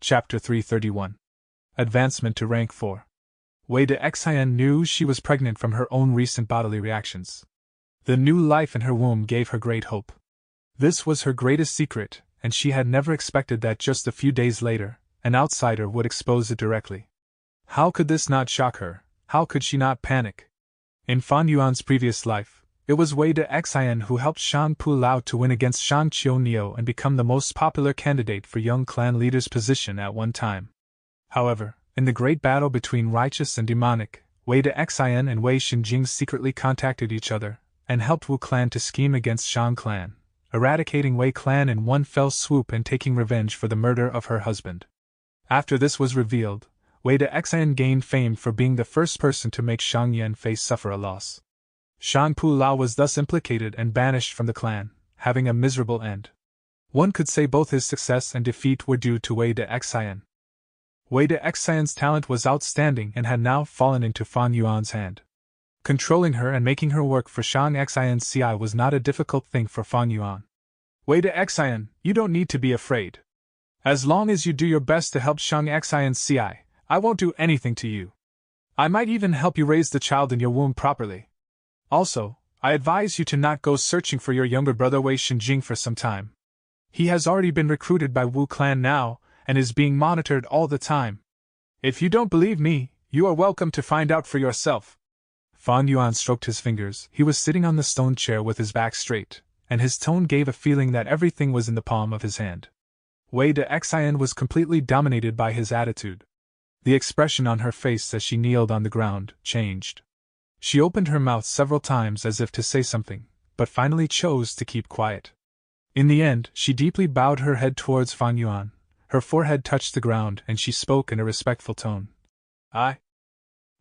Chapter 331. Advancement to Rank 4. Wei de Xian knew she was pregnant from her own recent bodily reactions. The new life in her womb gave her great hope. This was her greatest secret, and she had never expected that just a few days later, an outsider would expose it directly. How could this not shock her? How could she not panic? In Fan Yuan's previous life, it was Wei de Xian who helped Shan Pu Lao to win against Shang Qiu Neo and become the most popular candidate for young clan leader's position at one time. However, in the great battle between righteous and demonic, Wei de Xian and Wei Xinjing secretly contacted each other and helped Wu clan to scheme against Shang clan, eradicating Wei clan in one fell swoop and taking revenge for the murder of her husband. After this was revealed, Wei de Xian gained fame for being the first person to make Shang Yanfei suffer a loss. Shang Pu Lao was thus implicated and banished from the clan, having a miserable end. One could say both his success and defeat were due to Wei de Xian. Wei de Xian's talent was outstanding and had now fallen into Fan Yuan's hand. Controlling her and making her work for Shang Xian's CI was not a difficult thing for Fan Yuan. Wei de Xian, you don't need to be afraid. As long as you do your best to help Shang Xian's CI, I won't do anything to you. I might even help you raise the child in your womb properly. Also, I advise you to not go searching for your younger brother Wei Xinjing for some time. He has already been recruited by Wu clan now, and is being monitored all the time. If you don't believe me, you are welcome to find out for yourself. Fan Yuan stroked his fingers. He was sitting on the stone chair with his back straight, and his tone gave a feeling that everything was in the palm of his hand. Wei de Xian was completely dominated by his attitude. The expression on her face as she kneeled on the ground changed. She opened her mouth several times as if to say something, but finally chose to keep quiet. In the end, she deeply bowed her head towards Fan Yuan. Her forehead touched the ground and she spoke in a respectful tone.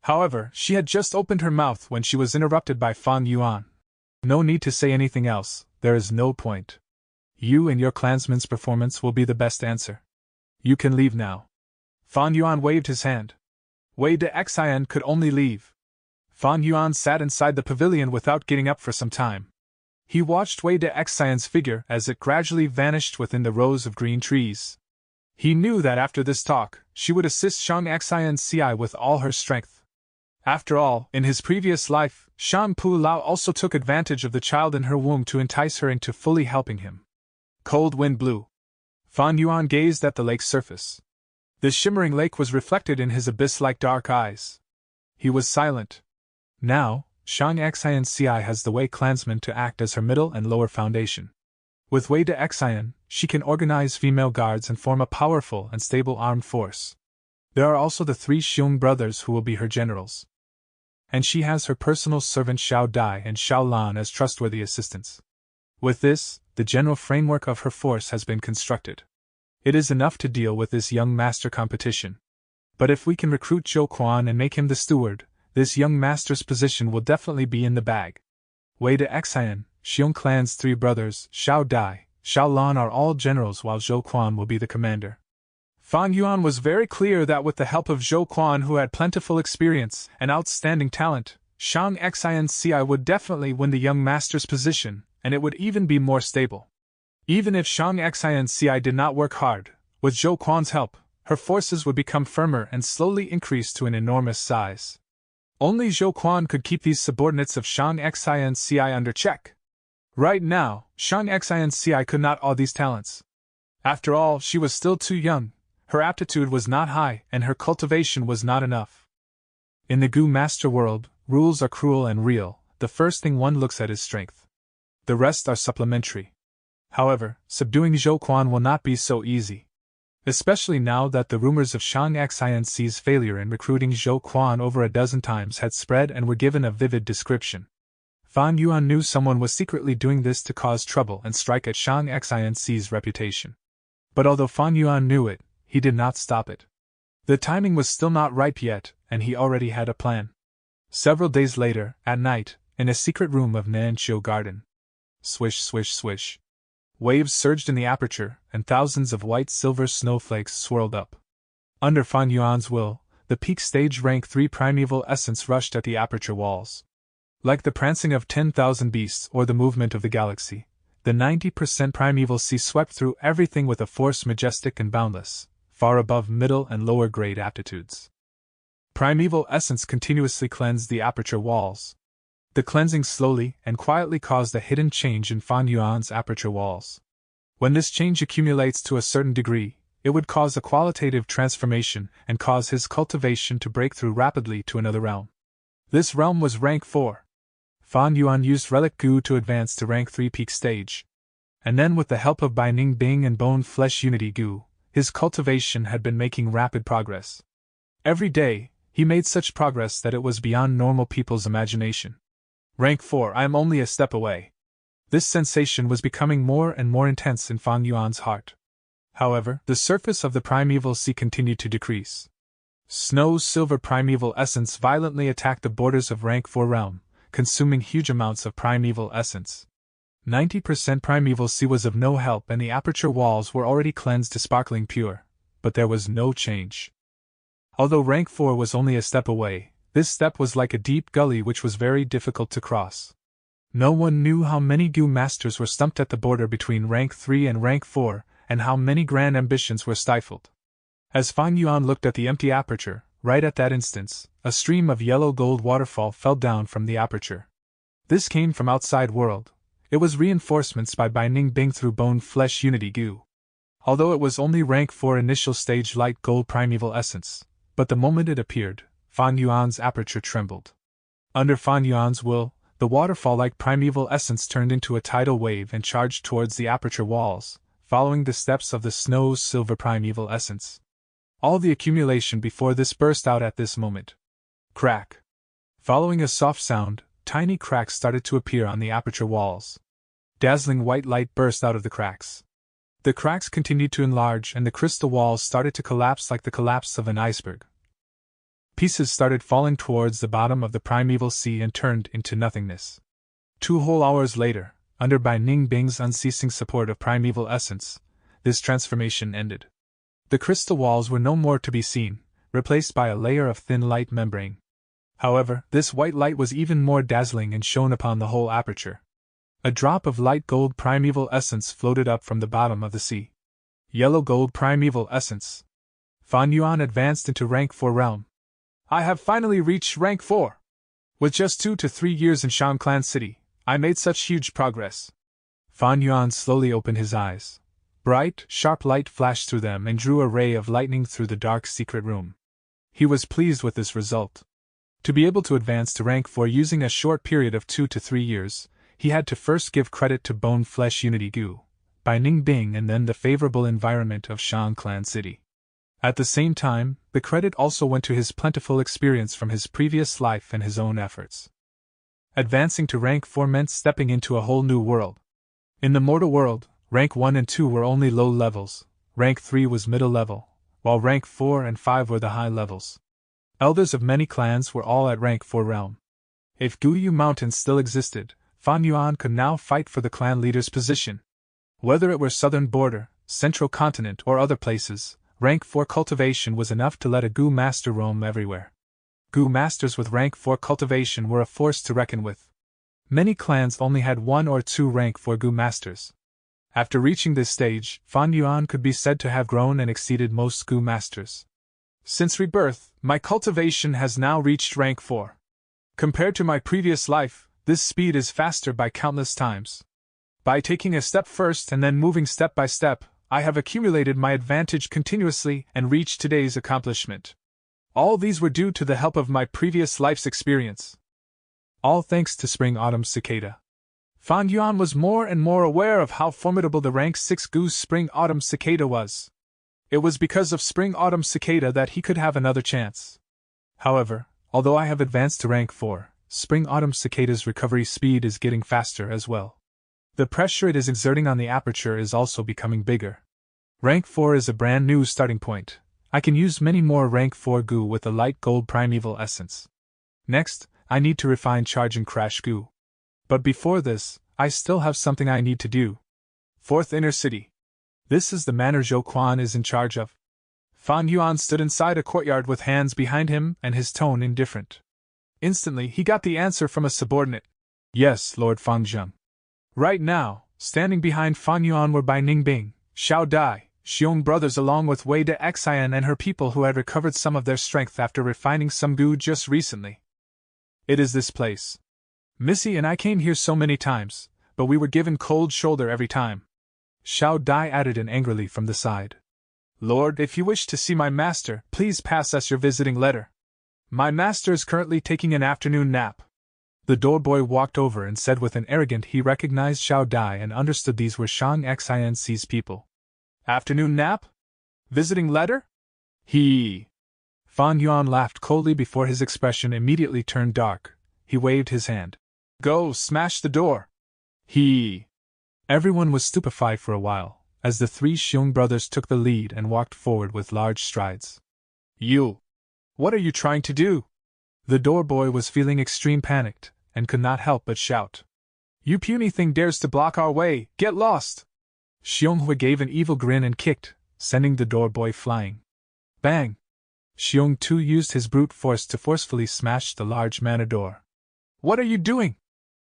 However, she had just opened her mouth when she was interrupted by Fan Yuan. No need to say anything else, there is no point. You and your clansman's performance will be the best answer. You can leave now. Fan Yuan waved his hand. Wei de Xian could only leave. Fan Yuan sat inside the pavilion without getting up for some time. He watched Wei de Xian's figure as it gradually vanished within the rows of green trees. He knew that after this talk, she would assist Shang Xian's CI with all her strength. After all, in his previous life, Shang Pu Lao also took advantage of the child in her womb to entice her into fully helping him. Cold wind blew. Fan Yuan gazed at the lake's surface. The shimmering lake was reflected in his abyss-like dark eyes. He was silent. Now, Shang Xian's CI has the Wei clansmen to act as her middle and lower foundation. With Wei de Xian, she can organize female guards and form a powerful and stable armed force. There are also the 3 Xiong brothers who will be her generals. And she has her personal servant Xiao Dai and Xiao Lan as trustworthy assistants. With this, the general framework of her force has been constructed. It is enough to deal with this young master competition. But if we can recruit Zhou Quan and make him the steward, this young master's position will definitely be in the bag. Wei de Xian, Xiong clan's 3 brothers, Xiao Dai, Xiao Lan are all generals while Zhou Quan will be the commander. Fan Yuan was very clear that with the help of Zhou Quan, who had plentiful experience and outstanding talent, Shang Xian's CI would definitely win the young master's position, and it would even be more stable. Even if Shang Xian's CI did not work hard, with Zhou Quan's help, her forces would become firmer and slowly increase to an enormous size. Only Zhou Quan could keep these subordinates of Shang Xian's CI under check. Right now, Shang Xian's CI could not all these talents. After all, she was still too young, her aptitude was not high, and her cultivation was not enough. In the Gu Master world, rules are cruel and real. The first thing one looks at is strength. The rest are supplementary. However, subduing Zhou Quan will not be so easy. Especially now that the rumors of Shang Xian's failure in recruiting Zhou Quan over a dozen times had spread and were given a vivid description. Fan Yuan knew someone was secretly doing this to cause trouble and strike at Shang Xian's reputation. But although Fan Yuan knew it, he did not stop it. The timing was still not ripe yet, and he already had a plan. Several days later, at night, in a secret room of Nanqiu Garden. Swish, swish, swish. Waves surged in the aperture, and thousands of white-silver snowflakes swirled up. Under Fan Yuan's will, the peak stage rank 3 primeval essence rushed at the aperture walls. Like the prancing of 10,000 beasts or the movement of the galaxy, the 90% primeval sea swept through everything with a force majestic and boundless, far above middle and lower grade aptitudes. Primeval essence continuously cleansed the aperture walls. The cleansing slowly and quietly caused a hidden change in Fan Yuan's aperture walls. When this change accumulates to a certain degree, it would cause a qualitative transformation and cause his cultivation to break through rapidly to another realm. This realm was rank 4. Fan Yuan used Relic Gu to advance to rank 3 peak stage. And then with the help of Bai Ning Bing and Bone Flesh Unity Gu, his cultivation had been making rapid progress. Every day, he made such progress that it was beyond normal people's imagination. Rank 4, I am only a step away. This sensation was becoming more and more intense in Fan Yuan's heart. However, the surface of the primeval sea continued to decrease. Snow's silver primeval essence violently attacked the borders of rank 4 realm, consuming huge amounts of primeval essence. 90% primeval sea was of no help and the aperture walls were already cleansed to sparkling pure, but there was no change. Although rank 4 was only a step away, this step was like a deep gully which was very difficult to cross. No one knew how many Gu masters were stumped at the border between rank 3 and rank 4, and how many grand ambitions were stifled. As Fan Yuan looked at the empty aperture, right at that instant, a stream of yellow-gold waterfall fell down from the aperture. This came from outside world. It was reinforcements by Bai Ning Bing through Bone Flesh Unity Gu. Although it was only rank 4 initial stage light gold primeval essence, but the moment it appeared, Fan Yuan's aperture trembled. Under Fan Yuan's will, the waterfall-like primeval essence turned into a tidal wave and charged towards the aperture walls, following the steps of the snow's silver primeval essence. All the accumulation before this burst out at this moment. Crack. Following a soft sound, tiny cracks started to appear on the aperture walls. Dazzling white light burst out of the cracks. The cracks continued to enlarge and the crystal walls started to collapse like the collapse of an iceberg. Pieces started falling towards the bottom of the primeval sea and turned into nothingness. 2 whole hours later, under Bai Ning Bing's unceasing support of primeval essence, this transformation ended. The crystal walls were no more to be seen, replaced by a layer of thin light membrane. However, this white light was even more dazzling and shone upon the whole aperture. A drop of light gold primeval essence floated up from the bottom of the sea. Yellow gold primeval essence. Fan Yuan advanced into rank 4 realm. I have finally reached rank 4. With just 2 to 3 years in Shan Clan City, I made such huge progress. Fan Yuan slowly opened his eyes. Bright, sharp light flashed through them and drew a ray of lightning through the dark secret room. He was pleased with this result. To be able to advance to rank 4 using a short period of 2 to 3 years, he had to first give credit to Bone Flesh Unity Gu, Bai Ning Bing and then the favorable environment of Shan Clan City. At the same time, the credit also went to his plentiful experience from his previous life and his own efforts. Advancing to rank 4 meant stepping into a whole new world. In the mortal world, rank 1 and 2 were only low levels, rank 3 was middle level, while rank 4 and 5 were the high levels. Elders of many clans were all at rank 4 realm. If Guyu Mountain still existed, Fan Yuan could now fight for the clan leader's position. Whether it were southern border, central continent or other places, rank 4 cultivation was enough to let a Gu master roam everywhere. Gu masters with rank 4 cultivation were a force to reckon with. Many clans only had 1 or 2 rank 4 Gu masters. After reaching this stage, Fan Yuan could be said to have grown and exceeded most Gu masters. Since rebirth, my cultivation has now reached rank 4. Compared to my previous life, this speed is faster by countless times. By taking a step first and then moving step by step, I have accumulated my advantage continuously and reached today's accomplishment. All these were due to the help of my previous life's experience. All thanks to Spring Autumn Cicada. Fan Yuan was more and more aware of how formidable the rank 6 Gu's Spring Autumn Cicada was. It was because of Spring Autumn Cicada that he could have another chance. However, although I have advanced to rank 4, Spring Autumn Cicada's recovery speed is getting faster as well. The pressure it is exerting on the aperture is also becoming bigger. Rank 4 is a brand new starting point. I can use many more rank 4 Gu with the light gold primeval essence. Next, I need to refine Charge and Crash Gu. But before this, I still have something I need to do. 4th Inner City. This is the manor Zhou Quan is in charge of. Fan Yuan stood inside a courtyard with hands behind him and his tone indifferent. Instantly he got the answer from a subordinate. Yes, Lord Fangzheng. Right now, standing behind Fan Yuan were Bai Ning Bing, Xiao Dai, Xiong brothers along with Wei de Xian and her people who had recovered some of their strength after refining some goo just recently. It is this place. Missy and I came here so many times, but we were given cold shoulder every time. Xiao Dai added in angrily from the side. Lord, if you wish to see my master, please pass us your visiting letter. My master is currently taking an afternoon nap. The doorboy walked over and said with an arrogant he recognized Xiao Dai and understood these were Shang Xian's people. Afternoon nap? Visiting letter? Fan Yuan laughed coldly before his expression immediately turned dark. He waved his hand. Go, smash the door. Everyone was stupefied for a while, as the three Xiong brothers took the lead and walked forward with large strides. You! What are you trying to do? The doorboy was feeling extreme panicked, and could not help but shout. You puny thing dares to block our way, get lost! Xiong Hui gave an evil grin and kicked, sending the doorboy flying. Bang! Xiong Tu used his brute force to forcefully smash the large manor door. What are you doing?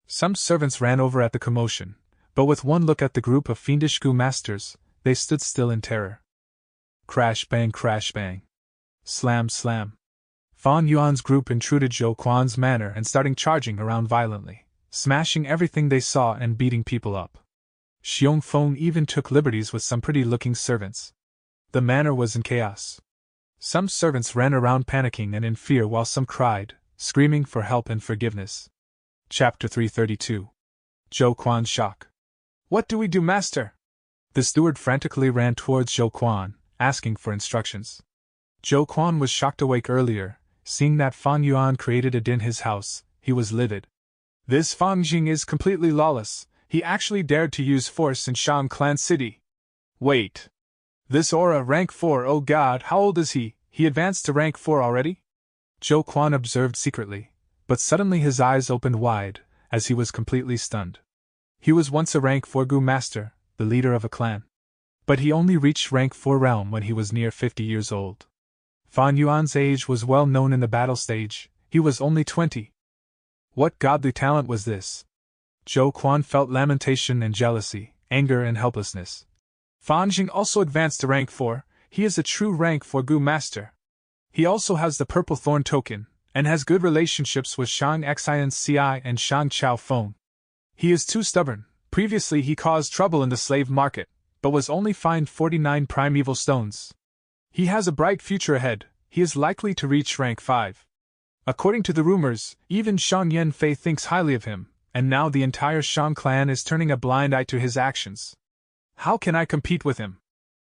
Some servants ran over at the commotion, but with one look at the group of fiendish goo masters, they stood still in terror. Crash bang crash bang. Slam slam. Fan Yuan's group intruded Zhou Quan's manor and started charging around violently, smashing everything they saw and beating people up. Xiong Feng even took liberties with some pretty-looking servants. The manor was in chaos. Some servants ran around panicking and in fear while some cried, screaming for help and forgiveness. Chapter 332. Zhou Quan's shock. What do we do, master? The steward frantically ran towards Zhou Quan, asking for instructions. Zhou Quan was shocked awake earlier, seeing that Fan Yuan created a din in his house. He was livid. This Fang Jing is completely lawless. He actually dared to use force in Shang Clan City. Wait. This aura rank 4, oh god, how old is he? He advanced to rank 4 already? Zhou Quan observed secretly, but suddenly his eyes opened wide, as he was completely stunned. He was once a rank 4 Gu master, the leader of a clan. But he only reached rank 4 realm when he was near 50 years old. Fan Yuan's age was well known in the battle stage. He was only 20. What godly talent was this? Zhou Quan felt lamentation and jealousy, anger and helplessness. Fan Jing also advanced to rank 4, he is a true rank 4 Gu master. He also has the purple thorn token, and has good relationships with Shang Xian's CI and Shang Chao Feng. He is too stubborn. Previously he caused trouble in the slave market, but was only fined 49 primeval stones. He has a bright future ahead. He is likely to reach rank 5. According to the rumors, even Shang Yanfei thinks highly of him, and now the entire Shang clan is turning a blind eye to his actions. How can I compete with him?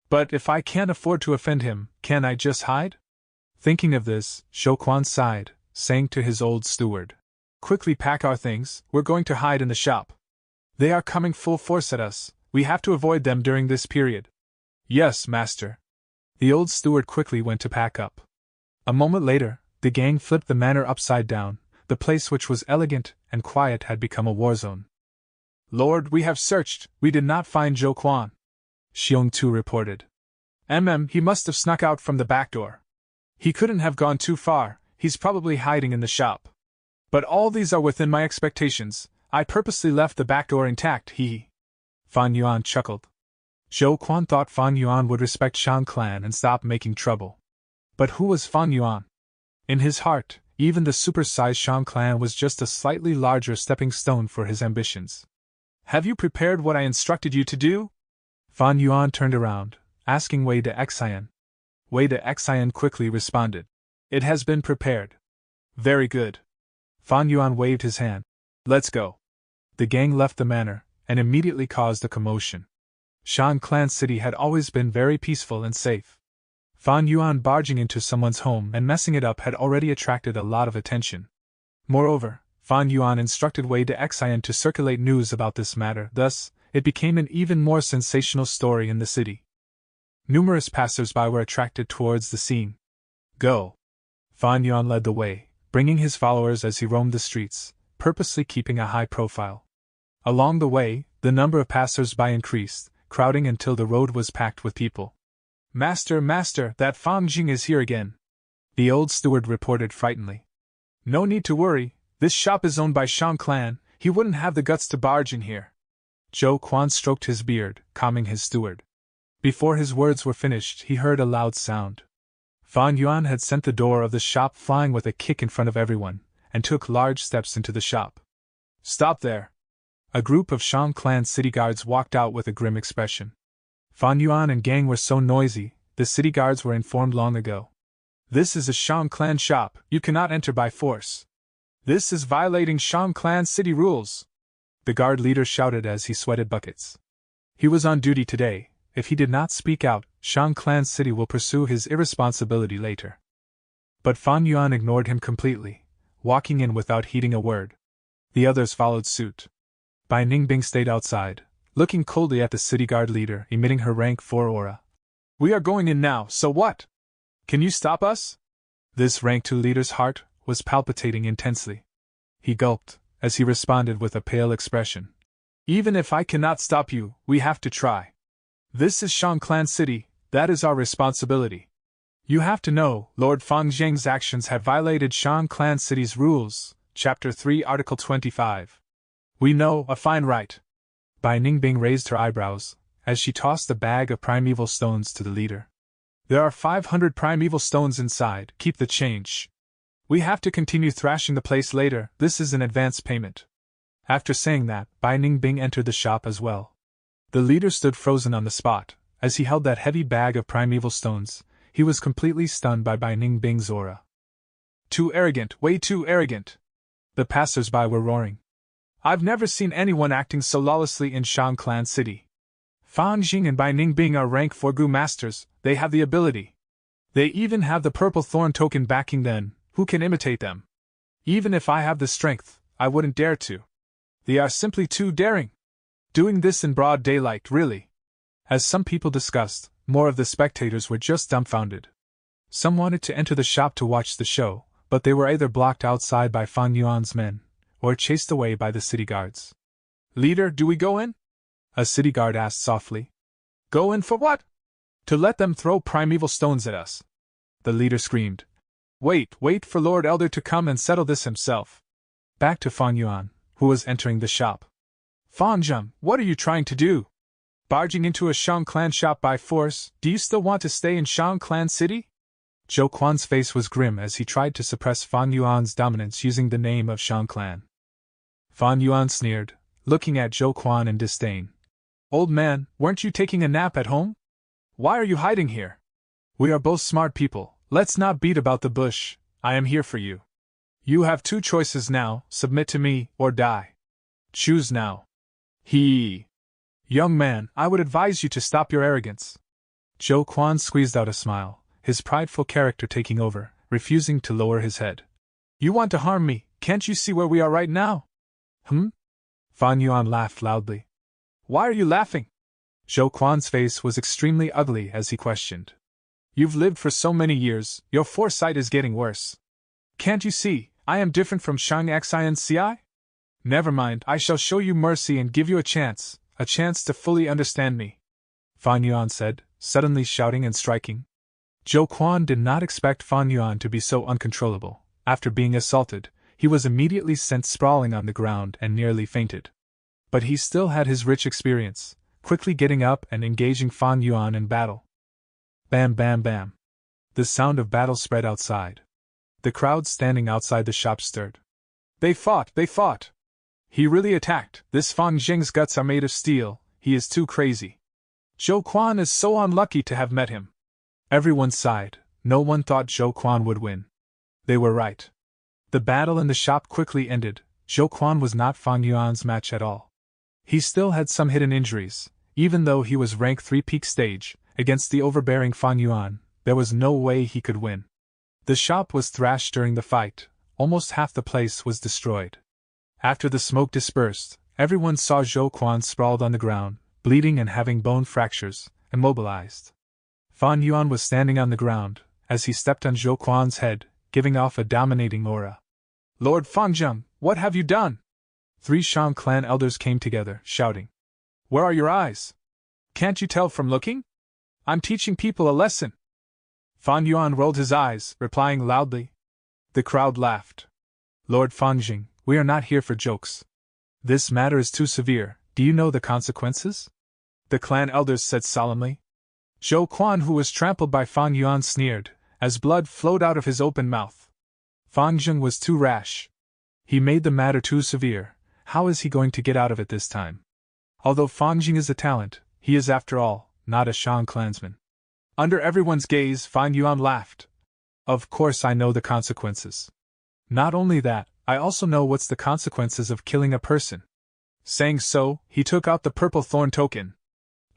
But if I can't afford to offend him, can I just hide? Thinking of this, Zhou Quan sighed, saying to his old steward, Quickly pack our things, we're going to hide in the shop. They are coming full force at us, we have to avoid them during this period. Yes, master. The old steward quickly went to pack up. A moment later, the gang flipped the manor upside down. The place which was elegant and quiet had become a war zone. Lord, we have searched, we did not find Zhou Quan. Xiong Tu reported. He must have snuck out from the back door. He couldn't have gone too far, he's probably hiding in the shop. But all these are within my expectations, I purposely left the back door intact, Fan Yuan chuckled. Zhou Quan thought Fan Yuan would respect Shang clan and stop making trouble. But who was Fan Yuan? In his heart, even the super-sized Shang clan was just a slightly larger stepping stone for his ambitions. Have you prepared what I instructed you to do? Fan Yuan turned around, asking Wei de Xian. Wei de Xian quickly responded. It has been prepared. Very good. Fan Yuan waved his hand. Let's go. The gang left the manor, and immediately caused a commotion. Shang Clan City had always been very peaceful and safe. Fan Yuan barging into someone's home and messing it up had already attracted a lot of attention. Moreover, Fan Yuan instructed Wei de Xian to circulate news about this matter, thus, it became an even more sensational story in the city. Numerous passers-by were attracted towards the scene. Go! Fan Yuan led the way, bringing his followers as he roamed the streets, purposely keeping a high profile. Along the way, the number of passers-by increased, crowding until the road was packed with people. Master, that Fang Jing is here again. The old steward reported frightenedly. No need to worry, this shop is owned by Shang clan, he wouldn't have the guts to barge in here. Zhou Quan stroked his beard, calming his steward. Before his words were finished, he heard a loud sound. Fan Yuan had sent the door of the shop flying with a kick in front of everyone, and took large steps into the shop. Stop there! A group of Shang Clan city guards walked out with a grim expression. Fan Yuan and gang were so noisy, the city guards were informed long ago. This is a Shang Clan shop, you cannot enter by force. This is violating Shang Clan city rules. The guard leader shouted as he sweated buckets. He was on duty today. If he did not speak out, Shang Clan city will pursue his irresponsibility later. But Fan Yuan ignored him completely, walking in without heeding a word. The others followed suit. Bai Ningbing stayed outside, looking coldly at the city guard leader, emitting her rank 4 aura. We are going in now, so what? Can you stop us? This rank 2 leader's heart was palpitating intensely. He gulped, as he responded with a pale expression. Even if I cannot stop you, we have to try. This is Shang Clan City, that is our responsibility. You have to know, Lord Fang Zheng's actions have violated Shang Clan City's rules, Chapter 3 Article 25. We know, a fine right. Bai Ningbing raised her eyebrows, as she tossed a bag of primeval stones to the leader. There are 500 primeval stones inside, keep the change. We have to continue thrashing the place later, this is an advance payment. After saying that, Bai Ningbing entered the shop as well. The leader stood frozen on the spot. As he held that heavy bag of primeval stones, he was completely stunned by Bai Ningbing's aura. Too arrogant, way too arrogant! The passers-by were roaring. I've never seen anyone acting so lawlessly in Shang Clan City. Fan Jing and Bai Ningbing are rank 4 Gu masters, they have the ability. They even have the purple thorn token backing them, who can imitate them? Even if I have the strength, I wouldn't dare to. They are simply too daring. Doing this in broad daylight, really. As some people discussed, more of the spectators were just dumbfounded. Some wanted to enter the shop to watch the show, but they were either blocked outside by Fan Yuan's men, or chased away by the city guards. Leader, do we go in? A city guard asked softly. Go in for what? To let them throw primeval stones at us. The leader screamed. Wait for Lord Elder to come and settle this himself. Back to Fan Yuan, who was entering the shop. Fan Zheng, what are you trying to do? Barging into a Shang Clan shop by force, do you still want to stay in Shang Clan City? Zhou Quan's face was grim as he tried to suppress Fan Yuan's dominance using the name of Shang Clan. Fan Yuan sneered, looking at Zhou Quan in disdain. Old man, weren't you taking a nap at home? Why are you hiding here? We are both smart people, let's not beat about the bush, I am here for you. You have 2 choices now, submit to me, or die. Choose now. Young man, I would advise you to stop your arrogance. Zhou Quan squeezed out a smile, his prideful character taking over, refusing to lower his head. You want to harm me, can't you see where we are right now? Fan Yuan laughed loudly. Why are you laughing? Zhou Quan's face was extremely ugly as he questioned. You've lived for so many years, your foresight is getting worse. Can't you see, I am different from Shang Xinci? Never mind, I shall show you mercy and give you a chance to fully understand me. Fan Yuan said, suddenly shouting and striking. Zhou Quan did not expect Fan Yuan to be so uncontrollable. After being assaulted, he was immediately sent sprawling on the ground and nearly fainted. But he still had his rich experience, quickly getting up and engaging Fan Yuan in battle. Bam bam bam. The sound of battle spread outside. The crowd standing outside the shop stirred. They fought! He really attacked. This Fan Zheng's guts are made of steel, he is too crazy. Zhou Quan is so unlucky to have met him. Everyone sighed, no one thought Zhou Quan would win. They were right. The battle in the shop quickly ended. Zhou Quan was not Fan Yuan's match at all. He still had some hidden injuries, even though he was rank 3 peak stage, against the overbearing Fan Yuan, there was no way he could win. The shop was thrashed during the fight, almost half the place was destroyed. After the smoke dispersed, everyone saw Zhou Quan sprawled on the ground, bleeding and having bone fractures, immobilized. Fan Yuan was standing on the ground, as he stepped on Zhou Quan's head, giving off a dominating aura. Lord Fan Zheng, what have you done? 3 Shang Clan elders came together, shouting. Where are your eyes? Can't you tell from looking? I'm teaching people a lesson. Fan Yuan rolled his eyes, replying loudly. The crowd laughed. Lord Fan Zheng, we are not here for jokes. This matter is too severe, do you know the consequences? The clan elders said solemnly. Zhou Quan, who was trampled by Fan Yuan, sneered, as blood flowed out of his open mouth. Fan Zheng was too rash. He made the matter too severe. How is he going to get out of it this time? Although Fan Zheng is a talent, he is, after all, not a Shang clansman. Under everyone's gaze, Fan Yuan laughed. Of course I know the consequences. Not only that, I also know what's the consequences of killing a person. Saying so, he took out the purple thorn token.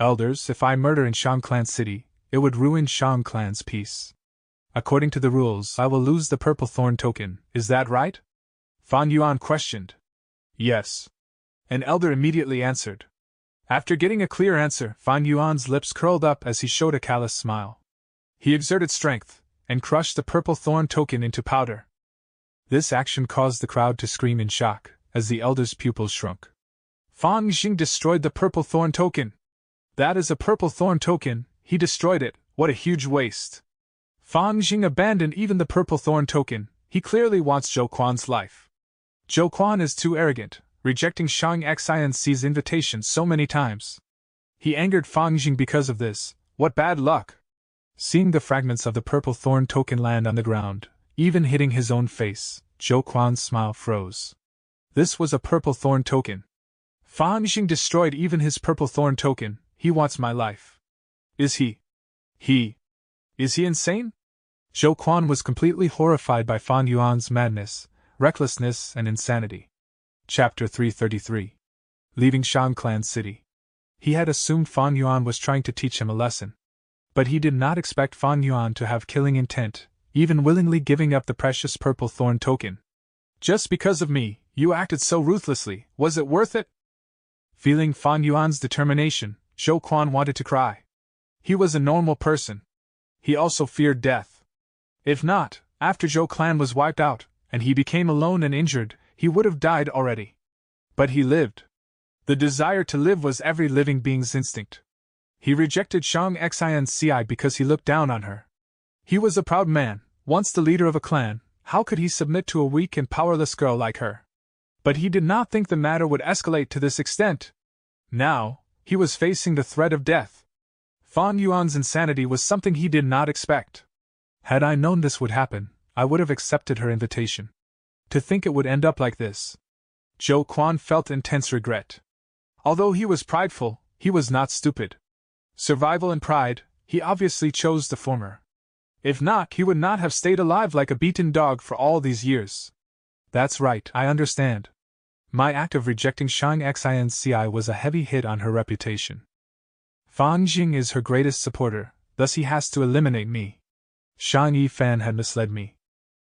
Elders, if I murder in Shang Clan City, it would ruin Shang Clan's peace. According to the rules, I will lose the purple thorn token, is that right? Fan Yuan questioned. Yes. An elder immediately answered. After getting a clear answer, Fan Yuan's lips curled up as he showed a callous smile. He exerted strength, and crushed the purple thorn token into powder. This action caused the crowd to scream in shock, as the elder's pupils shrunk. Fan Zheng destroyed the purple thorn token. That is a purple thorn token, he destroyed it, what a huge waste. Fan Zheng abandoned even the purple thorn token, he clearly wants Zhou Quan's life. Zhou Quan is too arrogant, rejecting Shang Xinc's invitation so many times. He angered Fan Zheng because of this, what bad luck! Seeing the fragments of the purple thorn token land on the ground, even hitting his own face, Zhou Quan's smile froze. This was a purple thorn token. Fan Zheng destroyed even his purple thorn token, he wants my life. Is he insane? Zhou Quan was completely horrified by Fan Yuan's madness, recklessness, and insanity. Chapter 333. Leaving Shang Clan City. He had assumed Fan Yuan was trying to teach him a lesson. But he did not expect Fan Yuan to have killing intent, even willingly giving up the precious purple thorn token. Just because of me, you acted so ruthlessly, was it worth it? Feeling Fan Yuan's determination, Zhou Quan wanted to cry. He was a normal person. He also feared death. If not, after Zhou Clan was wiped out, and he became alone and injured, he would have died already. But he lived. The desire to live was every living being's instinct. He rejected Shang Xinci because he looked down on her. He was a proud man, once the leader of a clan, how could he submit to a weak and powerless girl like her? But he did not think the matter would escalate to this extent. Now, he was facing the threat of death. Fan Yuan's insanity was something he did not expect. Had I known this would happen, I would have accepted her invitation. To think it would end up like this. Zhou Quan felt intense regret. Although he was prideful, he was not stupid. Survival and pride, he obviously chose the former. If not, he would not have stayed alive like a beaten dog for all these years. That's right, I understand. My act of rejecting Shang Xinci was a heavy hit on her reputation. Fan Zheng is her greatest supporter, thus he has to eliminate me. Shang Yifan had misled me.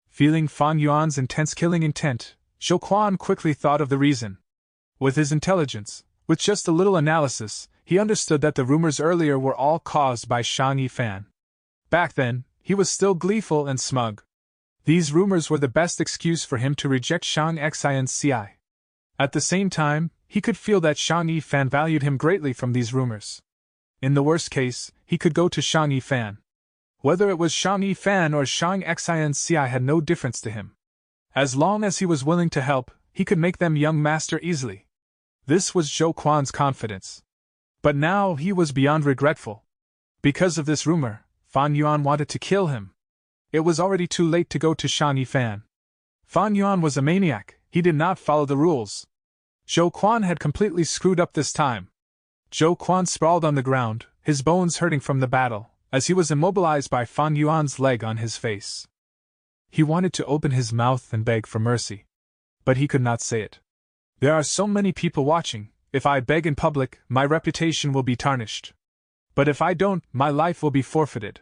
Feeling Fan Yuan's intense killing intent, Zhou Quan quickly thought of the reason. With his intelligence, with just a little analysis, he understood that the rumors earlier were all caused by Shang Yifan. Back then, he was still gleeful and smug. These rumors were the best excuse for him to reject Shang Xinci. At the same time, he could feel that Shang Yifan valued him greatly from these rumors. In the worst case, he could go to Shang Yifan. Whether it was Shang Yifan or Shang Xinci had no difference to him. As long as he was willing to help, he could make them young master easily. This was Zhou Quan's confidence. But now he was beyond regretful. Because of this rumor, Fan Yuan wanted to kill him. It was already too late to go to Shang Yifan. Fan Yuan was a maniac, he did not follow the rules. Zhou Quan had completely screwed up this time. Zhou Quan sprawled on the ground, his bones hurting from the battle, as he was immobilized by Fan Yuan's leg on his face. He wanted to open his mouth and beg for mercy. But he could not say it. There are so many people watching, if I beg in public, my reputation will be tarnished. But if I don't, my life will be forfeited.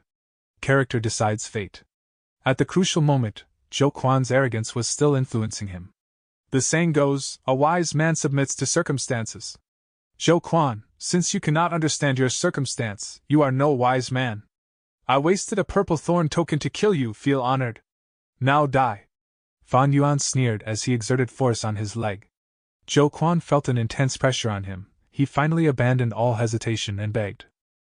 Character decides fate. At the crucial moment, Zhou Quan's arrogance was still influencing him. The saying goes, a wise man submits to circumstances. Zhou Quan, since you cannot understand your circumstance, you are no wise man. I wasted a purple thorn token to kill you, feel honored. Now die. Fan Yuan sneered as he exerted force on his leg. Zhou Quan felt an intense pressure on him, he finally abandoned all hesitation and begged.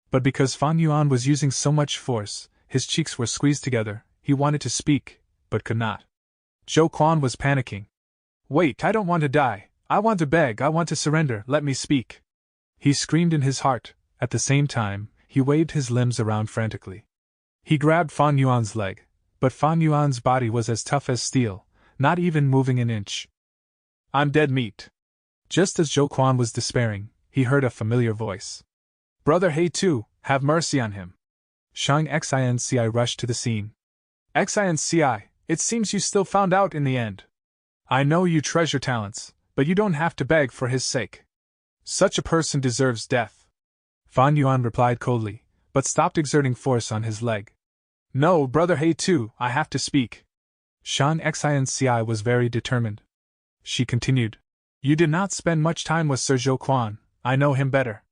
But because Fan Yuan was using so much force, his cheeks were squeezed together, he wanted to speak, but could not. Zhou Quan was panicking. Wait, I don't want to die, I want to beg, I want to surrender, let me speak. He screamed in his heart. At the same time, he waved his limbs around frantically. He grabbed Fan Yuan's leg, but Fan Yuan's body was as tough as steel, not even moving an inch. I'm dead meat. Just as Zhou Quan was despairing, he heard a familiar voice. Brother He Tu, have mercy on him. Shang Xinci rushed to the scene. Xinci, it seems you still found out in the end. I know you treasure talents, but you don't have to beg for his sake. Such a person deserves death. Fan Yuan replied coldly, but stopped exerting force on his leg. No, Brother He Tu, I have to speak. Shang Xinci was very determined. She continued. You did not spend much time with Sir Zhou Quan, I know him better.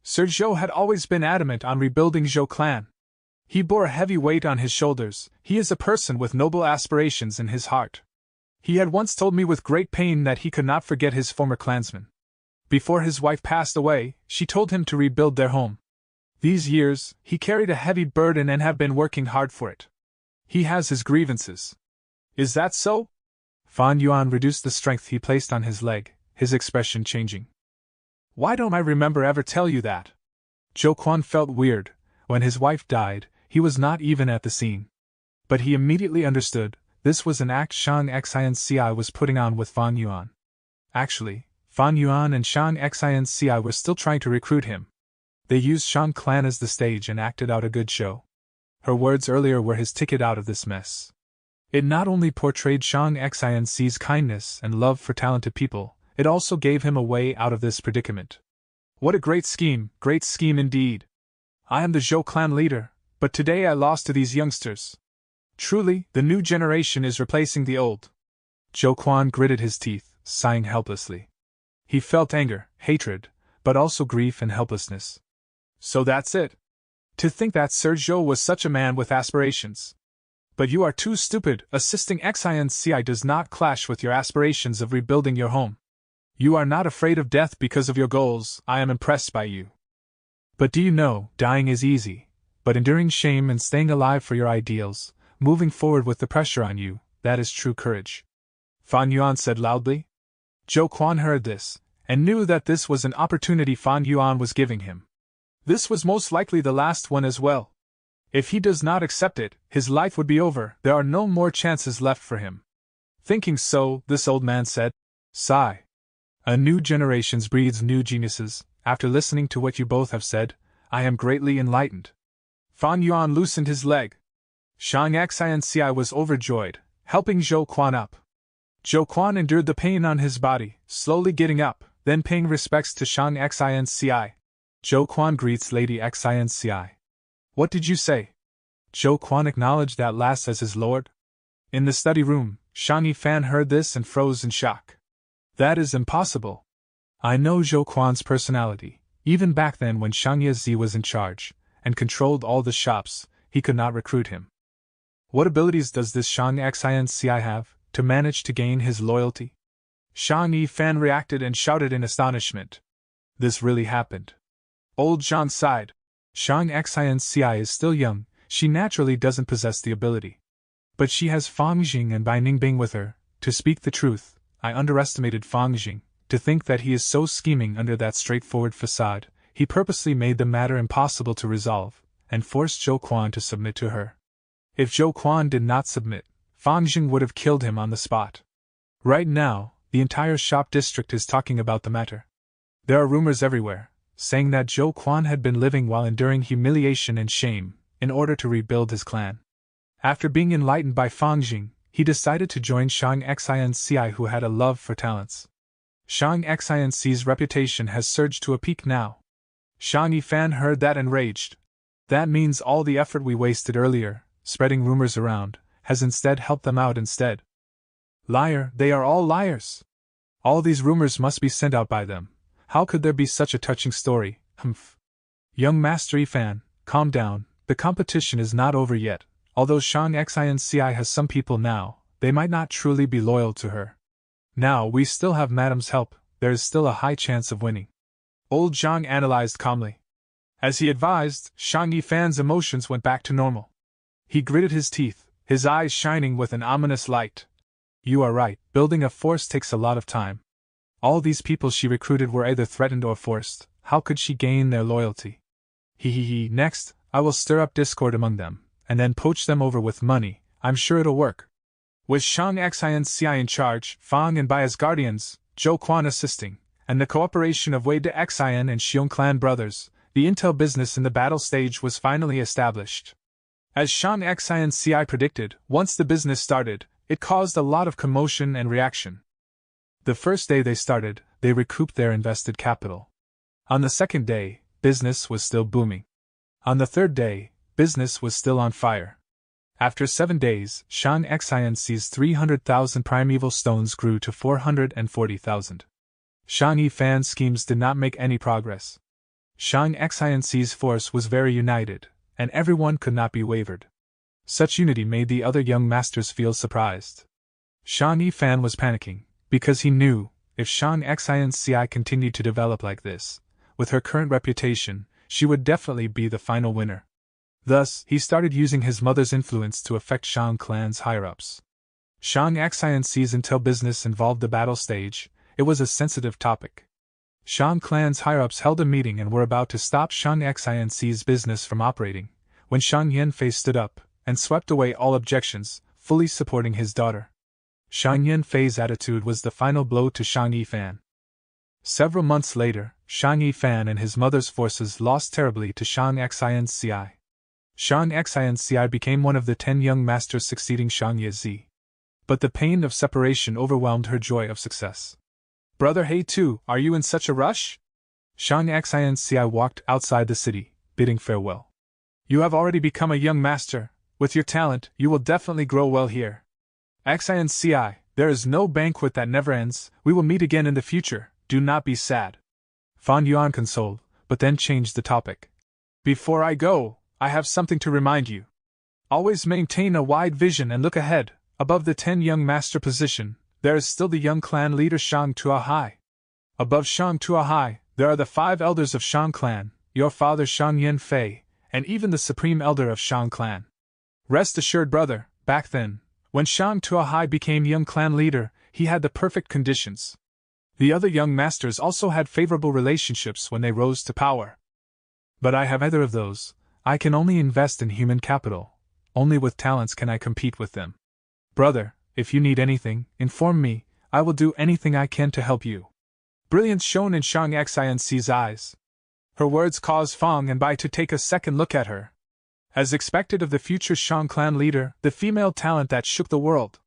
Sir Zhou had always been adamant on rebuilding Zhou clan. He bore a heavy weight on his shoulders, he is a person with noble aspirations in his heart. He had once told me with great pain that he could not forget his former clansmen. Before his wife passed away, she told him to rebuild their home. These years, he carried a heavy burden and have been working hard for it. He has his grievances. Is that so? Fan Yuan reduced the strength he placed on his leg, his expression changing. Why don't I remember ever tell you that? Zhou Quan felt weird. When his wife died, he was not even at the scene. But he immediately understood, this was an act Shang Xinci was putting on with Fan Yuan. Actually, Fan Yuan and Shang Xinci were still trying to recruit him. They used Shang clan as the stage and acted out a good show. Her words earlier were his ticket out of this mess. It not only portrayed Shang Xinci's kindness and love for talented people, it also gave him a way out of this predicament. What a great scheme indeed. I am the Zhou clan leader, but today I lost to these youngsters. Truly, the new generation is replacing the old. Zhou Quan gritted his teeth, sighing helplessly. He felt anger, hatred, but also grief and helplessness. So that's it. To think that Sir Zhou was such a man with aspirations. But you are too stupid. Assisting Xinci does not clash with your aspirations of rebuilding your home. You are not afraid of death because of your goals. I am impressed by you. But do you know, dying is easy, but enduring shame and staying alive for your ideals, moving forward with the pressure on you, that is true courage. Fan Yuan said loudly. Zhou Quan heard this, and knew that this was an opportunity Fan Yuan was giving him. This was most likely the last one as well. If he does not accept it, his life would be over, there are no more chances left for him. Thinking so, this old man said, Sigh. A new generation breeds new geniuses. After listening to what you both have said, I am greatly enlightened. Fan Yuan loosened his leg. Shang Xinci was overjoyed, helping Zhou Quan up. Zhou Quan endured the pain on his body, slowly getting up, then paying respects to Shang Xinci. Zhou Quan greets Lady Xinci. What did you say? Zhou Quan acknowledged that last as his lord. In the study room, Shang Yifan heard this and froze in shock. That is impossible. I know Zhou Quan's personality. Even back then when Shang Yizi was in charge, and controlled all the shops, he could not recruit him. What abilities does this Shang Xinci have, to manage to gain his loyalty? Shang Yifan reacted and shouted in astonishment. This really happened. Old Zhang sighed. Shang Xinci is still young, she naturally doesn't possess the ability. But she has Fang Jing and Bai Ningbing with her. To speak the truth, I underestimated Fang Jing. To think that he is so scheming under that straightforward facade, he purposely made the matter impossible to resolve, and forced Zhou Quan to submit to her. If Zhou Quan did not submit, Fang Jing would have killed him on the spot. Right now, the entire shop district is talking about the matter. There are rumors everywhere, saying that Zhou Quan had been living while enduring humiliation and shame, in order to rebuild his clan. After being enlightened by Fang Jing, he decided to join Shang Xinci, who had a love for talents. Shang Xinci's reputation has surged to a peak now. Shang Yifan heard that and raged. That means all the effort we wasted earlier, spreading rumors around, has instead helped them out instead. Liar, they are all liars. All these rumors must be sent out by them. How could there be such a touching story? Humph. Young Master Yifan, calm down, the competition is not over yet. Although Shang Xinci has some people now, they might not truly be loyal to her. Now we still have Madam's help, there is still a high chance of winning. Old Zhang analyzed calmly. As he advised, Shang Yifan's emotions went back to normal. He gritted his teeth, his eyes shining with an ominous light. You are right, building a force takes a lot of time. All these people she recruited were either threatened or forced, how could she gain their loyalty? Next, I will stir up discord among them, and then poach them over with money. I'm sure it'll work. With Shang Xianci in charge, Fang and Bai as guardians, Zhou Quan assisting, and the cooperation of Wei de Xian and Xiong clan brothers, the intel business in the battle stage was finally established. As Shang Xianci predicted, once the business started, it caused a lot of commotion and reaction. The first day they started, they recouped their invested capital. On the second day, business was still booming. On the third day, business was still on fire. After 7 days, Shang Xianci's 300,000 primeval stones grew to 440,000. Shang Yifan's schemes did not make any progress. Shang Xianci's force was very united, and everyone could not be wavered. Such unity made the other young masters feel surprised. Shang Yifan was panicking, because he knew, if Shang Xianci continued to develop like this, with her current reputation, she would definitely be the final winner. Thus, he started using his mother's influence to affect Shang clan's higher-ups. Shang Xianci's intel business involved the battle stage. It was a sensitive topic. Shang clan's higher-ups held a meeting and were about to stop Shang Xianci's business from operating, when Shang Yanfei stood up and swept away all objections, fully supporting his daughter. Shang Yanfei's attitude was the final blow to Shang Yifan. Several months later, Shang Yifan and his mother's forces lost terribly to Shang Xianci. Shang Xianci became one of the 10 young masters succeeding Shang Yizi. But the pain of separation overwhelmed her joy of success. Brother He Tu, are you in such a rush? Shang Xianci walked outside the city, bidding farewell. You have already become a young master. With your talent, you will definitely grow well here. Xianci, there is no banquet that never ends. We will meet again in the future. Do not be sad. Fan Yuan consoled, but then changed the topic. Before I go, I have something to remind you. Always maintain a wide vision and look ahead. Above the 10 young master position, there is still the young clan leader Shang Tuahai. Above Shang Tuahai, there are the 5 elders of Shang clan, your father Shang Yanfei, and even the supreme elder of Shang clan. Rest assured, brother, back then, when Shang Tuahai became young clan leader, he had the perfect conditions. The other young masters also had favorable relationships when they rose to power. But I have neither of those. I can only invest in human capital. Only with talents can I compete with them. Brother, if you need anything, inform me. I will do anything I can to help you. Brilliance shone in Shang Xianci's eyes. Her words caused Fang and Bai to take a second look at her. As expected of the future Shang clan leader, the female talent that shook the world.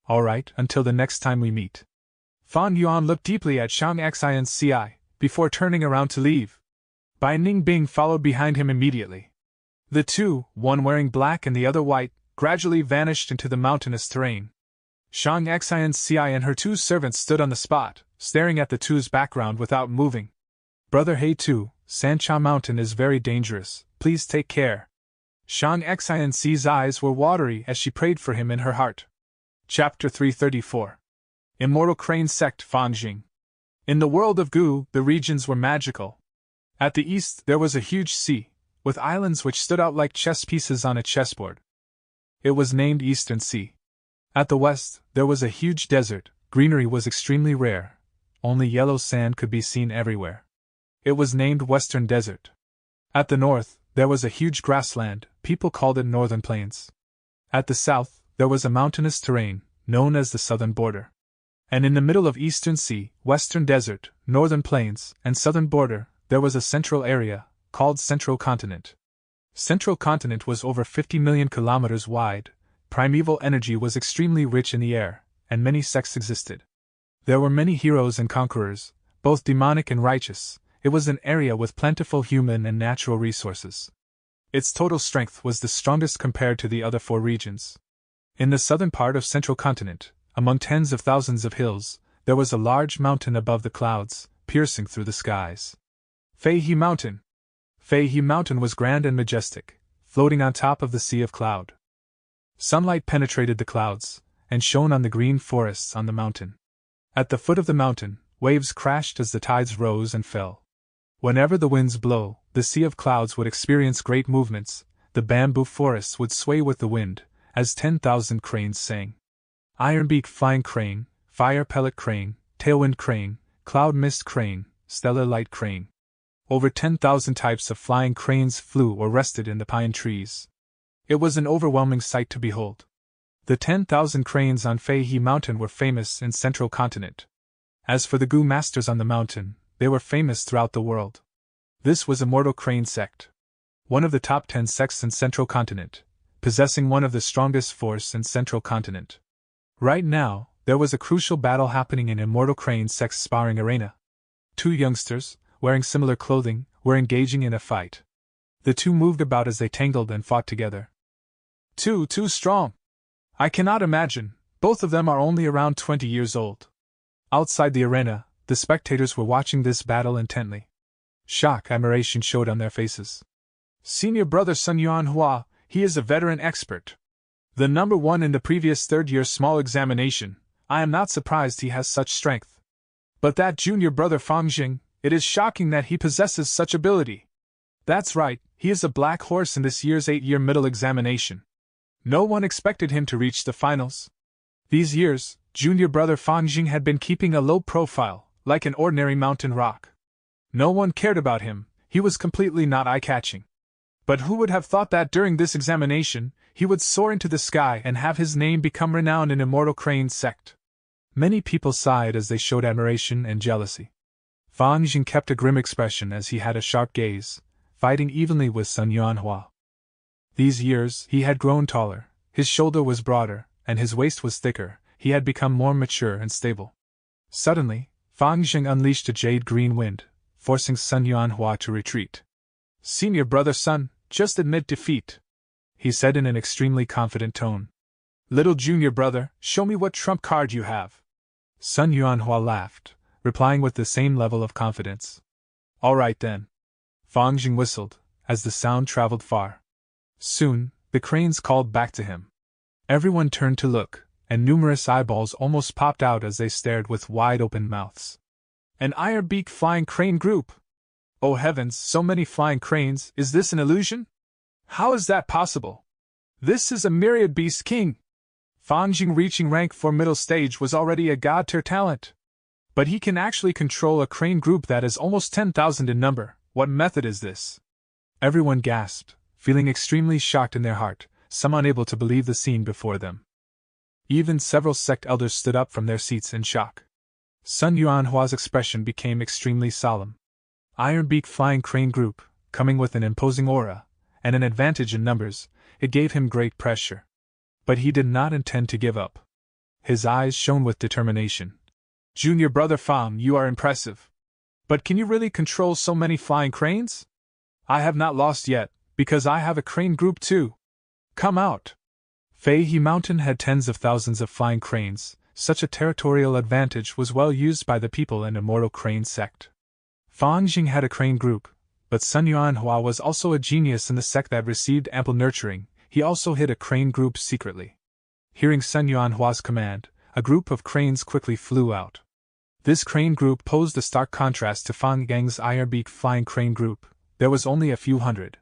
All right, until the next time we meet. Fan Yuan looked deeply at Shang Xianci, before turning around to leave. Bai Ningbing followed behind him immediately. The two, one wearing black and the other white, gradually vanished into the mountainous terrain. Shang Xianci and her 2 servants stood on the spot, staring at the two's background without moving. Brother He Tu, Sancha Mountain is very dangerous, please take care. Shang Xianci's eyes were watery as she prayed for him in her heart. Chapter 334. Immortal Crane Sect Fanjing. In the world of Gu, the regions were magical. At the east there was a huge sea, with islands which stood out like chess pieces on a chessboard. It was named Eastern Sea. At the west, there was a huge desert. Greenery was extremely rare. Only yellow sand could be seen everywhere. It was named Western Desert. At the north, there was a huge grassland. People called it Northern Plains. At the south, there was a mountainous terrain, known as the Southern Border. And in the middle of Eastern Sea, Western Desert, Northern Plains, and Southern Border, there was a central area, called Central Continent. Central Continent was over 50 million kilometers wide. Primeval energy was extremely rich in the air, and many sects existed. There were many heroes and conquerors, both demonic and righteous. It was an area with plentiful human and natural resources. Its total strength was the strongest compared to the other 4 regions. In the southern part of Central Continent, among tens of thousands of hills, there was a large mountain above the clouds, piercing through the skies. Feihe Mountain. Feihe Mountain was grand and majestic, floating on top of the sea of cloud. Sunlight penetrated the clouds, and shone on the green forests on the mountain. At the foot of the mountain, waves crashed as the tides rose and fell. Whenever the winds blow, the sea of clouds would experience great movements. The bamboo forests would sway with the wind, as 10,000 cranes sang. Ironbeak Flying Crane, Fire Pellet Crane, Tailwind Crane, Cloud Mist Crane, Stellar Light Crane. Over 10,000 types of flying cranes flew or rested in the pine trees. It was an overwhelming sight to behold. The 10,000 cranes on Fei He Mountain were famous in Central Continent. As for the Gu masters on the mountain, they were famous throughout the world. This was Immortal Crane Sect, one of the top 10 sects in Central Continent, possessing one of the strongest force in Central Continent. Right now, there was a crucial battle happening in Immortal Crane Sect's sparring arena. Two youngsters, wearing similar clothing, were engaging in a fight. The two moved about as they tangled and fought together. Too strong. I cannot imagine, both of them are only around 20 years old. Outside the arena, the spectators were watching this battle intently. Shock, admiration showed on their faces. Senior brother Sun Yuanhua, he is a veteran expert. The number one in the previous third-year small examination. I am not surprised he has such strength. But that junior brother Fangjing, it is shocking that he possesses such ability. That's right, he is a black horse in this year's 8-year middle examination. No one expected him to reach the finals. These years, junior brother Fangjing had been keeping a low profile, like an ordinary mountain rock. No one cared about him, he was completely not eye-catching. But who would have thought that during this examination, he would soar into the sky and have his name become renowned in Immortal Crane Sect? Many people sighed as they showed admiration and jealousy. Fangjing kept a grim expression as he had a sharp gaze, fighting evenly with Sun Yuanhua. These years, he had grown taller, his shoulder was broader, and his waist was thicker, he had become more mature and stable. Suddenly, Fangjing unleashed a jade-green wind, forcing Sun Yuanhua to retreat. Senior brother Sun, just admit defeat, he said in an extremely confident tone. Little junior brother, show me what trump card you have. Sun Yuanhua laughed, replying with the same level of confidence. All right then. Fangjing whistled, as the sound traveled far. Soon, the cranes called back to him. Everyone turned to look, and numerous eyeballs almost popped out as they stared with wide-open mouths. An iron-beak flying crane group! Oh heavens, so many flying cranes, is this an illusion? How is that possible? This is a myriad beast king! Fangjing reaching rank 4 middle stage was already a god-tier talent. But he can actually control a crane group that is almost 10,000 in number. What method is this? Everyone gasped, feeling extremely shocked in their heart, some unable to believe the scene before them. Even several sect elders stood up from their seats in shock. Sun Yuanhua's expression became extremely solemn. Ironbeak flying crane group, coming with an imposing aura, and an advantage in numbers, it gave him great pressure. But he did not intend to give up. His eyes shone with determination. Junior brother Fang, you are impressive. But can you really control so many flying cranes? I have not lost yet, because I have a crane group too. Come out. Fei He Mountain had tens of thousands of flying cranes. Such a territorial advantage was well used by the people in Immortal Crane Sect. Fangjing had a crane group, but Sun Yuanhua was also a genius in the sect that received ample nurturing. He also hid a crane group secretly. Hearing Sun Yuanhua's command, a group of cranes quickly flew out. This crane group posed a stark contrast to Fangjing's Ironbeak flying crane group. There was only a few hundred.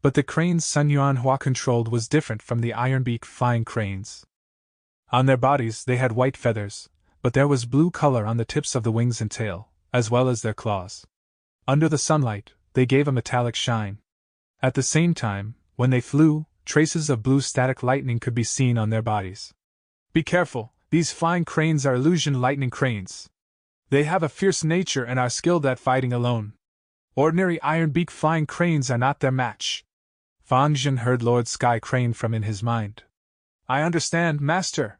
But the cranes Sun Yuanhua controlled was different from the Ironbeak flying cranes. On their bodies they had white feathers, but there was blue color on the tips of the wings and tail, as well as their claws. Under the sunlight, they gave a metallic shine. At the same time, when they flew, traces of blue static lightning could be seen on their bodies. Be careful, these flying cranes are illusion lightning cranes. They have a fierce nature and are skilled at fighting alone. Ordinary Ironbeak flying cranes are not their match. Fangjing heard Lord Sky Crane from in his mind. I understand, Master.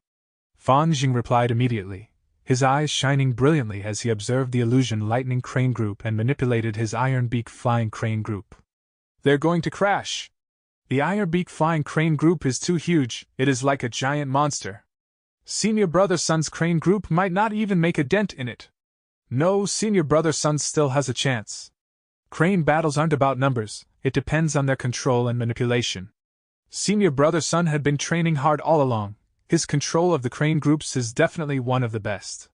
Fangjing replied immediately, his eyes shining brilliantly as he observed the illusion lightning crane group and manipulated his Ironbeak flying crane group. They're going to crash. The Ironbeak flying crane group is too huge, it is like a giant monster. Senior brother Sun's crane group might not even make a dent in it. No, senior brother Sun still has a chance. Crane battles aren't about numbers, it depends on their control and manipulation. Senior brother Sun had been training hard all along. His control of the crane groups is definitely one of the best.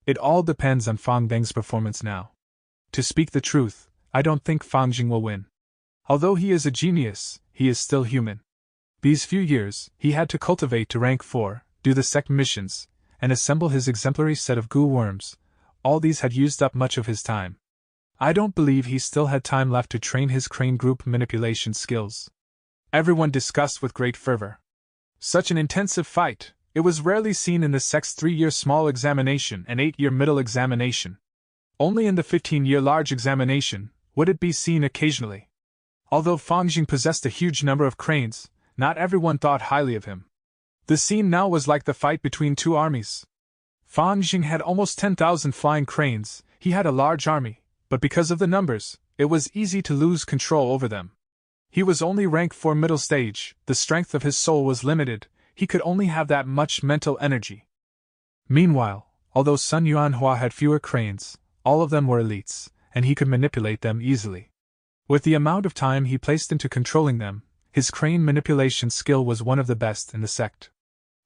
It all depends on Fangjing's performance now. To speak the truth, I don't think Fangjing will win. Although he is a genius, he is still human. These few years, he had to cultivate to rank 4, do the sect missions, and assemble his exemplary set of goo worms. All these had used up much of his time. I don't believe he still had time left to train his crane group manipulation skills. Everyone discussed with great fervor. Such an intensive fight, it was rarely seen in the sect's 3-year small examination and 8-year middle examination. Only in the 15-year large examination would it be seen occasionally. Although Fang Jing possessed a huge number of cranes, not everyone thought highly of him. The scene now was like the fight between two armies. Fang Jing had almost 10,000 flying cranes. He had a large army, but because of the numbers, it was easy to lose control over them. He was only rank 4 middle stage, the strength of his soul was limited, he could only have that much mental energy. Meanwhile, although Sun Yuanhua had fewer cranes, all of them were elites, and he could manipulate them easily. With the amount of time he placed into controlling them, his crane manipulation skill was one of the best in the sect.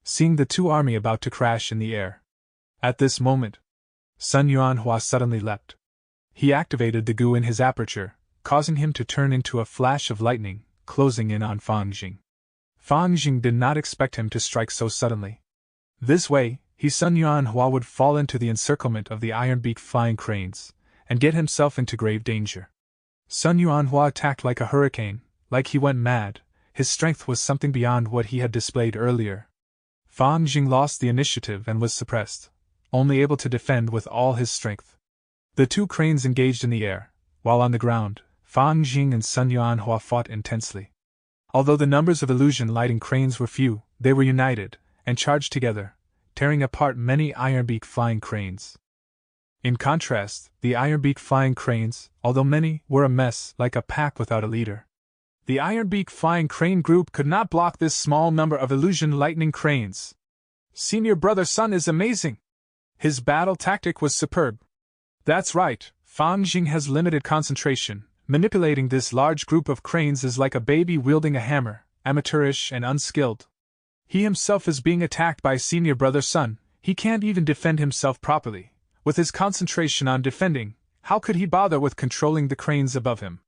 Seeing the two army about to crash in the air. At this moment, Sun Yuanhua suddenly leapt. He activated the goo in his aperture, causing him to turn into a flash of lightning, closing in on Fang Jing. Fang Jing did not expect him to strike so suddenly. This way, Sun Yuanhua would fall into the encirclement of the iron-beak flying cranes, and get himself into grave danger. Sun Yuanhua attacked like a hurricane, like he went mad. His strength was something beyond what he had displayed earlier. Fang Jing lost the initiative and was suppressed, only able to defend with all his strength. The two cranes engaged in the air, while on the ground, Fang Jing and Sun Yuanhua fought intensely. Although the numbers of illusion lighting cranes were few, they were united, and charged together, tearing apart many ironbeak flying cranes. In contrast, the ironbeak flying cranes, although many, were a mess, like a pack without a leader. The ironbeak flying crane group could not block this small number of illusion lightning cranes. Senior brother Sun is amazing! His battle tactic was superb. That's right, Fang Jing has limited concentration. Manipulating this large group of cranes is like a baby wielding a hammer, amateurish and unskilled. He himself is being attacked by senior brother Sun, he can't even defend himself properly. With his concentration on defending, how could he bother with controlling the cranes above him?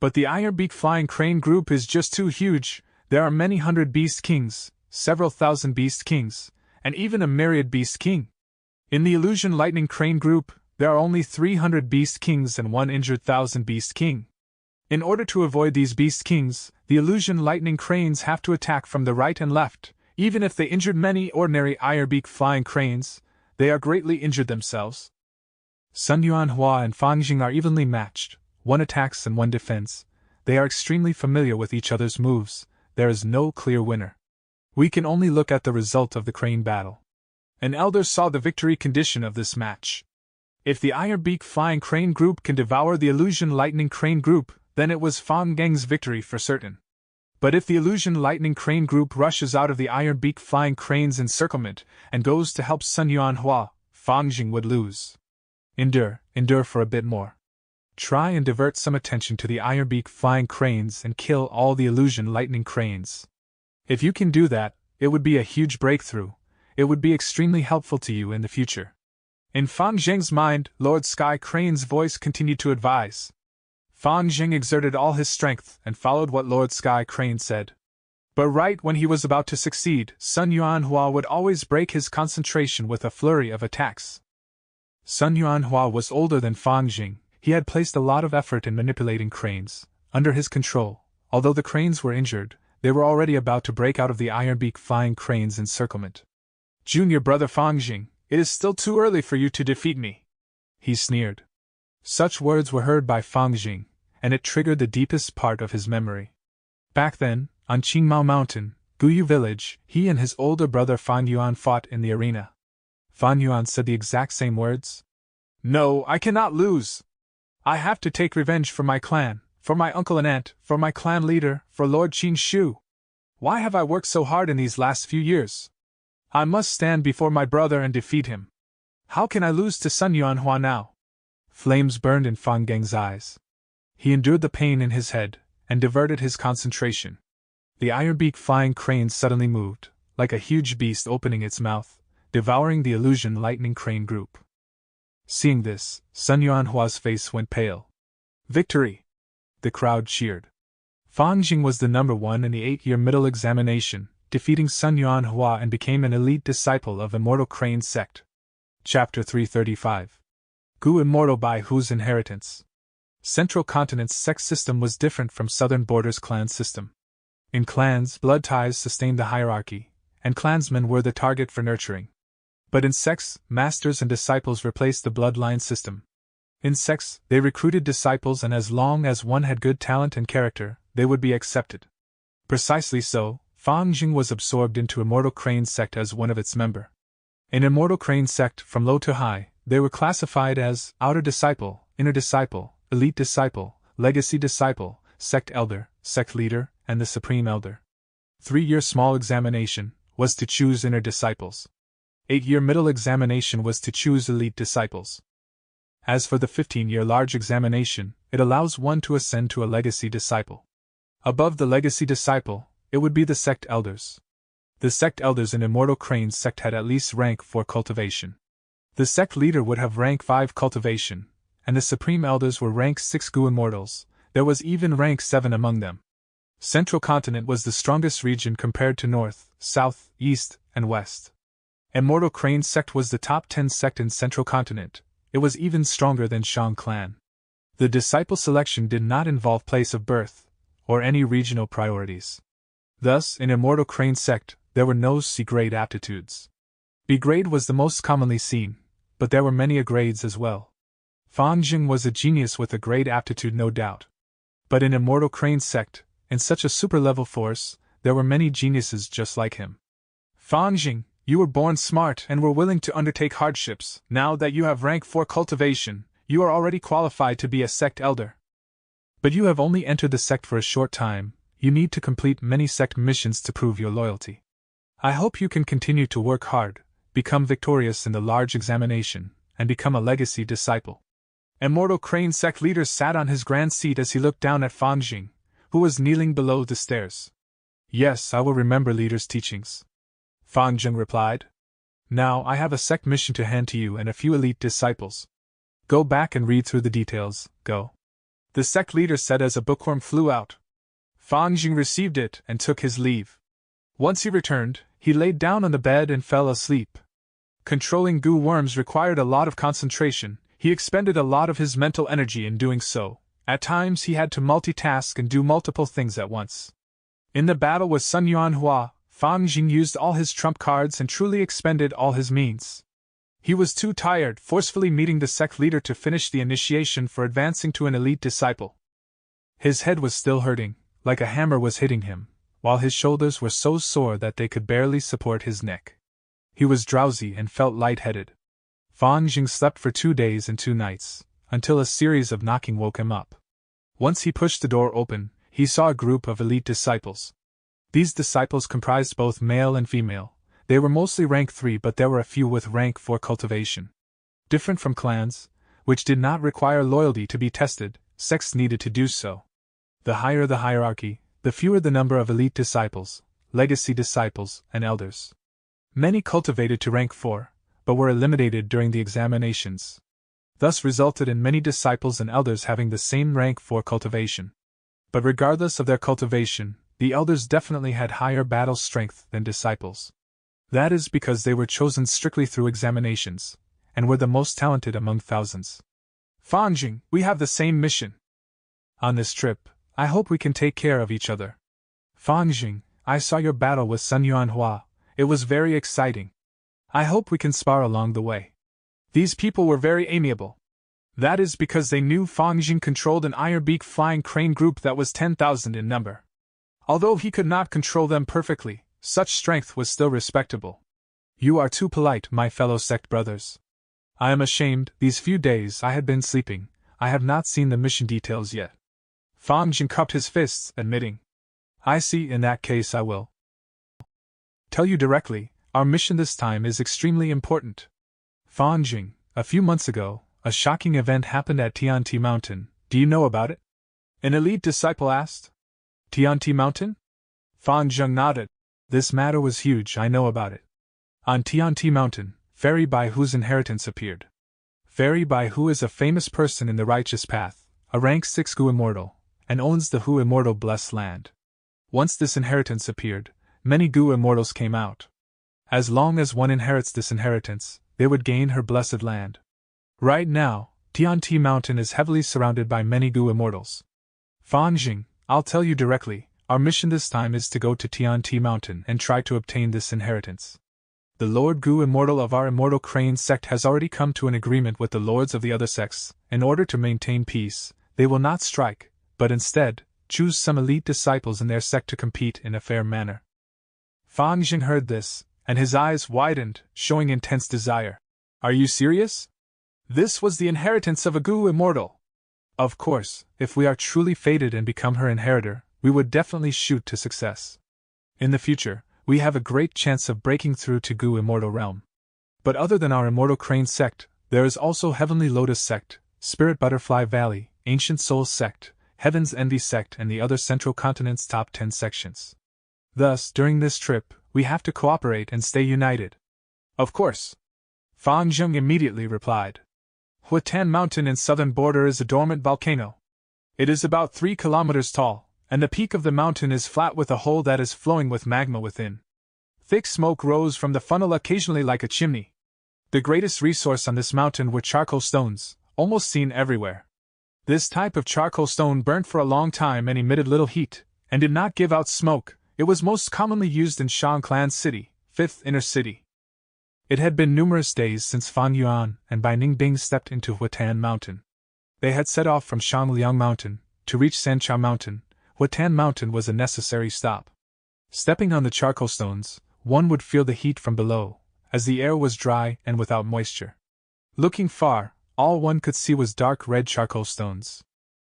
But the ironbeak flying crane group is just too huge. There are many hundred beast kings, several thousand beast kings, and even a myriad beast king. In the illusion lightning crane group, there are only 300 beast kings and 1 injured 1,000 beast king. In order to avoid these beast kings, the illusion lightning cranes have to attack from the right and left. Even if they injured many ordinary ironbeak flying cranes, they are greatly injured themselves. Sun Yuanhua and Fang Jing are evenly matched, one attacks and one defends. They are extremely familiar with each other's moves. There is no clear winner. We can only look at the result of the crane battle. An elder saw the victory condition of this match. If the ironbeak flying crane group can devour the illusion lightning crane group, then it was Fang Geng's victory for certain. But if the illusion lightning crane group rushes out of the ironbeak flying crane's encirclement and goes to help Sun Yuanhua, Fang Jing would lose. Endure for a bit more. Try and divert some attention to the ironbeak flying cranes and kill all the illusion lightning cranes. If you can do that, it would be a huge breakthrough. It would be extremely helpful to you in the future. In Fang Jing's mind, Lord Sky Crane's voice continued to advise. Fang Jing exerted all his strength and followed what Lord Sky Crane said. But right when he was about to succeed, Sun Yuanhua would always break his concentration with a flurry of attacks. Sun Yuanhua was older than Fang Jing. He had placed a lot of effort in manipulating cranes. Under his control, although the cranes were injured, they were already about to break out of the ironbeak flying crane's encirclement. Junior brother Fang Jing, it is still too early for you to defeat me, he sneered. Such words were heard by Fang Jing, and it triggered the deepest part of his memory. Back then, on Qingmao Mountain, Guyu village, he and his older brother Fan Yuan fought in the arena. Fan Yuan said the exact same words. No, I cannot lose. I have to take revenge for my clan, for my uncle and aunt, for my clan leader, for Lord Qin Shu. Why have I worked so hard in these last few years? I must stand before my brother and defeat him. How can I lose to Sun Yuanhua now? Flames burned in Fang Geng's eyes. He endured the pain in his head, and diverted his concentration. The ironbeak flying crane suddenly moved, like a huge beast opening its mouth, devouring the illusion lightning crane group. Seeing this, Sun Yuanhua's face went pale. Victory! The crowd cheered. Fang Jing was the number 1 in the 8-year middle examination, defeating Sun Yuanhua and became an elite disciple of Immortal Crane Sect. Chapter 335. Gu Immortal by whose inheritance? Central Continent's sect system was different from Southern Border's clan system. In clans, blood ties sustained the hierarchy, and clansmen were the target for nurturing. But in sects, masters and disciples replaced the bloodline system. In sects, they recruited disciples, and as long as one had good talent and character, they would be accepted. Precisely so, Fang Jing was absorbed into Immortal Crane's sect as one of its members. In Immortal Crane's sect, from low to high, they were classified as Outer Disciple, Inner Disciple, Elite Disciple, Legacy Disciple, Sect Elder, Sect Leader, and the Supreme Elder. 3-year small examination was to choose Inner Disciples. 8-year middle examination was to choose Elite Disciples. As for the 15-year large examination, it allows one to ascend to a Legacy Disciple. Above the Legacy Disciple, it would be the Sect Elders. The Sect Elders in Immortal Crane's sect had at least rank 4 cultivation. The Sect Leader would have rank 5 cultivation, and the Supreme Elders were rank 6 Gu Immortals. There was even rank 7 among them. Central Continent was the strongest region compared to North, South, East, and West. Immortal Crane's sect was the top 10 sect in Central Continent. It was even stronger than Shang Clan. The disciple selection did not involve place of birth, or any regional priorities. Thus, in Immortal Crane's sect, there were no C-grade aptitudes. B-grade was the most commonly seen, but there were many A-grades as well. Fang Jing was a genius with a grade aptitude, no doubt. But in Immortal Crane's sect, in such a super-level force, there were many geniuses just like him. Fang Jing, you were born smart and were willing to undertake hardships. Now that you have rank 4 cultivation, you are already qualified to be a sect elder. But you have only entered the sect for a short time. You need to complete many sect missions to prove your loyalty. I hope you can continue to work hard, become victorious in the large examination, and become a legacy disciple. Immortal Crane's sect leader sat on his grand seat as he looked down at Fang Jing, who was kneeling below the stairs. Yes, I will remember leader's teachings. Fang Jing replied. Now I have a sect mission to hand to you and a few elite disciples. Go back and read through the details, go. The sect leader said as a bookworm flew out. Fang Jing received it and took his leave. Once he returned, he laid down on the bed and fell asleep. Controlling goo worms required a lot of concentration. He expended a lot of his mental energy in doing so. At times he had to multitask and do multiple things at once. In the battle with Sun Yuanhua, Fang Jing used all his trump cards and truly expended all his means. He was too tired, forcefully meeting the sect leader to finish the initiation for advancing to an elite disciple. His head was still hurting, like a hammer was hitting him, while his shoulders were so sore that they could barely support his neck. He was drowsy and felt lightheaded. Fang Jing slept for 2 days and 2 nights, until a series of knocking woke him up. Once he pushed the door open, he saw a group of elite disciples. These disciples comprised both male and female. They were mostly rank 3, but there were a few with rank 4 cultivation. Different from clans, which did not require loyalty to be tested, sects needed to do so. The higher the hierarchy, the fewer the number of elite disciples, legacy disciples, and elders. Many cultivated to rank 4, but were eliminated during the examinations. Thus resulted in many disciples and elders having the same rank 4 cultivation. But regardless of their cultivation, the elders definitely had higher battle strength than disciples. That is because they were chosen strictly through examinations, and were the most talented among thousands. Fang Jing, we have the same mission. On this trip, I hope we can take care of each other. Fang Jing, I saw your battle with Sun Yuanhua. It was very exciting. I hope we can spar along the way. These people were very amiable. That is because they knew Fang Jing controlled an ironbeak flying crane group that was 10,000 in number. Although he could not control them perfectly, such strength was still respectable. You are too polite, my fellow sect brothers. I am ashamed. These few days I had been sleeping. I have not seen the mission details yet. Fang Jing cupped his fists, admitting. I see. In that case I will tell you directly. Our mission this time is extremely important. Fang Jing, a few months ago, a shocking event happened at Tianti Mountain. Do you know about it? An elite disciple asked. Tianti Mountain? Fang Jing nodded. This matter was huge, I know about it. On Tianti Mountain, Fairy Bai Hu's inheritance appeared. Fairy Bai Hu is a famous person in the righteous path, a rank 6 Gu Immortal, and owns the Hu Immortal blessed land. Once this inheritance appeared, many Gu Immortals came out. As long as one inherits this inheritance, they would gain her blessed land. Right now, Tianti Mountain is heavily surrounded by many Gu immortals. Fan Jing, I'll tell you directly, our mission this time is to go to Tianti Mountain and try to obtain this inheritance. The Lord Gu Immortal of our Immortal Crane sect has already come to an agreement with the lords of the other sects. In order to maintain peace, they will not strike, but instead, choose some elite disciples in their sect to compete in a fair manner. Fan Jing heard this, and his eyes widened, showing intense desire. Are you serious? This was the inheritance of a Gu Immortal. Of course, if we are truly fated and become her inheritor, we would definitely shoot to success. In the future, we have a great chance of breaking through to Gu Immortal realm. But other than our Immortal Crane sect, there is also Heavenly Lotus sect, Spirit Butterfly Valley, Ancient Soul sect, Heaven's Envy sect, and the other Central Continent's top 10 sections. Thus, during this trip, we have to cooperate and stay united. Of course. Fan Jing immediately replied. Huatan Mountain in southern border is a dormant volcano. It is about 3 kilometers tall, and the peak of the mountain is flat with a hole that is flowing with magma within. Thick smoke rose from the funnel occasionally like a chimney. The greatest resource on this mountain were charcoal stones, almost seen everywhere. This type of charcoal stone burnt for a long time and emitted little heat, and did not give out smoke. It was most commonly used in Shangclan City, 5th inner city. It had been numerous days since Fan Yuan and Bai Ningbing stepped into Huatan Mountain. They had set off from Shangliang Mountain. To reach Sanchao Mountain, Huatan Mountain was a necessary stop. Stepping on the charcoal stones, one would feel the heat from below, as the air was dry and without moisture. Looking far, all one could see was dark red charcoal stones.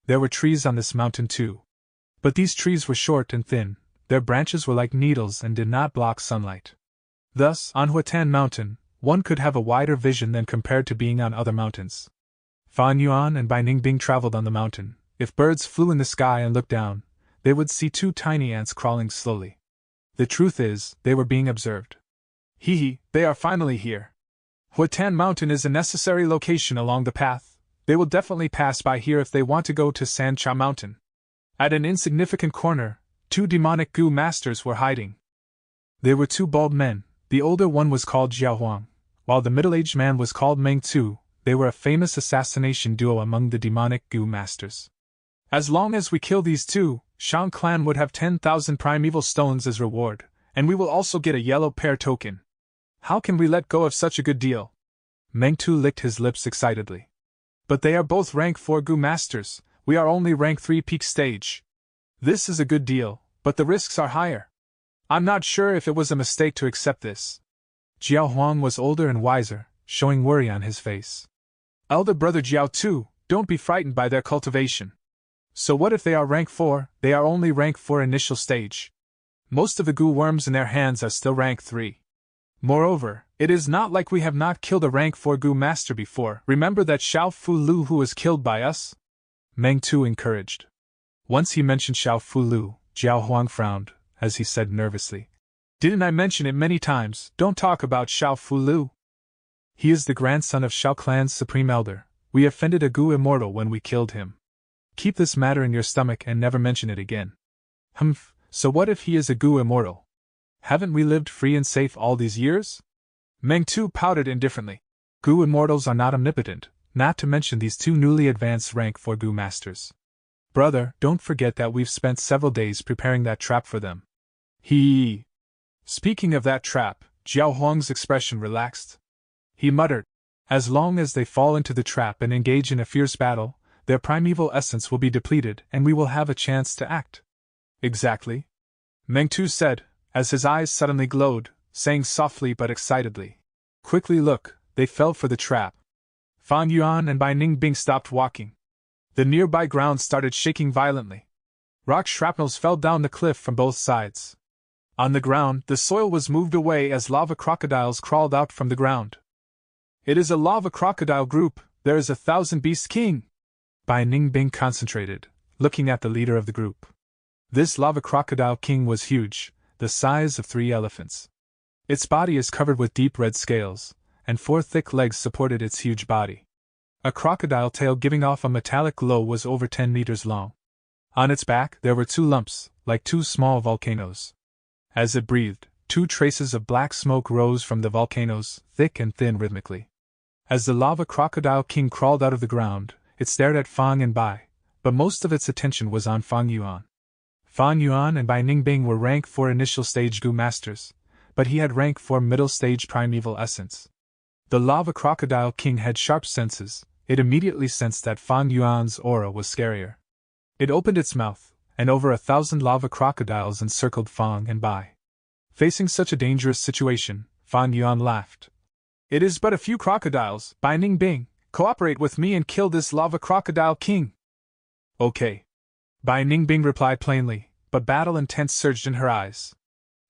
There were trees on this mountain too. But these trees were short and thin, their branches were like needles and did not block sunlight. Thus, on Huatan Mountain, one could have a wider vision than compared to being on other mountains. Fan Yuan and Bai Ningbing traveled on the mountain. If birds flew in the sky and looked down, they would see 2 tiny ants crawling slowly. The truth is, they were being observed. Hee, they are finally here. Huatan Mountain is a necessary location along the path. They will definitely pass by here if they want to go to Sanchao Mountain. At an insignificant corner, 2 demonic Gu masters were hiding. They were 2 bald men. The older one was called Jiao Huang, while the middle-aged man was called Meng Tu. They were a famous assassination duo among the demonic Gu masters. As long as we kill these 2, Shang Clan would have 10,000 primeval stones as reward, and we will also get a yellow pair token. How can we let go of such a good deal? Meng Tu licked his lips excitedly. But they are both rank 4 Gu masters, we are only rank 3 peak stage. This is a good deal, but the risks are higher. I'm not sure if it was a mistake to accept this. Jiao Huang was older and wiser, showing worry on his face. Elder brother Jiao too, don't be frightened by their cultivation. So what if they are rank 4, they are only rank 4 initial stage. Most of the Gu worms in their hands are still rank 3. Moreover, it is not like we have not killed a rank 4 Gu master before. Remember that Xiao Fu Lu who was killed by us? Meng Tu encouraged. Once he mentioned Xiao Fu Lu, Jiao Huang frowned, as he said nervously. Didn't I mention it many times? Don't talk about Xiao Fu Lu. He is the grandson of Shao Clan's supreme elder. We offended a Gu immortal when we killed him. Keep this matter in your stomach and never mention it again. Humph, so what if he is a Gu immortal? Haven't we lived free and safe all these years? Meng Tu pouted indifferently. Gu immortals are not omnipotent, not to mention these 2 newly advanced rank 4 Gu masters. Brother, don't forget that we've spent several days preparing that trap for them. He. Speaking of that trap, Jiao Huang's expression relaxed. He muttered, as long as they fall into the trap and engage in a fierce battle, their primeval essence will be depleted and we will have a chance to act. Exactly. Meng Tu said, as his eyes suddenly glowed, saying softly but excitedly. Quickly look, they fell for the trap. Fan Yuan and Bai Ningbing stopped walking. The nearby ground started shaking violently. Rock shrapnels fell down the cliff from both sides. On the ground, the soil was moved away as lava crocodiles crawled out from the ground. It is a lava crocodile group, there is a 1,000-beast king. Bai Ningbing concentrated, looking at the leader of the group. This lava crocodile king was huge, the size of 3 elephants. Its body is covered with deep red scales, and 4 thick legs supported its huge body. A crocodile tail giving off a metallic glow was over 10 meters long. On its back there were 2 lumps, like 2 small volcanoes. As it breathed, 2 traces of black smoke rose from the volcanoes, thick and thin rhythmically. As the lava crocodile king crawled out of the ground, it stared at Fang and Bai, but most of its attention was on Fang Yuan. Fang Yuan and Bai Ningbing were rank 4 initial stage Gu masters, but he had rank 4 middle stage primeval essence. The lava crocodile king had sharp senses. It immediately sensed that Fang Yuan's aura was scarier. It opened its mouth, and over 1,000 lava crocodiles encircled Fang and Bai. Facing such a dangerous situation, Fang Yuan laughed. It is but a few crocodiles, Bai Ningbing. Cooperate with me and kill this lava crocodile king. Okay. Bai Ningbing replied plainly, but battle intent surged in her eyes.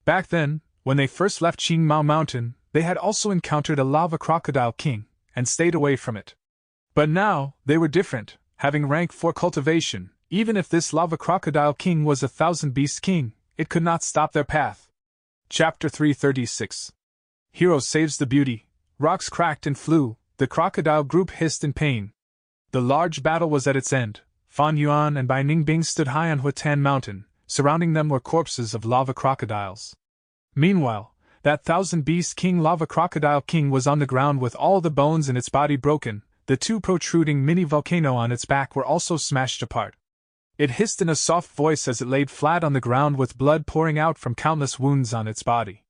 Back then, when they first left Qingmao Mountain, they had also encountered a lava crocodile king, and stayed away from it. But now, they were different, having rank 4 cultivation. Even if this lava crocodile king was 1,000 beast king, it could not stop their path. Chapter 336. Hero saves the beauty. Rocks cracked and flew, the crocodile group hissed in pain. The large battle was at its end. Fan Yuan and Bai Ningbing stood high on Huatan Mountain, surrounding them were corpses of lava crocodiles. Meanwhile, that 1,000-beast king lava crocodile king was on the ground with all the bones in its body broken. The 2 protruding mini-volcano on its back were also smashed apart. It hissed in a soft voice as it laid flat on the ground with blood pouring out from countless wounds on its body.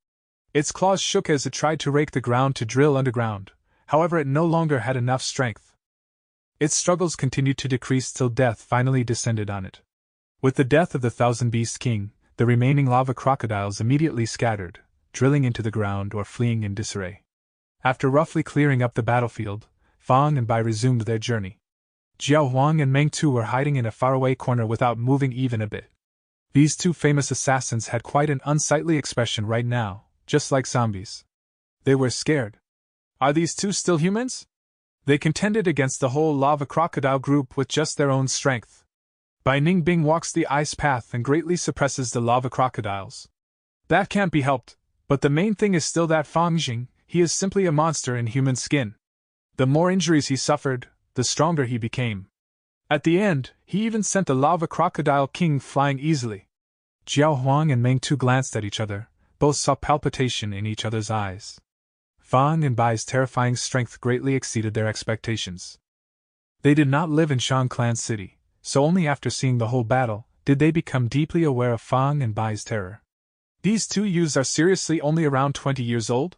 Its claws shook as it tried to rake the ground to drill underground, however it no longer had enough strength. Its struggles continued to decrease till death finally descended on it. With the death of the 1,000-beast king, the remaining lava crocodiles immediately scattered, drilling into the ground or fleeing in disarray. After roughly clearing up the battlefield, Fang and Bai resumed their journey. Jiao Huang and Meng Tu were hiding in a faraway corner without moving even a bit. These 2 famous assassins had quite an unsightly expression right now, just like zombies. They were scared. Are these 2 still humans? They contended against the whole lava crocodile group with just their own strength. Bai Ningbing walks the ice path and greatly suppresses the lava crocodiles. That can't be helped, but the main thing is still that Fang Jing, he is simply a monster in human skin. The more injuries he suffered, the stronger he became. At the end, he even sent the lava crocodile king flying easily. Jiao Huang and Meng Tu glanced at each other, both saw palpitation in each other's eyes. Fang and Bai's terrifying strength greatly exceeded their expectations. They did not live in Shan Clan City, so only after seeing the whole battle did they become deeply aware of Fang and Bai's terror. These 2 youths are seriously only around 20 years old?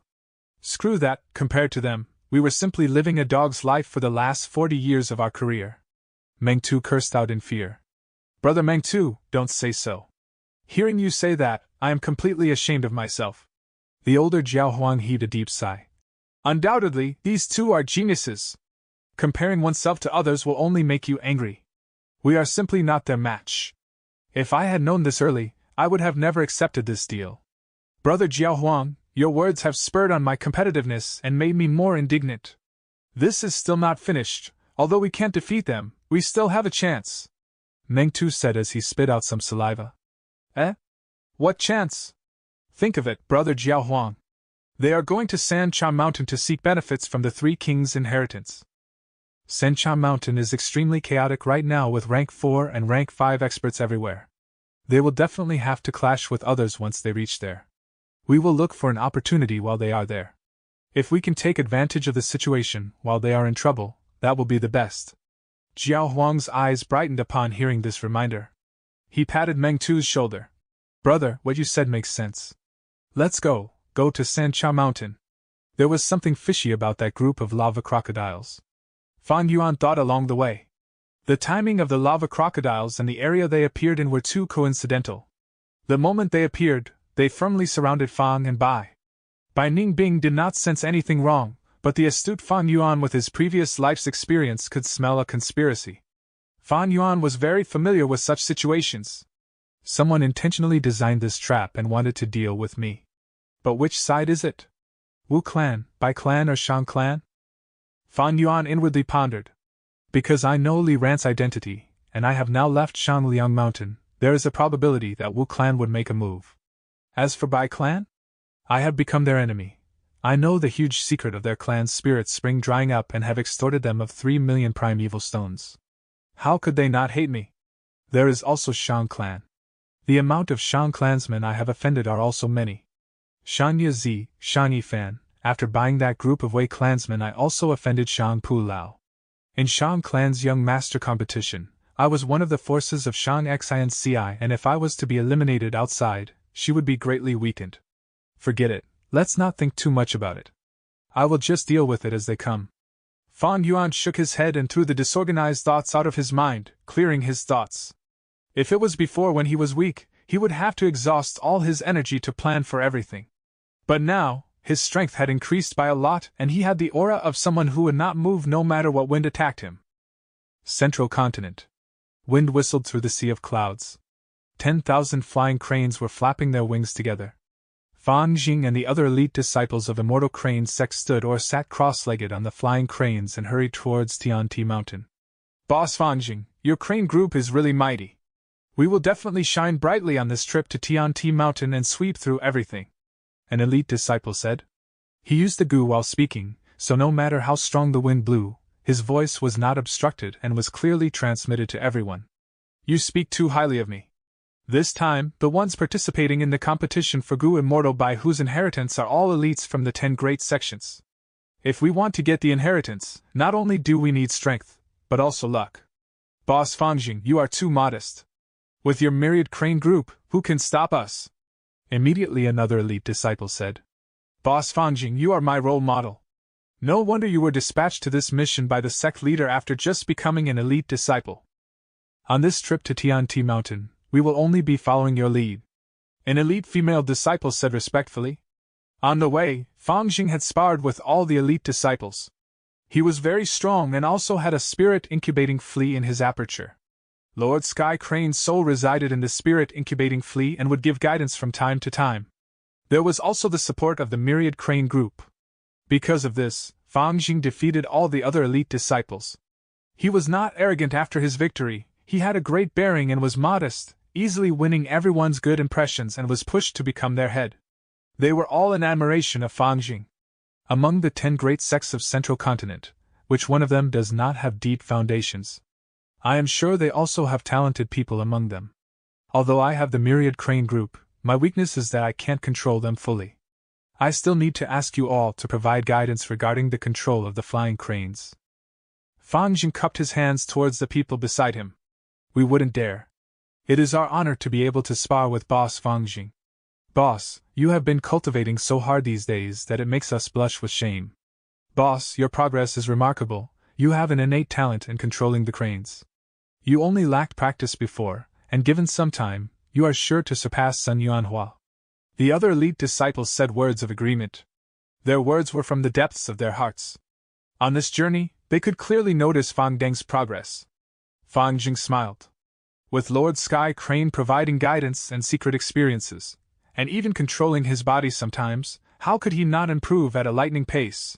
Screw that, compared to them, we were simply living a dog's life for the last 40 years of our career. Meng Tu cursed out in fear. Brother Meng Tu, don't say so. Hearing you say that, I am completely ashamed of myself. The older Jiao Huang heaved a deep sigh. Undoubtedly, these 2 are geniuses. Comparing oneself to others will only make you angry. We are simply not their match. If I had known this early, I would have never accepted this deal. Brother Jiao Huang, your words have spurred on my competitiveness and made me more indignant. This is still not finished. Although we can't defeat them, we still have a chance. Meng Tu said as he spit out some saliva. Eh? What chance? Think of it, Brother Jiao Huang. They are going to Sancha Mountain to seek benefits from the 3 kings' inheritance. Sancha Mountain is extremely chaotic right now with rank 4 and rank 5 experts everywhere. They will definitely have to clash with others once they reach there. We will look for an opportunity while they are there. If we can take advantage of the situation while they are in trouble, that will be the best. Jiao Huang's eyes brightened upon hearing this reminder. He patted Meng Tu's shoulder. Brother, what you said makes sense. Let's go to Sancha Mountain. There was something fishy about that group of lava crocodiles. Fang Yuan thought along the way. The timing of the lava crocodiles and the area they appeared in were too coincidental. The moment they appeared, they firmly surrounded Fang and Bai. Bai Ningbing did not sense anything wrong, but the astute Fang Yuan with his previous life's experience could smell a conspiracy. Fang Yuan was very familiar with such situations. Someone intentionally designed this trap and wanted to deal with me. But which side is it? Wu clan, Bai clan or Shang clan? Fang Yuan inwardly pondered. Because I know Li Ran's identity, and I have now left Shangliang Mountain, there is a probability that Wu clan would make a move. As for Bai clan? I have become their enemy. I know the huge secret of their clan's spirit spring drying up and have extorted them of 3 million primeval stones. How could they not hate me? There is also Shang clan. The amount of Shang clansmen I have offended are also many. Shan Yi Zi, Shan Yi Fan, after buying that group of Wei clansmen I also offended Shang Pu Lao. In Shang Clan's Young Master competition, I was one of the forces of Shang Xinci, and if I was to be eliminated outside, she would be greatly weakened. Forget it, let's not think too much about it. I will just deal with it as they come. Fang Yuan shook his head and threw the disorganized thoughts out of his mind, clearing his thoughts. If it was before when he was weak, he would have to exhaust all his energy to plan for everything. But now, his strength had increased by a lot and he had the aura of someone who would not move no matter what wind attacked him. Central Continent. Wind whistled through the sea of clouds. 10,000 flying cranes were flapping their wings together. Fan Jing and the other elite disciples of Immortal Crane sect stood or sat cross-legged on the flying cranes and hurried towards Tianti Mountain. Boss Fan Jing, your crane group is really mighty. We will definitely shine brightly on this trip to Tianti Mountain and sweep through everything, an elite disciple said. He used the gu while speaking, so no matter how strong the wind blew, his voice was not obstructed and was clearly transmitted to everyone. You speak too highly of me. This time, the ones participating in the competition for Gu Immortal by whose inheritance are all elites from the 10 great sections. If we want to get the inheritance, not only do we need strength, but also luck. Boss Fangjing, you are too modest. With your myriad crane group, who can stop us? Immediately another elite disciple said. Boss Fangjing, you are my role model. No wonder you were dispatched to this mission by the sect leader after just becoming an elite disciple. On this trip to Tianti Mountain, we will only be following your lead. An elite female disciple said respectfully. On the way, Fangjing had sparred with all the elite disciples. He was very strong and also had a spirit incubating flea in his aperture. Lord Sky Crane's soul resided in the spirit incubating flea and would give guidance from time to time. There was also the support of the myriad crane group. Because of this, Fangjing defeated all the other elite disciples. He was not arrogant after his victory, he had a great bearing and was modest, easily winning everyone's good impressions and was pushed to become their head. They were all in admiration of Fangjing. Among the 10 great sects of Central Continent, which one of them does not have deep foundations? I am sure they also have talented people among them. Although I have the myriad crane group, my weakness is that I can't control them fully. I still need to ask you all to provide guidance regarding the control of the flying cranes. Fangjing cupped his hands towards the people beside him. We wouldn't dare. It is our honor to be able to spar with Boss Fangjing. Boss, you have been cultivating so hard these days that it makes us blush with shame. Boss, your progress is remarkable, you have an innate talent in controlling the cranes. You only lacked practice before, and given some time, you are sure to surpass Sun Yuanhua. The other elite disciples said words of agreement. Their words were from the depths of their hearts. On this journey, they could clearly notice Fang Deng's progress. Fangjing smiled. With Lord Sky Crane providing guidance and secret experiences, and even controlling his body sometimes, how could he not improve at a lightning pace?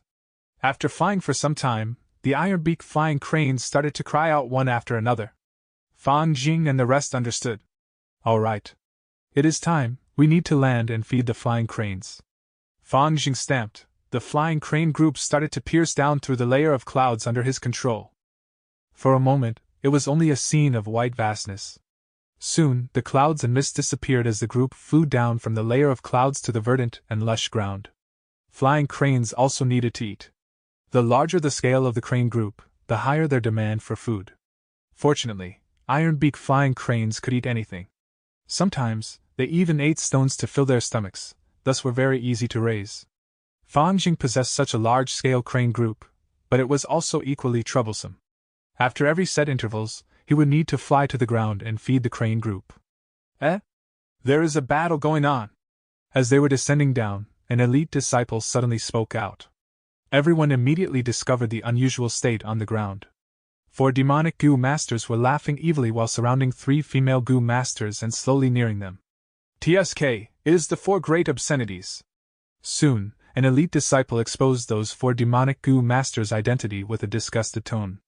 After flying for some time, the iron-beak flying cranes started to cry out one after another. Fangjing and the rest understood. All right. It is time, we need to land and feed the flying cranes. Fangjing stamped. The flying crane group started to pierce down through the layer of clouds under his control. For a moment, it was only a scene of white vastness. Soon, the clouds and mist disappeared as the group flew down from the layer of clouds to the verdant and lush ground. Flying cranes also needed to eat. The larger the scale of the crane group, the higher their demand for food. Fortunately, iron-beak flying cranes could eat anything. Sometimes, they even ate stones to fill their stomachs, thus were very easy to raise. Fangjing possessed such a large-scale crane group, but it was also equally troublesome. After every set intervals, he would need to fly to the ground and feed the crane group. There is a battle going on. As they were descending down, an elite disciple suddenly spoke out. Everyone immediately discovered the unusual state on the ground. 4 demonic Gu masters were laughing evilly while surrounding 3 female Gu masters and slowly nearing them. TSK, it is the 4 great obscenities. Soon, an elite disciple exposed those 4 demonic Gu masters' identity with a disgusted tone.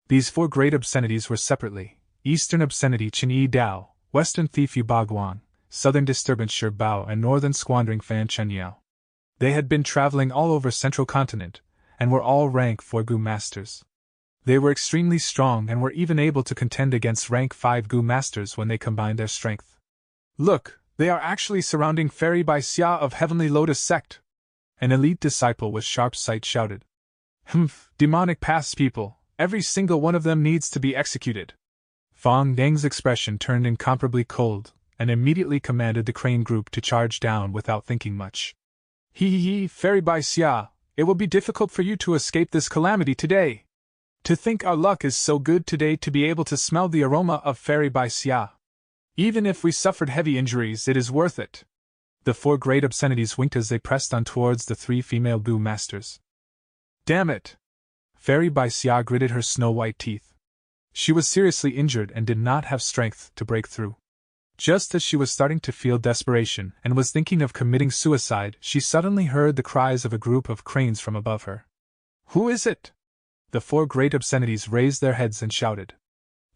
These 4 great obscenities were separately: Eastern obscenity Qin Yi Dao, Western thief Yu Ba Guang, Southern disturbance Shi Bao, and Northern squandering Fan Chen Yao. They had been traveling all over Central Continent, and were all rank 4 Gu masters. They were extremely strong and were even able to contend against rank 5 Gu masters when they combined their strength. Look, they are actually surrounding Fairy Bai Xia of Heavenly Lotus sect. An elite disciple with sharp sight shouted. Humph, demonic paths people, every single one of them needs to be executed. Fang Dang's expression turned incomparably cold, and immediately commanded the crane group to charge down without thinking much. Hee, Fairy Bai Xia, it will be difficult for you to escape this calamity today. To think our luck is so good today to be able to smell the aroma of Fairy Bai Xia. Even if we suffered heavy injuries, it is worth it. The 4 great obscenities winked as they pressed on towards the 3 female Gu masters. Damn it! Fairy Bai Xia gritted her snow-white teeth. She was seriously injured and did not have strength to break through. Just as she was starting to feel desperation and was thinking of committing suicide, she suddenly heard the cries of a group of cranes from above her. Who is it? The 4 great obscenities raised their heads and shouted.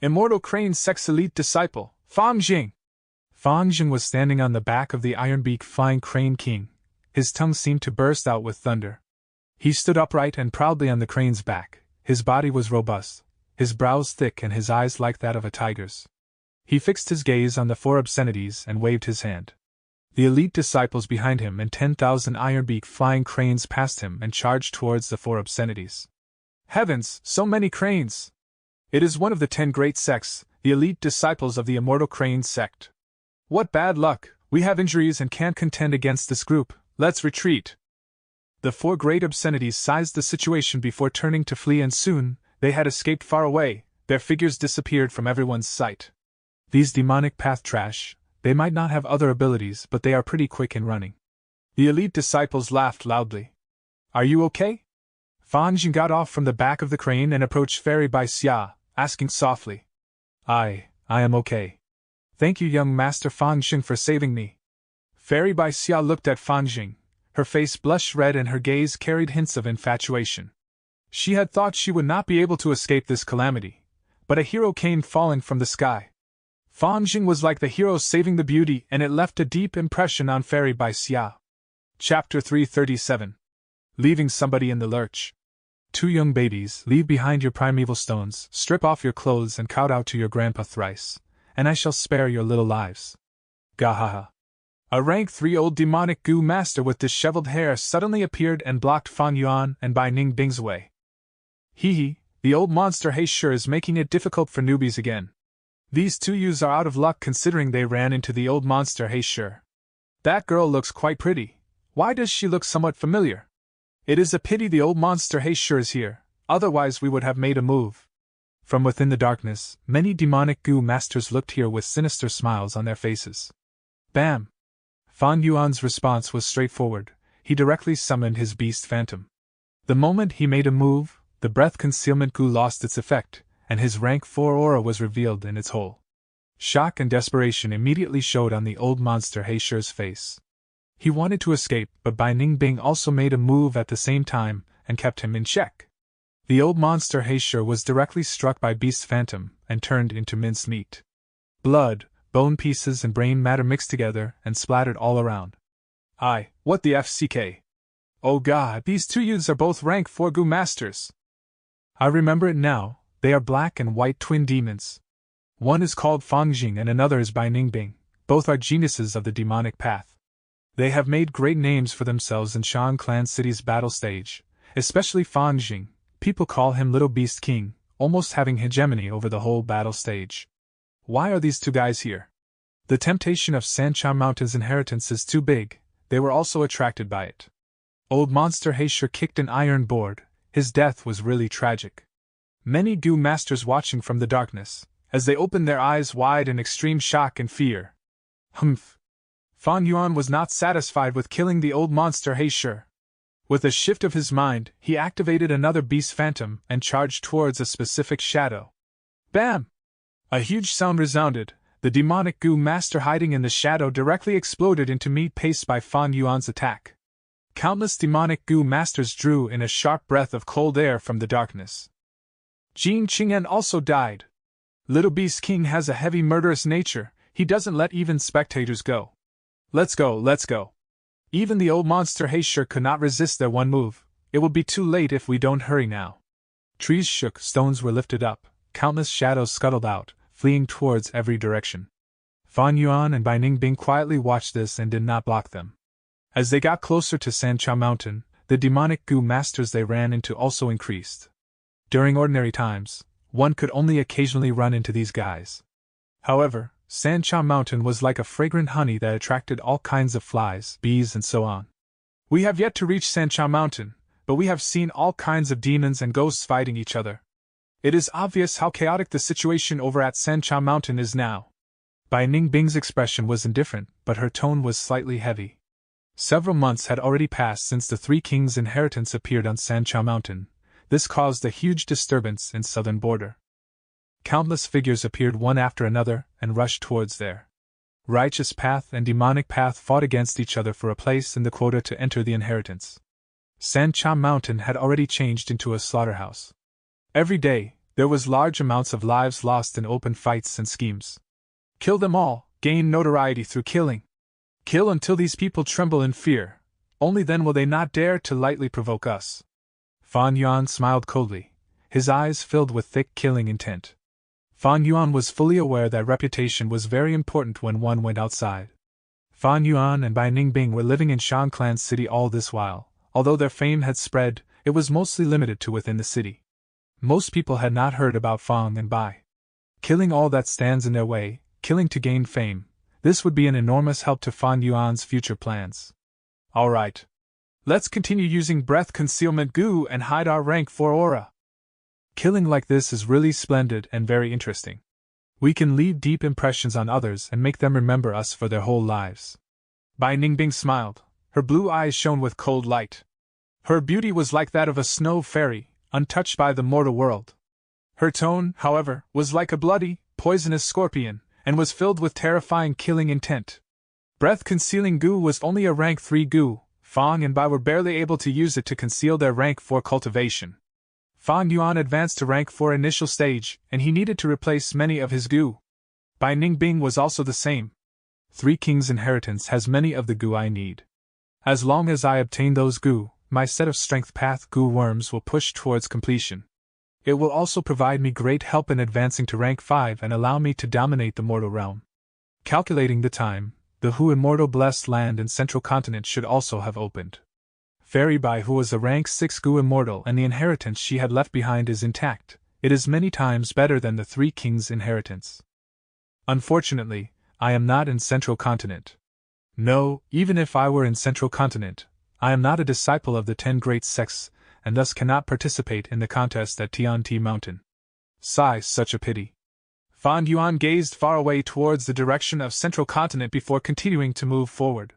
Immortal Crane Sex Elite Disciple, Fang Jing! Fang Jing was standing on the back of the Ironbeak Flying Crane King. His tongue seemed to burst out with thunder. He stood upright and proudly on the crane's back. His body was robust, his brows thick and his eyes like that of a tiger's. He fixed his gaze on the 4 obscenities and waved his hand. The elite disciples behind him and 10,000 Ironbeak Flying Cranes passed him and charged towards the 4 obscenities. Heavens, so many cranes! It is one of the 10 great sects, the elite disciples of the Immortal Crane sect. What bad luck, we have injuries and can't contend against this group, let's retreat. The 4 great obscenities sized the situation before turning to flee, and soon, they had escaped far away, their figures disappeared from everyone's sight. These demonic path trash, they might not have other abilities, but they are pretty quick in running. The elite disciples laughed loudly. Are you okay? Fang Jing got off from the back of the crane and approached Fairy Bai Xia, asking softly. I am okay. Thank you, young Master Fang Jing, for saving me. Fairy Bai Xia looked at Fang Jing. Her face blushed red and her gaze carried hints of infatuation. She had thought she would not be able to escape this calamity, but a hero came falling from the sky. Fang Jing was like the hero saving the beauty, and it left a deep impression on Fairy Bai Xia. Chapter 337. Leaving somebody in the lurch. 2 young babies, leave behind your primeval stones, strip off your clothes and kowtow to your grandpa thrice, and I shall spare your little lives. Gahaha. A rank 3 old demonic Gu master with disheveled hair suddenly appeared and blocked Fan Yuan and Bai Ningbing's way. Hee, the old monster He sure is making it difficult for newbies again. These 2 youths are out of luck considering they ran into the old monster He sure. That girl looks quite pretty. Why does she look somewhat familiar? It is a pity the old monster He sure is here, otherwise we would have made a move. From within the darkness, many demonic Gu masters looked here with sinister smiles on their faces. Bam! Fan Yuan's response was straightforward. He directly summoned his beast phantom. The moment he made a move, the breath concealment Gu lost its effect, and his rank 4 aura was revealed in its whole. Shock and desperation immediately showed on the old monster He sure's face. He wanted to escape, but Bai Ningbing also made a move at the same time, and kept him in check. The old monster He sure was directly struck by Beast's phantom, and turned into minced meat. Blood, bone pieces and brain matter mixed together, and splattered all around. What the FCK? Oh god, these 2 youths are both rank 4 Gu masters. I remember it now, they are black and white twin demons. One is called Fang Jing and another is Bai Ningbing, both are geniuses of the demonic path. They have made great names for themselves in Shan Clan City's battle stage, especially Fang Jing. People call him Little Beast King, almost having hegemony over the whole battle stage. Why are these 2 guys here? The temptation of Sancha Mountain's inheritance is too big, they were also attracted by it. Old monster He sure kicked an iron board, his death was really tragic. Many Gu masters watching from the darkness, as they opened their eyes wide in extreme shock and fear. Humph! Fan Yuan was not satisfied with killing the old monster He sure. With a shift of his mind, he activated another beast phantom and charged towards a specific shadow. Bam! A huge sound resounded. The demonic Gu master hiding in the shadow directly exploded into meat paste by Fan Yuan's attack. Countless demonic Gu masters drew in a sharp breath of cold air from the darkness. Jing Qing'an also died. Little Beast King has a heavy murderous nature, he doesn't let even spectators go. Let's go. Even the old monster He sure could not resist their one move. It will be too late if we don't hurry now. Trees shook, stones were lifted up, countless shadows scuttled out, fleeing towards every direction. Fan Yuan and Bai Ningbing quietly watched this and did not block them. As they got closer to Sancha Mountain, the demonic goo masters they ran into also increased. During ordinary times, one could only occasionally run into these guys. However, Sancha Mountain was like a fragrant honey that attracted all kinds of flies, bees, and so on. We have yet to reach Sancha Mountain, but we have seen all kinds of demons and ghosts fighting each other. It is obvious how chaotic the situation over at Sancha Mountain is now. Bai Ningbing's expression was indifferent, but her tone was slightly heavy. Several months had already passed since the Three Kings' inheritance appeared on Sancha Mountain. This caused a huge disturbance in southern border. Countless figures appeared one after another and rushed towards there. Righteous path and demonic path fought against each other for a place in the quota to enter the inheritance. Sancha Mountain had already changed into a slaughterhouse. Every day, there was large amounts of lives lost in open fights and schemes. Kill them all, gain notoriety through killing. Kill until these people tremble in fear, only then will they not dare to lightly provoke us. Fan Yuan smiled coldly, his eyes filled with thick killing intent. Fan Yuan was fully aware that reputation was very important when one went outside. Fan Yuan and Bai Ningbing were living in Shan Clan's city all this while. Although their fame had spread, it was mostly limited to within the city. Most people had not heard about Fang and Bai. Killing all that stands in their way, killing to gain fame, this would be an enormous help to Fan Yuan's future plans. Alright. Let's continue using breath concealment goo and hide our rank 4 aura. Killing like this is really splendid and very interesting. We can leave deep impressions on others and make them remember us for their whole lives. Bai Ningbing smiled. Her blue eyes shone with cold light. Her beauty was like that of a snow fairy, untouched by the mortal world. Her tone, however, was like a bloody, poisonous scorpion, and was filled with terrifying killing intent. Breath-concealing goo was only a rank 3 goo. Fang and Bai were barely able to use it to conceal their rank 4 cultivation. Fan Yuan advanced to rank 4 initial stage, and he needed to replace many of his goo. Bai Ningbing was also the same. Three Kings' inheritance has many of the goo I need. As long as I obtain those goo, my set of strength path goo worms will push towards completion. It will also provide me great help in advancing to rank 5 and allow me to dominate the mortal realm. Calculating the time, the Hu Immortal Blessed Land and Central Continent should also have opened. Fairy Bai, who was a rank 6 Gu Immortal, and the inheritance she had left behind is intact. It is many times better than the Three Kings' inheritance. Unfortunately, I am not in Central Continent. No, even if I were in Central Continent, I am not a disciple of the 10 great sects, and thus cannot participate in the contest at Tianti Mountain. Sigh, such a pity. Fan Yuan gazed far away towards the direction of Central Continent before continuing to move forward.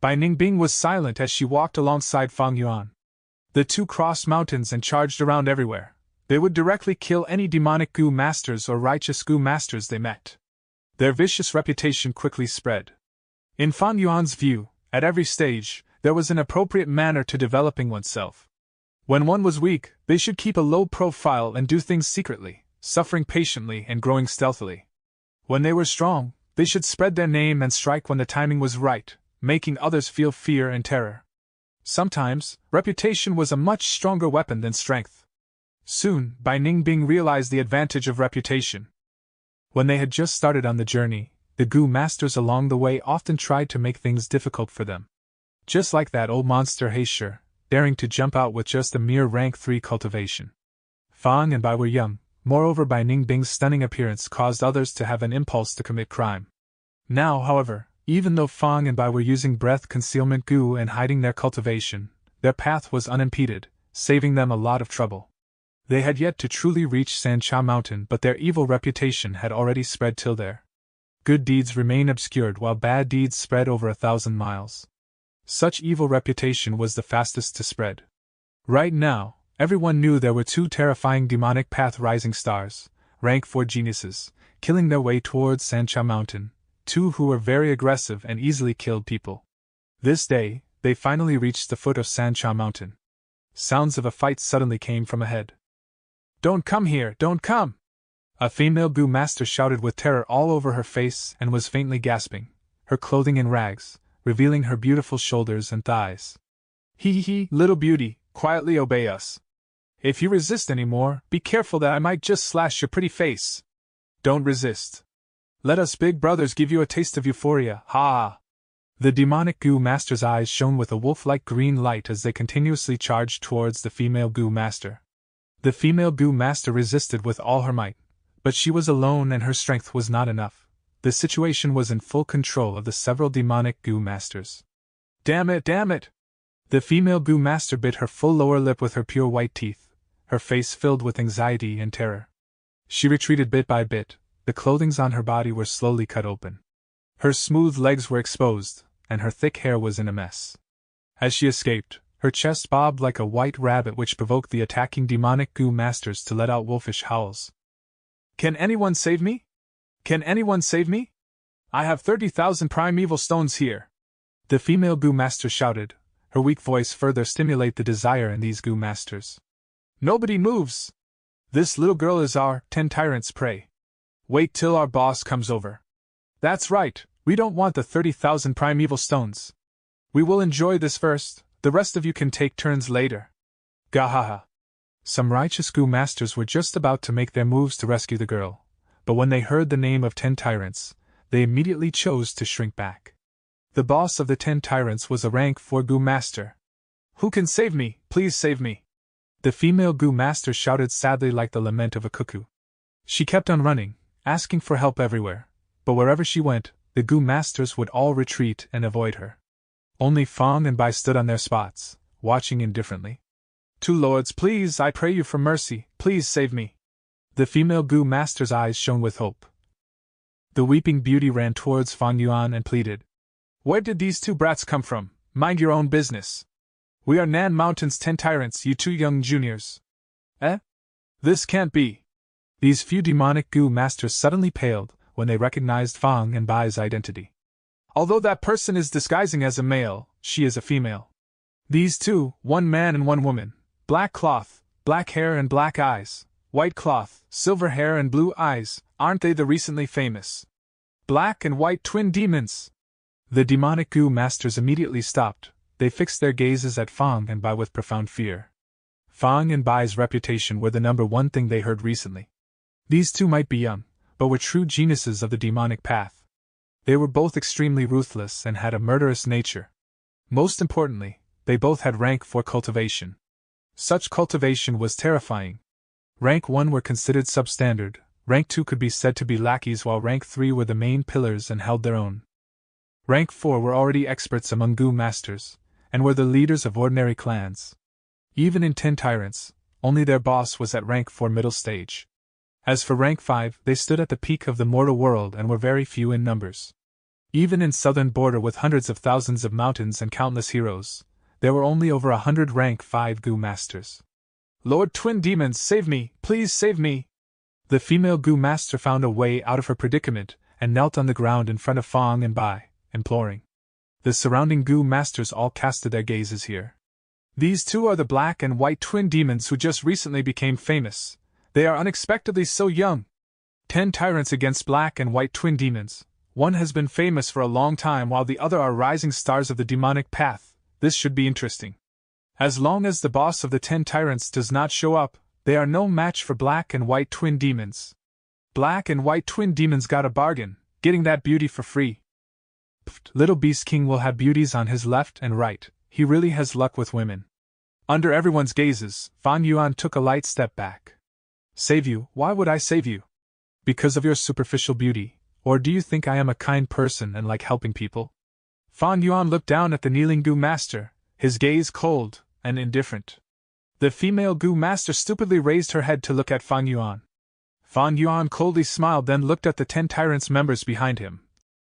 Bai Ningbing was silent as she walked alongside Fan Yuan. The two crossed mountains and charged around everywhere. They would directly kill any demonic Gu masters or righteous Gu masters they met. Their vicious reputation quickly spread. In Fan Yuan's view, at every stage, there was an appropriate manner to developing oneself. When one was weak, they should keep a low profile and do things secretly, suffering patiently and growing stealthily. When they were strong, they should spread their name and strike when the timing was right, making others feel fear and terror. Sometimes, reputation was a much stronger weapon than strength. Soon, Bai Ningbing realized the advantage of reputation. When they had just started on the journey, the Gu masters along the way often tried to make things difficult for them. Just like that old monster Heisher, daring to jump out with just a mere rank 3 cultivation. Fang and Bai were young. Moreover, Bai Ningbing's stunning appearance caused others to have an impulse to commit crime. Now, however, even though Fang and Bai were using breath concealment goo and hiding their cultivation, their path was unimpeded, saving them a lot of trouble. They had yet to truly reach Sancha Mountain, but their evil reputation had already spread till there. Good deeds remain obscured while bad deeds spread over 1,000 miles. Such evil reputation was the fastest to spread. Right now, everyone knew there were 2 terrifying demonic path rising stars, rank 4 geniuses, killing their way towards Sancha Mountain, 2 who were very aggressive and easily killed people. This day, they finally reached the foot of Sancha Mountain. Sounds of a fight suddenly came from ahead. "Don't come here, don't come!" A female Gu master shouted with terror all over her face and was faintly gasping, her clothing in rags, revealing her beautiful shoulders and thighs. Hee, little beauty, quietly obey us. If you resist any more, be careful that I might just slash your pretty face. Don't resist. Let us big brothers give you a taste of euphoria, ha! The demonic goo master's eyes shone with a wolf-like green light as they continuously charged towards the female goo master. The female goo master resisted with all her might, but she was alone and her strength was not enough. The situation was in full control of the several demonic goo masters. Damn it, damn it! The female goo master bit her full lower lip with her pure white teeth, her face filled with anxiety and terror. She retreated bit by bit, the clothings on her body were slowly cut open. Her smooth legs were exposed, and her thick hair was in a mess. As she escaped, her chest bobbed like a white rabbit, which provoked the attacking demonic goo masters to let out wolfish howls. Can anyone save me? Can anyone save me? I have 30,000 primeval stones here. The female goo master shouted, her weak voice further stimulate the desire in these goo masters. Nobody moves! This little girl is our 10 tyrants' prey. Wait till our boss comes over. That's right, we don't want the 30,000 primeval stones. We will enjoy this first, the rest of you can take turns later. Gahaha. Some righteous goo masters were just about to make their moves to rescue the girl, but when they heard the name of 10 tyrants, they immediately chose to shrink back. The boss of the 10 tyrants was a rank 4 goo master. Who can save me? Please save me! The female goo master shouted sadly like the lament of a cuckoo. She kept on running, asking for help everywhere, but wherever she went, the goo masters would all retreat and avoid her. Only Fong and Bai stood on their spots, watching indifferently. Two lords, please, I pray you for mercy, please save me. The female goo master's eyes shone with hope. The weeping beauty ran towards Fang Yuan and pleaded. Where did these two brats come from? Mind your own business. We are Nan Mountain's 10 tyrants, you two young juniors. Eh? This can't be. These few demonic goo masters suddenly paled when they recognized Fang and Bai's identity. Although that person is disguising as a male, she is a female. These two, one man and one woman, black cloth, black hair and black eyes, white cloth, silver hair and blue eyes, aren't they the recently famous black and white twin demons? The demonic goo masters immediately stopped. They fixed their gazes at Fang and Bai with profound fear. Fang and Bai's reputation were the number one thing they heard recently. These two might be young, but were true geniuses of the demonic path. They were both extremely ruthless and had a murderous nature. Most importantly, they both had rank 4 cultivation. Such cultivation was terrifying. Rank 1 were considered substandard, rank 2 could be said to be lackeys, while rank 3 were the main pillars and held their own. Rank 4 were already experts among goo masters, and were the leaders of ordinary clans. Even in 10 tyrants, only their boss was at rank 4 middle stage. As for rank 5, they stood at the peak of the mortal world and were very few in numbers. Even in southern border with hundreds of thousands of mountains and countless heroes, there were only over 100 rank 5 goo masters. Lord Twin Demons, save me, please save me! The female goo master found a way out of her predicament and knelt on the ground in front of Fang and Bai, imploring. The surrounding goo masters all casted their gazes here. These two are the black and white twin demons who just recently became famous. They are unexpectedly so young. 10 tyrants against black and white twin demons. One has been famous for a long time while the other are rising stars of the demonic path. This should be interesting. As long as the boss of the 10 tyrants does not show up, they are no match for black and white twin demons. Black and white twin demons got a bargain, getting that beauty for free. Pfft, little Beast King will have beauties on his left and right, he really has luck with women. Under everyone's gazes, Fang Yuan took a light step back. Save you? Why would I save you? Because of your superficial beauty, or do you think I am a kind person and like helping people? Fang Yuan looked down at the kneeling goo master, his gaze cold and indifferent. The female goo master stupidly raised her head to look at Fang Yuan. Fang Yuan coldly smiled, then looked at the 10 tyrants members behind him.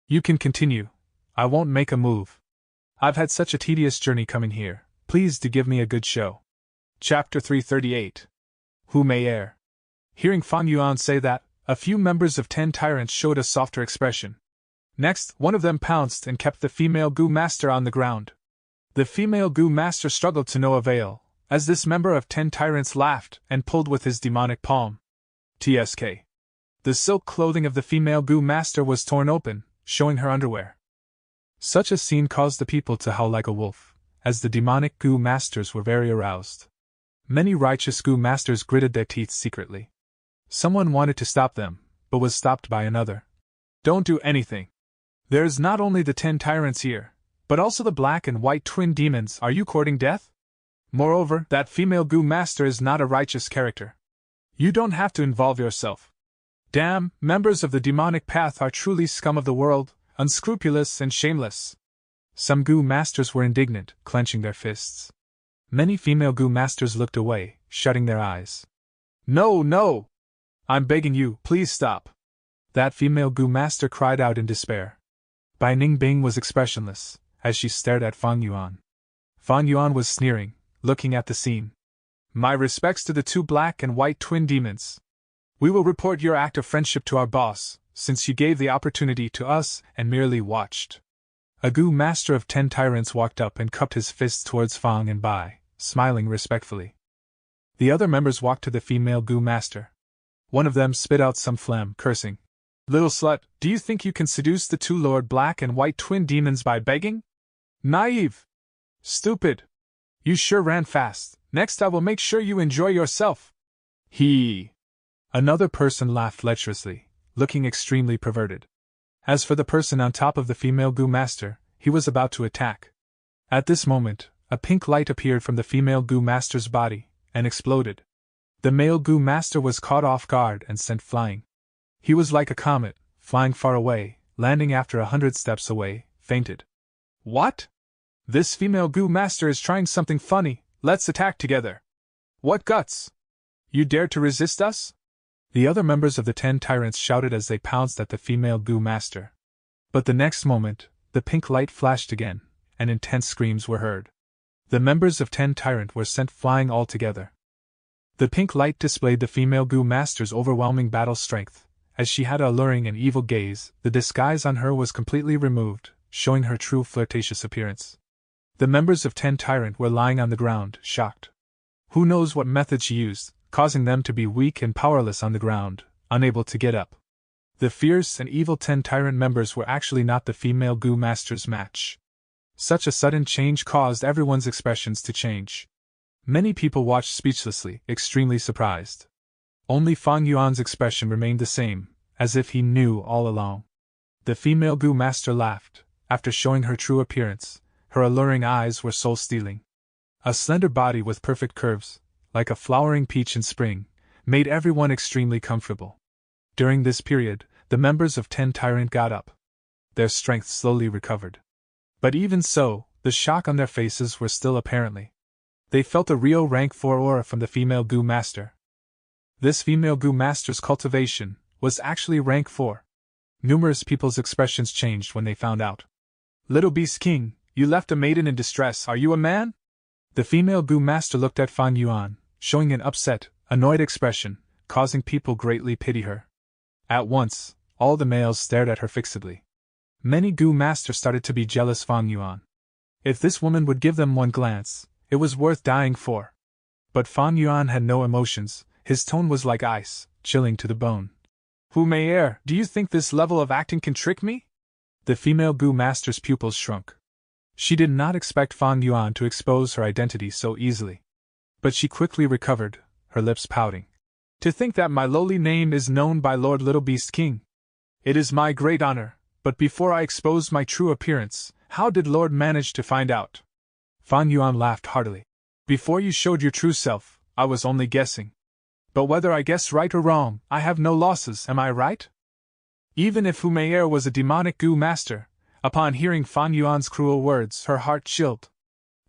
You can continue. I won't make a move. I've had such a tedious journey coming here. Please do give me a good show. Chapter 338. Who may err? Hearing Fang Yuan say that, a few members of 10 tyrants showed a softer expression. Next, one of them pounced and kept the female goo master on the ground. The female goo master struggled to no avail, as this member of 10 tyrants laughed and pulled with his demonic palm. TSK. The silk clothing of the female goo master was torn open, showing her underwear. Such a scene caused the people to howl like a wolf, as the demonic goo masters were very aroused. Many righteous goo masters gritted their teeth secretly. Someone wanted to stop them, but was stopped by another. Don't do anything. There's not only the 10 tyrants here, but also the black and white twin demons. Are you courting death? Moreover, that female goo master is not a righteous character. You don't have to involve yourself. Damn, members of the demonic path are truly scum of the world, unscrupulous and shameless. Some goo masters were indignant, clenching their fists. Many female goo masters looked away, shutting their eyes. No, no! I'm begging you, please stop. That female goo master cried out in despair. Bai Ningbing was expressionless, as she stared at Fang Yuan. Fang Yuan was sneering, looking at the scene. My respects to the two black and white twin demons. We will report your act of friendship to our boss, since you gave the opportunity to us and merely watched. A goo master of 10 tyrants walked up and cupped his fists towards Fang and Bai, smiling respectfully. The other members walked to the female goo master. One of them spit out some phlegm, cursing. Little slut, do you think you can seduce the two Lord Black and White twin demons by begging? Naive! Stupid! You sure ran fast. Next I will make sure you enjoy yourself. He. Another person laughed lecherously, looking extremely perverted. As for the person on top of the female goo master, he was about to attack. At this moment, a pink light appeared from the female goo master's body, and exploded. The male goo master was caught off guard and sent flying. He was like a comet, flying far away, landing after 100 steps away, fainted. What? This female goo master is trying something funny, let's attack together. What guts? You dare to resist us? The other members of the 10 tyrants shouted as they pounced at the female goo master. But the next moment, the pink light flashed again, and intense screams were heard. The members of 10 tyrant were sent flying all together. The pink light displayed the female goo master's overwhelming battle strength. As she had a alluring and evil gaze, the disguise on her was completely removed, showing her true flirtatious appearance. The members of 10 tyrant were lying on the ground, shocked. Who knows what method she used, causing them to be weak and powerless on the ground, unable to get up. The fierce and evil 10 tyrant members were actually not the female goo master's match. Such a sudden change caused everyone's expressions to change. Many people watched speechlessly, extremely surprised. Only Fang Yuan's expression remained the same, as if he knew all along. The female goo master laughed. After showing her true appearance, her alluring eyes were soul-stealing. A slender body with perfect curves, like a flowering peach in spring, made everyone extremely comfortable. During this period, the members of 10 Tyrant got up. Their strength slowly recovered. But even so, the shock on their faces were still apparently. They felt a real rank 4 aura from the female goo master. This female goo master's cultivation was actually rank 4. Numerous people's expressions changed when they found out. Little Beast King, you left a maiden in distress, are you a man? The female goo master looked at Fang Yuan, showing an upset, annoyed expression, causing people greatly pity her. At once, all the males stared at her fixedly. Many goo masters started to be jealous Fang Yuan. If this woman would give them one glance, it was worth dying for. But Fang Yuan had no emotions, his tone was like ice, chilling to the bone. Hu Mei'er, do you think this level of acting can trick me? The female goo master's pupils shrunk. She did not expect Fang Yuan to expose her identity so easily. But she quickly recovered, her lips pouting. To think that my lowly name is known by Lord Little Beast King. It is my great honor, but before I exposed my true appearance, how did Lord manage to find out? Fang Yuan laughed heartily. Before you showed your true self, I was only guessing. But whether I guess right or wrong, I have no losses, am I right? Even if Hu Mei'er was a demonic goo master, upon hearing Fang Yuan's cruel words, her heart chilled.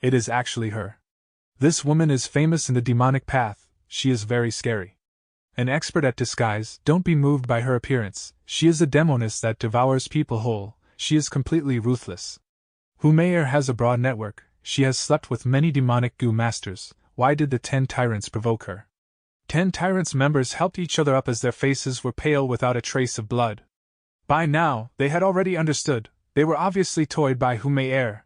It is actually her. This woman is famous in the demonic path, she is very scary. An expert at disguise, don't be moved by her appearance, she is a demoness that devours people whole, she is completely ruthless. Hu Mei'er has a broad network, she has slept with many demonic goo masters, why did the 10 tyrants provoke her? 10 tyrants members helped each other up as their faces were pale without a trace of blood. By now, they had already understood, they were obviously toyed by Hu Mei'er.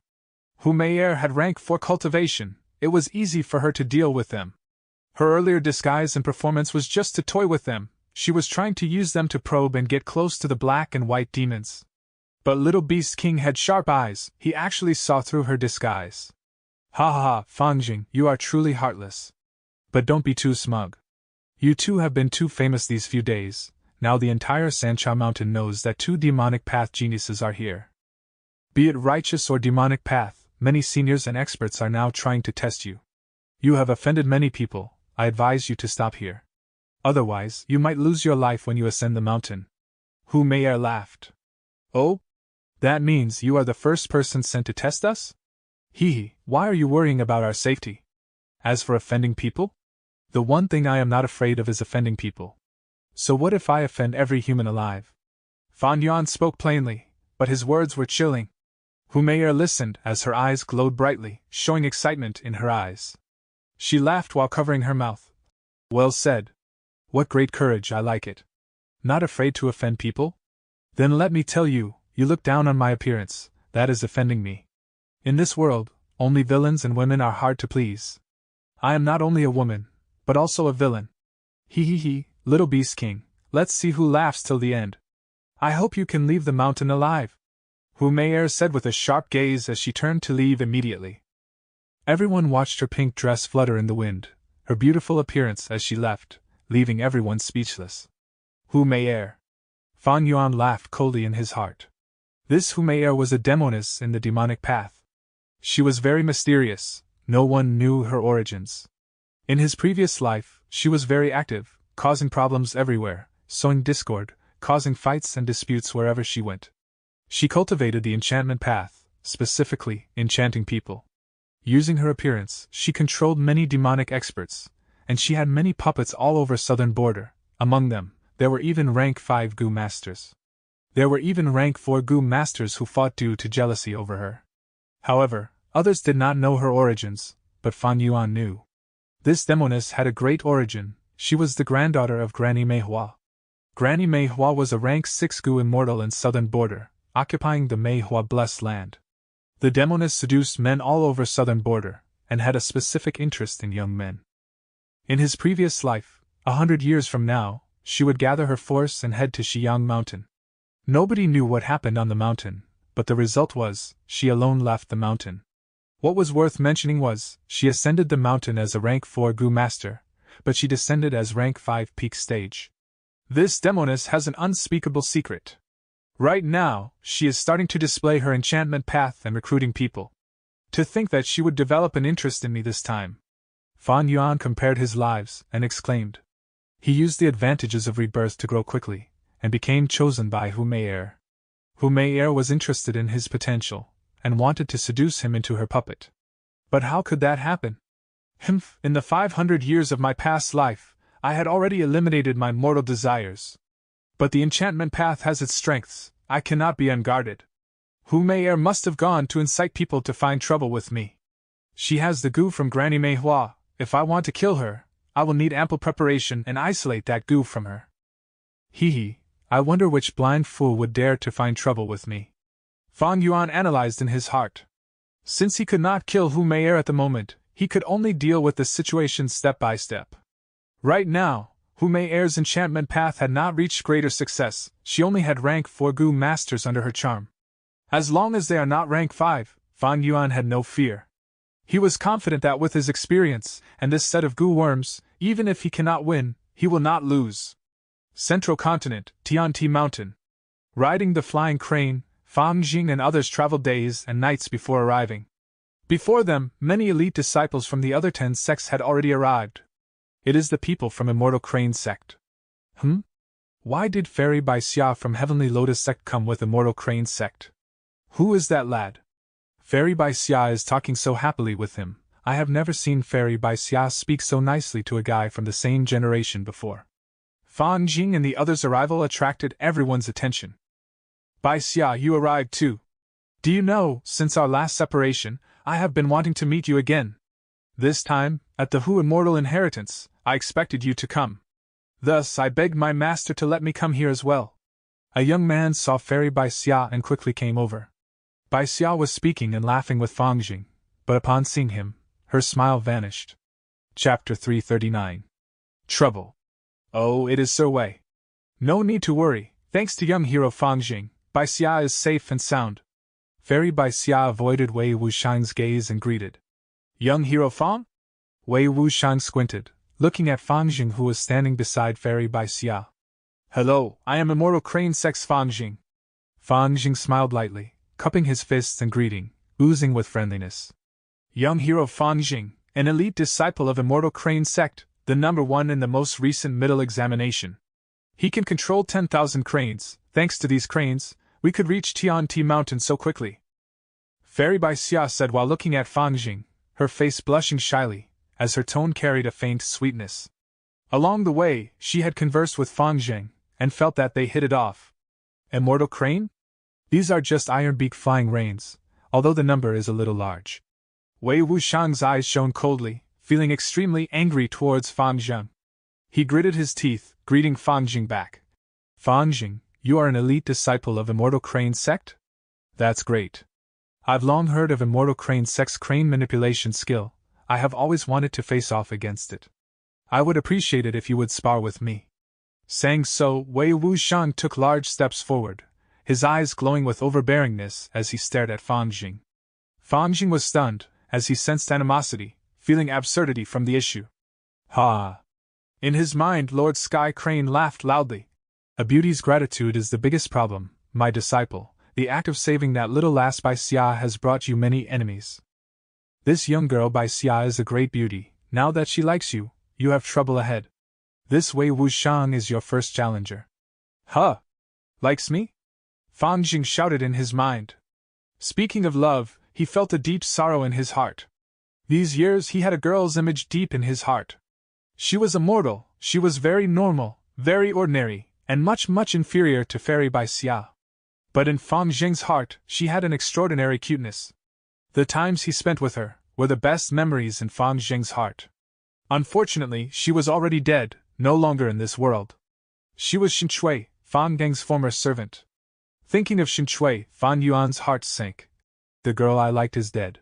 Hu Mei'er had rank 4 cultivation, it was easy for her to deal with them. Her earlier disguise and performance was just to toy with them, she was trying to use them to probe and get close to the black and white demons. But Little Beast King had sharp eyes, he actually saw through her disguise. Ha ha ha, Fang Jing, you are truly heartless. But don't be too smug. You two have been too famous these few days, now the entire Sancha Mountain knows that 2 demonic path geniuses are here. Be it righteous or demonic path, many seniors and experts are now trying to test you. You have offended many people, I advise you to stop here. Otherwise, you might lose your life when you ascend the mountain. Hu Mei'er laughed. Oh? That means you are the first person sent to test us? Hee, why are you worrying about our safety? As for offending people? The one thing I am not afraid of is offending people. So what if I offend every human alive? Fan Yuan spoke plainly, but his words were chilling. Hu Mei'er listened as her eyes glowed brightly, showing excitement in her eyes. She laughed while covering her mouth. Well said. What great courage, I like it. Not afraid to offend people? Then let me tell you, you look down on my appearance, that is offending me. In this world, only villains and women are hard to please. I am not only a woman, but also a villain. He, little beast king, let's see who laughs till the end. I hope you can leave the mountain alive. Hu Mei'er said with a sharp gaze as she turned to leave immediately. Everyone watched her pink dress flutter in the wind, her beautiful appearance as she left, leaving everyone speechless. Hu Mei'er. Fan Yuan laughed coldly in his heart. This Hu Mei'er was a demoness in the demonic path. She was very mysterious, no one knew her origins. In his previous life, she was very active, causing problems everywhere, sowing discord, causing fights and disputes wherever she went. She cultivated the enchantment path, specifically, enchanting people. Using her appearance, she controlled many demonic experts, and she had many puppets all over southern border. Among them, there were even rank 5 Gu masters. There were even rank 4 Gu masters who fought due to jealousy over her. However, others did not know her origins, but Fan Yuan knew. This demoness had a great origin. She was the granddaughter of Granny Meihua. Granny Meihua was a rank 6 Gu immortal in southern border, occupying the Meihua blessed land. The demoness seduced men all over southern border, and had a specific interest in young men. In his previous life, 100 years from now, she would gather her force and head to Xiyang Mountain. Nobody knew what happened on the mountain, but the result was, she alone left the mountain. What was worth mentioning was, she ascended the mountain as a rank 4 Gu master, but she descended as rank 5 peak stage. This demoness has an unspeakable secret. Right now, she is starting to display her enchantment path and recruiting people. To think that she would develop an interest in me this time. Fan Yuan compared his lives and exclaimed. He used the advantages of rebirth to grow quickly, and became chosen by Hu Mei'er. Hu Mei'er was interested in his potential, and wanted to seduce him into her puppet. But how could that happen? In the 500 years of my past life, I had already eliminated my mortal desires. But the enchantment path has its strengths, I cannot be unguarded. Hu Mei'er must have gone to incite people to find trouble with me. She has the Gu from Granny Meihua. If I want to kill her, I will need ample preparation and isolate that Gu from her. I wonder which blind fool would dare to find trouble with me. Fan Yuan analyzed in his heart. Since he could not kill Hu Mei'er at the moment, he could only deal with the situation step by step. Right now, Hu Mei'er's enchantment path had not reached greater success, she only had rank 4 Gu masters under her charm. As long as they are not rank 5, Fan Yuan had no fear. He was confident that with his experience, and this set of Gu worms, even if he cannot win, he will not lose. Central Continent, Tianti Mountain. Riding the flying crane, Fang Jing and others traveled days and nights before arriving. Before them, many elite disciples from the other 10 sects had already arrived. It is the people from Immortal Crane sect. Why did Fairy Bai Xia from Heavenly Lotus sect come with Immortal Crane sect? Who is that lad? Fairy Bai Xia is talking so happily with him. I have never seen Fairy Bai Xia speak so nicely to a guy from the same generation before. Fan Jing and the others' arrival attracted everyone's attention. Bai Xia, you arrived too. Do you know, since our last separation, I have been wanting to meet you again. This time, at the Hu Immortal Inheritance, I expected you to come. Thus, I begged my master to let me come here as well. A young man saw Fairy Bai Xia and quickly came over. Bai Xia was speaking and laughing with Fang Jing, but upon seeing him, her smile vanished. Chapter 339. Trouble. Oh, it is Sir Wei. No need to worry, thanks to young hero Fang Jing, Bai Xia is safe and sound. Fairy Bai Xia avoided Wei Wushang's gaze and greeted. Young hero Fang? Wei Wushang squinted, looking at Fang Jing who was standing beside Fairy Bai Xia. Hello, I am Immortal Crane Sex Fang Jing. Fang Jing smiled lightly, cupping his fists in greeting, oozing with friendliness. Young hero Fang Jing, an elite disciple of Immortal Crane Sect, the number one in the most recent middle examination. He can control 10,000 cranes. Thanks to these cranes, we could reach Tianti Mountain so quickly. Fairy Bai Xia said while looking at Fang Jing, her face blushing shyly, as her tone carried a faint sweetness. Along the way, she had conversed with Fang Jing, and felt that they hit it off. Immortal Crane? These are just iron-beak flying rains, although the number is a little large. Wei Wushang's eyes shone coldly, feeling extremely angry towards Fang Jing. He gritted his teeth, greeting Fang Jing back. Fang Jing, you are an elite disciple of Immortal Crane Sect? That's great. I've long heard of Immortal Crane Sect's crane manipulation skill. I have always wanted to face off against it. I would appreciate it if you would spar with me. Saying so, Wei Wushang took large steps forward, his eyes glowing with overbearingness as he stared at Fang Jing. Fang Jing was stunned, as he sensed animosity, feeling absurdity from the issue. Ha! In his mind, Lord Sky Crane laughed loudly. A beauty's gratitude is the biggest problem, my disciple. The act of saving that little lass Bai Xia has brought you many enemies. This young girl Bai Xia is a great beauty. Now that she likes you, you have trouble ahead. This Wei Wushang is your first challenger. Huh? Likes me? Fang Jing shouted in his mind. Speaking of love, he felt a deep sorrow in his heart. These years he had a girl's image deep in his heart. She was immortal, she was very normal, very ordinary, and much inferior to Fairy Bai Xia. But in Fang Jing's heart, she had an extraordinary cuteness. The times he spent with her were the best memories in Fang Jing's heart. Unfortunately, she was already dead, no longer in this world. She was Xin Shui, Fang Geng's former servant. Thinking of Xin Shui, Fan Yuan's heart sank. The girl I liked is dead.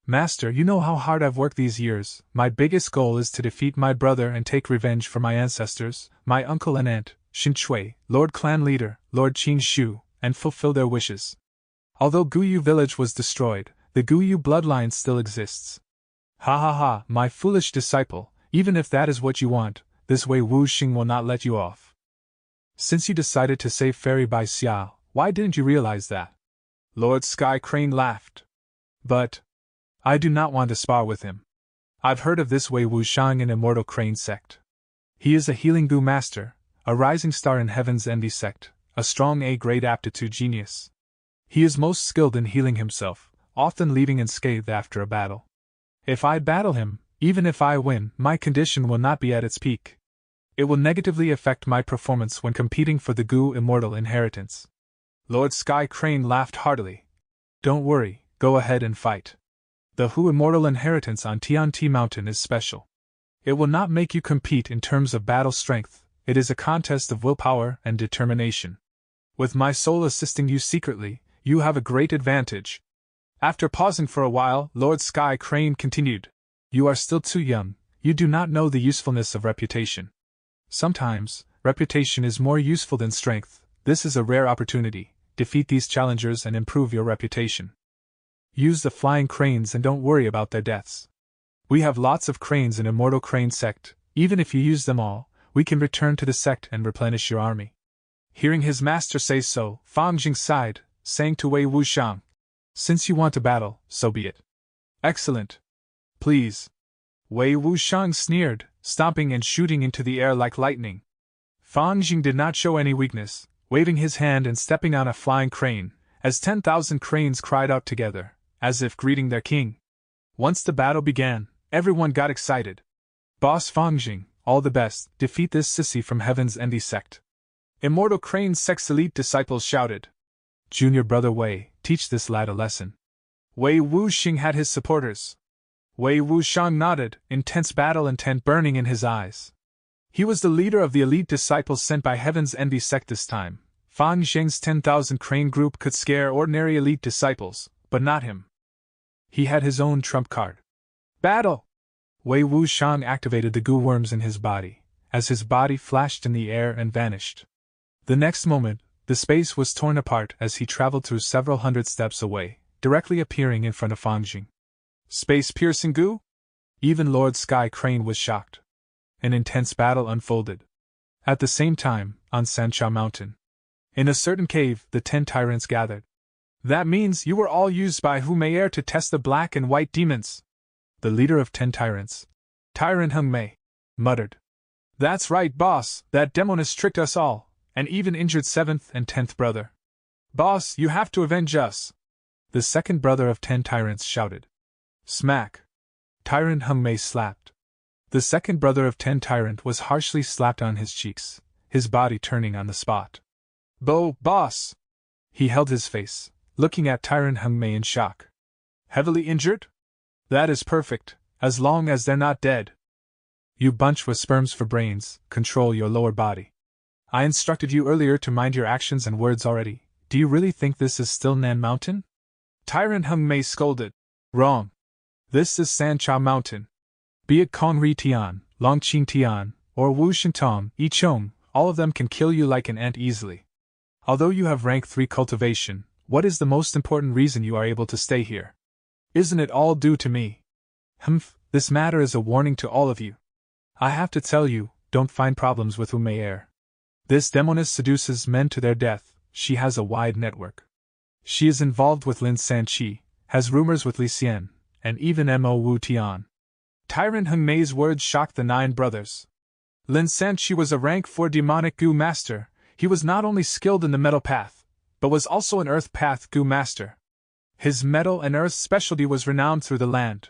Master, you know how hard I've worked these years. My biggest goal is to defeat my brother and take revenge for my ancestors, my uncle and aunt, Xin Shui, Lord Clan Leader, Lord Qin Shu, and fulfill their wishes. Although Guyu village was destroyed, the Guyu bloodline still exists. Ha ha ha, my foolish disciple, even if that is what you want, this Wei Wuxing will not let you off. Since you decided to save Fairy Bai Xia, why didn't you realize that? Lord Sky Crane laughed. But I do not want to spar with him. I've heard of this Wei Wushang in Immortal Crane Sect. He is a healing Gu master, a rising star in Heaven's Envy Sect, a strong A-grade aptitude genius. He is most skilled in healing himself, often leaving unscathed after a battle. If I battle him, even if I win, my condition will not be at its peak. It will negatively affect my performance when competing for the Gu Immortal Inheritance. Lord Sky Crane laughed heartily. Don't worry, go ahead and fight. The Hu Immortal Inheritance on Tianti Mountain is special. It will not make you compete in terms of battle strength, it is a contest of willpower and determination. With my soul assisting you secretly, you have a great advantage. After pausing for a while, Lord Sky Crane continued. You are still too young, you do not know the usefulness of reputation. Sometimes, reputation is more useful than strength. This is a rare opportunity. Defeat these challengers and improve your reputation. Use the flying cranes and don't worry about their deaths. We have lots of cranes in Immortal Crane Sect. Even if you use them all, we can return to the sect and replenish your army. Hearing his master say so, Fang Jing sighed, saying to Wei Wushang, since you want to battle, so be it. Excellent. Please. Wei Wushang sneered, stomping and shooting into the air like lightning. Fang Jing did not show any weakness, waving his hand and stepping on a flying crane, as 10,000 cranes cried out together, as if greeting their king. Once the battle began, everyone got excited. Boss Fang Jing, all the best, defeat this sissy from Heaven's Envy Sect. Immortal Crane Sect's elite disciples shouted. Junior brother Wei, teach this lad a lesson. Wei Wuxing had his supporters. Wei Wushang nodded, intense battle intent burning in his eyes. He was the leader of the elite disciples sent by Heaven's Envy Sect this time. Fang Zheng's 10,000 crane group could scare ordinary elite disciples, but not him. He had his own trump card. Battle! Wei Wushang activated the goo worms in his body, as his body flashed in the air and vanished. The next moment, the space was torn apart as he traveled through several hundred steps away, directly appearing in front of Fang Jing. Space-piercing goo? Even Lord Sky Crane was shocked. An intense battle unfolded. At the same time, on Sancha Mountain, in a certain cave, the 10 tyrants gathered. That means you were all used by Humayer to test the black and white demons. The leader of 10 tyrants, Tyrant Hung Mei, muttered. That's right, boss, that demoness tricked us all, and even injured 7th and 10th brother. Boss, you have to avenge us. The second brother of 10 tyrants shouted. Smack. Tyrant Hung Mei slapped. The second brother of 10 tyrant was harshly slapped on his cheeks, his body turning on the spot. Boss! He held his face, looking at Tyrant Hung Mei in shock. Heavily injured? That is perfect, as long as they're not dead. You bunch with sperms for brains, control your lower body. I instructed you earlier to mind your actions and words already. Do you really think this is still Nan Mountain? Tyrant Hung Mei scolded. Wrong. This is Sancha Mountain. Be it Kong Ri Tian, Long Qing Tian, or Wu Shintong, Yi Chong, all of them can kill you like an ant easily. Although you have rank 3 cultivation, what is the most important reason you are able to stay here? Isn't it all due to me? This matter is a warning to all of you. I have to tell you, don't find problems with Humayer. This demoness seduces men to their death. She has a wide network. She is involved with Lin Sanqi, has rumors with Li Xian, and even Mo Wu Tian. Tyrant Hung Mei's words shocked the 9 brothers. Lin Sanqi was a rank 4 demonic Gu master. He was not only skilled in the metal path, but was also an earth path Gu master. His metal and earth specialty was renowned through the land.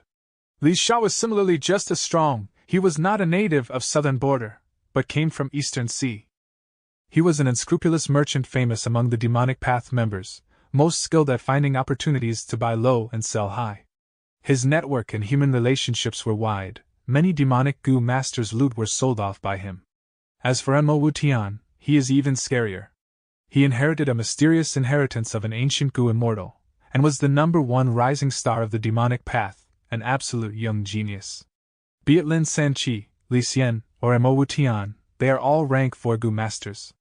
Li Sha was similarly just as strong. He was not a native of southern border, but came from eastern sea. He was an unscrupulous merchant famous among the demonic path members, most skilled at finding opportunities to buy low and sell high. His network and human relationships were wide. Many demonic Gu masters' loot were sold off by him. As for Mo Wu Tian, he is even scarier. He inherited a mysterious inheritance of an ancient Gu immortal, and was the #1 rising star of the demonic path, an absolute young genius. Be it Lin Sanqi, Li Xian, or Mo Wu Tian, they are all rank 4 Gu masters.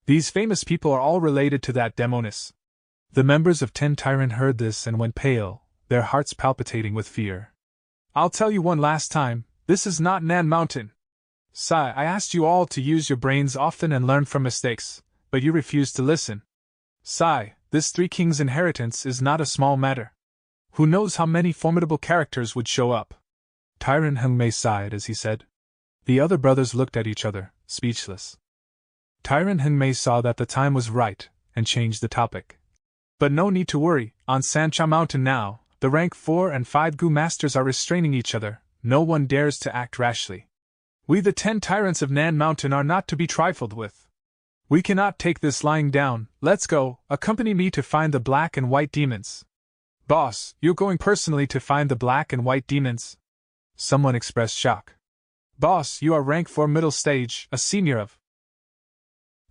These famous people are all related to that demoness. The members of 10 Tyrant heard this and went pale, their hearts palpitating with fear. I'll tell you one last time, this is not Nan Mountain. Sai, I asked you all to use your brains often and learn from mistakes, but you refused to listen. Sai, this 3 kings' inheritance is not a small matter. Who knows how many formidable characters would show up? Tyrant Hung Mei sighed as he said. The other brothers looked at each other, speechless. Tyrant Hung Mei saw that the time was right, and changed the topic. But no need to worry, on Sancha Mountain now, the rank 4 and 5 Gu masters are restraining each other, no one dares to act rashly. We the 10 tyrants of Nan Mountain are not to be trifled with. We cannot take this lying down. Let's go, accompany me to find the black and white demons. Boss, you're going personally to find the black and white demons? Someone expressed shock. Boss, you are rank 4 middle stage, a senior of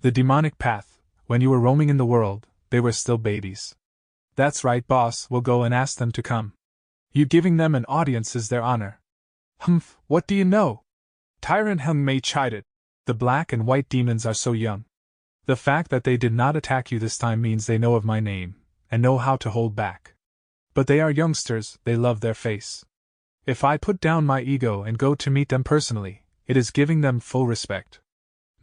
the demonic path. When you were roaming in the world, they were still babies. That's right, boss, we'll go and ask them to come. You giving them an audience is their honor. What do you know? Tyrant Hung Mei chided. The black and white demons are so young. The fact that they did not attack you this time means they know of my name, and know how to hold back. But they are youngsters, they love their face. If I put down my ego and go to meet them personally, it is giving them full respect.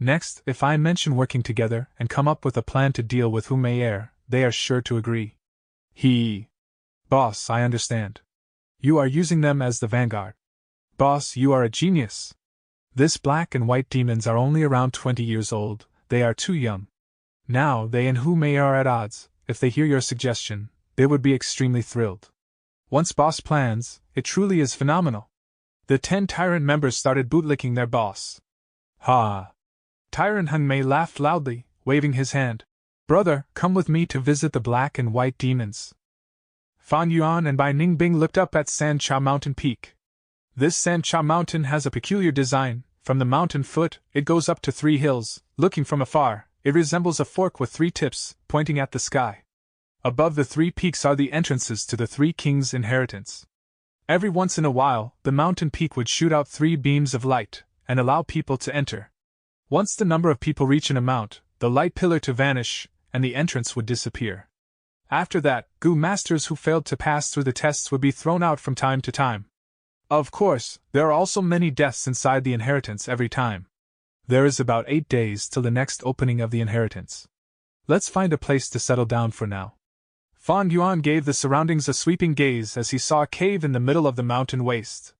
Next, if I mention working together and come up with a plan to deal with Humayer, they are sure to agree. Boss, I understand. You are using them as the vanguard. Boss, you are a genius. This black and white demons are only around 20 years old, they are too young. Now they and Humayer are at odds. If they hear your suggestion, they would be extremely thrilled. Once boss plans, it truly is phenomenal. The 10 tyrant members started bootlicking their boss. Ha! Tyrant Hung Mei laughed loudly, waving his hand. Brother, come with me to visit the black and white demons. Fan Yuan and Bai Ningbing looked up at Sancha Mountain Peak. This Sancha Mountain has a peculiar design. From the mountain foot, it goes up to 3 hills. Looking from afar, it resembles a fork with 3 tips, pointing at the sky. Above the 3 peaks are the entrances to the 3 kings' inheritance. Every once in a while, the mountain peak would shoot out 3 beams of light, and allow people to enter. Once the number of people reach an amount, the light pillar to vanish, and the entrance would disappear. After that, Gu masters who failed to pass through the tests would be thrown out from time to time. Of course, there are also many deaths inside the inheritance every time. There is about 8 days till the next opening of the inheritance. Let's find a place to settle down for now. Fan Yuan gave the surroundings a sweeping gaze as he saw a cave in the middle of the mountain waste.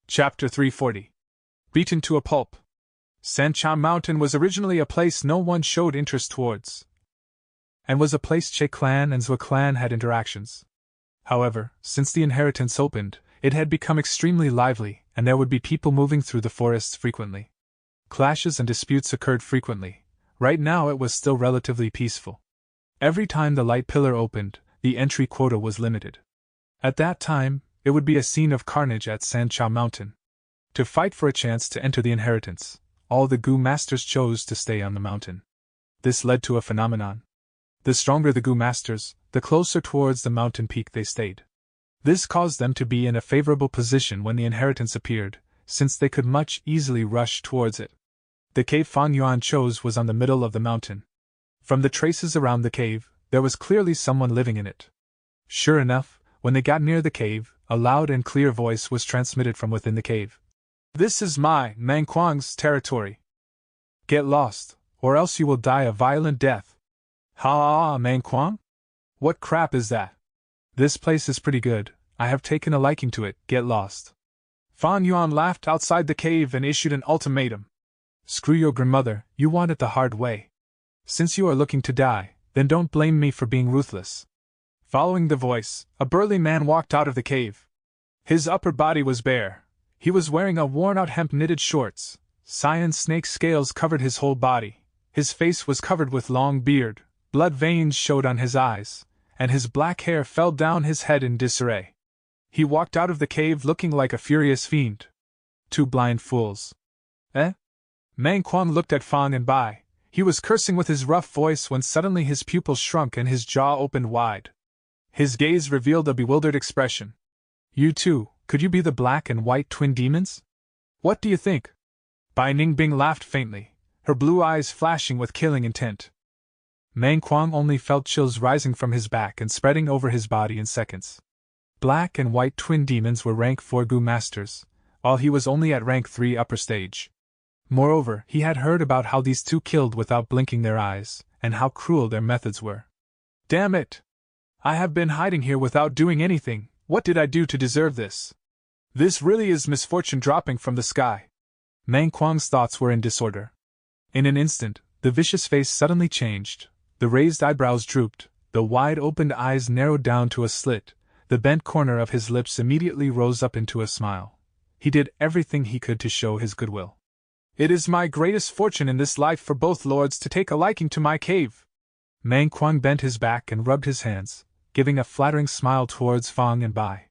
Chapter 340. Beaten to a pulp. Sancha Mountain was originally a place no one showed interest towards, and was a place Che clan and Zhou clan had interactions. However, since the inheritance opened, it had become extremely lively, and there would be people moving through the forests frequently. Clashes and disputes occurred frequently. Right now it was still relatively peaceful. Every time the light pillar opened, the entry quota was limited. At that time, it would be a scene of carnage at Sancha Mountain. To fight for a chance to enter the inheritance, all the Gu masters chose to stay on the mountain. This led to a phenomenon. The stronger the Gu masters, the closer towards the mountain peak they stayed. This caused them to be in a favorable position when the inheritance appeared, since they could much easily rush towards it. The cave Fan Yuan chose was on the middle of the mountain. From the traces around the cave, there was clearly someone living in it. Sure enough, when they got near the cave, a loud and clear voice was transmitted from within the cave. "This is Mang Kuang's territory. Get lost, or else you will die a violent death." "Ha, Mang Kuang? What crap is that? This place is pretty good, I have taken a liking to it, get lost." Fan Yuan laughed outside the cave and issued an ultimatum. "Screw your grandmother, you want it the hard way. Since you are looking to die, then don't blame me for being ruthless." Following the voice, a burly man walked out of the cave. His upper body was bare. He was wearing a worn-out hemp-knitted shorts. Cyan snake scales covered his whole body. His face was covered with long beard, blood veins showed on his eyes, and his black hair fell down his head in disarray. He walked out of the cave looking like a furious fiend. Two blind fools. Eh? Mang Kuang looked at Fang and Bai. He was cursing with his rough voice when suddenly his pupils shrunk and his jaw opened wide. His gaze revealed a bewildered expression. "You too, could you be the black and white twin demons? What do you think?" Bai Ningbing laughed faintly, her blue eyes flashing with killing intent. Mang Kuang only felt chills rising from his back and spreading over his body in seconds. Black and white twin demons were rank 4 Gu masters, while he was only at rank 3 upper stage. Moreover, he had heard about how these two killed without blinking their eyes, and how cruel their methods were. Damn it! I have been hiding here without doing anything. What did I do to deserve this? This really is misfortune dropping from the sky. Mang Kuang's thoughts were in disorder. In an instant, the vicious face suddenly changed. The raised eyebrows drooped, the wide-opened eyes narrowed down to a slit, the bent corner of his lips immediately rose up into a smile. He did everything he could to show his goodwill. "It is my greatest fortune in this life for both lords to take a liking to my cave." Mang Kuang bent his back and rubbed his hands, giving a flattering smile towards Fang and Bai.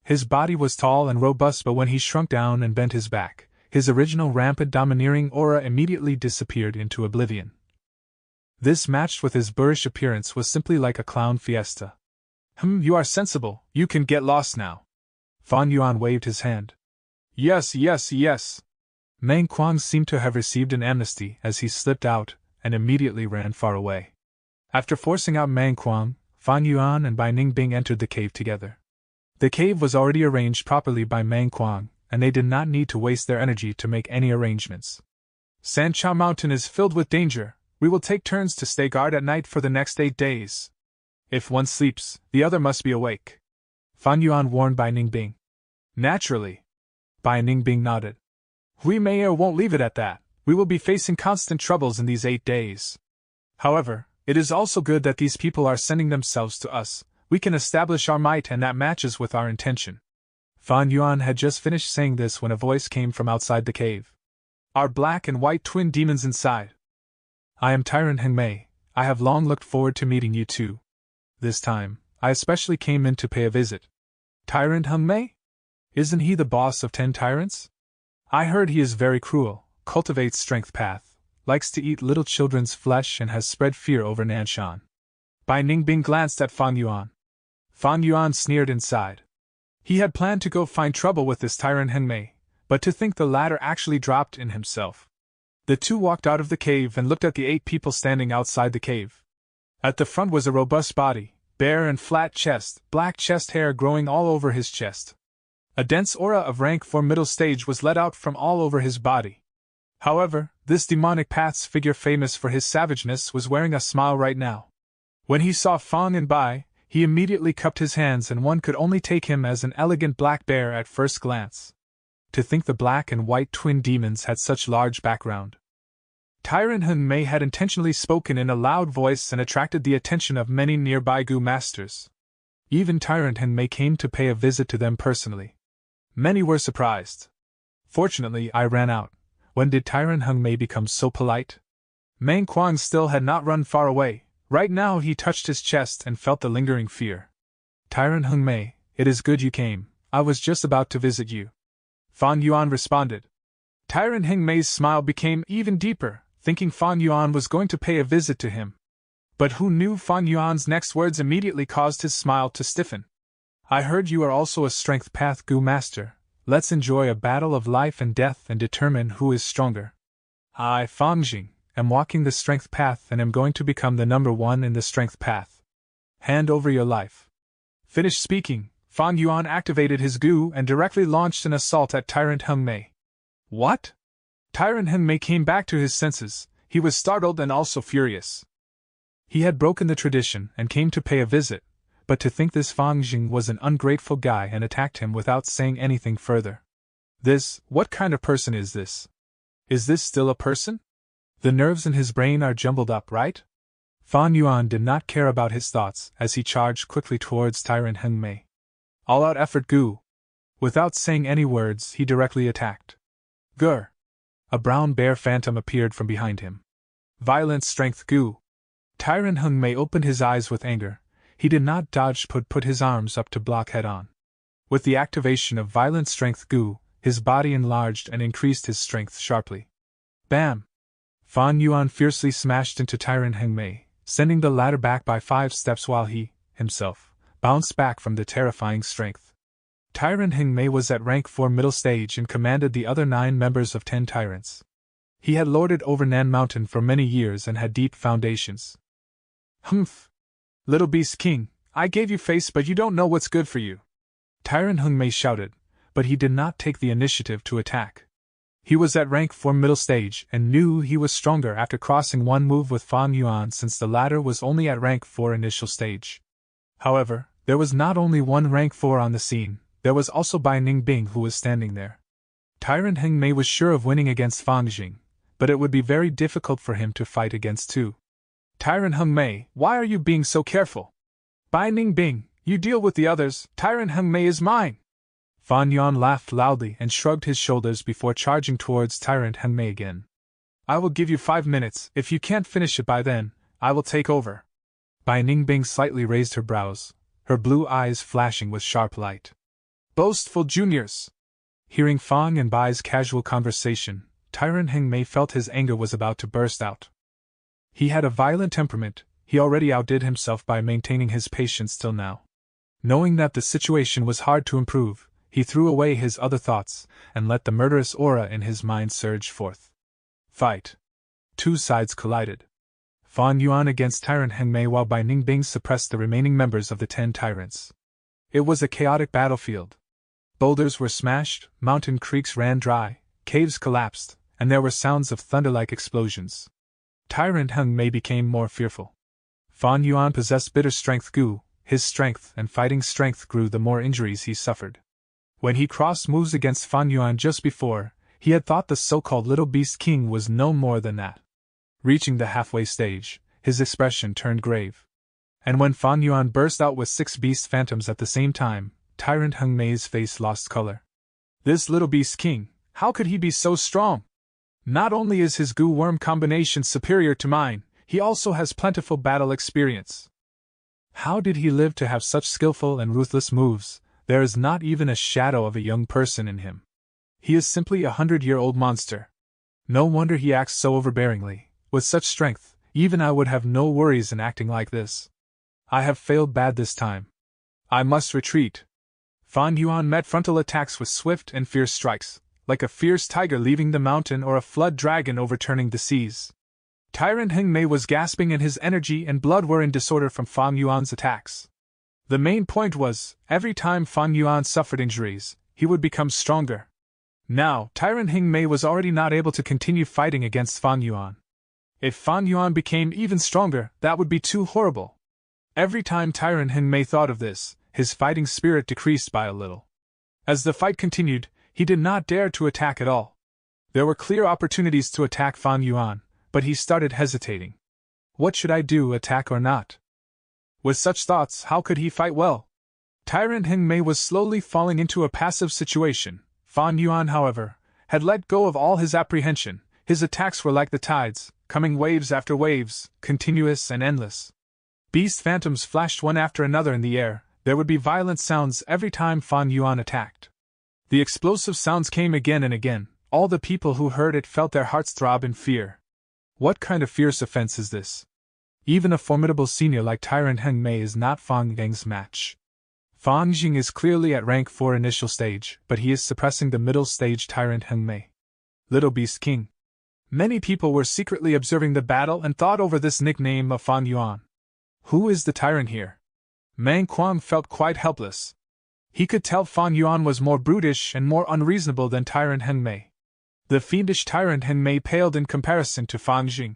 His body was tall and robust, but when he shrunk down and bent his back, his original rampant domineering aura immediately disappeared into oblivion. This matched with his boorish appearance was simply like a clown fiesta. You are sensible, you can get lost now." Fan Yuan waved his hand. Yes. Mang Kuang seemed to have received an amnesty as he slipped out and immediately ran far away. After forcing out Mang Kuang, Fan Yuan and Bai Ningbing entered the cave together. The cave was already arranged properly by Mang Kuang, and they did not need to waste their energy to make any arrangements. "Sancha Mountain is filled with danger. We will take turns to stay guard at night for the next 8 days. If one sleeps, the other must be awake," Fan Yuan warned Bai Ningbing. "Naturally." Bai Ningbing nodded. "We may or won't leave it at that. We will be facing constant troubles in these 8 days. However, it is also good that these people are sending themselves to us. We can establish our might, and that matches with our intention." Fan Yuan had just finished saying this when a voice came from outside the cave. "Are black and white twin demons inside?" "I am Tyrant Hengmei. I have long looked forward to meeting you too. This time, I especially came in to pay a visit." "Tyrant Hengmei? Isn't he the boss of 10 tyrants? I heard he is very cruel, cultivates strength path, likes to eat little children's flesh, and has spread fear over Nanshan." Bai Ningbing glanced at Fan Yuan. Fan Yuan sneered inside. He had planned to go find trouble with this Tyrant Hengmei, but to think the latter actually dropped in himself. The two walked out of the cave and looked at the 8 people standing outside the cave. At the front was a robust body, bare and flat chest, black chest hair growing all over his chest. A dense aura of rank 4 middle stage was let out from all over his body. However, this demonic path's figure famous for his savageness was wearing a smile right now. When he saw Fang and Bai, he immediately cupped his hands, and one could only take him as an elegant black bear at first glance. To think the black and white twin demons had such large background. Tyrant Hung Mei had intentionally spoken in a loud voice and attracted the attention of many nearby Gu masters. Even Tyrant Hung Mei came to pay a visit to them personally. Many were surprised. Fortunately, I ran out. When did Tyrant Hung Mei become so polite? Mang Quang still had not run far away. Right now he touched his chest and felt the lingering fear. Tyrant Hung Mei, it is good you came. I was just about to visit you. Fan Yuan responded. Tyrant Hung Mei's smile became even deeper, thinking Fan Yuan was going to pay a visit to him. But who knew Fan Yuan's next words immediately caused his smile to stiffen. I heard you are also a strength path Gu master. Let's enjoy a battle of life and death and determine who is stronger. I, Fang Jing, am walking the strength path and am going to become the number one in the strength path. Hand over your life. Finished speaking, Fan Yuan activated his Gu and directly launched an assault at Tyrant Hung Mei. What? Tyrant Hung Mei came back to his senses. He was startled and also furious. He had broken the tradition and came to pay a visit, but to think this Fang Jing was an ungrateful guy and attacked him without saying anything further. What kind of person is this? Is this still a person? The nerves in his brain are jumbled up, right? Fan Yuan did not care about his thoughts as he charged quickly towards Tyrant Hung Mei. All-out effort Gu. Without saying any words, he directly attacked. Grr! A brown bear phantom appeared from behind him. Violent strength Gu. Tyrant Hung Mei opened his eyes with anger. He did not dodge but put his arms up to block head-on. With the activation of violent strength Gu, his body enlarged and increased his strength sharply. Bam! Fan Yuan fiercely smashed into Tyrant Hung Mei, sending the latter back by 5 steps while he, himself, bounced back from the terrifying strength. Tyrant Hung Mei was at rank 4 middle stage and commanded the other 9 members of 10 tyrants. He had lorded over Nan Mountain for many years and had deep foundations. Humph! Little Beast King, I gave you face but you don't know what's good for you. Tyrant Hung Mei shouted, but he did not take the initiative to attack. He was at rank 4 middle stage and knew he was stronger after crossing one move with Fan Yuan since the latter was only at rank 4 initial stage. However, there was not only one rank 4 on the scene, there was also Bai Ningbing who was standing there. Tyrant Hung Mei was sure of winning against Fang Jing, but it would be very difficult for him to fight against two. Tyrant Hung Mei, why are you being so careful? Bai Ningbing, you deal with the others, Tyrant Hung Mei is mine! Fan Yuan laughed loudly and shrugged his shoulders before charging towards Tyrant Hung Mei again. I will give you 5 minutes, if you can't finish it by then, I will take over. Bai Ningbing slightly raised her brows, her blue eyes flashing with sharp light. Boastful juniors! Hearing Fang and Bai's casual conversation, Tyrant Hung Mei felt his anger was about to burst out. He had a violent temperament, he already outdid himself by maintaining his patience till now. Knowing that the situation was hard to improve, he threw away his other thoughts, and let the murderous aura in his mind surge forth. Fight. 2 sides collided. Fan Yuan against Tyrant Hung Mei while Bai Ningbing suppressed the remaining members of the 10 tyrants. It was a chaotic battlefield. Boulders were smashed, mountain creeks ran dry, caves collapsed, and there were sounds of thunder-like explosions. Tyrant Hung Mei became more fearful. Fan Yuan possessed bitter strength Gu, his strength and fighting strength grew the more injuries he suffered. When he crossed moves against Fan Yuan just before, he had thought the so-called Little Beast King was no more than that. Reaching the halfway stage, his expression turned grave. And when Fan Yuan burst out with 6 beast phantoms at the same time, Tyrant Hung Mei's face lost color. This Little Beast King, how could he be so strong? Not only is his Gu Worm combination superior to mine, he also has plentiful battle experience. How did he live to have such skillful and ruthless moves? There is not even a shadow of a young person in him. He is simply a 100-year-old monster. No wonder he acts so overbearingly. With such strength, even I would have no worries in acting like this. I have failed bad this time. I must retreat. Fan Yuan met frontal attacks with swift and fierce strikes, like a fierce tiger leaving the mountain or a flood dragon overturning the seas. Tyrant Hung Mei was gasping and his energy and blood were in disorder from Fan Yuan's attacks. The main point was, every time Fan Yuan suffered injuries, he would become stronger. Now, Tyrant Hing Mei was already not able to continue fighting against Fan Yuan. If Fan Yuan became even stronger, that would be too horrible. Every time Tyrant Hing Mei thought of this, his fighting spirit decreased by a little. As the fight continued, he did not dare to attack at all. There were clear opportunities to attack Fan Yuan, but he started hesitating. What should I do, attack or not? With such thoughts, how could he fight well? Tyrant Hing Mei was slowly falling into a passive situation. Fan Yuan, however, had let go of all his apprehension. His attacks were like the tides, coming waves after waves, continuous and endless. Beast phantoms flashed one after another in the air. There would be violent sounds every time Fan Yuan attacked. The explosive sounds came again and again. All the people who heard it felt their hearts throb in fear. What kind of fierce offense is this? Even a formidable senior like Tyrant Hing Mei is not Fang Ying's match. Fang Jing is clearly at rank 4 initial stage, but he is suppressing the middle stage Tyrant Hing Mei. Little Beast King. Many people were secretly observing the battle and thought over this nickname of Fan Yuan. Who is the tyrant here? Mang Quang felt quite helpless. He could tell Fan Yuan was more brutish and more unreasonable than Tyrant Hing Mei. The fiendish Tyrant Hing Mei paled in comparison to Fang Jing.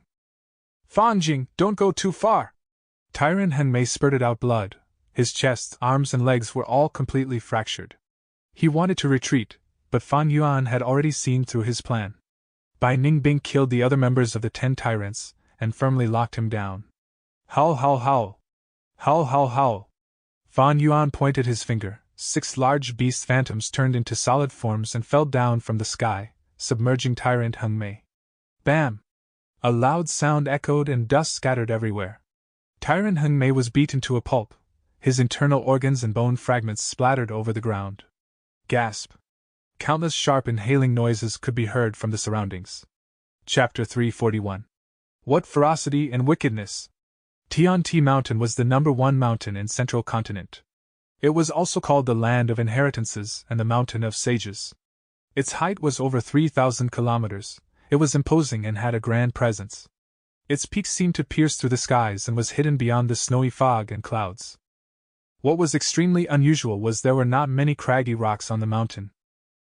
Fan Jing, don't go too far! Tyrant Hing Mei spurted out blood. His chest, arms and legs were all completely fractured. He wanted to retreat, but Fan Yuan had already seen through his plan. Bai Ningbing killed the other members of the 10 tyrants, and firmly locked him down. Howl, howl, howl! Howl, howl, howl! Fan Yuan pointed his finger. 6 large beast phantoms turned into solid forms and fell down from the sky, submerging Tyrant Hing Mei. Bam! A loud sound echoed and dust scattered everywhere. Tyrant Hing Mei was beaten to a pulp. His internal organs and bone fragments splattered over the ground. Gasp! Countless sharp inhaling noises could be heard from the surroundings. Chapter 341. What ferocity and wickedness! Tianti Mountain was the #1 mountain in Central Continent. It was also called the Land of Inheritances and the Mountain of Sages. Its height was over 3,000 kilometers. It was imposing and had a grand presence. Its peak seemed to pierce through the skies and was hidden beyond the snowy fog and clouds. What was extremely unusual was there were not many craggy rocks on the mountain.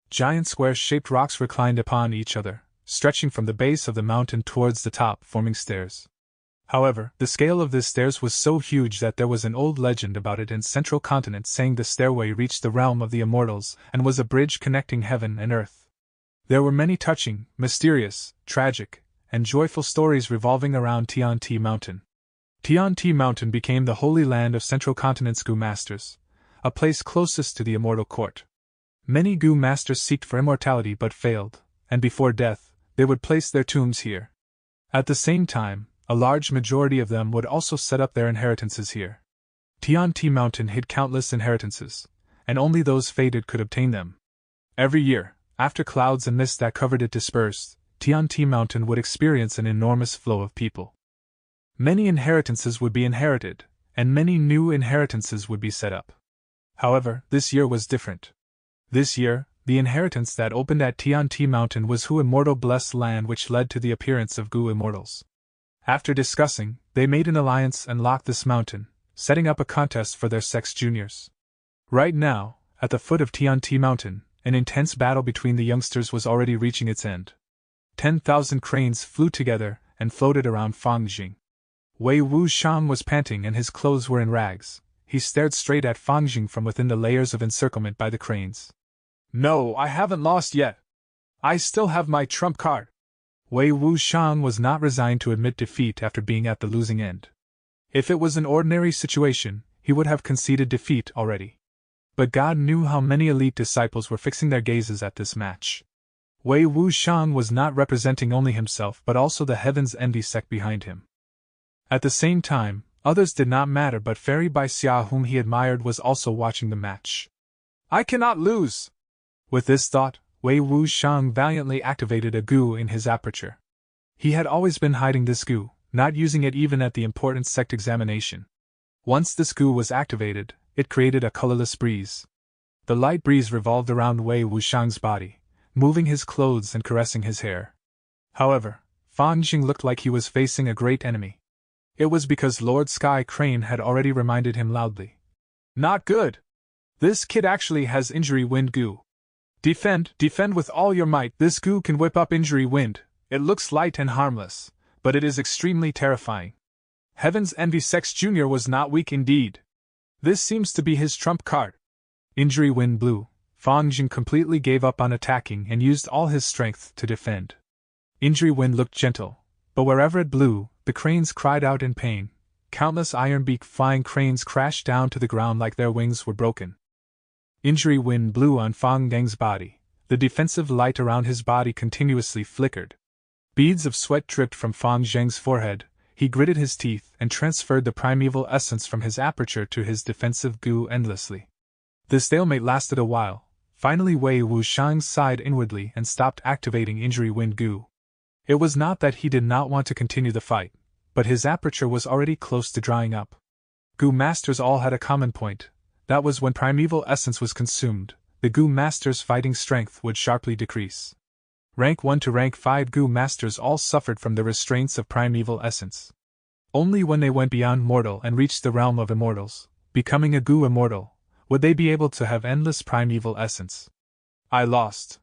Giant square-shaped rocks reclined upon each other, stretching from the base of the mountain towards the top, forming stairs. However, the scale of these stairs was so huge that there was an old legend about it in Central Continent saying the stairway reached the realm of the immortals and was a bridge connecting heaven and earth. There were many touching, mysterious, tragic, and joyful stories revolving around Tianti Mountain. Tianti Mountain became the holy land of Central Continent's Gu Masters, a place closest to the immortal court. Many Gu Masters sought for immortality but failed, and before death, they would place their tombs here. At the same time, a large majority of them would also set up their inheritances here. Tianti Mountain hid countless inheritances, and only those fated could obtain them. Every year, after clouds and mist that covered it dispersed, Tianti Mountain would experience an enormous flow of people. Many inheritances would be inherited, and many new inheritances would be set up. However, this year was different. This year, the inheritance that opened at Tianti Mountain was Hu Immortal Blessed Land, which led to the appearance of Gu Immortals. After discussing, they made an alliance and locked this mountain, setting up a contest for their sex juniors. Right now, at the foot of Tianti Mountain, an intense battle between the youngsters was already reaching its end. 10,000 cranes flew together and floated around Fang Jing. Wei Wuxiang was panting and his clothes were in rags. He stared straight at Fang Jing from within the layers of encirclement by the cranes. No, I haven't lost yet. I still have my trump card. Wei Wuxiang was not resigned to admit defeat after being at the losing end. If it was an ordinary situation, he would have conceded defeat already. But God knew how many elite disciples were fixing their gazes at this match. Wei Wuxiang was not representing only himself but also the Heaven's Envy sect behind him. At the same time, others did not matter, but Fairy Bai Xia, whom he admired, was also watching the match. I cannot lose! With this thought, Wei Wuxiang valiantly activated a Gu in his aperture. He had always been hiding this Gu, not using it even at the important sect examination. Once this Gu was activated, it created a colorless breeze. The light breeze revolved around Wei Wuxiang's body, moving his clothes and caressing his hair. However, Fang Jing looked like he was facing a great enemy. It was because Lord Sky Crane had already reminded him loudly. Not good! This kid actually has injury wind Gu. Defend, defend with all your might. This goo can whip up injury wind. It looks light and harmless, but it is extremely terrifying. Heaven's Envy Sex Jr. was not weak indeed. This seems to be his trump card. Injury wind blew. Fang Jing completely gave up on attacking and used all his strength to defend. Injury wind looked gentle, but wherever it blew, the cranes cried out in pain. Countless iron-beak flying cranes crashed down to the ground like their wings were broken. Injury wind blew on Fang Gang's body. The defensive light around his body continuously flickered. Beads of sweat dripped from Fang Zheng's forehead. He gritted his teeth and transferred the primeval essence from his aperture to his defensive goo endlessly. The stalemate lasted a while. Finally Wei Wuxiang sighed inwardly and stopped activating Injury Wind goo. It was not that he did not want to continue the fight, but his aperture was already close to drying up. Goo Masters all had a common point. That was when primeval essence was consumed, the Goo Masters' fighting strength would sharply decrease. Rank 1 to Rank 5 Goo Masters all suffered from the restraints of primeval essence. Only when they went beyond mortal and reached the realm of immortals, becoming a Goo Immortal, would they be able to have endless primeval essence. I lost.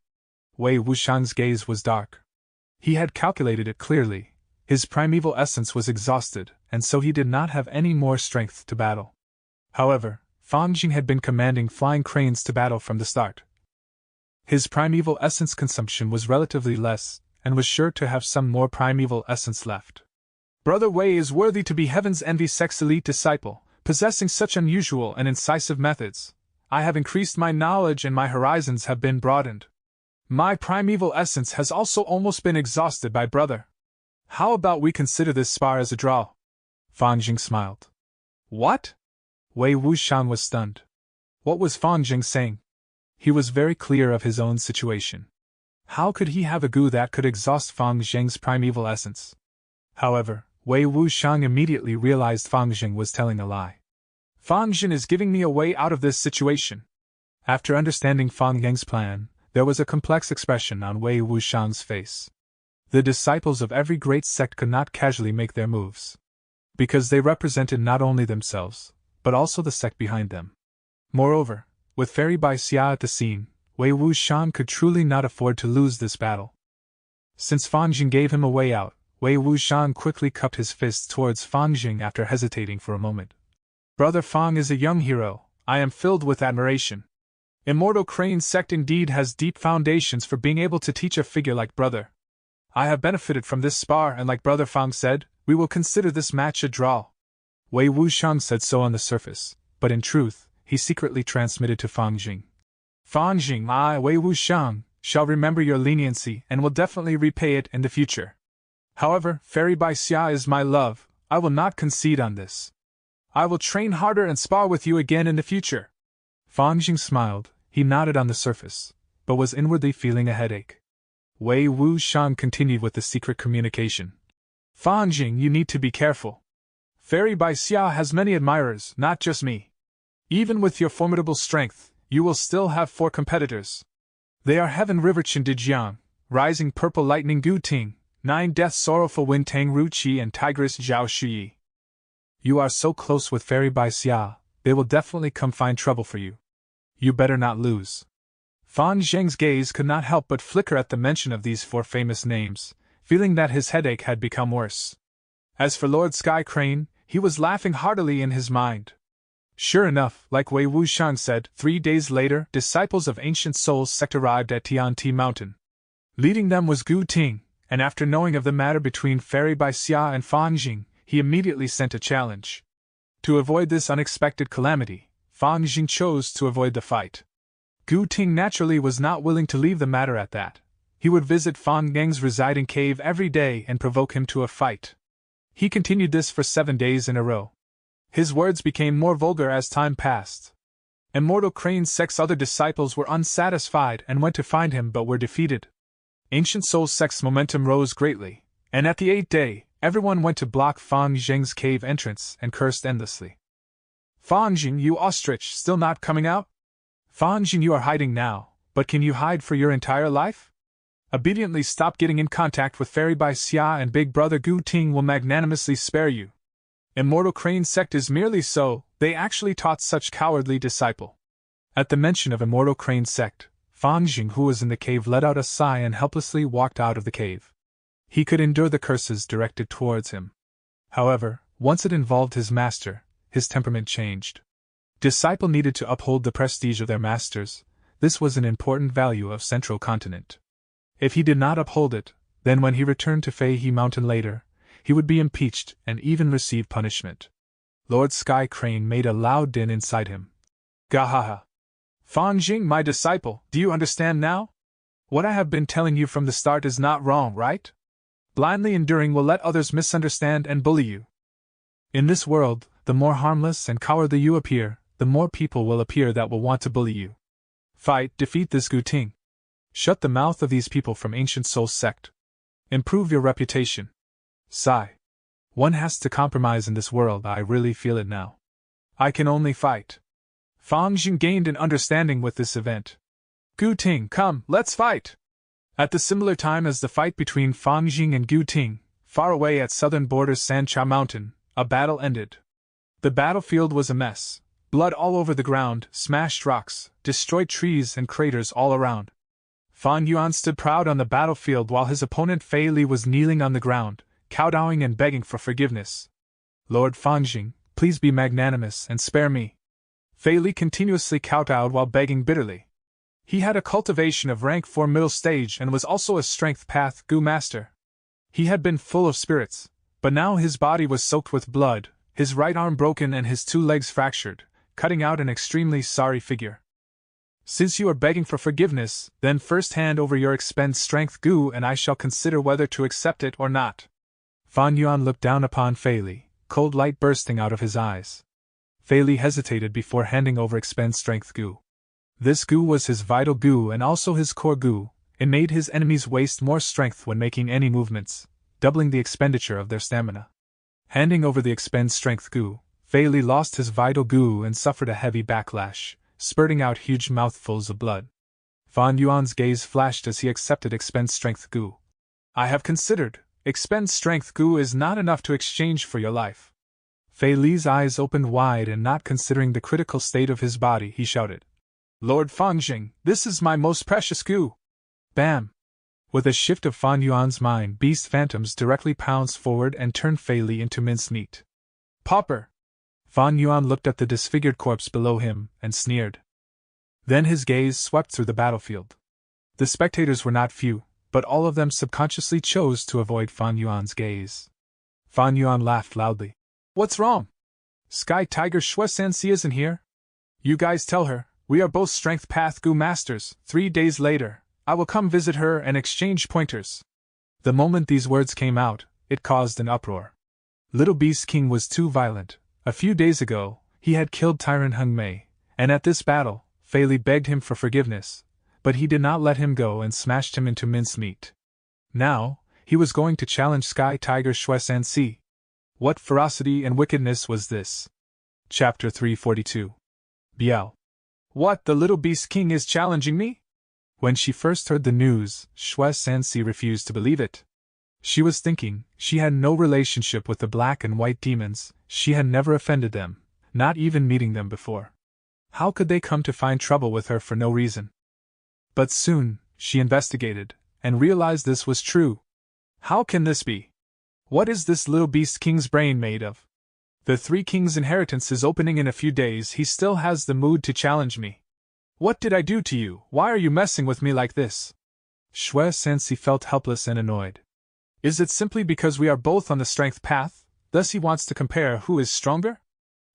Wei Wuxiang's gaze was dark. He had calculated it clearly. His primeval essence was exhausted, and so he did not have any more strength to battle. However, Fang Jing had been commanding flying cranes to battle from the start. His primeval essence consumption was relatively less, and was sure to have some more primeval essence left. Brother Wei is worthy to be Heaven's Envy Sex Elite Disciple, possessing such unusual and incisive methods. I have increased my knowledge and my horizons have been broadened. My primeval essence has also almost been exhausted by brother. How about we consider this spar as a draw? Fang Jing smiled. What? Wei Wuxiang was stunned. What was Fang Jing saying? He was very clear of his own situation. How could he have a goo that could exhaust Fang Jing's primeval essence? However, Wei Wuxiang immediately realized Fang Jing was telling a lie. Fang Jing is giving me a way out of this situation. After understanding Fang Yang's plan, there was a complex expression on Wei Wuxiang's face. The disciples of every great sect could not casually make their moves, because they represented not only themselves, but also the sect behind them. Moreover, with Fairy Bai Xia at the scene, Wei Wuxiang could truly not afford to lose this battle. Since Fang Jing gave him a way out, Wei Wuxiang quickly cupped his fist towards Fang Jing after hesitating for a moment. Brother Fang is a young hero. I am filled with admiration. Immortal Crane Sect indeed has deep foundations for being able to teach a figure like brother. I have benefited from this spar and like brother Fang said, we will consider this match a draw. Wei Wuxiang said so on the surface, but in truth, he secretly transmitted to Fang Jing. Fang Jing, I, Wei Wuxiang, shall remember your leniency and will definitely repay it in the future. However, Fairy Bai Xia is my love, I will not concede on this. I will train harder and spar with you again in the future. Fang Jing smiled. He nodded on the surface, but was inwardly feeling a headache. Wei Wuxiang continued with the secret communication. Fang Jing, you need to be careful. Fairy Bai Xia has many admirers, not just me. Even with your formidable strength, you will still have 4 competitors. They are Heaven River Chindijiang, Rising Purple Lightning Gu Ting, 9 Death Sorrowful Wind Tang Ru Qi and Tigress Zhao Shuyi. You are so close with Fairy Bai Xia, they will definitely come find trouble for you. You better not lose. Fang Zheng's gaze could not help but flicker at the mention of these 4 famous names, feeling that his headache had become worse. As for Lord Sky Crane, he was laughing heartily in his mind. Sure enough, like Wei Wuxiang said, 3 days later, disciples of Ancient Souls Sect arrived at Tianti Mountain. Leading them was Gu Ting, and after knowing of the matter between Fairy Bai Xia and Fang Jing, he immediately sent a challenge. To avoid this unexpected calamity, Fang Jing chose to avoid the fight. Gu Ting naturally was not willing to leave the matter at that. He would visit Fang Gang's residing cave every day and provoke him to a fight. He continued this for 7 days in a row. His words became more vulgar as time passed. Immortal Crane Sect's other disciples were unsatisfied and went to find him but were defeated. Ancient Soul Sect's momentum rose greatly, and at the 8th day, everyone went to block Fang Jing's cave entrance and cursed endlessly. Fang Jing, you ostrich, still not coming out? Fang Jing, you are hiding now, but can you hide for your entire life? Obediently stop getting in contact with Fairy Bai Xia and Big Brother Gu Ting will magnanimously spare you. Immortal Crane Sect is merely so, they actually taught such cowardly disciple. At the mention of Immortal Crane Sect, Fang Jing, who was in the cave, let out a sigh and helplessly walked out of the cave. He could endure the curses directed towards him. However, once it involved his master, his temperament changed. Disciple needed to uphold the prestige of their masters. This was an important value of Central Continent. If he did not uphold it, then when he returned to Fei He Mountain later, he would be impeached and even receive punishment. Lord Sky Crane made a loud din inside him. Gahaha! Fang Jing, my disciple, do you understand now? What I have been telling you from the start is not wrong, right? Blindly enduring will let others misunderstand and bully you. In this world, the more harmless and cowardly you appear, the more people will appear that will want to bully you. Fight, defeat this Gu Ting. Shut the mouth of these people from Ancient Soul Sect. Improve your reputation. Sigh. One has to compromise in this world, I really feel it now. I can only fight. Fang Jing gained an understanding with this event. Gu Ting, come, let's fight! At the similar time as the fight between Fang Jing and Gu Ting, far away at southern borders Sancha Mountain, a battle ended. The battlefield was a mess. Blood all over the ground, smashed rocks, destroyed trees and craters all around. Fan Yuan stood proud on the battlefield while his opponent Fei Li was kneeling on the ground, kowtowing and begging for forgiveness. Lord Fang Jing, please be magnanimous and spare me. Fei Li continuously kowtowed while begging bitterly. He had a cultivation of rank 4 middle stage and was also a strength path Gu master. He had been full of spirits, but now his body was soaked with blood, his right arm broken and his 2 legs fractured, cutting out an extremely sorry figure. Since you are begging for forgiveness, then first hand over your expend strength Gu and I shall consider whether to accept it or not. Fan Yuan looked down upon Fei Li, cold light bursting out of his eyes. Fei Li hesitated before handing over expend strength Gu. This Gu was his vital Gu and also his core Gu. It made his enemies waste more strength when making any movements, doubling the expenditure of their stamina. Handing over the expend strength Gu, Fei Li lost his vital Gu and suffered a heavy backlash, spurting out huge mouthfuls of blood. Fan Yuan's gaze flashed as he accepted expend strength Gu. I have considered, expend strength Gu is not enough to exchange for your life. Fei Li's eyes opened wide and not considering the critical state of his body, he shouted. Lord Fang Jing, this is my most precious Gu. Bam! With a shift of Fan Yuan's mind, beast phantoms directly pounced forward and turned Fei Li into mincemeat. Pauper! Fan Yuan looked at the disfigured corpse below him and sneered. Then his gaze swept through the battlefield. The spectators were not few, but all of them subconsciously chose to avoid Fan Yuan's gaze. Fan Yuan laughed loudly. What's wrong? Sky Tiger Shui Sansi isn't here? You guys tell her, we are both Strength Path Gu Masters. 3 days later, I will come visit her and exchange pointers. The moment these words came out, it caused an uproar. Little Beast King was too violent. A few days ago, he had killed Tyrant Hung Mei, and at this battle, Fei Li begged him for forgiveness, but he did not let him go and smashed him into mincemeat. Now, he was going to challenge Sky Tiger Shui Sansi. What ferocity and wickedness was this? Chapter 342. Biao. What, the Little Beast King is challenging me? When she first heard the news, Shui Sansi refused to believe it. She was thinking, she had no relationship with the black and white demons, she had never offended them, not even meeting them before. How could they come to find trouble with her for no reason? But soon, she investigated, and realized this was true. How can this be? What is this Little Beast King's brain made of? The 3 Kings' inheritance is opening in a few days, he still has the mood to challenge me. What did I do to you? Why are you messing with me like this? Shui Sansi felt helpless and annoyed. Is it simply because we are both on the strength path, thus he wants to compare who is stronger?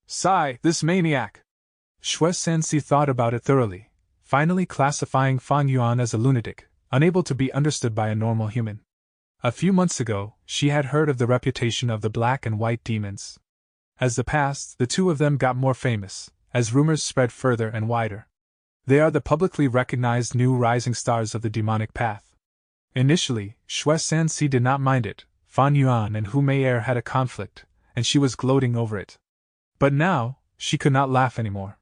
Sigh, this maniac! Shui Sansi thought about it thoroughly, finally classifying Fang Yuan as a lunatic, unable to be understood by a normal human. A few months ago, she had heard of the reputation of the black and white demons. As the passed, the 2 of them got more famous, as rumors spread further and wider. They are the publicly recognized new rising stars of the demonic path. Initially, Shui Sansi did not mind it. Fan Yuan and Hu Mei'er had a conflict, and she was gloating over it. But now, she could not laugh anymore.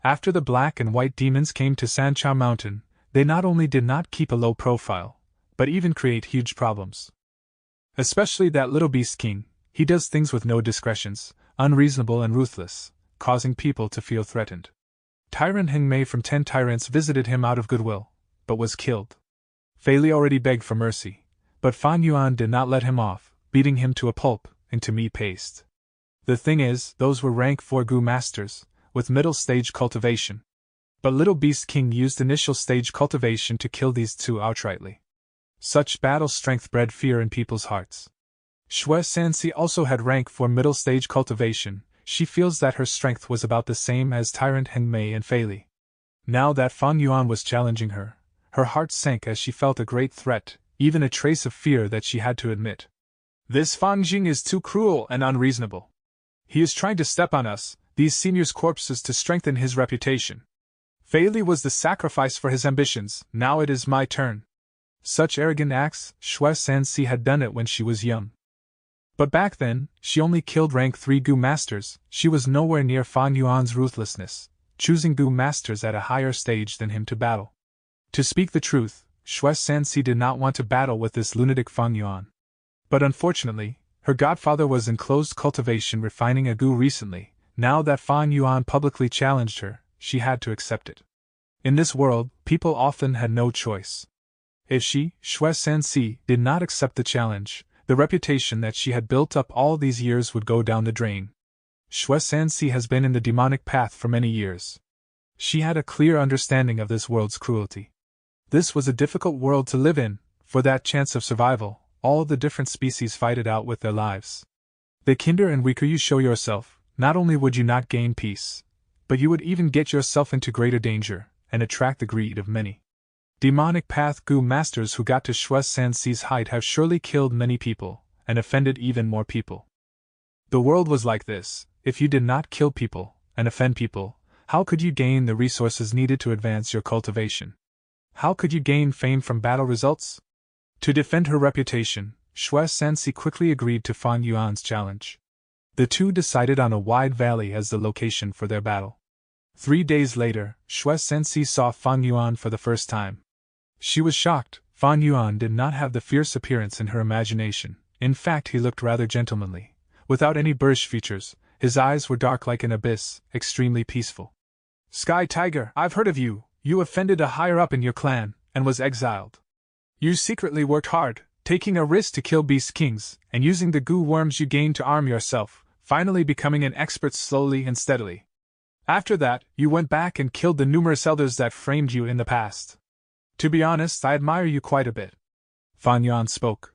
After the black and white demons came to Sancha Mountain, they not only did not keep a low profile, but even create huge problems. Especially that Little Beast King, he does things with no discretions, unreasonable and ruthless, causing people to feel threatened. Tyrant Heng Mei from 10 Tyrants visited him out of goodwill, but was killed. Fei Li already begged for mercy, but Fan Yuan did not let him off, beating him to a pulp, into meat paste. The thing is, those were rank 4 Gu masters, with middle stage cultivation. But Little Beast King used initial stage cultivation to kill these two outrightly. Such battle strength bred fear in people's hearts. Xue Sanxi also had rank 4 middle stage cultivation. She feels that her strength was about the same as Tyrant Heng Mei and Fei Li. Now that Fan Yuan was challenging her, her heart sank as she felt a great threat, even a trace of fear that she had to admit. This Fan Jing is too cruel and unreasonable. He is trying to step on us, these seniors' corpses, to strengthen his reputation. Fei Li was the sacrifice for his ambitions, now it is my turn. Such arrogant acts, Xue Sanxi had done it when she was young. But back then, she only killed rank 3 Gu masters. She was nowhere near Fan Yuan's ruthlessness, choosing Gu masters at a higher stage than him to battle. To speak the truth, Xue Sanxi did not want to battle with this lunatic Fan Yuan. But unfortunately, her godfather was in closed cultivation refining a Gu recently. Now that Fan Yuan publicly challenged her, she had to accept it. In this world, people often had no choice. If she, Xue Sanxi, did not accept the challenge, the reputation that she had built up all these years would go down the drain. Xue Sanxi has been in the demonic path for many years. She had a clear understanding of this world's cruelty. This was a difficult world to live in. For that chance of survival, all the different species fight it out with their lives. The kinder and weaker you show yourself, not only would you not gain peace, but you would even get yourself into greater danger, and attract the greed of many. Demonic Path Gu masters who got to Xue Sanxi's height have surely killed many people, and offended even more people. The world was like this: if you did not kill people, and offend people, how could you gain the resources needed to advance your cultivation? How could you gain fame from battle results? To defend her reputation, Xue Sanxi quickly agreed to Fan Yuan's challenge. The two decided on a wide valley as the location for their battle. 3 days later, Xue Sanxi saw Fan Yuan for the first time. She was shocked. Fan Yuan did not have the fierce appearance in her imagination. In fact, he looked rather gentlemanly. Without any boorish features, his eyes were dark like an abyss, extremely peaceful. Sky Tiger, I've heard of you. You offended a higher up in your clan, and was exiled. You secretly worked hard, taking a risk to kill beast kings, and using the Gu worms you gained to arm yourself, finally becoming an expert slowly and steadily. After that, you went back and killed the numerous elders that framed you in the past. To be honest, I admire you quite a bit. Fan Yuan spoke.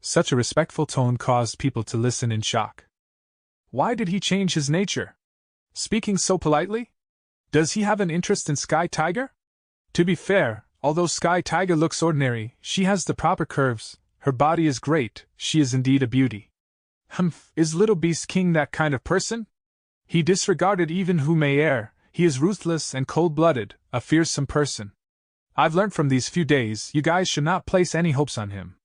Such a respectful tone caused people to listen in shock. Why did he change his nature? Speaking so politely? Does he have an interest in Sky Tiger? To be fair, although Sky Tiger looks ordinary, she has the proper curves, her body is great, she is indeed a beauty. Humph, is Little Beast King that kind of person? He disregarded even Hu Mei Air. He is ruthless and cold-blooded, a fearsome person. I've learnt from these few days you guys should not place any hopes on him.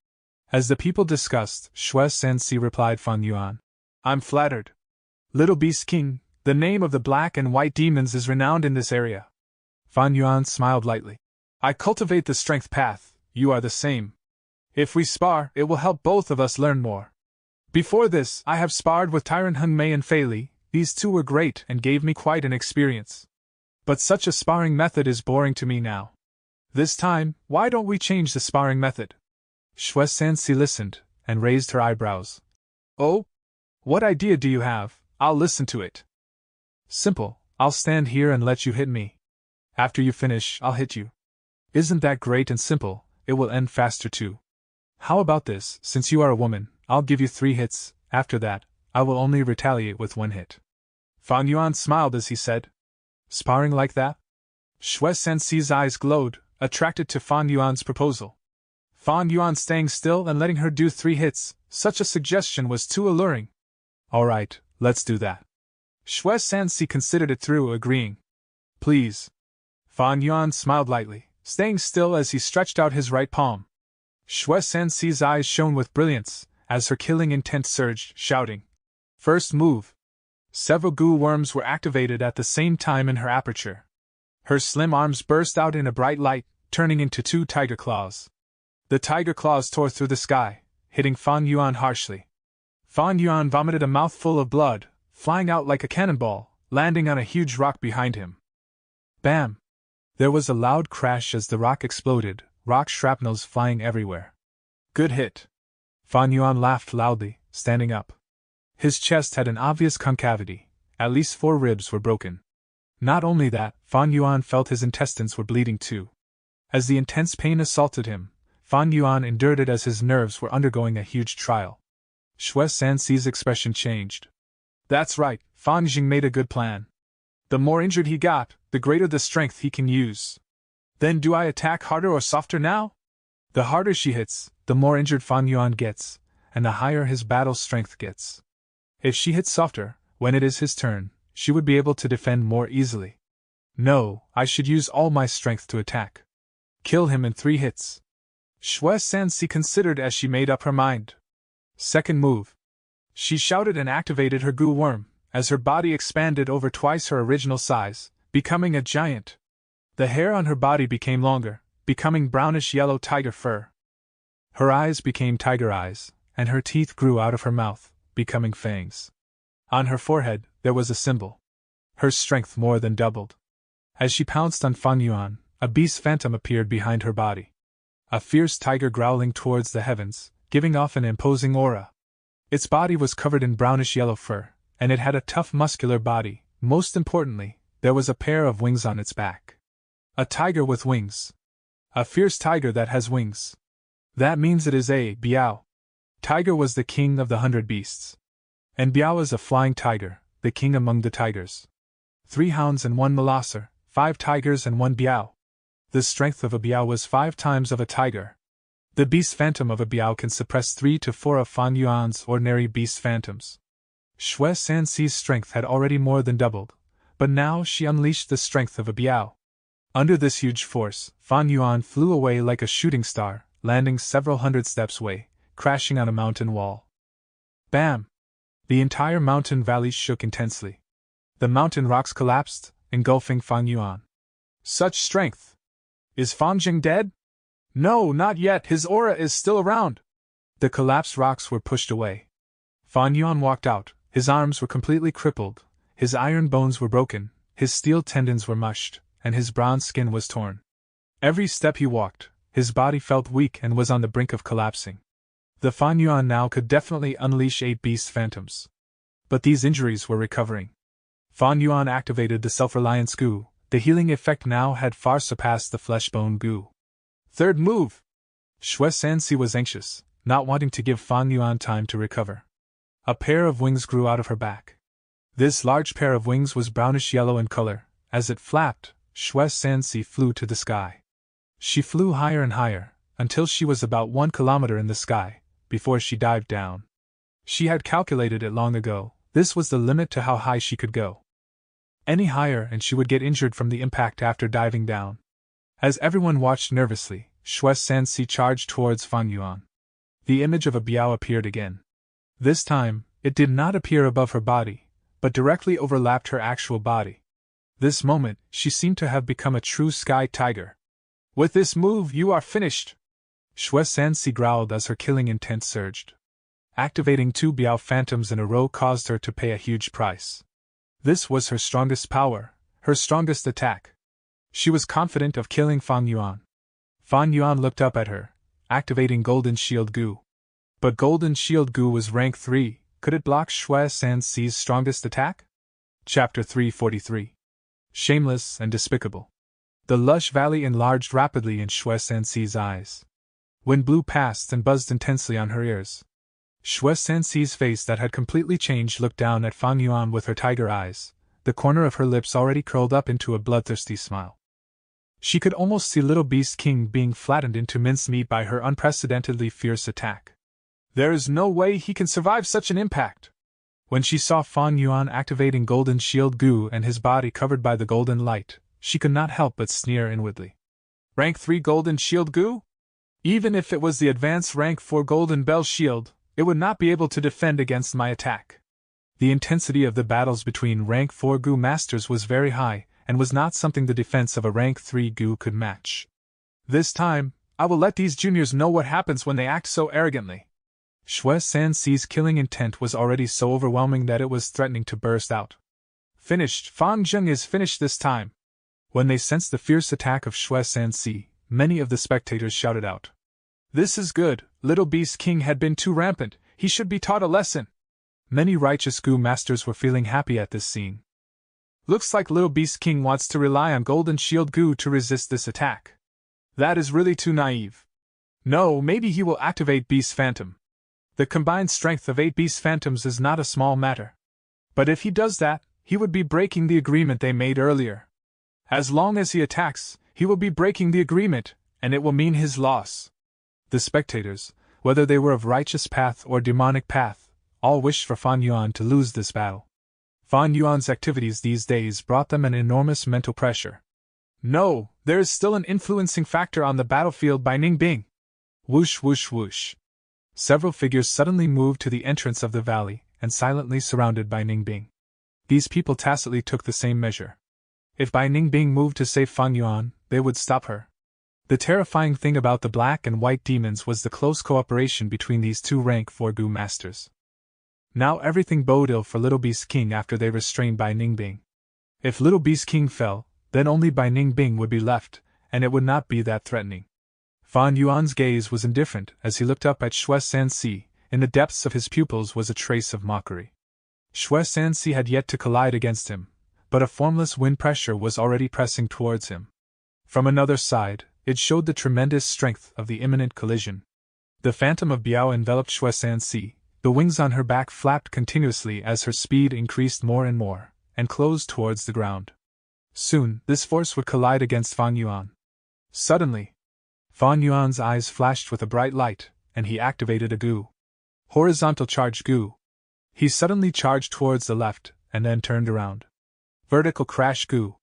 As the people discussed, Xue Sanxi replied Fan Yuan. I'm flattered. Little Beast King, the name of the black and white demons is renowned in this area. Fan Yuan smiled lightly. I cultivate the strength path, you are the same. If we spar, it will help both of us learn more. Before this, I have sparred with Tyrant Heng Mei and Fei Li. These two were great and gave me quite an experience. But such a sparring method is boring to me now. This time, why don't we change the sparring method? Xue Sanxi listened, and raised her eyebrows. Oh? What idea do you have? I'll listen to it. Simple, I'll stand here and let you hit me. After you finish, I'll hit you. Isn't that great and simple? It will end faster too. How about this? Since you are a woman, I'll give you 3 hits, after that, I will only retaliate with 1 hit. Fan Yuan smiled as he said. Sparring like that? Xue Sanxi's eyes glowed, attracted to Fan Yuan's proposal. Fan Yuan staying still and letting her do 3 hits, such a suggestion was too alluring. Alright, let's do that. Xue Sanxi considered it through, agreeing. Please. Fan Yuan smiled lightly, staying still as he stretched out his right palm. Xue Sanxi's eyes shone with brilliance, as her killing intent surged, shouting. First move. Several Gu worms were activated at the same time in her aperture. Her slim arms burst out in a bright light, turning into 2 tiger claws. The tiger claws tore through the sky, hitting Fan Yuan harshly. Fan Yuan vomited a mouthful of blood, flying out like a cannonball, landing on a huge rock behind him. Bam! There was a loud crash as the rock exploded, rock shrapnels flying everywhere. Good hit. Fan Yuan laughed loudly, standing up. His chest had an obvious concavity, at least 4 ribs were broken. Not only that, Fan Yuan felt his intestines were bleeding too. As the intense pain assaulted him, Fan Yuan endured it as his nerves were undergoing a huge trial. Shui Sanxi's expression changed. That's right, Fan Jing made a good plan. The more injured he got, the greater the strength he can use. Then do I attack harder or softer now? The harder she hits, the more injured Fan Yuan gets, and the higher his battle strength gets. If she hits softer, when it is his turn, she would be able to defend more easily. No, I should use all my strength to attack. Kill him in 3 hits. Shui Sanxi considered as she made up her mind. Second move. She shouted and activated her goo worm, as her body expanded over twice her original size, becoming a giant. The hair on her body became longer, becoming brownish-yellow tiger fur. Her eyes became tiger eyes, and her teeth grew out of her mouth, becoming fangs. On her forehead, there was a symbol. Her strength more than doubled. As she pounced on Fan Yuan, a beast phantom appeared behind her body. A fierce tiger growling towards the heavens, giving off an imposing aura. Its body was covered in brownish-yellow fur, and it had a tough muscular body. Most importantly, there was a pair of wings on its back. A tiger with wings. A fierce tiger that has wings. That means it is a Biao. Tiger was the king of the 100 beasts. And Biao is a flying tiger, the king among the tigers. 3 hounds and 1 molosser, 5 tigers and 1 Biao. The strength of a Biao was 5 times of a tiger. The beast phantom of a Biao can suppress 3 to 4 of Fan Yuan's ordinary beast phantoms. Shui Sanxi's strength had already more than doubled, but now she unleashed the strength of a Biao. Under this huge force, Fan Yuan flew away like a shooting star, landing several hundred steps away, crashing on a mountain wall. Bam! The entire mountain valley shook intensely. The mountain rocks collapsed, engulfing Fan Yuan. Such strength! Is Fan Jing dead? No, not yet, his aura is still around. The collapsed rocks were pushed away. Fan Yuan walked out, his arms were completely crippled, his iron bones were broken, his steel tendons were mushed, and his bronze skin was torn. Every step he walked, his body felt weak and was on the brink of collapsing. The Fan Yuan now could definitely unleash 8 beast phantoms. But these injuries were recovering. Fan Yuan activated the self-reliance goo. The healing effect now had far surpassed the flesh-bone goo. Third move! Shui Sanxi was anxious, not wanting to give Fan Yuan time to recover. A pair of wings grew out of her back. This large pair of wings was brownish-yellow in color. As it flapped, Shui Sanxi flew to the sky. She flew higher and higher, until she was about 1 kilometer in the sky, before she dived down. She had calculated it long ago. This was the limit to how high she could go. Any higher and she would get injured from the impact after diving down. As everyone watched nervously, Shui Sanxi charged towards Fan Yuan. The image of a Biao appeared again. This time, it did not appear above her body, but directly overlapped her actual body. This moment, she seemed to have become a true sky tiger. With this move, you are finished! Shui Sanxi growled as her killing intent surged. Activating 2 Biao phantoms in a row caused her to pay a huge price. This was her strongest power, her strongest attack. She was confident of killing Fan Yuan. Fan Yuan looked up at her, activating Golden Shield Goo. But Golden Shield Goo was rank 3, could it block Shui Sanxi's strongest attack? Chapter 343. Shameless and despicable. The lush valley enlarged rapidly in Shui Sanxi's eyes. Wind blew past and buzzed intensely on her ears. Shui Sanxi's face that had completely changed looked down at Fan Yuan with her tiger eyes, the corner of her lips already curled up into a bloodthirsty smile. She could almost see Little Beast King being flattened into mincemeat by her unprecedentedly fierce attack. There is no way he can survive such an impact! When she saw Fan Yuan activating Golden Shield Goo and his body covered by the golden light, she could not help but sneer inwardly. Rank 3 Golden Shield Goo? Even if it was the advanced rank 4 Golden Bell Shield, it would not be able to defend against my attack. The intensity of the battles between rank 4 Goo masters was very high, and was not something the defense of a rank 3 Goo could match. This time, I will let these juniors know what happens when they act so arrogantly. Shui Sanxi's killing intent was already so overwhelming that it was threatening to burst out. Finished, Fan Jing is finished this time. When they sensed the fierce attack of Shui Sansi, many of the spectators shouted out, "This is good, Little Beast King had been too rampant, he should be taught a lesson." Many righteous Gu masters were feeling happy at this scene. Looks like Little Beast King wants to rely on Golden Shield Gu to resist this attack. That is really too naive. No, maybe he will activate Beast Phantom. The combined strength of 8 Beast Phantoms is not a small matter. But if he does that, he would be breaking the agreement they made earlier. As long as he attacks, he will be breaking the agreement, and it will mean his loss. The spectators, whether they were of righteous path or demonic path, all wished for Fan Yuan to lose this battle. Fan Yuan's activities these days brought them an enormous mental pressure. No, there is still an influencing factor on the battlefield by Ningbing. Whoosh whoosh whoosh. Several figures suddenly moved to the entrance of the valley, and silently surrounded Bai Ningbing. These people tacitly took the same measure. If Bai Ningbing moved to save Fan Yuan, they would stop her. The terrifying thing about the black and white demons was the close cooperation between these two rank 4 Gu masters. Now everything bode ill for Little Beast King after they restrained Bai Ningbing. If Little Beast King fell, then only Bai Ningbing would be left, and it would not be that threatening. Fan Yuan's gaze was indifferent as he looked up at Shui Sansi. In the depths of his pupils was a trace of mockery. Shui Sansi had yet to collide against him, but a formless wind pressure was already pressing towards him. From another side, it showed the tremendous strength of the imminent collision. The phantom of Biao enveloped Shui Sansi. The wings on her back flapped continuously as her speed increased more and more, and closed towards the ground. Soon, this force would collide against Fan Yuan. Suddenly, Fan Yuan's eyes flashed with a bright light, and he activated a Gu. Horizontal charge Gu. He suddenly charged towards the left, and then turned around. Vertical crash Gu.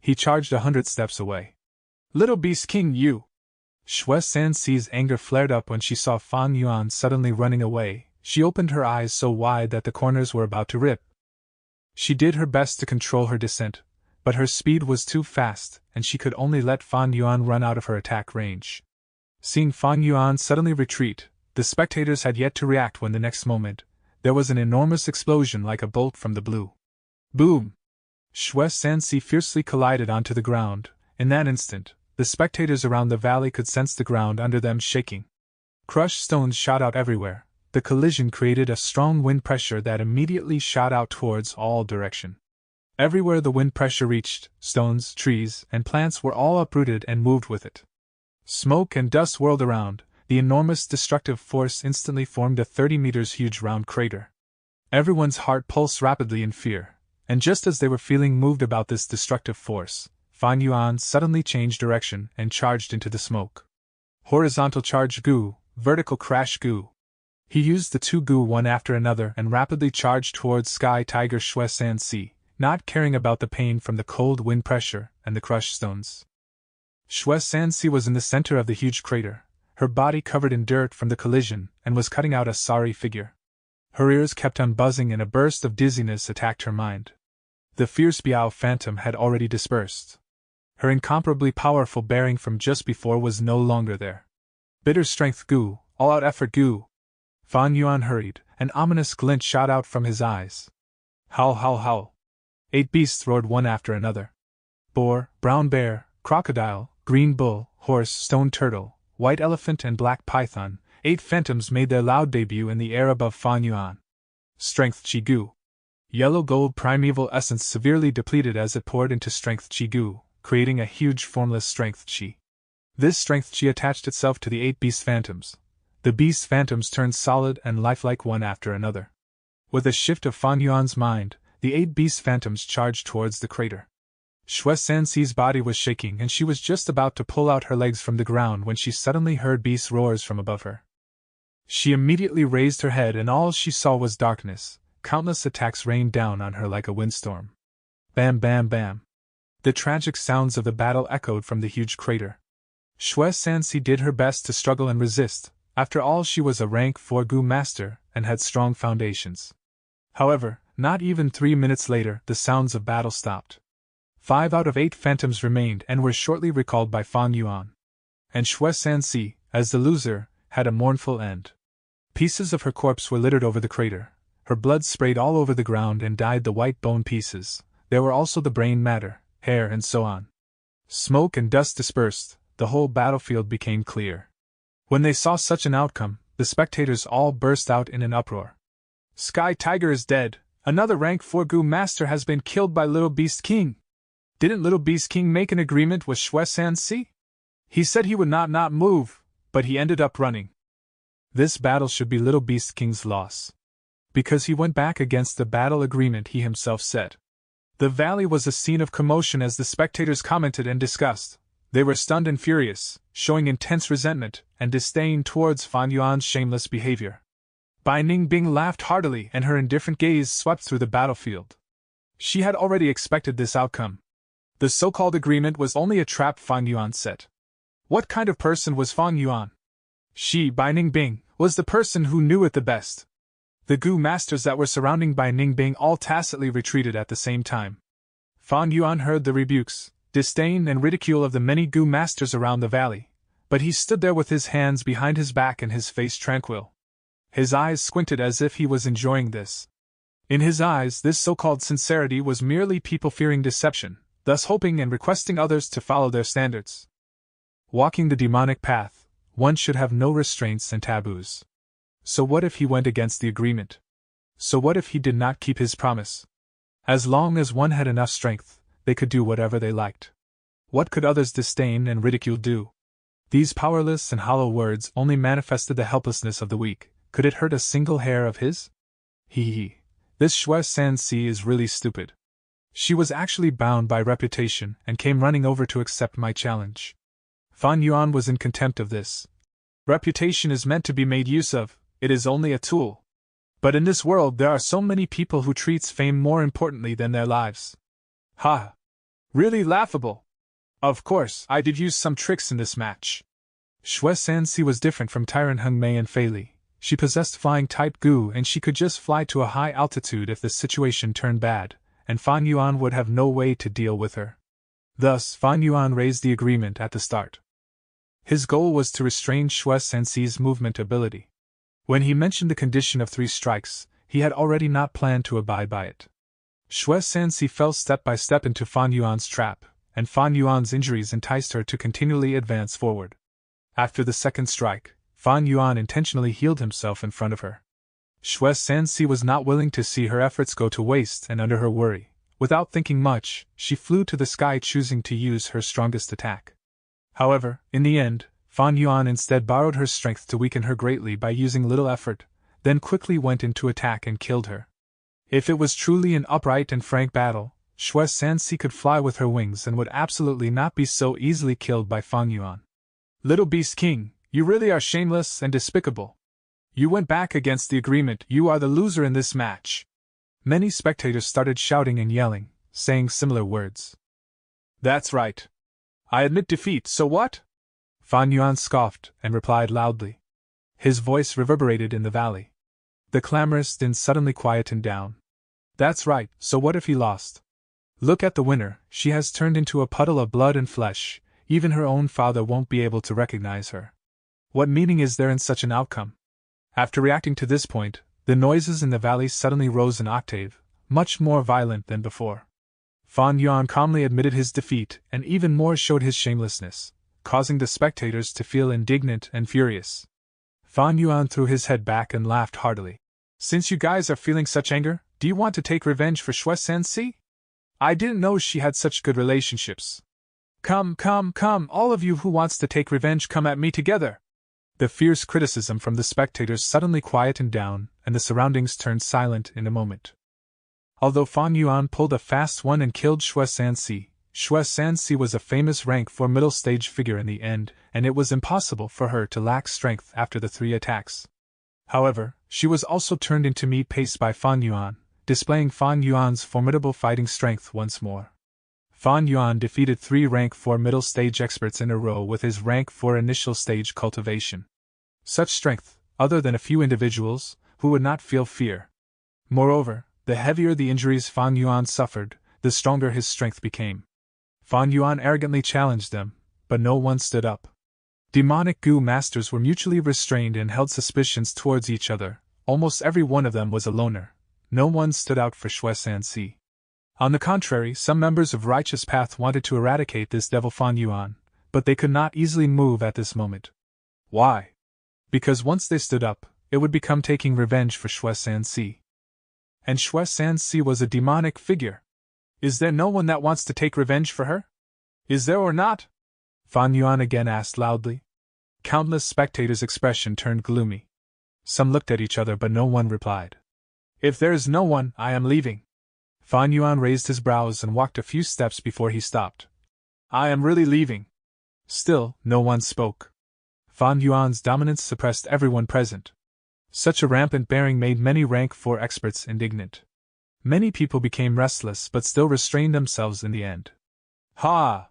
He charged 100 steps away. Little Beast King you! Shui Sansi's anger flared up when she saw Fan Yuan suddenly running away. She opened her eyes so wide that the corners were about to rip. She did her best to control her descent, but her speed was too fast, and she could only let Fan Yuan run out of her attack range. Seeing Fan Yuan suddenly retreat, the spectators had yet to react when the next moment, there was an enormous explosion like a bolt from the blue. Boom! Shui Sansi fiercely collided onto the ground. In that instant, the spectators around the valley could sense the ground under them shaking. Crushed stones shot out everywhere. The collision created a strong wind pressure that immediately shot out towards all direction. Everywhere the wind pressure reached, stones, trees, and plants were all uprooted and moved with it. Smoke and dust whirled around. The enormous destructive force instantly formed a 30 meters huge round crater. Everyone's heart pulsed rapidly in fear, and just as they were feeling moved about this destructive force, Fan Yuan suddenly changed direction and charged into the smoke. Horizontal charge Gu, vertical crash Gu. He used the 2 Gu one after another and rapidly charged towards Sky Tiger Shui Sansi, not caring about the pain from the cold wind pressure and the crushed stones. Shui Sansi was in the center of the huge crater, her body covered in dirt from the collision, and was cutting out a sorry figure. Her ears kept on buzzing and a burst of dizziness attacked her mind. The fierce Biao phantom had already dispersed. Her incomparably powerful bearing from just before was no longer there. Bitter strength Gu, all-out effort Gu. Fan Yuan hurried, an ominous glint shot out from his eyes. Howl, howl, howl. 8 beasts roared one after another. Boar, brown bear, crocodile, green bull, horse, stone turtle, white elephant and black python, 8 phantoms made their loud debut in the air above Fan Yuan. Strength Chi Gu. Yellow gold primeval essence severely depleted as it poured into strength Chi Gu, creating a huge formless strength Chi. This strength Chi attached itself to the 8 beast phantoms. The beast phantoms turned solid and lifelike one after another. With a shift of Fan Yuan's mind, the 8 beast phantoms charged towards the crater. Shui Sansi's body was shaking and she was just about to pull out her legs from the ground when she suddenly heard beast roars from above her. She immediately raised her head and all she saw was darkness. Countless attacks rained down on her like a windstorm. Bam, bam, bam. The tragic sounds of the battle echoed from the huge crater. Shui Sansi did her best to struggle and resist. After all, she was a rank 4 Gu master and had strong foundations. However, not even 3 minutes later, the sounds of battle stopped. 5 out of 8 phantoms remained and were shortly recalled by Fan Yuan. And Shui Sansi, as the loser, had a mournful end. Pieces of her corpse were littered over the crater. Her blood sprayed all over the ground and dyed the white bone pieces. There were also the brain matter, hair, and so on. Smoke and dust dispersed, the whole battlefield became clear. When they saw such an outcome, the spectators all burst out in an uproar. Sky Tiger is dead! Another rank 4 Goo Master has been killed by Little Beast King! Didn't Little Beast King make an agreement with Shue Sansi? He said he would not move, but he ended up running. This battle should be Little Beast King's loss, because he went back against the battle agreement he himself set. The valley was a scene of commotion as the spectators commented and discussed. They were stunned and furious, showing intense resentment and disdain towards Fan Yuan's shameless behavior. Bai Ningbing laughed heartily and her indifferent gaze swept through the battlefield. She had already expected this outcome. The so-called agreement was only a trap Fan Yuan set. What kind of person was Fan Yuan? She, Bai Ningbing, was the person who knew it the best. The Goo Masters that were surrounding Bai Ningbing all tacitly retreated at the same time. Fan Yuan heard the rebukes, disdain and ridicule of the many Goo Masters around the valley, but he stood there with his hands behind his back and his face tranquil. His eyes squinted as if he was enjoying this. In his eyes, this so-called sincerity was merely people-fearing deception, thus hoping and requesting others to follow their standards. Walking the demonic path, one should have no restraints and taboos. So what if he went against the agreement? So what if he did not keep his promise? As long as one had enough strength, they could do whatever they liked. What could others' disdain and ridicule do? These powerless and hollow words only manifested the helplessness of the weak. Could it hurt a single hair of his? This Shue Sansi is really stupid. She was actually bound by reputation and came running over to accept my challenge. Fan Yuan was in contempt of this. Reputation is meant to be made use of, it is only a tool. But in this world there are so many people who treats fame more importantly than their lives. Ha! Really laughable! Of course, I did use some tricks in this match. Shue Sansi was different from Tyrant Hung Mei and Fei Li. She possessed flying type goo and she could just fly to a high altitude if the situation turned bad, and Fan Yuan would have no way to deal with her. Thus, Fan Yuan raised the agreement at the start. His goal was to restrain Shue Sansi's movement ability. When he mentioned the condition of 3 strikes, he had already not planned to abide by it. Shue Sansi fell step by step into Fan Yuan's trap, and Fan Yuan's injuries enticed her to continually advance forward. After the second strike, Fan Yuan intentionally healed himself in front of her. Shue Sansi was not willing to see her efforts go to waste, and under her worry, without thinking much, she flew to the sky, choosing to use her strongest attack. However, in the end, Fan Yuan instead borrowed her strength to weaken her greatly by using little effort, then quickly went into attack and killed her. If it was truly an upright and frank battle, Shue Sansi could fly with her wings and would absolutely not be so easily killed by Fan Yuan. Little Beast King, you really are shameless and despicable. You went back against the agreement, you are the loser in this match. Many spectators started shouting and yelling, saying similar words. That's right. I admit defeat, so what? Fan Yuan scoffed and replied loudly. His voice reverberated in the valley. The clamorous din suddenly quietened down. That's right, so what if he lost? Look at the winner, she has turned into a puddle of blood and flesh, even her own father won't be able to recognize her. What meaning is there in such an outcome? After reacting to this point, the noises in the valley suddenly rose an octave, much more violent than before. Fan Yuan calmly admitted his defeat and even more showed his shamelessness, causing the spectators to feel indignant and furious. Fan Yuan threw his head back and laughed heartily. Since you guys are feeling such anger, do you want to take revenge for Shue Sansi? I didn't know she had such good relationships. Come, all of you who wants to take revenge, come at me together. The fierce criticism from the spectators suddenly quietened down, and the surroundings turned silent in a moment. Although Fan Yuan pulled a fast one and killed Shue Sansi was a famous rank 4 middle stage figure in the end, and it was impossible for her to lack strength after the 3 attacks. However, she was also turned into meat paste by Fan Yuan, displaying Fan Yuan's formidable fighting strength once more. Fan Yuan defeated 3 rank 4 middle stage experts in a row with his rank 4 initial stage cultivation. Such strength, other than a few individuals, who would not feel fear. Moreover, the heavier the injuries Fan Yuan suffered, the stronger his strength became. Fan Yuan arrogantly challenged them, but no one stood up. Demonic Goo Masters were mutually restrained and held suspicions towards each other. Almost every one of them was a loner. No one stood out for Shue Sansi. On the contrary, some members of Righteous Path wanted to eradicate this devil Fan Yuan, but they could not easily move at this moment. Why? Because once they stood up, it would become taking revenge for Shui Sanxi. And Shui Sanxi was a demonic figure. Is there no one that wants to take revenge for her? Is there or not? Fan Yuan again asked loudly. Countless spectators' expression turned gloomy. Some looked at each other but no one replied. If there is no one, I am leaving. Fan Yuan raised his brows and walked a few steps before he stopped. I am really leaving. Still, no one spoke. Fan Yuan's dominance suppressed everyone present. Such a rampant bearing made many rank 4 experts indignant. Many people became restless but still restrained themselves in the end. Ha!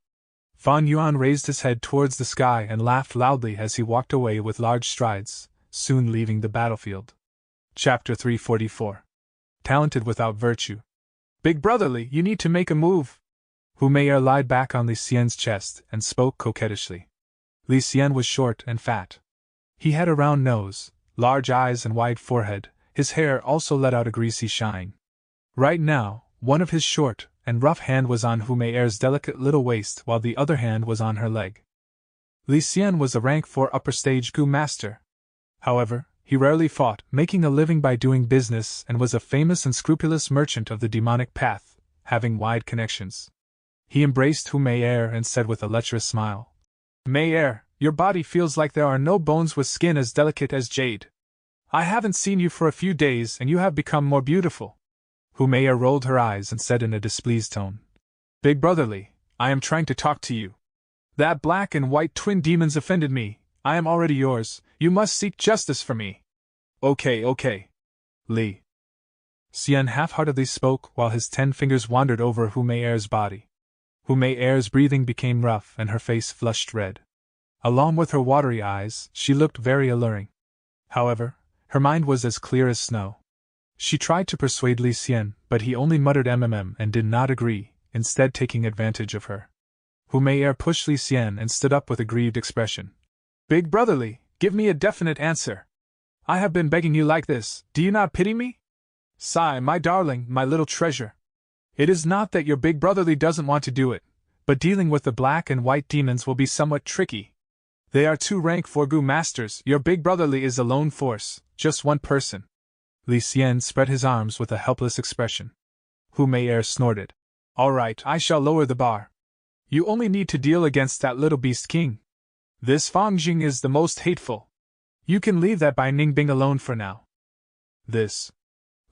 Fan Yuan raised his head towards the sky and laughed loudly as he walked away with large strides, soon leaving the battlefield. Chapter 344. Talented without virtue. Big brotherly, you need to make a move. Hu Mei'er lied back on Li Xian's chest and spoke coquettishly. Li Xian was short and fat. He had a round nose, large eyes and wide forehead. His hair also let out a greasy shine. Right now, one of his short and rough hand was on Hu Mei'er's delicate little waist while the other hand was on her leg. Li Xian was a rank 4 upper stage Gu master. However, he rarely fought, making a living by doing business, and was a famous and scrupulous merchant of the demonic path, having wide connections. He embraced Hu Mei'er and said with a lecherous smile, Mei'er, your body feels like there are no bones with skin as delicate as jade. I haven't seen you for a few days and you have become more beautiful. Hu Mei'er rolled her eyes and said in a displeased tone, Big brotherly, I am trying to talk to you. That black and white twin demons offended me. I am already yours. You must seek justice for me. Okay. Li Xian half-heartedly spoke while his 10 fingers wandered over Hu Mei'er's body. Hu Mei'er's breathing became rough and her face flushed red. Along with her watery eyes, she looked very alluring. However, her mind was as clear as snow. She tried to persuade Li Xian, but he only muttered and did not agree, instead taking advantage of her. Hu Mei'er pushed Li Xian and stood up with a grieved expression. Big brotherly, give me a definite answer. I have been begging you like this, do you not pity me? Sigh, my darling, my little treasure. It is not that your big brotherly doesn't want to do it, but dealing with the black and white demons will be somewhat tricky. They are 2 rank 4 Gu masters, your big brotherly is a lone force, just one person. Li Xian spread his arms with a helpless expression. Hu Mei'er snorted. All right, I shall lower the bar. You only need to deal against that little beast king. This Fang Jing is the most hateful. You can leave that Bai Ningbing alone for now. This.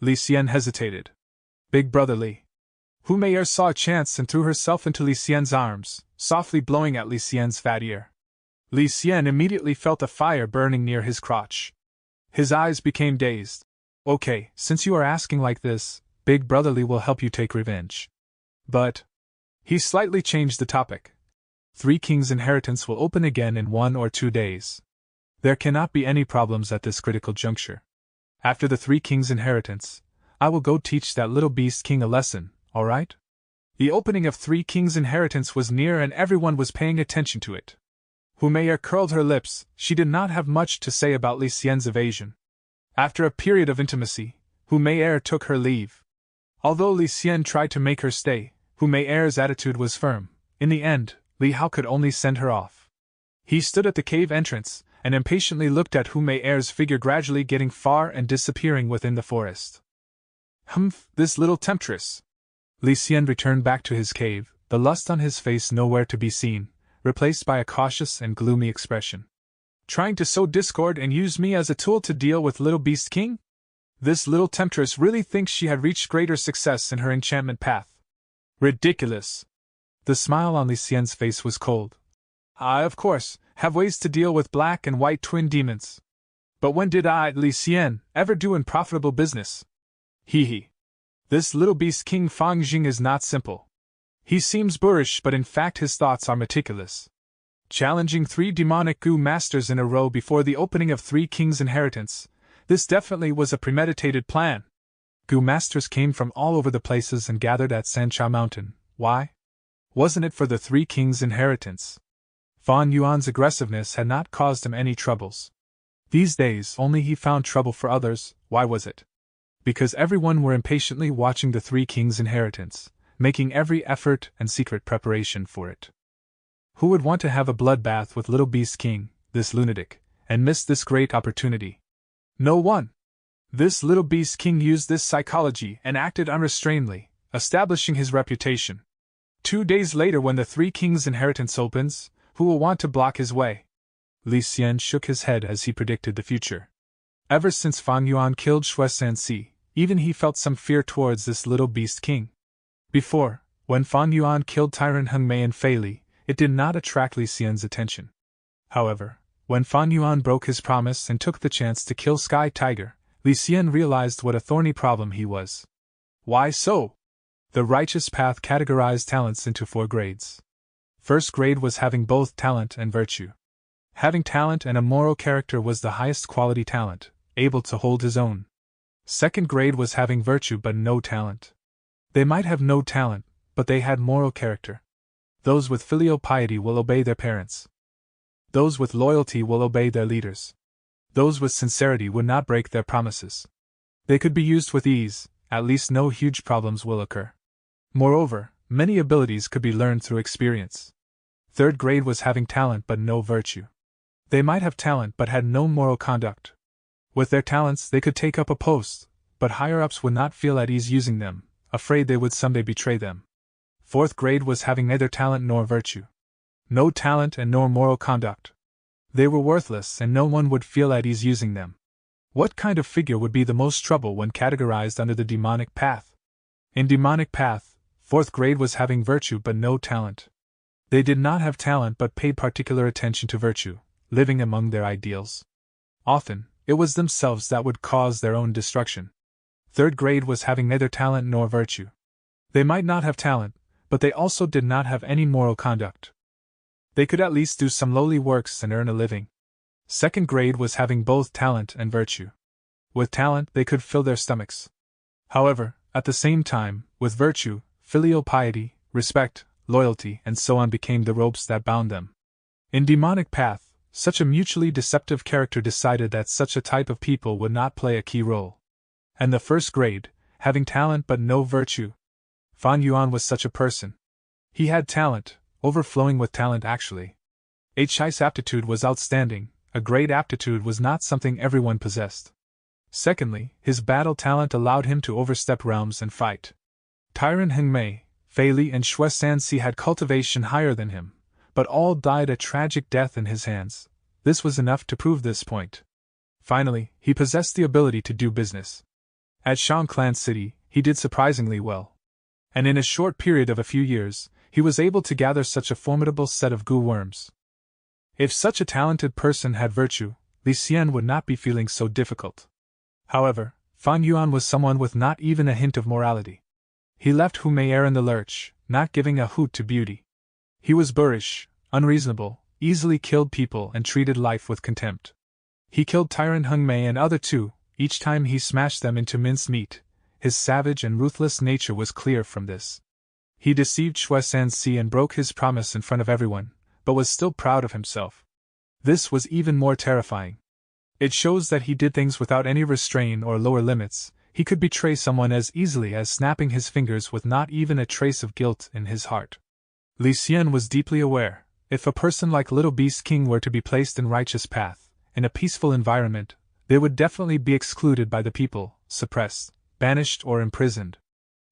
Li Xian hesitated. Big brotherly. Hu Mei'er saw a chance and threw herself into Li Xian's arms, softly blowing at Li Xian's fat ear. Li Xian immediately felt a fire burning near his crotch. His eyes became dazed. Okay, since you are asking like this, Big brotherly will help you take revenge. But. He slightly changed the topic. 3 Kings' inheritance will open again in 1 or 2 days. There cannot be any problems at this critical juncture. After the 3 Kings' inheritance, I will go teach that little beast king a lesson, alright? The opening of 3 Kings' inheritance was near and everyone was paying attention to it. Hu Mei'er curled her lips. She did not have much to say about Li Xian's evasion. After a period of intimacy, Hu Mei'er took her leave. Although Li Xian tried to make her stay, Hu Mei'er's attitude was firm. In the end, Li Hao could only send her off. He stood at the cave entrance and impatiently looked at Hu Mei'er's figure gradually getting far and disappearing within the forest. Humph, this little temptress. Li Xian returned back to his cave, the lust on his face nowhere to be seen, replaced by a cautious and gloomy expression. Trying to sow discord and use me as a tool to deal with Little Beast King? This little temptress really thinks she had reached greater success in her enchantment path. Ridiculous. The smile on Li Xian's face was cold. I, of course, have ways to deal with black and white twin demons. But when did I, Li Xian, ever do unprofitable business? Hee. This little beast King Fang Jing is not simple. He seems boorish, but in fact his thoughts are meticulous. Challenging 3 demonic Gu masters in a row before the opening of 3 Kings' inheritance, this definitely was a premeditated plan. Gu masters came from all over the places and gathered at Sancha Mountain. Why? Wasn't it for the 3 Kings' inheritance? Fan Yuan's aggressiveness had not caused him any troubles. These days only he found trouble for others. Why was it? Because everyone were impatiently watching the 3 Kings' inheritance, making every effort and secret preparation for it. Who would want to have a bloodbath with Little Beast King, this lunatic, and miss this great opportunity? No one! This Little Beast King used this psychology and acted unrestrainedly, establishing his reputation. 2 days later, when the Three Kings' inheritance opens, who will want to block his way? Li Xian shook his head as he predicted the future. Ever since Fan Yuan killed Shui Sanxi, even he felt some fear towards this Little Beast King. Before, when Fan Yuan killed Tyrant Heng Mei and Fei Li, it did not attract Li Xian's attention. However, when Fan Yuan broke his promise and took the chance to kill Sky Tiger, Li Xian realized what a thorny problem he was. Why so? The righteous path categorized talents into 4 grades. First grade was having both talent and virtue. Having talent and a moral character was the highest quality talent, able to hold his own. Second grade was having virtue but no talent. They might have no talent, but they had moral character. Those with filial piety will obey their parents. Those with loyalty will obey their leaders. Those with sincerity would not break their promises. They could be used with ease, at least no huge problems will occur. Moreover, many abilities could be learned through experience. Third grade was having talent but no virtue. They might have talent but had no moral conduct. With their talents they could take up a post, but higher-ups would not feel at ease using them, afraid they would someday betray them. Fourth grade was having neither talent nor virtue. No talent and nor moral conduct. They were worthless and no one would feel at ease using them. What kind of figure would be the most trouble when categorized under the demonic path? In demonic path, fourth grade was having virtue but no talent. They did not have talent but paid particular attention to virtue, living among their ideals. Often, it was themselves that would cause their own destruction. Third grade was having neither talent nor virtue. They might not have talent, but they also did not have any moral conduct. They could at least do some lowly works and earn a living. Second grade was having both talent and virtue. With talent they could fill their stomachs. However, at the same time, with virtue, filial piety, respect, loyalty, and so on became the ropes that bound them. In demonic path, such a mutually deceptive character decided that such a type of people would not play a key role. And the first grade, having talent but no virtue. Fan Yuan was such a person. He had talent, overflowing with talent actually. His aptitude was outstanding, a great aptitude was not something everyone possessed. Secondly, his battle talent allowed him to overstep realms and fight. Tyrant Heng Mei, Fei Li and Shui Sanxi had cultivation higher than him, but all died a tragic death in his hands. This was enough to prove this point. Finally, he possessed the ability to do business. At Shangclan City, he did surprisingly well. And in a short period of a few years, he was able to gather such a formidable set of goo worms. If such a talented person had virtue, Li Xian would not be feeling so difficult. However, Fan Yuan was someone with not even a hint of morality. He left Hu Mei'er in the lurch, not giving a hoot to beauty. He was boorish, unreasonable, easily killed people and treated life with contempt. He killed Tyrant Heng Mei and other two, each time he smashed them into minced meat. His savage and ruthless nature was clear from this. He deceived Shui Sanxi and broke his promise in front of everyone, but was still proud of himself. This was even more terrifying. It shows that he did things without any restraint or lower limits. He could betray someone as easily as snapping his fingers with not even a trace of guilt in his heart. Li Xian was deeply aware, if a person like Little Beast King were to be placed in righteous path, in a peaceful environment, they would definitely be excluded by the people, suppressed, banished or imprisoned.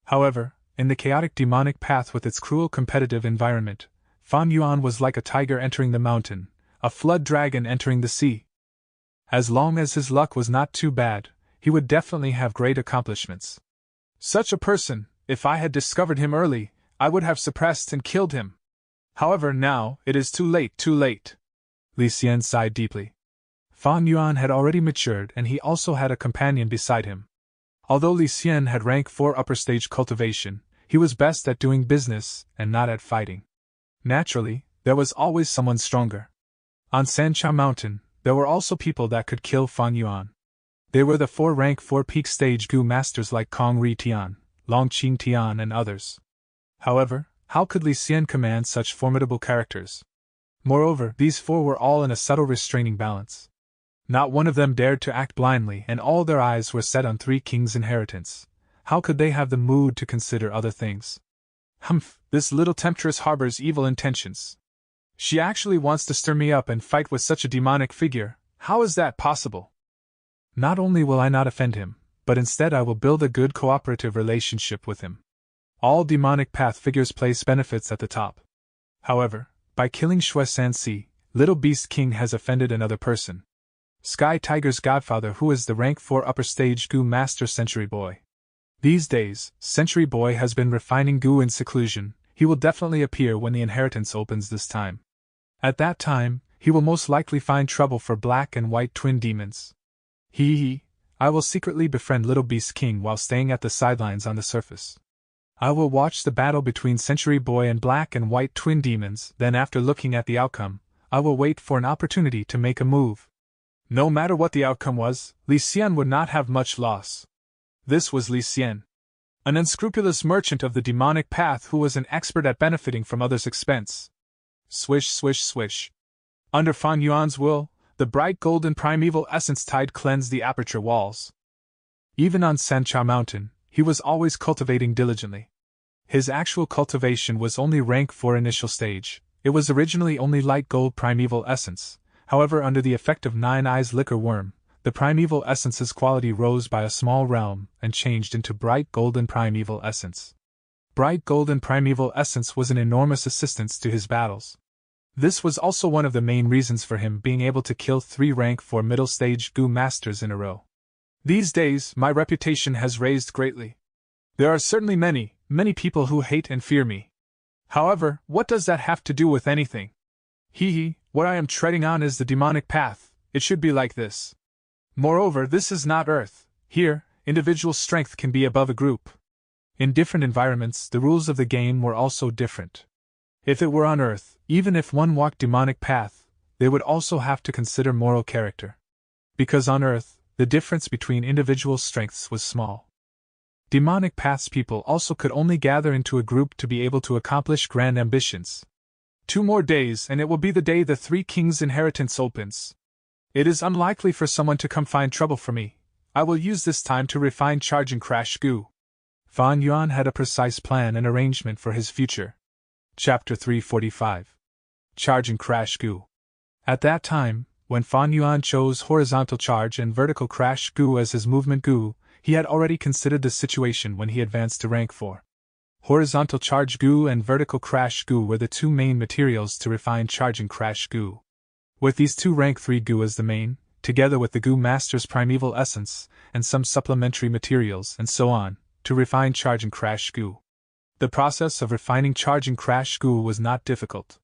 However, in the chaotic demonic path with its cruel competitive environment, Fan Yuan was like a tiger entering the mountain, a flood dragon entering the sea. As long as his luck was not too bad, he would definitely have great accomplishments. Such a person, if I had discovered him early, I would have suppressed and killed him. However, now, it is too late, too late. Li Xian sighed deeply. Fan Yuan had already matured and he also had a companion beside him. Although Li Xian had rank 4 upper stage cultivation, he was best at doing business and not at fighting. Naturally, there was always someone stronger. On Sancha Mountain, there were also people that could kill Fan Yuan. They were the 4 rank 4 peak stage Gu masters like Kong Ri Tian, Long Qing Tian and others. However, how could Li Xian command such formidable characters? Moreover, these 4 were all in a subtle restraining balance. Not one of them dared to act blindly and all their eyes were set on 3 kings' inheritance. How could they have the mood to consider other things? Humph, this little temptress harbors evil intentions. She actually wants to stir me up and fight with such a demonic figure. How is that possible? Not only will I not offend him, but instead I will build a good cooperative relationship with him. All demonic path figures place benefits at the top. However, by killing Shui Sansi, Little Beast King has offended another person. Sky Tiger's godfather, who is the rank 4 upper stage Gu master Century Boy. These days, Century Boy has been refining Gu in seclusion. He will definitely appear when the inheritance opens this time. At that time, he will most likely find trouble for black and white twin demons. I will secretly befriend Little Beast King while staying at the sidelines on the surface. I will watch the battle between Century Boy and black and white twin demons, then after looking at the outcome, I will wait for an opportunity to make a move. No matter what the outcome was, Li Xian would not have much loss. This was Li Xian, an unscrupulous merchant of the demonic path who was an expert at benefiting from others' expense. Swish, swish, swish. Under Fan Yuan's will, the bright golden primeval essence tide cleansed the aperture walls. Even on Sancha Mountain, he was always cultivating diligently. His actual cultivation was only rank 4 initial stage. It was originally only light gold primeval essence. However, under the effect of Nine Eyes Liquor Worm, the primeval essence's quality rose by a small realm and changed into bright golden primeval essence. Bright golden primeval essence was an enormous assistance to his battles. This was also one of the main reasons for him being able to kill 3 rank 4 middle stage Gu masters in a row. These days, my reputation has raised greatly. There are certainly many people who hate and fear me. However, what does that have to do with anything? What I am treading on is the demonic path. It should be like this. Moreover, this is not Earth. Here, individual strength can be above a group. In different environments, the rules of the game were also different. If it were on Earth, even if one walked demonic path, they would also have to consider moral character. Because on Earth, the difference between individual strengths was small. Demonic paths people also could only gather into a group to be able to accomplish grand ambitions. 2 more days and it will be the day the 3 Kings' inheritance opens. It is unlikely for someone to come find trouble for me. I will use this time to refine Charge and Crash Gu. Fan Yuan had a precise plan and arrangement for his future. Chapter 345. Charge and Crash Gu. At that time, when Fan Yuan chose Horizontal Charge and Vertical Crash Gu as his movement Gu, he had already considered the situation when he advanced to rank 4. Horizontal Charge Gu and Vertical Crash Gu were the 2 main materials to refine Charge and Crash Gu. With these 2 rank 3 Gu as the main, together with the Gu Master's primeval essence, and some supplementary materials and so on, to refine Charge and Crash Gu. The process of refining Charge and Crash Gu was not difficult.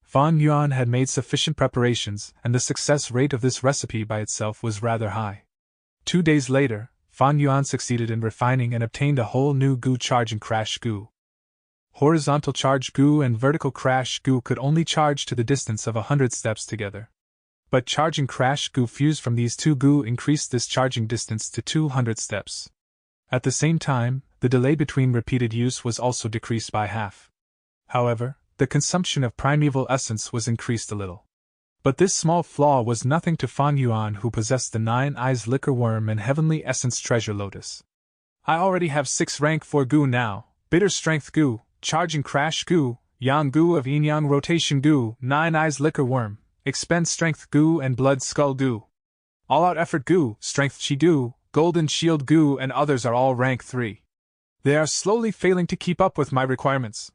Fan Yuan had made sufficient preparations, and the success rate of this recipe by itself was rather high. 2 days later, Fan Yuan succeeded in refining and obtained a whole new Gu Charge and Crash Gu. Horizontal Charge Gu and Vertical Crash Gu could only charge to the distance of 100 steps together. But Charge and Crash Gu fused from these 2 Gu increased this charging distance to 200 steps. At the same time, the delay between repeated use was also decreased by half. However, the consumption of primeval essence was increased a little. But this small flaw was nothing to Fan Yuan, who possessed the 9 Eyes Liquor Worm and Heavenly Essence Treasure Lotus. I already have 6 rank 4 Gu now: Bitter Strength Gu, Charge and Crash Gu, Yang Gu of Yin Yang Rotation Gu, 9 Eyes Liquor Worm, Expend Strength Gu and Blood Skull Gu. All Out Effort Gu, Strength Chi Gu, Golden Shield Gu and others are all rank 3. They are slowly failing to keep up with my requirements.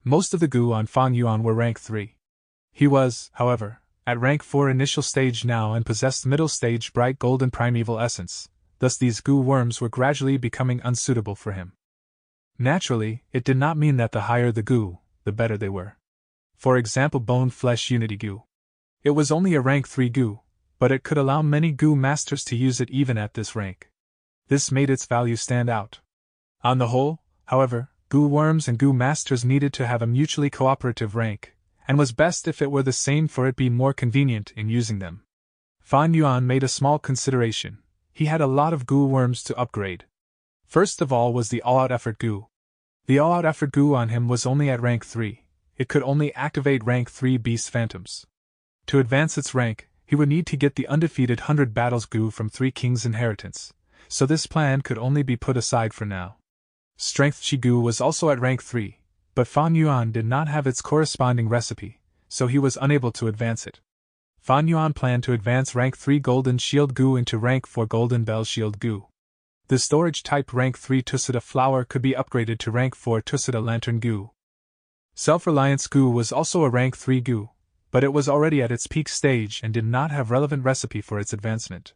Most of the Gu on Fan Yuan were rank 3. He was, however, at rank 4 initial stage now and possessed middle stage bright golden primeval essence, thus these Gu worms were gradually becoming unsuitable for him. Naturally, it did not mean that the higher the Gu, the better they were. For example, Bone Flesh Unity Gu. It was only a rank 3 Gu, but it could allow many Gu masters to use it even at this rank. This made its value stand out. On the whole, however, Gu worms and Gu masters needed to have a mutually cooperative rank, and was best if it were the same for it be more convenient in using them. Fan Yuan made a small consideration. He had a lot of Gu worms to upgrade. First of all was the All-Out Effort Gu. The All-Out Effort Gu on him was only at rank 3. It could only activate rank 3 Beast Phantoms. To advance its rank, he would need to get the undefeated 100 Battles Gu from 3 Kings' inheritance, so this plan could only be put aside for now. Strength Chi Gu was also at rank 3, but Fan Yuan did not have its corresponding recipe, so he was unable to advance it. Fan Yuan planned to advance rank 3 Golden Shield Gu into rank 4 Golden Bell Shield Gu. The storage type rank 3 Tusita Flower could be upgraded to rank 4 Tusita Lantern Gu. Self-Reliance Gu was also a rank 3 Gu, but it was already at its peak stage and did not have relevant recipe for its advancement.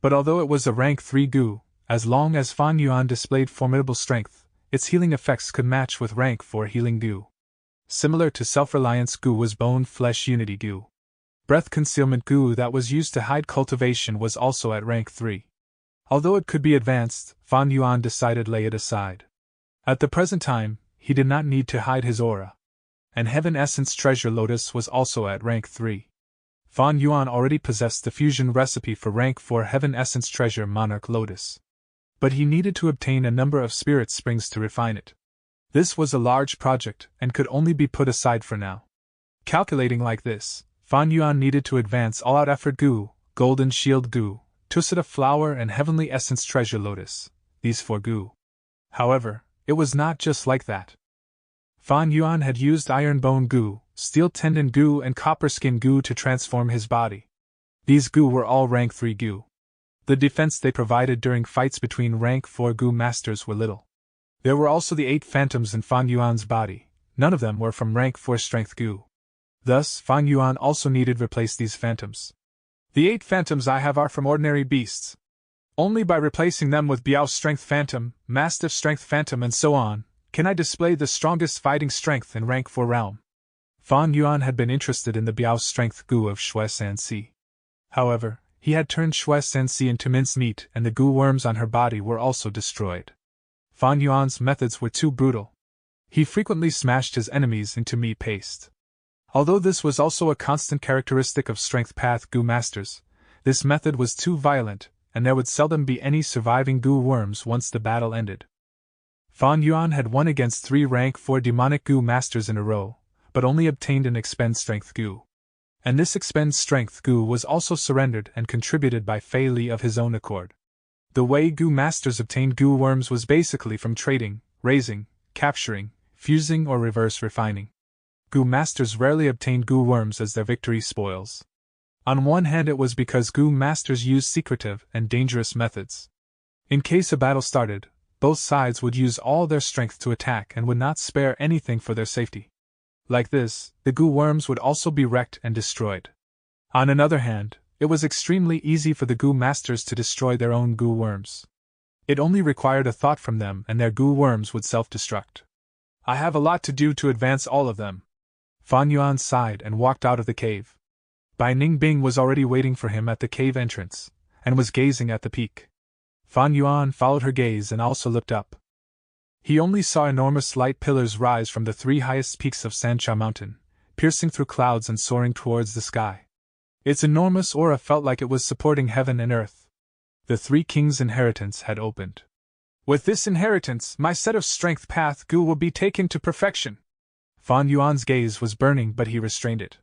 But although it was a rank 3 Gu, as long as Fan Yuan displayed formidable strength, its healing effects could match with rank 4 Healing Gu. Similar to Self-Reliance Gu was Bone Flesh Unity Gu. Breath Concealment Gu that was used to hide cultivation was also at rank 3. Although it could be advanced, Fan Yuan decided lay it aside. At the present time, he did not need to hide his aura. And Heaven Essence Treasure Lotus was also at rank 3. Fan Yuan already possessed the fusion recipe for rank 4 Heaven Essence Treasure Monarch Lotus. But he needed to obtain a number of spirit springs to refine it. This was a large project and could only be put aside for now. Calculating like this, Fan Yuan needed to advance All-Out Effort Gu, Golden Shield Gu, Tusita Flower and Heavenly Essence Treasure Lotus, these 4 Gu. However, it was not just like that. Fan Yuan had used Iron Bone Gu, Steel Tendon Gu and Copper Skin Gu to transform his body. These Gu were all rank 3 Gu. The defense they provided during fights between rank 4 Gu masters were little. There were also the 8 phantoms in Fan Yuan's body, none of them were from rank 4 Strength Gu. Thus, Fan Yuan also needed to replace these phantoms. The 8 phantoms I have are from ordinary beasts. Only by replacing them with Biao Strength Phantom, Mastiff Strength Phantom and so on, can I display the strongest fighting strength in rank 4 realm. Fan Yuan had been interested in the Biao Strength Gu of Shui Sanxi. However, he had turned Shui Sanxi into mincemeat and the Gu worms on her body were also destroyed. Fan Yuan's methods were too brutal. He frequently smashed his enemies into meat paste. Although this was also a constant characteristic of Strength Path Gu masters, this method was too violent, and there would seldom be any surviving Gu worms once the battle ended. Fan Yuan had won against 3 rank 4 demonic Gu masters in a row, but only obtained an Expend Strength Gu. And this Expend Strength Gu was also surrendered and contributed by Fei Li of his own accord. The way Gu masters obtained Gu worms was basically from trading, raising, capturing, fusing or reverse refining. Gu masters rarely obtained Gu worms as their victory spoils. On one hand it was because Gu masters used secretive and dangerous methods. In case a battle started, both sides would use all their strength to attack and would not spare anything for their safety. Like this, the Gu worms would also be wrecked and destroyed. On another hand, it was extremely easy for the Gu masters to destroy their own Gu worms. It only required a thought from them and their Gu worms would self-destruct. I have a lot to do to advance all of them. Fan Yuan sighed and walked out of the cave. Bai Ningbing was already waiting for him at the cave entrance, and was gazing at the peak. Fan Yuan followed her gaze and also looked up. He only saw enormous light pillars rise from the 3 highest peaks of Sancha Mountain, piercing through clouds and soaring towards the sky. Its enormous aura felt like it was supporting heaven and earth. The 3 kings' inheritance had opened. With this inheritance, my set of Strength Path Gu will be taken to perfection. Fan Yuan's gaze was burning, but he restrained it.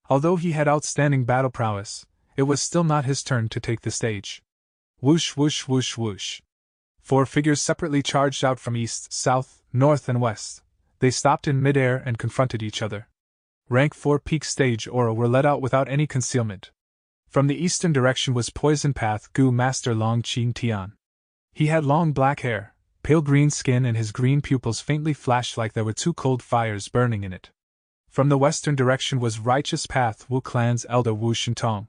Although he had outstanding battle prowess, it was still not his turn to take the stage. Whoosh whoosh whoosh whoosh. 4 figures separately charged out from east, south, north and west. They stopped in midair and confronted each other. Rank 4 peak stage aura were let out without any concealment. From the eastern direction was Poison Path Gu Master Long Qing Tian. He had long black hair, pale green skin and his green pupils faintly flashed like there were 2 cold fires burning in it. From the western direction was Righteous Path Wu Clan's elder Wu Shintong.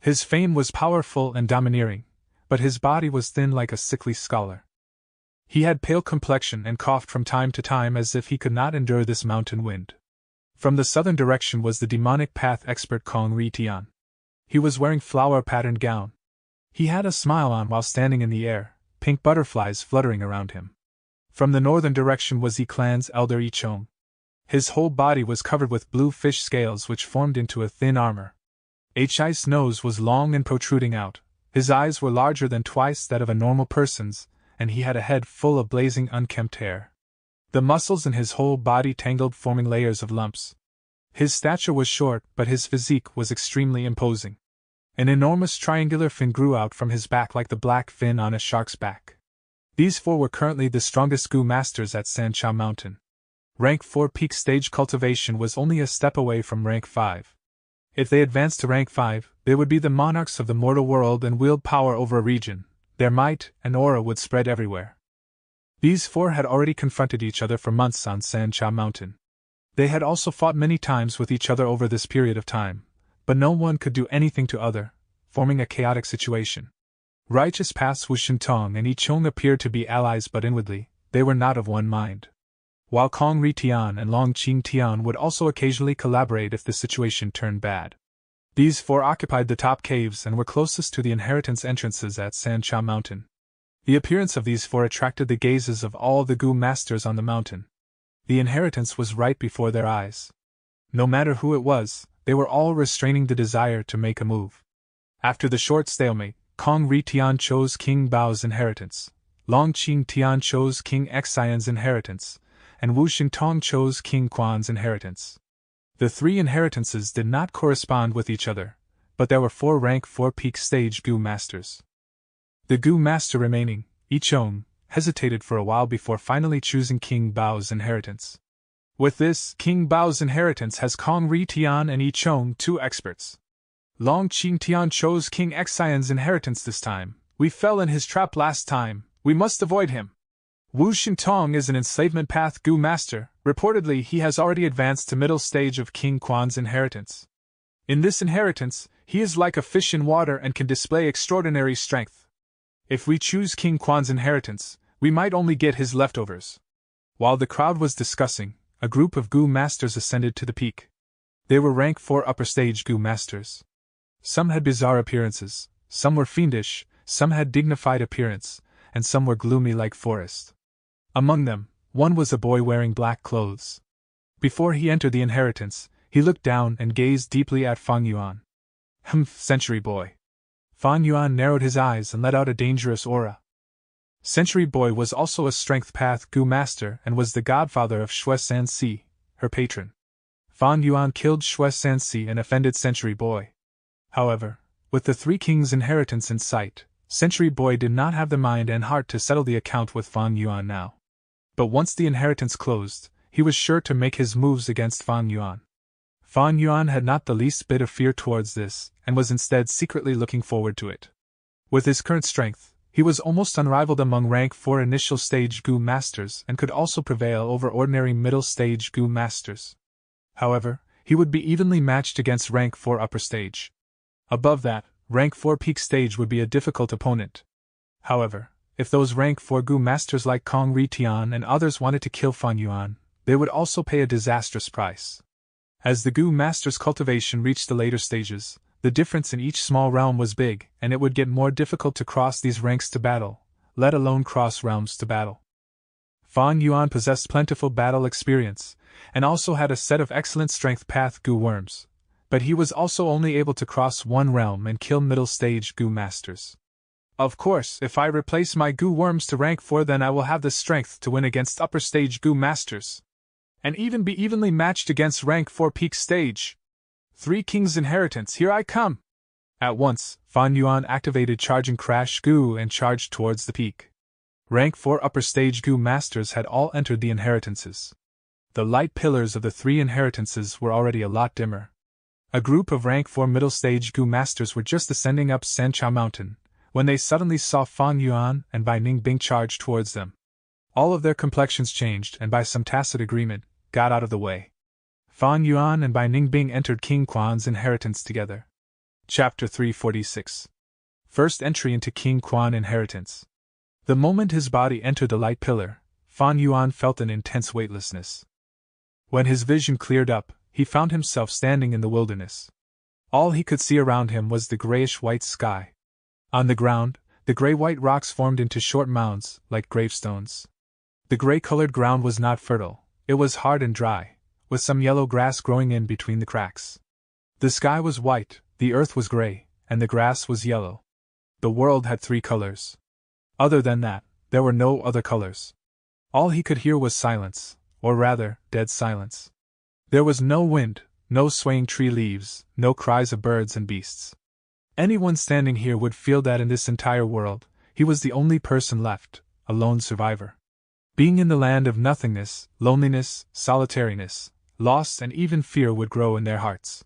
His fame was powerful and domineering, but his body was thin like a sickly scholar. He had pale complexion and coughed from time to time as if he could not endure this mountain wind. From the southern direction was the demonic path expert Kong Ri Tian. He was wearing flower-patterned gown. He had a smile on while standing in the air, pink butterflies fluttering around him. From the northern direction was Yi Clan's elder Yi Chong. His whole body was covered with blue fish scales which formed into a thin armor. Hi's nose was long and protruding out, his eyes were larger than twice that of a normal person's, and he had a head full of blazing unkempt hair. The muscles in his whole body tangled, forming layers of lumps. His stature was short, but his physique was extremely imposing. An enormous triangular fin grew out from his back like the black fin on a shark's back. These 4 were currently the strongest Gu masters at Sancha Mountain. Rank 4 peak stage cultivation was only a step away from rank 5. If they advanced to rank 5, they would be the monarchs of the mortal world and wield power over a region. Their might and aura would spread everywhere. These four had already confronted each other for months on Sancha Mountain. They had also fought many times with each other over this period of time, but no one could do anything to other, forming a chaotic situation. Righteous Path's Wu Shintong and Yi Chong appeared to be allies, but inwardly, they were not of one mind. While Kong Ri Tian and Long Qing Tian would also occasionally collaborate if the situation turned bad. These four occupied the top caves and were closest to the inheritance entrances at Sancha Mountain. The appearance of these four attracted the gazes of all the Gu masters on the mountain. The inheritance was right before their eyes. No matter who it was, they were all restraining the desire to make a move. After the short stalemate, Kong Ri Tian chose King Bao's inheritance, Long Qing Tian chose King Xian's inheritance, and Wu Xintong chose King Quan's inheritance. The three inheritances did not correspond with each other, but there were four rank 4 peak stage Gu masters. The Gu master remaining, Yi Chong, hesitated for a while before finally choosing King Bao's inheritance. With this, King Bao's inheritance has Kong Ri Tian and Yi Chong, two experts. Long Qing Tian chose King Xian's inheritance this time. We fell in his trap last time, we must avoid him. Wu Xintong is an enslavement path Gu master. Reportedly he has already advanced to middle stage of King Quan's inheritance. In this inheritance, he is like a fish in water and can display extraordinary strength. If we choose King Quan's inheritance, we might only get his leftovers. While the crowd was discussing, a group of Gu masters ascended to the peak. They were rank 4 upper stage Gu masters. Some had bizarre appearances, some were fiendish, some had dignified appearance, and some were gloomy like forest. Among them, one was a boy wearing black clothes. Before he entered the inheritance, he looked down and gazed deeply at Fang Yuan. Century Boy. Fang Yuan narrowed his eyes and let out a dangerous aura. Century Boy was also a strength path Gu master and was the godfather of Xue Sanxi, her patron. Fang Yuan killed Xue Sanxi and offended Century Boy. However, with the three kings' inheritance in sight, Century Boy did not have the mind and heart to settle the account with Fang Yuan now. But once the inheritance closed, he was sure to make his moves against Fang Yuan. Fang Yuan had not the least bit of fear towards this, and was instead secretly looking forward to it. With his current strength, he was almost unrivaled among rank 4 initial stage Gu masters and could also prevail over ordinary middle stage Gu masters. However, he would be evenly matched against rank 4 upper stage. Above that, rank 4 peak stage would be a difficult opponent. However, if those rank 4 Gu masters like Kong Ri Tian and others wanted to kill Fang Yuan, they would also pay a disastrous price. As the Gu masters' cultivation reached the later stages, the difference in each small realm was big, and it would get more difficult to cross these ranks to battle, let alone cross realms to battle. Fang Yuan possessed plentiful battle experience, and also had a set of excellent strength path Gu worms, but he was also only able to cross one realm and kill middle stage Gu masters. Of course, if I replace my Gu worms to rank 4, then I will have the strength to win against upper stage Gu masters, and even be evenly matched against rank 4 peak stage. Three Kings' inheritance, here I come! At once, Fang Yuan activated Charging Crash Gu and charged towards the peak. Rank 4 upper stage Gu masters had all entered the inheritances. The light pillars of the three inheritances were already a lot dimmer. A group of rank 4 middle stage Gu masters were just ascending up Sancha Mountain, when they suddenly saw Fang Yuan and Bai Ningbing charge towards them. All of their complexions changed and by some tacit agreement, got out of the way. Fang Yuan and Bai Ningbing entered King Quan's inheritance together. Chapter 346. First entry into King Quan inheritance. The moment his body entered the light pillar, Fang Yuan felt an intense weightlessness. When his vision cleared up, he found himself standing in the wilderness. All he could see around him was the grayish-white sky. On the ground, the gray-white rocks formed into short mounds, like gravestones. The gray-colored ground was not fertile, it was hard and dry, with some yellow grass growing in between the cracks. The sky was white, the earth was gray, and the grass was yellow. The world had three colors. Other than that, there were no other colors. All he could hear was silence, or rather, dead silence. There was no wind, no swaying tree leaves, no cries of birds and beasts. Anyone standing here would feel that in this entire world, he was the only person left, a lone survivor. Being in the land of nothingness, loneliness, solitariness, loss, and even fear would grow in their hearts.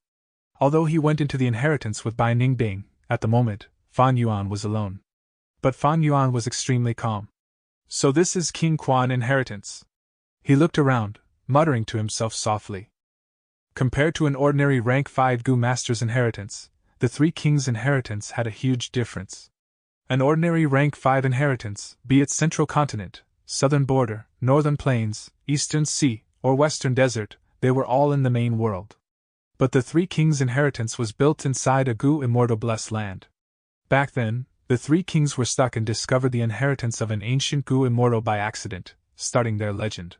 Although he went into the inheritance with Bai Ningbing, at the moment, Fan Yuan was alone. But Fan Yuan was extremely calm. So this is King Quan inheritance. He looked around, muttering to himself softly. Compared to an ordinary rank 5 Gu Master's inheritance, the three kings' inheritance had a huge difference. An ordinary rank 5 inheritance, be it Central Continent, Southern Border, Northern Plains, Eastern Sea, or Western Desert, they were all in the main world. But the three kings' inheritance was built inside a Gu immortal blessed land. Back then, the three kings were stuck and discovered the inheritance of an ancient Gu immortal by accident, starting their legend.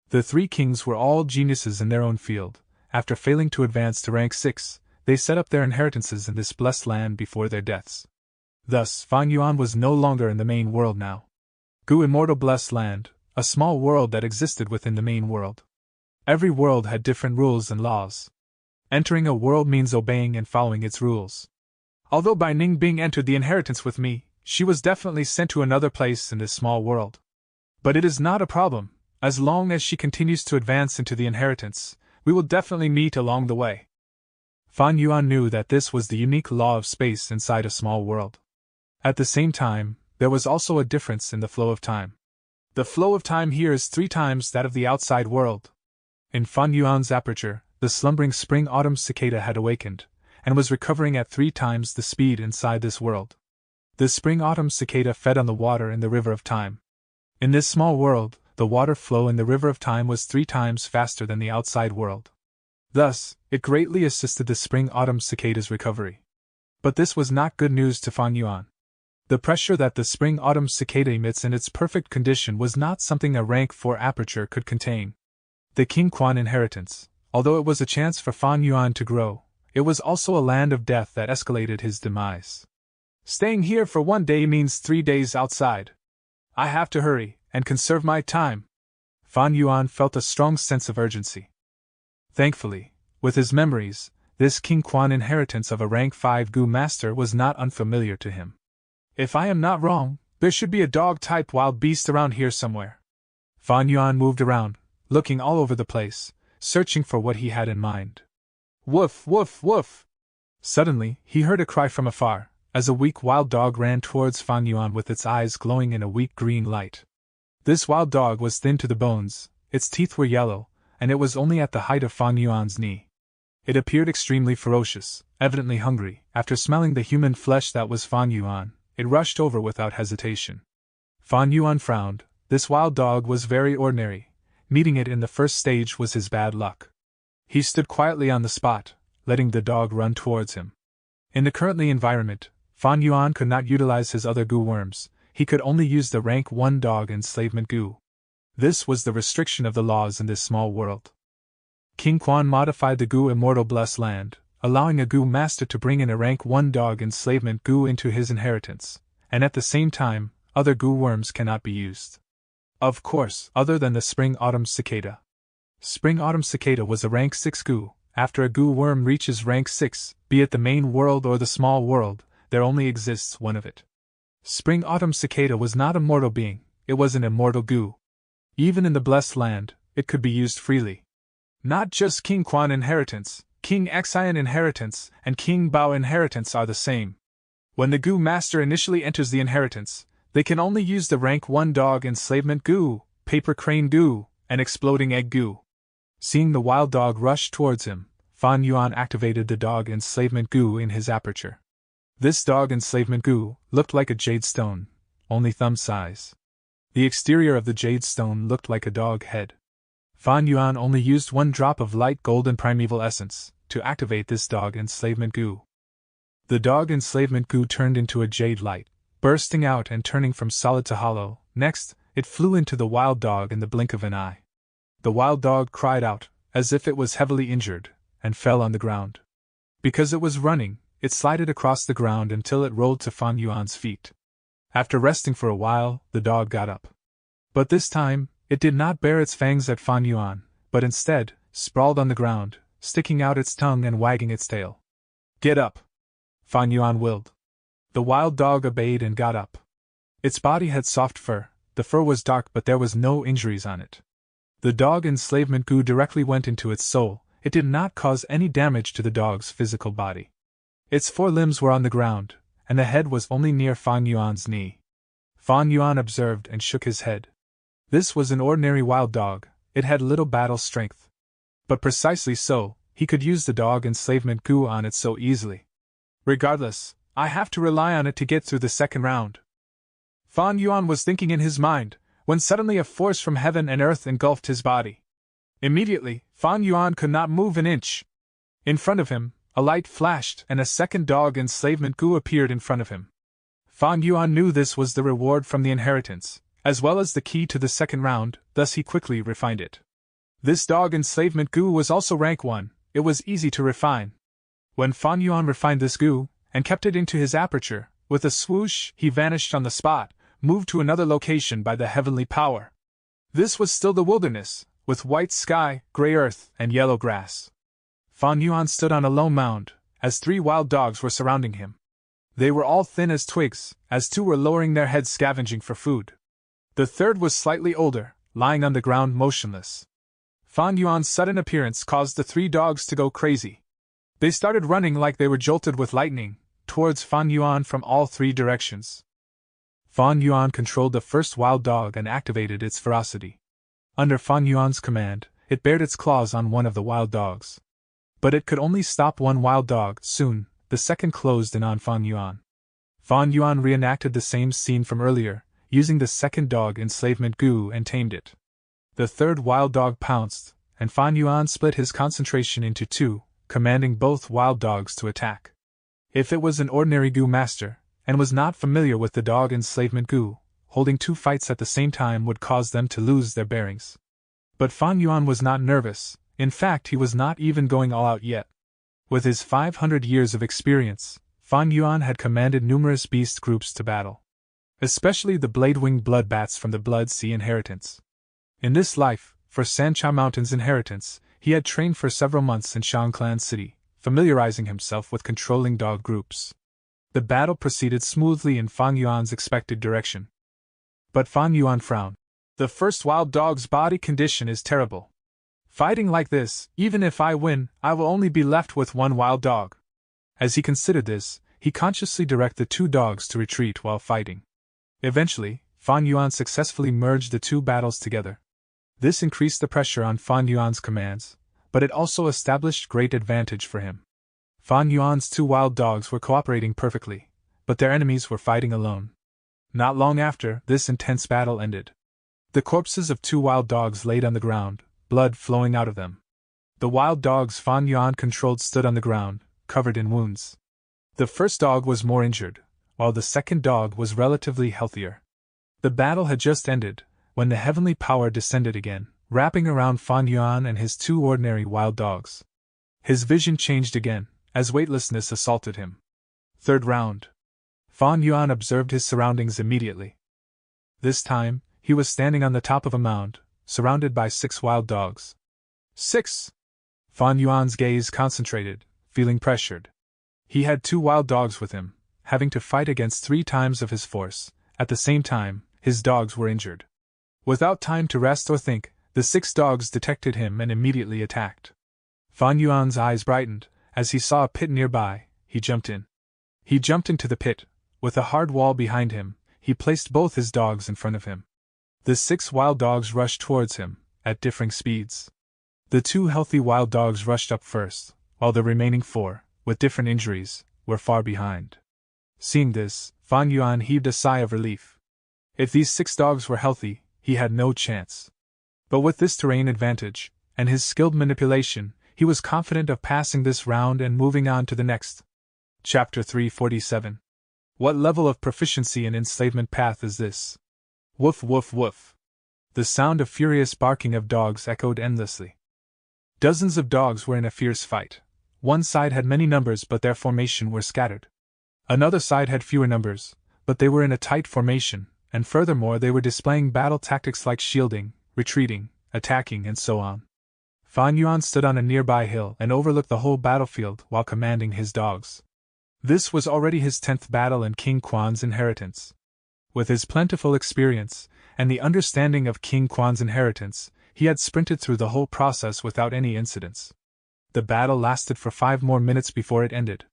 The three kings were all geniuses in their own field. After failing to advance to rank 6, they set up their inheritances in this blessed land before their deaths. Thus, Fan Yuan was no longer in the main world now. Gu immortal blessed land, a small world that existed within the main world. Every world had different rules and laws. Entering a world means obeying and following its rules. Although Bai Ningbing entered the inheritance with me, she was definitely sent to another place in this small world. But it is not a problem, as long as she continues to advance into the inheritance, we will definitely meet along the way. Fan Yuan knew that this was the unique law of space inside a small world. At the same time, there was also a difference in the flow of time. The flow of time here is 3 times that of the outside world. In Fan Yuan's aperture, the slumbering spring-autumn cicada had awakened, and was recovering at 3 times the speed inside this world. The spring-autumn cicada fed on the water in the river of time. In this small world, the water flow in the river of time was 3 times faster than the outside world. Thus, it greatly assisted the spring-autumn cicada's recovery. But this was not good news to Fan Yuan. The pressure that the spring-autumn cicada emits in its perfect condition was not something a rank 4 aperture could contain. The King Quan inheritance, although it was a chance for Fan Yuan to grow, it was also a land of death that escalated his demise. Staying here for 1 day means 3 days outside. I have to hurry and conserve my time. Fan Yuan felt a strong sense of urgency. Thankfully, with his memories, this King Quan inheritance of a rank 5 Gu Master was not unfamiliar to him. If I am not wrong, there should be a dog-type wild beast around here somewhere. Fan Yuan moved around, looking all over the place, searching for what he had in mind. Woof, woof, woof! Suddenly, he heard a cry from afar, as a weak wild dog ran towards Fan Yuan with its eyes glowing in a weak green light. This wild dog was thin to the bones, its teeth were yellow, and it was only at the height of Fan Yuan's knee. It appeared extremely ferocious, evidently hungry. After smelling the human flesh that was Fan Yuan, it rushed over without hesitation. Fan Yuan frowned. This wild dog was very ordinary. Meeting it in the first stage was his bad luck. He stood quietly on the spot, letting the dog run towards him. In the currently environment, Fan Yuan could not utilize his other Gu worms. He could only use the rank 1 dog enslavement Gu. This was the restriction of the laws in this small world. King Quan modified the Gu immortal blessed land, allowing a Gu master to bring in a rank 1 dog enslavement Gu into his inheritance, and at the same time, other Gu worms cannot be used. Of course, other than the spring-autumn cicada. Spring-autumn cicada was a rank 6 Gu. After a Gu worm reaches rank 6, be it the main world or the small world, there only exists one of it. Spring-autumn cicada was not a mortal being, it was an immortal Gu. Even in the blessed land, it could be used freely. Not just King Quan inheritance, King Xian inheritance, and King Bao inheritance are the same. When the Gu master initially enters the inheritance, they can only use the rank 1 dog enslavement Gu, paper crane Gu, and exploding egg Gu. Seeing the wild dog rush towards him, Fan Yuan activated the dog enslavement Gu in his aperture. This dog enslavement Gu looked like a jade stone, only thumb size. The exterior of the jade stone looked like a dog head. Fan Yuan only used 1 drop of light golden primeval essence to activate this dog enslavement Gu. The dog enslavement Gu turned into a jade light, bursting out and turning from solid to hollow. Next, it flew into the wild dog in the blink of an eye. The wild dog cried out, as if it was heavily injured, and fell on the ground. Because it was running, it slided across the ground until it rolled to Fan Yuan's feet. After resting for a while, the dog got up. But this time, it did not bare its fangs at Fan Yuan, but instead, sprawled on the ground, sticking out its tongue and wagging its tail. Get up! Fan Yuan willed. The wild dog obeyed and got up. Its body had soft fur, the fur was dark but there was no injuries on it. The dog enslavement goo directly went into its soul. It did not cause any damage to the dog's physical body. Its 4 limbs were on the ground, and the head was only near Fang Yuan's knee. Fang Yuan observed and shook his head. This was an ordinary wild dog, it had little battle strength. But precisely so, he could use the dog enslavement goo on it so easily. Regardless, I have to rely on it to get through the second round. Fang Yuan was thinking in his mind, when suddenly a force from heaven and earth engulfed his body. Immediately, Fang Yuan could not move an inch. In front of him, a light flashed and a second dog enslavement goo appeared in front of him. Fang Yuan knew this was the reward from the inheritance, as well as the key to the second round, thus he quickly refined it. This dog enslavement goo was also rank 1, it was easy to refine. When Fang Yuan refined this goo, and kept it into his aperture, with a swoosh he vanished on the spot, moved to another location by the heavenly power. This was still the wilderness, with white sky, gray earth, and yellow grass. Fang Yuan stood on a low mound, as 3 wild dogs were surrounding him. They were all thin as twigs, as 2 were lowering their heads scavenging for food. The third was slightly older, lying on the ground motionless. Fang Yuan's sudden appearance caused the 3 dogs to go crazy. They started running like they were jolted with lightning, towards Fang Yuan from all 3 directions. Fang Yuan controlled the first wild dog and activated its ferocity. Under Fang Yuan's command, it bared its claws on one of the wild dogs. But it could only stop one wild dog. Soon, the second closed in on Fang Yuan. Fang Yuan reenacted the same scene from earlier, using the second dog enslavement goo and tamed it. The third wild dog pounced, and Fang Yuan split his concentration into 2, commanding both wild dogs to attack. If it was an ordinary goo master, and was not familiar with the dog enslavement goo, holding 2 fights at the same time would cause them to lose their bearings. But Fang Yuan was not nervous, in fact he was not even going all out yet. With his 500 years of experience, Fang Yuan had commanded numerous beast groups to battle. Especially the blade-winged blood bats from the Blood Sea inheritance. In this life, for Sancha Mountain's inheritance, he had trained for several months in Shangclan City, familiarizing himself with controlling dog groups. The battle proceeded smoothly in Fang Yuan's expected direction. But Fang Yuan frowned. The first wild dog's body condition is terrible. Fighting like this, even if I win, I will only be left with 1 wild dog. As he considered this, he consciously directed the 2 dogs to retreat while fighting. Eventually, Fang Yuan successfully merged the 2 battles together. This increased the pressure on Fang Yuan's commands, but it also established great advantage for him. Fang Yuan's 2 wild dogs were cooperating perfectly, but their enemies were fighting alone. Not long after, this intense battle ended. The corpses of 2 wild dogs laid on the ground, blood flowing out of them. The wild dogs Fang Yuan controlled stood on the ground, covered in wounds. The first dog was more injured, while the second dog was relatively healthier. The battle had just ended, when the heavenly power descended again, wrapping around Fang Yuan and his 2 ordinary wild dogs. His vision changed again, as weightlessness assaulted him. Third round. Fang Yuan observed his surroundings immediately. This time, he was standing on the top of a mound, surrounded by 6 wild dogs. 6! Fang Yuan's gaze concentrated, feeling pressured. He had 2 wild dogs with him, having to fight against 3 times of his force. At the same time, his dogs were injured. Without time to rest or think, the 6 dogs detected him and immediately attacked. Fang Yuan's eyes brightened. As he saw a pit nearby, he jumped in. He jumped into the pit. With a hard wall behind him, he placed both his dogs in front of him. The 6 wild dogs rushed towards him, at differing speeds. The 2 healthy wild dogs rushed up first, while the remaining 4, with different injuries, were far behind. Seeing this, Fang Yuan heaved a sigh of relief. If these 6 dogs were healthy, he had no chance. But with this terrain advantage, and his skilled manipulation, he was confident of passing this round and moving on to the next. Chapter 347. What level of proficiency in enslavement path is this? Woof woof woof. The sound of furious barking of dogs echoed endlessly. Dozens of dogs were in a fierce fight. One side had many numbers but their formation were scattered. Another side had fewer numbers, but they were in a tight formation, and furthermore they were displaying battle tactics like shielding, retreating, attacking and so on. Fang Yuan stood on a nearby hill and overlooked the whole battlefield while commanding his dogs. This was already his 10th battle in King Quan's inheritance. With his plentiful experience, and the understanding of King Quan's inheritance, he had sprinted through the whole process without any incidents. The battle lasted for 5 more minutes before it ended.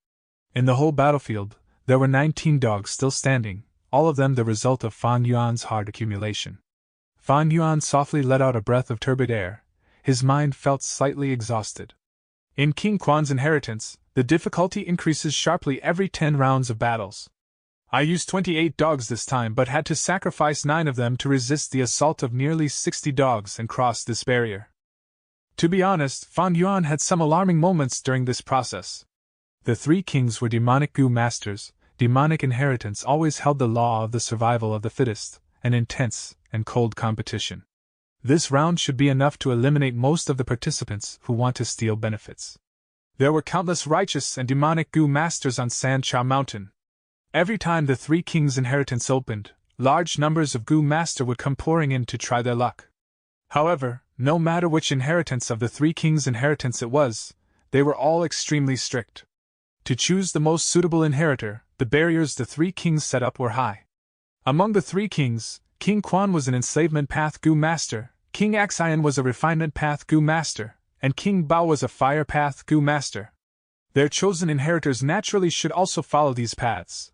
In the whole battlefield, there were 19 dogs still standing, all of them the result of Fan Yuan's hard accumulation. Fan Yuan softly let out a breath of turbid air. His mind felt slightly exhausted. In King Quan's inheritance, the difficulty increases sharply every 10 rounds of battles. I used 28 dogs this time but had to sacrifice 9 of them to resist the assault of nearly 60 dogs and cross this barrier. To be honest, Fan Yuan had some alarming moments during this process. The 3 kings were demonic Gu masters. Demonic inheritance always held the law of the survival of the fittest, an intense and cold competition. This round should be enough to eliminate most of the participants who want to steal benefits. There were countless righteous and demonic Gu masters on San Cha Mountain. Every time the 3 kings' inheritance opened, large numbers of Gu master would come pouring in to try their luck. However, no matter which inheritance of the 3 kings' inheritance it was, they were all extremely strict. To choose the most suitable inheritor, the barriers the 3 kings set up were high. Among the 3 kings, King Quan was an enslavement path Gu master, King Axian was a refinement path Gu master, and King Bao was a fire path Gu master. Their chosen inheritors naturally should also follow these paths.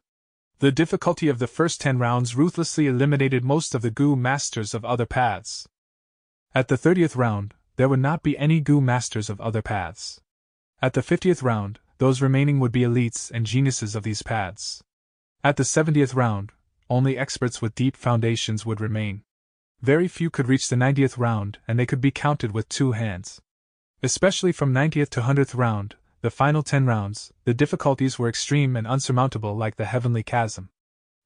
The difficulty of the first 10 rounds ruthlessly eliminated most of the Gu masters of other paths. At the 30th round, there would not be any Gu masters of other paths. At the 50th round, those remaining would be elites and geniuses of these paths. At the 70th round, only experts with deep foundations would remain. Very few could reach the 90th round, and they could be counted with 2 hands. Especially from 90th to 100th round, the final 10 rounds, the difficulties were extreme and unsurmountable like the heavenly chasm.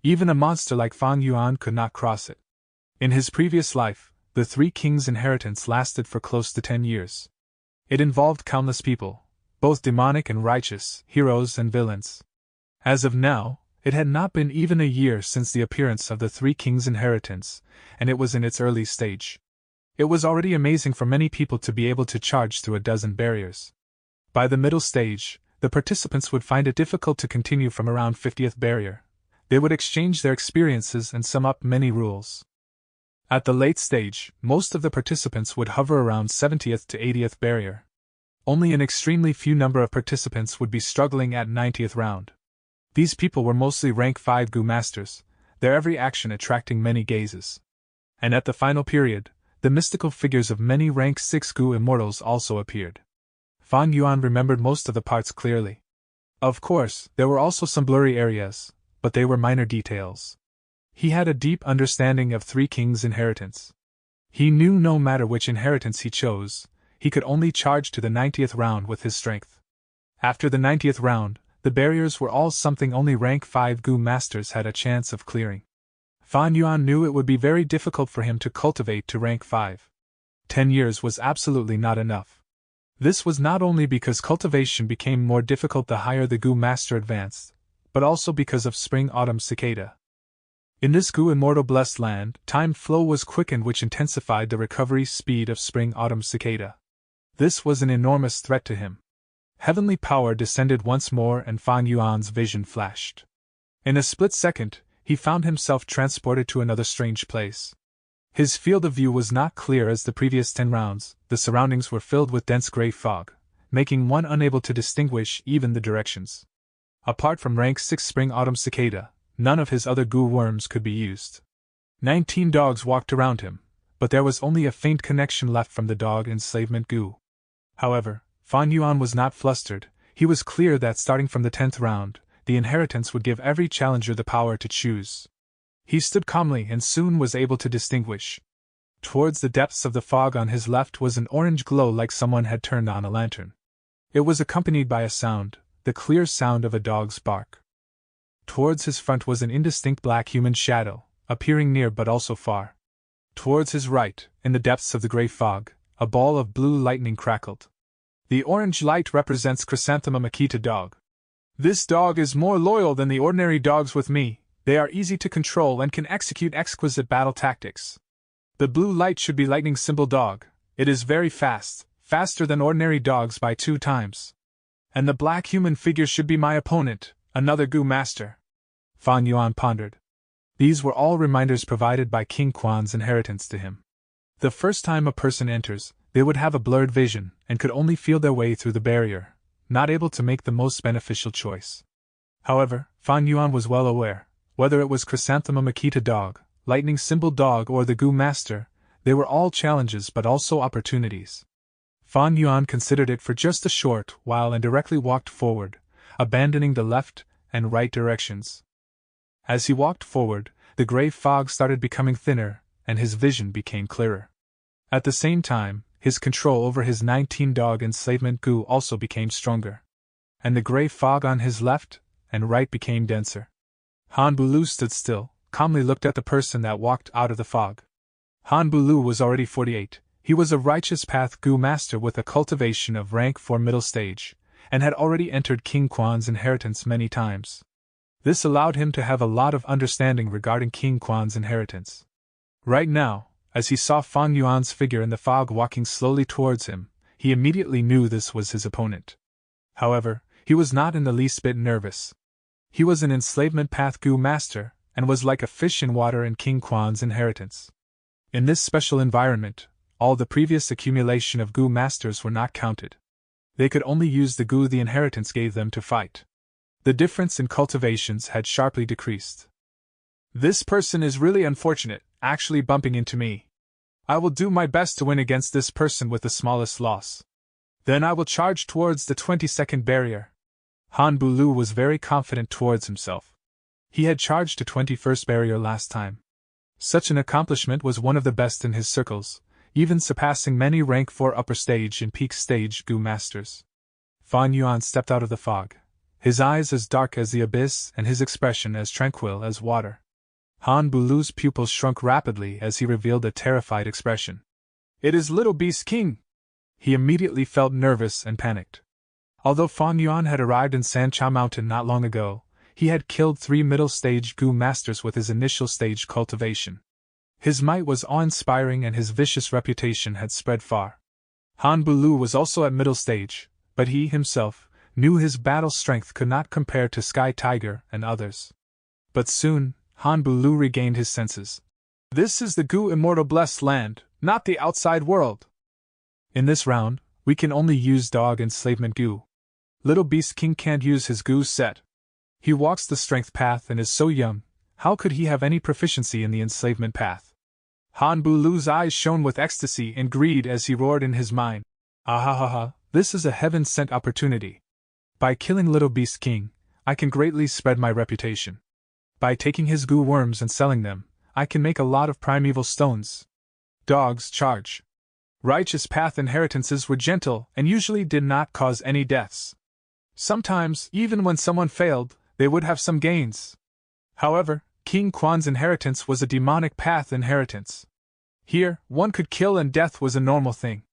Even a monster like Fan Yuan could not cross it. In his previous life, the 3 kings' inheritance lasted for close to 10 years. It involved countless people, both demonic and righteous, heroes and villains. As of now, it had not been even a year since the appearance of the 3 kings' inheritance, and it was in its early stage. It was already amazing for many people to be able to charge through a dozen barriers. By the middle stage, the participants would find it difficult to continue from around 50th barrier. They would exchange their experiences and sum up many rules. At the late stage, most of the participants would hover around 70th to 80th barrier. Only an extremely few number of participants would be struggling at 90th round. These people were mostly rank 5 Gu masters, their every action attracting many gazes. And at the final period, the mystical figures of many rank 6 Gu immortals also appeared. Fan Yuan remembered most of the parts clearly. Of course, there were also some blurry areas, but they were minor details. He had a deep understanding of 3 kings' inheritance. He knew no matter which inheritance he chose, he could only charge to the 90th round with his strength. After the 90th round, the barriers were all something only rank 5 Gu masters had a chance of clearing. Fan Yuan knew it would be very difficult for him to cultivate to rank 5. 10 years was absolutely not enough. This was not only because cultivation became more difficult the higher the Gu master advanced, but also because of spring-autumn cicada. In this Gu immortal blessed land, time flow was quickened, which intensified the recovery speed of spring-autumn cicada. This was an enormous threat to him. Heavenly power descended once more and Fan Yuan's vision flashed. In a split second, he found himself transported to another strange place. His field of view was not clear as the previous 10 rounds, the surroundings were filled with dense gray fog, making one unable to distinguish even the directions. Apart from rank 6 spring-autumn cicada, none of his other Gu worms could be used. 19 dogs walked around him, but there was only a faint connection left from the dog enslavement Gu. However, Fan Yuan was not flustered. He was clear that starting from the 10th round, the inheritance would give every challenger the power to choose. He stood calmly and soon was able to distinguish. Towards the depths of the fog on his left was an orange glow like someone had turned on a lantern. It was accompanied by a sound, the clear sound of a dog's bark. Towards his front was an indistinct black human shadow, appearing near but also far. Towards his right, in the depths of the gray fog, a ball of blue lightning crackled. The orange light represents Chrysanthemum Akita dog. This dog is more loyal than the ordinary dogs with me. They are easy to control and can execute exquisite battle tactics. The blue light should be lightning symbol dog. It is very fast, faster than ordinary dogs by 2 times. And the black human figure should be my opponent, another Gu master. Fan Yuan pondered. These were all reminders provided by King Quan's inheritance to him. The first time a person enters, they would have a blurred vision and could only feel their way through the barrier, not able to make the most beneficial choice. However, Fan Yuan was well aware, whether it was Chrysanthemum Akita Dog, Lightning Symbol Dog, or the Gu Master, they were all challenges but also opportunities. Fan Yuan considered it for just a short while and directly walked forward, abandoning the left and right directions. As he walked forward, the gray fog started becoming thinner, and his vision became clearer. At the same time, his control over his 19-dog enslavement Gu also became stronger. And the gray fog on his left and right became denser. Han Bulu stood still, calmly looked at the person that walked out of the fog. Han Bulu was already 48. He was a righteous path Gu master with a cultivation of rank 4 middle stage, and had already entered King Quan's inheritance many times. This allowed him to have a lot of understanding regarding King Quan's inheritance. Right now, as he saw Fan Yuan's figure in the fog walking slowly towards him, he immediately knew this was his opponent. However, he was not in the least bit nervous. He was an enslavement path Gu master, and was like a fish in water in King Quan's inheritance. In this special environment, all the previous accumulation of Gu masters were not counted. They could only use the Gu the inheritance gave them to fight. The difference in cultivations had sharply decreased. This person is really unfortunate, actually bumping into me. I will do my best to win against this person with the smallest loss. Then I will charge towards the 22nd barrier. Han Bulu was very confident towards himself. He had charged to 21st barrier last time. Such an accomplishment was one of the best in his circles, even surpassing many rank 4 upper stage and peak stage Gu masters. Fan Yuan stepped out of the fog, his eyes as dark as the abyss and his expression as tranquil as water. Han Bulu's pupils shrunk rapidly as he revealed a terrified expression. It is Little Beast King! He immediately felt nervous and panicked. Although Fan Yuan had arrived in Sancha Mountain not long ago, he had killed 3 middle-stage Gu masters with his initial stage cultivation. His might was awe-inspiring and his vicious reputation had spread far. Han Bulu was also at middle stage, but he, himself, knew his battle strength could not compare to Sky Tiger and others. But soon, Han Bulu regained his senses. This is the Gu Immortal Blessed Land, not the outside world. In this round, we can only use Dog Enslavement Gu. Little Beast King can't use his Gu set. He walks the strength path and is so young, how could he have any proficiency in the enslavement path? Han Bulu's eyes shone with ecstasy and greed as he roared in his mind. Ahahaha, this is a heaven-sent opportunity. By killing Little Beast King, I can greatly spread my reputation. By taking his Gu worms and selling them, I can make a lot of primeval stones. Dogs charge. Righteous path inheritances were gentle and usually did not cause any deaths. Sometimes, even when someone failed, they would have some gains. However, King Quan's inheritance was a demonic path inheritance. Here, one could kill and death was a normal thing.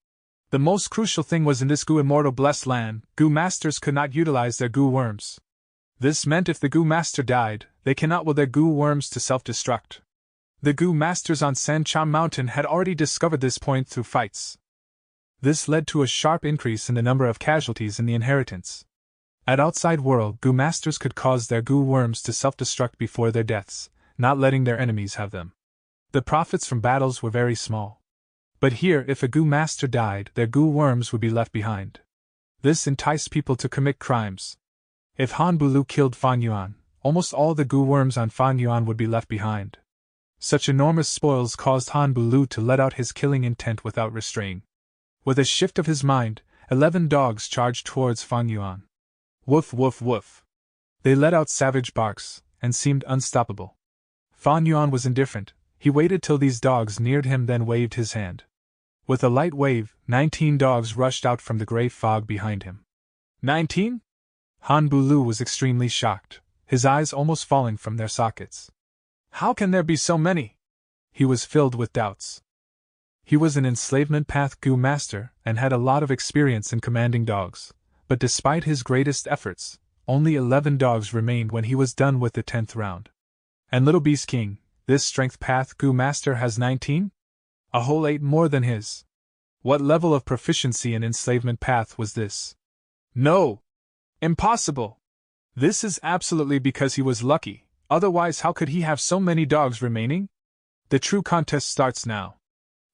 The most crucial thing was in this Gu Immortal Blessed Land, Gu masters could not utilize their Gu worms. This meant if the Gu master died, they cannot will their Gu worms to self-destruct. The Gu masters on Sancha Mountain had already discovered this point through fights. This led to a sharp increase in the number of casualties in the inheritance. At outside world, Gu masters could cause their Gu worms to self-destruct before their deaths, not letting their enemies have them. The profits from battles were very small. But here, if a Gu master died, their Gu worms would be left behind. This enticed people to commit crimes. If Han Bulu killed Fan Yuan, almost all the Gu worms on Fan Yuan would be left behind. Such enormous spoils caused Han Bulu to let out his killing intent without restraint. With a shift of his mind, 11 dogs charged towards Fan Yuan. Woof woof woof. They let out savage barks, and seemed unstoppable. Fan Yuan was indifferent. He waited till these dogs neared him, then waved his hand. With a light wave, 19 dogs rushed out from the gray fog behind him. 19? Han Bulu was extremely shocked, his eyes almost falling from their sockets. How can there be so many? He was filled with doubts. He was an enslavement path Gu master and had a lot of experience in commanding dogs, but despite his greatest efforts, only 11 dogs remained when he was done with the 10th round. And Little Beast King, this strength path Gu master has 19? A whole 8 more than his. What level of proficiency in enslavement path was this? No! Impossible! This is absolutely because he was lucky, Otherwise, how could he have so many dogs remaining? The true contest starts now.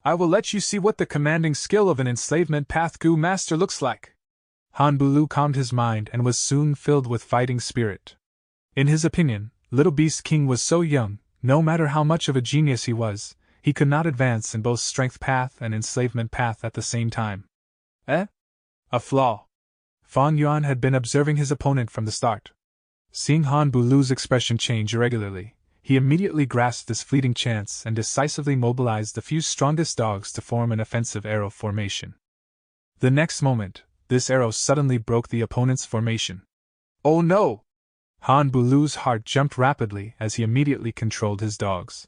I will let you see what the commanding skill of an enslavement path Goo Master looks like. Han Bulu calmed his mind and was soon filled with fighting spirit. In his opinion, Little Beast King was so young, no matter how much of a genius he was, he could not advance in both strength path and enslavement path at the same time. A flaw. Fan Yuan had been observing his opponent from the start. Seeing Han Bulu's expression change irregularly, he immediately grasped this fleeting chance and decisively mobilized the few strongest dogs to form an offensive arrow formation. The next moment, this arrow suddenly broke the opponent's formation. Oh no! Han Bulu's heart jumped rapidly as he immediately controlled his dogs.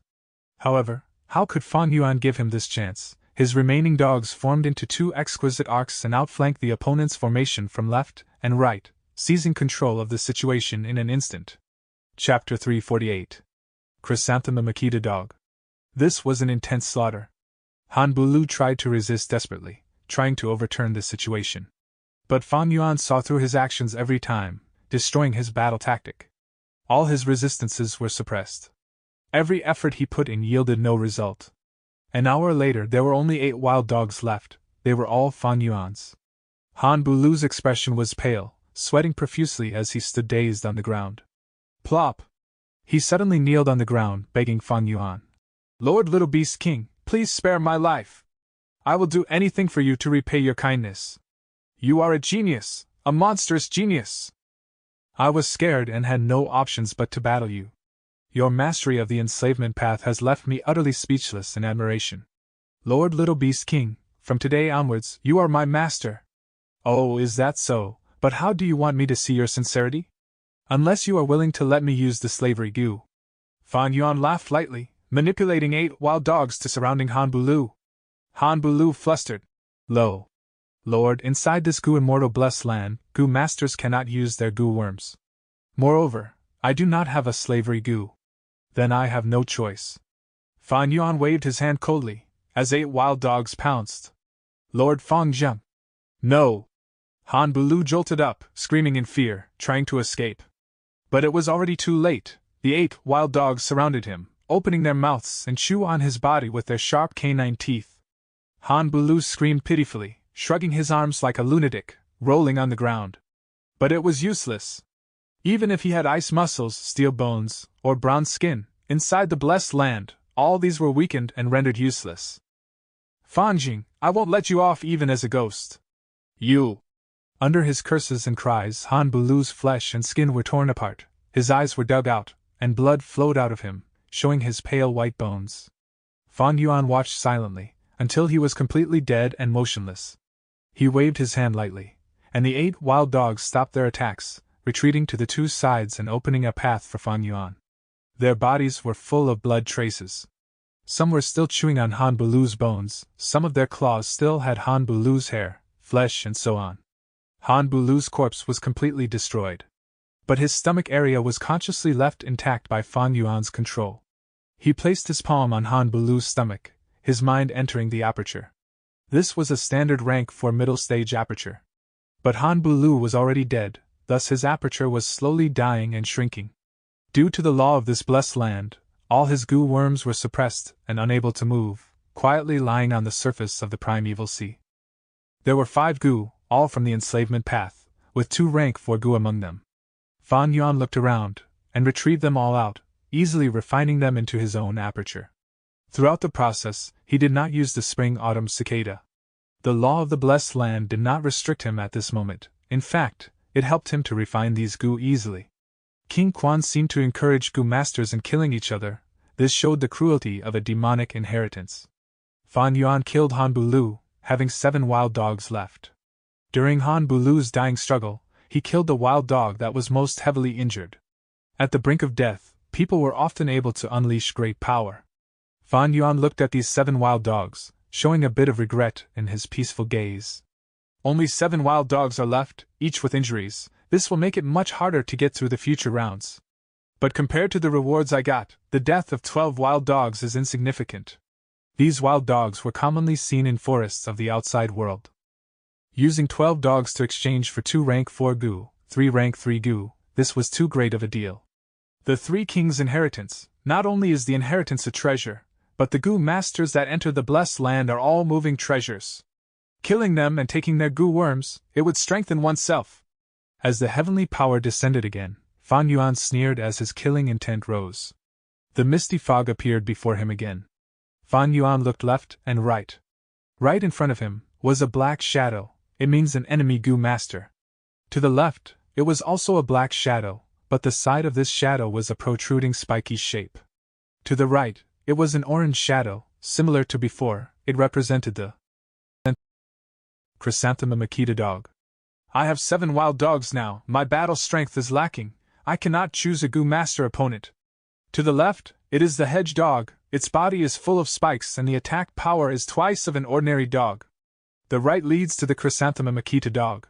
However, how could Fan Yuan give him this chance? His remaining dogs formed into two exquisite arcs and outflanked the opponent's formation from left and right, seizing control of the situation in an instant. Chapter 348. Chrysanthemum Akita Dog. This was an intense slaughter. Han Bulu tried to resist desperately, trying to overturn this situation. But Fan Yuan saw through his actions every time, destroying his battle tactic. All his resistances were suppressed. Every effort he put in yielded no result. An hour later there were only 8 wild dogs left, they were all Fan Yuan's. Han Bulu's expression was pale, sweating profusely as he stood dazed on the ground. Plop! He suddenly kneeled on the ground, begging Fan Yuan. Lord Little Beast King, please spare my life. I will do anything for you to repay your kindness. You are a genius, a monstrous genius. I was scared and had no options but to battle you. Your mastery of the enslavement path has left me utterly speechless in admiration. Lord Little Beast King, from today onwards, you are my master. Oh, is that so? But how do you want me to see your sincerity? Unless you are willing to let me use the slavery goo. Fan Yuan laughed lightly, manipulating 8 wild dogs to surrounding Han Bulu. Han Bulu flustered. Lo! Lord, inside this goo immortal blessed land, goo masters cannot use their goo worms. Moreover, I do not have a slavery goo. Then I have no choice. Fan Yuan waved his hand coldly, as 8 wild dogs pounced. Lord Fang Jump. No! Han Bulu jolted up, screaming in fear, trying to escape. But it was already too late. The 8 wild dogs surrounded him, opening their mouths and chew on his body with their sharp canine teeth. Han Bulu screamed pitifully, shrugging his arms like a lunatic, rolling on the ground. But it was useless. Even if he had ice muscles, steel bones, or bronze skin, inside the blessed land, all these were weakened and rendered useless. Fanjing, I won't let you off even as a ghost. You! Under his curses and cries, Han Bulu's flesh and skin were torn apart, his eyes were dug out, and blood flowed out of him, showing his pale white bones. Fan Yuan watched silently, until he was completely dead and motionless. He waved his hand lightly, and the 8 wild dogs stopped their attacks, retreating to the 2 sides and opening a path for Fan Yuan. Their bodies were full of blood traces. Some were still chewing on Han Bulu's bones, some of their claws still had Han Bulu's hair, flesh and so on. Han Bulu's corpse was completely destroyed. But his stomach area was consciously left intact by Fan Yuan's control. He placed his palm on Han Bulu's stomach, his mind entering the aperture. This was a standard rank for middle stage aperture. But Han Bulu was already dead, thus his aperture was slowly dying and shrinking. Due to the law of this blessed land, all his goo worms were suppressed and unable to move, quietly lying on the surface of the primeval sea. There were 5 goo, all from the enslavement path, with 2 rank 4 goo among them. Fan Yuan looked around, and retrieved them all out, easily refining them into his own aperture. Throughout the process, he did not use the spring-autumn cicada. The law of the blessed land did not restrict him at this moment, in fact, it helped him to refine these goo easily. King Quan seemed to encourage goo masters in killing each other. This showed the cruelty of a demonic inheritance. Fan Yuan killed Han Bulu, having 7 wild dogs left. During Han Bulu's dying struggle, he killed the wild dog that was most heavily injured. At the brink of death, people were often able to unleash great power. Fan Yuan looked at these 7 wild dogs, showing a bit of regret in his peaceful gaze. Only 7 wild dogs are left, each with injuries. This will make it much harder to get through the future rounds. But compared to the rewards I got, the death of 12 wild dogs is insignificant. These wild dogs were commonly seen in forests of the outside world. Using 12 dogs to exchange for 2 rank 4 goo, 3 rank 3 goo, this was too great of a deal. The Three Kings' inheritance. Not only is the inheritance a treasure, but the goo masters that enter the blessed land are all moving treasures. Killing them and taking their goo worms, it would strengthen oneself. As the heavenly power descended again, Fan Yuan sneered as his killing intent rose. The misty fog appeared before him again. Fan Yuan looked left and right. Right in front of him was a black shadow. It means an enemy goo master. To the left, it was also a black shadow, but the side of this shadow was a protruding spiky shape. To the right, it was an orange shadow, similar to before. It represented the Chrysanthemum Akita dog. I have 7 wild dogs now. My battle strength is lacking. I cannot choose a goo master opponent. To the left, it is the hedge dog. Its body is full of spikes and the attack power is twice of an ordinary dog. The right leads to the Chrysanthemum Akita dog.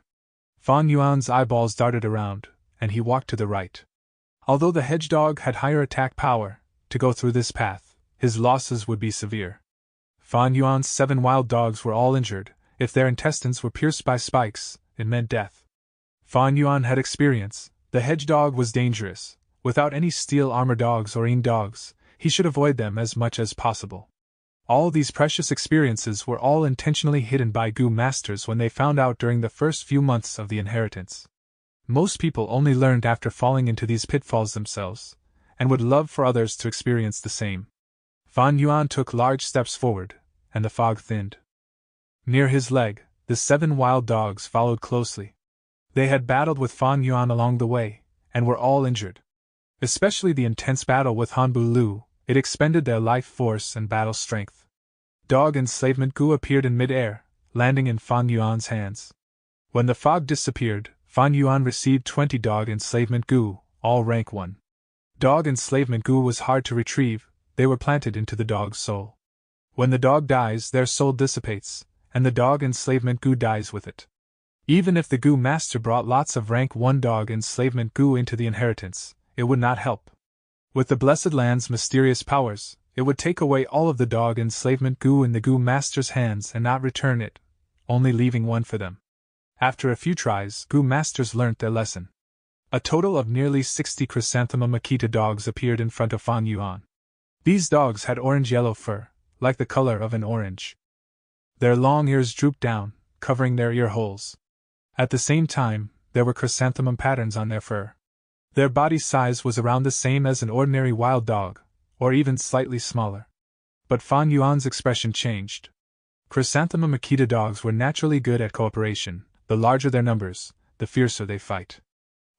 Fan Yuan's eyeballs darted around, and he walked to the right. Although the hedge dog had higher attack power, to go through this path, his losses would be severe. Fan Yuan's 7 wild dogs were all injured. If their intestines were pierced by spikes, it meant death. Fan Yuan had experience. The hedge dog was dangerous. Without any steel armor dogs or yin dogs, he should avoid them as much as possible. All these precious experiences were all intentionally hidden by goo masters when they found out during the first few months of the inheritance. Most people only learned after falling into these pitfalls themselves, and would love for others to experience the same. Fan Yuan took large steps forward, and the fog thinned. Near his leg, the 7 wild dogs followed closely. They had battled with Fan Yuan along the way, and were all injured. Especially the intense battle with Han Bu Lu, it expended their life force and battle strength. Dog enslavement goo appeared in mid-air, landing in Fan Yuan's hands. When the fog disappeared, Fan Yuan received 20 dog enslavement goo, all rank 1. Dog enslavement goo was hard to retrieve. They were planted into the dog's soul. When the dog dies, their soul dissipates, and the dog enslavement goo dies with it. Even if the goo master brought lots of rank 1 dog enslavement goo into the inheritance, it would not help. With the Blessed Land's mysterious powers, it would take away all of the dog enslavement goo in the goo master's hands and not return it, only leaving 1 for them. After a few tries, goo masters learnt their lesson. A total of nearly 60 Chrysanthemum Akita dogs appeared in front of Fan Yuan. These dogs had orange-yellow fur, like the color of an orange. Their long ears drooped down, covering their ear holes. At the same time, there were chrysanthemum patterns on their fur. Their body size was around the same as an ordinary wild dog, or even slightly smaller. But Fan Yuan's expression changed. Chrysanthemum Akita dogs were naturally good at cooperation. The larger their numbers, the fiercer they fight.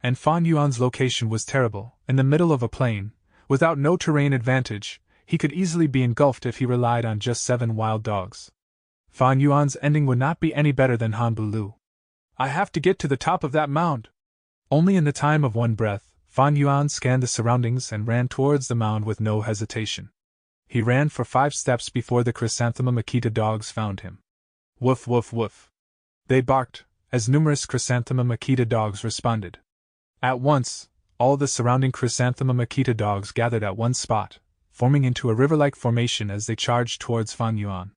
And Fan Yuan's location was terrible, in the middle of a plain, without no terrain advantage. He could easily be engulfed if he relied on just 7 wild dogs. Fan Yuan's ending would not be any better than Han Bu Lu. I have to get to the top of that mound. Only in the time of 1 breath, Fan Yuan scanned the surroundings and ran towards the mound with no hesitation. He ran for 5 steps before the Chrysanthemum Akita dogs found him. Woof woof woof. They barked, as numerous Chrysanthemum Akita dogs responded. At once, all the surrounding Chrysanthemum Akita dogs gathered at one spot, forming into a river-like formation as they charged towards Fan Yuan.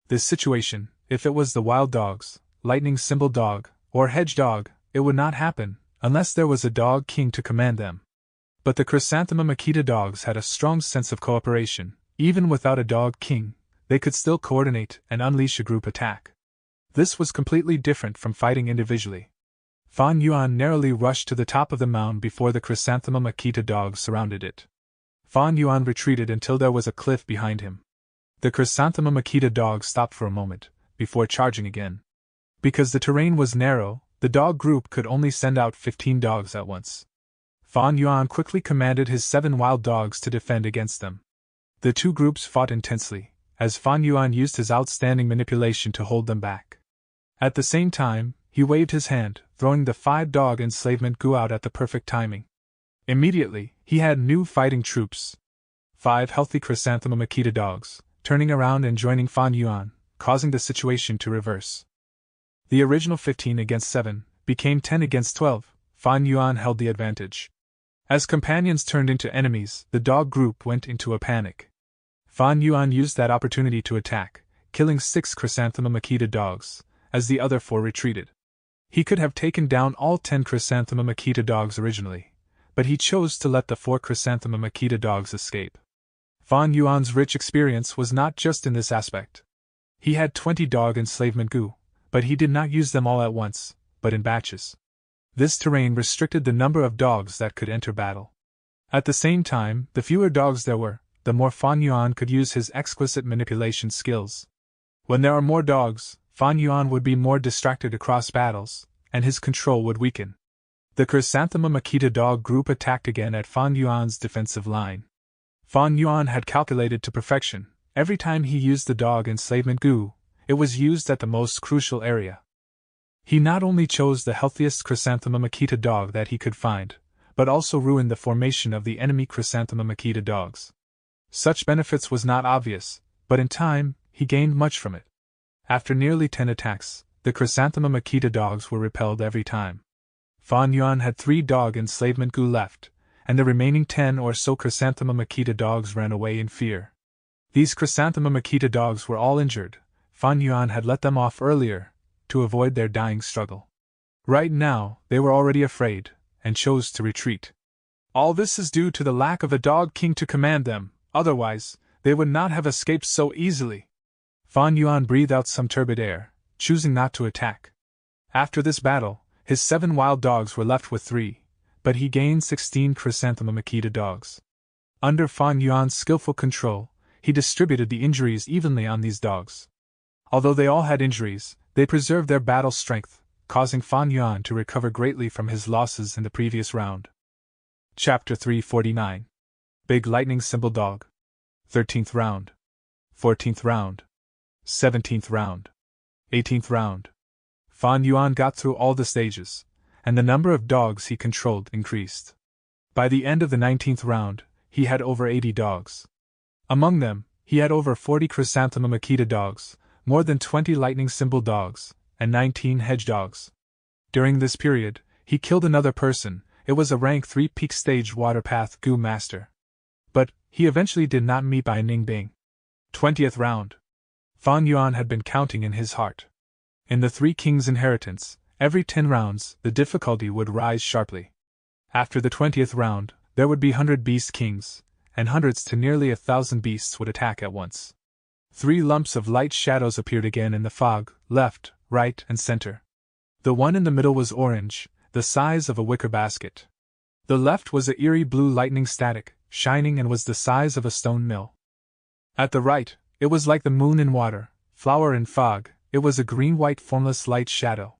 This situation, if it was the wild dogs, lightning symbol dog, or hedge dog, it would not happen, unless there was a dog king to command them. But the Chrysanthemum Akita dogs had a strong sense of cooperation. Even without a dog king, they could still coordinate and unleash a group attack. This was completely different from fighting individually. Fan Yuan narrowly rushed to the top of the mound before the Chrysanthemum Akita dogs surrounded it. Fan Yuan retreated until there was a cliff behind him. The Chrysanthemum Akita dogs stopped for a moment, before charging again. Because the terrain was narrow, the dog group could only send out 15 dogs at once. Fan Yuan quickly commanded his 7 wild dogs to defend against them. The 2 groups fought intensely, as Fan Yuan used his outstanding manipulation to hold them back. At the same time, he waved his hand, throwing the 5 dog enslavement goo out at the perfect timing. Immediately, he had new fighting troops. 5 healthy Chrysanthemum Akita dogs, turning around and joining Fan Yuan, causing the situation to reverse. The original 15 against 7 became 10 against 12. Fan Yuan held the advantage. As companions turned into enemies, the dog group went into a panic. Fan Yuan used that opportunity to attack, killing 6 Chrysanthemum Akita dogs, as the other 4 retreated. He could have taken down all 10 Chrysanthemum Akita dogs originally, but he chose to let the 4 Chrysanthemum Akita dogs escape. Fan Yuan's rich experience was not just in this aspect. He had 20 dog enslavement gu, but he did not use them all at once, but in batches. This terrain restricted the number of dogs that could enter battle. At the same time, the fewer dogs there were, the more Fan Yuan could use his exquisite manipulation skills. When there are more dogs, Fan Yuan would be more distracted across battles, and his control would weaken. The Chrysanthemum Akita dog group attacked again at Fan Yuan's defensive line. Fan Yuan had calculated to perfection. Every time he used the dog enslavement gu, it was used at the most crucial area. He not only chose the healthiest Chrysanthemum Akita dog that he could find, but also ruined the formation of the enemy Chrysanthemum Akita dogs. Such benefits was not obvious, but in time, he gained much from it. After nearly 10 attacks, the Chrysanthemum Akita dogs were repelled every time. Fan Yuan had 3 dog enslavement gu left, and the remaining 10 or so Chrysanthemum Akita dogs ran away in fear. These Chrysanthemum Akita dogs were all injured. Fan Yuan had let them off earlier, to avoid their dying struggle. Right now, they were already afraid, and chose to retreat. All this is due to the lack of a dog king to command them, otherwise, they would not have escaped so easily. Fan Yuan breathed out some turbid air, choosing not to attack. After this battle, his 7 wild dogs were left with 3, but he gained 16 Chrysanthemum Akita dogs. Under Fan Yuan's skillful control, he distributed the injuries evenly on these dogs. Although they all had injuries, they preserved their battle strength, causing Fan Yuan to recover greatly from his losses in the previous round. Chapter 349. Big Lightning Symbol Dog. 13th Round. 14th Round. 17th Round. 18th Round. Fan Yuan got through all the stages, and the number of dogs he controlled increased. By the end of the 19th round, he had over 80 dogs. Among them, he had over 40 Chrysanthemum Akita dogs, more than 20 Lightning Symbol dogs, and 19 hedge dogs. During this period, he killed another person. It was a rank 3 peak stage water path gu master. But he eventually did not meet Bai Ningbing. 20th round. Fan Yuan had been counting in his heart. In the 3 Kings' inheritance, every 10 rounds, the difficulty would rise sharply. After the 20th round, there would be 100 Beast Kings, and hundreds to nearly 1,000 beasts would attack at once. 3 lumps of light shadows appeared again in the fog, left, right, and center. The one in the middle was orange, the size of a wicker basket. The left was a eerie blue lightning static, shining and was the size of a stone mill. At the right, it was like the moon in water, flower in fog. It was a green-white formless light shadow.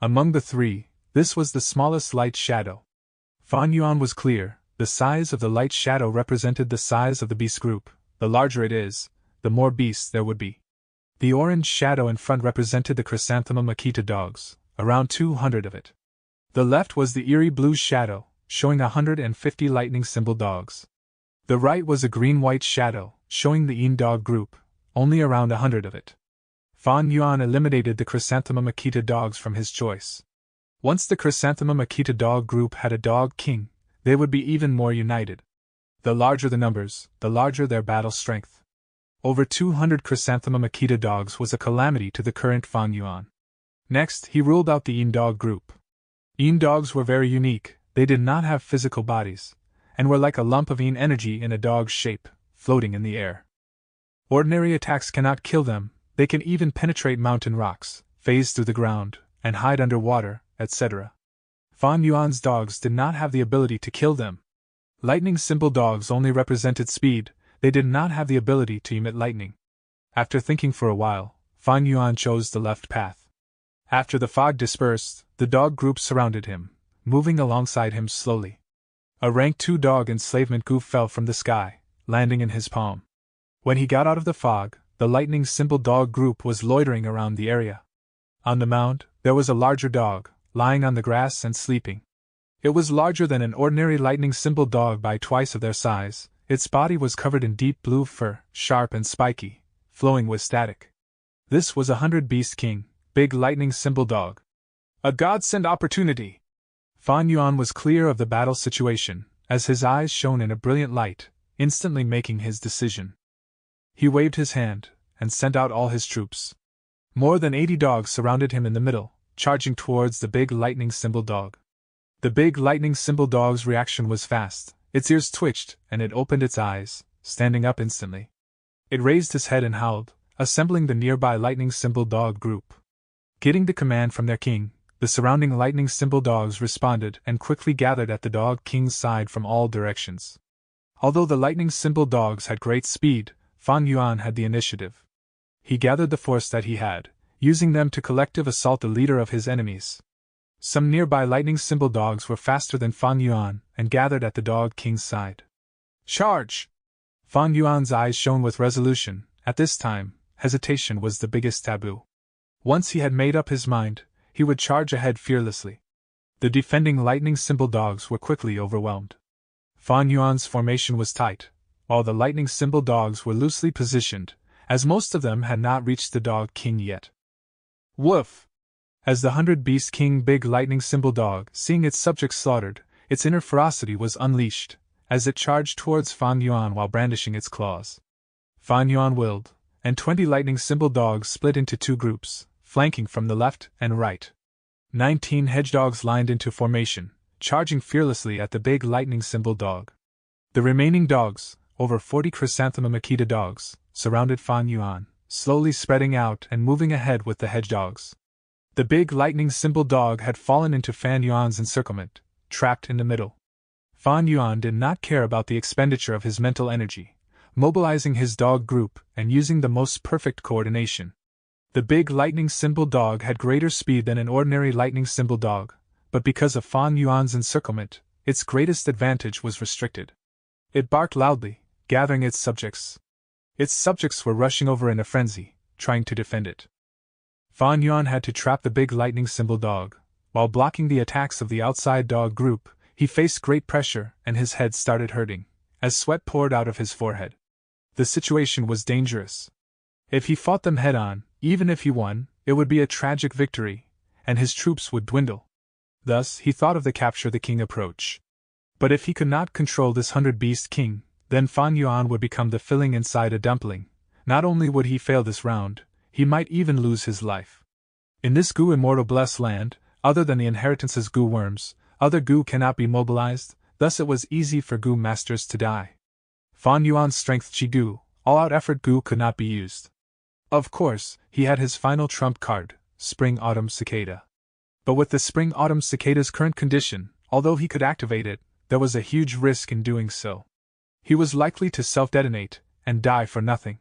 Among the 3, this was the smallest light shadow. Fan Yuan was clear. The size of the light shadow represented the size of the beast group. The larger it is, the more beasts there would be. The orange shadow in front represented the Chrysanthemum Akita dogs, around 200 of it. The left was the eerie blue shadow, showing 150 Lightning Symbol dogs. The right was a green-white shadow, showing the Yin dog group, only around 100 of it. Fan Yuan eliminated the Chrysanthemum Akita dogs from his choice. Once the Chrysanthemum Akita dog group had a dog king, they would be even more united. The larger the numbers, the larger their battle strength. Over 200 Chrysanthemum Akita dogs was a calamity to the current Fan Yuan. Next, he ruled out the Yin dog group. Yin dogs were very unique. They did not have physical bodies, and were like a lump of Yin energy in a dog's shape, floating in the air. Ordinary attacks cannot kill them. They can even penetrate mountain rocks, phase through the ground, and hide under water, etc. Fan Yuan's dogs did not have the ability to kill them. Lightning Symbol dogs only represented speed. They did not have the ability to emit lightning. After thinking for a while, Fan Yuan chose the left path. After the fog dispersed, the dog group surrounded him, moving alongside him slowly. A rank 2 dog enslavement gu fell from the sky, landing in his palm. When he got out of the fog, the Lightning Symbol dog group was loitering around the area. On the mound, there was a larger dog, lying on the grass and sleeping. It was larger than an ordinary Lightning Symbol dog by twice of their size. Its body was covered in deep blue fur, sharp and spiky, flowing with static. This was 100 Beast King, Big Lightning Symbol dog. A godsend opportunity! Fan Yuan was clear of the battle situation, as his eyes shone in a brilliant light, instantly making his decision. He waved his hand, and sent out all his troops. More than 80 dogs surrounded him in the middle, charging towards the Big Lightning Symbol dog. The big lightning symbol dog's reaction was fast. Its ears twitched, and it opened its eyes, standing up instantly. It raised its head and howled, assembling the nearby lightning symbol dog group. Getting the command from their king, the surrounding lightning symbol dogs responded and quickly gathered at the dog king's side from all directions. Although the lightning symbol dogs had great speed, Fan Yuan had the initiative. He gathered the force that he had, using them to collective assault the leader of his enemies. Some nearby lightning symbol dogs were faster than Fan Yuan and gathered at the dog king's side. Charge! Fan Yuan's eyes shone with resolution. At this time, hesitation was the biggest taboo. Once he had made up his mind, he would charge ahead fearlessly. The defending lightning symbol dogs were quickly overwhelmed. Fan Yuan's formation was tight, while the lightning symbol dogs were loosely positioned, as most of them had not reached the dog king yet. Woof! As the 100-beast king big lightning symbol dog, seeing its subjects slaughtered, its inner ferocity was unleashed, as it charged towards Fan Yuan while brandishing its claws. Fan Yuan willed, and 20 lightning symbol dogs split into two groups, flanking from the left and right. 19 hedgedogs lined into formation, charging fearlessly at the big lightning symbol dog. The remaining dogs, over 40 chrysanthemum Akita dogs, surrounded Fan Yuan, slowly spreading out and moving ahead with the hedgedogs. The big lightning symbol dog had fallen into Fan Yuan's encirclement, trapped in the middle. Fan Yuan did not care about the expenditure of his mental energy, mobilizing his dog group and using the most perfect coordination. The big lightning symbol dog had greater speed than an ordinary lightning symbol dog, but because of Fan Yuan's encirclement, its greatest advantage was restricted. It barked loudly, gathering its subjects. Its subjects were rushing over in a frenzy, trying to defend it. Fan Yuan had to trap the big lightning symbol dog. While blocking the attacks of the outside dog group, he faced great pressure and his head started hurting, as sweat poured out of his forehead. The situation was dangerous. If he fought them head-on, even if he won, it would be a tragic victory, and his troops would dwindle. Thus, he thought of the capture the king approach. But if he could not control this 100-beast king, then Fan Yuan would become the filling inside a dumpling. Not only would he fail this round, he might even lose his life. In this Gu immortal blessed land, other than the inheritance's Gu worms, other Gu cannot be mobilized, thus it was easy for Gu masters to die. Fan Yuan's strength Chi Gu, all-out effort Gu could not be used. Of course, he had his final trump card, Spring-Autumn Cicada. But with the Spring-Autumn Cicada's current condition, although he could activate it, there was a huge risk in doing so. He was likely to self-detonate, and die for nothing.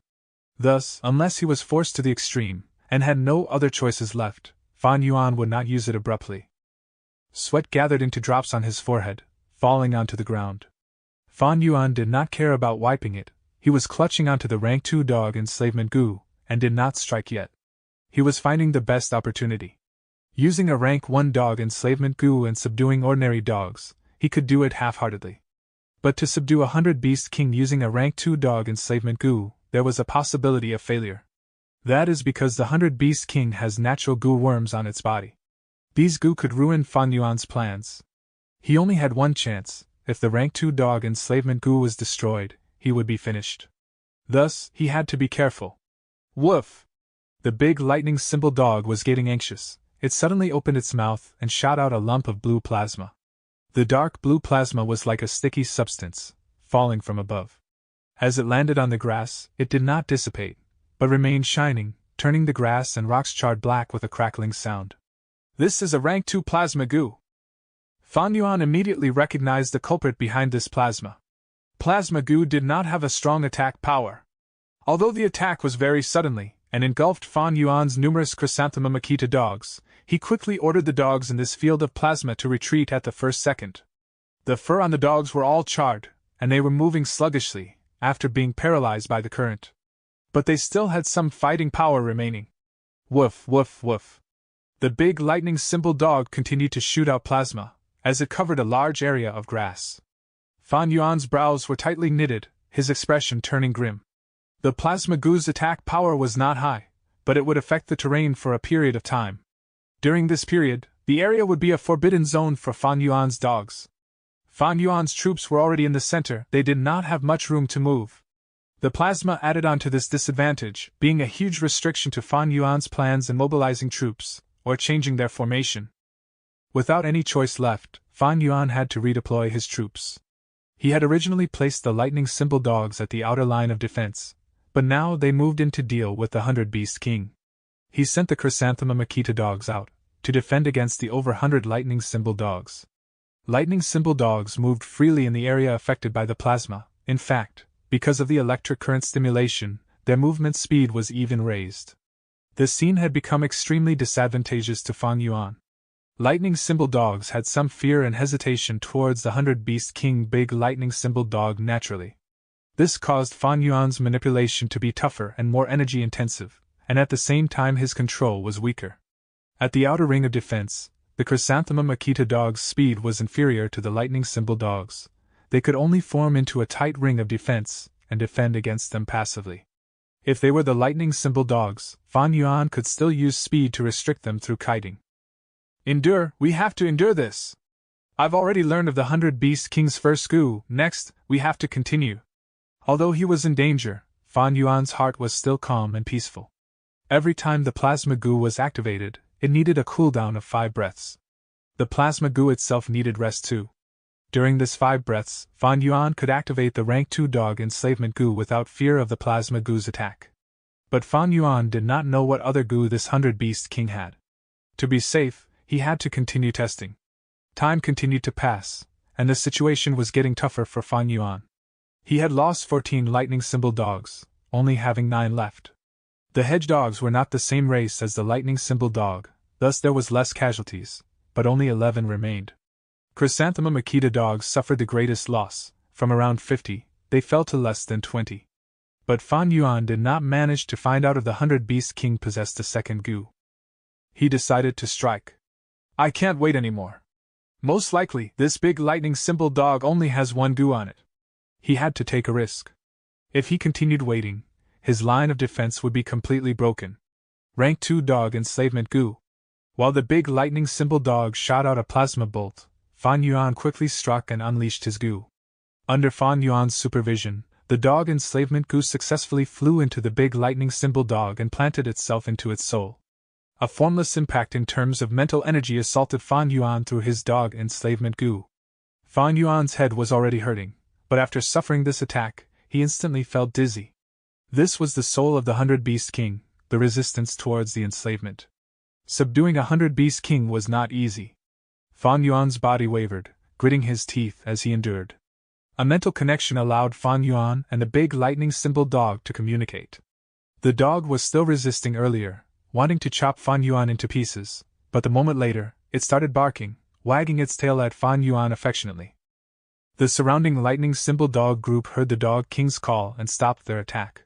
Thus, unless he was forced to the extreme, and had no other choices left, Fan Yuan would not use it abruptly. Sweat gathered into drops on his forehead, falling onto the ground. Fan Yuan did not care about wiping it. He was clutching onto the rank 2 dog enslavement Gu, and did not strike yet. He was finding the best opportunity. Using a rank 1 dog enslavement Gu and subduing ordinary dogs, he could do it half-heartedly. But to subdue a 100-beast king using a rank 2 dog enslavement Gu, there was a possibility of failure. That is because the 100-beast king has natural Gu worms on its body. These Gu could ruin Fan Yuan's plans. He only had one chance. If the rank 2 dog enslavement Gu was destroyed, he would be finished. Thus, he had to be careful. Woof! The big lightning symbol dog was getting anxious. It suddenly opened its mouth and shot out a lump of blue plasma. The dark blue plasma was like a sticky substance, falling from above. As it landed on the grass, it did not dissipate, but remained shining, turning the grass and rocks charred black with a crackling sound. This is a rank 2 plasma Gu. Fan Yuan immediately recognized the culprit behind this plasma. Plasma Gu did not have a strong attack power. Although the attack was very suddenly, and engulfed Fan Yuan's numerous chrysanthemum Akita dogs, he quickly ordered the dogs in this field of plasma to retreat at the first second. The fur on the dogs were all charred, and they were moving sluggishly, after being paralyzed by the current. But they still had some fighting power remaining. Woof, woof, woof. The big lightning symbol dog continued to shoot out plasma, as it covered a large area of grass. Fan Yuan's brows were tightly knitted, his expression turning grim. The plasma Gu's attack power was not high, but it would affect the terrain for a period of time. During this period, the area would be a forbidden zone for Fan Yuan's dogs. Fan Yuan's troops were already in the center, they did not have much room to move. The plasma added on to this disadvantage, being a huge restriction to Fan Yuan's plans in mobilizing troops, or changing their formation. Without any choice left, Fan Yuan had to redeploy his troops. He had originally placed the lightning symbol dogs at the outer line of defense, but now they moved in to deal with the 100-beast king. He sent the Chrysanthemum Akita dogs out to defend against the over 100 lightning symbol dogs. Lightning symbol dogs moved freely in the area affected by the plasma. In fact, because of the electric current stimulation, their movement speed was even raised. The scene had become extremely disadvantageous to Fan Yuan. Lightning symbol dogs had some fear and hesitation towards the 100-beast king big lightning symbol dog naturally. This caused Fan Yuan's manipulation to be tougher and more energy intensive, and at the same time his control was weaker. At the outer ring of defense, the Chrysanthemum Akita dogs' speed was inferior to the lightning symbol dogs. They could only form into a tight ring of defense and defend against them passively. If they were the lightning symbol dogs, Fan Yuan could still use speed to restrict them through kiting. Endure, we have to endure this. I've already learned of the 100-beast king's first goo, next, we have to continue. Although he was in danger, Fan Yuan's heart was still calm and peaceful. Every time the plasma goo was activated, it needed a cooldown of 5 breaths. The plasma goo itself needed rest too. During this 5 breaths, Fan Yuan could activate the rank 2 dog enslavement goo without fear of the plasma goo's attack. But Fan Yuan did not know what other goo this 100-beast king had. To be safe, he had to continue testing. Time continued to pass, and the situation was getting tougher for Fan Yuan. He had lost 14 lightning symbol dogs, only having 9 left. The hedge dogs were not the same race as the lightning symbol dog, thus there was less casualties, but only 11 remained. Chrysanthemum Akita dogs suffered the greatest loss. From around 50, they fell to less than 20. But Fan Yuan did not manage to find out if the 100-beast king possessed a second goo. He decided to strike. I can't wait anymore. Most likely, this big lightning symbol dog only has 1 goo on it. He had to take a risk. If he continued waiting, his line of defense would be completely broken. Rank 2 dog enslavement goo. While the big lightning symbol dog shot out a plasma bolt, Fan Yuan quickly struck and unleashed his goo. Under Fan Yuan's supervision, the dog enslavement goo successfully flew into the big lightning symbol dog and planted itself into its soul. A formless impact in terms of mental energy assaulted Fan Yuan through his dog enslavement goo. Fan Yuan's head was already hurting, but after suffering this attack, he instantly felt dizzy. This was the soul of the 100-beast king, the resistance towards the enslavement. Subduing a 100-beast king was not easy. Fan Yuan's body wavered, gritting his teeth as he endured. A mental connection allowed Fan Yuan and the big lightning symbol dog to communicate. The dog was still resisting earlier, wanting to chop Fan Yuan into pieces, but the moment later, it started barking, wagging its tail at Fan Yuan affectionately. The surrounding lightning symbol dog group heard the dog king's call and stopped their attack.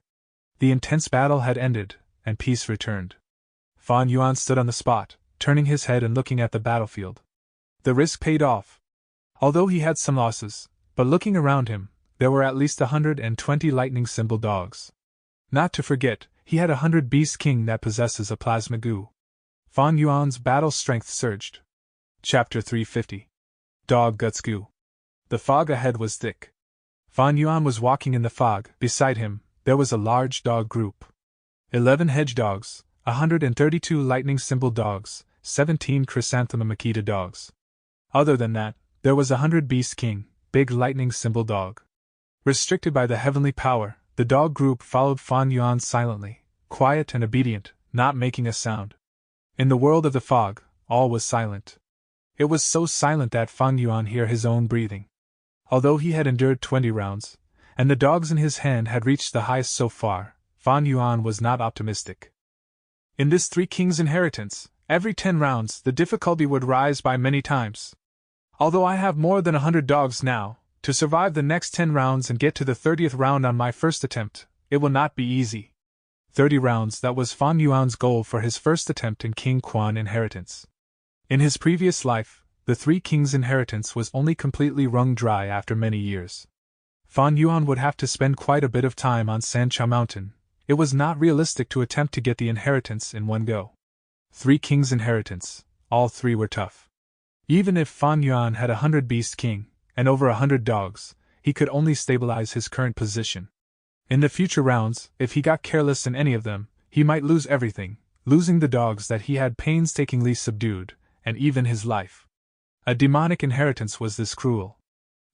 The intense battle had ended, and peace returned. Fan Yuan stood on the spot, turning his head and looking at the battlefield. The risk paid off. Although he had some losses, but looking around him, there were at least 120 lightning symbol dogs. Not to forget, he had a 100-beast king that possesses a plasma goo. Fan Yuan's battle strength surged. Chapter 350. Dog Guts Goo. The fog ahead was thick. Fan Yuan was walking in the fog. Beside him, there was a large dog group. 11 hedge dogs, 132 lightning symbol dogs, 17 chrysanthemum Akita dogs. Other than that, there was a 100-beast king, big lightning symbol dog. Restricted by the heavenly power, the dog group followed Fan Yuan silently, quiet and obedient, not making a sound. In the world of the fog, all was silent. It was so silent that Fan Yuan heard his own breathing. Although he had endured 20 rounds, and the dogs in his hand had reached the highest so far, Fan Yuan was not optimistic. In this 3 kings inheritance, every 10 rounds the difficulty would rise by many times. Although I have more than 100 dogs now, to survive the next 10 rounds and get to the 30th round on my first attempt, it will not be easy. 30 rounds, that was Fan Yuan's goal for his first attempt in King Quan inheritance. In his previous life, the 3 kings inheritance was only completely wrung dry after many years. Fan Yuan would have to spend quite a bit of time on Sancha Mountain. It was not realistic to attempt to get the inheritance in one go. 3 kings inheritance, all 3 were tough. Even if Fan Yuan had a 100-beast king, and over 100 dogs, he could only stabilize his current position. In the future rounds, if he got careless in any of them, he might lose everything, losing the dogs that he had painstakingly subdued, and even his life. A demonic inheritance was this cruel.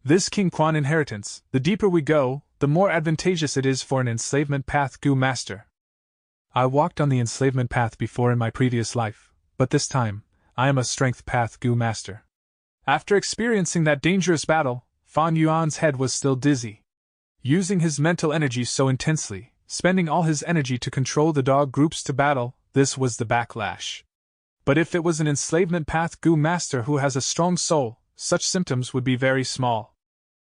This King Quan inheritance, the deeper we go, the more advantageous it is for an enslavement path Gu master. I walked on the enslavement path before in my previous life, but this time, I am a strength path Gu master. After experiencing that dangerous battle, Fan Yuan's head was still dizzy. Using his mental energy so intensely, spending all his energy to control the dog groups to battle, this was the backlash. But if it was an enslavement path Gu master who has a strong soul, such symptoms would be very small.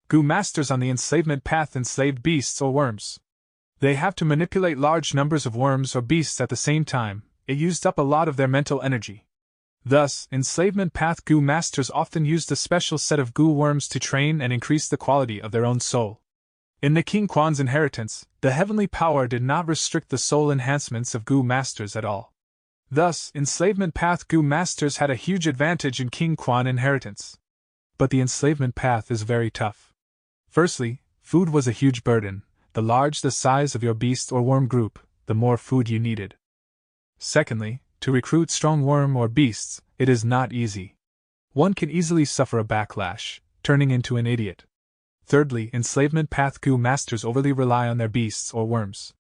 Gu masters on the enslavement path enslave beasts or worms. They have to manipulate large numbers of worms or beasts at the same time. It used up a lot of their mental energy. Thus, enslavement path Gu masters often used a special set of Gu worms to train and increase the quality of their own soul. In the King Quan's inheritance, the heavenly power did not restrict the soul enhancements of Gu masters at all. Thus, enslavement path Gu masters had a huge advantage in King Quan inheritance. But the enslavement path is very tough. Firstly, food was a huge burden. The larger the size of your beast or worm group, the more food you needed. Secondly, to recruit strong worm or beasts, it is not easy. One can easily suffer a backlash, turning into an idiot. Thirdly, enslavement path Gu masters overly rely on their beasts or worms.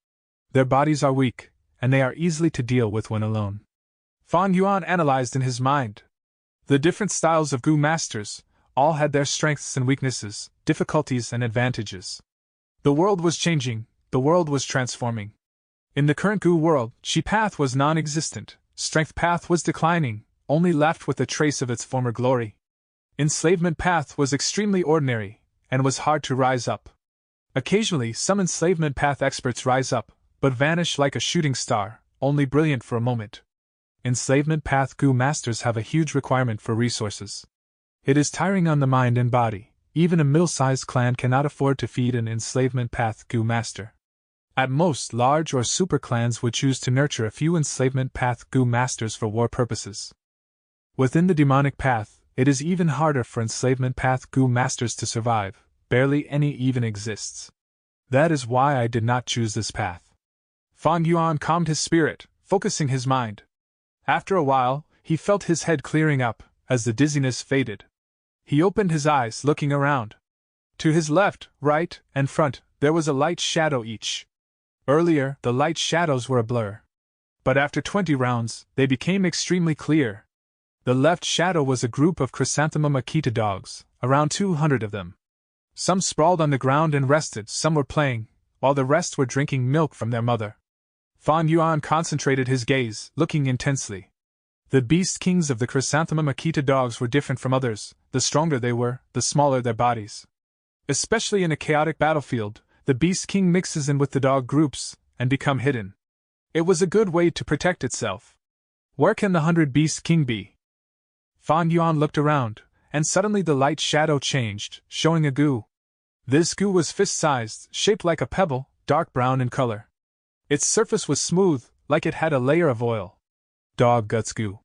Their bodies are weak, and they are easily to deal with when alone. Fan Yuan analyzed in his mind. The different styles of Gu masters, all had their strengths and weaknesses, difficulties and advantages. The world was changing, the world was transforming. In the current Gu world, Chi path was non-existent, strength path was declining, only left with a trace of its former glory. Enslavement path was extremely ordinary, and was hard to rise up. Occasionally some enslavement path experts rise up, but vanish like a shooting star, only brilliant for a moment. Enslavement path Gu masters have a huge requirement for resources. It is tiring on the mind and body. Even a middle-sized clan cannot afford to feed an enslavement path Gu master. At most, large or super clans would choose to nurture a few enslavement path Gu masters for war purposes. Within the demonic path, it is even harder for enslavement path Gu masters to survive. Barely any even exists. That is why I did not choose this path. Fan Yuan calmed his spirit, focusing his mind. After a while, he felt his head clearing up, as the dizziness faded. He opened his eyes, looking around. To his left, right, and front, there was a light shadow each. Earlier, the light shadows were a blur. But after 20 rounds, they became extremely clear. The left shadow was a group of Chrysanthemum Akita dogs, around 200 of them. Some sprawled on the ground and rested, some were playing, while the rest were drinking milk from their mother. Fan Yuan concentrated his gaze, looking intensely. The beast kings of the Chrysanthemum Akita dogs were different from others. The stronger they were, the smaller their bodies. Especially in a chaotic battlefield, the beast king mixes in with the dog groups, and become hidden. It was a good way to protect itself. Where can the 100 beast king be? Fan Yuan looked around, and suddenly the light shadow changed, showing a Gu. This Gu was fist-sized, shaped like a pebble, dark brown in color. Its surface was smooth, like it had a layer of oil. Dog Guts Gu.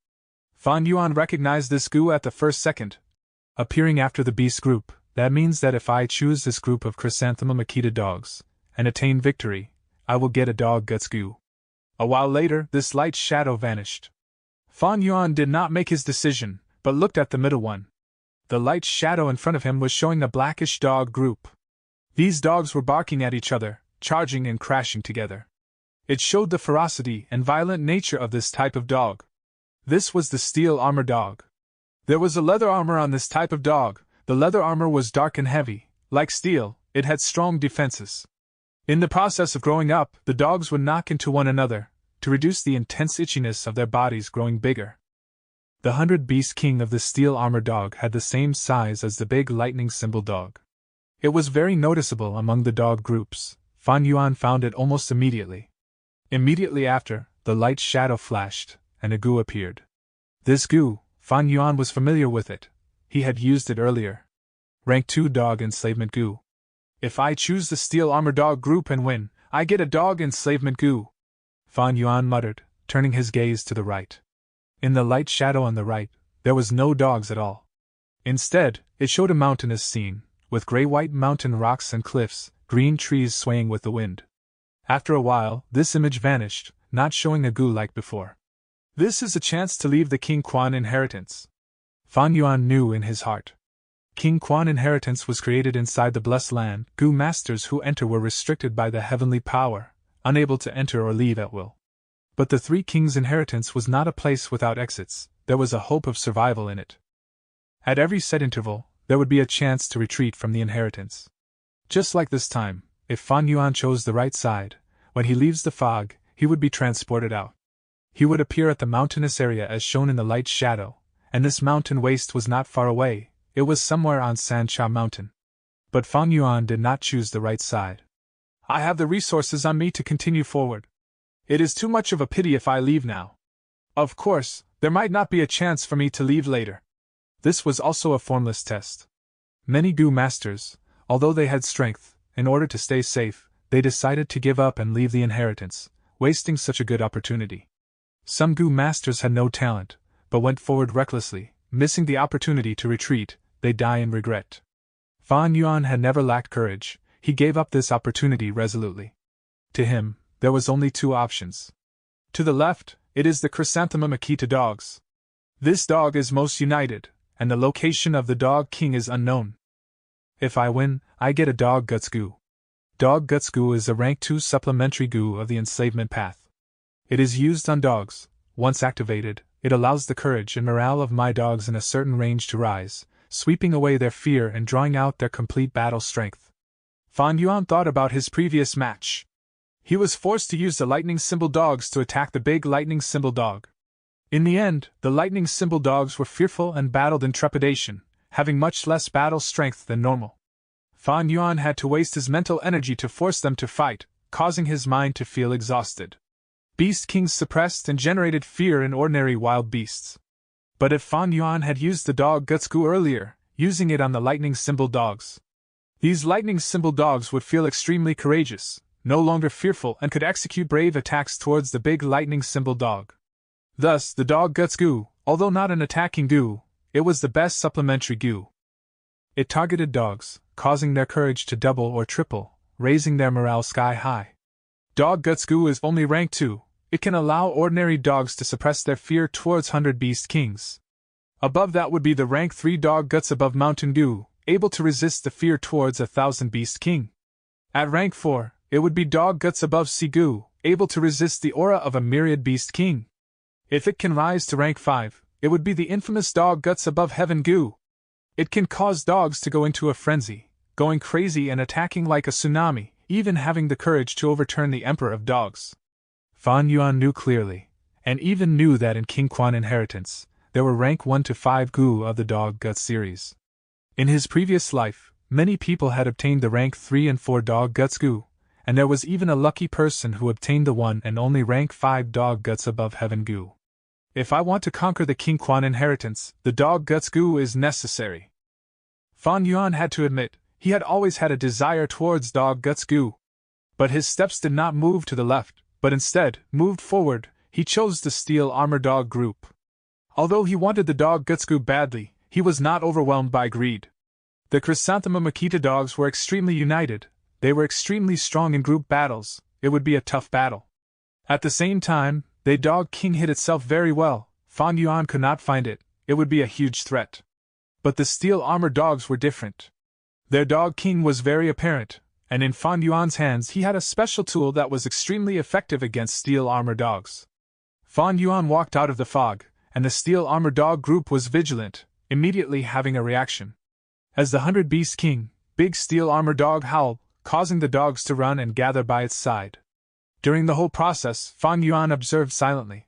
Fan Yuan recognized this Gu at the first second. Appearing after the beast group, that means that if I choose this group of Chrysanthemum Akita dogs, and attain victory, I will get a Dog Guts Gu. A while later, this light shadow vanished. Fan Yuan did not make his decision, but looked at the middle one. The light shadow in front of him was showing a blackish dog group. These dogs were barking at each other, charging and crashing together. It showed the ferocity and violent nature of this type of dog. This was the steel armor dog. There was a leather armor on this type of dog. The leather armor was dark and heavy. Like steel, it had strong defenses. In the process of growing up, the dogs would knock into one another, to reduce the intense itchiness of their bodies growing bigger. The 100 beast king of the steel armor dog had the same size as the big lightning symbol dog. It was very noticeable among the dog groups. Fan Yuan found it almost immediately. Immediately after, the light shadow flashed, and a Gu appeared. This Gu, Fan Yuan was familiar with it. He had used it earlier. Rank 2 Dog Enslavement Gu. If I choose the steel armor dog group and win, I get a Dog Enslavement Gu. Fan Yuan muttered, turning his gaze to the right. In the light shadow on the right, there was no dogs at all. Instead, it showed a mountainous scene, with gray-white mountain rocks and cliffs, green trees swaying with the wind. After a while, this image vanished, not showing a Gu like before. This is a chance to leave the King Quan inheritance. Fan Yuan knew in his heart. King Quan inheritance was created inside the blessed land. Gu masters who enter were restricted by the heavenly power, unable to enter or leave at will. But the three kings' inheritance was not a place without exits, there was a hope of survival in it. At every set interval, there would be a chance to retreat from the inheritance. Just like this time, if Fan Yuan chose the right side, when he leaves the fog, he would be transported out. He would appear at the mountainous area as shown in the light shadow, and this mountain waste was not far away, it was somewhere on Sancha Mountain. But Fan Yuan did not choose the right side. I have the resources on me to continue forward. It is too much of a pity if I leave now. Of course, there might not be a chance for me to leave later. This was also a formless test. Many Gu masters, although they had strength, in order to stay safe, they decided to give up and leave the inheritance, wasting such a good opportunity. Some Gu masters had no talent, but went forward recklessly, missing the opportunity to retreat, they die in regret. Fan Yuan had never lacked courage, he gave up this opportunity resolutely. To him, there was only two options. To the left, it is the Chrysanthemum Akita dogs. This dog is most united, and the location of the dog king is unknown. If I win, I get a dog guts gu. Dog guts gu is a rank 2 supplementary gu of the enslavement path. It is used on dogs. Once activated, it allows the courage and morale of my dogs in a certain range to rise, sweeping away their fear and drawing out their complete battle strength. Fan Yuan thought about his previous match. He was forced to use the lightning symbol dogs to attack the big lightning symbol dog. In the end, the lightning symbol dogs were fearful and battled in trepidation, having much less battle strength than normal. Fan Yuan had to waste his mental energy to force them to fight, causing his mind to feel exhausted. Beast Kings suppressed and generated fear in ordinary wild beasts. But if Fan Yuan had used the dog guts gu earlier, using it on the lightning symbol dogs, these lightning symbol dogs would feel extremely courageous, no longer fearful, and could execute brave attacks towards the big lightning symbol dog. Thus, the dog guts gu, although not an attacking gu, it was the best supplementary gu. It targeted dogs, causing their courage to double or triple, raising their morale sky high. Dog guts gu is only rank 2, it can allow ordinary dogs to suppress their fear towards 100 beast kings. Above that would be the rank 3 dog guts above mountain gu, able to resist the fear towards 1,000 beast king. At rank 4, it would be dog guts above sea gu, able to resist the aura of a myriad beast king. If it can rise to rank 5, it would be the infamous dog guts above heaven gu. It can cause dogs to go into a frenzy, going crazy and attacking like a tsunami, even having the courage to overturn the Emperor of Dogs. Fan Yuan knew clearly, and even knew that in King Quan inheritance, there were rank 1 to 5 gu of the dog guts series. In his previous life, many people had obtained the rank 3 and 4 dog guts gu, and there was even a lucky person who obtained the 1 and only rank 5 dog guts above heaven gu. If I want to conquer the King Quan inheritance, the dog guts gu is necessary. Fan Yuan had to admit, he had always had a desire towards dog guts gu. But his steps did not move to the left, but instead, moved forward. He chose the steel armor dog group. Although he wanted the dog guts gu badly, he was not overwhelmed by greed. The Chrysanthemum Akita dogs were extremely united, they were extremely strong in group battles, it would be a tough battle. At the same time, the dog king hid itself very well, Fan Yuan could not find it, it would be a huge threat. But the steel armor dogs were different. Their dog king was very apparent, and in Fan Yuan's hands he had a special tool that was extremely effective against steel armor dogs. Fan Yuan walked out of the fog, and the steel armor dog group was vigilant, immediately having a reaction. As the 100 Beast King, big steel armor dog howled, causing the dogs to run and gather by its side. During the whole process, Fan Yuan observed silently.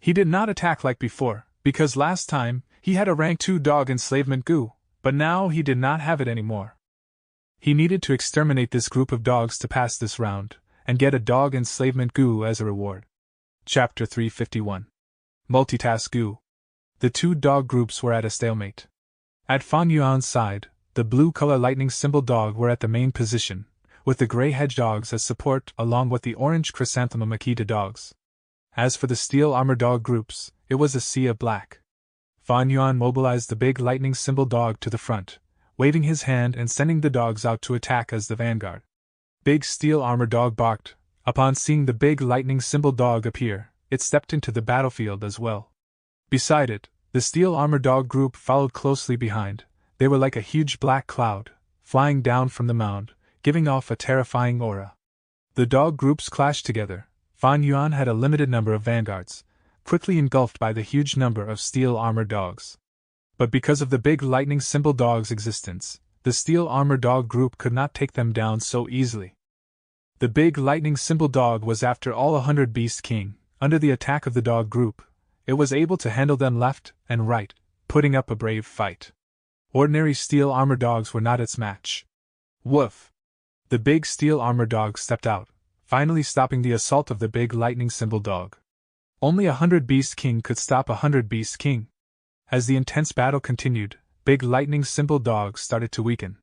He did not attack like before, because last time, he had a rank 2 dog enslavement gu, but now he did not have it anymore. He needed to exterminate this group of dogs to pass this round, and get a dog enslavement gu as a reward. Chapter 351. Multitask gu. The two dog groups were at a stalemate. At Fan Yuan's side, the blue-color lightning symbol dog were at the main position, with the gray hedge dogs as support along with the orange chrysanthemum Akita dogs. As for the steel armor dog groups, it was a sea of black. Fan Yuan mobilized the big lightning symbol dog to the front, waving his hand and sending the dogs out to attack as the vanguard. Big steel armor dog barked. Upon seeing the big lightning symbol dog appear, it stepped into the battlefield as well. Beside it, The steel armored dog group followed closely behind. They were like a huge black cloud, flying down from the mound, giving off a terrifying aura. The dog groups clashed together. Fan Yuan had a limited number of vanguards, quickly engulfed by the huge number of steel armored dogs. But because of the big lightning symbol dog's existence, the steel armored dog group could not take them down so easily. The big lightning symbol dog was after all 100 Beast King. Under the attack of the dog group, it was able to handle them left and right, putting up a brave fight. Ordinary steel armor dogs were not its match. Woof! The big steel armor dog stepped out, finally stopping the assault of the big lightning symbol dog. Only 100 Beast King could stop 100 Beast King. As the intense battle continued, big lightning symbol dog started to weaken.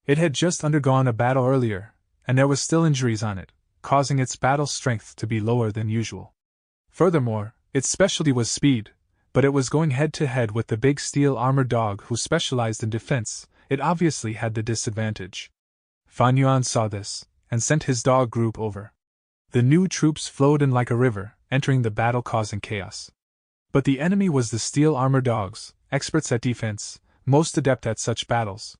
It had just undergone a battle earlier, and there was still injuries on it, causing its battle strength to be lower than usual. Furthermore, its specialty was speed, but it was going head-to-head with the big steel armored dog who specialized in defense. It obviously had the disadvantage. Fan Yuan saw this, and sent his dog group over. The new troops flowed in like a river, entering the battle causing chaos. But the enemy was the steel armored dogs, experts at defense, most adept at such battles.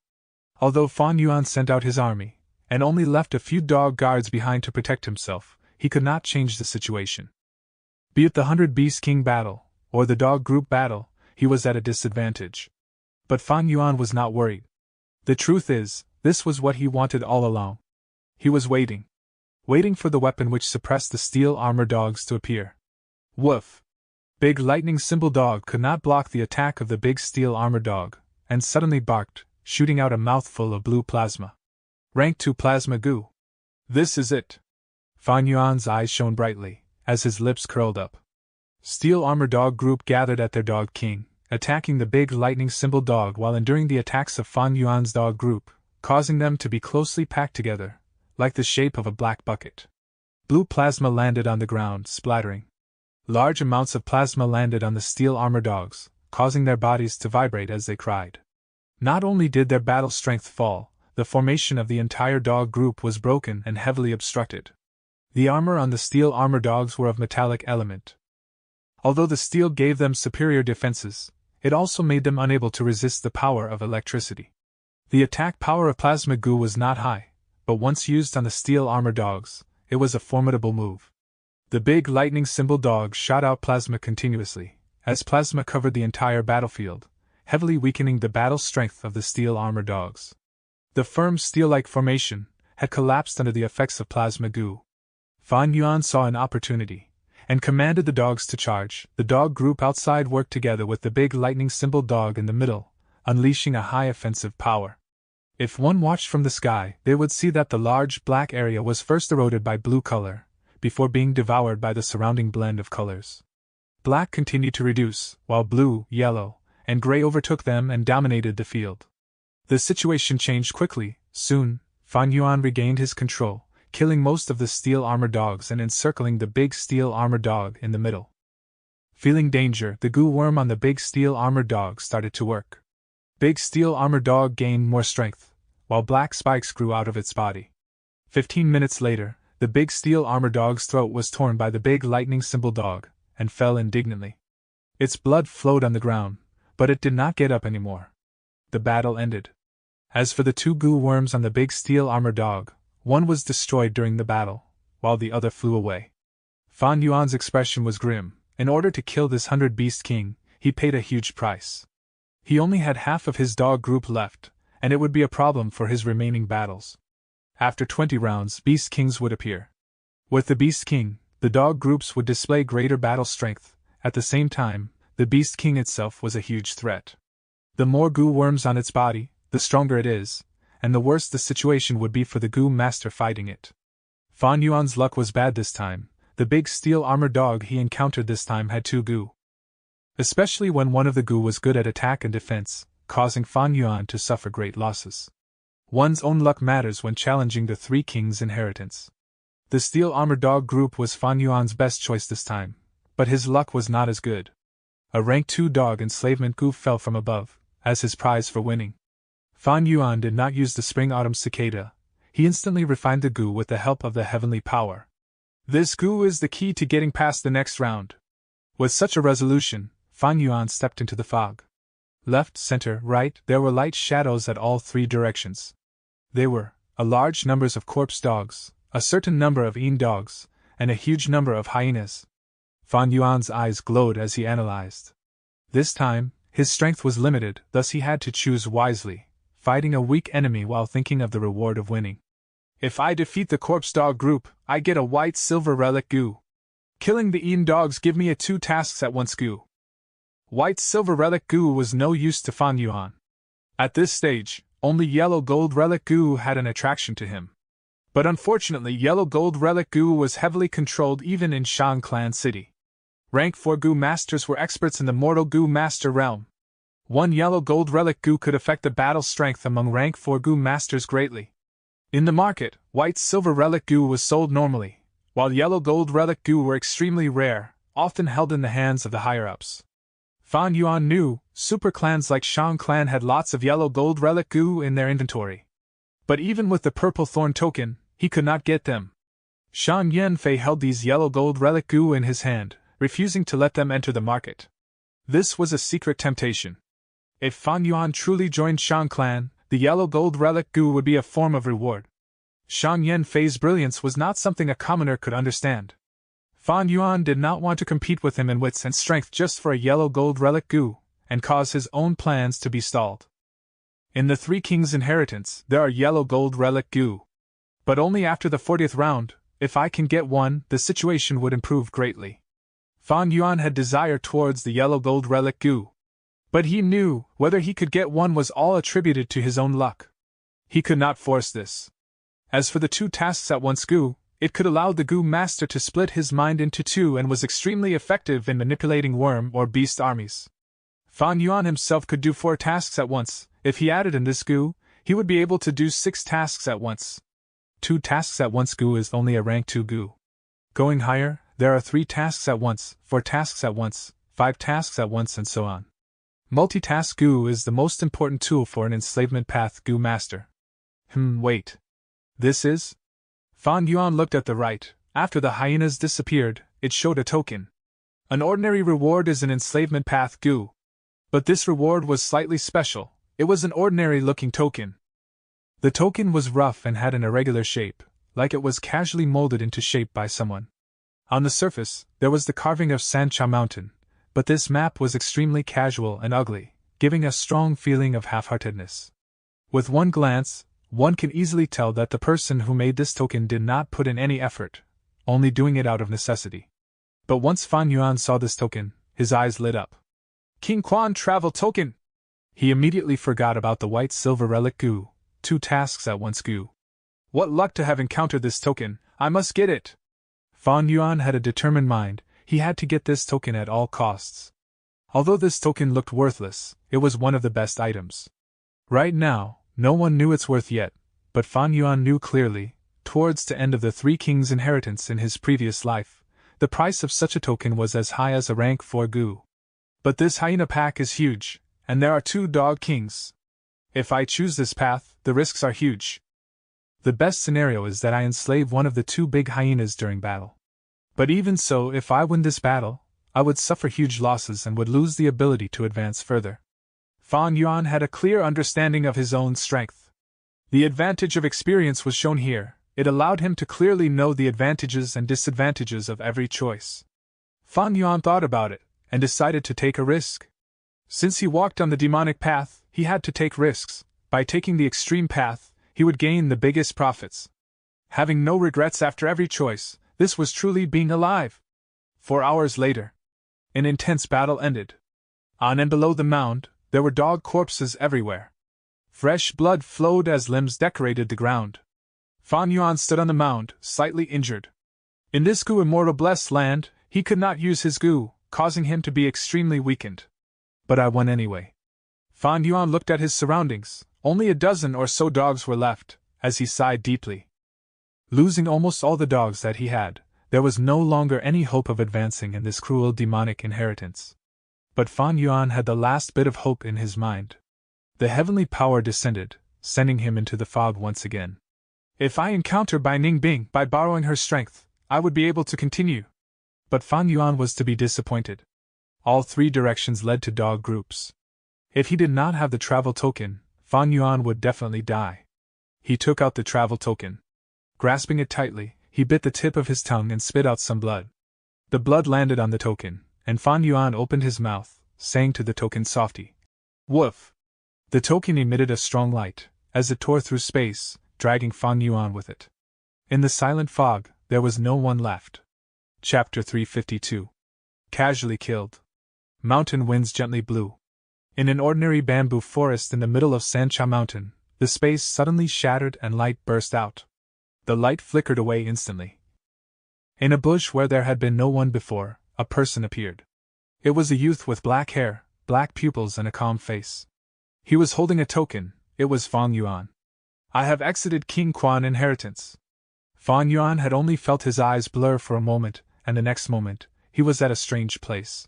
Although Fan Yuan sent out his army, and only left a few dog guards behind to protect himself, he could not change the situation. Be it the 100 Beast King battle, or the dog group battle, he was at a disadvantage. But Fan Yuan was not worried. The truth is, this was what he wanted all along. He was waiting. Waiting for the weapon which suppressed the steel armor dogs to appear. Woof! Big lightning symbol dog could not block the attack of the big steel armor dog, and suddenly barked, shooting out a mouthful of blue plasma. Rank 2 plasma goo. This is it. Fan Yuan's eyes shone brightly, as his lips curled up. Steel armor dog group gathered at their dog king, attacking the big lightning symbol dog while enduring the attacks of Fan Yuan's dog group, causing them to be closely packed together, like the shape of a black bucket. Blue plasma landed on the ground, splattering. Large amounts of plasma landed on the steel armor dogs, causing their bodies to vibrate as they cried. Not only did their battle strength fall, the formation of the entire dog group was broken and heavily obstructed. The armor on the steel armor dogs were of metallic element. Although the steel gave them superior defenses, it also made them unable to resist the power of electricity. The attack power of plasma goo was not high, but once used on the steel armor dogs, it was a formidable move. The big lightning symbol dog shot out plasma continuously, as plasma covered the entire battlefield, heavily weakening the battle strength of the steel armor dogs. The firm steel-like formation had collapsed under the effects of plasma goo. Fan Yuan saw an opportunity, and commanded the dogs to charge. The dog group outside worked together with the big lightning symbol dog in the middle, unleashing a high offensive power. If one watched from the sky, they would see that the large black area was first eroded by blue color, before being devoured by the surrounding blend of colors. Black continued to reduce, while blue, yellow, and gray overtook them and dominated the field. The situation changed quickly. Soon, Fan Yuan regained his control, killing most of the steel armor dogs and encircling the big steel armor dog in the middle. Feeling danger, the goo worm on the big steel armor dog started to work. Big steel armor dog gained more strength, while black spikes grew out of its body. 15 minutes later, the big steel armor dog's throat was torn by the big lightning symbol dog, and fell indignantly. Its blood flowed on the ground, but it did not get up anymore. The battle ended. As for the two goo worms on the big steel armor dog, one was destroyed during the battle, while the other flew away. Fan Yuan's expression was grim. In order to kill this 100 Beast King, he paid a huge price. He only had half of his dog group left, and it would be a problem for his remaining battles. After 20 rounds, Beast Kings would appear. With the Beast King, the dog groups would display greater battle strength. At the same time, the Beast King itself was a huge threat. The more goo worms on its body, the stronger it is, and the worse the situation would be for the goo master fighting it. Fan Yuan's luck was bad this time. The big steel armor dog he encountered this time had two goo. Especially when one of the goo was good at attack and defense, causing Fan Yuan to suffer great losses. One's own luck matters when challenging the Three Kings' inheritance. The steel armor dog group was Fan Yuan's best choice this time, but his luck was not as good. A rank 2 dog enslavement goo fell from above, as his prize for winning. Fan Yuan did not use the spring-autumn cicada. He instantly refined the goo with the help of the heavenly power. This goo is the key to getting past the next round. With such a resolution, Fan Yuan stepped into the fog. Left, center, right, there were light shadows at all three directions. They were a large numbers of corpse dogs, a certain number of yin dogs, and a huge number of hyenas. Fan Yuan's eyes glowed as he analyzed. This time, his strength was limited, thus he had to choose wisely, fighting a weak enemy while thinking of the reward of winning. If I defeat the corpse dog group, I get a white silver relic goo. Killing the yin dogs give me a 2 tasks at once goo. White silver relic goo was no use to Fan Yuan. At this stage, only yellow gold relic goo had an attraction to him. But unfortunately, yellow gold relic goo was heavily controlled even in Shan Clan City. Rank 4 goo masters were experts in the mortal goo master realm. One yellow gold relic goo could affect the battle strength among rank 4 goo masters greatly. In the market, white silver relic goo was sold normally, while yellow gold relic goo were extremely rare, often held in the hands of the higher-ups. Fan Yuan knew super clans like Shan Clan had lots of yellow gold relic goo in their inventory. But even with the purple thorn token, he could not get them. Shan Yanfei held these yellow gold relic goo in his hand, refusing to let them enter the market. This was a secret temptation. If Fan Yuan truly joined Shan Clan, the yellow gold relic goo would be a form of reward. Shan Yanfei's brilliance was not something a commoner could understand. Fan Yuan did not want to compete with him in wits and strength just for a yellow gold relic goo, and cause his own plans to be stalled. In the Three Kings' Inheritance, there are yellow gold relic goo. But only after the 40th round. If I can get one, the situation would improve greatly. Fan Yuan had desire towards the yellow gold relic goo. But he knew whether he could get one was all attributed to his own luck. He could not force this. As for the 2 tasks at once goo, it could allow the goo master to split his mind into 2 and was extremely effective in manipulating worm or beast armies. Fan Yuan himself could do 4 tasks at once. If he added in this goo, he would be able to do 6 tasks at once. 2 tasks at once goo is only a rank 2 goo. Going higher, there are 3 tasks at once, 4 tasks at once, 5 tasks at once, and so on. Multitask goo is the most important tool for an enslavement path goo master. Wait. This is? Fan Yuan looked at the right. After the hyenas disappeared, it showed a token. An ordinary reward is an enslavement path goo. But this reward was slightly special. It was an ordinary-looking token. The token was rough and had an irregular shape, like it was casually molded into shape by someone. On the surface, there was the carving of Sancha Mountain, but this map was extremely casual and ugly, giving a strong feeling of half-heartedness. With one glance, one can easily tell that the person who made this token did not put in any effort, only doing it out of necessity. But once Fan Yuan saw this token, his eyes lit up. King Quan Travel Token! He immediately forgot about the white silver relic goo, 2 tasks at once goo. What luck to have encountered this token, I must get it! Fan Yuan had a determined mind, he had to get this token at all costs. Although this token looked worthless, it was one of the best items. Right now, no one knew its worth yet, but Fan Yuan knew clearly, towards the end of the Three Kings' Inheritance in his previous life, the price of such a token was as high as a rank 4 goo. But this hyena pack is huge, and there are 2 dog kings. If I choose this path, the risks are huge. The best scenario is that I enslave one of the 2 big hyenas during battle. But even so, if I win this battle, I would suffer huge losses and would lose the ability to advance further. Fan Yuan had a clear understanding of his own strength. The advantage of experience was shown here. It allowed him to clearly know the advantages and disadvantages of every choice. Fan Yuan thought about it, and decided to take a risk. Since he walked on the demonic path, he had to take risks. By taking the extreme path, he would gain the biggest profits. Having no regrets after every choice, this was truly being alive. 4 hours later, an intense battle ended. On and below the mound, there were dog corpses everywhere. Fresh blood flowed as limbs decorated the ground. Fan Yuan stood on the mound, slightly injured. In this goo immortal blessed land, he could not use his goo, causing him to be extremely weakened. But I won anyway. Fan Yuan looked at his surroundings. Only a dozen or so dogs were left, as he sighed deeply. Losing almost all the dogs that he had, there was no longer any hope of advancing in this cruel demonic inheritance. But Fan Yuan had the last bit of hope in his mind. The heavenly power descended, sending him into the fog once again. If I encounter Bai Ningbing by borrowing her strength, I would be able to continue. But Fan Yuan was to be disappointed. All three directions led to dog groups. If he did not have the travel token, Fan Yuan would definitely die. He took out the travel token. Grasping it tightly, he bit the tip of his tongue and spit out some blood. The blood landed on the token, and Fan Yuan opened his mouth, saying to the token softly, "Woof!" The token emitted a strong light, as it tore through space, dragging Fan Yuan with it. In the silent fog, there was no one left. Chapter 352. Casually killed. Mountain winds gently blew. In an ordinary bamboo forest in the middle of Sancha Mountain, the space suddenly shattered and light burst out. The light flickered away instantly. In a bush where there had been no one before, a person appeared. It was a youth with black hair, black pupils, and a calm face. He was holding a token. It was Fan Yuan. "I have exited King Quan inheritance." Fan Yuan had only felt his eyes blur for a moment, and the next moment, he was at a strange place.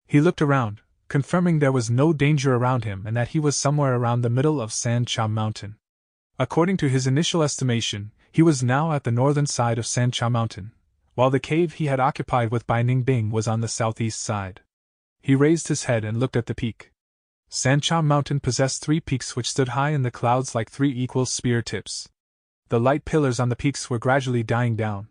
He looked around, confirming there was no danger around him and that he was somewhere around the middle of Sancha Mountain. According to his initial estimation, he was now at the northern side of Sancha Mountain, while the cave he had occupied with Bai Ningbing was on the southeast side. He raised his head and looked at the peak. Sancha Mountain possessed three peaks which stood high in the clouds like three equal spear tips. The light pillars on the peaks were gradually dying down.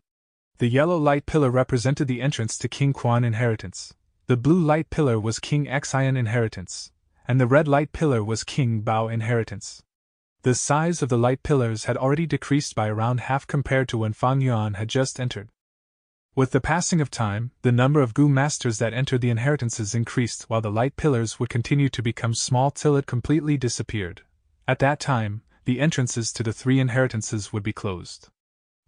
The yellow light pillar represented the entrance to King Quan inheritance. The blue light pillar was King Xian inheritance, and the red light pillar was King Bao inheritance. The size of the light pillars had already decreased by around half compared to when Fan Yuan had just entered. With the passing of time, the number of Gu masters that entered the inheritances increased while the light pillars would continue to become small till it completely disappeared. At that time, the entrances to the three inheritances would be closed.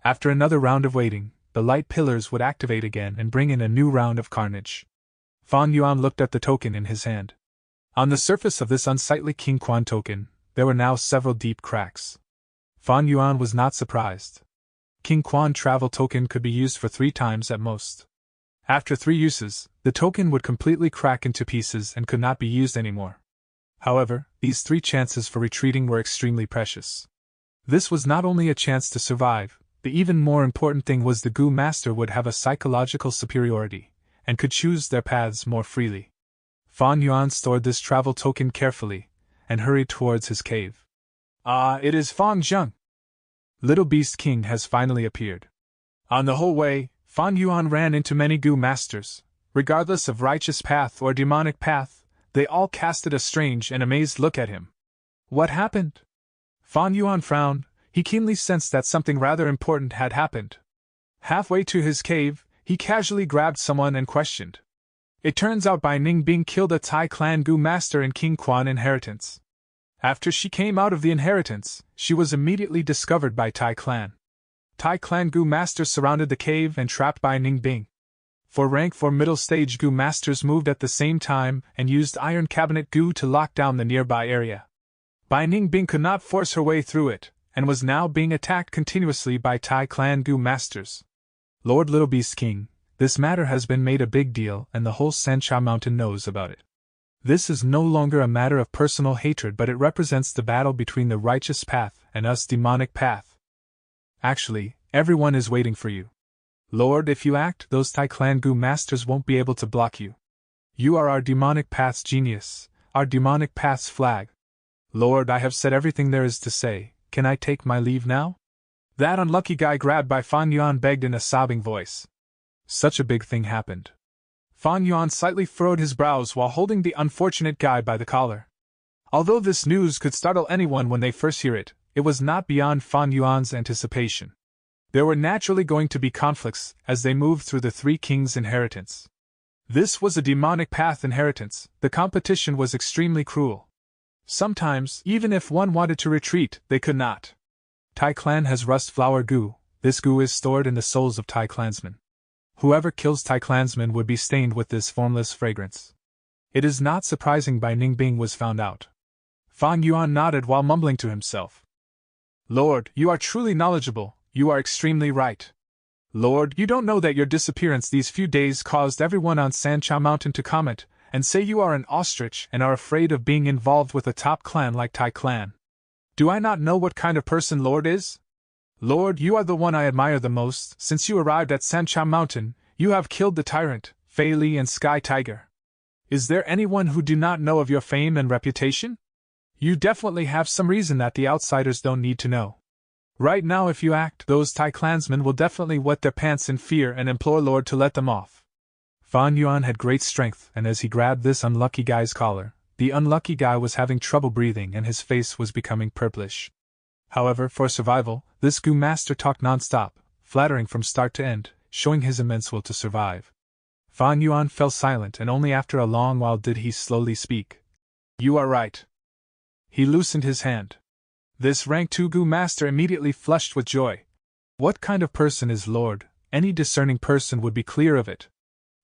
After another round of waiting, the light pillars would activate again and bring in a new round of carnage. Fan Yuan looked at the token in his hand. On the surface of this unsightly King Quan token, there were now several deep cracks. Fan Yuan was not surprised. King Quan travel token could be used for 3 times at most. After 3 uses, the token would completely crack into pieces and could not be used anymore. However, these 3 chances for retreating were extremely precious. This was not only a chance to survive, the even more important thing was the Gu Master would have a psychological superiority, and could choose their paths more freely. Fan Yuan stored this travel token carefully, and hurried towards his cave. "Ah, it is Fan Zheng! Little Beast King has finally appeared." On the whole way, Fan Yuan ran into many Gu Masters. Regardless of righteous path or demonic path, they all casted a strange and amazed look at him. What happened? Fan Yuan frowned. He keenly sensed that something rather important had happened. Halfway to his cave, he casually grabbed someone and questioned. It turns out Bai Ningbing killed a Tai clan Gu Master in King Quan inheritance. After she came out of the inheritance, she was immediately discovered by Tai clan. Tai clan Gu Masters surrounded the cave and trapped Bai Ningbing. For rank 4 middle stage Gu Masters moved at the same time and used Iron Cabinet Gu to lock down the nearby area. Bai Ningbing could not force her way through it, and was now being attacked continuously by Tai clan Gu Masters. Lord Little Beast King, this matter has been made a big deal and the whole Sancha Mountain knows about it. This is no longer a matter of personal hatred, but it represents the battle between the righteous path and us demonic path. Actually, everyone is waiting for you. Lord, if you act, those Tai clan Gu Masters won't be able to block you. You are our demonic path's genius, our demonic path's flag. Lord, I have said everything there is to say. Can I take my leave now? That unlucky guy grabbed by Fan Yuan begged in a sobbing voice. Such a big thing happened. Fan Yuan slightly furrowed his brows while holding the unfortunate guy by the collar. Although this news could startle anyone when they first hear it, it was not beyond Fan Yuan's anticipation. There were naturally going to be conflicts as they moved through the 3 kings' inheritance. This was a demonic path inheritance. The competition was extremely cruel. Sometimes, even if one wanted to retreat, they could not. Tai clan has rust flower Gu. This Gu is stored in the souls of Tai clansmen. Whoever kills Tai clansmen would be stained with this formless fragrance. It is not surprising Bai Ningbing was found out. Fan Yuan nodded while mumbling to himself. Lord, you are truly knowledgeable, you are extremely right. Lord, you don't know that your disappearance these few days caused everyone on Sancha Mountain to comment and say you are an ostrich and are afraid of being involved with a top clan like Tai clan. Do I not know what kind of person Lord is? Lord, you are the one I admire the most. Since you arrived at Sancha Mountain, you have killed the tyrant, Fei Li and Sky Tiger. Is there anyone who do not know of your fame and reputation? You definitely have some reason that the outsiders don't need to know. Right now if you act, those Thai clansmen will definitely wet their pants in fear and implore Lord to let them off. Fan Yuan had great strength, and as he grabbed this unlucky guy's collar, the unlucky guy was having trouble breathing and his face was becoming purplish. However, for survival, this Gu master talked non-stop, flattering from start to end, showing his immense will to survive. Fan Yuan fell silent, and only after a long while did he slowly speak. You are right. He loosened his hand. This rank 2 Gu master immediately flushed with joy. What kind of person is Lord? Any discerning person would be clear of it.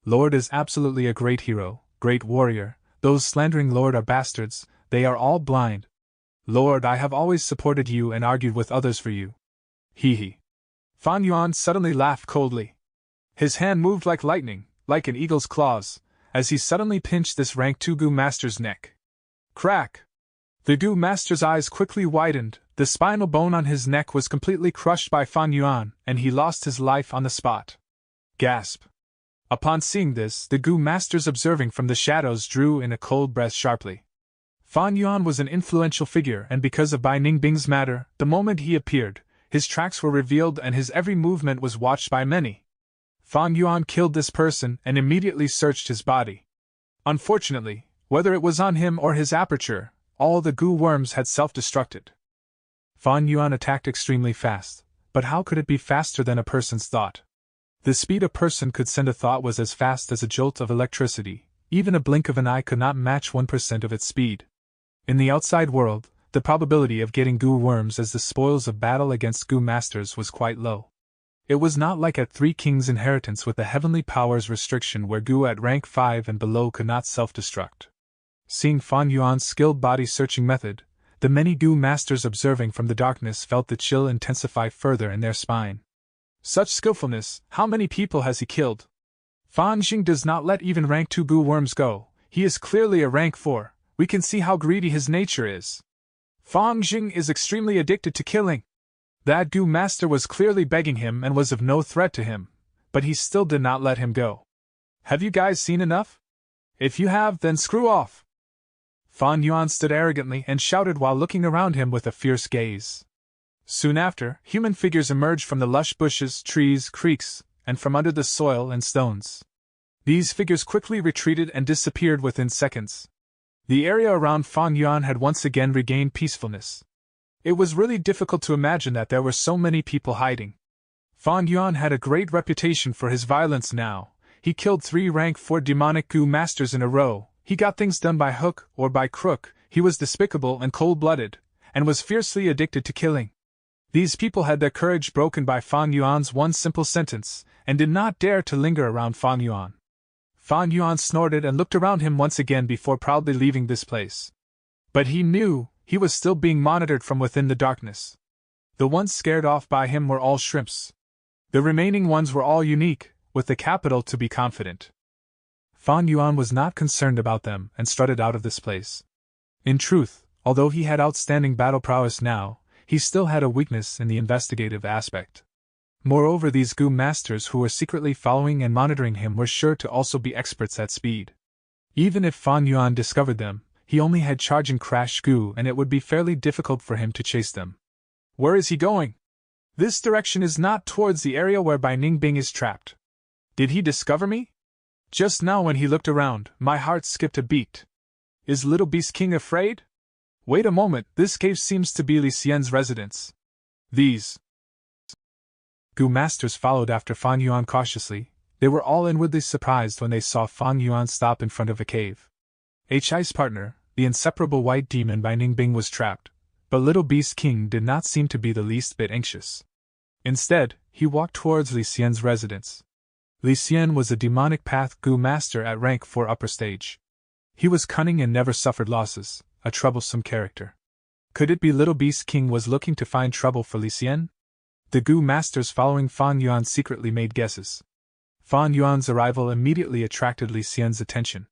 Lord is absolutely a great hero, great warrior. Those slandering Lord are bastards, they are all blind. Lord, I have always supported you and argued with others for you. Hee hee. Fan Yuan suddenly laughed coldly. His hand moved like lightning, like an eagle's claws, as he suddenly pinched this rank 2 Gu master's neck. Crack! The Gu master's eyes quickly widened, the spinal bone on his neck was completely crushed by Fan Yuan, and he lost his life on the spot. Gasp! Upon seeing this, the Gu masters observing from the shadows drew in a cold breath sharply. Fan Yuan was an influential figure, and because of Bai Ningbing's matter, the moment he appeared, his tracks were revealed and his every movement was watched by many. Fan Yuan killed this person and immediately searched his body. Unfortunately, whether it was on him or his aperture, all the Gu worms had self-destructed. Fan Yuan attacked extremely fast, but how could it be faster than a person's thought? The speed a person could send a thought was as fast as a jolt of electricity. Even a blink of an eye could not match 1% of its speed. In the outside world, the probability of getting Gu worms as the spoils of battle against Gu masters was quite low. It was not like at Three Kings' Inheritance with the Heavenly Powers restriction where Gu at rank 5 and below could not self-destruct. Seeing Fan Yuan's skilled body-searching method, the many Gu masters observing from the darkness felt the chill intensify further in their spine. Such skillfulness, how many people has he killed? Fan Jing does not let even rank 2 Gu worms go, he is clearly a rank 4, we can see how greedy his nature is. Fan Jing is extremely addicted to killing. That Gu master was clearly begging him and was of no threat to him, but he still did not let him go. Have you guys seen enough? If you have, then screw off. Fan Yuan stood arrogantly and shouted while looking around him with a fierce gaze. Soon after, human figures emerged from the lush bushes, trees, creeks, and from under the soil and stones. These figures quickly retreated and disappeared within seconds. The area around Fan Yuan had once again regained peacefulness. It was really difficult to imagine that there were so many people hiding. Fan Yuan had a great reputation for his violence now. He killed 3 rank 4 demonic Gu masters in a row. He got things done by hook or by crook. He was despicable and cold-blooded, and was fiercely addicted to killing. These people had their courage broken by Fan Yuan's one simple sentence, and did not dare to linger around Fan Yuan. Fan Yuan snorted and looked around him once again before proudly leaving this place. But he knew he was still being monitored from within the darkness. The ones scared off by him were all shrimps. The remaining ones were all unique, with the capital to be confident. Fan Yuan was not concerned about them and strutted out of this place. In truth, although he had outstanding battle prowess now, he still had a weakness in the investigative aspect. Moreover, these Gu masters who were secretly following and monitoring him were sure to also be experts at speed. Even if Fan Yuan discovered them, he only had charge and crash Gu, and it would be fairly difficult for him to chase them. Where is he going? This direction is not towards the area where Bai Ningbing is trapped. Did he discover me? Just now when he looked around, my heart skipped a beat. Is Little Beast King afraid? Wait a moment, this cave seems to be Li Xian's residence. These Gu masters followed after Fan Yuan cautiously. They were all inwardly surprised when they saw Fan Yuan stop in front of a cave. Hi's partner, the inseparable white demon Bai Ningbing, was trapped, but Little Beast King did not seem to be the least bit anxious. Instead, he walked towards Li Xian's residence. Li Xian was a demonic path Gu master at rank 4 upper stage. He was cunning and never suffered losses, a troublesome character. Could it be Little Beast King was looking to find trouble for Li Xian? The Gu masters following Fan Yuan secretly made guesses. Fan Yuan's arrival immediately attracted Li Xian's attention.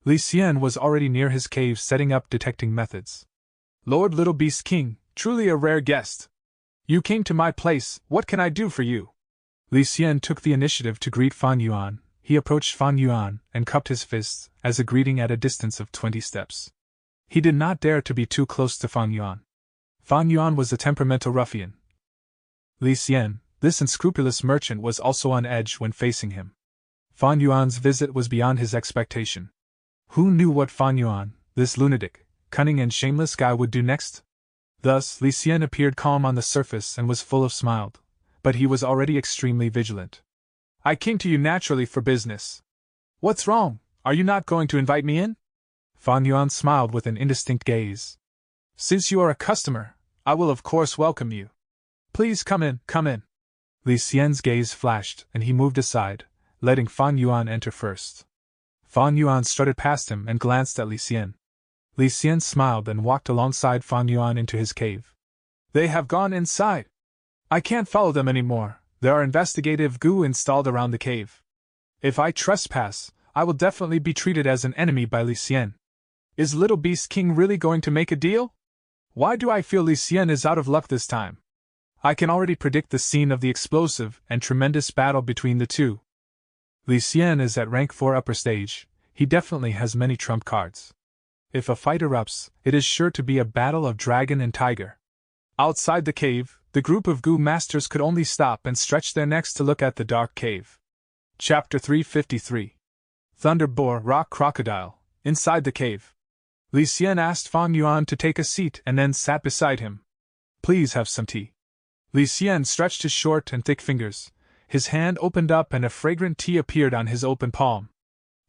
Li Xian was already near his cave setting up detecting methods. Lord Little Beast King, truly a rare guest. You came to my place, what can I do for you? Li Xian took the initiative to greet Fan Yuan. he approached Fan Yuan and cupped his fists as a greeting at a distance of 20 steps. He did not dare to be too close to Fan Yuan. Fan Yuan was a temperamental ruffian. Li Xian, this unscrupulous merchant, was also on edge when facing him. Fan Yuan's visit was beyond his expectation. Who knew what Fan Yuan, this lunatic, cunning and shameless guy, would do next? Thus, Li Xian appeared calm on the surface and was full of smiles, but he was already extremely vigilant. I came to you naturally for business. What's wrong? Are you not going to invite me in? Fan Yuan smiled with an indistinct gaze. Since you are a customer, I will of course welcome you. Please come in, come in. Li Xian's gaze flashed, and he moved aside, letting Fan Yuan enter first. Fan Yuan strutted past him and glanced at Li Xian. Li Xian smiled and walked alongside Fan Yuan into his cave. They have gone inside. I can't follow them anymore. There are investigative goo installed around the cave. If I trespass, I will definitely be treated as an enemy by Li Xian. Is Little Beast King really going to make a deal? Why do I feel Li Xian is out of luck this time? I can already predict the scene of the explosive and tremendous battle between the two. Li Xian is at rank 4 upper stage. He definitely has many trump cards. If a fight erupts, it is sure to be a battle of dragon and tiger. Outside the cave, the group of goo masters could only stop and stretch their necks to look at the dark cave. Chapter 353. Thunder Boar Rock Crocodile. Inside the cave, Li Xian asked Fan Yuan to take a seat and then sat beside him. Please have some tea. Li Xian stretched his short and thick fingers. His hand opened up and a fragrant tea appeared on his open palm.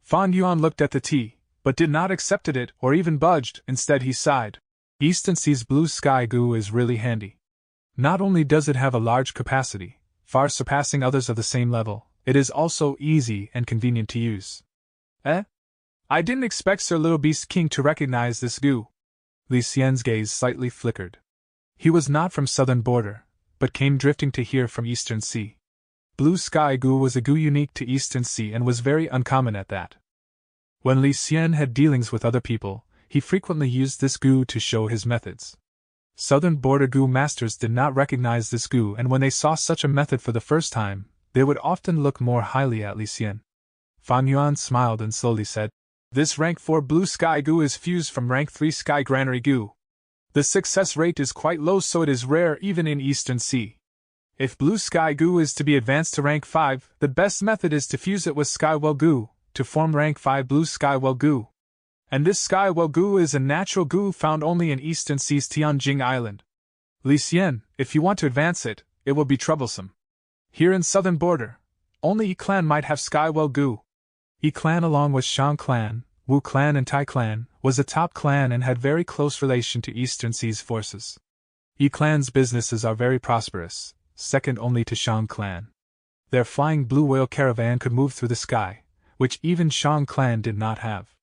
Fan Yuan looked at the tea, but did not accept it or even budged. Instead he sighed. Eastern Sea's blue sky goo is really handy. Not only does it have a large capacity, far surpassing others of the same level, it is also easy and convenient to use. I didn't expect Sir Little Beast King to recognize this goo. Li Xian's gaze slightly flickered. He was not from southern border, but came drifting to here from Eastern Sea. Blue sky goo was a goo unique to Eastern Sea and was very uncommon at that. When Li Xian had dealings with other people, he frequently used this goo to show his methods. Southern border goo masters did not recognize this goo, and when they saw such a method for the first time, they would often look more highly at Li Xian. Fan Yuan smiled and slowly said, This rank 4 blue sky goo is fused from rank 3 sky granary goo. The success rate is quite low, so it is rare even in Eastern Sea. If blue sky goo is to be advanced to rank 5, the best method is to fuse it with skywell goo, to form rank 5 blue skywell goo. And this skywell goo is a natural goo found only in Eastern Sea's Tianjing Island. Li Xian, if you want to advance it, it will be troublesome. Here in southern border, only Yi clan might have skywell goo. Yi clan, along with Shang clan, Wu clan and Tai clan, was a top clan and had very close relation to Eastern Sea's forces. Yi clan's businesses are very prosperous, second only to Shang clan. Their flying blue whale caravan could move through the sky, which even Shang clan did not have.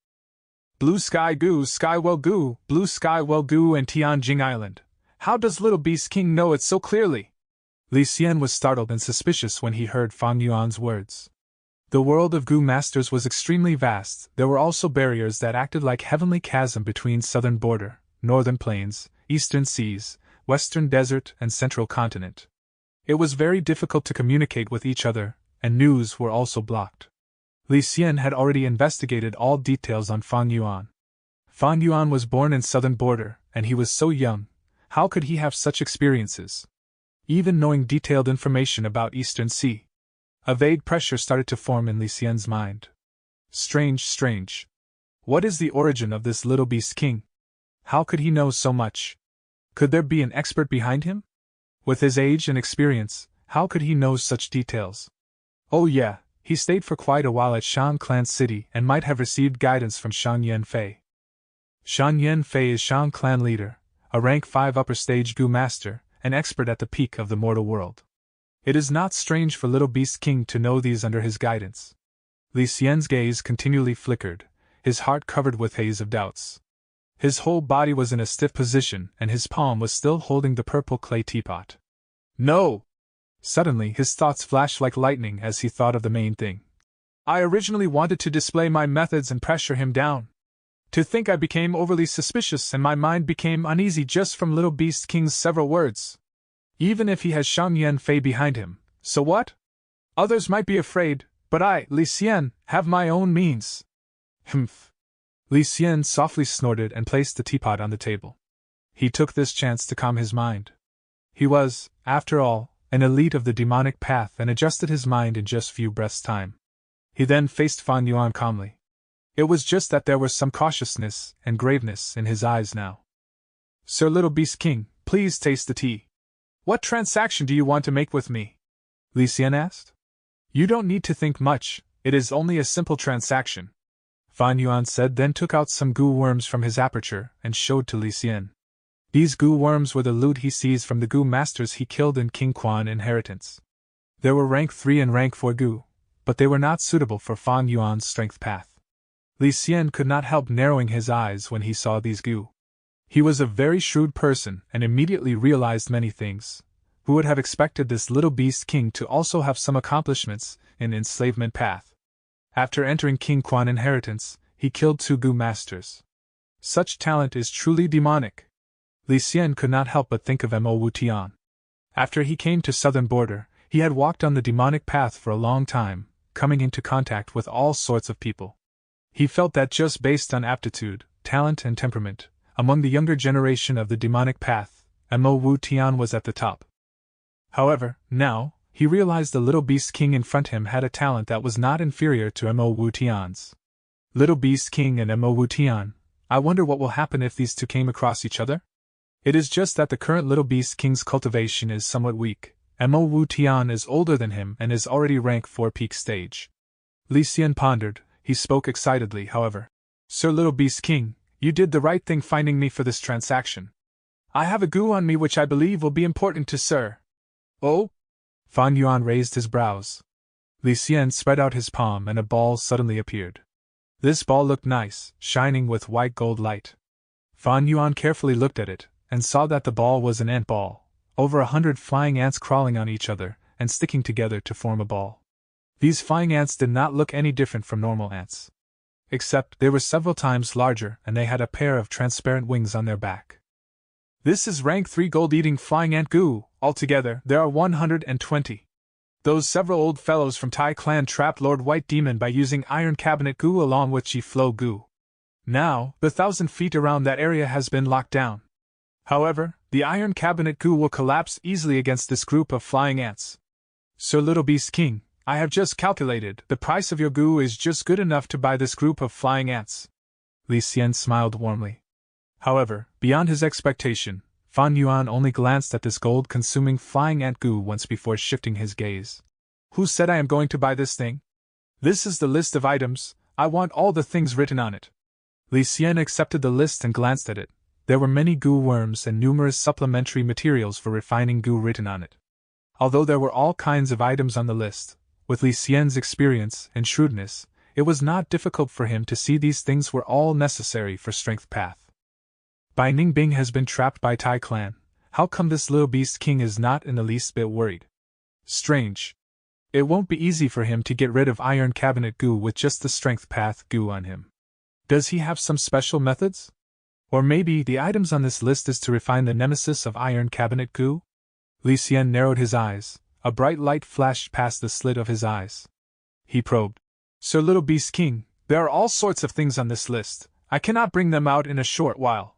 Blue sky goo, skywell goo, blue skywell goo and Tianjing Island. How does Little Beast King know it so clearly? Li Xian was startled and suspicious when he heard Fan Yuan's words. The world of goo masters was extremely vast. There were also barriers that acted like heavenly chasm between southern border, northern plains, eastern seas, western desert and central continent. It was very difficult to communicate with each other, and news were also blocked. Li Xian had already investigated all details on Fan Yuan. Fan Yuan was born in southern border, and he was so young. How could he have such experiences? Even knowing detailed information about Eastern Sea. A vague pressure started to form in Li Xian's mind. Strange. What is the origin of this Little Beast King? How could he know so much? Could there be an expert behind him? With his age and experience, how could he know such details? Oh yeah, he stayed for quite a while at Shang Clan City and might have received guidance from Shang Yanfei. Shang Yanfei is Shang Clan leader, a rank 5 upper stage goo master, an expert at the peak of the mortal world. It is not strange for Little Beast King to know these under his guidance. Li Xian's gaze continually flickered, his heart covered with haze of doubts. His whole body was in a stiff position and his palm was still holding the purple clay teapot. No! Suddenly his thoughts flashed like lightning as he thought of the main thing. I originally wanted to display my methods and pressure him down. To think I became overly suspicious and my mind became uneasy just from Little Beast King's several words. Even if he has Shang Yanfei behind him, so what? Others might be afraid, but But I, Li Xian, have my own means. Humph. Li Xian softly snorted and placed the teapot on the table. He took this chance to calm his mind. He was, after all, an elite of the demonic path and adjusted his mind in just few breaths' time. He then faced Fan Yuan calmly. It was just that there was some cautiousness and graveness in his eyes now. Sir Little Beast King, please taste the tea. What transaction do you want to make with me? Li Xian asked. You don't need to think much, it is only a simple transaction. Fan Yuan said, then took out some goo worms from his aperture and showed to Li Xian. These goo worms were the loot he seized from the goo masters he killed in King Quan inheritance. There were rank 3 and rank 4 goo, but they were not suitable for Fan Yuan's strength path. Li Xian could not help narrowing his eyes when he saw these goo. He was a very shrewd person and immediately realized many things. Who would have expected this little beast king to also have some accomplishments in enslavement path? After entering King Quan inheritance, he killed 2 goo masters. Such talent is truly demonic. Li Xian could not help but think of Mo Wu Tian. After he came to southern border, he had walked on the demonic path for a long time, coming into contact with all sorts of people. He felt that just based on aptitude, talent and temperament, among the younger generation of the demonic path, Mo Wu Tian was at the top. However, now, he realized the little beast king in front of him had a talent that was not inferior to Mo Wu Tian's. Little beast king and Mo Wu Tian, I wonder what will happen if these two came across each other? It is just that the current little beast king's cultivation is somewhat weak. Mo Wu Tian is older than him and is already rank 4 peak stage. Li Xian pondered. He spoke excitedly, however. Sir Little Beast King, you did the right thing finding me for this transaction. I have a goo on me which I believe will be important to Sir. Oh? Fan Yuan raised his brows. Li Xian spread out his palm and a ball suddenly appeared. This ball looked nice, shining with white gold light. Fan Yuan carefully looked at it, and saw that the ball was an ant ball, over 100 flying ants crawling on each other and sticking together to form a ball. These flying ants did not look any different from normal ants. Except they were several times larger and they had a pair of transparent wings on their back. This is rank 3 gold-eating flying ant goo. Altogether, there are 120. Those several old fellows from Tai clan trapped Lord White Demon by using iron cabinet goo along with Chi Flow goo. Now, the 1,000 feet around that area has been locked down. However, the iron cabinet goo will collapse easily against this group of flying ants. Sir Little Beast King, I have just calculated, the price of your goo is just good enough to buy this group of flying ants. Li Xian smiled warmly. However, beyond his expectation, Fan Yuan only glanced at this gold-consuming flying ant goo once before shifting his gaze. Who said I am going to buy this thing? This is the list of items, I want all the things written on it. Li Xian accepted the list and glanced at it. There were many goo worms and numerous supplementary materials for refining goo written on it. Although there were all kinds of items on the list, with Li Xian's experience and shrewdness, it was not difficult for him to see these things were all necessary for strength path. Bai Ningbing has been trapped by Tai clan. How come this little beast king is not in the least bit worried? Strange. It won't be easy for him to get rid of iron cabinet goo with just the strength path goo on him. Does he have some special methods? Or maybe the items on this list is to refine the nemesis of iron cabinet goo? Li Xian narrowed his eyes. A bright light flashed past the slit of his eyes. He probed. Sir Little Beast King, there are all sorts of things on this list. I cannot bring them out in a short while.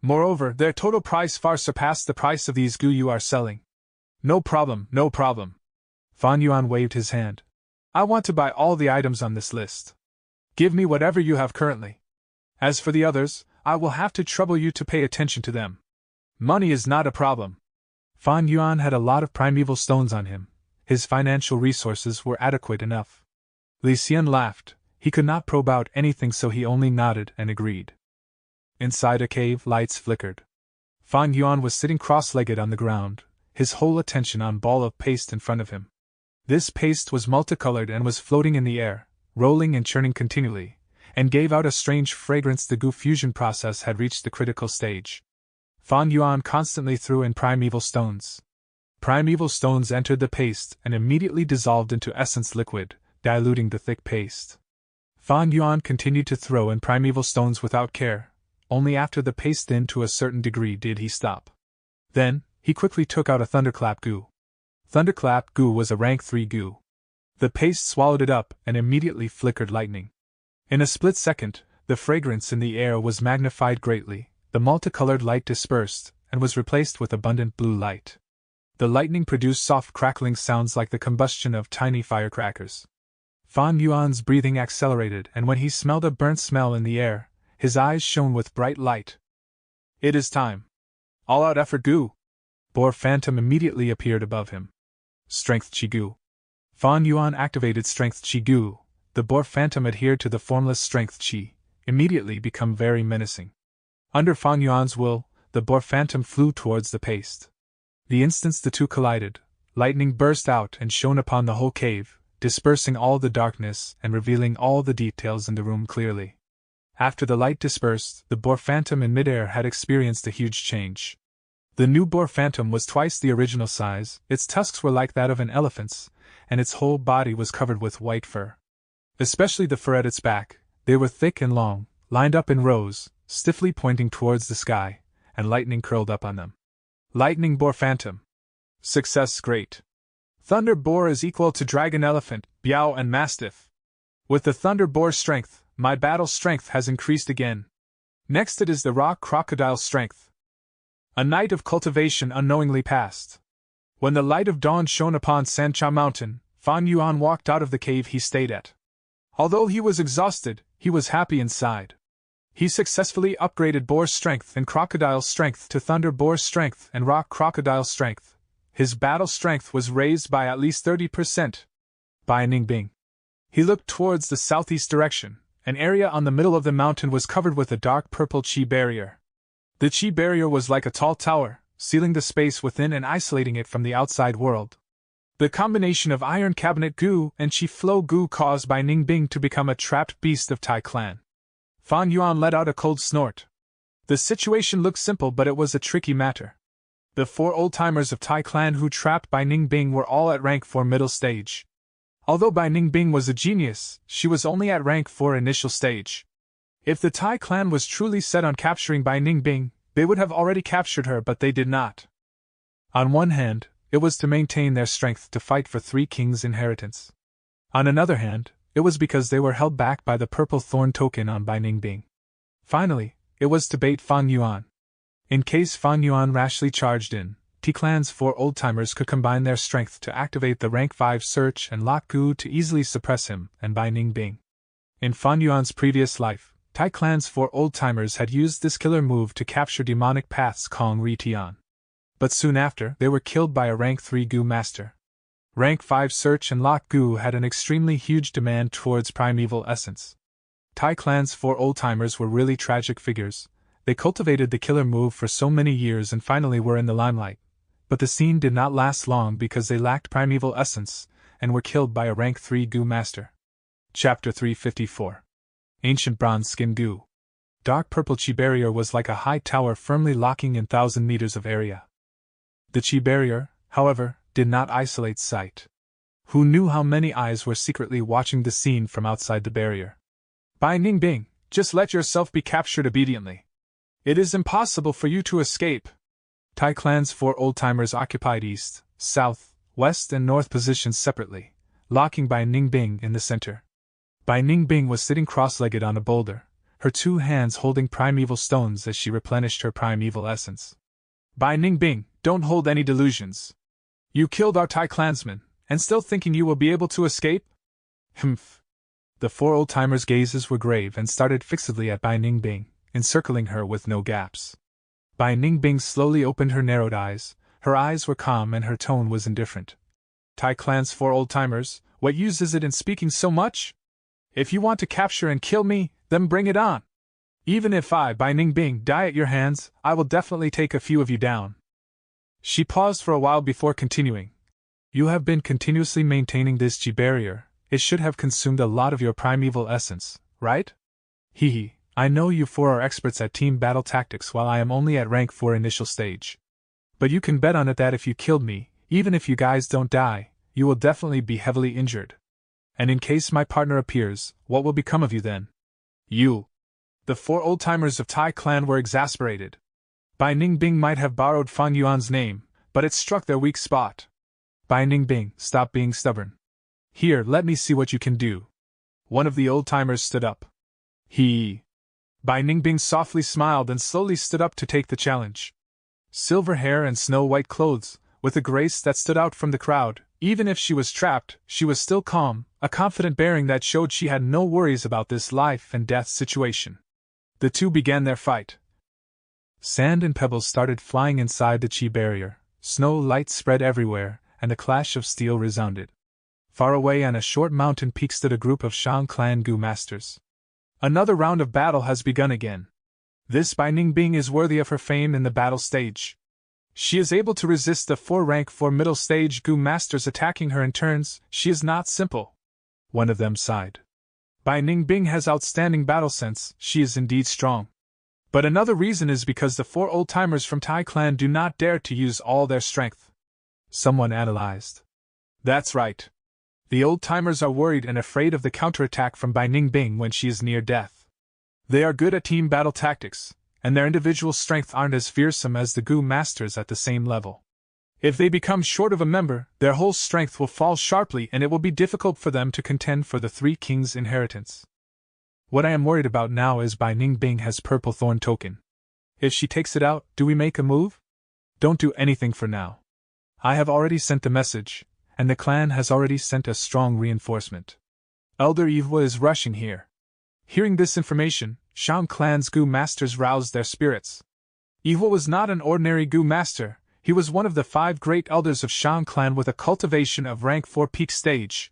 Moreover, their total price far surpassed the price of these goo you are selling. No problem, no problem. Fan Yuan waved his hand. I want to buy all the items on this list. Give me whatever you have currently. As for the others, I will have to trouble you to pay attention to them. Money is not a problem. Fan Yuan had a lot of primeval stones on him. His financial resources were adequate enough. Li Xian laughed. He could not probe out anything, so he only nodded and agreed. Inside a cave, lights flickered. Fan Yuan was sitting cross-legged on the ground, his whole attention on a ball of paste in front of him. This paste was multicolored and was floating in the air, rolling and churning continually, and gave out a strange fragrance. The goo fusion process had reached the critical stage. Fan Yuan constantly threw in primeval stones. Primeval stones entered the paste and immediately dissolved into essence liquid, diluting the thick paste. Fan Yuan continued to throw in primeval stones without care. Only after the paste thinned to a certain degree did he stop. Then, he quickly took out a thunderclap goo. Thunderclap goo was a rank 3 goo. The paste swallowed it up and immediately flickered lightning. In a split second, the fragrance in the air was magnified greatly, the multicolored light dispersed, and was replaced with abundant blue light. The lightning produced soft crackling sounds like the combustion of tiny firecrackers. Fan Yuan's breathing accelerated, and when he smelled a burnt smell in the air, his eyes shone with bright light. It is time. All out effort Gu! Boar Phantom immediately appeared above him. Strength Chi Gu. Fan Yuan activated Strength Chi Gu. The Boar Phantom adhered to the formless Strength Chi, immediately become very menacing. Under Fan Yuan's will, the Boar Phantom flew towards the paste. The instant the two collided, lightning burst out and shone upon the whole cave, dispersing all the darkness and revealing all the details in the room clearly. After the light dispersed, the Boar Phantom in midair had experienced a huge change. The new Boar Phantom was twice the original size, its tusks were like that of an elephant's, and its whole body was covered with white fur. Especially the fur at its back, they were thick and long, lined up in rows, stiffly pointing towards the sky, and lightning curled up on them. Lightning Boar Phantom. Success great. Thunder Boar is equal to Dragon Elephant, Biao and Mastiff. With the Thunder Boar strength, my battle strength has increased again. Next it is the Rock Crocodile strength. A night of cultivation unknowingly passed. When the light of dawn shone upon Sancha Mountain, Fan Yuan walked out of the cave he stayed at. Although he was exhausted, he was happy inside. He successfully upgraded Boar strength and Crocodile strength to Thunder Boar strength and Rock Crocodile strength. His battle strength was raised by at least 30%. By Ningbing. He looked towards the southeast direction. An area on the middle of the mountain was covered with a dark purple Qi barrier. The Qi barrier was like a tall tower, sealing the space within and isolating it from the outside world. The combination of Iron Cabinet Gu and Qi Flow Gu caused by Ningbing to become a trapped beast of Tai Clan. Fan Yuan let out a cold snort. The situation looked simple, but it was a tricky matter. The 4 old-timers of Tai Clan who trapped Bai Ningbing were all at rank 4 middle stage. Although Bai Ningbing was a genius, she was only at rank 4 initial stage. If the Tai Clan was truly set on capturing Bai Ningbing, they would have already captured her, but they did not. On one hand, it was to maintain their strength to fight for 3 kings' inheritance. On another hand, it was because they were held back by the purple thorn token on Bai Ningbing. Finally, it was to bait Fan Yuan. In case Fan Yuan rashly charged in, T-Clan's 4 old-timers could combine their strength to activate the rank 5 search and lock Gu to easily suppress him and Bai Ningbing. In Fan Yuan's previous life, Tai Clan's 4 old-timers had used this killer move to capture demonic paths Kong Ri Tian. But soon after, they were killed by a rank 3 Gu master. Rank 5 Search and Lock Gu had an extremely huge demand towards primeval essence. Tai Clan's 4 old-timers were really tragic figures. They cultivated the killer move for so many years and finally were in the limelight. But the scene did not last long because they lacked primeval essence, and were killed by a rank 3 Gu master. Chapter 354. Ancient Bronze Skin Gu. Dark purple Qi barrier was like a high tower firmly locking in 1,000 meters of area. The Qi barrier, however, did not isolate sight. Who knew how many eyes were secretly watching the scene from outside the barrier? Bai Ningbing, just let yourself be captured obediently. It is impossible for you to escape. Tai Clan's 4 old-timers occupied east, south, west and north positions separately, locking Bai Ningbing in the center. Bai Ningbing was sitting cross-legged on a boulder, her 2 hands holding primeval stones as she replenished her primeval essence. Bai Ningbing, don't hold any delusions. You killed our Tai clansmen, and still thinking you will be able to escape? Humph. The 4 old-timers' gazes were grave and started fixedly at Bai Ningbing, encircling her with no gaps. Bai Ningbing slowly opened her narrowed eyes. Her eyes were calm and her tone was indifferent. Tai Clan's 4 old-timers, what use is it in speaking so much? If you want to capture and kill me, then bring it on. Even if I, Bai Ningbing, die at your hands, I will definitely take a few of you down. She paused for a while before continuing. You have been continuously maintaining this Qi barrier. It should have consumed a lot of your primeval essence, right? Hee, I know you 4 are experts at team battle tactics while I am only at rank 4 initial stage. But you can bet on it that if you killed me, even if you guys don't die, you will definitely be heavily injured. And in case my partner appears, what will become of you then? You. The 4 old-timers of Tai Clan were exasperated. Bai Ningbing might have borrowed Fan Yuan's name, but it struck their weak spot. Bai Ningbing, stop being stubborn. Here, let me see what you can do. One of the old-timers stood up. Bai Ningbing softly smiled and slowly stood up to take the challenge. Silver hair and snow-white clothes, with a grace that stood out from the crowd. Even if she was trapped, she was still calm, a confident bearing that showed she had no worries about this life-and-death situation. The two began their fight. Sand and pebbles started flying inside the chi barrier, snow light spread everywhere, and a clash of steel resounded. Far away on a short mountain peak stood a group of Shang Clan Gu masters. Another round of battle has begun again. This Bai Ningbing is worthy of her fame in the battle stage. She is able to resist the 4 rank 4 middle stage Gu masters attacking her in turns. She is not simple. One of them sighed. Bai Ningbing has outstanding battle sense, she is indeed strong. But another reason is because the 4 old-timers from Tai clan do not dare to use all their strength. Someone analyzed. That's right. The old-timers are worried and afraid of the counterattack from Bai Ningbing when she is near death. They are good at team battle tactics, and their individual strength aren't as fearsome as the Gu masters at the same level. If they become short of a member, their whole strength will fall sharply and it will be difficult for them to contend for the 3 kings' inheritance. What I am worried about now is Bai Ningbing has purple thorn token. If she takes it out, do we make a move? Don't do anything for now. I have already sent the message, and the clan has already sent a strong reinforcement. Elder Yihua is rushing here. Hearing this information, Shang clan's Gu masters roused their spirits. Yihua was not an ordinary Gu master, he was one of the 5 great elders of Shang clan with a cultivation of rank 4 peak stage.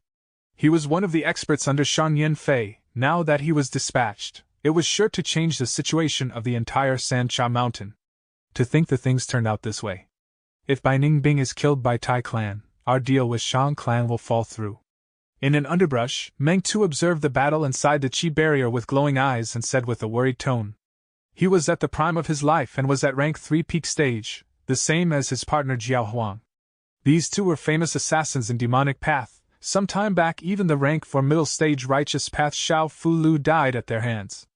He was one of the experts under Shan Yanfei. Now that he was dispatched, it was sure to change the situation of the entire Sancha mountain. To think the things turned out this way. If Bai Ningbing is killed by Tai clan, our deal with Shang clan will fall through. In an underbrush, Meng Tu observed the battle inside the chi barrier with glowing eyes and said with a worried tone. He was at the prime of his life and was at rank 3 peak stage, the same as his partner Jiao Huang. These two were famous assassins in demonic path. Some time back even the rank 4 middle stage righteous path Xiao Fu Lu died at their hands.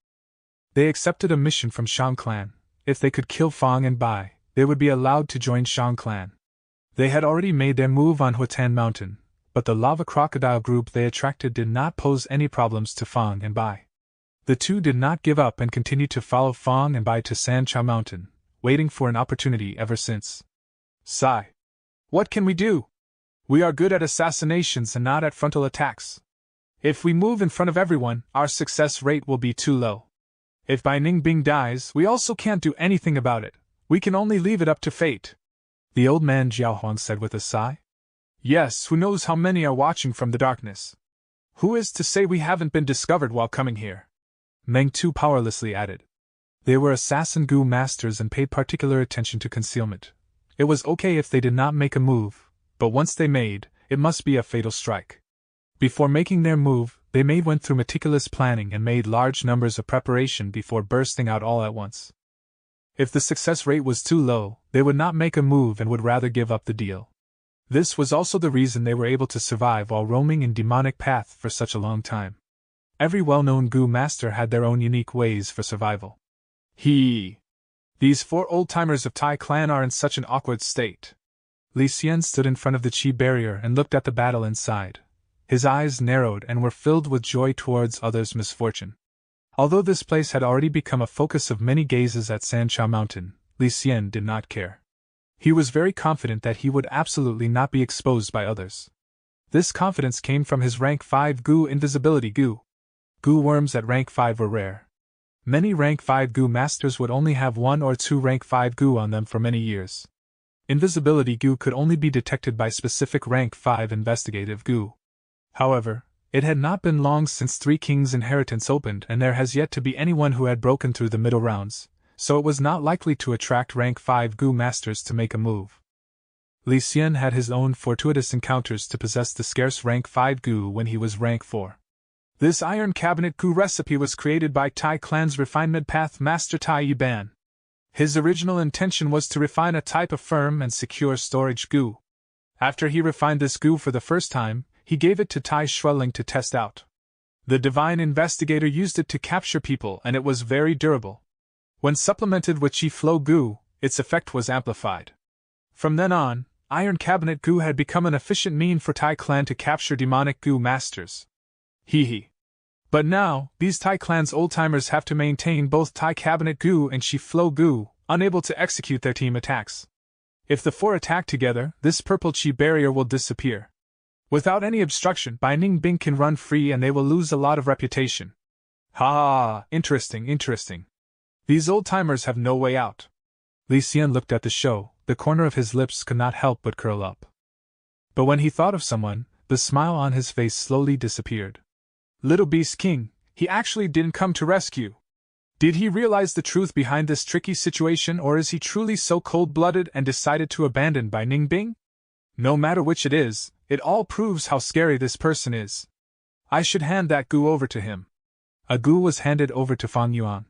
They accepted a mission from Shang clan. If they could kill Fang and Bai, they would be allowed to join Shang clan. They had already made their move on Huatan Mountain, but the lava crocodile group they attracted did not pose any problems to Fang and Bai. The two did not give up and continued to follow Fang and Bai to Sancha Mountain, waiting for an opportunity ever since. Sigh. What can we do? We are good at assassinations and not at frontal attacks. If we move in front of everyone, our success rate will be too low. If Bai Ningbing dies, we also can't do anything about it. We can only leave it up to fate. The old man Jiao Huang said with a sigh. Yes, who knows how many are watching from the darkness? Who is to say we haven't been discovered while coming here? Meng Tu powerlessly added. They were assassin Gu masters and paid particular attention to concealment. It was okay if they did not make a move, but once they made, it must be a fatal strike. Before making their move, they went through meticulous planning and made large numbers of preparation before bursting out all at once. If the success rate was too low, they would not make a move and would rather give up the deal. This was also the reason they were able to survive while roaming in demonic path for such a long time. Every well-known Gu master had their own unique ways for survival. These 4 old-timers of Tai clan are in such an awkward state. Li Xian stood in front of the chi barrier and looked at the battle inside. His eyes narrowed and were filled with joy towards others' misfortune. Although this place had already become a focus of many gazes at Sancha Mountain, Li Xian did not care. He was very confident that he would absolutely not be exposed by others. This confidence came from his rank 5 Gu invisibility Gu. Gu worms at rank 5 were rare. Many rank 5 Gu masters would only have 1 or 2 rank 5 Gu on them for many years. Invisibility Gu could only be detected by specific rank 5 investigative Gu. However, it had not been long since 3 Kings' Inheritance opened and there has yet to be anyone who had broken through the middle rounds, so it was not likely to attract rank 5 Gu masters to make a move. Li Xian had his own fortuitous encounters to possess the scarce rank 5 Gu when he was rank 4. This iron cabinet Gu recipe was created by Tai clan's refinement path master Tai Yiban. His original intention was to refine a type of firm and secure storage Gu. After he refined this Gu for the first time, he gave it to Tai Shueling to test out. The divine investigator used it to capture people and it was very durable. When supplemented with Chi Flow Gu, its effect was amplified. From then on, Iron Cabinet Goo had become an efficient mean for Tai Clan to capture demonic Goo masters. Hee hee. But now, these Tai Clan's old-timers have to maintain both Tai Cabinet Goo and Shi Flow Goo, unable to execute their team attacks. If the four attack together, this purple Chi barrier will disappear. Without any obstruction, Bai Ningbing can run free and they will lose a lot of reputation. Ha! Interesting. These old-timers have no way out. Li Xian looked at the show, the corner of his lips could not help but curl up. But when he thought of someone, the smile on his face slowly disappeared. Little Beast King, he actually didn't come to rescue. Did he realize the truth behind this tricky situation, or is he truly so cold-blooded and decided to abandon Bai Ningbing? No matter which it is, it all proves how scary this person is. I should hand that goo over to him. A goo was handed over to Fang Yuan.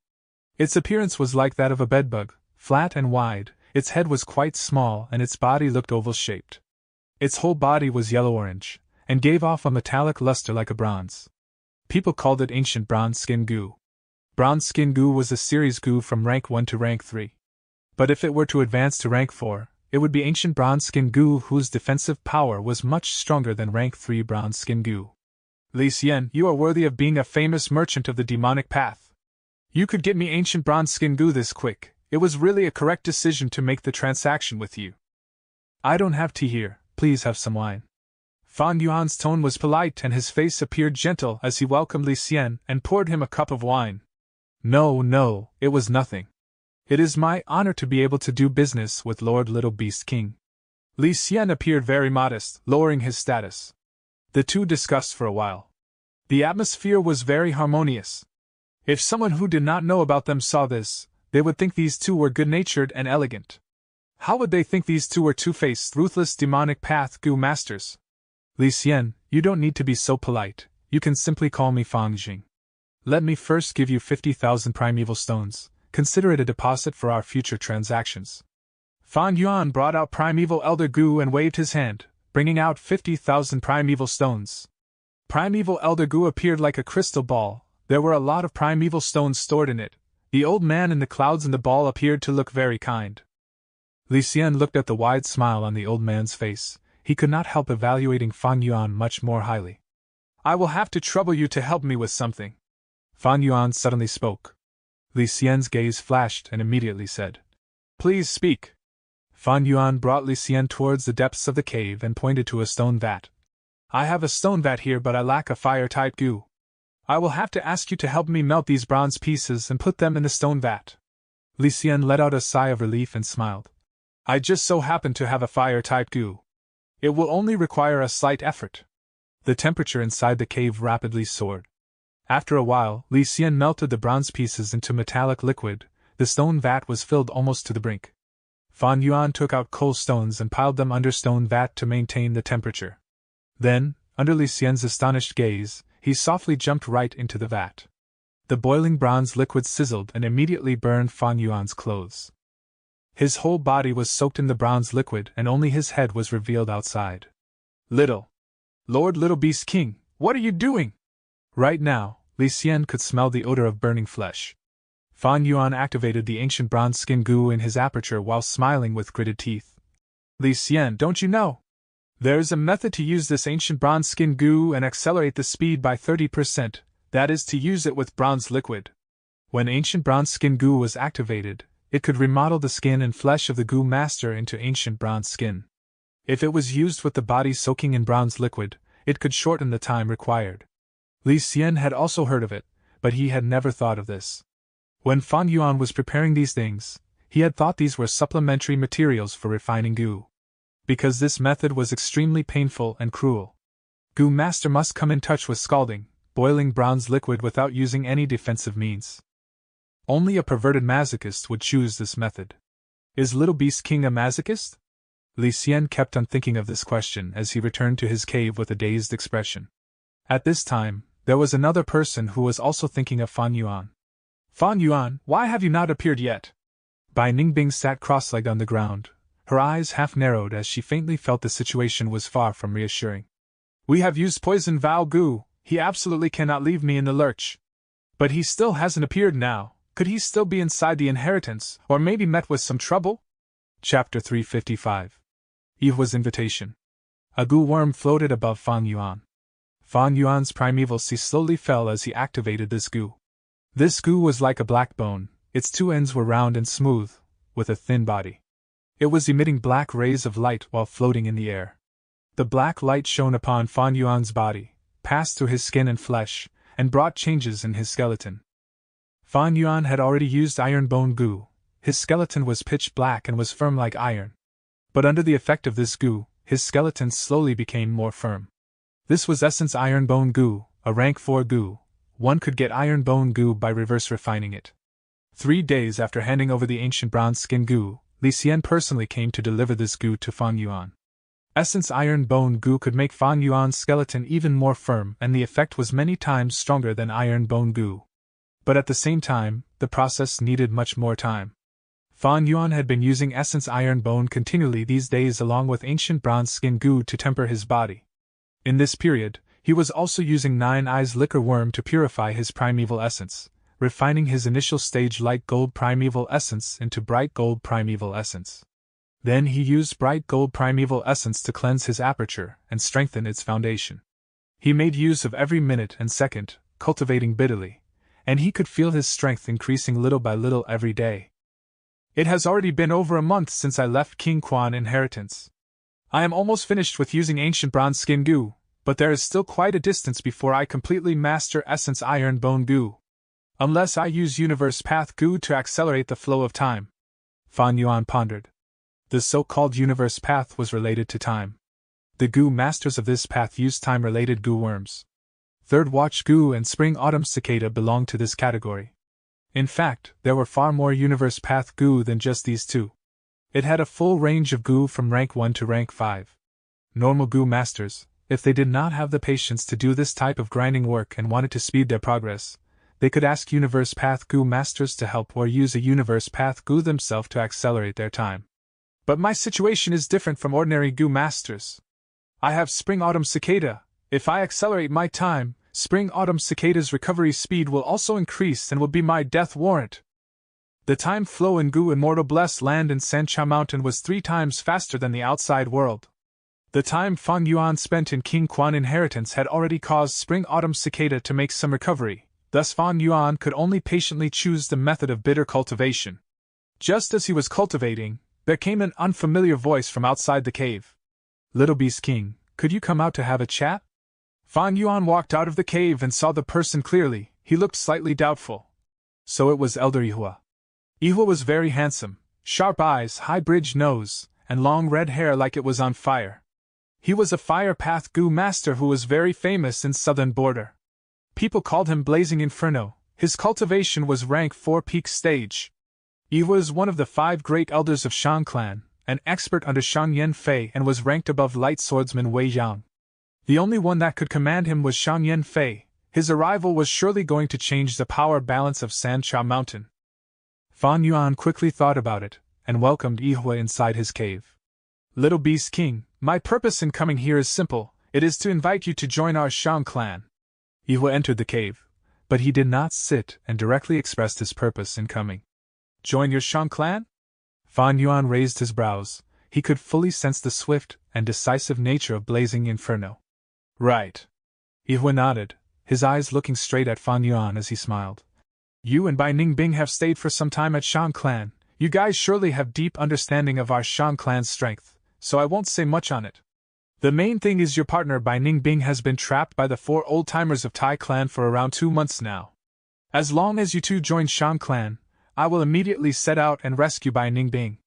Its appearance was like that of a bedbug, flat and wide, its head was quite small and its body looked oval-shaped. Its whole body was yellow-orange, and gave off a metallic luster like a bronze. People called it Ancient Bronze Skin Goo. Bronze Skin Goo was a series goo from rank 1 to rank 3. But if it were to advance to rank 4, it would be Ancient Bronze Skin Goo, whose defensive power was much stronger than rank 3 Bronze Skin Goo. Li Xian, you are worthy of being a famous merchant of the demonic path. You could get me Ancient Bronze Skin Goo this quick. It was really a correct decision to make the transaction with you. I don't have tea here, please have some wine. Fang Yuan's tone was polite and his face appeared gentle as he welcomed Li Xian and poured him a cup of wine. No, it was nothing. It is my honor to be able to do business with Lord Little Beast King. Li Xian appeared very modest, lowering his status. The two discussed for a while. The atmosphere was very harmonious. If someone who did not know about them saw this, they would think these two were good-natured and elegant. How would they think these two were two-faced, ruthless demonic path Goo masters? Li Xian, you don't need to be so polite, you can simply call me Fang Jing. Let me first give you 50,000 primeval stones, consider it a deposit for our future transactions. Fang Yuan brought out Primeval Elder Goo and waved his hand, bringing out 50,000 primeval stones. Primeval Elder Goo appeared like a crystal ball, there were a lot of primeval stones stored in it. The old man in the clouds and the ball appeared to look very kind. Li Xian looked at the wide smile on the old man's face. He could not help evaluating Fang Yuan much more highly. I will have to trouble you to help me with something. Fang Yuan suddenly spoke. Li Xian's gaze flashed and immediately said, Please speak. Fang Yuan brought Li Xian towards the depths of the cave and pointed to a stone vat. I have a stone vat here, but I lack a fire-type goo. I will have to ask you to help me melt these bronze pieces and put them in the stone vat. Li Xian let out a sigh of relief and smiled. I just so happen to have a fire-type goo. It will only require a slight effort. The temperature inside the cave rapidly soared. After a while, Li Xian melted the bronze pieces into metallic liquid. The stone vat was filled almost to the brink. Fang Yuan took out coal stones and piled them under stone vat to maintain the temperature. Then, under Li Xian's astonished gaze, he softly jumped right into the vat. The boiling bronze liquid sizzled and immediately burned Fang Yuan's clothes. His whole body was soaked in the bronze liquid and only his head was revealed outside. Lord Little Beast King, what are you doing? Right now, Li Xian could smell the odor of burning flesh. Fang Yuan activated the ancient bronze skin goo in his aperture while smiling with gritted teeth. Li Xian, don't you know? There's a method to use this ancient bronze skin goo and accelerate the speed by 30%, that is to use it with bronze liquid. When ancient bronze skin goo was activated, it could remodel the skin and flesh of the goo master into ancient bronze skin. If it was used with the body soaking in bronze liquid, it could shorten the time required. Li Xian had also heard of it, but he had never thought of this. When Fang Yuan was preparing these things, he had thought these were supplementary materials for refining goo. Because this method was extremely painful and cruel. Goo master must come in touch with scalding, boiling bronze liquid without using any defensive means. Only a perverted masochist would choose this method. Is Little Beast King a masochist? Li Xian kept on thinking of this question as he returned to his cave with a dazed expression. At this time, there was another person who was also thinking of Fang Yuan. Fang Yuan, why have you not appeared yet? Bai Ningbing sat cross-legged on the ground, her eyes half narrowed as she faintly felt the situation was far from reassuring. We have used poison Val Goo, he absolutely cannot leave me in the lurch. But he still hasn't appeared now. Could he still be inside the inheritance, or maybe met with some trouble? Chapter 355. Yihua's invitation. A goo worm floated above Fan Yuan. Fan Yuan's primeval sea slowly fell as he activated this goo. This goo was like a black bone, its two ends were round and smooth, with a thin body. It was emitting black rays of light while floating in the air. The black light shone upon Fan Yuan's body, passed through his skin and flesh, and brought changes in his skeleton. Fan Yuan had already used iron bone goo. His skeleton was pitch black and was firm like iron. But under the effect of this goo, his skeleton slowly became more firm. This was Essence Iron Bone Goo, a rank 4 goo. One could get iron bone goo by reverse refining it. 3 days after handing over the ancient bronze skin goo, Li Xian personally came to deliver this goo to Fan Yuan. Essence Iron Bone Goo could make Fan Yuan's skeleton even more firm, and the effect was many times stronger than Iron Bone Goo. But at the same time, the process needed much more time. Fan Yuan had been using Essence Iron Bone continually these days along with Ancient Bronze Skin Goo to temper his body. In this period, he was also using Nine Eyes Liquor Worm to purify his primeval essence, refining his initial stage light gold primeval essence into bright gold primeval essence. Then he used bright gold primeval essence to cleanse his aperture and strengthen its foundation. He made use of every minute and second, cultivating bitterly, and he could feel his strength increasing little by little every day. It has already been over a month since I left King Quan Inheritance. I am almost finished with using Ancient Bronze Skin Goo, but there is still quite a distance before I completely master Essence Iron Bone Goo. Unless I use Universe Path Goo to accelerate the flow of time. Fan Yuan pondered. The so-called Universe Path was related to time. The Goo masters of this path used time-related goo worms. Third Watch Goo and Spring Autumn Cicada belonged to this category. In fact, there were far more Universe Path Goo than just these two. It had a full range of goo from rank 1 to rank 5. Normal goo masters, if they did not have the patience to do this type of grinding work and wanted to speed their progress, they could ask Universe Path Goo masters to help or use a Universe Path Goo themselves to accelerate their time. But my situation is different from ordinary goo masters. I have Spring Autumn Cicada. If I accelerate my time, Spring Autumn Cicada's recovery speed will also increase and will be my death warrant. The time flow in Goo Immortal Blessed Land and Sancha Mountain was 3 times faster than the outside world. The time Fan Yuan spent in King Quan Inheritance had already caused Spring Autumn Cicada to make some recovery, thus Fan Yuan could only patiently choose the method of bitter cultivation. Just as he was cultivating, there came an unfamiliar voice from outside the cave. Little Beast King, could you come out to have a chat? Fan Yuan walked out of the cave and saw the person clearly. He looked slightly doubtful. So it was Elder Yihua. Yihua was very handsome, sharp eyes, high-bridged nose, and long red hair like it was on fire. He was a Fire Path Goo master who was very famous in Southern Border. People called him Blazing Inferno. His cultivation was rank 4 peak stage. Yihua is one of the 5 great elders of Shang clan, an expert under Shang Yen Fei, and was ranked above light swordsman Wei Yang. The only one that could command him was Shang Yen Fei. His arrival was surely going to change the power balance of Sancha Mountain. Fan Yuan quickly thought about it, and welcomed Yihua inside his cave. Little Beast King, my purpose in coming here is simple. It is to invite you to join our Shang clan. Yihua entered the cave, but he did not sit and directly expressed his purpose in coming. Join your Shang clan? Fan Yuan raised his brows. He could fully sense the swift and decisive nature of Blazing Inferno. Right. Yihua nodded, his eyes looking straight at Fan Yuan as he smiled. You and Bai Ningbing have stayed for some time at Shang clan. You guys surely have deep understanding of our Shang clan's strength, so I won't say much on it. The main thing is your partner Bai Ningbing has been trapped by the 4 old-timers of Tai clan for around 2 months now. As long as you two join Shang clan, I will immediately set out and rescue Bai Ningbing.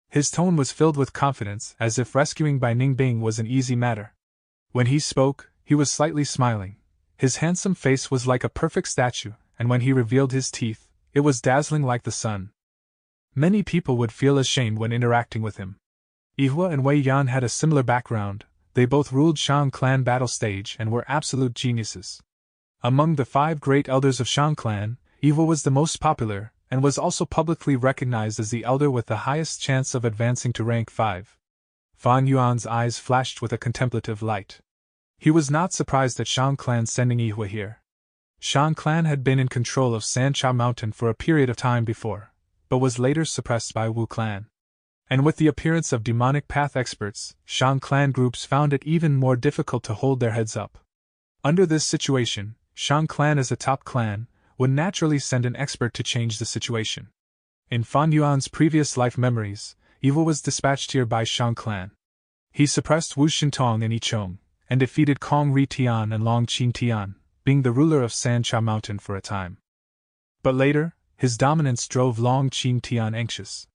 His tone was filled with confidence, as if rescuing Bai Ningbing was an easy matter. When he spoke, he was slightly smiling. His handsome face was like a perfect statue, and when he revealed his teeth, it was dazzling like the sun. Many people would feel ashamed when interacting with him. Yihua and Wei Yan had a similar background. They both ruled Shang clan battle stage and were absolute geniuses. Among the 5 great elders of Shang clan, Yihua was the most popular, and was also publicly recognized as the elder with the highest chance of advancing to rank 5. Fan Yuan's eyes flashed with a contemplative light. He was not surprised at Shang clan sending Yihua here. Shang clan had been in control of Sancha Mountain for a period of time before, but was later suppressed by Wu clan. And with the appearance of demonic path experts, Shan clan groups found it even more difficult to hold their heads up. Under this situation, Shan clan as a top clan would naturally send an expert to change the situation. In Fan Yuan's previous life memories, evil was dispatched here by Shan clan. He suppressed Wu Shintong and Yichong, and defeated Kong Ri Tian and Long Qin Tian, being the ruler of Sancha Mountain for a time. But later, his dominance drove Long Qin Tian anxious.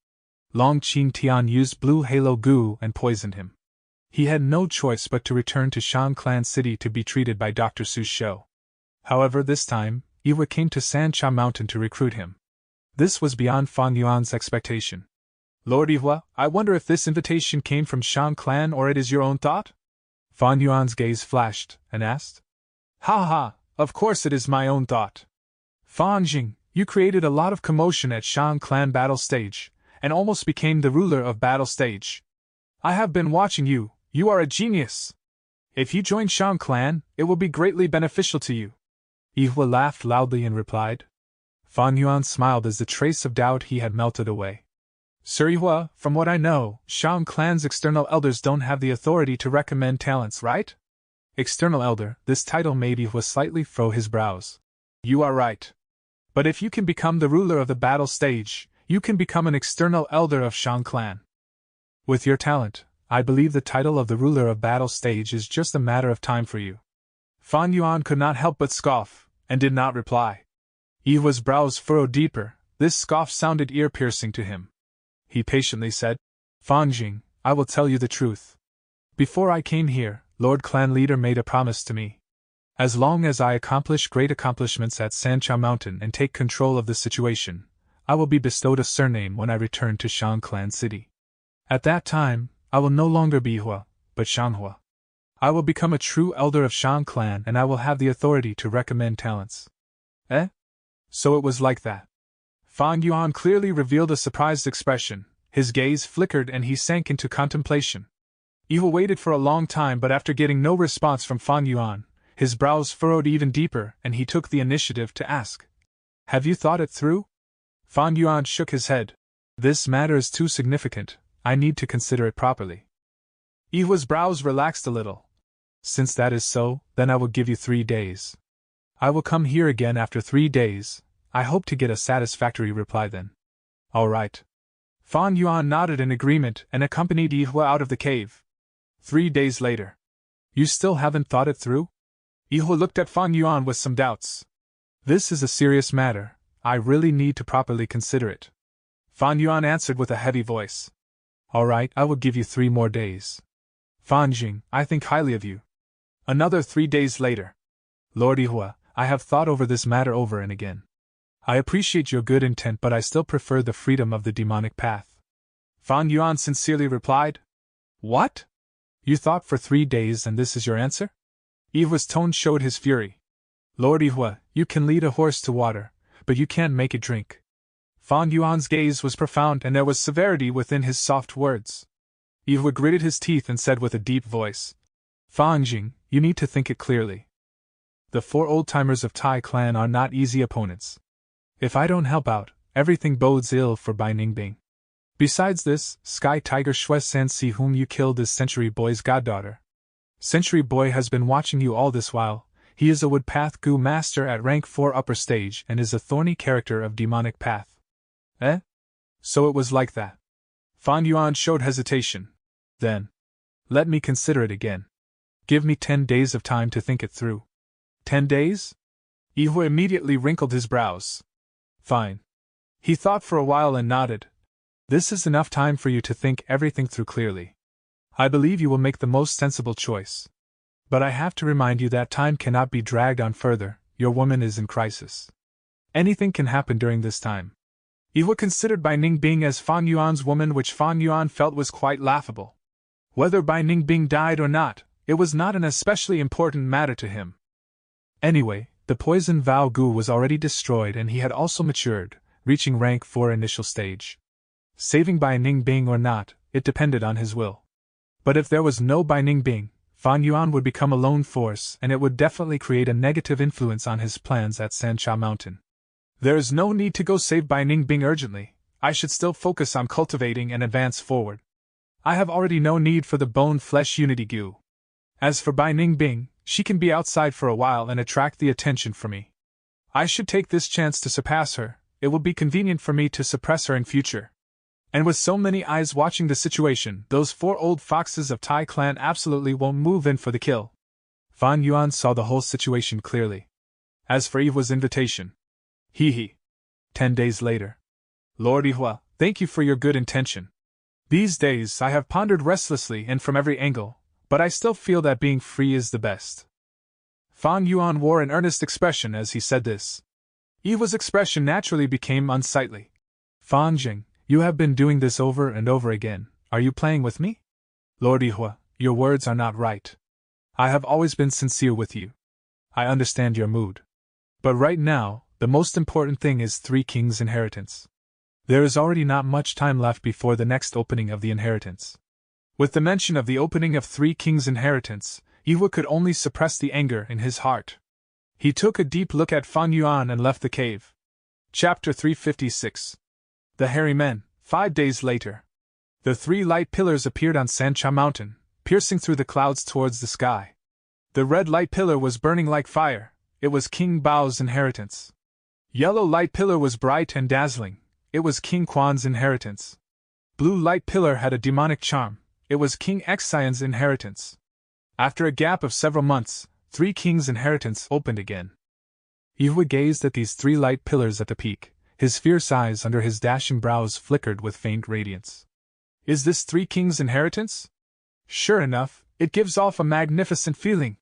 Long Qin Tian used blue halo goo and poisoned him. He had no choice but to return to Shan Clan City to be treated by Dr. Su Shou. However, this time, Iwa came to Sancha Mountain to recruit him. This was beyond Fan Yuan's expectation. Lord Iwa, I wonder if this invitation came from Shan Clan or it is your own thought? Fan Yuan's gaze flashed, and asked. Ha ha, of course it is my own thought. Fan Jing, you created a lot of commotion at Shan Clan battle stage, and almost became the ruler of battle stage. I have been watching you, you are a genius. If you join Shan Clan, it will be greatly beneficial to you. Iwa laughed loudly and replied. Fan Yuan smiled as the trace of doubt he had melted away. Sir Iwa, from what I know, Shan Clan's external elders don't have the authority to recommend talents, right? External elder, this title made Iwa slightly furrow his brows. You are right. But if you can become the ruler of the battle stage, you can become an external elder of Shan Clan. With your talent, I believe the title of the ruler of battle stage is just a matter of time for you. Fan Yuan could not help but scoff, and did not reply. Iwa's brows furrowed deeper, this scoff sounded ear-piercing to him. He patiently said, Fan Jing, I will tell you the truth. Before I came here, Lord Clan Leader made a promise to me. As long as I accomplish great accomplishments at Sancha Mountain and take control of the situation, I will be bestowed a surname when I return to Shan Clan City. At that time, I will no longer be Hua, but Shanhua. I will become a true elder of Shan Clan and I will have the authority to recommend talents. Eh? So it was like that. Fan Yuan clearly revealed a surprised expression, his gaze flickered and he sank into contemplation. Iwa waited for a long time but after getting no response from Fan Yuan, his brows furrowed even deeper and he took the initiative to ask. Have you thought it through? Fan Yuan shook his head. This matter is too significant, I need to consider it properly. Iwa's brows relaxed a little. Since that is so, then I will give you 3 days. I will come here again after 3 days, I hope to get a satisfactory reply then. All right. Fan Yuan nodded in agreement and accompanied Iwa out of the cave. 3 days later. You still haven't thought it through? Iwa looked at Fan Yuan with some doubts. This is a serious matter, I really need to properly consider it. Fan Yuan answered with a heavy voice. All right, I will give you 3 more days. Fan Jing, I think highly of you. Another 3 days later. Lord Iwa, I have thought over this matter over and again. I appreciate your good intent but I still prefer the freedom of the demonic path. Fan Yuan sincerely replied. What? You thought for 3 days and this is your answer? Iwa's tone showed his fury. Lord Iwa, you can lead a horse to water, but you can't make it drink. Fan Yuan's gaze was profound and there was severity within his soft words. Iwa gritted his teeth and said with a deep voice. Fan Jing, you need to think it clearly. The 4 old-timers of Tai Clan are not easy opponents. If I don't help out, everything bodes ill for Bai Ningbing. Besides this, Sky Tiger Shui Sansi whom you killed is Century Boy's goddaughter. Century Boy has been watching you all this while. He is a Wood Path Gu master at rank 4 upper stage and is a thorny character of demonic path. Eh? So it was like that. Fan Yuan showed hesitation. Then. Let me consider it again. Give me 10 days of time to think it through. 10 days? Iwa immediately wrinkled his brows. Fine. He thought for a while and nodded. This is enough time for you to think everything through clearly. I believe you will make the most sensible choice. But I have to remind you that time cannot be dragged on further, your woman is in crisis. Anything can happen during this time. Iwa considered Bai Ningbing as Fan Yuan's woman, which Fan Yuan felt was quite laughable. Whether Bai Ningbing died or not, it was not an especially important matter to him. Anyway, the poison Vow Gu was already destroyed and he had also matured, reaching rank 4 initial stage. Saving Bai Ningbing or not, it depended on his will. But if there was no Bai Ningbing, Fan Yuan would become a lone force and it would definitely create a negative influence on his plans at Sancha Mountain. There is no need to go save Bai Ningbing urgently, I should still focus on cultivating and advance forward. I have already no need for the bone-flesh unity goo. As for Bai Ningbing, she can be outside for a while and attract the attention for me. I should take this chance to surpass her. It will be convenient for me to suppress her in future. And with so many eyes watching the situation, those 4 old foxes of Tai clan absolutely won't move in for the kill. Fan Yuan saw the whole situation clearly. As for Yihua's invitation. Hee. 10 days later. Lord Yihua, thank you for your good intention. These days I have pondered restlessly and from every angle, but I still feel that being free is the best. Fan Yuan wore an earnest expression as he said this. Yihua's expression naturally became unsightly. Fan Jing, you have been doing this over and over again. Are you playing with me? Lord Yihua, your words are not right. I have always been sincere with you. I understand your mood. But right now, the most important thing is 3 kings' inheritance. There is already not much time left before the next opening of the inheritance. With the mention of the opening of 3 kings' inheritance, Yihua could only suppress the anger in his heart. He took a deep look at Fan Yuan and left the cave. Chapter 356. The Hairy Men. 5 days later. The 3 light pillars appeared on Sancha Mountain, piercing through the clouds towards the sky. The red light pillar was burning like fire. It was King Bao's inheritance. Yellow light pillar was bright and dazzling. It was King Quan's inheritance. Blue light pillar had a demonic charm. It was King Xian's inheritance. After a gap of several months, 3 kings' inheritance opened again. Yihua gazed at these 3 light pillars at the peak. His fierce eyes under his dashing brows flickered with faint radiance. Is this 3 kings' inheritance? Sure enough, it gives off a magnificent feeling.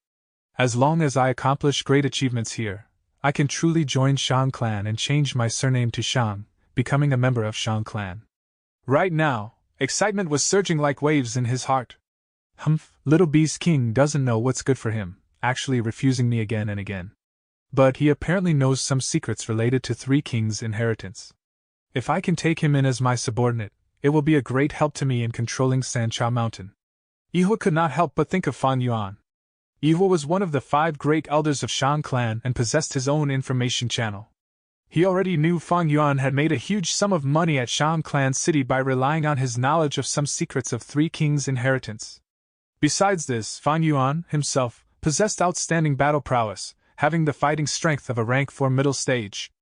As long as I accomplish great achievements here, I can truly join Shang clan and change my surname to Shang, becoming a member of Shang clan. Right now, excitement was surging like waves in his heart. Little Beast King doesn't know what's good for him, actually refusing me again and again. But he apparently knows some secrets related to 3 kings' inheritance. If I can take him in as my subordinate, it will be a great help to me in controlling Sancha Mountain. Yihua could not help but think of Fan Yuan. Yihua was one of the 5 great elders of Shang clan and possessed his own information channel. He already knew Fan Yuan had made a huge sum of money at Shang clan city by relying on his knowledge of some secrets of 3 kings' inheritance. Besides this, Fan Yuan, himself, possessed outstanding battle prowess, having the fighting strength of a rank 4 middle stage.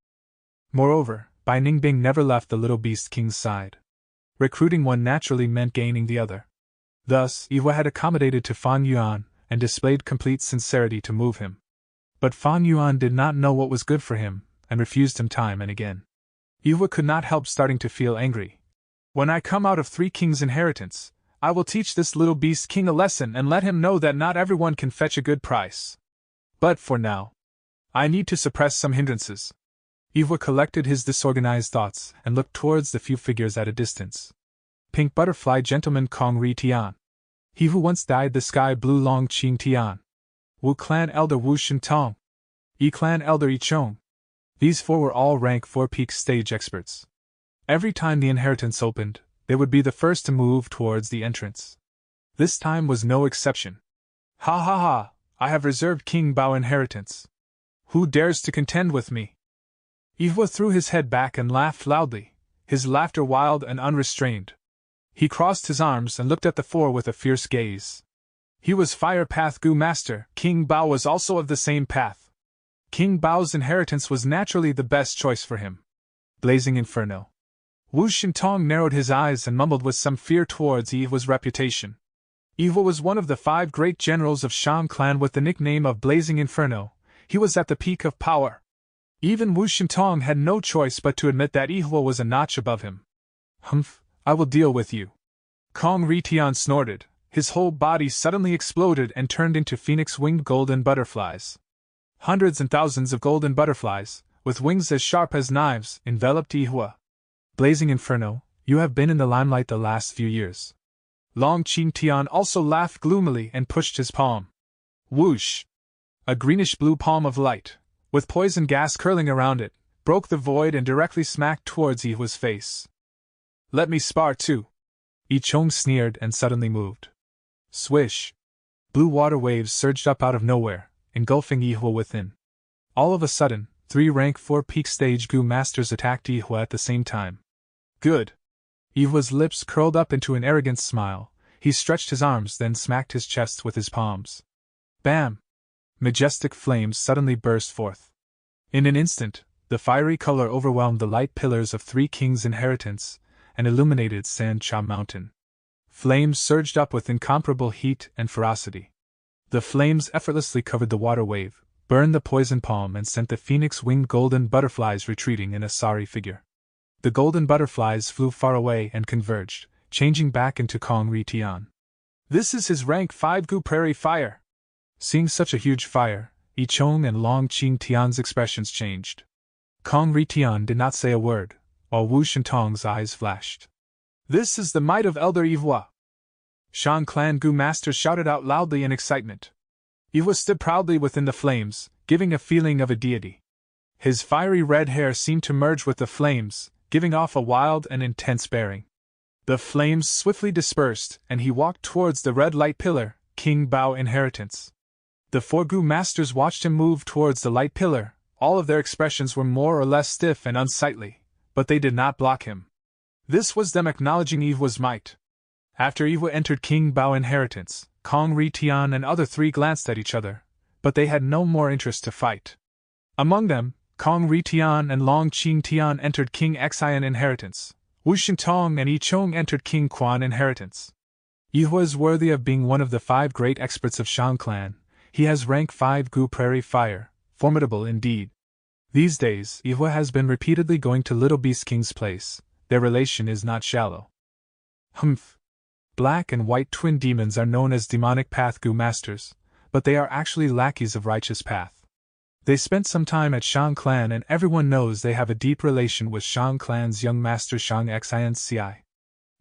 Moreover, Bai Ningbing never left the little beast king's side. Recruiting one naturally meant gaining the other. Thus, Yihua had accommodated to Fan Yuan and displayed complete sincerity to move him. But Fan Yuan did not know what was good for him, and refused him time and again. Yihua could not help starting to feel angry. When I come out of 3 kings' inheritance, I will teach this little beast king a lesson and let him know that not everyone can fetch a good price. But for now, I need to suppress some hindrances. Yihua collected his disorganized thoughts and looked towards the few figures at a distance. Pink Butterfly Gentleman Kong Ri Tian. He who once dyed the sky blue Long Qing Tian. Wu Clan Elder Wu Shintong. Yi Clan Elder Yi Chong. These 4 were all rank 4 peak stage experts. Every time the inheritance opened, they would be the first to move towards the entrance. This time was no exception. Ha ha ha, I have reserved King Bao inheritance. Who dares to contend with me? Yihua threw his head back and laughed loudly, his laughter wild and unrestrained. He crossed his arms and looked at the 4 with a fierce gaze. He was Fire Path Gu Master. King Bao was also of the same path. King Bao's inheritance was naturally the best choice for him. Blazing Inferno. Wu Shintong narrowed his eyes and mumbled with some fear towards Yihua's reputation. Yihua was one of the 5 great generals of Shang clan with the nickname of Blazing Inferno. He was at the peak of power. Even Wu Shintong had no choice but to admit that Yihua was a notch above him. I will deal with you. Kong Ri Tian snorted. His whole body suddenly exploded and turned into phoenix-winged golden butterflies. Hundreds and thousands of golden butterflies, with wings as sharp as knives, enveloped Yihua. Blazing Inferno, you have been in the limelight the last few years. Long Qing Tian also laughed gloomily and pushed his palm. Whoosh! A greenish-blue palm of light, with poison gas curling around it, broke the void and directly smacked towards Yihua's face. Let me spar too. Yi Chong sneered and suddenly moved. Swish! Blue water waves surged up out of nowhere, engulfing Yihua within. All of a sudden, 3 rank 4 peak stage Gu masters attacked Yihua at the same time. Good. Eva's lips curled up into an arrogant smile. He stretched his arms, then smacked his chest with his palms. Bam! Majestic flames suddenly burst forth. In an instant, the fiery color overwhelmed the light pillars of Three Kings' inheritance and illuminated San Cha Mountain. Flames surged up with incomparable heat and ferocity. The flames effortlessly covered the water wave, burned the poison palm, and sent the phoenix-winged golden butterflies retreating in a sorry figure. The golden butterflies flew far away and converged, changing back into Kong Ri Tian. This is his rank 5 Gu Prairie Fire! Seeing such a huge fire, Yi Chong and Long Qing Tian's expressions changed. Kong Ri Tian did not say a word, while Wu Shentong's eyes flashed. This is the might of Elder Yihua! Shan Clan Gu Masters shouted out loudly in excitement. Yihua stood proudly within the flames, giving a feeling of a deity. His fiery red hair seemed to merge with the flames, giving off a wild and intense bearing. The flames swiftly dispersed, and he walked towards the red light pillar, King Bao Inheritance. The 4 Gu Masters watched him move towards the light pillar. All of their expressions were more or less stiff and unsightly, but they did not block him. This was them acknowledging Yihua's might. After Yihua entered King Bao Inheritance, Kong Ri Tian and other 3 glanced at each other, but they had no more interest to fight. Among them, Kong Ri Tian and Long Qing Tian entered King Xian Inheritance. Wu Shentong and Yi Chong entered King Quan Inheritance. Yihua is worthy of being one of the 5 great experts of Shan Clan. He has rank 5 Gu Prairie Fire, formidable indeed. These days, Yihua has been repeatedly going to Little Beast King's place. Their relation is not shallow. Humph. Black and white twin demons are known as demonic path Gu Masters, but they are actually lackeys of righteous path. They spent some time at Shan Clan, and everyone knows they have a deep relation with Shan Clan's young master Shang Xian Ci.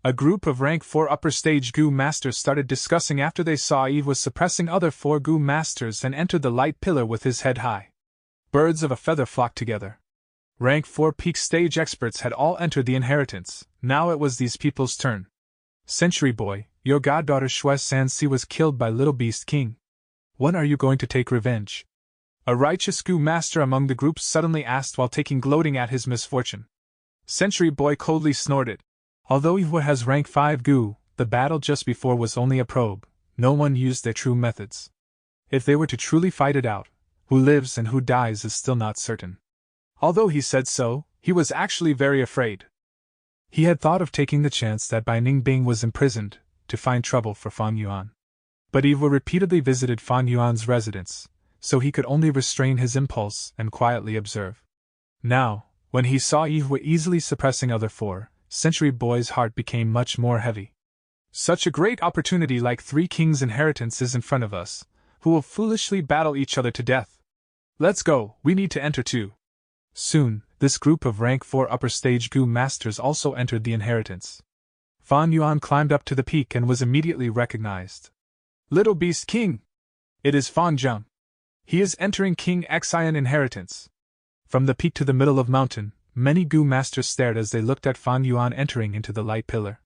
A group of rank 4 upper stage Gu Masters started discussing after they saw Eve was suppressing other 4 Gu Masters and entered the light pillar with his head high. Birds of a feather flocked together. Rank 4 peak stage experts had all entered the inheritance. Now it was these people's turn. Century Boy, your goddaughter Shui Sansi was killed by Little Beast King. When are you going to take revenge? A righteous Gu Master among the group suddenly asked while taking gloating at his misfortune. Century Boy coldly snorted. Although Yihua has rank 5 Gu, the battle just before was only a probe. No one used their true methods. If they were to truly fight it out, who lives and who dies is still not certain. Although he said so, he was actually very afraid. He had thought of taking the chance that Bai Ningbing was imprisoned, to find trouble for Fan Yuan. But Yihua repeatedly visited Fan Yuan's residence, so he could only restrain his impulse and quietly observe. Now, when he saw Yihua easily suppressing other 4, Century Boy's heart became much more heavy. Such a great opportunity like 3 Kings' inheritance is in front of us, who will foolishly battle each other to death. Let's go, we need to enter too. Soon, this group of rank 4 upper stage Gu Masters also entered the inheritance. Fan Yuan climbed up to the peak and was immediately recognized. Little Beast King! It is Fan Zheng. He is entering King Xian Inheritance. From the peak to the middle of mountain, many Gu Masters stared as they looked at Fan Yuan entering into the light pillar.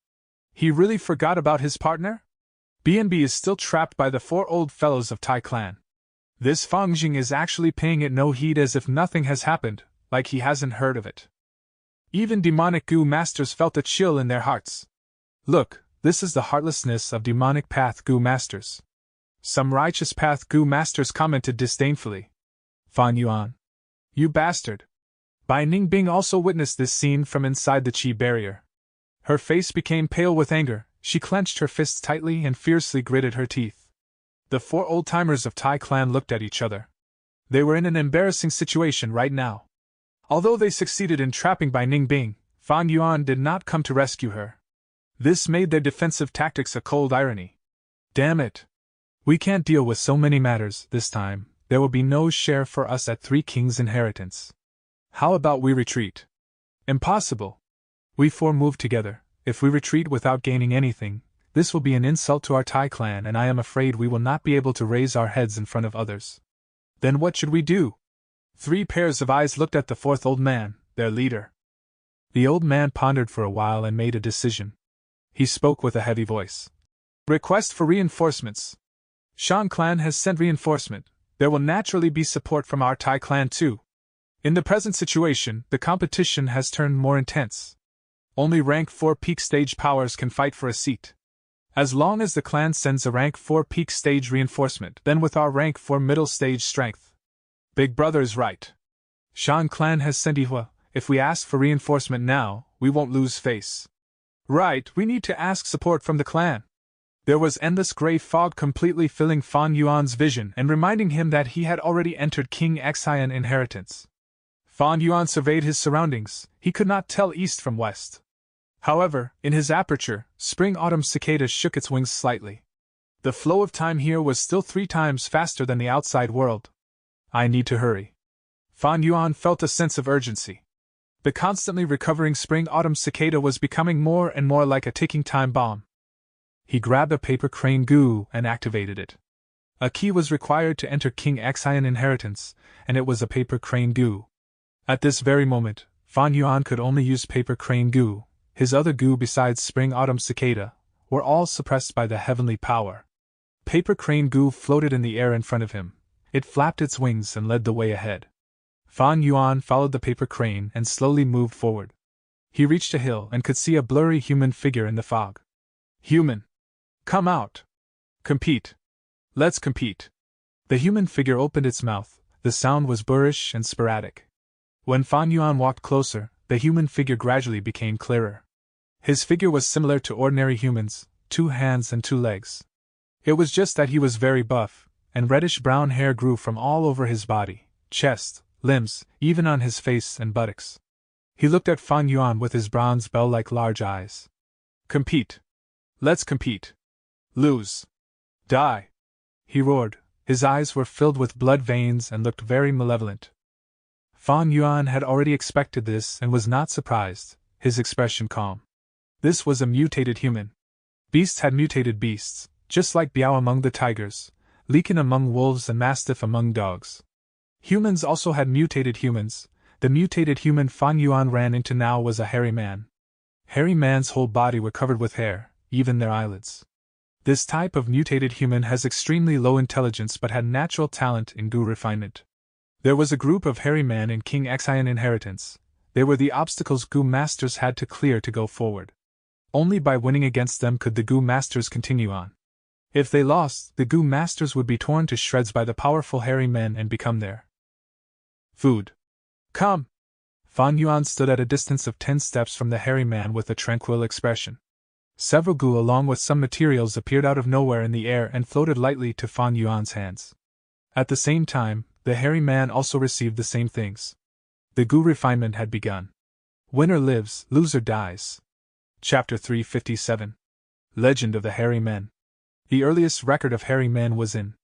He really forgot about his partner? BNB is still trapped by the 4 old fellows of Tai Clan. This Fang Jing is actually paying it no heed as if nothing has happened, like he hasn't heard of it. Even demonic Gu Masters felt a chill in their hearts. Look, this is the heartlessness of demonic path Gu Masters. Some righteous path Gu Masters commented disdainfully. Fan Yuan. You bastard. Bai Ningbing also witnessed this scene from inside the Qi barrier. Her face became pale with anger, she clenched her fists tightly and fiercely gritted her teeth. The 4 old-timers of Tai Clan looked at each other. They were in an embarrassing situation right now. Although they succeeded in trapping Bai Ningbing, Fan Yuan did not come to rescue her. This made their defensive tactics a cold irony. Damn it! We can't deal with so many matters this time. There will be no share for us at 3 Kings' inheritance. How about we retreat? Impossible. We 4 move together. If we retreat without gaining anything, this will be an insult to our Tai Clan, and I am afraid we will not be able to raise our heads in front of others. Then what should we do? 3 pairs of eyes looked at the 4th old man, their leader. The old man pondered for a while and made a decision. He spoke with a heavy voice. Request for reinforcements. Shan Clan has sent reinforcement. There will naturally be support from our Tai Clan too. In the present situation, the competition has turned more intense. Only rank 4 peak stage powers can fight for a seat. As long as the clan sends a rank 4 peak stage reinforcement, then with our rank 4 middle stage strength. Big Brother is right. Shan clan has sent Ihwa. If we ask for reinforcement now, we won't lose face. Right, we need to ask support from the clan. There was endless gray fog completely filling Fan Yuan's vision and reminding him that he had already entered King Xian inheritance. Fan Yuan surveyed his surroundings. He could not tell east from west. However, in his aperture, spring-autumn cicada shook its wings slightly. The flow of time here was still 3 times faster than the outside world. I need to hurry. Fan Yuan felt a sense of urgency. The constantly recovering spring-autumn cicada was becoming more and more like a ticking time bomb. He grabbed a paper crane goo and activated it. A key was required to enter King Xian inheritance, and it was a paper crane goo. At this very moment, Fan Yuan could only use paper crane goo. His other goo besides spring-autumn cicada were all suppressed by the heavenly power. Paper crane goo floated in the air in front of him. It flapped its wings and led the way ahead. Fan Yuan followed the paper crane and slowly moved forward. He reached a hill and could see a blurry human figure in the fog. Human! Come out! Compete! Let's compete! The human figure opened its mouth. The sound was boorish and sporadic. When Fan Yuan walked closer, the human figure gradually became clearer. His figure was similar to ordinary humans, 2 hands and 2 legs. It was just that he was very buff, and reddish-brown hair grew from all over his body, chest, limbs, even on his face and buttocks. He looked at Fan Yuan with his bronze bell-like large eyes. Compete! Let's compete! Lose! Die! He roared. His eyes were filled with blood veins and looked very malevolent. Fan Yuan had already expected this and was not surprised, his expression calm. This was a mutated human. Beasts had mutated beasts, just like Biao among the tigers, Likan among wolves and Mastiff among dogs. Humans also had mutated humans. The mutated human Fan Yuan ran into now was a hairy man. Hairy man's whole body were covered with hair, even their eyelids. This type of mutated human has extremely low intelligence but had natural talent in goo refinement. There was a group of hairy men in King Xian inheritance. They were the obstacles goo masters had to clear to go forward. Only by winning against them could the goo masters continue on. If they lost, the goo masters would be torn to shreds by the powerful hairy men and become their food. Come! Fan Yuan stood at a distance of 10 steps from the hairy man with a tranquil expression. Several goo along with some materials appeared out of nowhere in the air and floated lightly to Fan Yuan's hands. At the same time, the hairy man also received the same things. The goo refinement had begun. Winner lives, loser dies. Chapter 357. Legend of the Hairy Men. The earliest record of hairy men was in.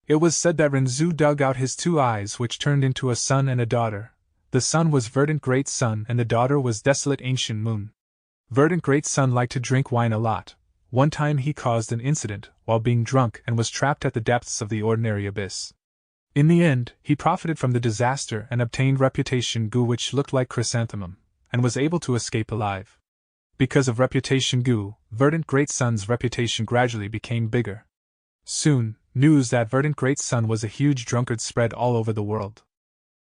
It was said that Renzu dug out his 2 eyes which turned into a son and a daughter. The son was Verdant Great Sun and the daughter was Desolate Ancient Moon. Verdant Great Sun liked to drink wine a lot. One time he caused an incident while being drunk and was trapped at the depths of the ordinary abyss. In the end, he profited from the disaster and obtained reputation goo which looked like chrysanthemum, and was able to escape alive. Because of reputation goo, Verdant Great Sun's reputation gradually became bigger. Soon, news that Verdant Great Sun was a huge drunkard spread all over the world.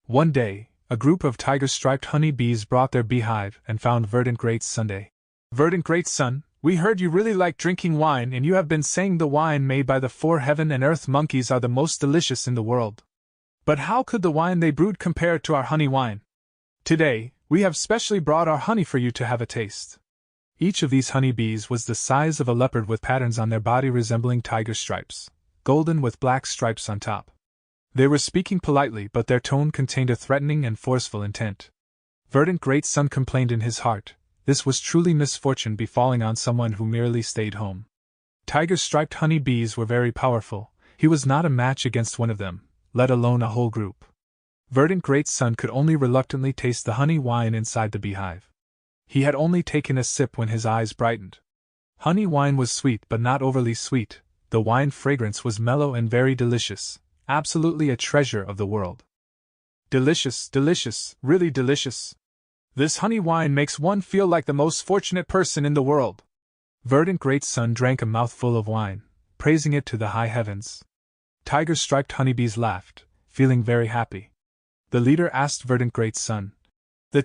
One day, a group of tiger-striped honey bees brought their beehive and found Verdant Great Sunday. Verdant Great Sun, we heard you really like drinking wine and you have been saying the wine made by the 4 heaven and earth monkeys are the most delicious in the world. But how could the wine they brewed compare to our honey wine? Today, we have specially brought our honey for you to have a taste. Each of these honey bees was the size of a leopard with patterns on their body resembling tiger stripes, golden with black stripes on top. They were speaking politely but their tone contained a threatening and forceful intent. Verdant Great Sun complained in his heart. This was truly misfortune befalling on someone who merely stayed home. Tiger-striped honey bees were very powerful. He was not a match against one of them, let alone a whole group. Verdant Great Sun could only reluctantly taste the honey wine inside the beehive. He had only taken a sip when his eyes brightened. Honey wine was sweet but not overly sweet. The wine fragrance was mellow and very delicious, absolutely a treasure of the world. Delicious, delicious, really delicious. This honey wine makes one feel like the most fortunate person in the world. Verdant Great Sun drank a mouthful of wine, praising it to the high heavens. Tiger-striped honeybees laughed, feeling very happy. The leader asked Verdant Great Sun,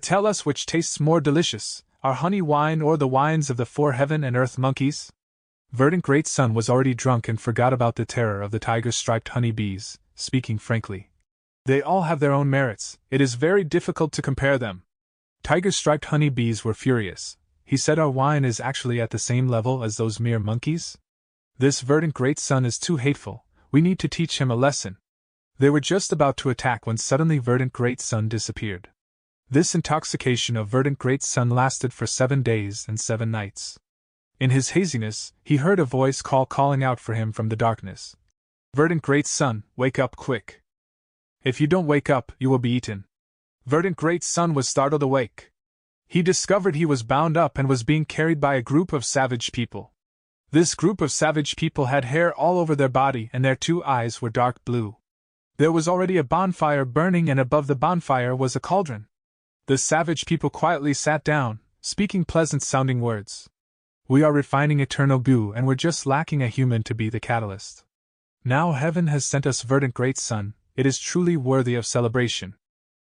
"Tell us which tastes more delicious, our honey wine or the wines of the four heaven and earth monkeys? Verdant Great Sun was already drunk and forgot about the terror of the tiger-striped honey bees, speaking frankly. They all have their own merits, it is very difficult to compare them. Tiger-striped honey bees were furious. He said our wine is actually at the same level as those mere monkeys? This Verdant Great Sun is too hateful, we need to teach him a lesson. They were just about to attack when suddenly Verdant Great Sun disappeared. This intoxication of Verdant Great Sun lasted for 7 days and 7 nights. In his haziness, he heard a voice calling out for him from the darkness. Verdant Great Sun, wake up quick. If you don't wake up, you will be eaten. Verdant Great Sun was startled awake. He discovered he was bound up and was being carried by a group of savage people. This group of savage people had hair all over their body and their 2 eyes were dark blue. There was already a bonfire burning and above the bonfire was a cauldron. The savage people quietly sat down, speaking pleasant-sounding words. We are refining eternal goo and we're just lacking a human to be the catalyst. Now heaven has sent us Verdant Great Sun, it is truly worthy of celebration.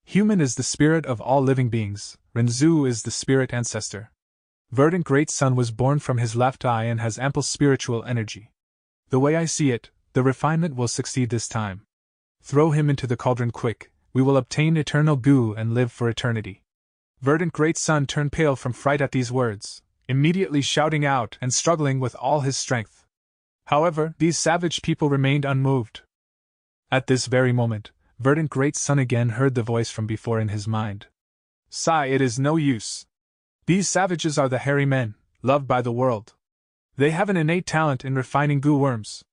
Human is the spirit of all living beings, Renzu is the spirit ancestor. Verdant Great Sun was born from his left eye and has ample spiritual energy. The way I see it, the refinement will succeed this time. Throw him into the cauldron quick, we will obtain eternal goo and live for eternity. Verdant Great Sun turned pale from fright at these words, immediately shouting out and struggling with all his strength. However, these savage people remained unmoved. At this very moment, Verdant Great Sun again heard the voice from before in his mind. Sigh, it is no use. These savages are the hairy men, loved by the world. They have an innate talent in refining goo worms.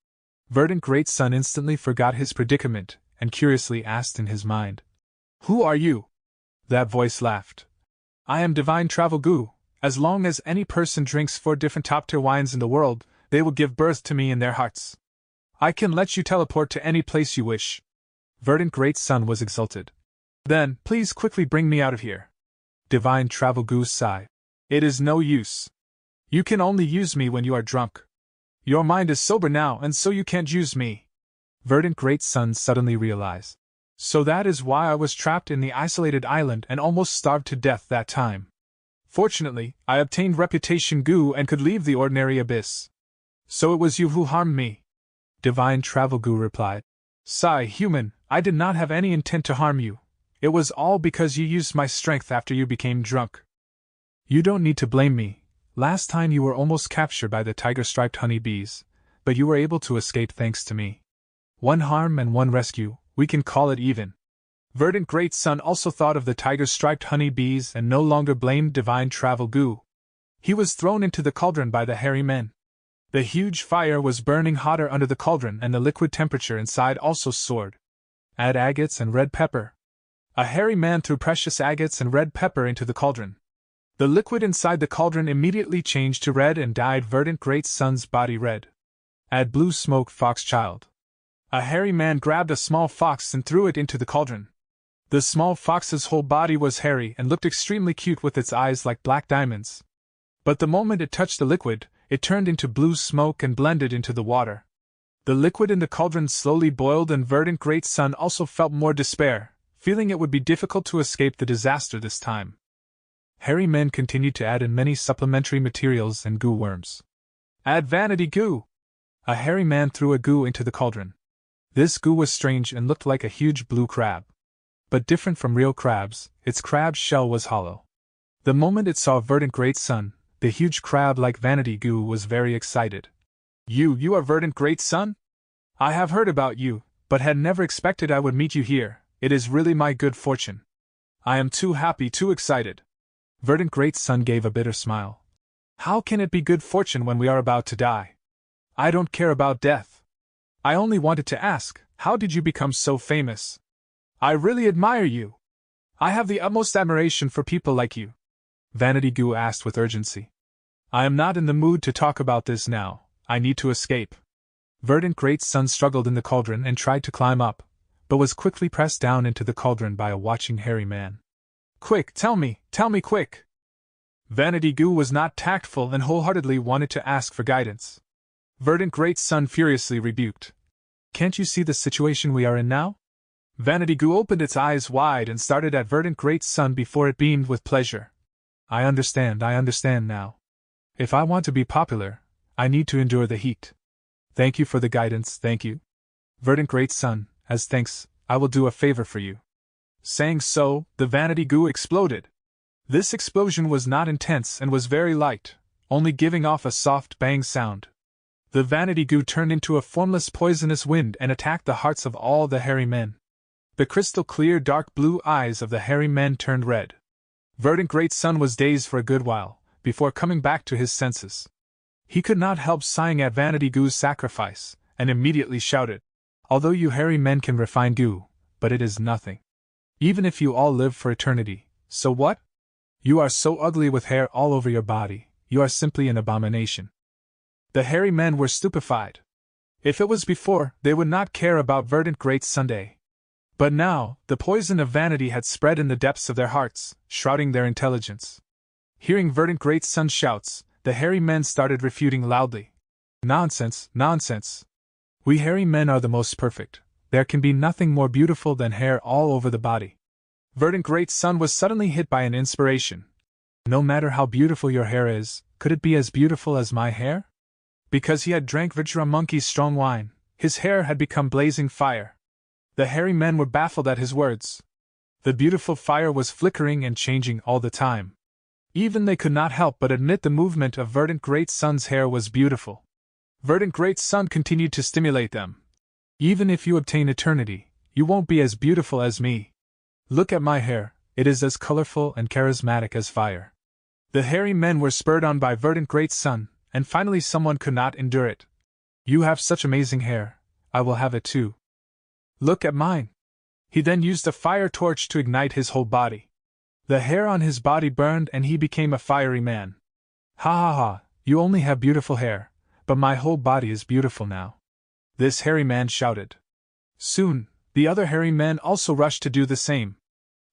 Verdant Great Sun instantly forgot his predicament, and curiously asked in his mind. Who are you? That voice laughed. I am Divine Travel Goo. As long as any person drinks 4 different top-tier wines in the world, they will give birth to me in their hearts. I can let you teleport to any place you wish. Verdant Great Sun was exulted. Then, please quickly bring me out of here. Divine Travel Goo sighed. It is no use. You can only use me when you are drunk. Your mind is sober now and so you can't use me. Verdant Great Sun suddenly realized. So that is why I was trapped in the isolated island and almost starved to death that time. Fortunately, I obtained reputation goo and could leave the ordinary abyss. So it was you who harmed me. Divine Travel Goo replied. Sigh, human, I did not have any intent to harm you. It was all because you used my strength after you became drunk. You don't need to blame me. Last time you were almost captured by the tiger-striped honey bees, but you were able to escape thanks to me. 1 harm and 1 rescue, we can call it even. Verdant Great Sun also thought of the tiger-striped honey bees and no longer blamed Divine Travel Goo. He was thrown into the cauldron by the hairy men. The huge fire was burning hotter under the cauldron and the liquid temperature inside also soared. Add agates and red pepper. A hairy man threw precious agates and red pepper into the cauldron. The liquid inside the cauldron immediately changed to red and dyed Verdant Great Sun's body red. Add blue smoke fox child. A hairy man grabbed a small fox and threw it into the cauldron. The small fox's whole body was hairy and looked extremely cute with its eyes like black diamonds. But the moment it touched the liquid, it turned into blue smoke and blended into the water. The liquid in the cauldron slowly boiled and Verdant Great Sun also felt more despair, feeling it would be difficult to escape the disaster this time. Hairy men continued to add in many supplementary materials and goo worms. Add vanity goo! A hairy man threw a goo into the cauldron. This goo was strange and looked like a huge blue crab. But different from real crabs, its crab's shell was hollow. The moment it saw Verdant Great Sun, the huge crab like vanity goo was very excited. You are Verdant Great Sun? I have heard about you, but had never expected I would meet you here. It is really my good fortune. I am too happy, too excited. Verdant Great Sun gave a bitter smile. How can it be good fortune when we are about to die? I don't care about death. I only wanted to ask, how did you become so famous? I really admire you. I have the utmost admiration for people like you. Vanity Goo asked with urgency. I am not in the mood to talk about this now, I need to escape. Verdant Great Sun struggled in the cauldron and tried to climb up, but was quickly pressed down into the cauldron by a watching hairy man. Quick, tell me quick! Vanity Goo was not tactful and wholeheartedly wanted to ask for guidance. Verdant Great Sun furiously rebuked. Can't you see the situation we are in now? Vanity Goo opened its eyes wide and started at Verdant Great Sun before it beamed with pleasure. I understand now. If I want to be popular, I need to endure the heat. Thank you for the guidance, thank you. Verdant Great Sun, as thanks, I will do a favor for you. Saying so, the vanity goo exploded. This explosion was not intense and was very light, only giving off a soft bang sound. The vanity goo turned into a formless poisonous wind and attacked the hearts of all the hairy men. The crystal clear dark blue eyes of the hairy men turned red. Verdant Great Sun was dazed for a good while, before coming back to his senses. He could not help sighing at Vanity Goo's sacrifice, and immediately shouted, "Although you hairy men can refine goo, but it is nothing. Even if you all live for eternity, so what? You are so ugly with hair all over your body, you are simply an abomination." The hairy men were stupefied. If it was before, they would not care about Verdant Great Sunday. But now, the poison of vanity had spread in the depths of their hearts, shrouding their intelligence. Hearing Verdant Great Sun's shouts, the hairy men started refuting loudly. Nonsense, nonsense. We hairy men are the most perfect. There can be nothing more beautiful than hair all over the body. Verdant Great Sun was suddenly hit by an inspiration. No matter how beautiful your hair is, could it be as beautiful as my hair? Because he had drank Vajra Monkey's strong wine, his hair had become blazing fire. The hairy men were baffled at his words. The beautiful fire was flickering and changing all the time. Even they could not help but admit the movement of Verdant Great Sun's hair was beautiful. Verdant Great Sun continued to stimulate them. Even if you obtain eternity, you won't be as beautiful as me. Look at my hair, it is as colorful and charismatic as fire. The hairy men were spurred on by Verdant Great Sun, and finally someone could not endure it. You have such amazing hair, I will have it too. Look at mine. He then used a fire torch to ignite his whole body. The hair on his body burned and he became a fiery man. Ha ha ha, you only have beautiful hair, but my whole body is beautiful now. This hairy man shouted. Soon, the other hairy men also rushed to do the same.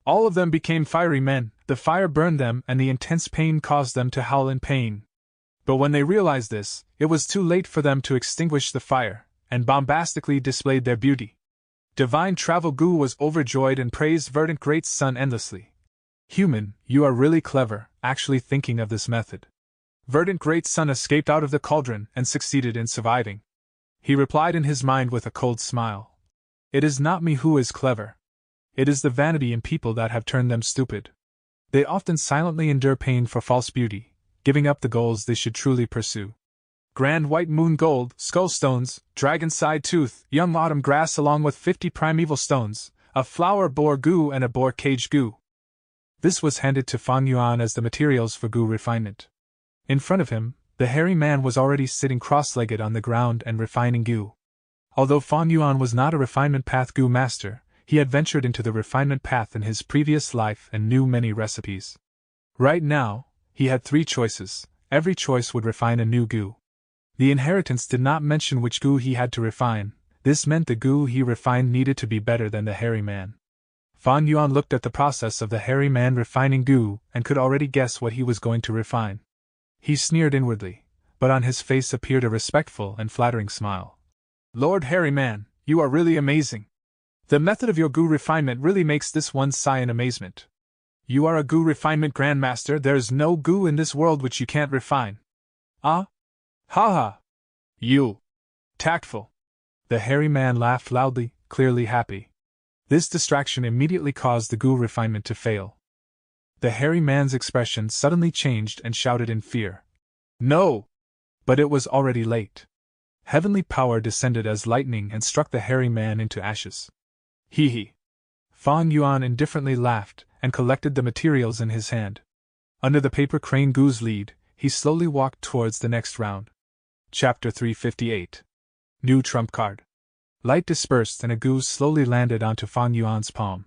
All of them became fiery men, the fire burned them and the intense pain caused them to howl in pain. But when they realized this, it was too late for them to extinguish the fire, and bombastically displayed their beauty. Divine Travel Goo was overjoyed and praised Verdant Great Sun endlessly. Human, you are really clever, actually thinking of this method. Verdant Great Sun escaped out of the cauldron and succeeded in surviving. He replied in his mind with a cold smile. It is not me who is clever. It is the vanity in people that have turned them stupid. They often silently endure pain for false beauty, giving up the goals they should truly pursue. Grand white moon gold, skull stones, dragon-side tooth, young autumn grass along with 50 primeval stones, a flower boar goo and a boar cage goo. This was handed to Fang Yuan as the materials for goo refinement. In front of him, the hairy man was already sitting cross-legged on the ground and refining goo. Although Fang Yuan was not a refinement path goo master, he had ventured into the refinement path in his previous life and knew many recipes. Right now, he had 3 choices. Every choice would refine a new goo. The inheritance did not mention which goo he had to refine. This meant the goo he refined needed to be better than the hairy man. Fang Yuan looked at the process of the hairy man refining goo and could already guess what he was going to refine. He sneered inwardly, but on his face appeared a respectful and flattering smile. Lord Hairy Man, you are really amazing. The method of your goo refinement really makes this one sigh in amazement. You are a goo refinement grandmaster, there is no goo in this world which you can't refine. Ah? Ha ha! You! Tactful! The hairy man laughed loudly, clearly happy. This distraction immediately caused the goo refinement to fail. The hairy man's expression suddenly changed and shouted in fear. No! But it was already late. Heavenly power descended as lightning and struck the hairy man into ashes. Hee hee! Fang Yuan indifferently laughed and collected the materials in his hand. Under the paper crane goo's lead, he slowly walked towards the next round. Chapter 358. New Trump Card. Light dispersed and a goo slowly landed onto Fang Yuan's palm.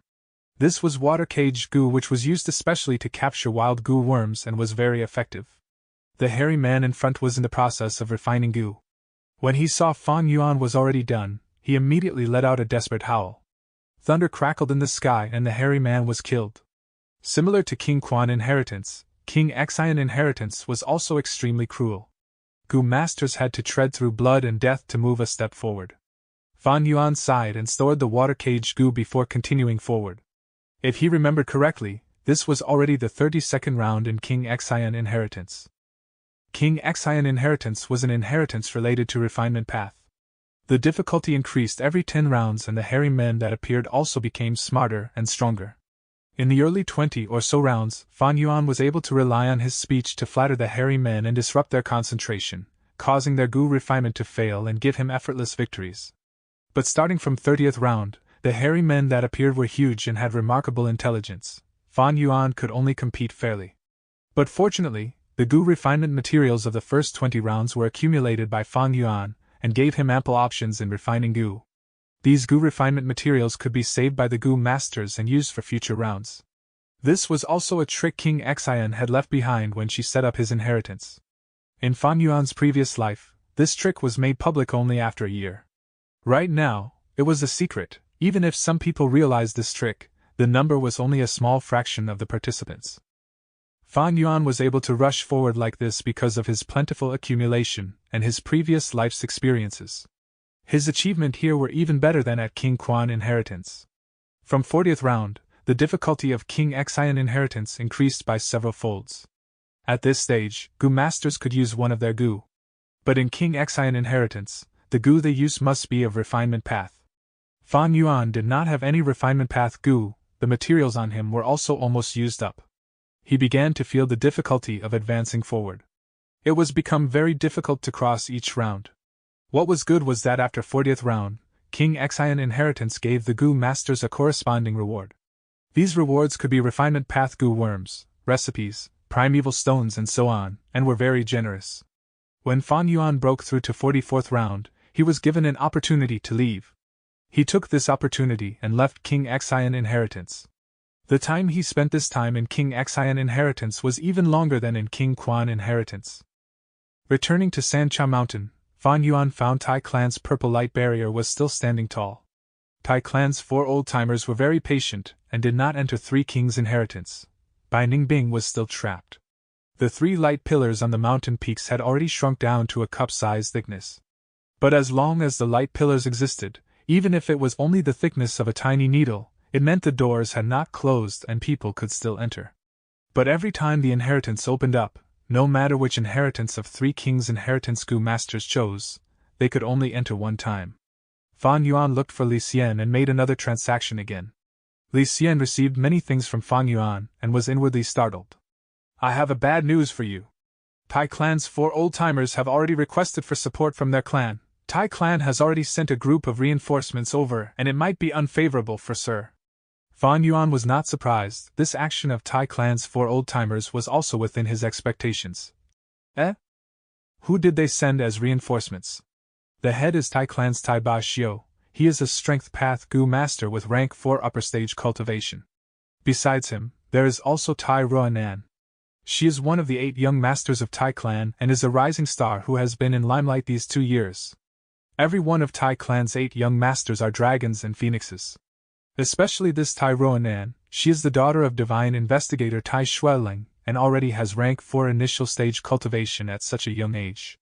This was water-caged goo which was used especially to capture wild goo worms and was very effective. The hairy man in front was in the process of refining goo. When he saw Fang Yuan was already done, he immediately let out a desperate howl. Thunder crackled in the sky and the hairy man was killed. Similar to King Quan inheritance, King Xian inheritance was also extremely cruel. Goo masters had to tread through blood and death to move a step forward. Fang Yuan sighed and stored the water-caged goo before continuing forward. If he remembered correctly, This was already the 32nd round in King Xian Inheritance. King Xian Inheritance was an inheritance related to refinement path. The difficulty increased every 10 rounds and the hairy men that appeared also became smarter and stronger. In the early 20 or so rounds, Fan Yuan was able to rely on his speech to flatter the hairy men and disrupt their concentration, causing their Gu refinement to fail and give him effortless victories. But starting from 30th round, the hairy men that appeared were huge and had remarkable intelligence. Fan Yuan could only compete fairly. But fortunately, the Gu refinement materials of the first 20 rounds were accumulated by Fan Yuan and gave him ample options in refining Gu. These Gu refinement materials could be saved by the Gu masters and used for future rounds. This was also a trick King Xian had left behind when she set up his inheritance. In Fan Yuan's previous life, this trick was made public only after a year. Right now, it was a secret. Even if some people realized this trick, the number was only a small fraction of the participants. Fan Yuan was able to rush forward like this because of his plentiful accumulation and his previous life's experiences. His achievement here were even better than at King Quan Inheritance. From 40th round, the difficulty of King Xian Inheritance increased by several folds. At this stage, Gu masters could use one of their Gu. But in King Xian Inheritance, the Gu they use must be of refinement path. Fan Yuan did not have any refinement path Gu, the materials on him were also almost used up. He began to feel the difficulty of advancing forward. It was become very difficult to cross each round. What was good was that after 40th round, King Xian Inheritance gave the Gu masters a corresponding reward. These rewards could be refinement path Gu worms, recipes, primeval stones and so on, and were very generous. When Fan Yuan broke through to 44th round, he was given an opportunity to leave. He took this opportunity and left King Xian Inheritance. The time he spent this time in King Xian Inheritance was even longer than in King Quan Inheritance. Returning to Sancha Mountain, Fan Yuan found Tai Clan's purple light barrier was still standing tall. Tai Clan's 4 old-timers were very patient and did not enter 3 Kings' Inheritance. Bai Ningbing was still trapped. The 3 light pillars on the mountain peaks had already shrunk down to a cup-sized thickness. But as long as the light pillars existed, even if it was only the thickness of a tiny needle, it meant the doors had not closed and people could still enter. But every time the inheritance opened up, no matter which inheritance of 3 Kings' Inheritance Gu masters chose, they could only enter one time. Fan Yuan looked for Li Xian and made another transaction again. Li Xian received many things from Fan Yuan and was inwardly startled. I have a bad news for you. Tai Clan's 4 old-timers have already requested for support from their clan. Tai Clan has already sent a group of reinforcements over and it might be unfavorable for Sir. Fan Yuan was not surprised. This action of Tai Clan's 4 old-timers was also within his expectations. Who did they send as reinforcements? The head is Tai Clan's Tai Ba Xiu. He is a strength path Gu master with rank 4 upper stage cultivation. Besides him, there is also Tai Ruanan. She is one of the 8 young masters of Tai Clan and is a rising star who has been in limelight these 2 years. Every one of Tai Clan's 8 young masters are dragons and phoenixes. Especially this Tai Ruanan, she is the daughter of divine investigator Tai Xueling, and already has rank 4 initial stage cultivation at such a young age.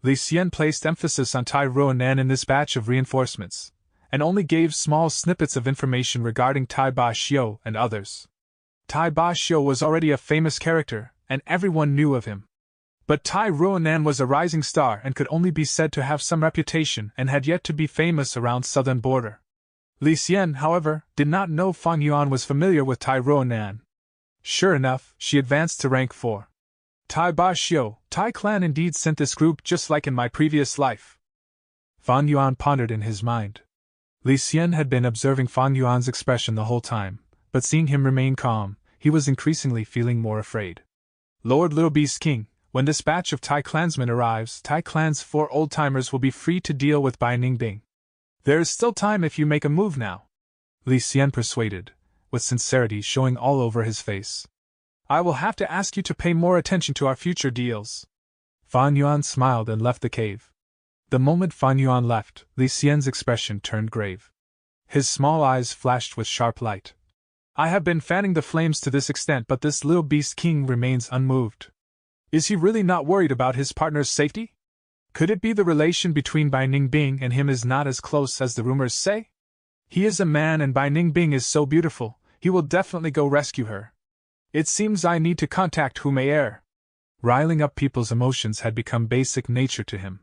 Li Xian placed emphasis on Tai Ruanan in this batch of reinforcements, and only gave small snippets of information regarding Tai Ba Xiu and others. Tai Ba Xiu was already a famous character, and everyone knew of him. But Tai Ruanan was a rising star and could only be said to have some reputation and had yet to be famous around southern border. Li Xian, however, did not know Fan Yuan was familiar with Tai Ruanan. Sure enough, she advanced to rank 4. Tai Ba Xiu, Tai Clan indeed sent this group just like in my previous life. Fan Yuan pondered in his mind. Li Xian had been observing Fan Yuan's expression the whole time, but seeing him remain calm, he was increasingly feeling more afraid. Lord Little Beast King, when this batch of Tai clansmen arrives, Tai Clan's 4 old-timers will be free to deal with Bai Ningbing. There is still time if you make a move now. Li Xian persuaded, with sincerity showing all over his face. I will have to ask you to pay more attention to our future deals. Fan Yuan smiled and left the cave. The moment Fan Yuan left, Li Xian's expression turned grave. His small eyes flashed with sharp light. I have been fanning the flames to this extent, but this little beast king remains unmoved. Is he really not worried about his partner's safety? Could it be the relation between Bai Ningbing and him is not as close as the rumors say? He is a man and Bai Ningbing is so beautiful, he will definitely go rescue her. It seems I need to contact Humayer. Riling up people's emotions had become basic nature to him.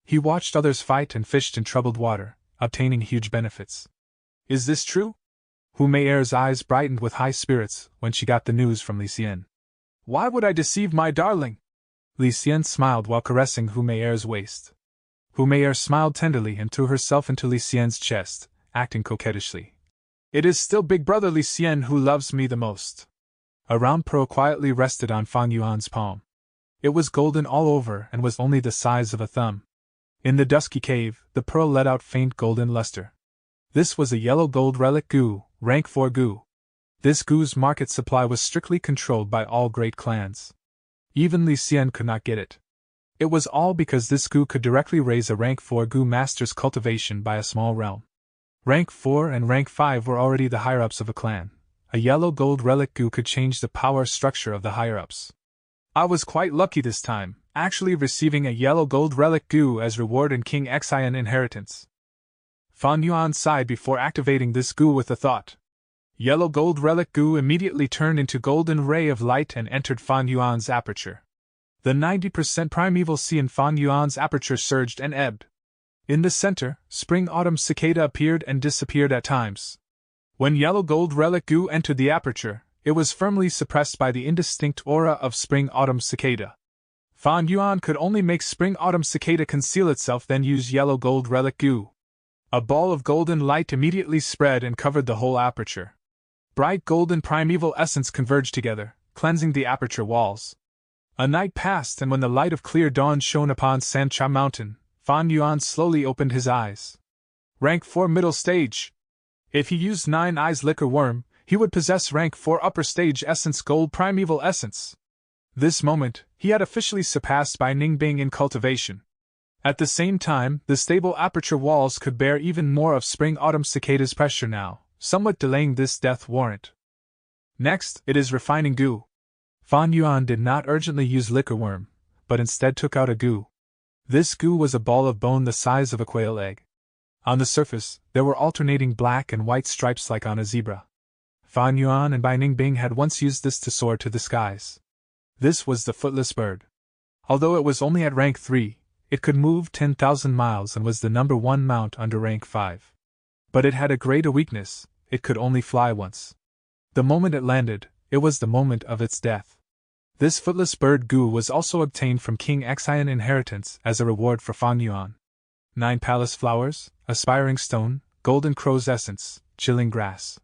He watched others fight and fished in troubled water, obtaining huge benefits. Is this true? Humayer's eyes brightened with high spirits when she got the news from Li Xian. Why would I deceive my darling? Li Xian smiled while caressing Humayer's waist. Humayer smiled tenderly and threw herself into Li Xian's chest, acting coquettishly. It is still Big Brother Li Xian who loves me the most. A round pearl quietly rested on Fan Yuan's palm. It was golden all over and was only the size of a thumb. In the dusky cave, the pearl let out faint golden luster. This was a yellow gold relic goo, rank 4 goo. This goo's market supply was strictly controlled by all great clans. Even Li Xian could not get it. It was all because this goo could directly raise a rank 4 goo master's cultivation by a small realm. Rank 4 and rank 5 were already the higher-ups of a clan. A yellow gold relic goo could change the power structure of the higher-ups. I was quite lucky this time, actually receiving a yellow gold relic goo as reward in King Xian inheritance. Fan Yuan sighed before activating this goo with a thought. Yellow gold relic goo immediately turned into golden ray of light and entered Fan Yuan's aperture. The 90% primeval sea in Fan Yuan's aperture surged and ebbed. In the center, spring-autumn cicada appeared and disappeared at times. When yellow gold relic goo entered the aperture, it was firmly suppressed by the indistinct aura of spring-autumn cicada. Fan Yuan could only make spring-autumn cicada conceal itself, then use yellow gold relic goo. A ball of golden light immediately spread and covered the whole aperture. Bright golden primeval essence converged together, cleansing the aperture walls. A night passed, and when the light of clear dawn shone upon Sancha Mountain, Fan Yuan slowly opened his eyes. Rank 4 middle stage. If he used 9 Eyes Liquor Worm, he would possess rank 4 upper stage essence gold primeval essence. This moment, he had officially surpassed Bai Ningbing in cultivation. At the same time, the stable aperture walls could bear even more of spring-autumn cicada's pressure now, somewhat delaying this death warrant. Next, it is refining goo. Fan Yuan did not urgently use liquor worm, but instead took out a goo. This goo was a ball of bone the size of a quail egg. On the surface, there were alternating black and white stripes like on a zebra. Fan Yuan and Bai Ningbing had once used this to soar to the skies. This was the footless bird. Although it was only at rank 3, it could move 10,000 miles and was the number 1 mount under rank 5. But it had a great weakness: it could only fly once. The moment it landed, it was the moment of its death. This footless bird goo was also obtained from King Xian inheritance as a reward for Fan Yuan. 9 palace flowers, aspiring stone, golden crow's essence, chilling grass.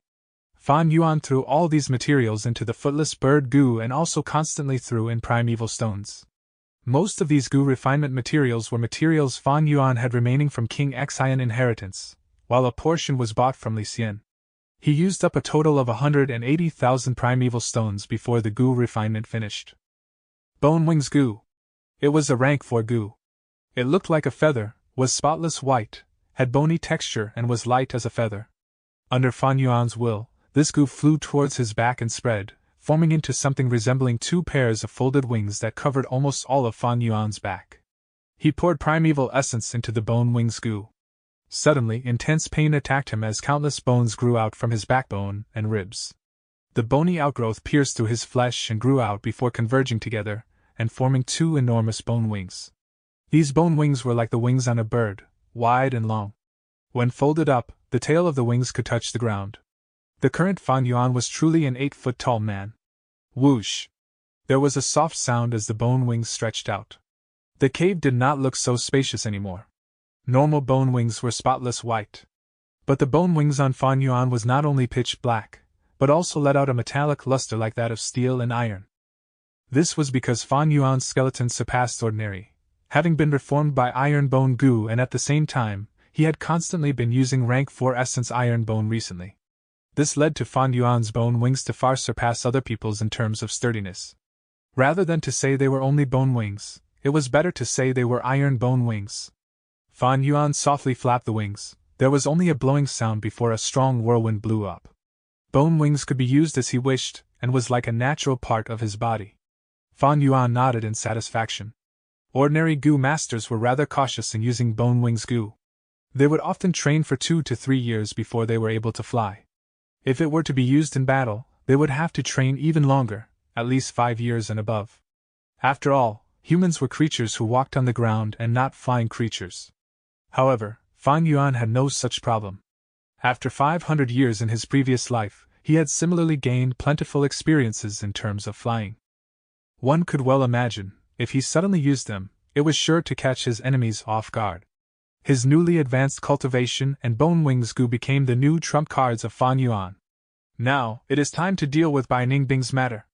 Fan Yuan threw all these materials into the footless bird goo and also constantly threw in primeval stones. Most of these goo refinement materials were materials Fan Yuan had remaining from King Xian inheritance, while a portion was bought from Li Xian. He used up a total of 180,000 primeval stones before the goo refinement finished. Bone Wings Goo. It was a rank 4 goo. It looked like a feather, was spotless white, had bony texture and was light as a feather. Under Fan Yuan's will, this goo flew towards his back and spread, forming into something resembling 2 pairs of folded wings that covered almost all of Fan Yuan's back. He poured primeval essence into the Bone Wings Goo. Suddenly, intense pain attacked him as countless bones grew out from his backbone and ribs. The bony outgrowth pierced through his flesh and grew out before converging together, and forming 2 enormous bone wings. These bone wings were like the wings on a bird, wide and long. When folded up, the tail of the wings could touch the ground. The current Fan Yuan was truly an 8-foot-tall man. Whoosh! There was a soft sound as the bone wings stretched out. The cave did not look so spacious anymore. Normal bone wings were spotless white. But the bone wings on Fan Yuan was not only pitch black, but also let out a metallic luster like that of steel and iron. This was because Fan Yuan's skeleton surpassed ordinary, having been reformed by iron bone goo, and at the same time, he had constantly been using rank 4 essence iron bone recently. This led to Fan Yuan's bone wings to far surpass other people's in terms of sturdiness. Rather than to say they were only bone wings, it was better to say they were iron bone wings. Fan Yuan softly flapped the wings. There was only a blowing sound before a strong whirlwind blew up. Bone wings could be used as he wished, and was like a natural part of his body. Fan Yuan nodded in satisfaction. Ordinary goo masters were rather cautious in using bone wings goo. They would often train for 2 to 3 years before they were able to fly. If it were to be used in battle, they would have to train even longer, at least 5 years and above. After all, humans were creatures who walked on the ground and not flying creatures. However, Fan Yuan had no such problem. After 500 years in his previous life, he had similarly gained plentiful experiences in terms of flying. One could well imagine, if he suddenly used them, it was sure to catch his enemies off guard. His newly advanced cultivation and bone wings gu became the new trump cards of Fan Yuan. Now, it is time to deal with Bai Ningbing's matter.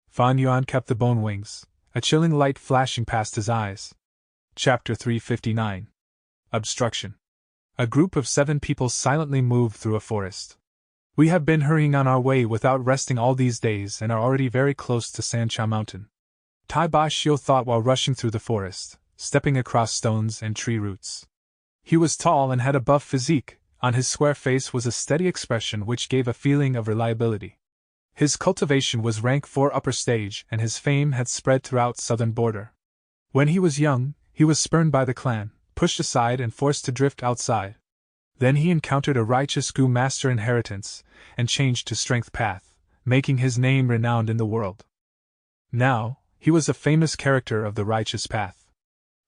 Fan Yuan kept the bone wings, a chilling light flashing past his eyes. Chapter 359. Obstruction. A group of 7 people silently moved through a forest. We have been hurrying on our way without resting all these days and are already very close to Sancha Mountain. Tai Ba Xiu thought while rushing through the forest, stepping across stones and tree roots. He was tall and had a buff physique. On his square face was a steady expression which gave a feeling of reliability. His cultivation was rank 4 upper stage and his fame had spread throughout southern border. When he was young, he was spurned by the clan, pushed aside and forced to drift outside. Then he encountered a righteous gu master inheritance, and changed to strength path, making his name renowned in the world. Now, he was a famous character of the righteous path.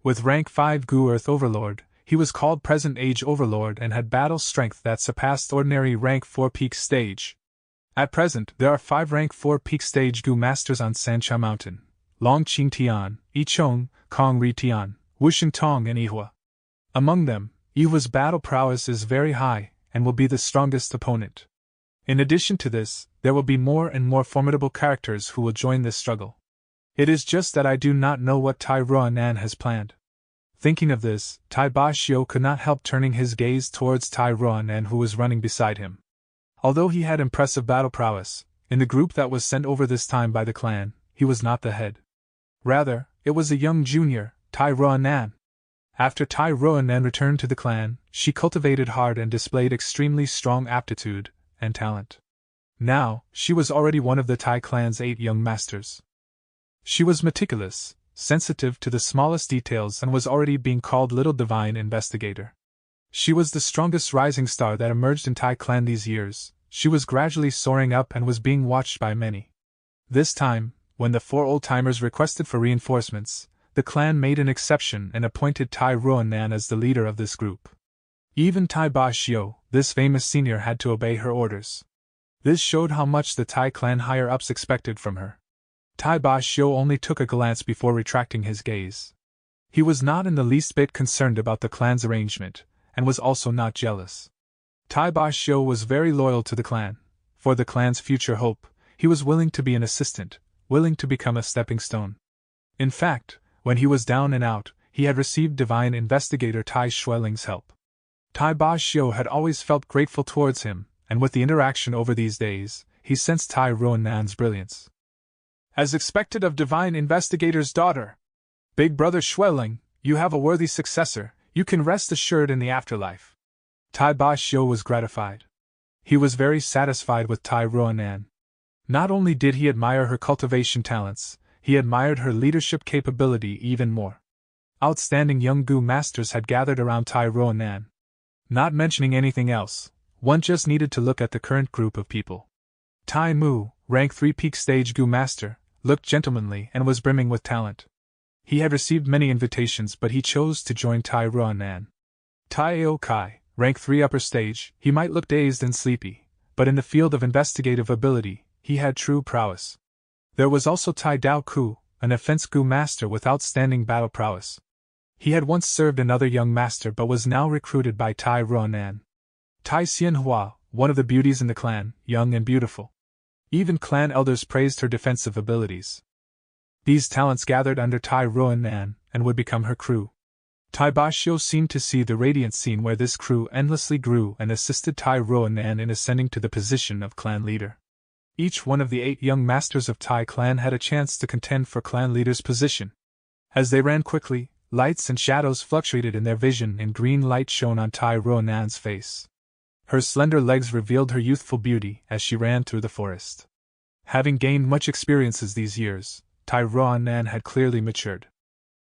With rank 5 gu earth overlord, he was called present age overlord and had battle strength that surpassed ordinary rank 4 peak stage. At present, there are 5 rank 4 peak stage gu masters on Sancha Mountain: Long Qing Tian, Yi Chong, Kong Ri Tian, Wuxing Tong and Yihua. Among them, Yihua's battle prowess is very high, and will be the strongest opponent. In addition to this, there will be more and more formidable characters who will join this struggle. It is just that I do not know what Tai Ruanan has planned. Thinking of this, Tai Ba Xiu could not help turning his gaze towards Tai Ruanan who was running beside him. Although he had impressive battle prowess, in the group that was sent over this time by the clan, he was not the head. Rather, it was a young junior, Tai Ruanan. After Tai Ruanan returned to the clan, she cultivated hard and displayed extremely strong aptitude and talent. Now, she was already one of the Tai clan's 8 young masters. She was meticulous, sensitive to the smallest details and was already being called Little Divine Investigator. She was the strongest rising star that emerged in Tai clan these years. She was gradually soaring up and was being watched by many. This time, when the 4 old-timers requested for reinforcements, the clan made an exception and appointed Tai Ruanan as the leader of this group. Even Tai Ba Xiu, this famous senior, had to obey her orders. This showed how much the Tai clan higher-ups expected from her. Tai Ba Xiu only took a glance before retracting his gaze. He was not in the least bit concerned about the clan's arrangement, and was also not jealous. Tai Ba Xiu was very loyal to the clan. For the clan's future hope, he was willing to be an assistant, willing to become a stepping stone. In fact, when he was down and out, he had received divine investigator Tai Xueling's help. Tai Ba Xiu had always felt grateful towards him, and with the interaction over these days, he sensed Tai Ruanan's brilliance. As expected of divine investigator's daughter, Big Brother Xueling, you have a worthy successor, you can rest assured in the afterlife. Tai Ba Xiu was gratified. He was very satisfied with Tai Ruanan. Not only did he admire her cultivation talents, he admired her leadership capability even more. Outstanding young gu masters had gathered around Tai Ruanan. Not mentioning anything else, one just needed to look at the current group of people. Tai Mu, rank 3 peak stage gu master, looked gentlemanly and was brimming with talent. He had received many invitations but he chose to join Tai Ruanan. Tai Ao Kai, rank 3 upper stage, he might look dazed and sleepy, but in the field of investigative ability, he had true prowess. There was also Tai Dao Ku, an offense gu master with outstanding battle prowess. He had once served another young master but was now recruited by Tai Ruanan. Tai Xianhua, one of the beauties in the clan, young and beautiful. Even clan elders praised her defensive abilities. These talents gathered under Tai Ruanan and would become her crew. Tai Ba Xiu seemed to see the radiant scene where this crew endlessly grew and assisted Tai Ruanan in ascending to the position of clan leader. Each one of the 8 young masters of Tai clan had a chance to contend for clan leader's position. As they ran quickly, lights and shadows fluctuated in their vision and green light shone on Tai Ruanan's face. Her slender legs revealed her youthful beauty as she ran through the forest. Having gained much experiences these years, Tai Ruanan had clearly matured.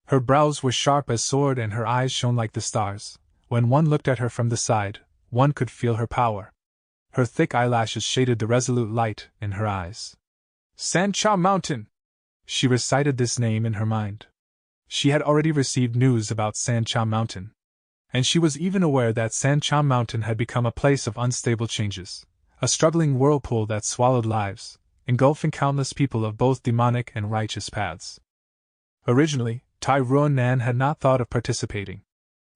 Her brows were sharp as sword and her eyes shone like the stars. When one looked at her from the side, one could feel her power. Her thick eyelashes shaded the resolute light in her eyes. Sancha Mountain! She recited this name in her mind. She had already received news about Sancha Mountain. And she was even aware that Sancha Mountain had become a place of unstable changes, a struggling whirlpool that swallowed lives, engulfing countless people of both demonic and righteous paths. Originally, Tai Ruonan had not thought of participating.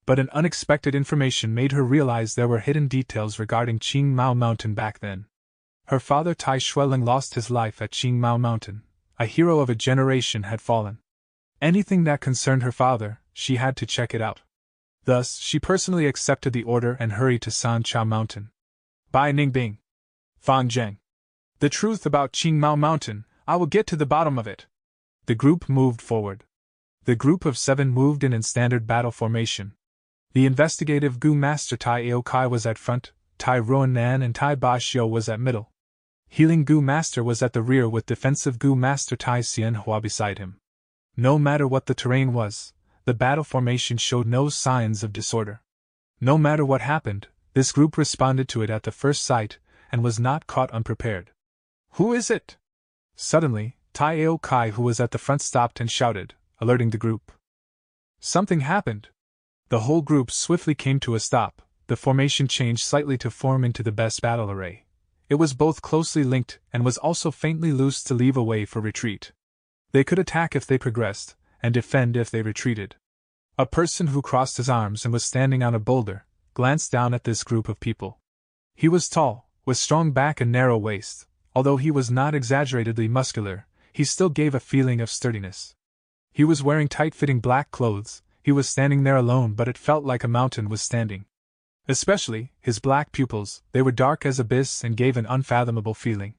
But an unexpected information made her realize there were hidden details regarding Qing Mao Mountain back then. Her father Tai Xueling lost his life at Qing Mao Mountain. A hero of a generation had fallen. Anything that concerned her father, she had to check it out. Thus, she personally accepted the order and hurried to Sancha Mountain. Bai Ningbing. Fan Zheng. The truth about Qing Mao Mountain, I will get to the bottom of it. The group moved forward. The group of 7 moved in standard battle formation. The investigative Gu Master Tai Aokai was at front, Tai Ruonan and Tai Ba Xiu was at middle. Healing Gu Master was at the rear with defensive Gu Master Tai Xian Hua beside him. No matter what the terrain was, the battle formation showed no signs of disorder. No matter what happened, this group responded to it at the first sight, and was not caught unprepared. Who is it? Suddenly, Tai Aokai, who was at the front, stopped and shouted, alerting the group. Something happened. The whole group swiftly came to a stop. The formation changed slightly to form into the best battle array. It was both closely linked and was also faintly loose to leave a way for retreat. They could attack if they progressed, and defend if they retreated. A person who crossed his arms and was standing on a boulder glanced down at this group of people. He was tall, with strong back and narrow waist. Although he was not exaggeratedly muscular, he still gave a feeling of sturdiness. He was wearing tight-fitting black clothes. He was standing there alone, but it felt like a mountain was standing. Especially, his black pupils, they were dark as abyss and gave an unfathomable feeling.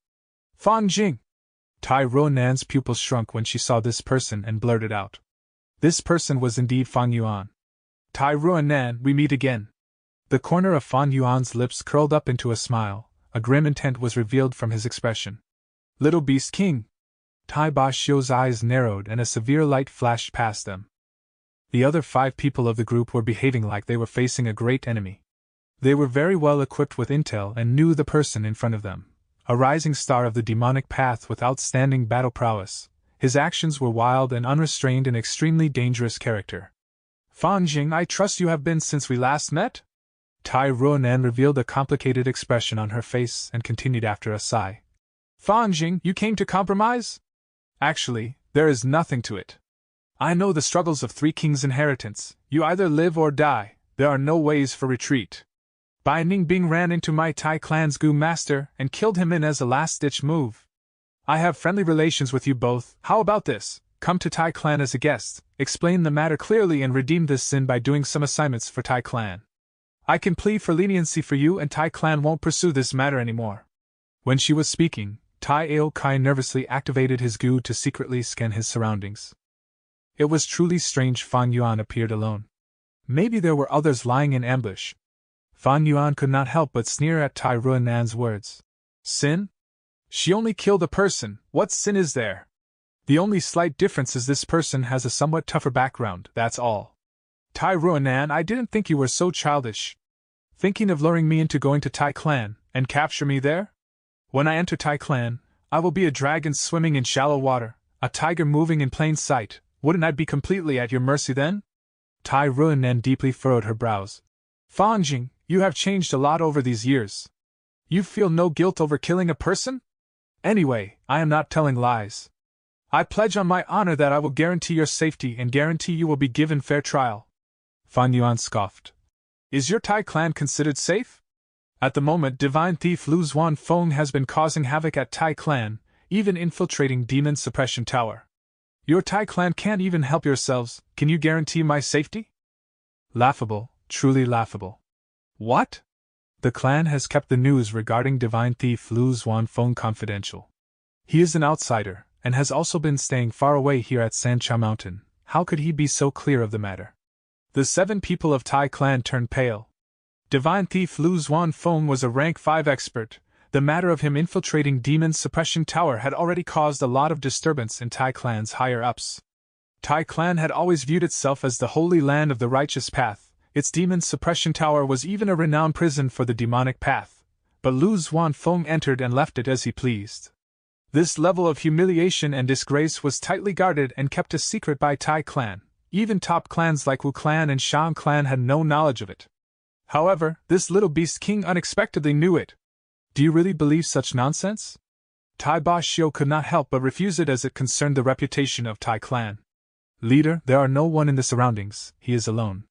Fan Jing! Tai Ruonan's pupils shrunk when she saw this person and blurted out. This person was indeed Fan Yuan. Tai Ruonan, we meet again. The corner of Fan Yuan's lips curled up into a smile. A grim intent was revealed from his expression. Little Beast King! Tai Ba Xiu's eyes narrowed and a severe light flashed past them. The other 5 people of the group were behaving like they were facing a great enemy. They were very well equipped with intel and knew the person in front of them, a rising star of the demonic path with outstanding battle prowess. His actions were wild and unrestrained and extremely dangerous character. Fan Jing, I trust you have been since we last met? Tai Ruonan revealed a complicated expression on her face and continued after a sigh. Fan Jing, you came to compromise? Actually, there is nothing to it. I know the struggles of 3 kings' inheritance. You either live or die. There are no ways for retreat. Bai Ningbing ran into my Tai clan's Gu Master and killed him in as a last-ditch move. I have friendly relations with you both. How about this? Come to Tai clan as a guest, explain the matter clearly and redeem this sin by doing some assignments for Tai clan. I can plead for leniency for you and Tai clan won't pursue this matter anymore. When she was speaking, Tai Aokai nervously activated his Gu to secretly scan his surroundings. It was truly strange Fan Yuan appeared alone. Maybe there were others lying in ambush. Fan Yuan could not help but sneer at Tai Ruonan's words. Sin? She only killed a person, what sin is there? The only slight difference is this person has a somewhat tougher background, that's all. Tai Ruonan, I didn't think you were so childish. Thinking of luring me into going to Tai clan, and capture me there? When I enter Tai clan, I will be a dragon swimming in shallow water, a tiger moving in plain sight. Wouldn't I be completely at your mercy then? Tai Ruonan deeply furrowed her brows. Fan Jing, you have changed a lot over these years. You feel no guilt over killing a person? Anyway, I am not telling lies. I pledge on my honor that I will guarantee your safety and guarantee you will be given fair trial. Fan Yuan scoffed. Is your Tai clan considered safe? At the moment, divine thief Lu Zuanfeng has been causing havoc at Tai clan, even infiltrating Demon Suppression Tower. Your Tai clan can't even help yourselves. Can you guarantee my safety? Laughable, truly laughable. What? The clan has kept the news regarding divine thief Lu Zuanfeng confidential. He is an outsider, and has also been staying far away here at Sancha Mountain. How could he be so clear of the matter? The 7 people of Tai clan turned pale. Divine thief Lu Zuanfeng was a rank 5 expert. The matter of him infiltrating Demon Suppression Tower had already caused a lot of disturbance in Tai clan's higher-ups. Tai clan had always viewed itself as the holy land of the righteous path. Its Demon Suppression Tower was even a renowned prison for the demonic path. but Lu Xuanfeng entered and left it as he pleased. This level of humiliation and disgrace was tightly guarded and kept a secret by Tai clan. Even top clans like Wu clan and Shan clan had no knowledge of it. However, this little beast king unexpectedly knew it. Do you really believe such nonsense? Tai Ba Xiu could not help but refuse it as it concerned the reputation of Tai clan. Leader, there are no one in the surroundings, he is alone.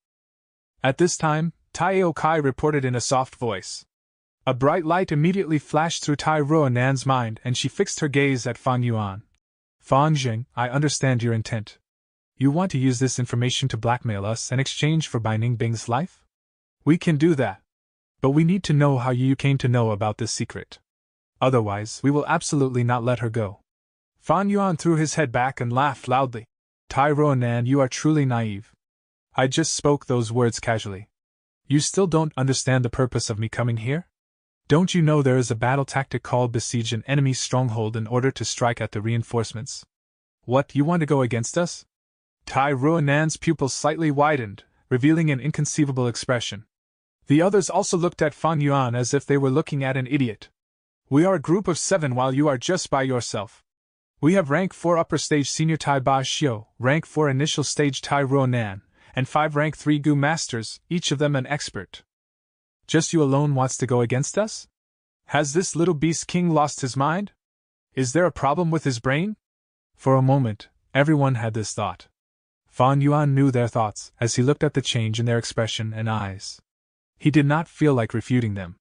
At this time, Tai Aokai reported in a soft voice. A bright light immediately flashed through Tai Ruonan's mind and she fixed her gaze at Fan Yuan. Fan Jing, I understand your intent. You want to use this information to blackmail us in exchange for Bai Ningbing's life? We can do that. But we need to know how you came to know about this secret. Otherwise, we will absolutely not let her go. Fan Yuan threw his head back and laughed loudly. Tai Ruonan, you are truly naive. I just spoke those words casually. You still don't understand the purpose of me coming here? Don't you know there is a battle tactic called besiege an enemy's stronghold in order to strike at the reinforcements? What, you want to go against us? Tai Ruonan's pupils slightly widened, revealing an inconceivable expression. The others also looked at Fan Yuan as if they were looking at an idiot. We are a group of 7 while you are just by yourself. We have rank 4 upper stage senior Tai Ba Xiu, rank 4 initial stage Tai Ruonan, and 5 rank 3 Gu masters, each of them an expert. Just you alone wants to go against us? Has this little beast king lost his mind? Is there a problem with his brain? For a moment, everyone had this thought. Fan Yuan knew their thoughts as he looked at the change in their expression and eyes. He did not feel like refuting them.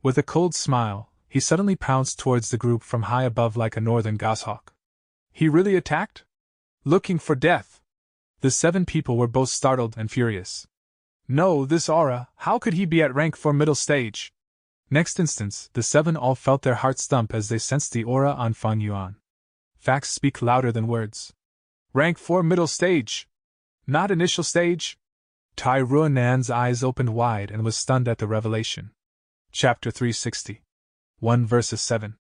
With a cold smile, he suddenly pounced towards the group from high above like a northern goshawk. He really attacked? Looking for death. The 7 people were both startled and furious. No, this aura, how could he be at rank 4 middle stage? Next instant, the 7 all felt their hearts thump as they sensed the aura on Fan Yuan. Facts speak louder than words. Rank 4 middle stage. Not initial stage? Tai Ruonan's eyes opened wide and was stunned at the revelation. Chapter 360. 1 verses 7.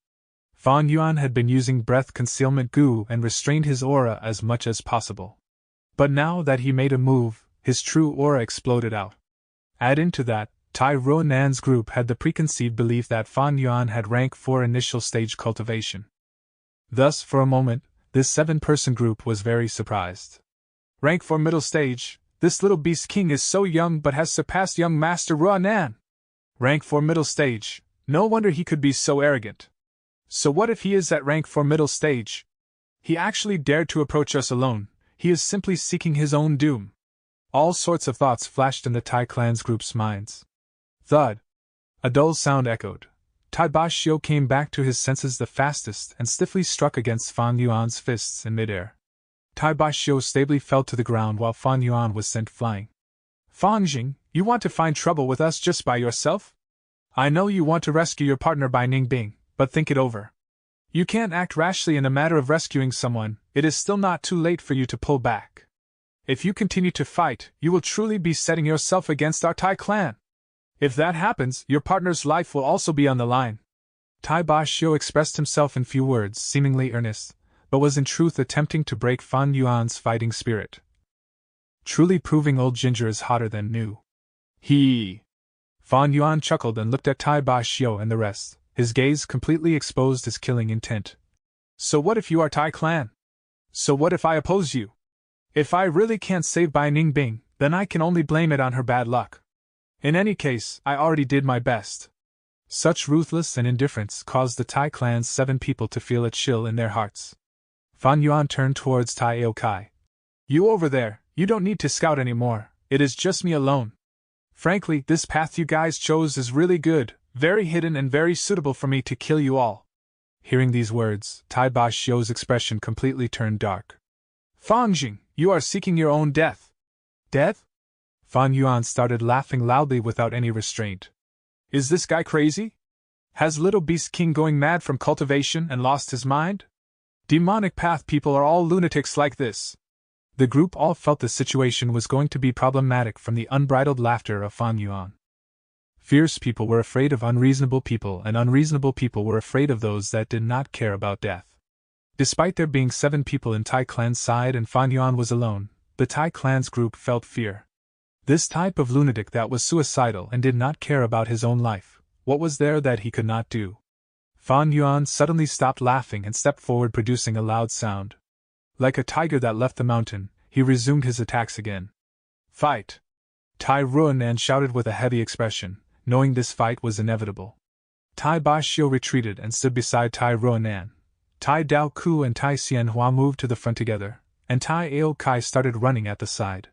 Fan Yuan had been using breath concealment goo and restrained his aura as much as possible. But now that he made a move, his true aura exploded out. Add into that, Tai Ruonan's group had the preconceived belief that Fan Yuan had rank 4 initial stage cultivation. Thus, for a moment, this 7-person group was very surprised. Rank 4 middle stage, this little beast king is so young but has surpassed young Master Ruonan. Rank 4 middle stage, no wonder he could be so arrogant. So what if he is at rank 4 middle stage? He actually dared to approach us alone, he is simply seeking his own doom. All sorts of thoughts flashed in the Tai clan's group's minds. Thud. A dull sound echoed. Tai Ba Xiu came back to his senses the fastest and stiffly struck against Fan Yuan's fists in midair. Tai Ba Xiu stably fell to the ground while Fan Yuan was sent flying. Fan Jing, you want to find trouble with us just by yourself? I know you want to rescue your partner Bai Ningbing, but think it over. You can't act rashly in the matter of rescuing someone, it is still not too late for you to pull back. If you continue to fight, you will truly be setting yourself against our Tai clan. If that happens, your partner's life will also be on the line. Tai Ba Xiu expressed himself in few words, seemingly earnest, but was in truth attempting to break Fan Yuan's fighting spirit. Truly proving old ginger is hotter than new. Fan Yuan chuckled and looked at Tai Ba Xiu and the rest, his gaze completely exposed his killing intent. So what if you are Tai clan? So what if I oppose you? If I really can't save Bai Ningbing, then I can only blame it on her bad luck. In any case, I already did my best. Such ruthless and indifference caused the Tai clan's 7 people to feel a chill in their hearts. Fan Yuan turned towards Tai Aokai. You over there, you don't need to scout anymore, it is just me alone. Frankly, this path you guys chose is really good, very hidden and very suitable for me to kill you all. Hearing these words, Tai Ba Xiu's expression completely turned dark. Fan Jing, you are seeking your own death. Death? Fan Yuan started laughing loudly without any restraint. Is this guy crazy? Has Little Beast King going mad from cultivation and lost his mind? Demonic path people are all lunatics like this. The group all felt the situation was going to be problematic from the unbridled laughter of Fan Yuan. Fierce people were afraid of unreasonable people and unreasonable people were afraid of those that did not care about death. Despite there being 7 people in Tai clan's side and Fan Yuan was alone, the Tai clan's group felt fear. This type of lunatic that was suicidal and did not care about his own life What was there that he could not do? Fan Yuan suddenly stopped laughing and stepped forward, producing a loud sound. Like a tiger that left the mountain, he resumed his attacks again. Fight! Tai Ruanan shouted with a heavy expression, knowing this fight was inevitable. Tai Baixiu retreated and stood beside Tai Ruanan. Tai Dao Ku and Tai Xianhua moved to the front together, and Tai Ao Kai started running at the side.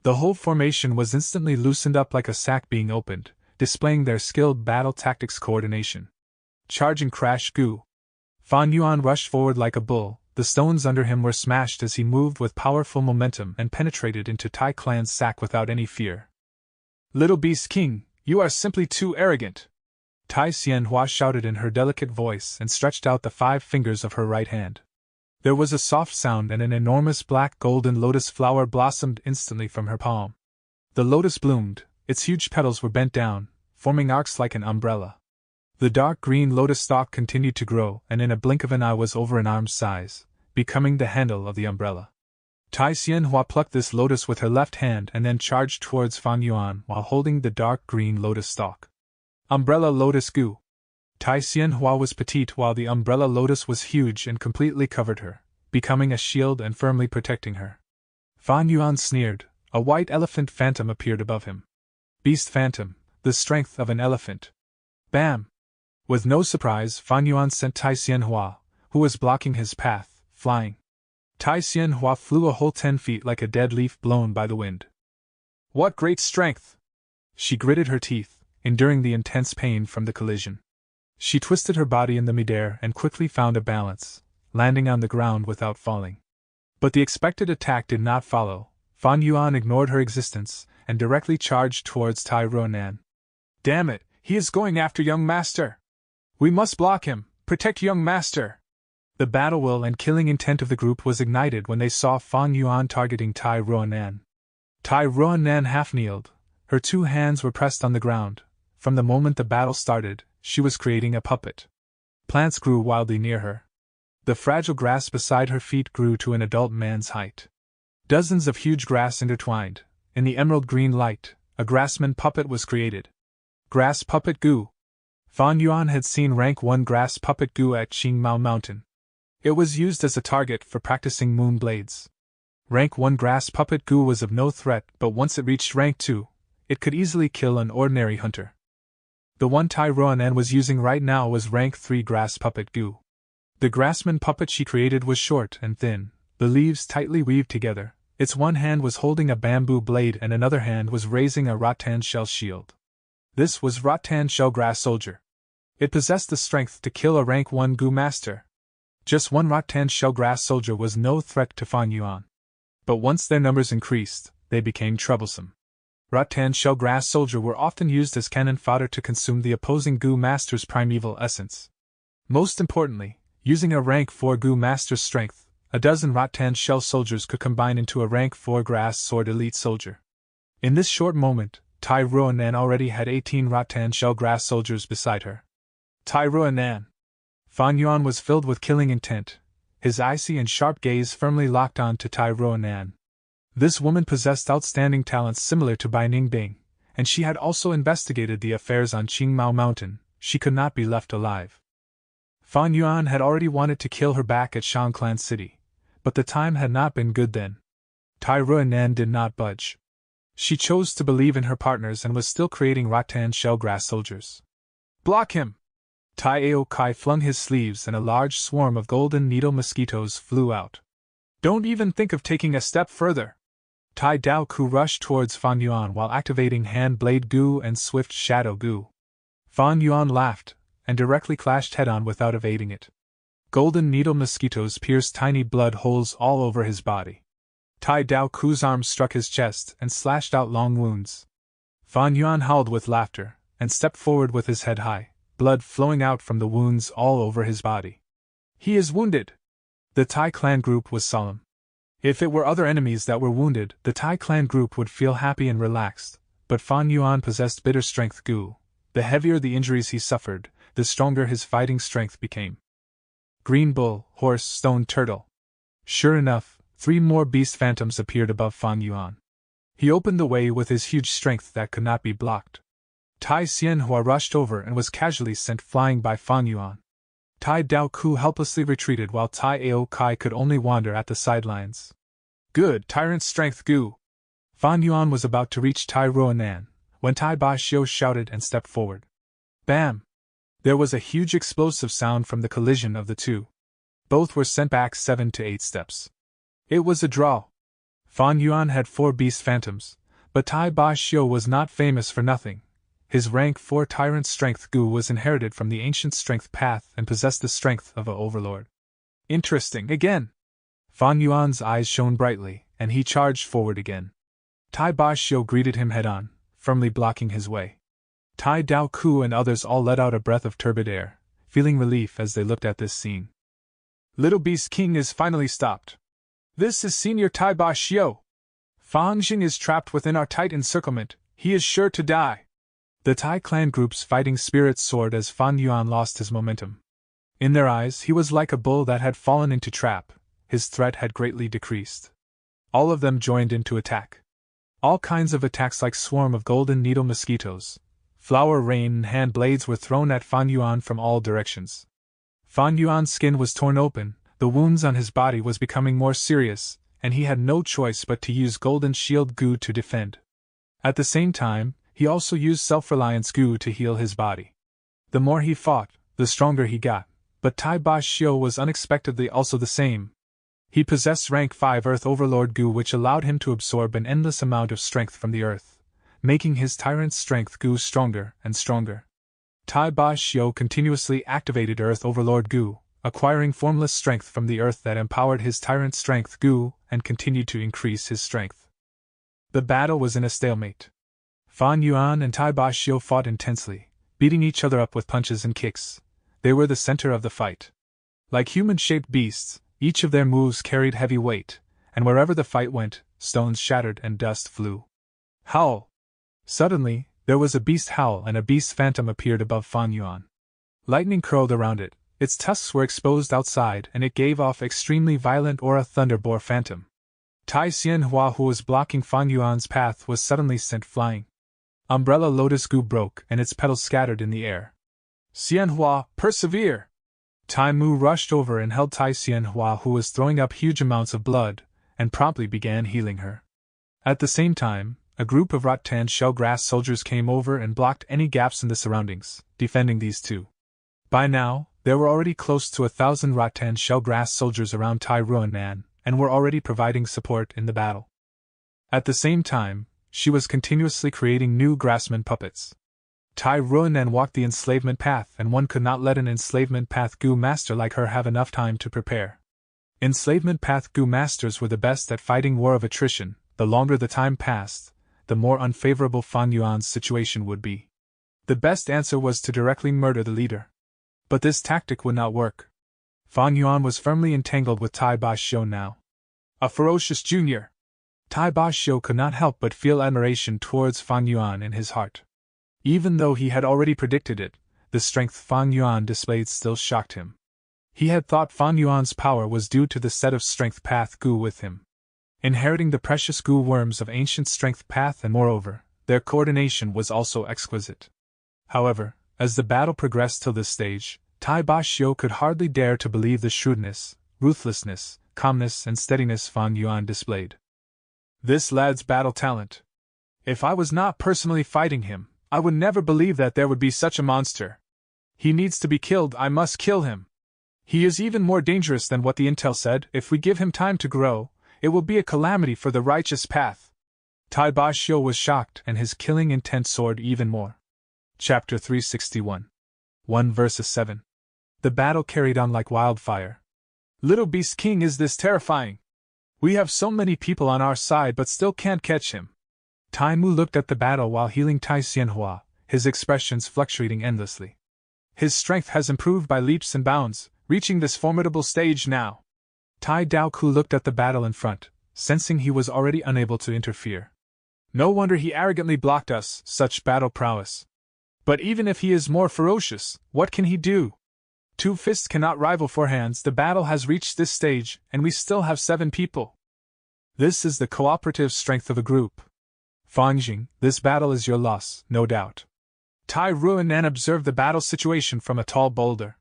The whole formation was instantly loosened up like a sack being opened, displaying their skilled battle tactics coordination. Charge and crash Gu! Fan Yuan rushed forward like a bull. The stones under him were smashed as he moved with powerful momentum and penetrated into Tai Clan's sack without any fear. Little Beast King, you are simply too arrogant! Tai Xianhua shouted in her delicate voice and stretched out the 5 fingers of her right hand. There was a soft sound and an enormous black golden lotus flower blossomed instantly from her palm. The lotus bloomed, its huge petals were bent down, forming arcs like an umbrella. The dark green lotus stalk continued to grow and in a blink of an eye was over an arm's size, becoming the handle of the umbrella. Tai Xianhua plucked this lotus with her left hand and then charged towards Fan Yuan while holding the dark green lotus stalk. Umbrella Lotus Gu! Tai Xianhua was petite while the umbrella lotus was huge and completely covered her, becoming a shield and firmly protecting her. Fan Yuan sneered. A white elephant phantom appeared above him. Beast Phantom, the strength of an elephant. Bam! With no surprise, Fan Yuan sent Tai Xianhua, who was blocking his path, flying. Tai Xianhua flew a whole 10 feet like a dead leaf blown by the wind. What great strength! She gritted her teeth, enduring the intense pain from the collision. She twisted her body in the midair and quickly found a balance, landing on the ground without falling. But the expected attack did not follow. Fan Yuan ignored her existence and directly charged towards Tai Ruanan. Damn it, he is going after young master! We must block him, protect young master! The battle will and killing intent of the group was ignited when they saw Fan Yuan targeting Tai Ruanan. Tai Ruanan half-kneeled, her 2 hands were pressed on the ground. From the moment the battle started, she was creating a puppet. Plants grew wildly near her. The fragile grass beside her feet grew to an adult man's height. Dozens of huge grass intertwined. In the emerald green light, a grassman puppet was created. Grass Puppet Gu! Fan Yuan had seen rank 1 grass puppet Gu at Qingmao Mountain. It was used as a target for practicing moon blades. Rank 1 grass puppet Gu was of no threat, but once it reached rank 2, it could easily kill an ordinary hunter. The one Tai Ruanan was using right now was rank 3 grass puppet Gu. The grassman puppet she created was short and thin, the leaves tightly weaved together. Its one hand was holding a bamboo blade and another hand was raising a rattan shell shield. This was rattan shell grass soldier. It possessed the strength to kill a rank 1 Gu master. Just one rattan shell grass soldier was no threat to Fan Yuan. But once their numbers increased, they became troublesome. Rattan shell grass soldier were often used as cannon fodder to consume the opposing Gu master's primeval essence. Most importantly, using a rank 4 Gu master's strength, a dozen rattan shell soldiers could combine into a rank 4 grass sword elite soldier. In this short moment, Tai Ruanan already had 18 rattan shell grass soldiers beside her. Tai Ruanan! Fan Yuan was filled with killing intent, his icy and sharp gaze firmly locked on to Tai Ruanan. This woman possessed outstanding talents similar to Bai Ningbing, and she had also investigated the affairs on Qingmao Mountain. She could not be left alive. Fan Yuan had already wanted to kill her back at Shangclan City, but the time had not been good then. Tai Ruanan did not budge. She chose to believe in her partners and was still creating rattan shell grass soldiers. Block him! Tai Ao Kai flung his sleeves and a large swarm of golden needle mosquitoes flew out. Don't even think of taking a step further! Tai Dao Ku rushed towards Fan Yuan while activating Hand Blade Gu and Swift Shadow Gu. Fan Yuan laughed, and directly clashed head-on without evading it. Golden needle mosquitoes pierced tiny blood holes all over his body. Tai Dao Ku's arms struck his chest and slashed out long wounds. Fan Yuan howled with laughter, and stepped forward with his head high, blood flowing out from the wounds all over his body. He is wounded! The Tai clan group was solemn. If it were other enemies that were wounded, the Tai clan group would feel happy and relaxed, but Fan Yuan possessed bitter strength Gu. The heavier the injuries he suffered, the stronger his fighting strength became. Green bull, horse, stone turtle. Sure enough, 3 more beast phantoms appeared above Fan Yuan. He opened the way with his huge strength that could not be blocked. Tai Xianhua rushed over and was casually sent flying by Fan Yuan. Tai Dao Ku helplessly retreated while Tai Ao Kai could only wander at the sidelines. Good tyrant strength Gu! Fan Yuan was about to reach Tai Ruonan when Tai Ba Xiu shouted and stepped forward. Bam! There was a huge explosive sound from the collision of the two. Both were sent back 7 to 8 steps. It was a draw. Fan Yuan had 4 beast phantoms, but Tai Ba Xiu was not famous for nothing. His rank 4 tyrant strength Gu was inherited from the ancient strength path and possessed the strength of an overlord. Interesting again! Fan Yuan's eyes shone brightly, and he charged forward again. Tai Ba Xiu greeted him head-on, firmly blocking his way. Tai Dao Ku and others all let out a breath of turbid air, feeling relief as they looked at this scene. Little Beast King is finally stopped. This is Senior Tai Ba Xiu. Fang Jing is trapped within our tight encirclement, he is sure to die. The Tai clan group's fighting spirits soared as Fan Yuan lost his momentum. In their eyes he was like a bull that had fallen into trap, his threat had greatly decreased. All of them joined in to attack. All kinds of attacks like swarm of golden needle mosquitoes, flower rain and hand blades were thrown at Fan Yuan from all directions. Fan Yuan's skin was torn open, the wounds on his body was becoming more serious, and he had no choice but to use Golden Shield Gu to defend. At the same time, he also used Self-Reliance Gu to heal his body. The more he fought, the stronger he got, but Tai Ba Xiu was unexpectedly also the same. He possessed rank 5 Earth Overlord Gu, which allowed him to absorb an endless amount of strength from the earth, making his tyrant's strength Gu stronger and stronger. Tai Ba Xiu continuously activated Earth Overlord Gu, acquiring formless strength from the earth that empowered his tyrant strength Gu and continued to increase his strength. The battle was in a stalemate. Fan Yuan and Tai Ba Xiu fought intensely, beating each other up with punches and kicks. They were the center of the fight. Like human-shaped beasts, each of their moves carried heavy weight, and wherever the fight went, stones shattered and dust flew. Howl! Suddenly, there was a beast howl and a beast phantom appeared above Fan Yuan. Lightning curled around it, its tusks were exposed outside and it gave off extremely violent aura thunderboar phantom. Tai Xianhua, who was blocking Fan Yuan's path, was suddenly sent flying. Umbrella Lotus Gu broke and its petals scattered in the air. Xianhua, persevere! Tai Mu rushed over and held Tai Xianhua, who was throwing up huge amounts of blood, and promptly began healing her. At the same time, a group of rattan shellgrass soldiers came over and blocked any gaps in the surroundings, defending these two. By now, there were already close to 1,000 rattan shellgrass soldiers around Tai Ruonan, and were already providing support in the battle. At the same time, she was continuously creating new grassman puppets. Tai Ruonan walked the enslavement path, and one could not let an enslavement path Gu master like her have enough time to prepare. Enslavement path Gu masters were the best at fighting war of attrition. The longer the time passed, the more unfavorable Fan Yuan's situation would be. The best answer was to directly murder the leader. But this tactic would not work. Fan Yuan was firmly entangled with Tai Ba Xiu now. A ferocious junior! Tai Ba Xiu could not help but feel admiration towards Fan Yuan in his heart. Even though he had already predicted it, the strength Fan Yuan displayed still shocked him. He had thought Fan Yuan's power was due to the set of strength path Gu with him. Inheriting the precious Gu worms of ancient strength path, and moreover, their coordination was also exquisite. However, as the battle progressed till this stage, Tai Ba Xiu could hardly dare to believe the shrewdness, ruthlessness, calmness and steadiness Fan Yuan displayed. This lad's battle talent. If I was not personally fighting him, I would never believe that there would be such a monster. He needs to be killed, I must kill him. He is even more dangerous than what the intel said. If we give him time to grow, it will be a calamity for the righteous path. Tai Ba Xiu was shocked, and his killing intent soared even more. Chapter 361. 1 verses 7. The battle carried on like wildfire. Little Beast King, is this terrifying? We have so many people on our side but still can't catch him. Tai Mu looked at the battle while healing Tai Xianhua, his expressions fluctuating endlessly. His strength has improved by leaps and bounds, reaching this formidable stage now. Tai Dao Ku looked at the battle in front, sensing he was already unable to interfere. No wonder he arrogantly blocked us, such battle prowess. But even if he is more ferocious, what can he do? 2 fists cannot rival 4 hands. The battle has reached this stage, and we still have 7 people. This is the cooperative strength of a group. Fangjing, this battle is your loss, no doubt. Tai Ruanan observed the battle situation from a tall boulder.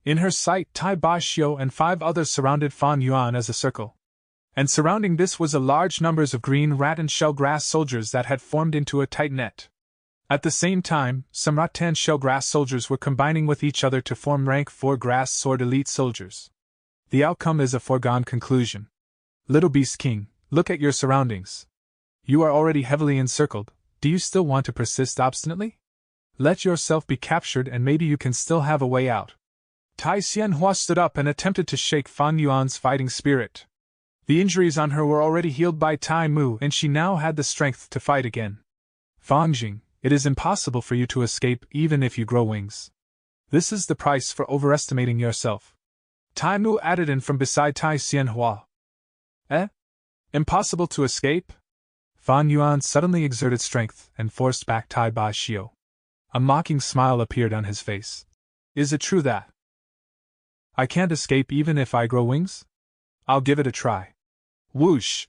In her sight, Tai Bashio and 5 others surrounded Fan Yuan as a circle. And surrounding this was a large numbers of green rat and shellgrass soldiers that had formed into a tight net. At the same time, some rattan shellgrass soldiers were combining with each other to form rank 4 grass sword elite soldiers. The outcome is a foregone conclusion. Little Beast King, look at your surroundings. You are already heavily encircled. Do you still want to persist obstinately? Let yourself be captured and maybe you can still have a way out. Tai Xianhua stood up and attempted to shake Fan Yuan's fighting spirit. The injuries on her were already healed by Tai Mu and she now had the strength to fight again. Fang Jing, it is impossible for you to escape even if you grow wings. This is the price for overestimating yourself. Tai Mu added in from beside Tai Xianhua. Impossible to escape? Fan Yuan suddenly exerted strength and forced back Tai Bashio. A mocking smile appeared on his face. Is it true that I can't escape even if I grow wings? I'll give it a try. Whoosh!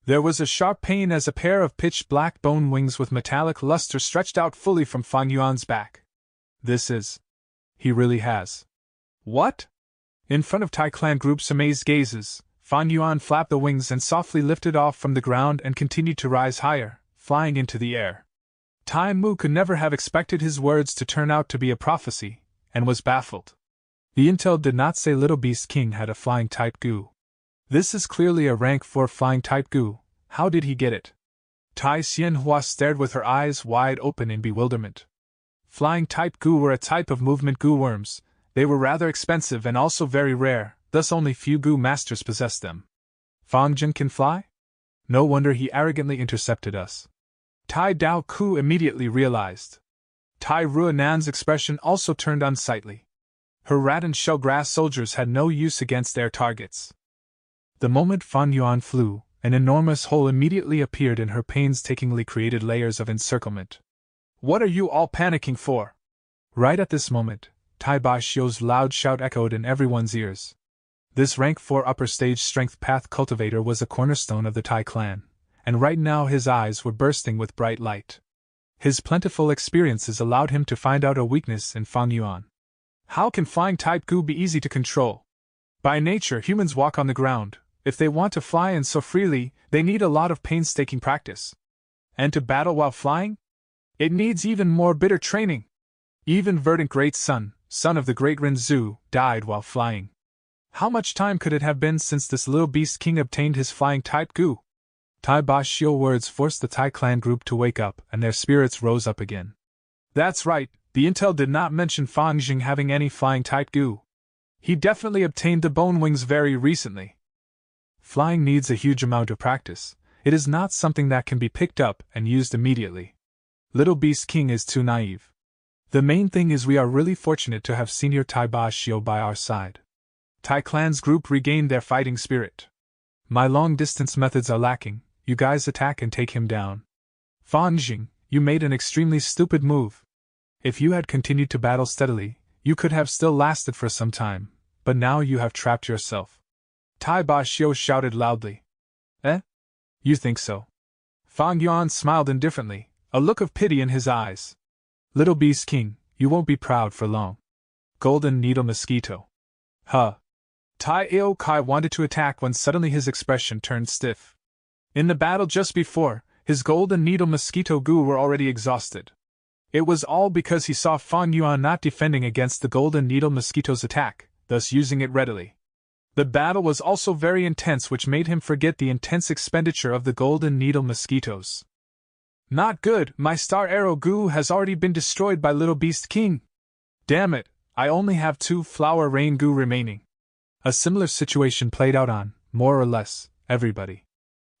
There was a sharp pain as a pair of pitch black bone wings with metallic luster stretched out fully from Fan Yuan's back. This is. He really has. What? In front of Tai Clan Group's amazed gazes, Fan Yuan flapped the wings and softly lifted off from the ground and continued to rise higher, flying into the air. Tai Mu could never have expected his words to turn out to be a prophecy, and was baffled. The intel did not say Little Beast King had a flying type goo. This is clearly a rank 4 flying type goo. How did he get it? Tai Xianhua stared with her eyes wide open in bewilderment. Flying type goo were a type of movement goo worms. They were rather expensive and also very rare, thus only few goo masters possessed them. Fang Jin can fly? No wonder he arrogantly intercepted us. Tai Dao Ku immediately realized. Tai Ruanan's expression also turned unsightly. Her rat and shellgrass soldiers had no use against their targets. The moment Fan Yuan flew, an enormous hole immediately appeared in her painstakingly created layers of encirclement. What are you all panicking for? Right at this moment, Tai Bashio's loud shout echoed in everyone's ears. This rank 4 upper stage strength path cultivator was a cornerstone of the Tai clan, and right now his eyes were bursting with bright light. His plentiful experiences allowed him to find out a weakness in Fan Yuan. How can flying type goo be easy to control? By nature, humans walk on the ground. If they want to fly and so freely, they need a lot of painstaking practice. And to battle while flying? It needs even more bitter training. Even Verdant Great Son of the Great Renzu, died while flying. How much time could it have been since this Little Beast King obtained his flying type goo? Tai Bashio words forced the Tai clan group to wake up and their spirits rose up again. That's right, the intel did not mention Fang Jing having any flying type goo. He definitely obtained the bone wings very recently. Flying needs a huge amount of practice. It is not something that can be picked up and used immediately. Little Beast King is too naive. The main thing is we are really fortunate to have Senior Tai Bashio by our side. Tai Clan's group regained their fighting spirit. My long-distance methods are lacking. You guys attack and take him down. Fan Jing, you made an extremely stupid move. If you had continued to battle steadily, you could have still lasted for some time, but now you have trapped yourself. Tai Bashio shouted loudly. You think so? Fang Yuan smiled indifferently, a look of pity in his eyes. Little Beast King, you won't be proud for long. Golden Needle Mosquito. Tai Aokai wanted to attack when suddenly his expression turned stiff. In the battle just before, his Golden Needle Mosquito goo were already exhausted. It was all because he saw Fan Yuan not defending against the Golden Needle Mosquito's attack, thus using it readily. The battle was also very intense, which made him forget the intense expenditure of the Golden Needle Mosquitoes. Not good, my Star Arrow goo has already been destroyed by Little Beast King. Damn it, I only have 2 Flower Rain goo remaining. A similar situation played out on, more or less, everybody.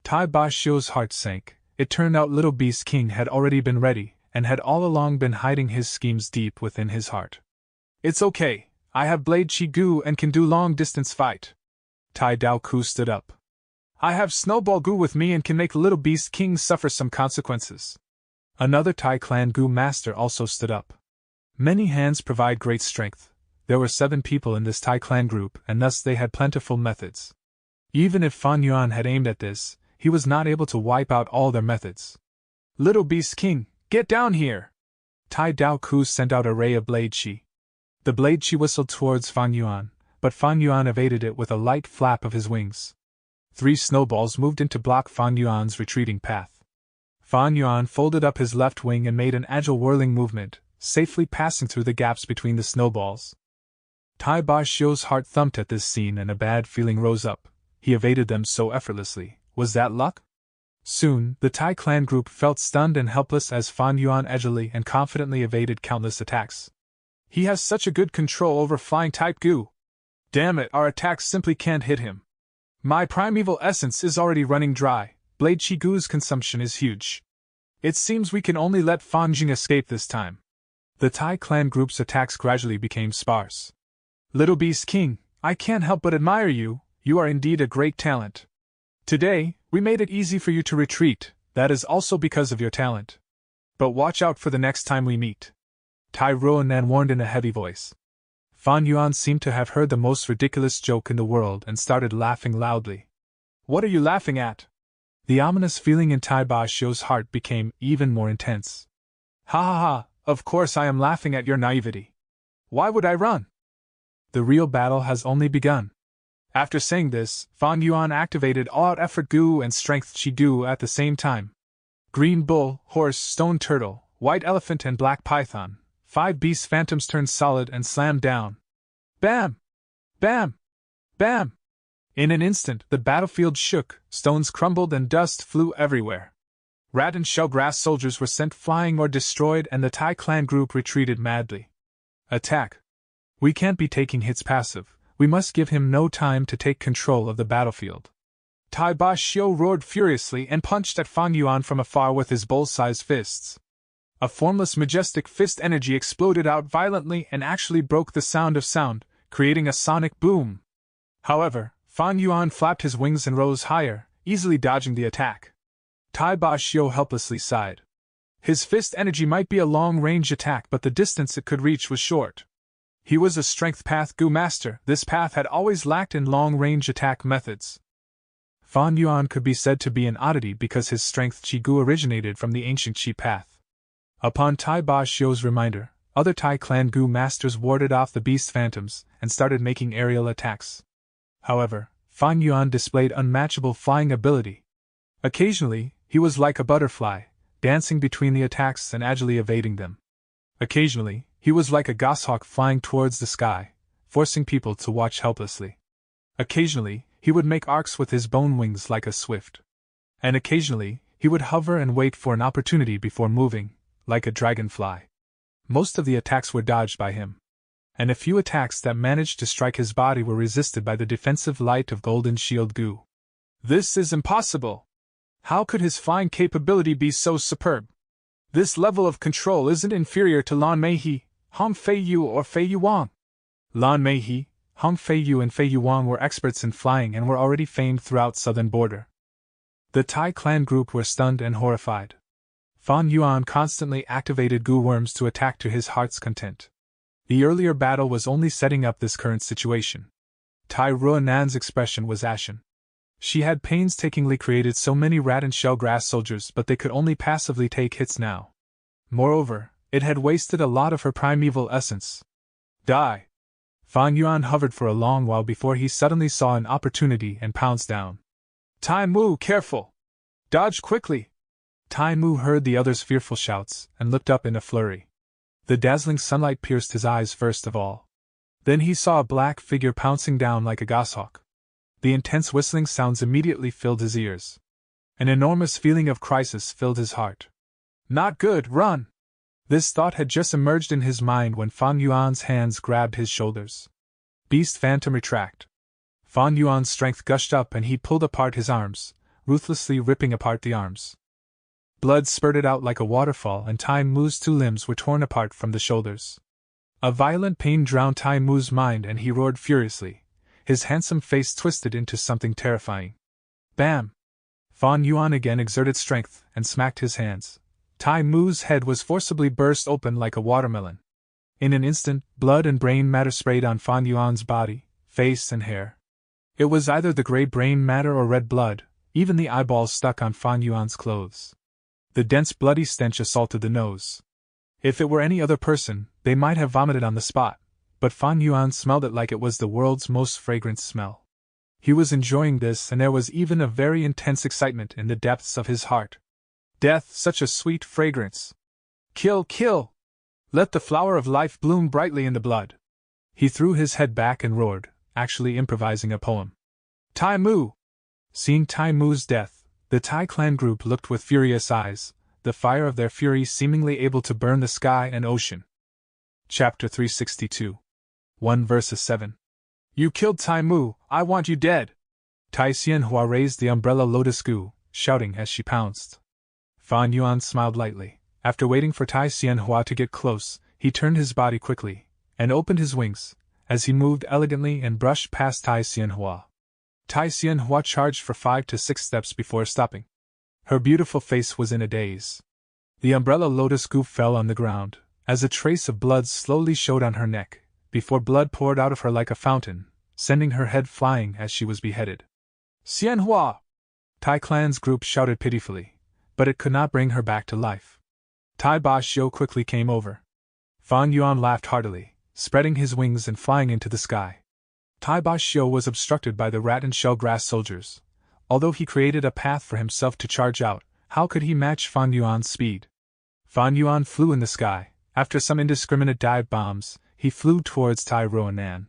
Tai Bashio's heart sank. It turned out Little Beast King had already been ready, and had all along been hiding his schemes deep within his heart. It's okay, I have Blade Chi goo and can do long-distance fight. Tai Dao Ku stood up. I have Snowball goo with me and can make Little Beast King suffer some consequences. Another Tai Clan goo master also stood up. Many hands provide great strength. There were 7 people in this Tai Clan group, and thus they had plentiful methods. Even if Fan Yuan had aimed at this, he was not able to wipe out all their methods. Little Beast King, get down here! Tai Dao Ku sent out a ray of blade chi. The blade chi whistled towards Fan Yuan, but Fan Yuan evaded it with a light flap of his wings. 3 snowballs moved in to block Fan Yuan's retreating path. Fan Yuan folded up his left wing and made an agile whirling movement, safely passing through the gaps between the snowballs. Tai Ba Xiu's heart thumped at this scene and a bad feeling rose up. He evaded them so effortlessly. Was that luck? Soon, the Tai clan group felt stunned and helpless as Fan Yuan agilely and confidently evaded countless attacks. He has such a good control over flying type goo. Damn it, our attacks simply can't hit him. My primeval essence is already running dry. Blade Chi Gu's consumption is huge. It seems we can only let Fan Jing escape this time. The Tai clan group's attacks gradually became sparse. Little Beast King, I can't help but admire you. You are indeed a great talent. Today, we made it easy for you to retreat. That is also because of your talent. But watch out for the next time we meet. Tai Ruonan warned in a heavy voice. Fan Yuan seemed to have heard the most ridiculous joke in the world and started laughing loudly. What are you laughing at? The ominous feeling in Tai Ba Xiu's heart became even more intense. Ha ha ha, of course I am laughing at your naivety. Why would I run? The real battle has only begun. After saying this, Fan Yuan activated all-out effort Gu and strength Chi Gu at the same time. Green bull, horse, stone turtle, white elephant and black python. 5 beast phantoms turned solid and slammed down. Bam! Bam! Bam! In an instant, the battlefield shook, stones crumbled and dust flew everywhere. Rat and shellgrass soldiers were sent flying or destroyed and the Tai clan group retreated madly. Attack! We can't be taking hits passive. We must give him no time to take control of the battlefield. Tai Ba Xiu roared furiously and punched at Fan Yuan from afar with his bull-sized fists. A formless majestic fist energy exploded out violently and actually broke the sound of sound, creating a sonic boom. However, Fan Yuan flapped his wings and rose higher, easily dodging the attack. Tai Ba Xiu helplessly sighed. His fist energy might be a long-range attack, but the distance it could reach was short. He was a strength path Gu master. This path had always lacked in long-range attack methods. Fan Yuan could be said to be an oddity because his strength Chi Gu originated from the ancient Chi path. Upon Tai Ba Xiu's reminder, other Tai clan Gu masters warded off the beast phantoms and started making aerial attacks. However, Fan Yuan displayed unmatchable flying ability. Occasionally, he was like a butterfly, dancing between the attacks and agilely evading them. Occasionally, he was like a goshawk flying towards the sky, forcing people to watch helplessly. Occasionally, he would make arcs with his bone wings like a swift. And occasionally, he would hover and wait for an opportunity before moving, like a dragonfly. Most of the attacks were dodged by him. And a few attacks that managed to strike his body were resisted by the defensive light of Golden Shield Gu. This is impossible! How could his flying capability be so superb? This level of control isn't inferior to Lan Meihe, Hong Fei Yu or Fei Yu Wang. Lan Meihe, Hong Fei Yu and Fei Yu Wang were experts in flying and were already famed throughout southern border. The Tai clan group were stunned and horrified. Fan Yuan constantly activated Gu worms to attack to his heart's content. The earlier battle was only setting up this current situation. Tai Ruonan's expression was ashen. She had painstakingly created so many rat and shellgrass soldiers, but they could only passively take hits now. Moreover, it had wasted a lot of her primeval essence. Die! Fan Yuan hovered for a long while before he suddenly saw an opportunity and pounced down. Tai Mu, careful! Dodge quickly! Tai Mu heard the others' fearful shouts and looked up in a flurry. The dazzling sunlight pierced his eyes first of all. Then he saw a black figure pouncing down like a goshawk. The intense whistling sounds immediately filled his ears. An enormous feeling of crisis filled his heart. Not good, run! This thought had just emerged in his mind when Fan Yuan's hands grabbed his shoulders. Beast Phantom retract. Fan Yuan's strength gushed up and he pulled apart his arms, ruthlessly ripping apart the arms. Blood spurted out like a waterfall and Tai Mu's 2 limbs were torn apart from the shoulders. A violent pain drowned Tai Mu's mind and he roared furiously. His handsome face twisted into something terrifying. Bam! Fan Yuan again exerted strength and smacked his hands. Tai Mu's head was forcibly burst open like a watermelon. In an instant, blood and brain matter sprayed on Fan Yuan's body, face and hair. It was either the gray brain matter or red blood, even the eyeballs stuck on Fan Yuan's clothes. The dense bloody stench assaulted the nose. If it were any other person, they might have vomited on the spot, but Fan Yuan smelled it like it was the world's most fragrant smell. He was enjoying this, and there was even a very intense excitement in the depths of his heart. Death, such a sweet fragrance. Kill, kill! Let the flower of life bloom brightly in the blood. He threw his head back and roared, actually improvising a poem. Tai Mu! Seeing Tai Mu's death, the Tai clan group looked with furious eyes, the fire of their fury seemingly able to burn the sky and ocean. Chapter 362. 1 verses 7. You killed Tai Mu, I want you dead! Tai Xianhua raised the umbrella lotus gu, shouting as she pounced. Fan Yuan smiled lightly. After waiting for Tai Xianhua to get close, he turned his body quickly, and opened his wings, as he moved elegantly and brushed past Tai Xianhua. Tai Xianhua charged for 5 to 6 steps before stopping. Her beautiful face was in a daze. The umbrella lotus gu fell on the ground, as a trace of blood slowly showed on her neck, before blood poured out of her like a fountain, sending her head flying as she was beheaded. Xianhua! Tai clan's group shouted pitifully, but it could not bring her back to life. Tai Ba Xiu quickly came over. Fan Yuan laughed heartily, spreading his wings and flying into the sky. Tai Ba Xiu was obstructed by the rat and shell grass soldiers. Although he created a path for himself to charge out, how could he match Fan Yuan's speed? Fan Yuan flew in the sky. After some indiscriminate dive bombs, he flew towards Tai Ruanan.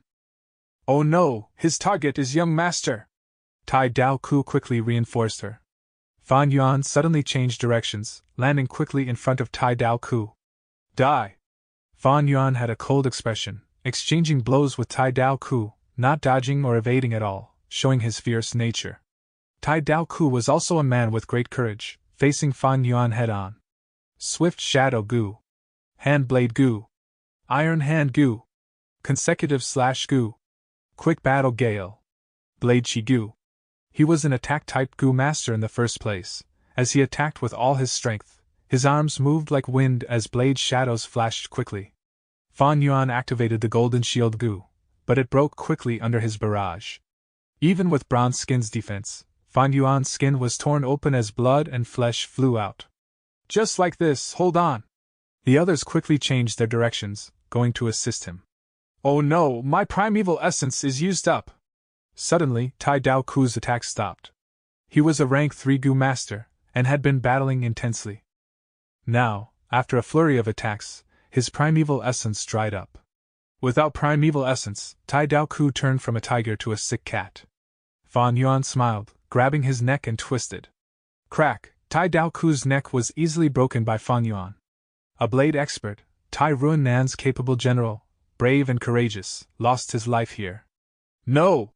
Oh no, his target is young master! Tai Dao Ku quickly reinforced her. Fan Yuan suddenly changed directions, landing quickly in front of Tai Dao Ku. Die! Fan Yuan had a cold expression, exchanging blows with Tai Dao Ku, not dodging or evading at all, showing his fierce nature. Tai Dao Ku was also a man with great courage, facing Fan Yuan head-on. Swift Shadow Gu. Hand Blade Gu. Iron Hand Gu. Consecutive Slash Gu. Quick Battle Gale. Blade Chi Gu. He was an attack-type Gu master in the first place. As he attacked with all his strength, his arms moved like wind as blade shadows flashed quickly. Fan Yuan activated the Golden Shield Gu, but it broke quickly under his barrage. Even with Bronze Skin's defense, Fan Yuan's skin was torn open as blood and flesh flew out. Just like this, hold on! The others quickly changed their directions, going to assist him. Oh no, my primeval essence is used up! Suddenly, Tai Dao Ku's attack stopped. He was a rank 3 Gu master, and had been battling intensely. Now, after a flurry of attacks, his primeval essence dried up. Without primeval essence, Tai Dao Ku turned from a tiger to a sick cat. Fan Yuan smiled, grabbing his neck and twisted. Crack! Tai Dao Ku's neck was easily broken by Fan Yuan. A blade expert, Tai Ruanan's capable general, brave and courageous, lost his life here. No!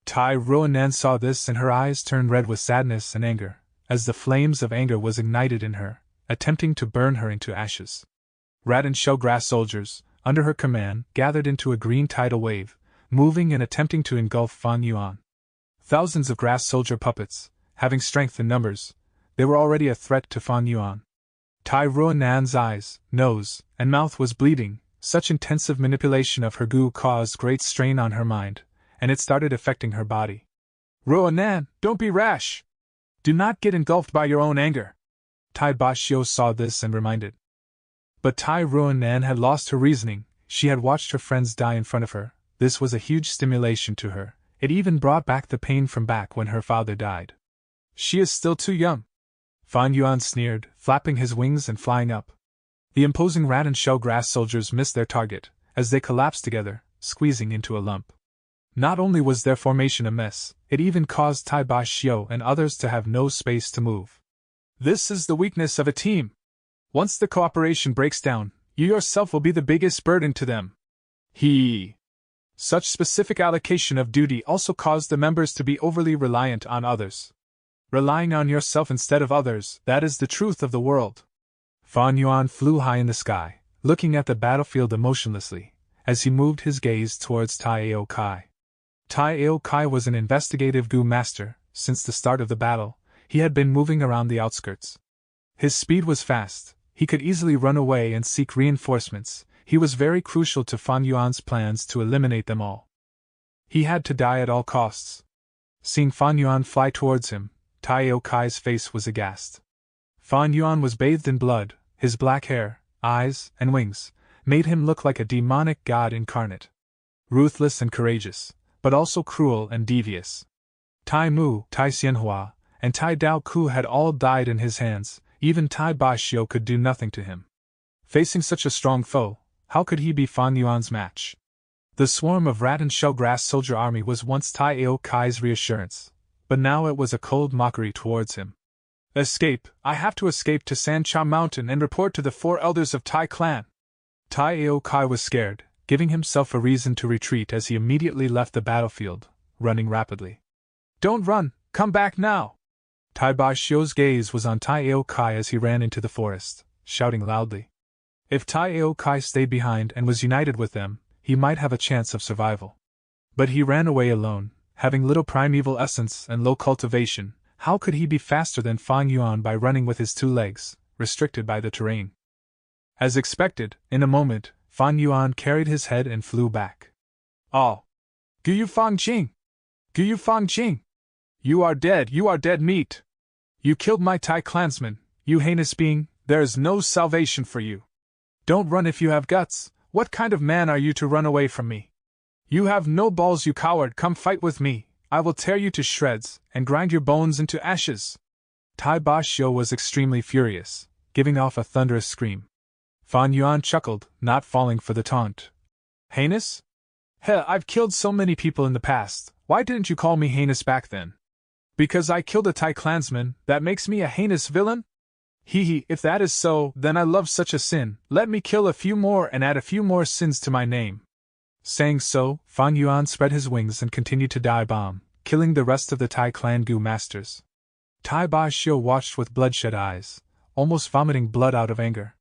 Tai Ruanan saw this and her eyes turned red with sadness and anger, as the flames of anger was ignited in her, attempting to burn her into ashes. Rat and shell grass soldiers, under her command, gathered into a green tidal wave, moving and attempting to engulf Fan Yuan. Thousands of grass soldier puppets, having strength in numbers, they were already a threat to Fan Yuan. Tai Ruanan's eyes, nose, and mouth was bleeding. Such intensive manipulation of her gu caused great strain on her mind, and it started affecting her body. Ruanan, don't be rash! Do not get engulfed by your own anger! Tai Ba Xiu saw this and reminded. But Tai Ruanan had lost her reasoning. She had watched her friends die in front of her. This was a huge stimulation to her. It even brought back the pain from back when her father died. She is still too young. Fan Yuan sneered, flapping his wings and flying up. The imposing rat and shell grass soldiers missed their target, as they collapsed together, squeezing into a lump. Not only was their formation a mess, it even caused Tai Ba Xiu and others to have no space to move. This is the weakness of a team. Once the cooperation breaks down, you yourself will be the biggest burden to them. Such specific allocation of duty also caused the members to be overly reliant on others. Relying on yourself instead of others, that is the truth of the world. Fan Yuan flew high in the sky, looking at the battlefield emotionlessly, as he moved his gaze towards Tai Ao Kai. Tai Ao Kai was an investigative gu master. Since the start of the battle, he had been moving around the outskirts. His speed was fast, he could easily run away and seek reinforcements. He was very crucial to Fan Yuan's plans to eliminate them all. He had to die at all costs. Seeing Fan Yuan fly towards him, Tai Ao Kai's face was aghast. Fan Yuan was bathed in blood, his black hair, eyes, and wings, made him look like a demonic god incarnate. Ruthless and courageous, but also cruel and devious. Tai Mu, Tai Xianhua, and Tai Dao Ku had all died in his hands. Even Tai Ba Xiu could do nothing to him. Facing such a strong foe, how could he be Fan Yuan's match? The swarm of rat and shell grass soldier army was once Tai Ao Kai's reassurance, but now it was a cold mockery towards him. Escape! I have to escape to Sancha Mountain and report to the 4 elders of Tai clan. Tai Ao Kai was scared, giving himself a reason to retreat as he immediately left the battlefield, running rapidly. Don't run! Come back now! Tai Ba Xiu's gaze was on Tai Ao Kai as he ran into the forest, shouting loudly. If Tai Ao Kai stayed behind and was united with them, he might have a chance of survival. But he ran away alone, having little primeval essence and low cultivation. How could he be faster than Fan Yuan by running with his 2 legs, restricted by the terrain? As expected, in a moment, Fan Yuan carried his head and flew back. Oh! Guyu Fangjing! Guyu Fangjing! You are dead meat! You killed my Tai clansman, you heinous being, there is no salvation for you. Don't run if you have guts, what kind of man are you to run away from me? You have no balls, you coward, come fight with me, I will tear you to shreds, and grind your bones into ashes. Tai Ba Xiu was extremely furious, giving off a thunderous scream. Fan Yuan chuckled, not falling for the taunt. Heinous? Heh, I've killed so many people in the past, why didn't you call me heinous back then? Because I killed a Tai clansman, that makes me a heinous villain? Hee, if that is so, then I love such a sin, let me kill a few more and add a few more sins to my name. Saying so, Fan Yuan spread his wings and continued to dive bomb, killing the rest of the Tai clan Gu masters. Tai Ba Xiu watched with bloodshot eyes, almost vomiting blood out of anger.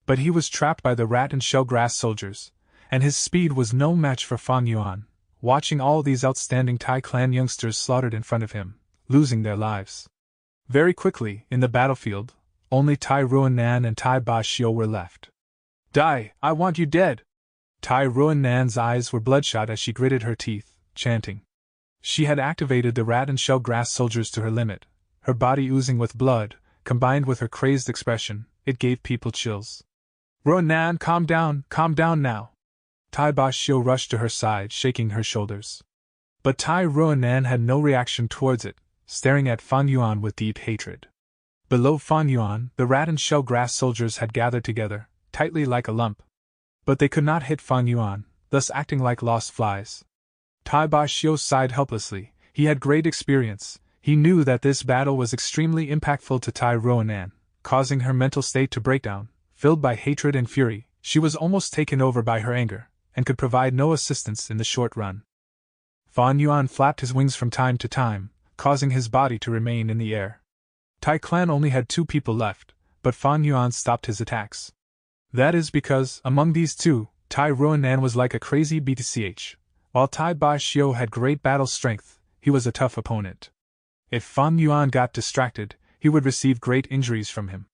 But he was trapped by the rat and shell grass soldiers, and his speed was no match for Fan Yuan, watching all these outstanding Tai clan youngsters slaughtered in front of him, losing their lives. Very quickly, in the battlefield, only Tai Ruanan and Tai Ba Xiu were left. Die, I want you dead! Tai Ruanan's eyes were bloodshot as she gritted her teeth, chanting. She had activated the rat and shell grass soldiers to her limit, her body oozing with blood, combined with her crazed expression, it gave people chills. Ruanan, calm down now. Tai Ba Xiu rushed to her side, shaking her shoulders. But Tai Ruanan had no reaction towards it, staring at Fan Yuan with deep hatred. Below Fan Yuan, the rat and shell grass soldiers had gathered together, tightly like a lump. But they could not hit Fan Yuan, thus acting like lost flies. Tai Ba Xiu sighed helplessly, he had great experience, he knew that this battle was extremely impactful to Tai Ruanan, causing her mental state to break down. Filled by hatred and fury, she was almost taken over by her anger, and could provide no assistance in the short run. Fan Yuan flapped his wings from time to time, causing his body to remain in the air. Tai clan only had 2 people left, but Fan Yuan stopped his attacks. That is because, among these 2, Tai Ruanan was like a crazy BTCH. While Tai Ba Xiu had great battle strength, he was a tough opponent. If Fan Yuan got distracted, he would receive great injuries from him.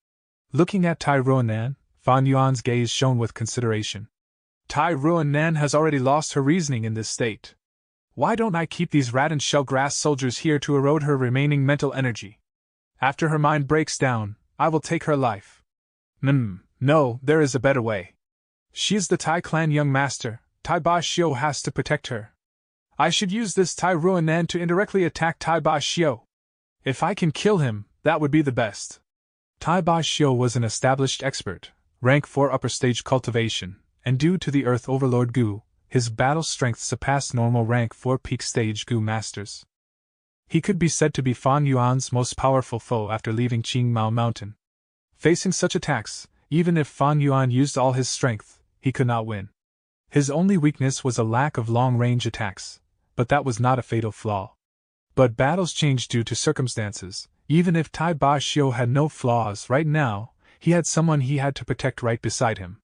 Looking at Tai Ruanan, Fan Yuan's gaze shone with consideration. Tai Ruanan has already lost her reasoning in this state. Why don't I keep these rat and shell grass soldiers here to erode her remaining mental energy? After her mind breaks down, I will take her life. No, there is a better way. She is the Tai clan young master, Tai Ba Xiu has to protect her. I should use this Tai Ruanan to indirectly attack Tai Ba Xiu. If I can kill him, that would be the best. Tai Ba Xiu was an established expert, rank 4 upper stage cultivation, and due to the Earth Overlord Gu, his battle strength surpassed normal rank 4 peak stage Gu masters. He could be said to be Fan Yuan's most powerful foe after leaving Qingmao Mountain. Facing such attacks, even if Fan Yuan used all his strength, he could not win. His only weakness was a lack of long-range attacks, but that was not a fatal flaw. But battles change due to circumstances. Even if Tai Ba Xiu had no flaws right now, he had someone he had to protect right beside him.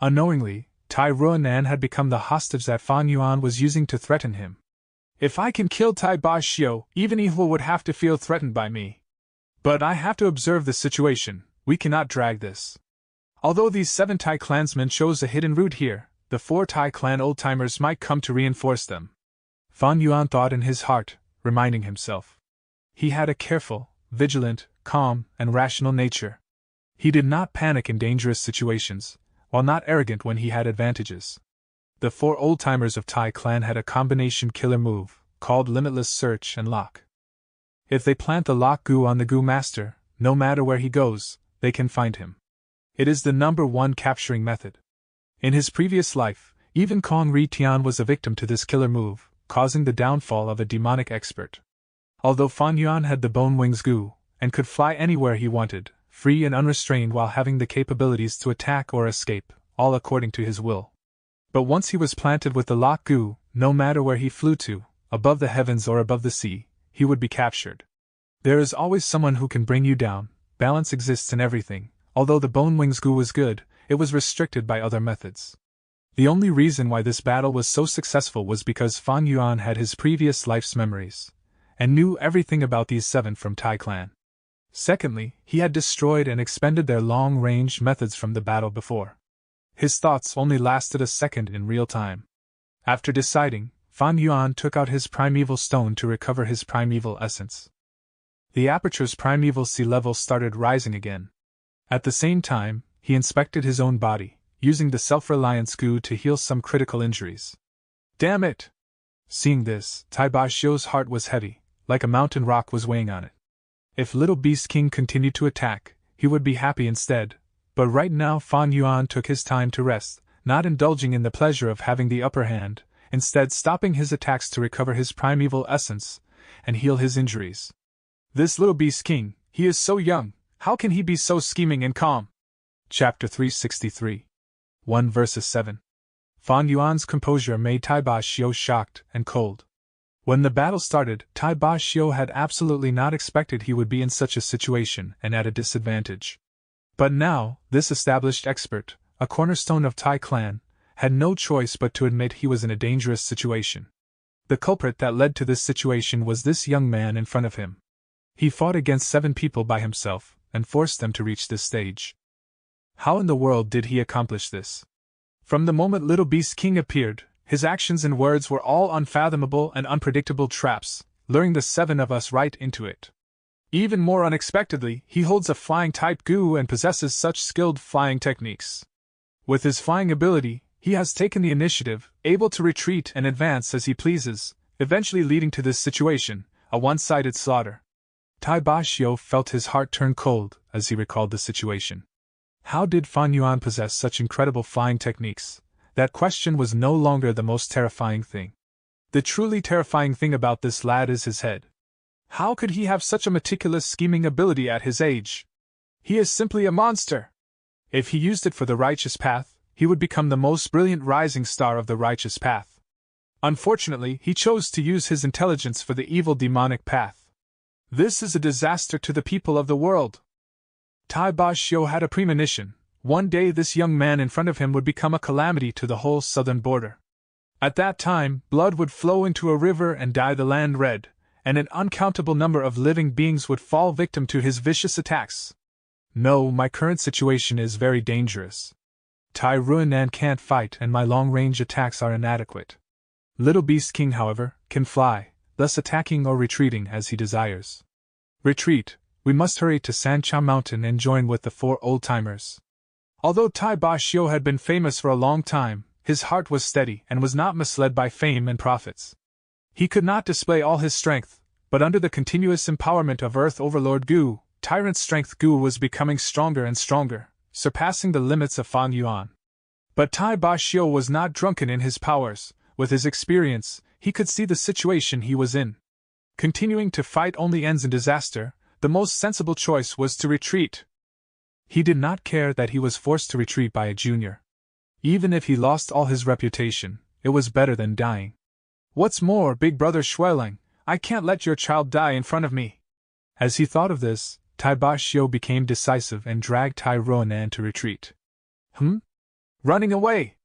Unknowingly, Tai Ruanan had become the hostage that Fan Yuan was using to threaten him. If I can kill Tai Ba Xiu, even evil would have to feel threatened by me. But I have to observe the situation, we cannot drag this. Although these 7 Tai clansmen chose a hidden route here, the 4 Tai clan old-timers might come to reinforce them. Fan Yuan thought in his heart, reminding himself. He had a careful, vigilant, calm, and rational nature. He did not panic in dangerous situations, while not arrogant when he had advantages. The 4 old-timers of Tai Clan had a combination killer move, called Limitless Search and Lock. If they plant the lock goo on the goo master, no matter where he goes, they can find him. It is the #1 capturing method. In his previous life, even Kong Ri Tian was a victim to this killer move, causing the downfall of a demonic expert. Although Fan Yuan had the Bone Wings goo, and could fly anywhere he wanted, free and unrestrained while having the capabilities to attack or escape, all according to his will. But once he was planted with the lock goo, no matter where he flew to, above the heavens or above the sea, he would be captured. There is always someone who can bring you down. Balance exists in everything. Although the Bone Wings goo was good, it was restricted by other methods. The only reason why this battle was so successful was because Fan Yuan had his previous life's memories, and knew everything about these 7 from Tai Clan. Secondly, he had destroyed and expended their long-range methods from the battle before. His thoughts only lasted a second in real time. After deciding, Fan Yuan took out his primeval stone to recover his primeval essence. The aperture's primeval sea level started rising again. At the same time, he inspected his own body, using the self-reliance goo to heal some critical injuries. Damn it! Seeing this, Tai Ba Xiu's heart was heavy, like a mountain rock was weighing on it. If Little Beast King continued to attack, he would be happy instead, but right now Fan Yuan took his time to rest, not indulging in the pleasure of having the upper hand, instead stopping his attacks to recover his primeval essence and heal his injuries. This Little Beast King, he is so young, how can he be so scheming and calm? Chapter 363. 1 verses 7. Fan Yuan's composure made Tai Ba Xiu shocked and cold. When the battle started, Tai Ba Xiu had absolutely not expected he would be in such a situation and at a disadvantage. But now, this established expert, a cornerstone of Tai Clan, had no choice but to admit he was in a dangerous situation. The culprit that led to this situation was this young man in front of him. He fought against 7 people by himself, and forced them to reach this stage. How in the world did he accomplish this? From the moment Little Beast King appeared, his actions and words were all unfathomable and unpredictable traps, luring the 7 of us right into it. Even more unexpectedly, he holds a flying type goo and possesses such skilled flying techniques. With his flying ability, he has taken the initiative, able to retreat and advance as he pleases, eventually leading to this situation, a one-sided slaughter. Tai Ba Xiu felt his heart turn cold as he recalled the situation. How did Fan Yuan possess such incredible flying techniques? That question was no longer the most terrifying thing. The truly terrifying thing about this lad is his head. How could he have such a meticulous scheming ability at his age? He is simply a monster. If he used it for the righteous path, he would become the most brilliant rising star of the righteous path. Unfortunately, he chose to use his intelligence for the evil demonic path. This is a disaster to the people of the world. Tai Ba Xiu had a premonition. One day this young man in front of him would become a calamity to the whole southern border. At that time, blood would flow into a river and dye the land red, and an uncountable number of living beings would fall victim to his vicious attacks. No, my current situation is very dangerous. Tai Ruinan can't fight and my long-range attacks are inadequate. Little Beast King, however, can fly, thus attacking or retreating as he desires. Retreat, we must hurry to Sancha Mountain and join with the 4 old-timers. Although Tai Ba Xiu had been famous for a long time, his heart was steady and was not misled by fame and profits. He could not display all his strength, but under the continuous empowerment of Earth Overlord Gu, Tyrant Strength Gu was becoming stronger and stronger, surpassing the limits of Fan Yuan. But Tai Ba Xiu was not drunken in his powers. With his experience, he could see the situation he was in. Continuing to fight only ends in disaster. The most sensible choice was to retreat. He did not care that he was forced to retreat by a junior. Even if he lost all his reputation, it was better than dying. What's more, Big Brother Schweling, I can't let your child die in front of me. As he thought of this, Tai Ba Xiu became decisive and dragged Tai Ruinan to retreat. Running away!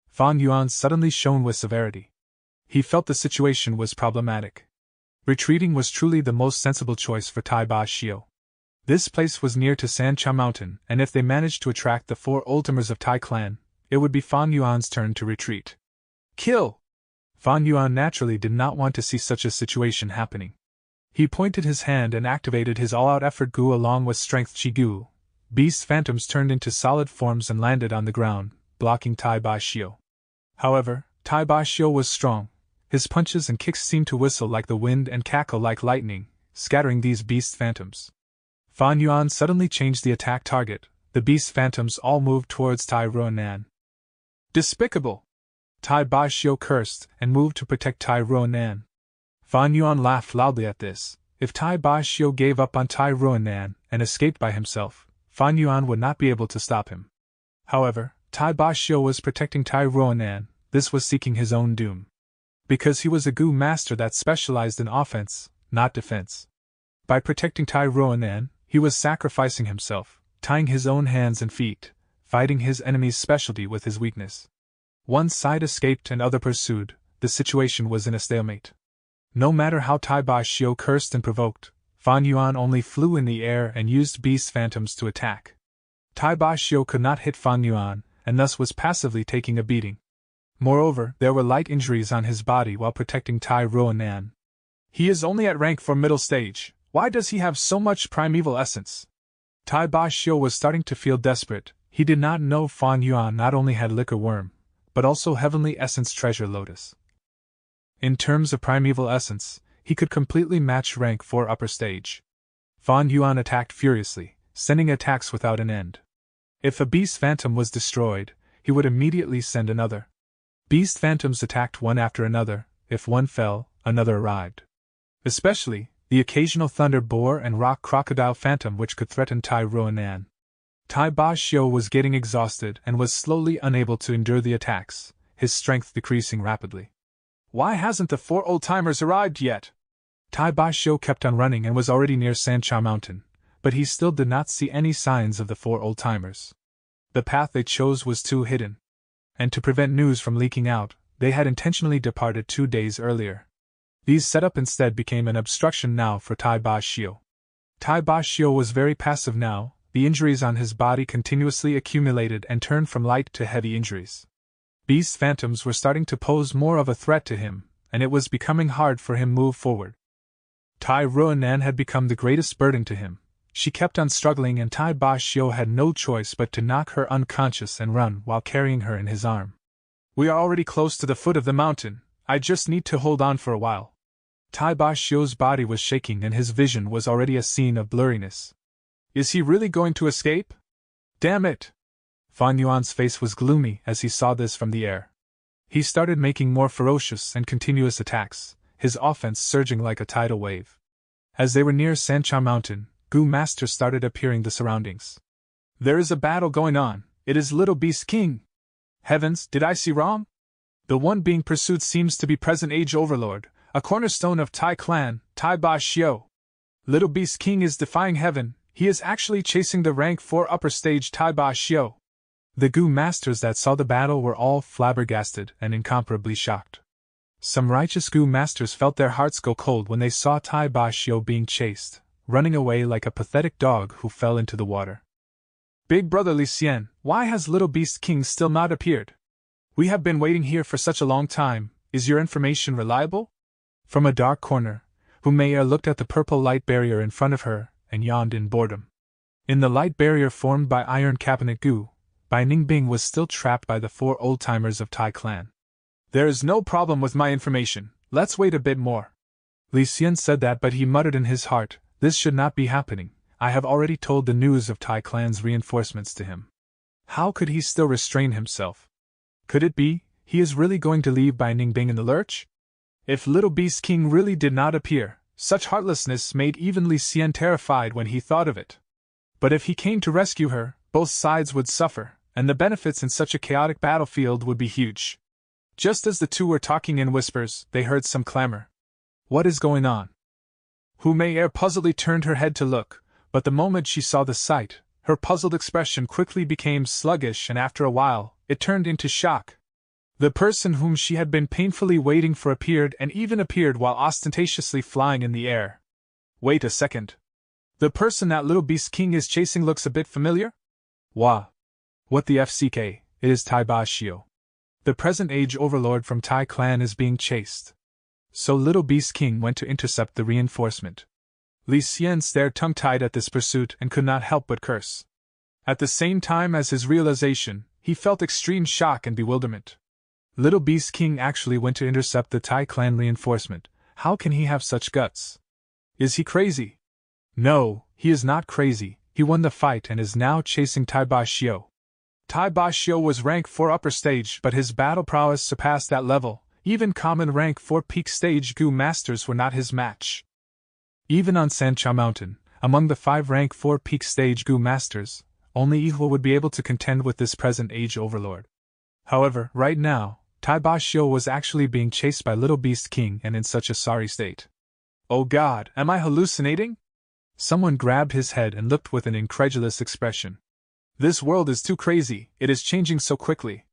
Fan Yuan suddenly shone with severity. He felt the situation was problematic. Retreating was truly the most sensible choice for Tai Ba Xiu. This place was near to Sancha Mountain, and if they managed to attract the 4 ultimers of Tai Clan, it would be Fan Yuan's turn to retreat. Kill! Fan Yuan naturally did not want to see such a situation happening. He pointed his hand and activated his all-out effort Gu along with Strength Chi Gu, beast phantoms turned into solid forms and landed on the ground, blocking Tai Ba Xiu. However, Tai Ba Xiu was strong. His punches and kicks seemed to whistle like the wind and cackle like lightning, scattering these beast phantoms. Fan Yuan suddenly changed the attack target. The beast phantoms all moved towards Tai Ruonan. Despicable! Tai Ba Xiu cursed and moved to protect Tai Ruonan. Fan Yuan laughed loudly at this. If Tai Ba Xiu gave up on Tai Ruonan and escaped by himself, Fan Yuan would not be able to stop him. However, Tai Ba Xiu was protecting Tai Ruonan. This was seeking his own doom. Because he was a Gu master that specialized in offense, not defense. By protecting Tai Ruonan, he was sacrificing himself, tying his own hands and feet, fighting his enemy's specialty with his weakness. One side escaped and other pursued. The situation was in a stalemate. No matter how Tai Ba Xiu cursed and provoked, Fan Yuan only flew in the air and used beast phantoms to attack. Tai Ba Xiu could not hit Fan Yuan, and thus was passively taking a beating. Moreover, there were light injuries on his body while protecting Tai Ruonan. He is only at rank for middle stage. Why does he have so much primeval essence? Tai Ba Xiu was starting to feel desperate. He did not know Fan Yuan not only had liquor worm, but also heavenly essence treasure lotus. In terms of primeval essence, he could completely match rank 4 upper stage. Fan Yuan attacked furiously, sending attacks without an end. If a beast phantom was destroyed, he would immediately send another. Beast phantoms attacked one after another. If one fell, another arrived. Especially, the occasional thunder boar and rock crocodile phantom which could threaten Tai Ruonan. Tai Ba Xiu was getting exhausted and was slowly unable to endure the attacks, his strength decreasing rapidly. Why hasn't the 4 old-timers arrived yet? Tai Ba Xiu kept on running and was already near Sancha Mountain, but he still did not see any signs of the 4 old-timers. The path they chose was too hidden. And to prevent news from leaking out, they had intentionally departed 2 days earlier. These setup instead became an obstruction now for Tai Ba Xiu. Tai Ba Xiu was very passive now. The injuries on his body continuously accumulated and turned from light to heavy injuries. Beast phantoms were starting to pose more of a threat to him, and it was becoming hard for him to move forward. Tai Ruonan had become the greatest burden to him. She kept on struggling and Tai Ba Xiu had no choice but to knock her unconscious and run while carrying her in his arm. We are already close to the foot of the mountain. I just need to hold on for a while. Tai Ba Xiu's body was shaking and his vision was already a scene of blurriness. Is he really going to escape? Damn it! Fan Yuan's face was gloomy as he saw this from the air. He started making more ferocious and continuous attacks, his offense surging like a tidal wave. As they were near Sancha Mountain, Gu Masters started appearing the surroundings. There is a battle going on. It is Little Beast King. Heavens, did I see wrong? The one being pursued seems to be Present Age Overlord, a cornerstone of Tai clan, Tai Ba Xiu. Little Beast King is defying heaven. He is actually chasing the rank 4 upper stage Tai Ba Xiu. The Gu Masters that saw the battle were all flabbergasted and incomparably shocked. Some righteous Gu Masters felt their hearts go cold when they saw Tai Ba Xiu being chased, running away like a pathetic dog who fell into the water. Big Brother Li Xian, why has Little Beast King still not appeared? We have been waiting here for such a long time. Is your information reliable? From a dark corner, Hu Mei'er looked at the purple light barrier in front of her and yawned in boredom. In the light barrier formed by Iron Cabinet Gu, Bai Ningbing was still trapped by the 4 old-timers of Tai clan. There is no problem with my information. Let's wait a bit more. Li Xian said that, but he muttered in his heart, this should not be happening. I have already told the news of Tai clan's reinforcements to him. How could he still restrain himself? Could it be, he is really going to leave Bai Ningbing in the lurch? If Little Beast King really did not appear, such heartlessness made even Li Xian terrified when he thought of it. But if he came to rescue her, both sides would suffer, and the benefits in such a chaotic battlefield would be huge. Just as the two were talking in whispers, they heard some clamor. What is going on? Hu Mei'er puzzledly turned her head to look, but the moment she saw the sight, her puzzled expression quickly became sluggish and after a while, it turned into shock. The person whom she had been painfully waiting for appeared and even appeared while ostentatiously flying in the air. Wait a second. The person that Little Beast King is chasing looks a bit familiar? Wah. What the FCK, it is Tai Ba Xiu. The present age overlord from Tai clan is being chased. So Little Beast King went to intercept the reinforcement. Li Xian stared tongue-tied at this pursuit and could not help but curse. At the same time as his realization, he felt extreme shock and bewilderment. Little Beast King actually went to intercept the Tai clan reinforcement. How can he have such guts? Is he crazy? No, he is not crazy. He won the fight and is now chasing Tai Ba Xiu. Tai Ba Xiu was rank 4 upper stage, but his battle prowess surpassed that level. Even common rank 4 peak stage Gu masters were not his match. Even on Sanchao Mountain, among the 5 rank 4 peak stage Gu masters, only Ihua would be able to contend with this present age overlord. However, right now, Tai Ba Xiu was actually being chased by Little Beast King and in such a sorry state. Oh God, am I hallucinating? Someone grabbed his head and looked with an incredulous expression. This world is too crazy, it is changing so quickly.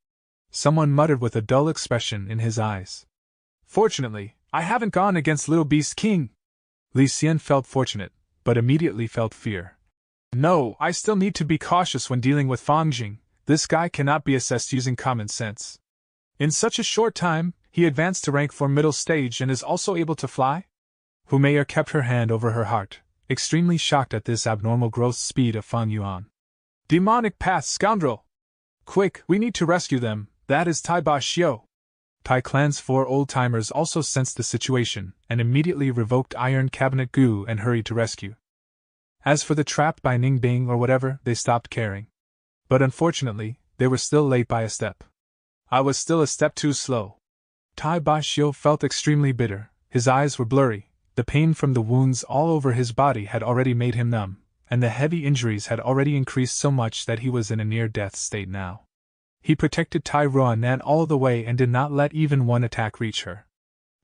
Someone muttered with a dull expression in his eyes. Fortunately, I haven't gone against Little Beast King. Li Xian felt fortunate, but immediately felt fear. No, I still need to be cautious when dealing with Fang Jing. This guy cannot be assessed using common sense. In such a short time, he advanced to rank 4 middle stage and is also able to fly? Hu Meier kept her hand over her heart, extremely shocked at this abnormal growth speed of Fang Yuan. Demonic path scoundrel! Quick, we need to rescue them, that is Tai Ba Xiu. Tai clan's 4 old-timers also sensed the situation, and immediately revoked Iron Cabinet Gu and hurried to rescue. As for the trapped by Ning Bing or whatever, they stopped caring. But unfortunately, they were still late by a step. I was still a step too slow. Tai Ba Xiu felt extremely bitter, his eyes were blurry, the pain from the wounds all over his body had already made him numb, and the heavy injuries had already increased so much that he was in a near-death state now. He protected Tai Ruanan all the way and did not let even one attack reach her.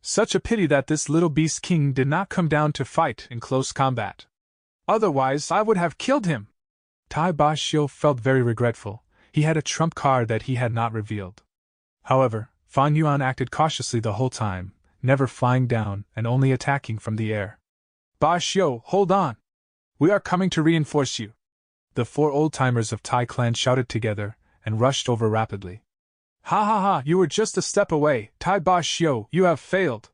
Such a pity that this Little Beast King did not come down to fight in close combat. Otherwise I would have killed him. Tai Ba Xiu felt very regretful. He had a trump card that he had not revealed. However, Fan Yuan acted cautiously the whole time, never flying down and only attacking from the air. Ba Xiu, hold on! We are coming to reinforce you. The 4 old-timers of Tai clan shouted together and rushed over rapidly. Ha ha ha, you were just a step away, Tai Ba Xiu, you have failed.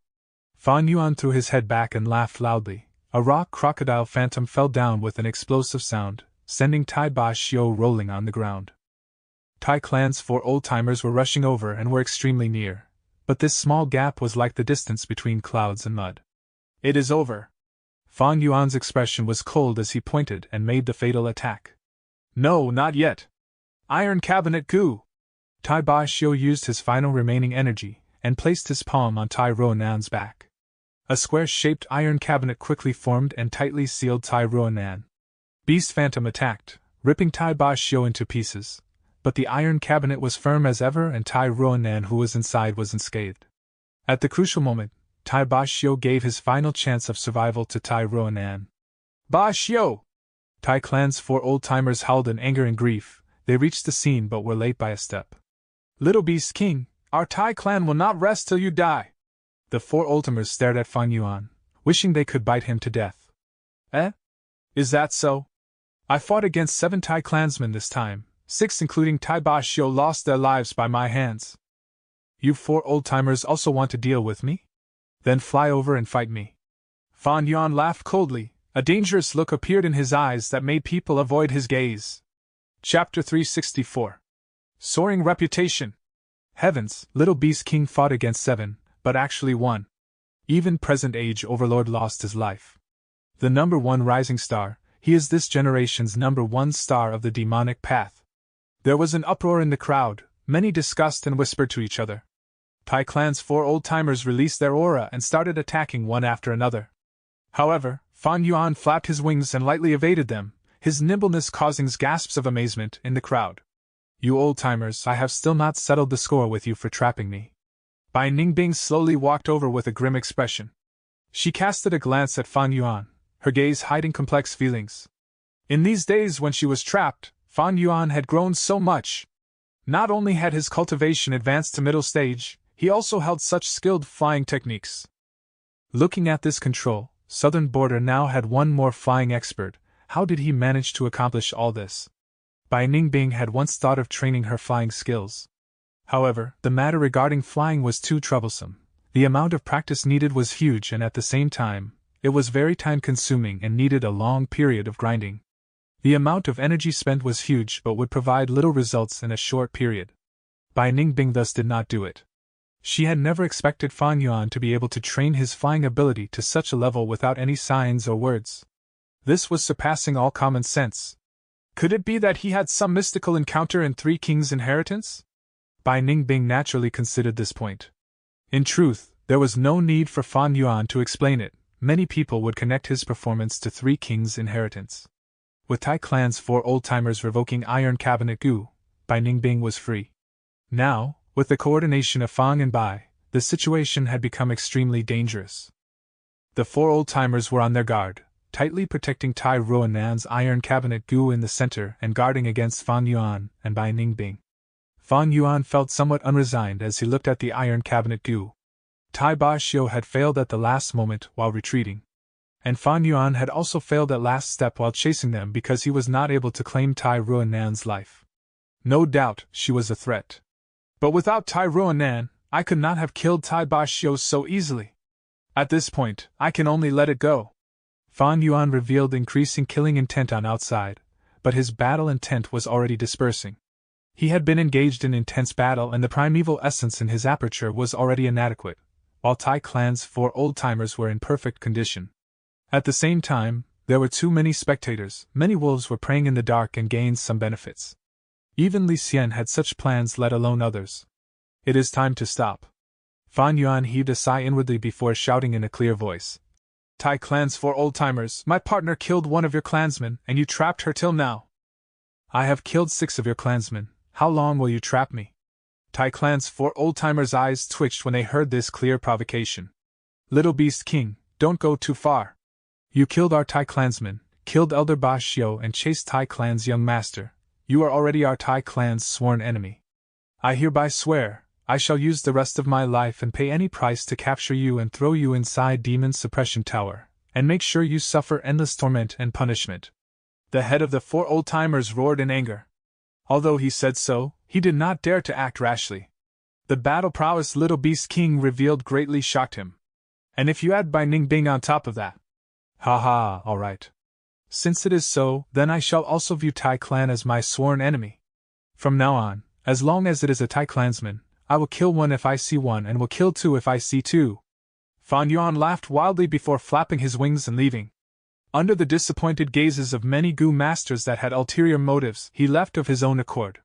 Fan Yuan threw his head back and laughed loudly. A rock crocodile phantom fell down with an explosive sound, sending Tai Ba Xiu rolling on the ground. Tai clan's 4 old-timers were rushing over and were extremely near, but this small gap was like the distance between clouds and mud. It is over. Fang Yuan's expression was cold as he pointed and made the fatal attack. No, not yet. Iron Cabinet Gu! Tai Ba Xiu used his final remaining energy and placed his palm on Tai Ruanan's back. A square-shaped iron cabinet quickly formed and tightly sealed Tai Ruanan. Beast Phantom attacked, ripping Tai Ba Xiu into pieces, but the iron cabinet was firm as ever and Tai Ruanan who was inside was unscathed. At the crucial moment, Tai Ba Xiu gave his final chance of survival to Tai Ruanan. Ba Xiu! Tai clan's 4 old-timers howled in anger and grief. They reached the scene but were late by a step. Little Beast King, our Tai clan will not rest till you die. The 4 old-timers stared at Fang Yuan, wishing they could bite him to death. Eh? Is that so? I fought against 7 Tai clansmen this time. 6 including Tai Ba Xiu lost their lives by my hands. You 4 old-timers also want to deal with me? Then fly over and fight me. Fan Yuan laughed coldly. A dangerous look appeared in his eyes that made people avoid his gaze. Chapter 364. Soaring Reputation. Heavens, Little Beast King fought against 7, but actually won. Even present age overlord lost his life. The number 1 rising star, he is this generation's number 1 star of the demonic path. There was an uproar in the crowd, many discussed and whispered to each other. Tai clan's 4 old-timers released their aura and started attacking one after another. However, Fan Yuan flapped his wings and lightly evaded them, his nimbleness causing gasps of amazement in the crowd. You old-timers, I have still not settled the score with you for trapping me. Bai Ningbing slowly walked over with a grim expression. She casted a glance at Fan Yuan, her gaze hiding complex feelings. In these days when she was trapped, Fan Yuan had grown so much. Not only had his cultivation advanced to middle stage, he also held such skilled flying techniques. Looking at this control, Southern Border now had one more flying expert. How did he manage to accomplish all this? Bai Ningbing had once thought of training her flying skills. However, the matter regarding flying was too troublesome. The amount of practice needed was huge and at the same time, it was very time-consuming and needed a long period of grinding. The amount of energy spent was huge but would provide little results in a short period. Bai Ningbing thus did not do it. She had never expected Fan Yuan to be able to train his flying ability to such a level without any signs or words. This was surpassing all common sense. Could it be that he had some mystical encounter in Three Kings' inheritance? Bai Ningbing naturally considered this point. In truth, there was no need for Fan Yuan to explain it. Many people would connect his performance to Three Kings' inheritance. With Tai Clan's 4 old-timers revoking Iron Cabinet Gu, Bai Ningbing was free. Now, with the coordination of Fang and Bai, the situation had become extremely dangerous. The 4 old-timers were on their guard, tightly protecting Tai Ruanan's Iron Cabinet Gu in the center and guarding against Fan Yuan and Bai Ningbing. Fan Yuan felt somewhat unresigned as he looked at the Iron Cabinet Gu. Tai Ba Xiu had failed at the last moment while retreating. And Fan Yuan had also failed at last step while chasing them because he was not able to claim Tai Ruanan's life. No doubt, she was a threat. But without Tai Ruanan, I could not have killed Tai Ba Xiu so easily. At this point, I can only let it go. Fan Yuan revealed increasing killing intent on outside, but his battle intent was already dispersing. He had been engaged in intense battle and the primeval essence in his aperture was already inadequate, while Tai Clan's 4 old-timers were in perfect condition. At the same time, there were too many spectators, many wolves were preying in the dark and gained some benefits. Even Li Xian had such plans, let alone others. It is time to stop. Fan Yuan heaved a sigh inwardly before shouting in a clear voice. Tai Clan's 4 old-timers, my partner killed one of your clansmen and you trapped her till now. I have killed 6 of your clansmen, how long will you trap me? Tai Clan's 4 old-timers' eyes twitched when they heard this clear provocation. Little Beast King, don't go too far. You killed our Tai clansmen, killed Elder Ba Xiu and chased Tai Clan's young master. You are already our Tai Clan's sworn enemy. I hereby swear, I shall use the rest of my life and pay any price to capture you and throw you inside Demon Suppression Tower, and make sure you suffer endless torment and punishment. The head of the 4 old-timers roared in anger. Although he said so, he did not dare to act rashly. The battle prowess Little Beast King revealed greatly shocked him. And if you add Bai Ningbing on top of that. Haha, alright. Since it is so, then I shall also view Tai Clan as my sworn enemy. From now on, as long as it is a Tai clansman, I will kill 1 if I see 1 and will kill 2 if I see 2. Fan Yuan laughed wildly before flapping his wings and leaving. Under the disappointed gazes of many Gu masters that had ulterior motives, he left of his own accord.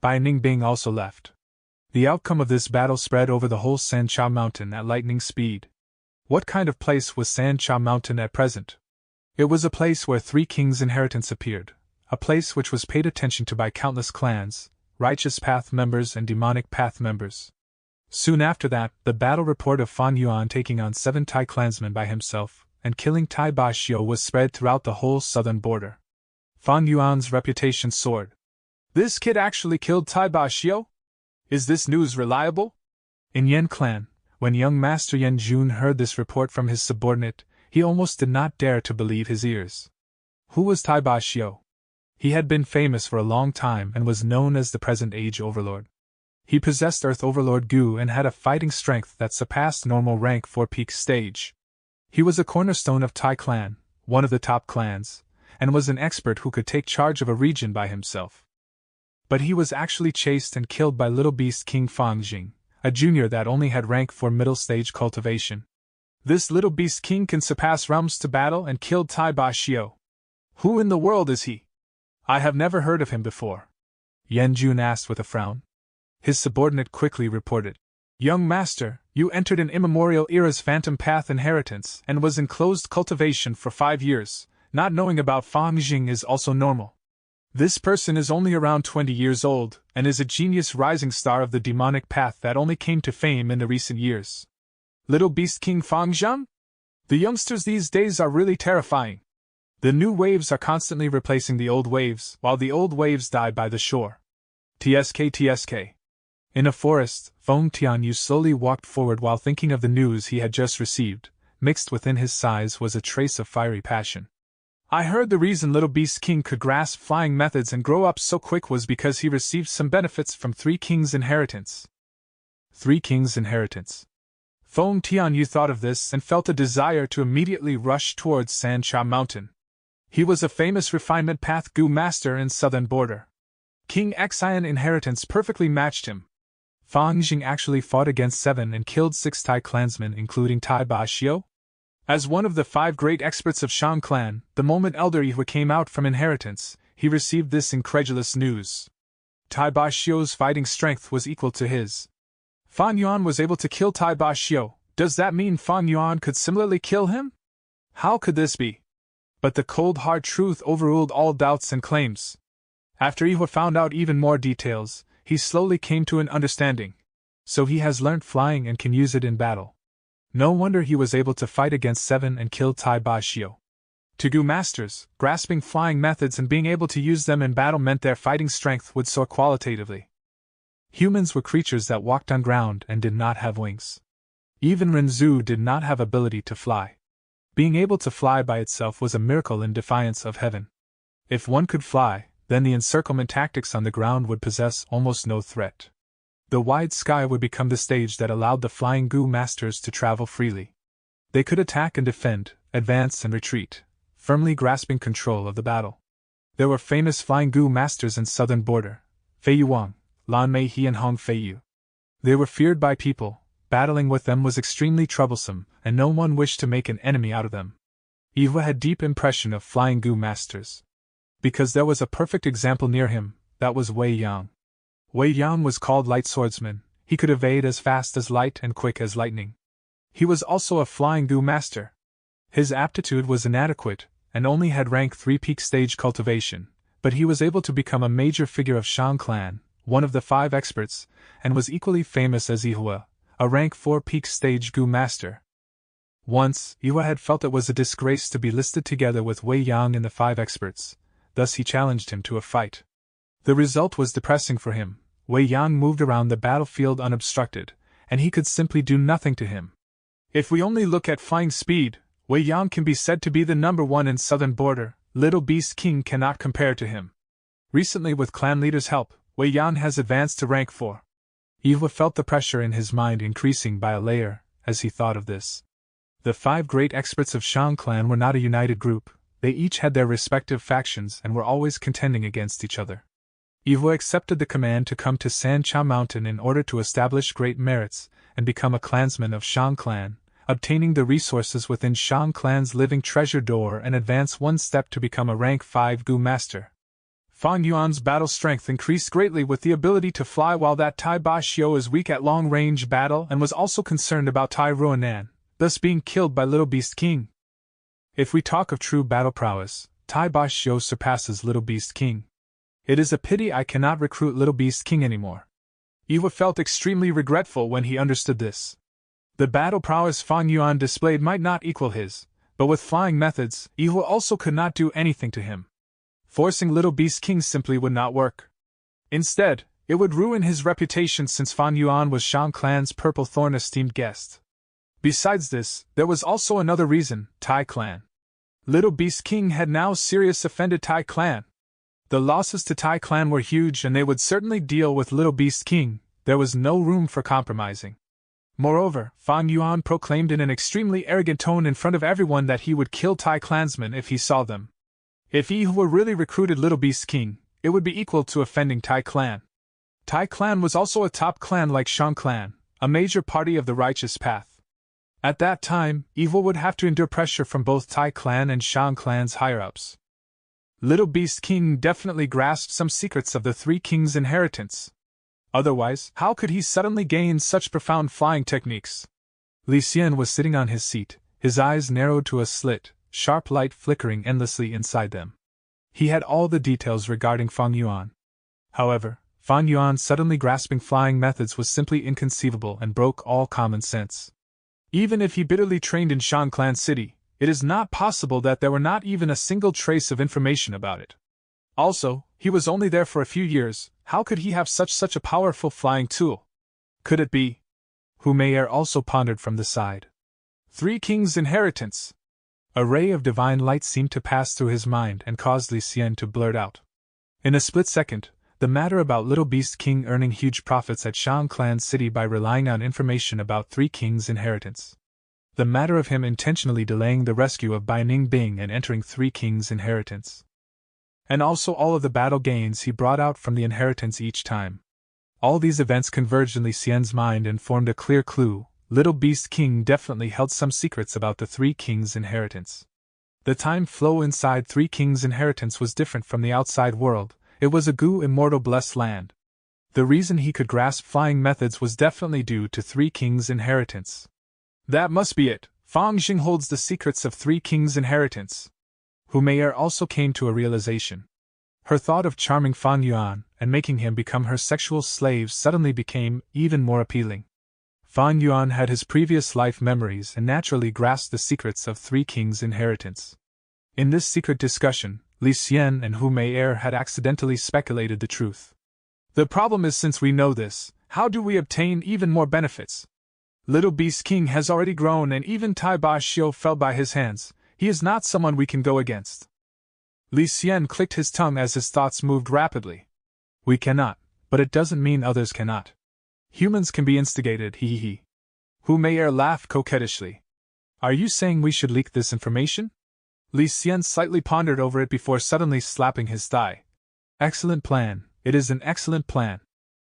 Bai Ningbing also left. The outcome of this battle spread over the whole Sancha Mountain at lightning speed. What kind of place was Sancha Mountain at present? It was a place where 3 kings' inheritance appeared, a place which was paid attention to by countless clans, righteous path members and demonic path members. Soon after that, the battle report of Fan Yuan taking on 7 Tai clansmen by himself, and killing Tai Ba Xiu was spread throughout the whole southern border. Fan Yuan's reputation soared. This kid actually killed Tai Ba Xiu? Is this news reliable? In Yen Clan, when young Master Yen Jun heard this report from his subordinate, he almost did not dare to believe his ears. Who was Tai Ba Xiu? He had been famous for a long time and was known as the present age overlord. He possessed Earth Overlord Gu and had a fighting strength that surpassed normal rank for peak stage. He was a cornerstone of Tai Clan, one of the top clans, and was an expert who could take charge of a region by himself. But he was actually chased and killed by Little Beast King Fang Jing, a junior that only had rank for middle stage cultivation. This Little Beast King can surpass realms to battle and killed Tai Ba Xiu. Who in the world is he? I have never heard of him before. Yen Jun asked with a frown. His subordinate quickly reported. Young master, you entered an immemorial era's phantom path inheritance and was in closed cultivation for 5 years. Not knowing about Fang Jing is also normal. This person is only around 20 years old and is a genius rising star of the demonic path that only came to fame in the recent years. Little Beast King Fang Jing? The youngsters these days are really terrifying. The new waves are constantly replacing the old waves, while the old waves die by the shore. TSK. In a forest, Feng Tianyu slowly walked forward while thinking of the news he had just received. Mixed within his sighs was a trace of fiery passion. I heard the reason Little Beast King could grasp flying methods and grow up so quick was because he received some benefits from 3 kings' inheritance. 3 kings' inheritance. Feng Tianyu thought of this and felt a desire to immediately rush towards Sancha Mountain. He was a famous refinement path Gu master in southern border. King Xian inheritance perfectly matched him. Fang Jing actually fought against 7 and killed 6 Tai clansmen including Tai Ba Xiu. As one of the 5 great experts of Shang clan, the moment Elder Yihua came out from inheritance, he received this incredulous news. Tai Ba Xiu's fighting strength was equal to his. Fan Yuan was able to kill Tai Ba Xiu. Does that mean Fan Yuan could similarly kill him? How could this be? But the cold hard truth overruled all doubts and claims. After Yihua found out even more details, he slowly came to an understanding. So he has learnt flying and can use it in battle. No wonder he was able to fight against 7 and kill Tai Ba Xiu. To Gu masters, grasping flying methods and being able to use them in battle meant their fighting strength would soar qualitatively. Humans were creatures that walked on ground and did not have wings. Even Renzu did not have ability to fly. Being able to fly by itself was a miracle in defiance of heaven. If one could fly, then the encirclement tactics on the ground would possess almost no threat. The wide sky would become the stage that allowed the flying Gu masters to travel freely. They could attack and defend, advance and retreat, firmly grasping control of the battle. There were famous flying Gu masters in southern border, Fei Yuang, Lan Meihe and Hong Feiyu. They were feared by people, battling with them was extremely troublesome, and no one wished to make an enemy out of them. Yihua had deep impression of flying Gu masters. Because there was a perfect example near him, that was Wei Yang. Wei Yang was called Light Swordsman, he could evade as fast as light and quick as lightning. He was also a flying Gu master. His aptitude was inadequate, and only had rank 3 peak stage cultivation, but he was able to become a major figure of Shang clan, one of the 5 experts, and was equally famous as Yihua, a rank 4 peak stage Gu master. Once, Yihua had felt it was a disgrace to be listed together with Wei Yang in the 5 experts, thus he challenged him to a fight. The result was depressing for him. Wei Yang moved around the battlefield unobstructed, and he could simply do nothing to him. If we only look at flying speed, Wei Yang can be said to be the number 1 in southern border. Little Beast King cannot compare to him. Recently, with clan leader's help, Wei Yang has advanced to rank 4. Yihua felt the pressure in his mind increasing by a layer as he thought of this. The 5 great experts of Shang clan were not a united group. They each had their respective factions and were always contending against each other. Yihua accepted the command to come to Sancha Mountain in order to establish great merits and become a clansman of Shang clan, obtaining the resources within Shang clan's living treasure door and advance 1 step to become a rank 5 Gu master. Fang Yuan's battle strength increased greatly with the ability to fly, while that Tai Ba Xiu is weak at long-range battle and was also concerned about Tai Ruanan, thus being killed by Little Beast King. If we talk of true battle prowess, Tai Ba Xiu surpasses Little Beast King. It is a pity I cannot recruit Little Beast King anymore. Yihua felt extremely regretful when he understood this. The battle prowess Fang Yuan displayed might not equal his, but with flying methods, Yihua also could not do anything to him. Forcing Little Beast King simply would not work. Instead, it would ruin his reputation since Fan Yuan was Shang clan's Purple Thorn esteemed guest. Besides this, there was also another reason: Tai clan. Little Beast King had now seriously offended Tai clan. The losses to Tai clan were huge and they would certainly deal with Little Beast King. There was no room for compromising. Moreover, Fan Yuan proclaimed in an extremely arrogant tone in front of everyone that he would kill Tai clansmen if he saw them. If Yihua really recruited Little Beast King, it would be equal to offending Tai clan. Tai clan was also a top clan like Shang clan, a major party of the righteous path. At that time, Yihua would have to endure pressure from both Tai clan and Shang clan's higher-ups. Little Beast King definitely grasped some secrets of the 3 kings' inheritance. Otherwise, how could he suddenly gain such profound flying techniques? Li Xian was sitting on his seat, his eyes narrowed to a slit, sharp light flickering endlessly inside them. He had all the details regarding Fang Yuan. However, Fang Yuan suddenly grasping flying methods was simply inconceivable and broke all common sense. Even if he bitterly trained in Shang Clan City, it is not possible that there were not even a single trace of information about it. Also, he was only there for a few years. How could he have such a powerful flying tool? Could it be? Hu Meier also pondered from the side. 3 kings' inheritance. A ray of divine light seemed to pass through his mind and caused Li Xian to blurt out. In a split second, the matter about Little Beast King earning huge profits at Shang Clan City by relying on information about 3 kings' inheritance. The matter of him intentionally delaying the rescue of Bai Ningbing and entering Three Kings' inheritance. And also all of the battle gains he brought out from the inheritance each time. All these events converged in Li Xian's mind and formed a clear clue. Little Beast King definitely held some secrets about the Three Kings' inheritance. The time flow inside Three Kings' inheritance was different from the outside world. It was a Gu immortal blessed land. The reason he could grasp flying methods was definitely due to Three Kings' inheritance. That must be it. Fang Jing holds the secrets of Three Kings' inheritance. Hu Mei'er also came to a realization. Her thought of charming Fan Yuan and making him become her sexual slave suddenly became even more appealing. Fan Yuan had his previous life memories and naturally grasped the secrets of Three Kings' inheritance. In this secret discussion, Li Xian and Hu Mei'er had accidentally speculated the truth. The problem is, since we know this, how do we obtain even more benefits? Little Beast King has already grown and even Tai Ba Xiu fell by his hands. He is not someone we can go against. Li Xian clicked his tongue as his thoughts moved rapidly. We cannot, but it doesn't mean others cannot. Humans can be instigated, he. Hu Mei'er laughed coquettishly. Are you saying we should leak this information? Li Xian slightly pondered over it before suddenly slapping his thigh. Excellent plan, it is an excellent plan.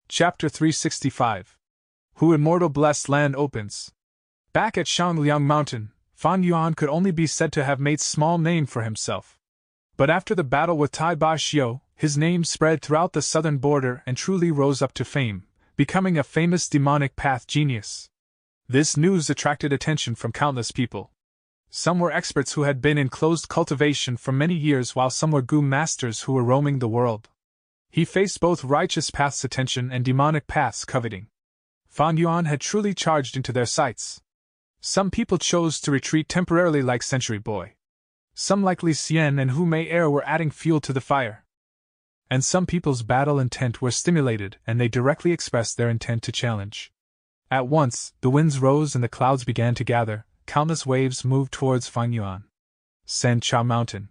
Chapter 365. Hu Immortal Blessed Land opens. Back at Shangliang Mountain, Fan Yuan could only be said to have made small name for himself. But after the battle with Tai Ba Xiu, his name spread throughout the southern border and truly rose up to fame, becoming a famous demonic path genius. This news attracted attention from countless people. Some were experts who had been in closed cultivation for many years, while some were Gu masters who were roaming the world. He faced both righteous paths' attention and demonic paths' coveting. Fan Yuan had truly charged into their sights. Some people chose to retreat temporarily like Century Boy. Some like Li Xian and Hu Mei'er were adding fuel to the fire. And some people's battle intent were stimulated, and they directly expressed their intent to challenge. At once, the winds rose and the clouds began to gather. Countless waves moved towards Fan Yuan. San Cha Mountain.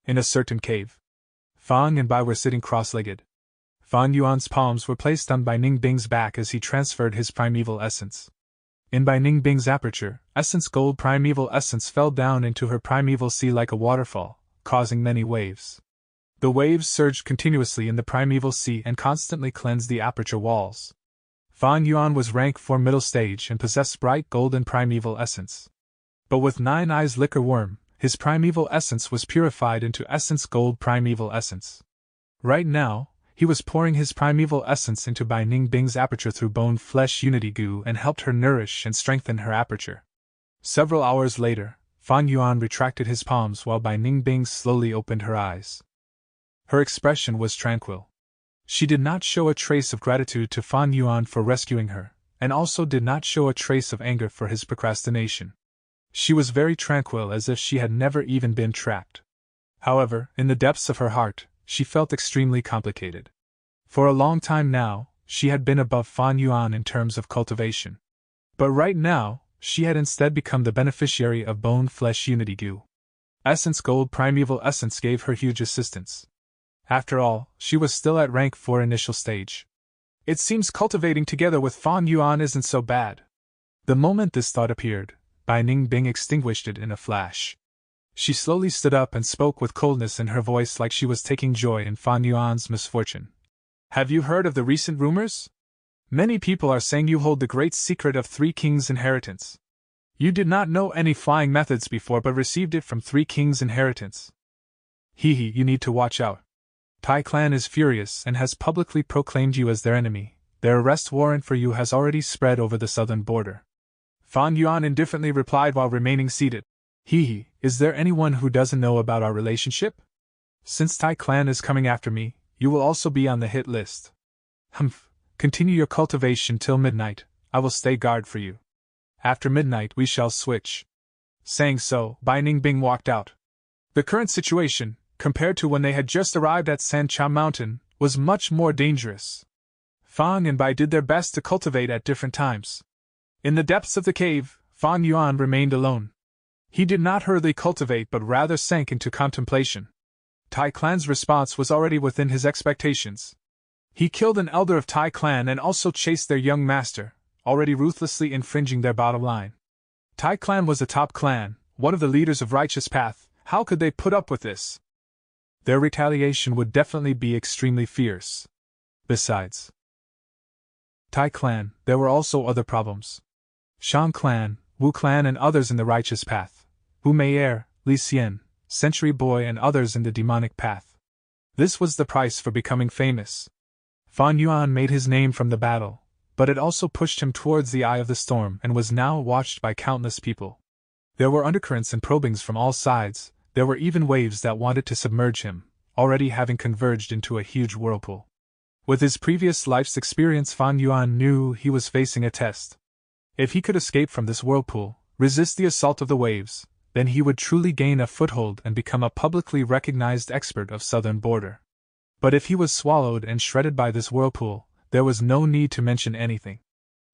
In a certain cave, Fang and Bai were sitting cross-legged. Fan Yuan's palms were placed on Bai Ningbing's back as he transferred his primeval essence. In Bai Ningbing's aperture, essence gold primeval essence fell down into her primeval sea like a waterfall, causing many waves. The waves surged continuously in the primeval sea and constantly cleansed the aperture walls. Fan Yuan was rank 4 middle stage and possessed bright golden primeval essence. But with 9 eyes liquor worm, his primeval essence was purified into essence gold primeval essence. Right now, he was pouring his primeval essence into Bai Ningbing's aperture through bone-flesh unity goo and helped her nourish and strengthen her aperture. Several hours later, Fan Yuan retracted his palms while Bai Ningbing slowly opened her eyes. Her expression was tranquil. She did not show a trace of gratitude to Fan Yuan for rescuing her, and also did not show a trace of anger for his procrastination. She was very tranquil, as if she had never even been trapped. However, in the depths of her heart, she felt extremely complicated. For a long time now, she had been above Fan Yuan in terms of cultivation. But right now, she had instead become the beneficiary of bone-flesh unity goo. Essence Gold Primeval Essence gave her huge assistance. After all, she was still at rank 4 initial stage. It seems cultivating together with Fan Yuan isn't so bad. The moment this thought appeared, Bai Ningbing extinguished it in a flash. She slowly stood up and spoke with coldness in her voice, like she was taking joy in Fan Yuan's misfortune. Have you heard of the recent rumors? Many people are saying you hold the great secret of Three Kings' inheritance. You did not know any flying methods before but received it from Three Kings' inheritance. You need to watch out. Tai clan is furious and has publicly proclaimed you as their enemy. Their arrest warrant for you has already spread over the southern border. Fan Yuan indifferently replied while remaining seated. Is there anyone who doesn't know about our relationship? Since Tai clan is coming after me, you will also be on the hit list. Continue your cultivation till midnight, I will stay guard for you. After midnight we shall switch. Saying so, Bai Ningbing walked out. The current situation, compared to when they had just arrived at San Cha Mountain, was much more dangerous. Fang and Bai did their best to cultivate at different times. In the depths of the cave, Fan Yuan remained alone. He did not hurriedly cultivate but rather sank into contemplation. Tai clan's response was already within his expectations. He killed an elder of Tai clan and also chased their young master, already ruthlessly infringing their bottom line. Tai clan was a top clan, one of the leaders of Righteous Path. How could they put up with this? Their retaliation would definitely be extremely fierce. Besides Tai clan, there were also other problems. Shang clan, Wu clan and others in the Righteous Path. Wu Mei'er, Li Xian, Century Boy and others in the demonic path. This was the price for becoming famous. Fan Yuan made his name from the battle, but it also pushed him towards the eye of the storm and was now watched by countless people. There were undercurrents and probings from all sides, there were even waves that wanted to submerge him, already having converged into a huge whirlpool. With his previous life's experience, Fan Yuan knew he was facing a test. If he could escape from this whirlpool, resist the assault of the waves, then he would truly gain a foothold and become a publicly recognized expert of southern border. But if he was swallowed and shredded by this whirlpool, there was no need to mention anything.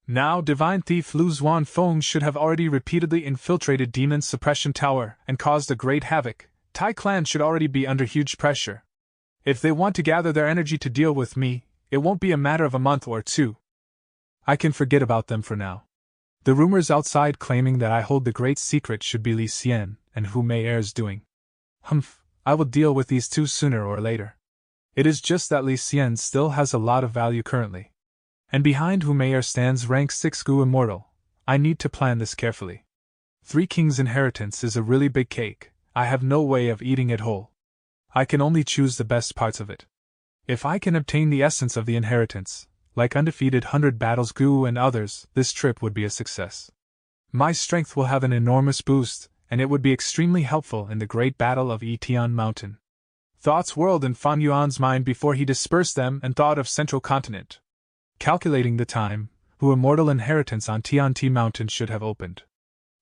Now divine thief Lu Zuanfeng should have already repeatedly infiltrated Demon's suppression tower and caused a great havoc. Tai clan should already be under huge pressure. If they want to gather their energy to deal with me, it won't be a matter of a month or two. I can forget about them for now. The rumors outside claiming that I hold the great secret should be Li Xian and Wu Meier's doing. Humph, I will deal with these two sooner or later. It is just that Li Xian still has a lot of value currently. And behind Wu Mei'er stands rank 6 Gu Immortal. I need to plan this carefully. 3 Kings' inheritance is a really big cake. I have no way of eating it whole. I can only choose the best parts of it. If I can obtain the essence of the inheritance, like undefeated 100 battles Gu and others, this trip would be a success. My strength will have an enormous boost, and it would be extremely helpful in the great battle of Yitian Mountain. Thoughts whirled in Fan Yuan's mind before he dispersed them and thought of Central Continent. Calculating the time, Gu Immortal inheritance on Tianti Mountain should have opened.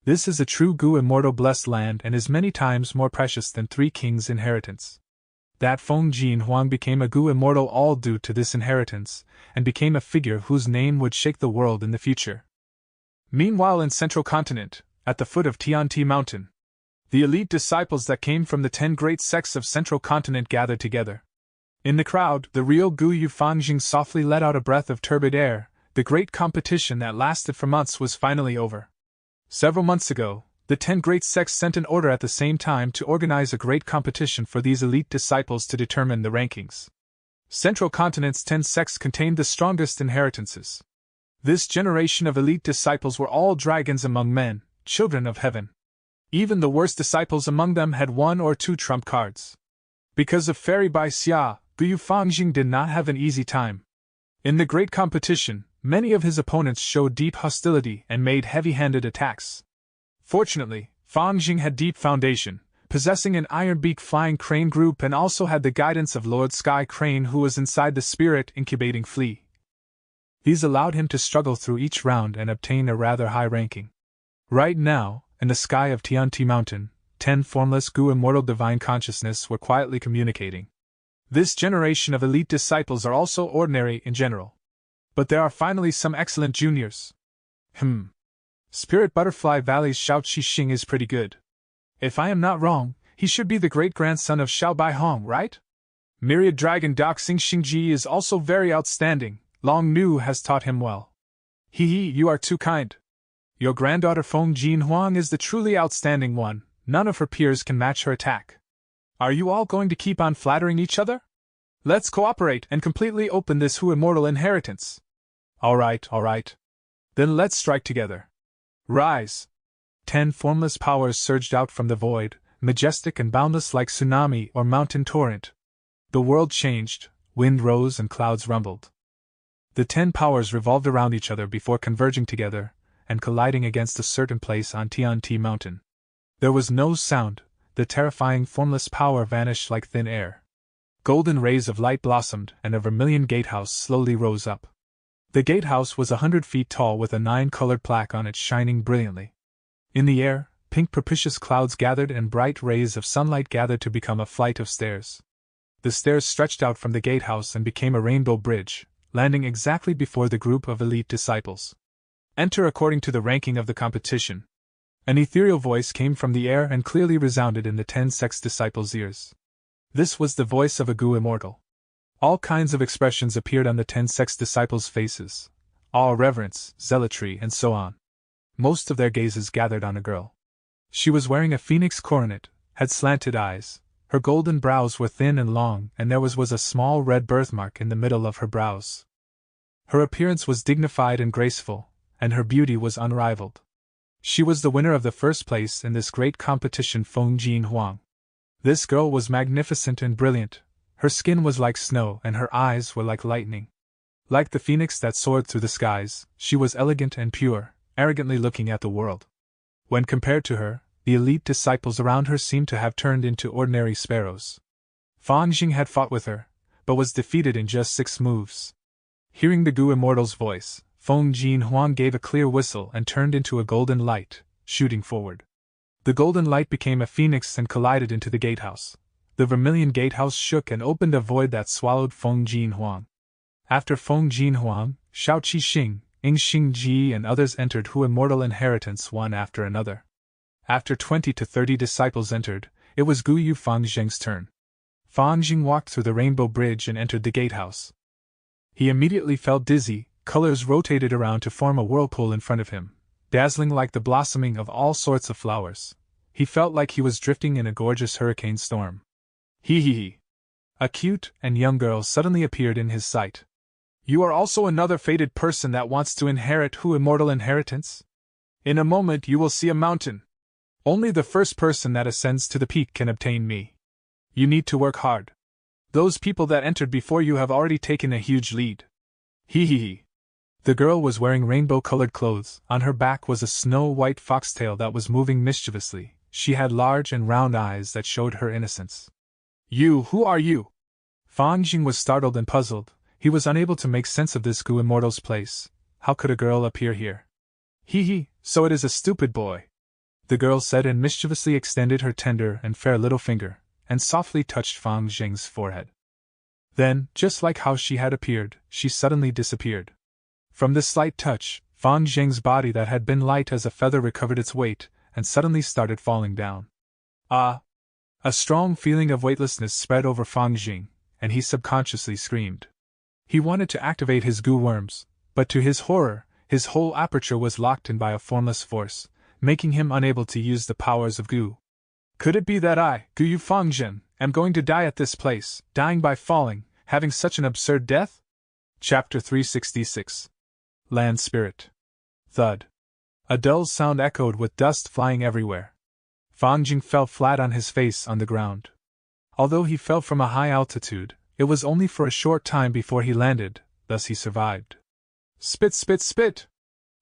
This is a true Gu Immortal blessed land and is many times more precious than 3 Kings' inheritance. That Feng Jin Huang became a Gu Immortal all due to this inheritance, and became a figure whose name would shake the world in the future. Meanwhile in Central Continent, at the foot of Tianti Mountain, the elite disciples that came from the 10 great sects of Central Continent gathered together. In the crowd, the real Gu Yufanjing softly let out a breath of turbid air. The great competition that lasted for months was finally over. Several months ago, the 10 great sects sent an order at the same time to organize a great competition for these elite disciples to determine the rankings. Central Continent's 10 sects contained the strongest inheritances. This generation of elite disciples were all dragons among men, children of heaven. Even the worst disciples among them had 1 or 2 trump cards. Because of Fairy Bai Xia, Gu Yufanjing did not have an easy time. In the great competition, many of his opponents showed deep hostility and made heavy-handed attacks. Fortunately, Fang Jing had deep foundation, possessing an Ironbeak flying crane group and also had the guidance of Lord Sky Crane who was inside the spirit incubating flea. These allowed him to struggle through each round and obtain a rather high ranking. Right now, in the sky of Tianti Mountain, 10 formless Gu Immortal Divine Consciousness were quietly communicating. This generation of elite disciples are also ordinary in general. But there are finally some excellent juniors. Spirit Butterfly Valley's Xiao Qixing is pretty good. If I am not wrong, he should be the great-grandson of Xiao Baihong, right? Myriad Dragon Doc Xing Xingji is also very outstanding. Long Nu has taught him well. You are too kind. Your granddaughter Feng Jin Huang is the truly outstanding one. None of her peers can match her attack. Are you all going to keep on flattering each other? Let's cooperate and completely open this Gu Immortal inheritance. All right. Then let's strike together. Rise! 10 formless powers surged out from the void, majestic and boundless like tsunami or mountain torrent. The world changed, wind rose and clouds rumbled. The 10 powers revolved around each other before converging together and colliding against a certain place on Tianti Mountain. There was no sound, the terrifying formless power vanished like thin air. Golden rays of light blossomed and a vermilion gatehouse slowly rose up. The gatehouse was 100 feet tall with a 9-colored plaque on it shining brilliantly. In the air, pink propitious clouds gathered and bright rays of sunlight gathered to become a flight of stairs. The stairs stretched out from the gatehouse and became a rainbow bridge, landing exactly before the group of elite disciples. Enter according to the ranking of the competition. An ethereal voice came from the air and clearly resounded in the 10 sex disciples' ears. This was the voice of a Gu Immortal. All kinds of expressions appeared on the 10 sex disciples' faces. Awe, reverence, zealotry, and so on. Most of their gazes gathered on a girl. She was wearing a phoenix coronet, had slanted eyes, her golden brows were thin and long, and there was a small red birthmark in the middle of her brows. Her appearance was dignified and graceful, and her beauty was unrivaled. She was the winner of the first place in this great competition, Feng Jin Huang. This girl was magnificent and brilliant. Her skin was like snow and her eyes were like lightning. Like the phoenix that soared through the skies, she was elegant and pure, arrogantly looking at the world. When compared to her, the elite disciples around her seemed to have turned into ordinary sparrows. Fan Jing had fought with her, but was defeated in just 6 moves. Hearing the Gu Immortal's voice, Feng Jin Huang gave a clear whistle and turned into a golden light, shooting forward. The golden light became a phoenix and collided into the gatehouse. The vermilion gatehouse shook and opened a void that swallowed Feng Jin Huang. After Feng Jin Huang, Shao Qi Xing, Ing Xing Ji and others entered Hu Immortal Inheritance one after another. After 20 to 30 disciples entered, it was Gu Yu Fangzheng's turn. Fangzheng walked through the rainbow bridge and entered the gatehouse. He immediately felt dizzy, colors rotated around to form a whirlpool in front of him, dazzling like the blossoming of all sorts of flowers. He felt like he was drifting in a gorgeous hurricane storm. He. A cute and young girl suddenly appeared in his sight. You are also another fated person that wants to inherit Hu Immortal Inheritance? In a moment you will see a mountain. Only the first person that ascends to the peak can obtain me. You need to work hard. Those people that entered before you have already taken a huge lead. He. The girl was wearing rainbow-colored clothes. On her back was a snow-white foxtail that was moving mischievously. She had large and round eyes that showed her innocence. Who are you? Fan Jing was startled and puzzled. He was unable to make sense of this Gu Immortal's place. How could a girl appear here? So it is a stupid boy. The girl said and mischievously extended her tender and fair little finger, and softly touched Fang Zheng's forehead. Then, just like how she had appeared, she suddenly disappeared. From this slight touch, Fang Zheng's body that had been light as a feather recovered its weight, and suddenly started falling down. Ah! A strong feeling of weightlessness spread over Fang Zheng, and he subconsciously screamed. He wanted to activate his Gu worms, but to his horror, his whole aperture was locked in by a formless force, making him unable to use the powers of Gu. Could it be that I, Gu Yu Fangzhen, am going to die at this place, dying by falling, having such an absurd death? Chapter 366. Land Spirit. Thud. A dull sound echoed with dust flying everywhere. Fangjing fell flat on his face on the ground. Although he fell from a high altitude, it was only for a short time before he landed, thus he survived. Spit, spit, spit!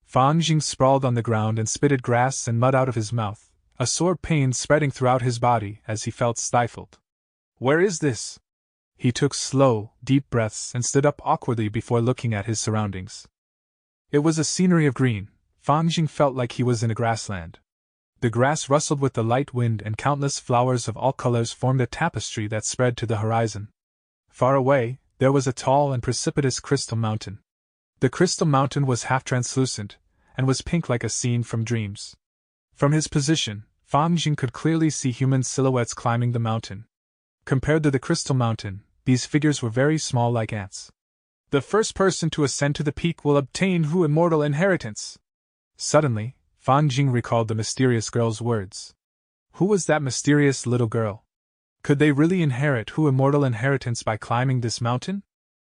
Fangjing sprawled on the ground and spitted grass and mud out of his mouth, a sore pain spreading throughout his body as he felt stifled. Where is this? He took slow, deep breaths and stood up awkwardly before looking at his surroundings. It was a scenery of green. Fangjing felt like he was in a grassland. The grass rustled with the light wind and countless flowers of all colors formed a tapestry that spread to the horizon. Far away, there was a tall and precipitous crystal mountain. The crystal mountain was half translucent, and was pink like a scene from dreams. From his position, Fangjing could clearly see human silhouettes climbing the mountain. Compared to the crystal mountain, these figures were very small like ants. The first person to ascend to the peak will obtain Hu Immortal Inheritance. Suddenly, Fangjing recalled the mysterious girl's words. Who was that mysterious little girl? Could they really inherit Hu Immortal Inheritance by climbing this mountain?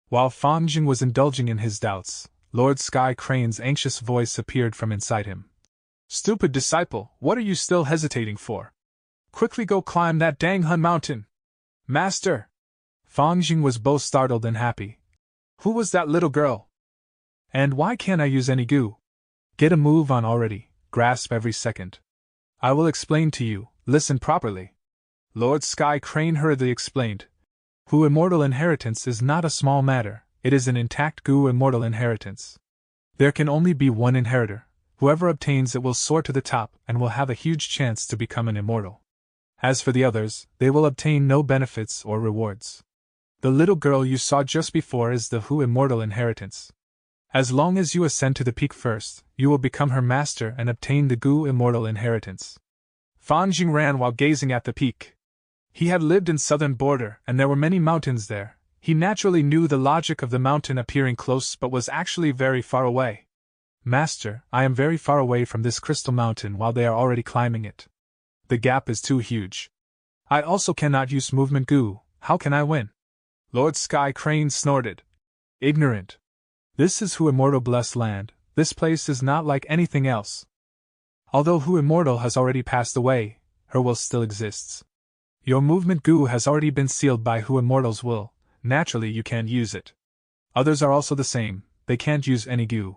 While Fangjing was indulging in his doubts, Lord Sky Crane's anxious voice appeared from inside him. Stupid disciple, what are you still hesitating for? Quickly go climb that dang Hun mountain! Master! Fangjing was both startled and happy. Who was that little girl? And why can't I use any Gu? Get a move on already, grasp every second. I will explain to you, listen properly. Lord Sky Crane hurriedly explained. Hu Immortal Inheritance is not a small matter, it is an intact Gu Immortal Inheritance. There can only be one inheritor. Whoever obtains it will soar to the top and will have a huge chance to become an immortal. As for the others, they will obtain no benefits or rewards. The little girl you saw just before is the Hu Immortal Inheritance. As long as you ascend to the peak first, you will become her master and obtain the Gu Immortal Inheritance. Fangjing ran while gazing at the peak. He had lived in southern border and there were many mountains there. He naturally knew the logic of the mountain appearing close but was actually very far away. Master, I am very far away from this crystal mountain while they are already climbing it. The gap is too huge. I also cannot use movement goo, how can I win? Lord Sky Crane snorted. Ignorant. This is Who Immortal Blessed Land, this place is not like anything else. Although Who Immortal has already passed away, her will still exists. Your movement goo has already been sealed by Who Immortal's will, naturally you can't use it. Others are also the same, they can't use any goo.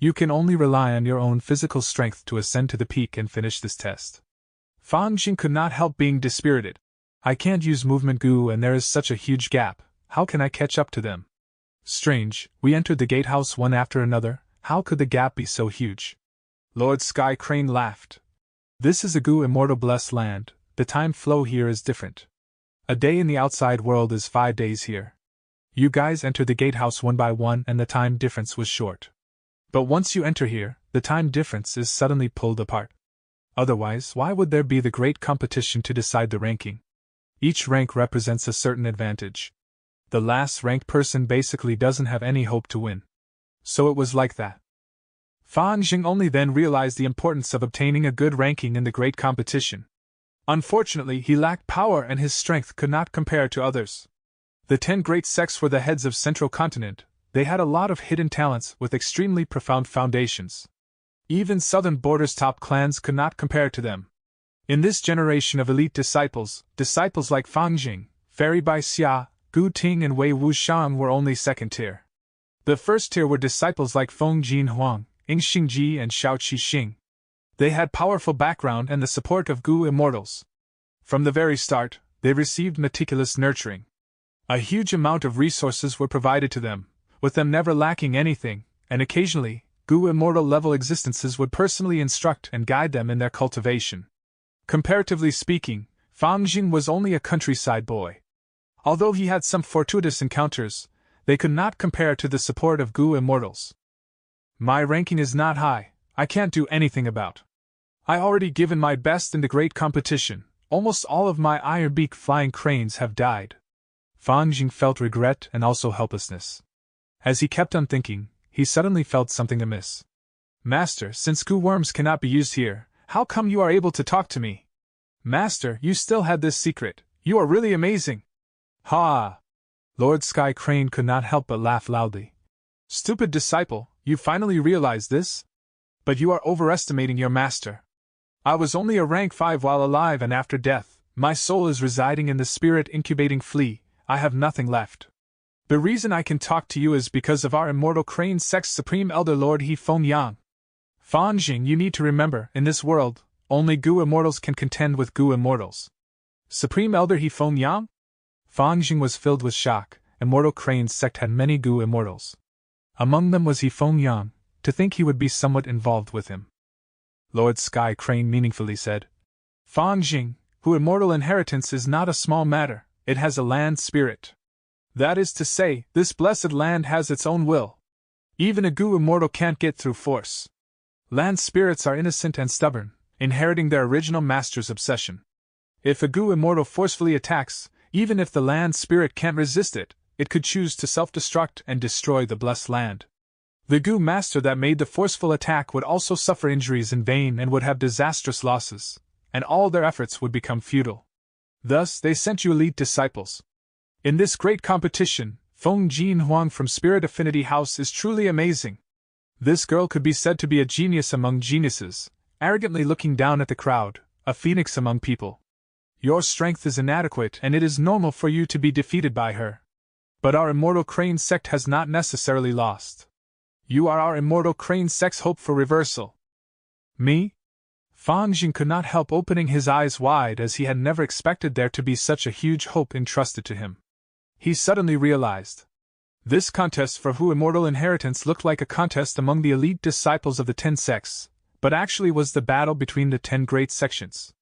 You can only rely on your own physical strength to ascend to the peak and finish this test. Fang Jing could not help being dispirited. I can't use movement goo and there is such a huge gap, how can I catch up to them? Strange, we entered the gatehouse one after another, how could the gap be so huge? Lord Sky Crane laughed. This is a Goo Immortal Blessed Land, the time flow here is different. A day in the outside world is 5 days here. You guys entered the gatehouse one by one and the time difference was short. But once you enter here, the time difference is suddenly pulled apart. Otherwise, why would there be the great competition to decide the ranking? Each rank represents a certain advantage. The last ranked person basically doesn't have any hope to win. So it was like that. Fang Jing only then realized the importance of obtaining a good ranking in the great competition. Unfortunately, he lacked power and his strength could not compare to others. The 10 great sects were the heads of Central Continent. They had a lot of hidden talents with extremely profound foundations. Even Southern Border's top clans could not compare to them. In this generation of elite disciples like Fang Jing, Fairy Bai Xia, Gu Ting and Wei Wuxiang were only second tier. The first tier were disciples like Feng Jin Huang, Ying Xingji and Xiao Qi Xing. They had powerful background and the support of Goo Immortals. From the very start, they received meticulous nurturing. A huge amount of resources were provided to them, with them never lacking anything, and occasionally, Goo Immortal level existences would personally instruct and guide them in their cultivation. Comparatively speaking, Fang Jing was only a countryside boy. Although he had some fortuitous encounters, they could not compare to the support of Goo Immortals. My ranking is not high, I can't do anything about. I already given my best in the great competition, almost all of my iron-beak flying cranes have died. Fang Jing felt regret and also helplessness. As he kept on thinking, he suddenly felt something amiss. Master, since goo worms cannot be used here, how come you are able to talk to me? Master, you still had this secret, you are really amazing. Ha! Lord Sky Crane could not help but laugh loudly. Stupid disciple, you finally realize this? But you are overestimating your master. I was only a rank 5 while alive and after death, my soul is residing in the spirit incubating flea, I have nothing left. The reason I can talk to you is because of our immortal crane sect's supreme elder lord He Feng Yang. Fang Jing, you need to remember, in this world, only Goo Immortals can contend with Goo Immortals. Supreme elder He Feng Yang? Fang Jing was filled with shock. Immortal Crane's sect had many Goo Immortals. Among them was He Feng Yang, to think he would be somewhat involved with him. Lord Sky Crane meaningfully said, Fang Jing, Who Immortal inheritance is not a small matter, it has a land spirit. That is to say, this blessed land has its own will. Even a Goo Immortal can't get through force. Land spirits are innocent and stubborn, inheriting their original master's obsession. If a Goo Immortal forcefully attacks, even if the land spirit can't resist it, it could choose to self-destruct and destroy the blessed land. The Goo master that made the forceful attack would also suffer injuries in vain and would have disastrous losses, and all their efforts would become futile. Thus, they sent you elite disciples. In this great competition, Feng Jin Huang from Spirit Affinity House is truly amazing. This girl could be said to be a genius among geniuses, arrogantly looking down at the crowd, a phoenix among people. Your strength is inadequate and it is normal for you to be defeated by her. But our Immortal Crane sect has not necessarily lost. You are our Immortal Crane sect's hope for reversal. Me? Fang Jing could not help opening his eyes wide as he had never expected there to be such a huge hope entrusted to him. He suddenly realized. This contest for Who Immortal inheritance looked like a contest among the elite disciples of the 10 sects, but actually was the battle between the 10 great sections.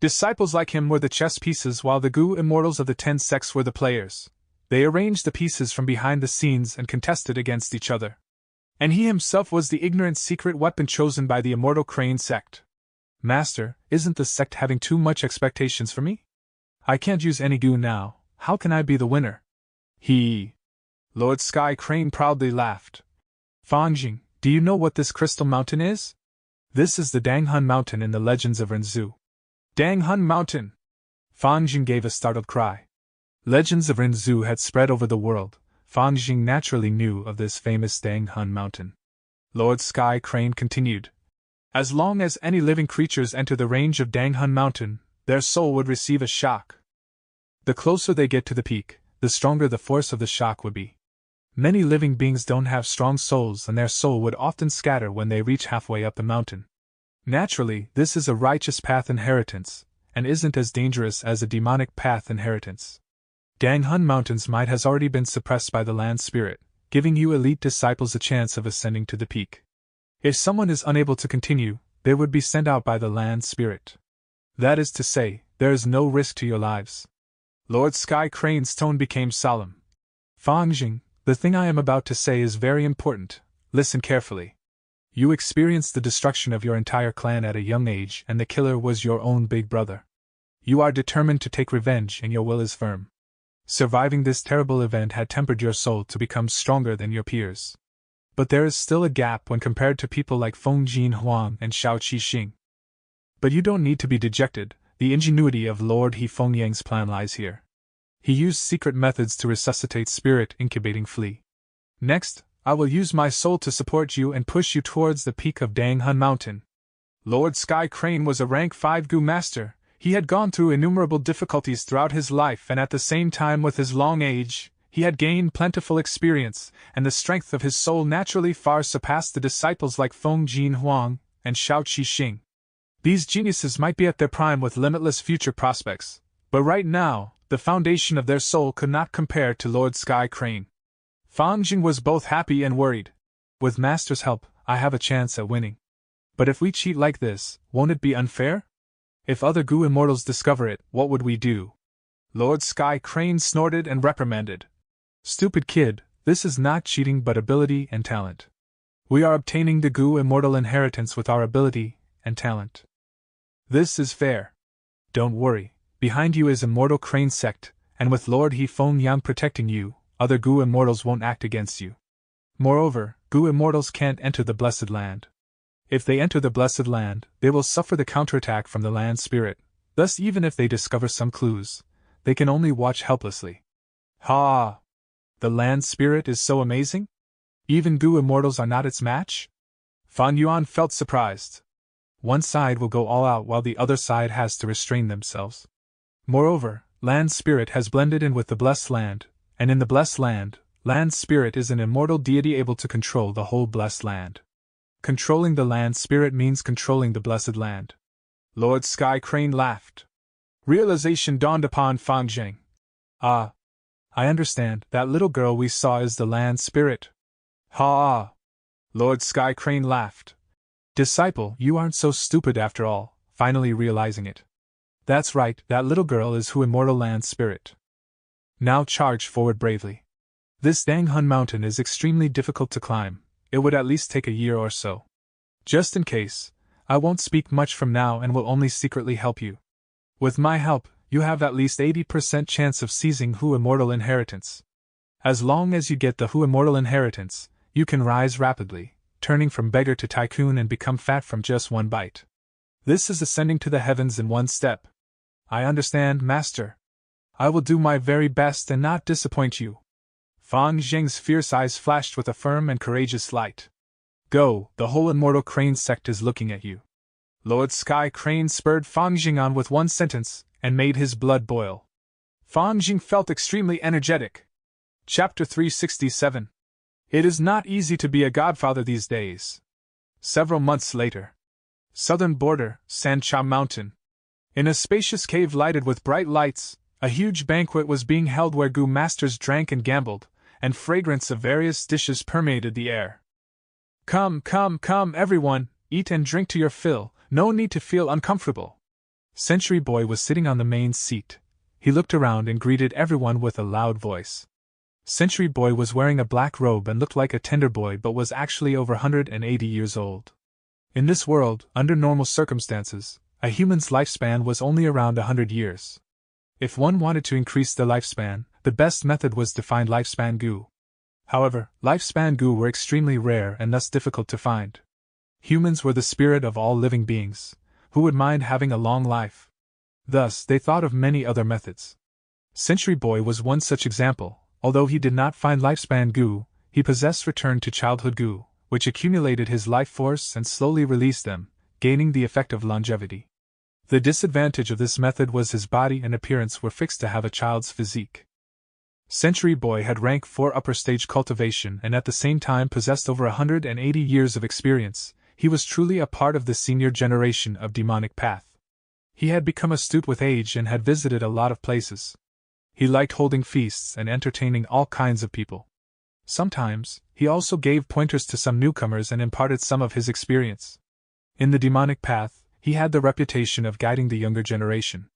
Disciples like him were the chess pieces while the Goo Immortals of the 10 sects were the players. They arranged the pieces from behind the scenes and contested against each other. And he himself was the ignorant secret weapon chosen by the Immortal Crane sect. Master, isn't the sect having too much expectations for me? I can't use any goo now, how can I be the winner? Lord Sky Crane proudly laughed. Fang Jing, Do you know what this crystal mountain is? This is the Danghun Mountain in the legends of Rinzhu. Danghun Mountain! Fang Jing gave a startled cry. Legends of Rinzhu had spread over the world. Fang Jing naturally knew of this famous Danghun Mountain. Lord Sky Crane continued. As long as any living creatures enter the range of Danghun Mountain, their soul would receive a shock. The closer they get to the peak, the stronger the force of the shock would be. Many living beings don't have strong souls, and their soul would often scatter when they reach halfway up the mountain. Naturally, this is a righteous path inheritance, and isn't as dangerous as a demonic path inheritance. Danghun Mountain's might has already been suppressed by the land spirit, giving you elite disciples a chance of ascending to the peak. If someone is unable to continue, they would be sent out by the land spirit. That is to say, there is no risk to your lives. Lord Sky Crane's tone became solemn. Fang Jing, the thing I am about to say is very important. Listen carefully. You experienced the destruction of your entire clan at a young age, and the killer was your own big brother. You are determined to take revenge, and your will is firm. Surviving this terrible event had tempered your soul to become stronger than your peers. But there is still a gap when compared to people like Feng Jin Huang and Xiao Qixing. But you don't need to be dejected. The ingenuity of Lord He Fengyang's plan lies here. He used secret methods to resuscitate spirit incubating Flea. Next, I will use my soul to support you and push you towards the peak of Danghun Mountain. Lord Sky Crane was a rank 5 Gu master. He had gone through innumerable difficulties throughout his life, and at the same time with his long age, he had gained plentiful experience, and the strength of his soul naturally far surpassed the disciples like Feng Jin Huang and Xiao Qixing. These geniuses might be at their prime with limitless future prospects, but right now, the foundation of their soul could not compare to Lord Sky Crane. Fang Jing was both happy and worried. With Master's help, I have a chance at winning. But if we cheat like this, won't it be unfair? If other Gu immortals discover it, what would we do? Lord Sky Crane snorted and reprimanded. Stupid kid, this is not cheating but ability and talent. We are obtaining the Gu immortal inheritance with our ability and talent. This is fair. Don't worry, behind you is Immortal Crane Sect, and with Lord He Fengyang protecting you, other Gu immortals won't act against you. Moreover, Gu immortals can't enter the Blessed Land. If they enter the Blessed Land, they will suffer the counterattack from the land spirit, thus even if they discover some clues, they can only watch helplessly. Ha! The land spirit is so amazing? Even Gu immortals are not its match? Fan Yuan felt surprised. One side will go all out while the other side has to restrain themselves. Moreover, land spirit has blended in with the blessed land, and in the blessed land, land spirit is an immortal deity able to control the whole blessed land. Controlling the land spirit means controlling the blessed land. Lord Sky Crane laughed. Realization dawned upon Fang Jing. Ah! I understand, that little girl we saw is the land spirit. Ha! Lord Sky Crane laughed. Disciple, you aren't so stupid after all, finally realizing it. That's right, that little girl is Hu Immortal Land Spirit. Now charge forward bravely. This Danghun Mountain is extremely difficult to climb. It would at least take a year or so. Just in case, I won't speak much from now and will only secretly help you. With my help, you have at least 80% chance of seizing Hu Immortal Inheritance. As long as you get the Hu Immortal Inheritance, you can rise rapidly, turning from beggar to tycoon and become fat from just one bite. This is ascending to the heavens in one step. I understand, Master. I will do my very best and not disappoint you. Fang Jing's fierce eyes flashed with a firm and courageous light. Go, the whole Immortal Crane Sect is looking at you. Lord Sky Crane spurred Fang Jing on with one sentence, and made his blood boil. Fang Jing felt extremely energetic. Chapter 367. It is not easy to be a godfather these days. Several months later. Southern border, Sancha Mountain. In a spacious cave lighted with bright lights, a huge banquet was being held where Gu masters drank and gambled, and fragrance of various dishes permeated the air. Come, come, come, everyone, eat and drink to your fill, no need to feel uncomfortable. Century Boy was sitting on the main seat. He looked around and greeted everyone with a loud voice. Century Boy was wearing a black robe and looked like a tender boy but was actually over 180 years old. In this world, under normal circumstances, a human's lifespan was only around 100 years. If one wanted to increase the lifespan, the best method was to find lifespan Gu. However, lifespan Gu were extremely rare and thus difficult to find. Humans were the spirit of all living beings. Who would mind having a long life? Thus, they thought of many other methods. Century Boy was one such example. Although he did not find lifespan Gu, he possessed return to childhood Gu, which accumulated his life force and slowly released them, gaining the effect of longevity. The disadvantage of this method was his body and appearance were fixed to have a child's physique. Century Boy had rank 4 upper stage cultivation and at the same time possessed over 180 years of experience. He was truly a part of the senior generation of demonic path. He had become astute with age and had visited a lot of places. He liked holding feasts and entertaining all kinds of people. Sometimes, he also gave pointers to some newcomers and imparted some of his experience. In the demonic path, he had the reputation of guiding the younger generation.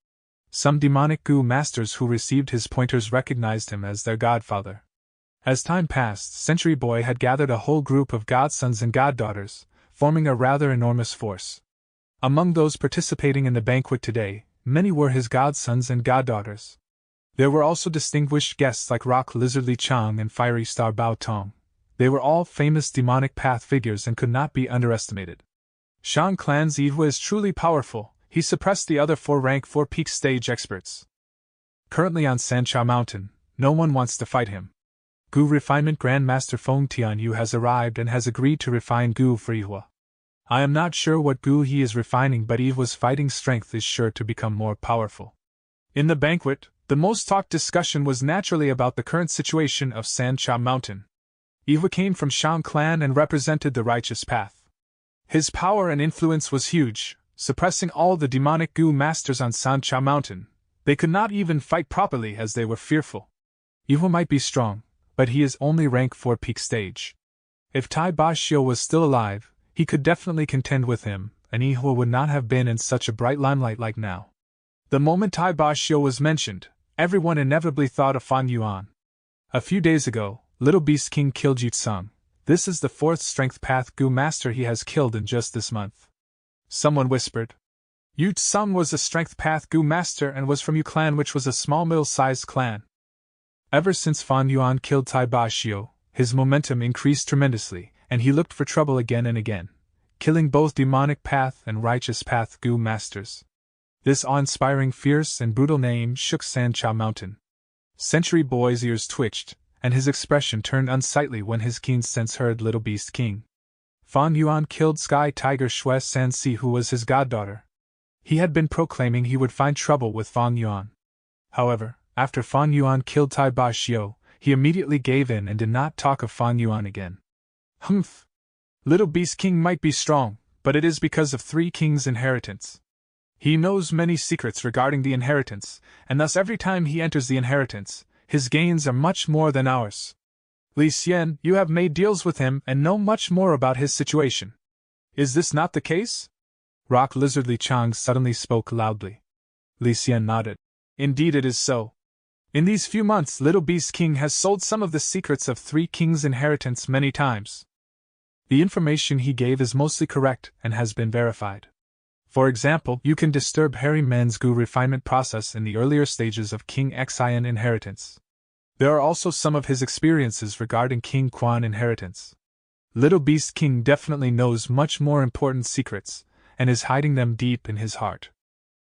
Some demonic Gu masters who received his pointers recognized him as their godfather. As time passed, Century Boy had gathered a whole group of godsons and goddaughters, forming a rather enormous force. Among those participating in the banquet today, many were his godsons and goddaughters. There were also distinguished guests like Rock Lizard Li Chang and Fiery Star Bao Tong. They were all famous demonic path figures and could not be underestimated. Shang Clan's Yihui is truly powerful. He suppressed the other 4 rank 4 peak stage experts. Currently on Sancha Mountain, no one wants to fight him. Gu Refinement Grandmaster Feng Tianyu has arrived and has agreed to refine Gu for Yihui. I am not sure what Gu he is refining, but Yihui's fighting strength is sure to become more powerful. In the banquet, the most talked discussion was naturally about the current situation of Sancha Mountain. Yihui came from Shang Clan and represented the righteous path. His power and influence was huge, suppressing all the demonic Gu masters on Sancha Mountain. They could not even fight properly as they were fearful. Yihui might be strong, but he is only rank 4 peak stage. If Tai Ba Xiu was still alive, he could definitely contend with him, and Yihui would not have been in such a bright limelight like now. The moment Tai Ba Xiu was mentioned, everyone inevitably thought of Fan Yuan. A few days ago, Little Beast King killed Yu Tsung. This is the 4th strength path Gu master he has killed in just this month. Someone whispered. Yu Tsung was a strength path Gu master and was from Yu clan, which was a small middle-sized clan. Ever since Fan Yuan killed Tai Ba Xiu, his momentum increased tremendously, and he looked for trouble again and again, killing both demonic path and righteous path Gu masters. This awe-inspiring, fierce, and brutal name shook Sancha Mountain. Century Boy's ears twitched, and his expression turned unsightly when his keen sense heard Little Beast King. Fan Yuan killed Sky Tiger Shui Sansi, who was his goddaughter. He had been proclaiming he would find trouble with Fan Yuan. However, after Fan Yuan killed Tai Ba Xiu, he immediately gave in and did not talk of Fan Yuan again. Humph! Little Beast King might be strong, but it is because of 3 kings' inheritance. He knows many secrets regarding the inheritance, and thus every time he enters the inheritance, his gains are much more than ours. Li Xian, you have made deals with him and know much more about his situation. Is this not the case? Rock Lizard Li Chang suddenly spoke loudly. Li Xian nodded. Indeed it is so. In these few months, Little Beast King has sold some of the secrets of 3 kings' inheritance many times. The information he gave is mostly correct and has been verified. For example, you can disturb Harry Men's Gu refinement process in the earlier stages of King Xian inheritance. There are also some of his experiences regarding King Quan inheritance. Little Beast King definitely knows much more important secrets, and is hiding them deep in his heart.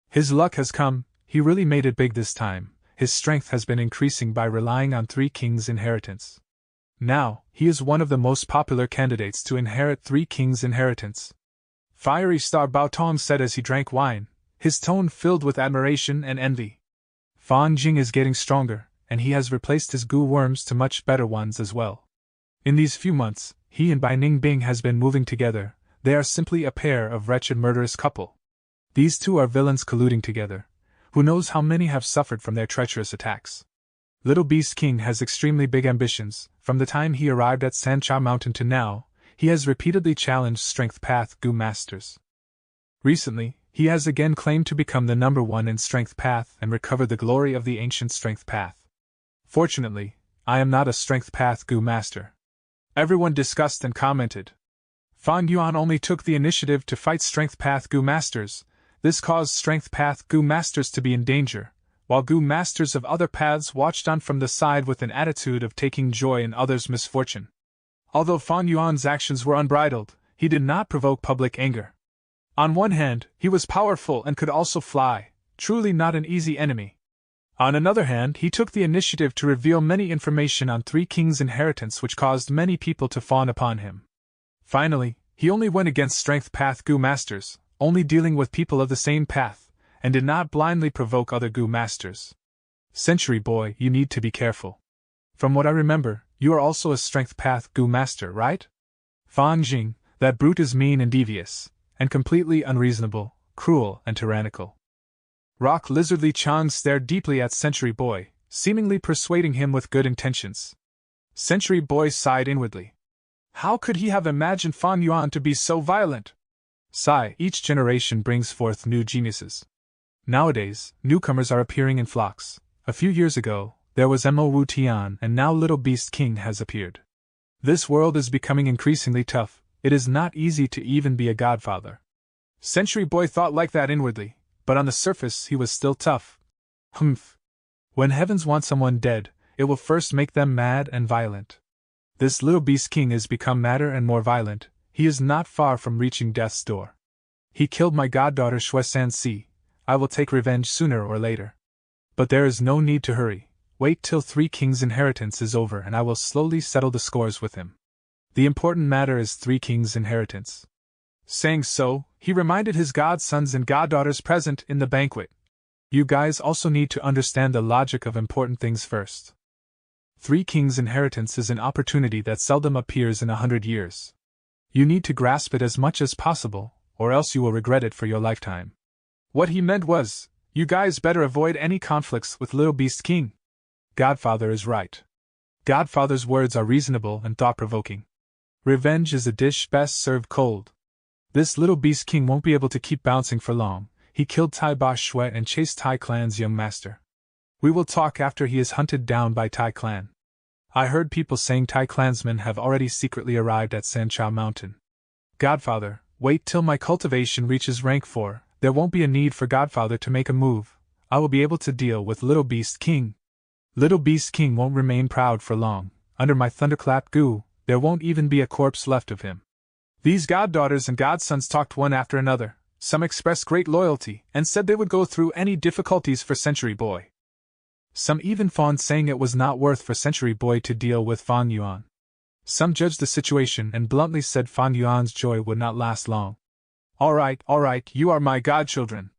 His luck has come, he really made it big this time. His strength has been increasing by relying on 3 kings' inheritance. Now, he is one of the most popular candidates to inherit 3 kings' inheritance. Fiery Star Bao Tong said as he drank wine, his tone filled with admiration and envy. Fan Jing is getting stronger, and he has replaced his Gu worms to much better ones as well. In these few months, he and Bai Ningbing has been moving together. They are simply a pair of wretched murderous couple. These 2 are villains colluding together. Who knows how many have suffered from their treacherous attacks. Little Beast King has extremely big ambitions. From the time he arrived at Sancha Mountain to now, he has repeatedly challenged Strength Path Gu Masters. Recently, he has again claimed to become the number 1 in Strength Path and recover the glory of the ancient Strength Path. Fortunately, I am not a Strength Path Gu Master. Everyone discussed and commented. Fan Yuan only took the initiative to fight Strength Path Gu Masters. This caused Strength Path Gu Masters to be in danger, while Gu masters of other paths watched on from the side with an attitude of taking joy in others' misfortune. Although Fan Yuan's actions were unbridled, he did not provoke public anger. On one hand, he was powerful and could also fly, truly not an easy enemy. On another hand, he took the initiative to reveal many information on Three Kings' inheritance which caused many people to fawn upon him. Finally, he only went against Strength Path Gu masters, only dealing with people of the same path, and did not blindly provoke other Gu masters. Century Boy, you need to be careful. From what I remember, you are also a Strength Path Gu master, right? Fan Jing, that brute is mean and devious, and completely unreasonable, cruel and tyrannical. Rock Lizard Li Chang stared deeply at Century Boy, seemingly persuading him with good intentions. Century Boy sighed inwardly. How could he have imagined Fan Yuan to be so violent? Sigh, each generation brings forth new geniuses. Nowadays, newcomers are appearing in flocks. A few years ago, there was Mo Wu Tian, and now Little Beast King has appeared. This world is becoming increasingly tough. It is not easy to even be a godfather. Century Boy thought like that inwardly, but on the surface he was still tough. Humph. When heavens want someone dead, it will first make them mad and violent. This Little Beast King has become madder and more violent. He is not far from reaching death's door. He killed my goddaughter Shui Sanxi. I will take revenge sooner or later. But there is no need to hurry. Wait till Three Kings' inheritance is over and I will slowly settle the scores with him. The important matter is Three Kings' inheritance. Saying so, he reminded his godsons and goddaughters present in the banquet. You guys also need to understand the logic of important things first. Three Kings' inheritance is an opportunity that seldom appears in 100 years. You need to grasp it as much as possible, or else you will regret it for your lifetime. What he meant was, you guys better avoid any conflicts with Little Beast King. Godfather is right. Godfather's words are reasonable and thought-provoking. Revenge is a dish best served cold. This Little Beast King won't be able to keep bouncing for long. He killed Tai Ba Shui and chased Tai Clan's young master. We will talk after he is hunted down by Tai Clan. I heard people saying Tai clansmen have already secretly arrived at Sanchao Mountain. Godfather, wait till my cultivation reaches rank 4, there won't be a need for Godfather to make a move. I will be able to deal with Little Beast King. Little Beast King won't remain proud for long. Under my thunderclap goo, there won't even be a corpse left of him. These goddaughters and godsons talked one after another. Some expressed great loyalty and said they would go through any difficulties for Century Boy. Some even fawned, saying it was not worth for Century Boy to deal with Fan Yuan. Some judged the situation and bluntly said Fan Yuan's joy would not last long. All right, you are my godchildren.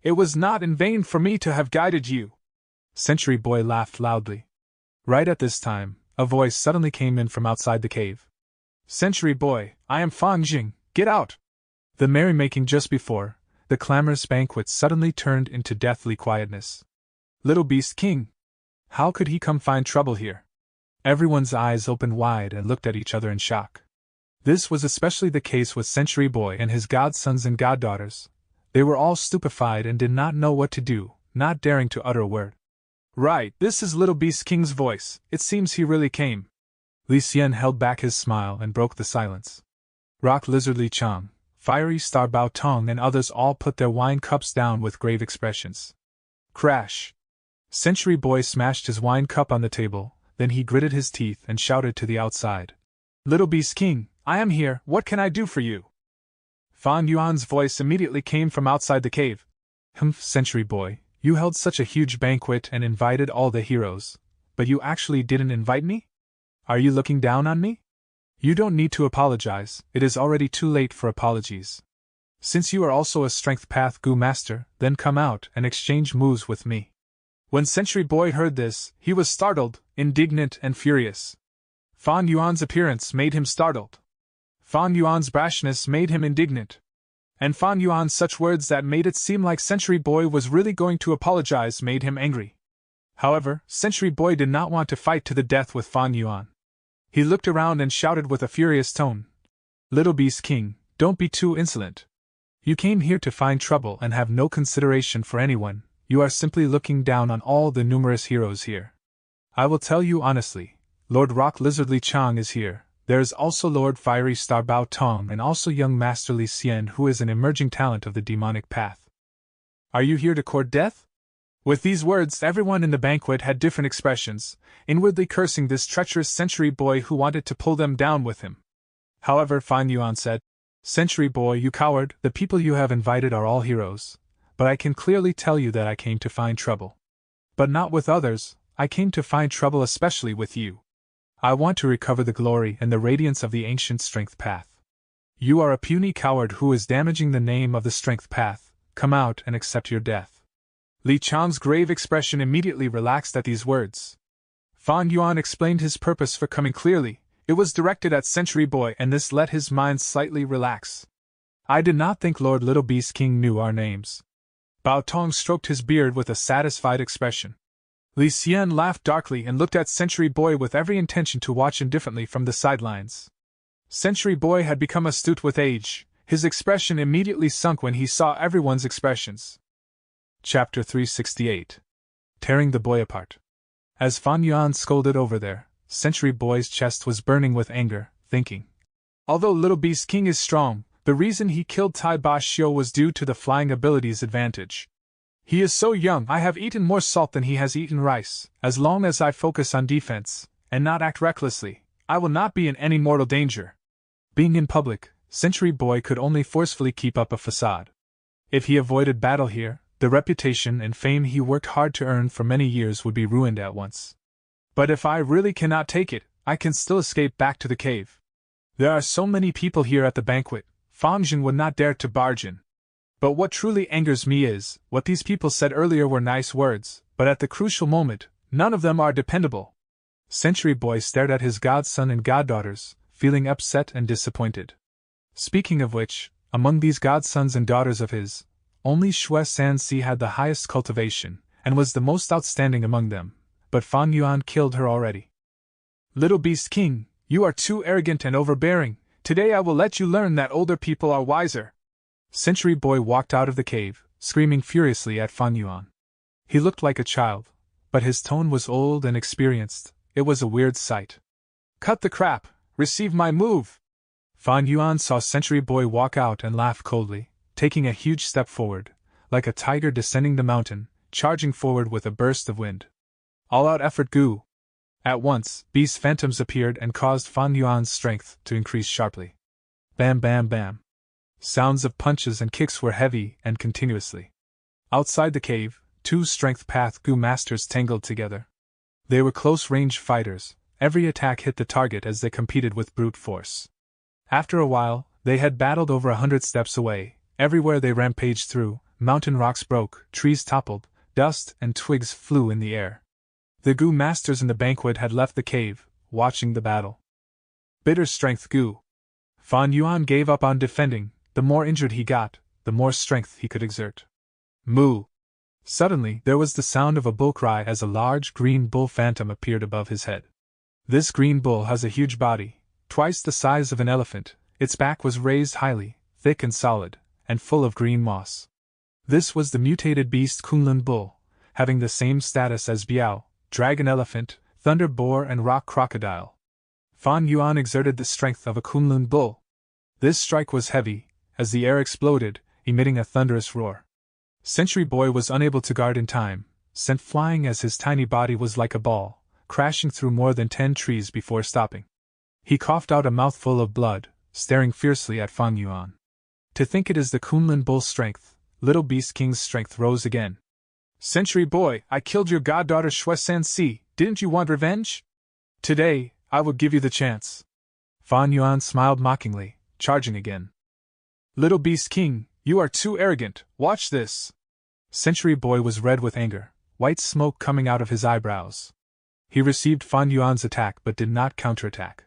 It was not in vain for me to have guided you. Century Boy laughed loudly. Right at this time, a voice suddenly came in from outside the cave. Century Boy, I am Fan Jing, get out! The merrymaking just before, the clamorous banquet suddenly turned into deathly quietness. Little Beast King! How could he come find trouble here? Everyone's eyes opened wide and looked at each other in shock. This was especially the case with Century Boy and his godsons and goddaughters. They were all stupefied and did not know what to do, not daring to utter a word. Right, this is Little Beast King's voice, it seems he really came. Li Xian held back his smile and broke the silence. Rock Lizard Li Chang, Fiery Star Bao Tong and others all put their wine cups down with grave expressions. Crash! Century Boy smashed his wine cup on the table, then he gritted his teeth and shouted to the outside. Little Beast King, I am here, what can I do for you? Fan Yuan's voice immediately came from outside the cave. Century Boy, you held such a huge banquet and invited all the heroes, but you actually didn't invite me? Are you looking down on me? You don't need to apologize, it is already too late for apologies. Since you are also a Strength Path Gu Master, then come out and exchange moves with me. When Century Boy heard this, he was startled, indignant and furious. Fan Yuan's appearance made him startled. Fan Yuan's brashness made him indignant. And Fan Yuan's such words that made it seem like Century Boy was really going to apologize made him angry. However, Century Boy did not want to fight to the death with Fan Yuan. He looked around and shouted with a furious tone. Little Beast King, don't be too insolent. You came here to find trouble and have no consideration for anyone, you are simply looking down on all the numerous heroes here. I will tell you honestly, Lord Rock Lizard Li Chang is here. There is also Lord Fiery Star Bao Tong and also young Master Li Xian, who is an emerging talent of the demonic path. Are you here to court death? With these words, everyone in the banquet had different expressions, inwardly cursing this treacherous Century Boy who wanted to pull them down with him. However, Fan Yuan said, "Century Boy, you coward, the people you have invited are all heroes, but I can clearly tell you that I came to find trouble. But not with others, I came to find trouble especially with you. I want to recover the glory and the radiance of the ancient strength path. You are a puny coward who is damaging the name of the strength path. Come out and accept your death." Li Chang's grave expression immediately relaxed at these words. Fan Yuan explained his purpose for coming clearly. It was directed at Century Boy, and this let his mind slightly relax. "I did not think Lord Little Beast King knew our names." Bao Tong stroked his beard with a satisfied expression. Li Xian laughed darkly and looked at Century Boy with every intention to watch indifferently from the sidelines. Century Boy had become astute with age. His expression immediately sunk when he saw everyone's expressions. Chapter 368. Tearing the Boy Apart. As Fan Yuan scolded over there, Century Boy's chest was burning with anger, thinking, although Little Beast King is strong, the reason he killed Tai Ba Xiu was due to the flying ability's advantage. He is so young. I have eaten more salt than he has eaten rice. As long as I focus on defense, and not act recklessly, I will not be in any mortal danger. Being in public, Century Boy could only forcefully keep up a facade. If he avoided battle here, the reputation and fame he worked hard to earn for many years would be ruined at once. But if I really cannot take it, I can still escape back to the cave. There are so many people here at the banquet, Fang Jin would not dare to barge in. But what truly angers me is, what these people said earlier were nice words, but at the crucial moment, none of them are dependable. Century Boy stared at his godson and goddaughters, feeling upset and disappointed. Speaking of which, among these godsons and daughters of his, only Xue Sanxi had the highest cultivation, and was the most outstanding among them, but Fan Yuan killed her already. Little Beast King, you are too arrogant and overbearing. Today I will let you learn that older people are wiser. Century Boy walked out of the cave, screaming furiously at Fan Yuan. He looked like a child, but his tone was old and experienced. It was a weird sight. Cut the crap! Receive my move! Fan Yuan saw Century Boy walk out and laughed coldly, taking a huge step forward, like a tiger descending the mountain, charging forward with a burst of wind. All-out effort Gu! At once, beast phantoms appeared and caused Fan Yuan's strength to increase sharply. Bam bam bam. Sounds of punches and kicks were heavy and continuously. Outside the cave, two strength path Gu masters tangled together. They were close-range fighters. Every attack hit the target as they competed with brute force. After a while, they had battled over 100 steps away. Everywhere they rampaged through, mountain rocks broke, trees toppled, dust and twigs flew in the air. The Gu masters in the banquet had left the cave, watching the battle. Bitter strength Gu. Fan Yuan gave up on defending. The more injured he got, the more strength he could exert. Moo! Suddenly, there was the sound of a bull cry as a large green bull phantom appeared above his head. This green bull has a huge body, twice the size of an elephant. Its back was raised highly, thick and solid, and full of green moss. This was the mutated beast Kunlun Bull, having the same status as Biao, dragon elephant, thunder boar and rock crocodile. Fan Yuan exerted the strength of a Kunlun Bull. This strike was heavy, as the air exploded, emitting a thunderous roar. Century Boy was unable to guard in time, sent flying as his tiny body was like a ball, crashing through more than 10 trees before stopping. He coughed out a mouthful of blood, staring fiercely at Fan Yuan. To think it is the Kunlun Bull's strength, Little Beast King's strength rose again. Century Boy, I killed your goddaughter Xue Sanxi, didn't you want revenge? Today, I will give you the chance. Fan Yuan smiled mockingly, charging again. Little Beast King, you are too arrogant, watch this. Century Boy was red with anger, white smoke coming out of his eyebrows. He received Fan Yuan's attack but did not counterattack.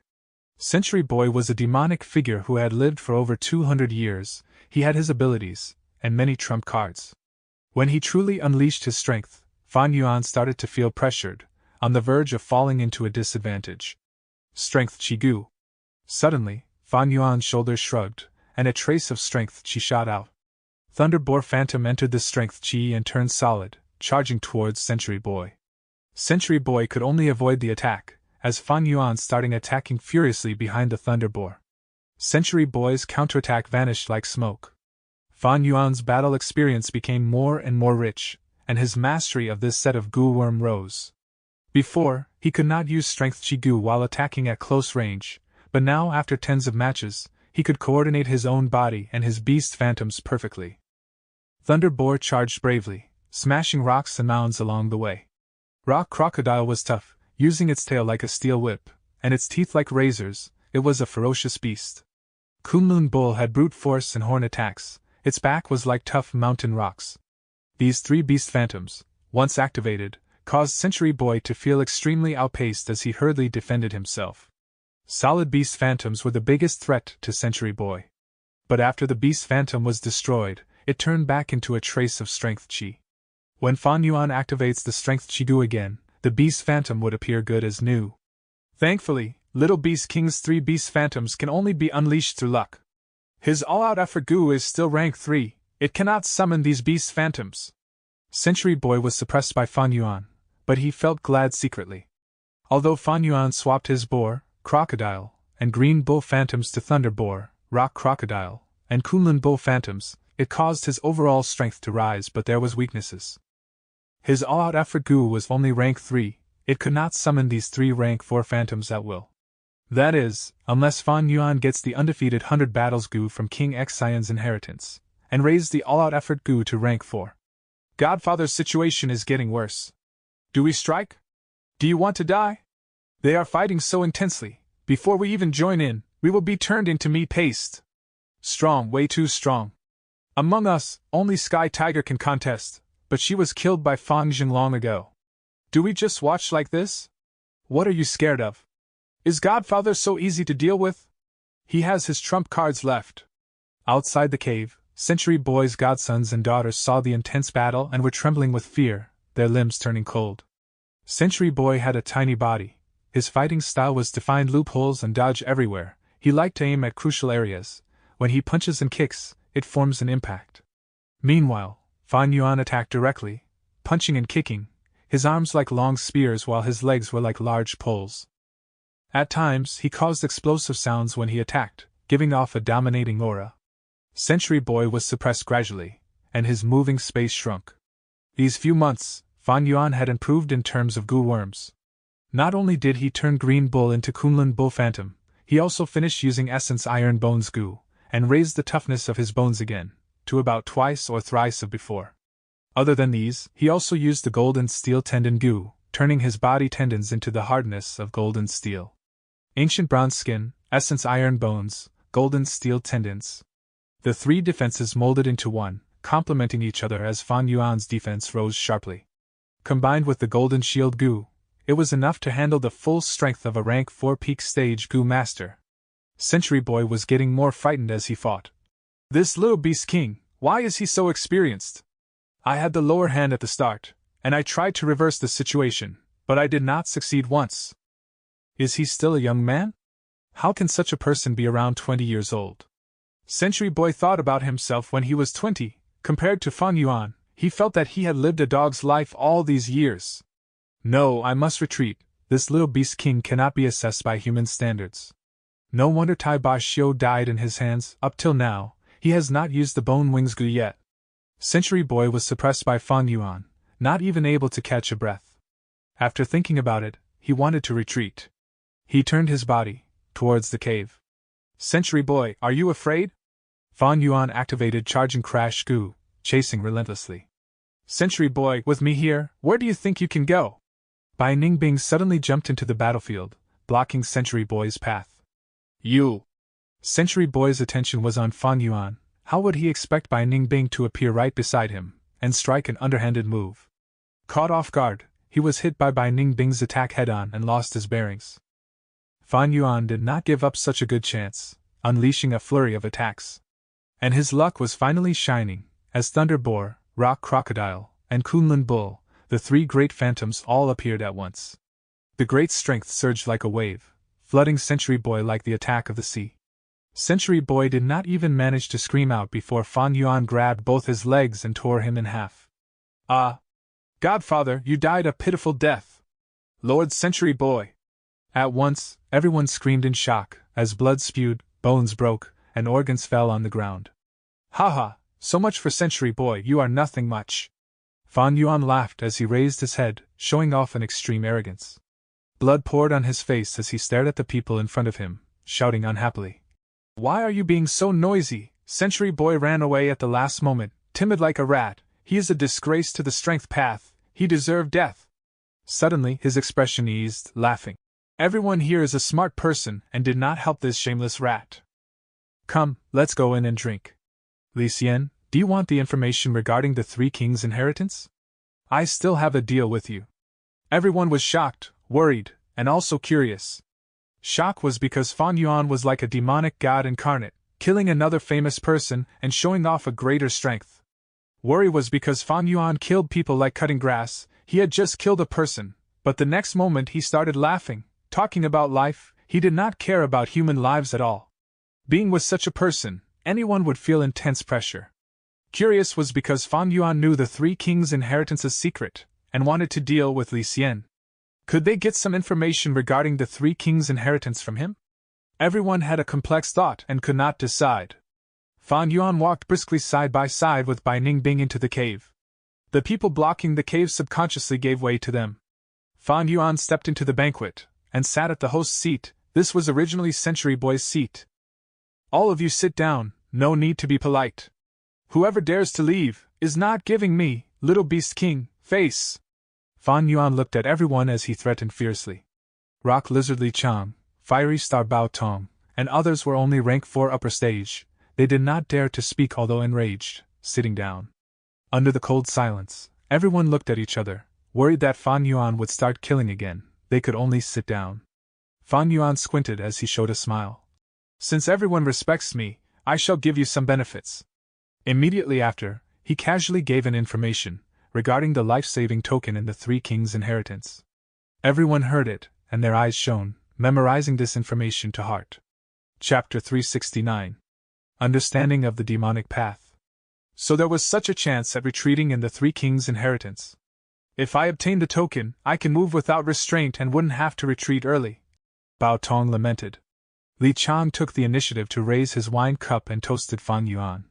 Century Boy was a demonic figure who had lived for over 200 years. He had his abilities, and many trump cards. When he truly unleashed his strength, Fan Yuan started to feel pressured, on the verge of falling into a disadvantage. Strength Chi Gu. Suddenly, Fan Yuan's shoulders shrugged, and a trace of strength Chi shot out. Thunder Boar Phantom entered the strength Chi and turned solid, charging towards Century Boy. Century Boy could only avoid the attack, as Fan Yuan started attacking furiously behind the Thunder Boar. Century Boy's counterattack vanished like smoke. Fan Yuan's battle experience became more and more rich, and his mastery of this set of goo worm rose. Before, he could not use strength chi goo while attacking at close range, but now after tens of matches, he could coordinate his own body and his beast phantoms perfectly. Thunder Boar charged bravely, smashing rocks and mounds along the way. Rock Crocodile was tough, using its tail like a steel whip, and its teeth like razors. It was a ferocious beast. Kunlun Bull had brute force and horn attacks. Its back was like tough mountain rocks. These three beast phantoms, once activated, caused Century Boy to feel extremely outpaced as he hurriedly defended himself. Solid beast phantoms were the biggest threat to Century Boy. But after the beast phantom was destroyed, it turned back into a trace of strength chi. When Fan Yuan activates the strength chi goo again, the beast phantom would appear good as new. Thankfully, Little Beast King's three beast phantoms can only be unleashed through luck. His all-out effort goo is still rank 3, it cannot summon these beast phantoms. Century Boy was suppressed by Fan Yuan, but he felt glad secretly. Although Fan Yuan swapped his Boar, Crocodile, and Green Bull phantoms to Thunder Boar, Rock Crocodile, and Kunlun Bull phantoms, it caused his overall strength to rise, but there was weaknesses. His all-out effort goo was only rank 3, it could not summon these 3 rank 4 phantoms at will. That is, unless Fan Yuan gets the undefeated 100 battles goo from King Xian's inheritance, and raise the all-out effort goo to rank 4. Godfather's situation is getting worse. Do we strike? Do you want to die? They are fighting so intensely, before we even join in, we will be turned into meat paste. Strong, way too strong. Among us, only Sky Tiger can contest, but she was killed by Fang Jing long ago. Do we just watch like this? What are you scared of? Is Godfather so easy to deal with? He has his trump cards left. Outside the cave, Century Boy's godsons and daughters saw the intense battle and were trembling with fear, their limbs turning cold. Century Boy had a tiny body. His fighting style was to find loopholes and dodge everywhere. He liked to aim at crucial areas. When he punches and kicks, it forms an impact. Meanwhile, Fan Yuan attacked directly, punching and kicking, his arms like long spears while his legs were like large poles. At times, he caused explosive sounds when he attacked, giving off a dominating aura. Century Boy was suppressed gradually, and his moving space shrunk. These few months, Fan Yuan had improved in terms of goo worms. Not only did he turn Green Bull into Kunlun Bull Phantom, he also finished using Essence Iron Bones goo, and raised the toughness of his bones again, to about twice or thrice of before. Other than these, he also used the Golden Steel Tendon goo, turning his body tendons into the hardness of golden steel. Ancient Bronze Skin, Essence Iron Bones, Golden Steel Tendons. The 3 defenses molded into one, complementing each other as Fan Yuan's defense rose sharply. Combined with the Golden Shield goo, it was enough to handle the full strength of a rank 4 peak stage goo master. Century Boy was getting more frightened as he fought. This Little Beast King, why is he so experienced? I had the lower hand at the start, and I tried to reverse the situation, but I did not succeed once. Is he still a young man? How can such a person be around 20 years old? Century Boy thought about himself when he was 20. Compared to Fan Yuan, he felt that he had lived a dog's life all these years. No, I must retreat. This Little Beast King cannot be assessed by human standards. No wonder Tai Ba Xiu died in his hands. Up till now, he has not used the Bone Wings goo yet. Century Boy was suppressed by Fan Yuan, not even able to catch a breath. After thinking about it, he wanted to retreat. He turned his body towards the cave. Century Boy, are you afraid? Fan Yuan activated Charging Crash goo, chasing relentlessly. Century Boy, with me here, where do you think you can go? Bai Ningbing suddenly jumped into the battlefield, blocking Century Boy's path. You! Century Boy's attention was on Fan Yuan. How would he expect Bai Ningbing to appear right beside him and strike an underhanded move? Caught off guard, he was hit by Bai Ningbing's attack head-on and lost his bearings. Fan Yuan did not give up such a good chance, unleashing a flurry of attacks. And his luck was finally shining, as Thunder Boar, Rock Crocodile, and Kunlun Bull, the 3 great phantoms, all appeared at once. The great strength surged like a wave, flooding Century Boy like the attack of the sea. Century Boy did not even manage to scream out before Fan Yuan grabbed both his legs and tore him in half. Ah! Godfather, you died a pitiful death! Lord Century Boy! At once, everyone screamed in shock, as blood spewed, bones broke, and organs fell on the ground. Ha ha! So much for Century Boy, you are nothing much! Fan Yuan laughed as he raised his head, showing off an extreme arrogance. Blood poured on his face as he stared at the people in front of him, shouting unhappily. Why are you being so noisy? Century Boy ran away at the last moment, timid like a rat. He is a disgrace to the strength path. He deserved death. Suddenly, his expression eased, laughing. Everyone here is a smart person and did not help this shameless rat. Come, let's go in and drink. Li Xian, do you want the information regarding the Three Kings' inheritance? I still have a deal with you. Everyone was shocked, worried, and also curious. Shock was because Fan Yuan was like a demonic god incarnate, killing another famous person and showing off a greater strength. Worry was because Fan Yuan killed people like cutting grass. He had just killed a person, but the next moment he started laughing, talking about life. He did not care about human lives at all. Being with such a person, anyone would feel intense pressure. Curious was because Fan Yuan knew the Three Kings' inheritance's secret, and wanted to deal with Li Xian. Could they get some information regarding the Three Kings' inheritance from him? Everyone had a complex thought and could not decide. Fan Yuan walked briskly side by side with Bai Ningbing into the cave. The people blocking the cave subconsciously gave way to them. Fan Yuan stepped into the banquet, and sat at the host's seat. This was originally Century Boy's seat. All of you sit down, no need to be polite. Whoever dares to leave, is not giving me, Little Beast King, face. Fan Yuan looked at everyone as he threatened fiercely. Rock Lizard Li Chang, Fiery Star Bao Tong, and others were only rank 4 upper stage. They did not dare to speak although enraged, sitting down. Under the cold silence, everyone looked at each other, worried that Fan Yuan would start killing again. They could only sit down. Fan Yuan squinted as he showed a smile. Since everyone respects me, I shall give you some benefits. Immediately after, he casually gave an information regarding the life-saving token in the Three Kings' inheritance. Everyone heard it, and their eyes shone, memorizing this information to heart. Chapter 369. Understanding of the Demonic Path. So there was such a chance at retreating in the Three Kings' inheritance. If I obtained the token, I can move without restraint and wouldn't have to retreat early. Bao Tong lamented. Li Chang took the initiative to raise his wine cup and toasted Fan Yuan.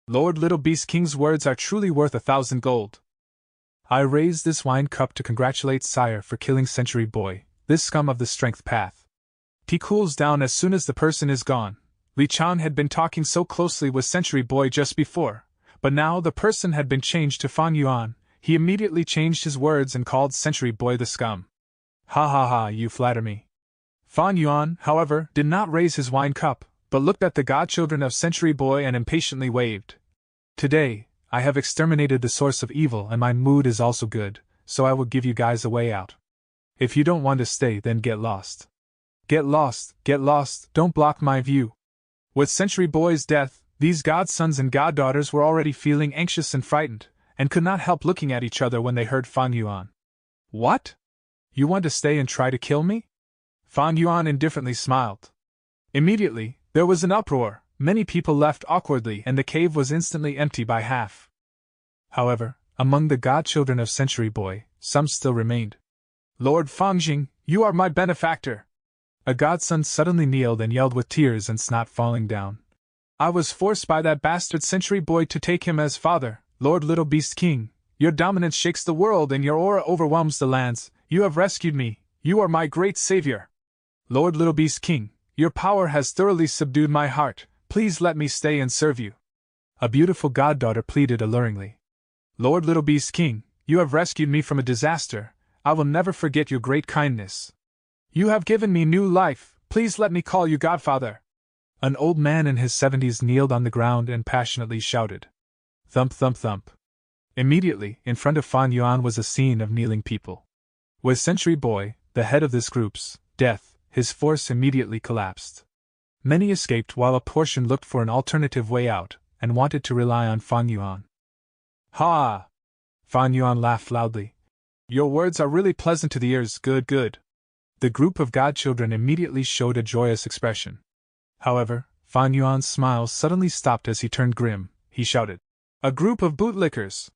Lord Little Beast King's words are truly worth 1,000 gold. I raise this wine cup to congratulate Sire for killing Century Boy, this scum of the strength path. He cools down as soon as the person is gone. Li Chang had been talking so closely with Century Boy just before, but now the person had been changed to Fan Yuan. He immediately changed his words and called Century Boy the scum. Ha ha ha, you flatter me. Fan Yuan, however, did not raise his wine cup, but looked at the godchildren of Century Boy and impatiently waved. Today, I have exterminated the source of evil and my mood is also good, so I will give you guys a way out. If you don't want to stay, then get lost. Get lost, don't block my view. With Century Boy's death, these godsons and goddaughters were already feeling anxious and frightened, and could not help looking at each other when they heard Fan Yuan. What? You want to stay and try to kill me? Fan Yuan indifferently smiled. Immediately, there was an uproar. Many people left awkwardly and the cave was instantly empty by half. However, among the godchildren of Century Boy, some still remained. Lord Fangjing, you are my benefactor! A godson suddenly kneeled and yelled with tears and snot falling down. I was forced by that bastard Century Boy to take him as father, Lord Little Beast King. Your dominance shakes the world and your aura overwhelms the lands. You have rescued me. You are my great savior. Lord Little Beast King, your power has thoroughly subdued my heart. Please let me stay and serve you. A beautiful goddaughter pleaded alluringly. Lord Little Beast King, you have rescued me from a disaster. I will never forget your great kindness. You have given me new life. Please let me call you Godfather. An old man in his 70s kneeled on the ground and passionately shouted. Thump thump thump. Immediately, in front of Fan Yuan was a scene of kneeling people. With Century Boy, the head of this group's death, his force immediately collapsed. Many escaped while a portion looked for an alternative way out, and wanted to rely on Fan Yuan. Ha! Fan Yuan laughed loudly. Your words are really pleasant to the ears, good, good. The group of godchildren immediately showed a joyous expression. However, Fan Yuan's smile suddenly stopped as he turned grim. He shouted. A group of bootlickers!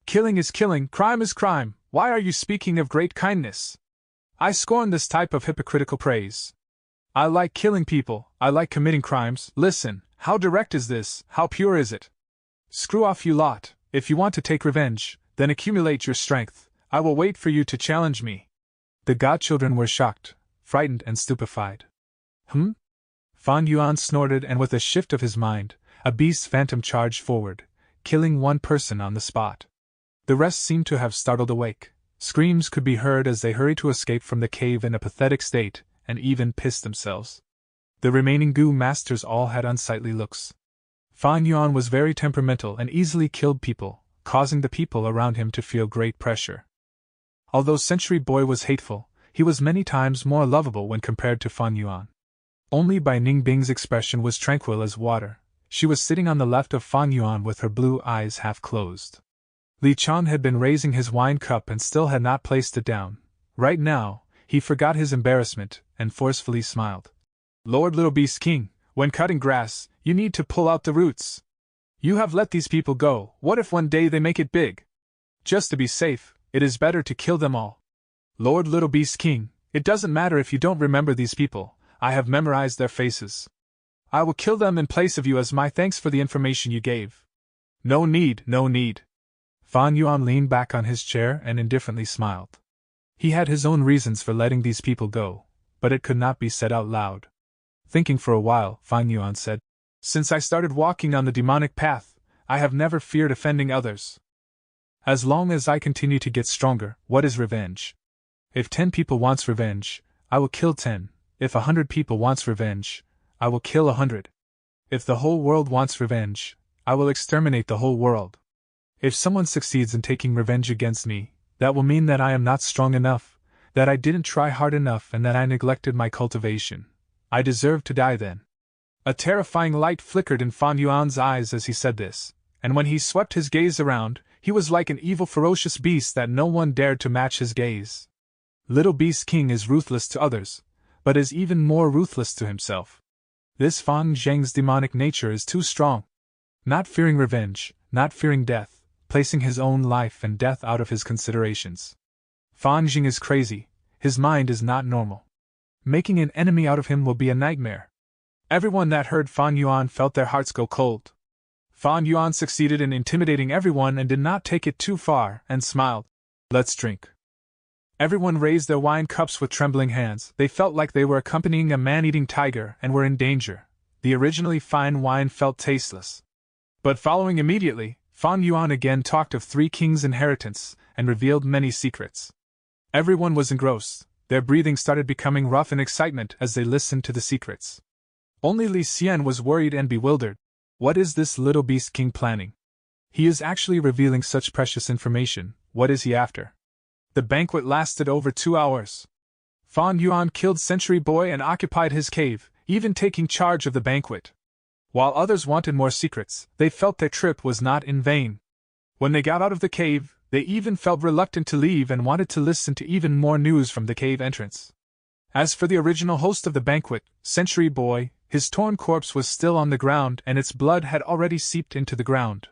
Killing is killing, crime is crime, why are you speaking of great kindness? I scorn this type of hypocritical praise. I like killing people, I like committing crimes. Listen, how direct is this, how pure is it? Screw off you lot, if you want to take revenge, Then accumulate your strength. I will wait for you to challenge me. The godchildren were shocked, frightened, and stupefied. Fan Yuan snorted, and with a shift of his mind, a beast phantom charged forward, killing one person on the spot. The rest seemed to have startled awake. Screams could be heard as they hurried to escape from the cave in a pathetic state, and even pissed themselves. The remaining Gu masters all had unsightly looks. Fan Yuan was very temperamental and easily killed people, causing the people around him to feel great pressure. Although Century Boy was hateful, he was many times more lovable when compared to Fan Yuan. Only Bai Ningbing's expression was tranquil as water. She was sitting on the left of Fan Yuan with her blue eyes half closed. Li Chan had been raising his wine cup and still had not placed it down. Right now, he forgot his embarrassment and forcefully smiled. Lord Little Beast King, when cutting grass, you need to pull out the roots. You have let these people go. What if one day they make it big? Just to be safe, it is better to kill them all. Lord Little Beast King, it doesn't matter if you don't remember these people. I have memorized their faces. I will kill them in place of you as my thanks for the information you gave. No need, no need. Fan Yuan leaned back on his chair and indifferently smiled. He had his own reasons for letting these people go, but it could not be said out loud. Thinking for a while, Fan Yuan said, Since I started walking on the demonic path, I have never feared offending others. As long as I continue to get stronger, what is revenge? If 10 people wants revenge, I will kill 10. If 100 people wants revenge, I will kill 100. If the whole world wants revenge, I will exterminate the whole world. If someone succeeds in taking revenge against me, that will mean that I am not strong enough, that I didn't try hard enough, and that I neglected my cultivation. I deserve to die then. A terrifying light flickered in Fan Yuan's eyes as he said this, and when he swept his gaze around, he was like an evil, ferocious beast that no one dared to match his gaze. Little Beast King is ruthless to others, but is even more ruthless to himself. This Fan Zheng's demonic nature is too strong. Not fearing revenge, not fearing death, placing his own life and death out of his considerations. Fan Zheng is crazy, his mind is not normal. Making an enemy out of him will be a nightmare. Everyone that heard Fan Yuan felt their hearts go cold. Fan Yuan succeeded in intimidating everyone and did not take it too far, and smiled. Let's drink. Everyone raised their wine cups with trembling hands. They felt like they were accompanying a man-eating tiger and were in danger. The originally fine wine felt tasteless. But following immediately, Fan Yuan again talked of 3 kings' inheritance and revealed many secrets. Everyone was engrossed. Their breathing started becoming rough in excitement as they listened to the secrets. Only Li Xian was worried and bewildered. What is this Little Beast King planning? He is actually revealing such precious information. What is he after? The banquet lasted over 2 hours. Fan Yuan killed Century Boy and occupied his cave, even taking charge of the banquet. While others wanted more secrets, they felt their trip was not in vain. When they got out of the cave, they even felt reluctant to leave and wanted to listen to even more news from the cave entrance. As for the original host of the banquet, Century Boy, his torn corpse was still on the ground and its blood had already seeped into the ground.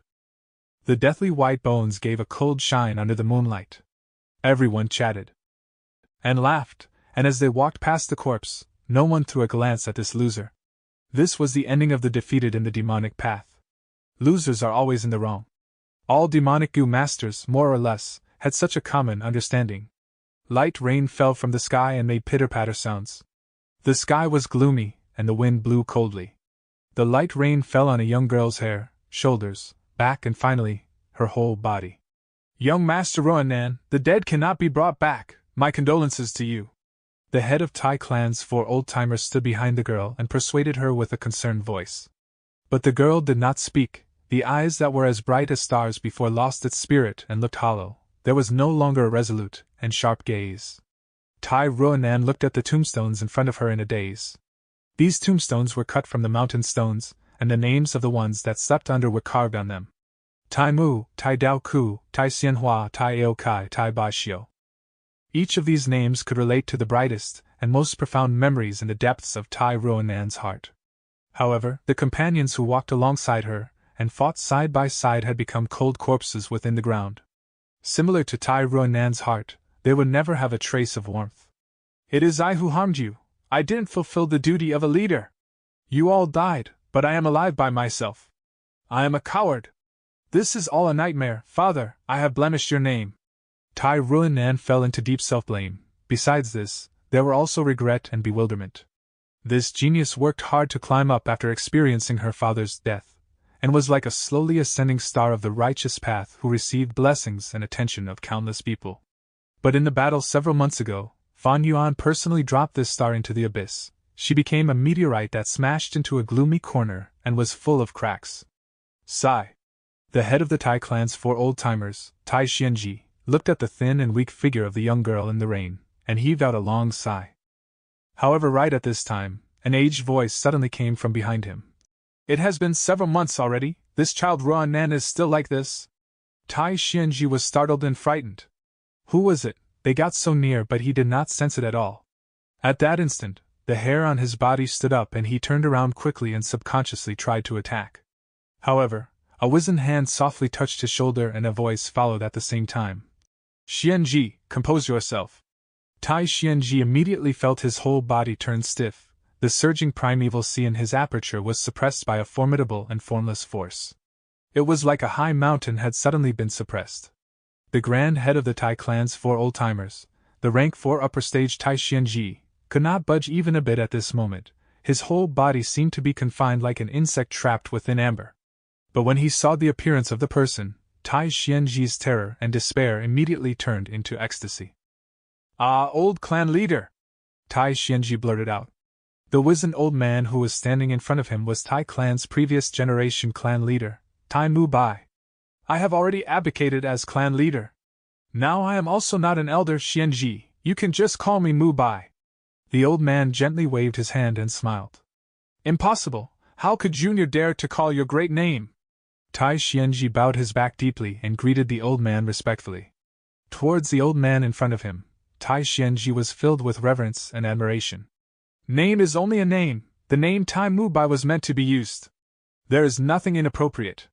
The deathly white bones gave a cold shine under the moonlight. Everyone chatted and laughed, and as they walked past the corpse, no one threw a glance at this loser. This was the ending of the defeated in the demonic path. Losers are always in the wrong. All demonic Gu masters, more or less, had such a common understanding. Light rain fell from the sky and made pitter-patter sounds. The sky was gloomy, and the wind blew coldly. The light rain fell on a young girl's hair, shoulders, back, and finally, her whole body. Young Master Roanan, the dead cannot be brought back. My condolences to you. The head of Tai Clan's 4 old-timers stood behind the girl and persuaded her with a concerned voice. But the girl did not speak. The eyes that were as bright as stars before lost its spirit and looked hollow. There was no longer a resolute and sharp gaze. Tai Roanan looked at the tombstones in front of her in a daze. These tombstones were cut from the mountain stones, and the names of the ones that slept under were carved on them. Tai Mu, Tai Dao Ku, Tai Xianhua, Tai Aokai, Tai Ba Xiu. Each of these names could relate to the brightest and most profound memories in the depths of Tai Roanan's heart. However, the companions who walked alongside her and fought side by side had become cold corpses within the ground. Similar to Tai Roanan's heart, they would never have a trace of warmth. It is I who harmed you. I didn't fulfill the duty of a leader. You all died, but I am alive by myself. I am a coward. This is all a nightmare, father, I have blemished your name. Tai Ruanan fell into deep self-blame. Besides this, there were also regret and bewilderment. This genius worked hard to climb up after experiencing her father's death, and was like a slowly ascending star of the righteous path who received blessings and attention of countless people. But in the battle several months ago, Fan Yuan personally dropped this star into the abyss. She became a meteorite that smashed into a gloomy corner and was full of cracks. Sigh. The head of the Tai clan's 4 old-timers, Tai Xianji, looked at the thin and weak figure of the young girl in the rain, and heaved out a long sigh. However, right at this time, an aged voice suddenly came from behind him. It has been several months already, this child Ruanan is still like this? Tai Xianji was startled and frightened. Who was it? They got so near, but he did not sense it at all. At that instant, the hair on his body stood up and he turned around quickly and subconsciously tried to attack. However, a wizened hand softly touched his shoulder and a voice followed at the same time. Xianji, compose yourself. Tai Xianji immediately felt his whole body turn stiff. The surging primeval sea in his aperture was suppressed by a formidable and formless force. It was like a high mountain had suddenly been suppressed. The grand head of the Tai clan's 4 old-timers, the rank 4 upper stage Tai Xianji, could not budge even a bit at this moment. His whole body seemed to be confined like an insect trapped within amber. But when he saw the appearance of the person, Tai Xianji's terror and despair immediately turned into ecstasy. Ah, old clan leader! Tai Xianji blurted out. The wizened old man who was standing in front of him was Tai clan's previous generation clan leader, Tai Mu Bai. I have already abdicated as clan leader. Now I am also not an elder Xianji, you can just call me Mu Bai. The old man gently waved his hand and smiled. Impossible, how could Junior dare to call your great name? Tai Xianji bowed his back deeply and greeted the old man respectfully. Towards the old man in front of him, Tai Xianji was filled with reverence and admiration. Name is only a name, the name Tai Mu Bai was meant to be used. There is nothing inappropriate.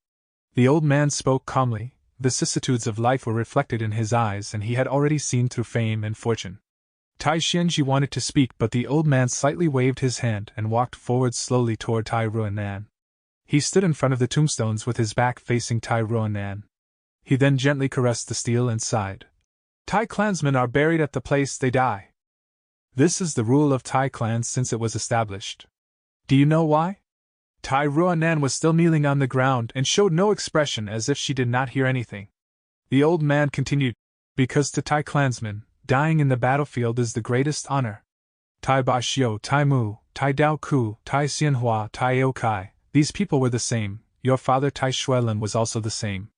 The old man spoke calmly, vicissitudes of life were reflected in his eyes and he had already seen through fame and fortune. Tai Xianji wanted to speak, but the old man slightly waved his hand and walked forward slowly toward Tai Ruanan. He stood in front of the tombstones with his back facing Tai Ruanan. He then gently caressed the steel and sighed. Tai clansmen are buried at the place they die. This is the rule of Tai clans since it was established. Do you know why? Tai Ruanan was still kneeling on the ground and showed no expression, as if she did not hear anything. The old man continued, because to Tai clansmen, dying in the battlefield is the greatest honor. Tai Ba-xiu, Tai Mu, Tai Dao Ku, Tai Xianhua, Tai Okai, these people were the same. Your father Tai Shuilin was also the same.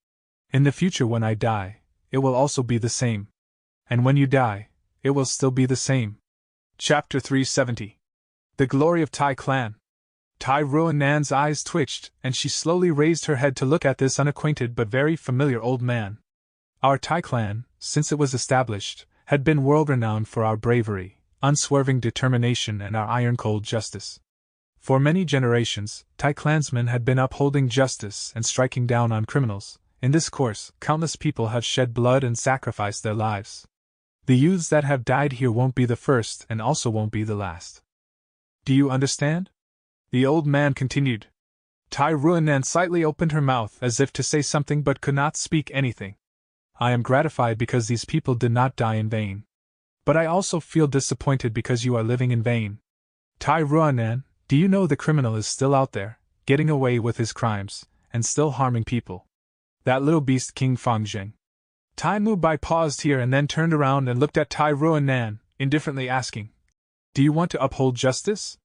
In the future when I die, it will also be the same. And when you die, it will still be the same. Chapter 370. The Glory of Tai Clan. Tai Ruanan's eyes twitched, and she slowly raised her head to look at this unacquainted but very familiar old man. Our Tai Clan, since it was established, had been world-renowned for our bravery, unswerving determination and our iron-cold justice. For many generations, Tai clansmen had been upholding justice and striking down on criminals. In this course, countless people have shed blood and sacrificed their lives. The youths that have died here won't be the first and also won't be the last. Do you understand? The old man continued. Tai Ruanan slightly opened her mouth as if to say something but could not speak anything. I am gratified because these people did not die in vain. But I also feel disappointed because you are living in vain. Tai Ruanan, do you know the criminal is still out there, getting away with his crimes, and still harming people? That little beast King Fangzheng. Tai Mu Bai paused here and then turned around and looked at Tai Ruanan, indifferently asking, do you want to uphold justice?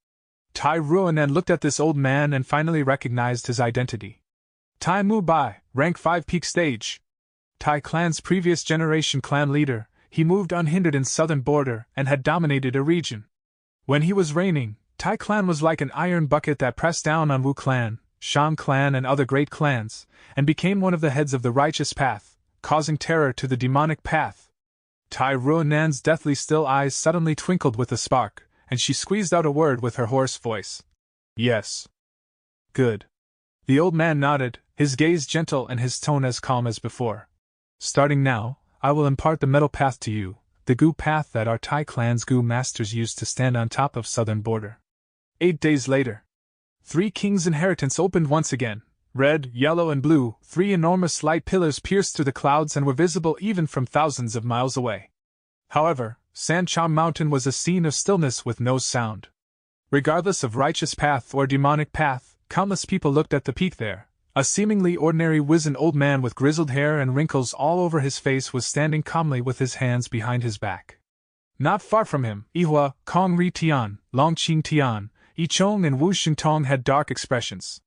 Tai Ruanan looked at this old man and finally recognized his identity. Tai Mu Bai, rank 5 peak stage. Tai clan's previous generation clan leader, he moved unhindered in southern border and had dominated a region. When he was reigning, Tai clan was like an iron bucket that pressed down on Wu clan, Shang clan and other great clans, and became one of the heads of the righteous path, causing terror to the demonic path. Tai Ruanan's deathly still eyes suddenly twinkled with a spark, and she squeezed out a word with her hoarse voice. Yes. Good. The old man nodded, his gaze gentle and his tone as calm as before. Starting now, I will impart the metal path to you, the Gu path that our Tai clan's Gu masters used to stand on top of southern border. 8 days later. 3 kings' inheritance opened once again. Red, yellow, and blue, 3 enormous light pillars pierced through the clouds and were visible even from thousands of miles away. However, Sancha Mountain was a scene of stillness with no sound. Regardless of righteous path or demonic path, countless people looked at the peak there. A seemingly ordinary wizened old man with grizzled hair and wrinkles all over his face was standing calmly with his hands behind his back. Not far from him, Ihua, Kong Ri Tian, Long Qing Tian, Yi Chong and Wu Xingtong had dark expressions.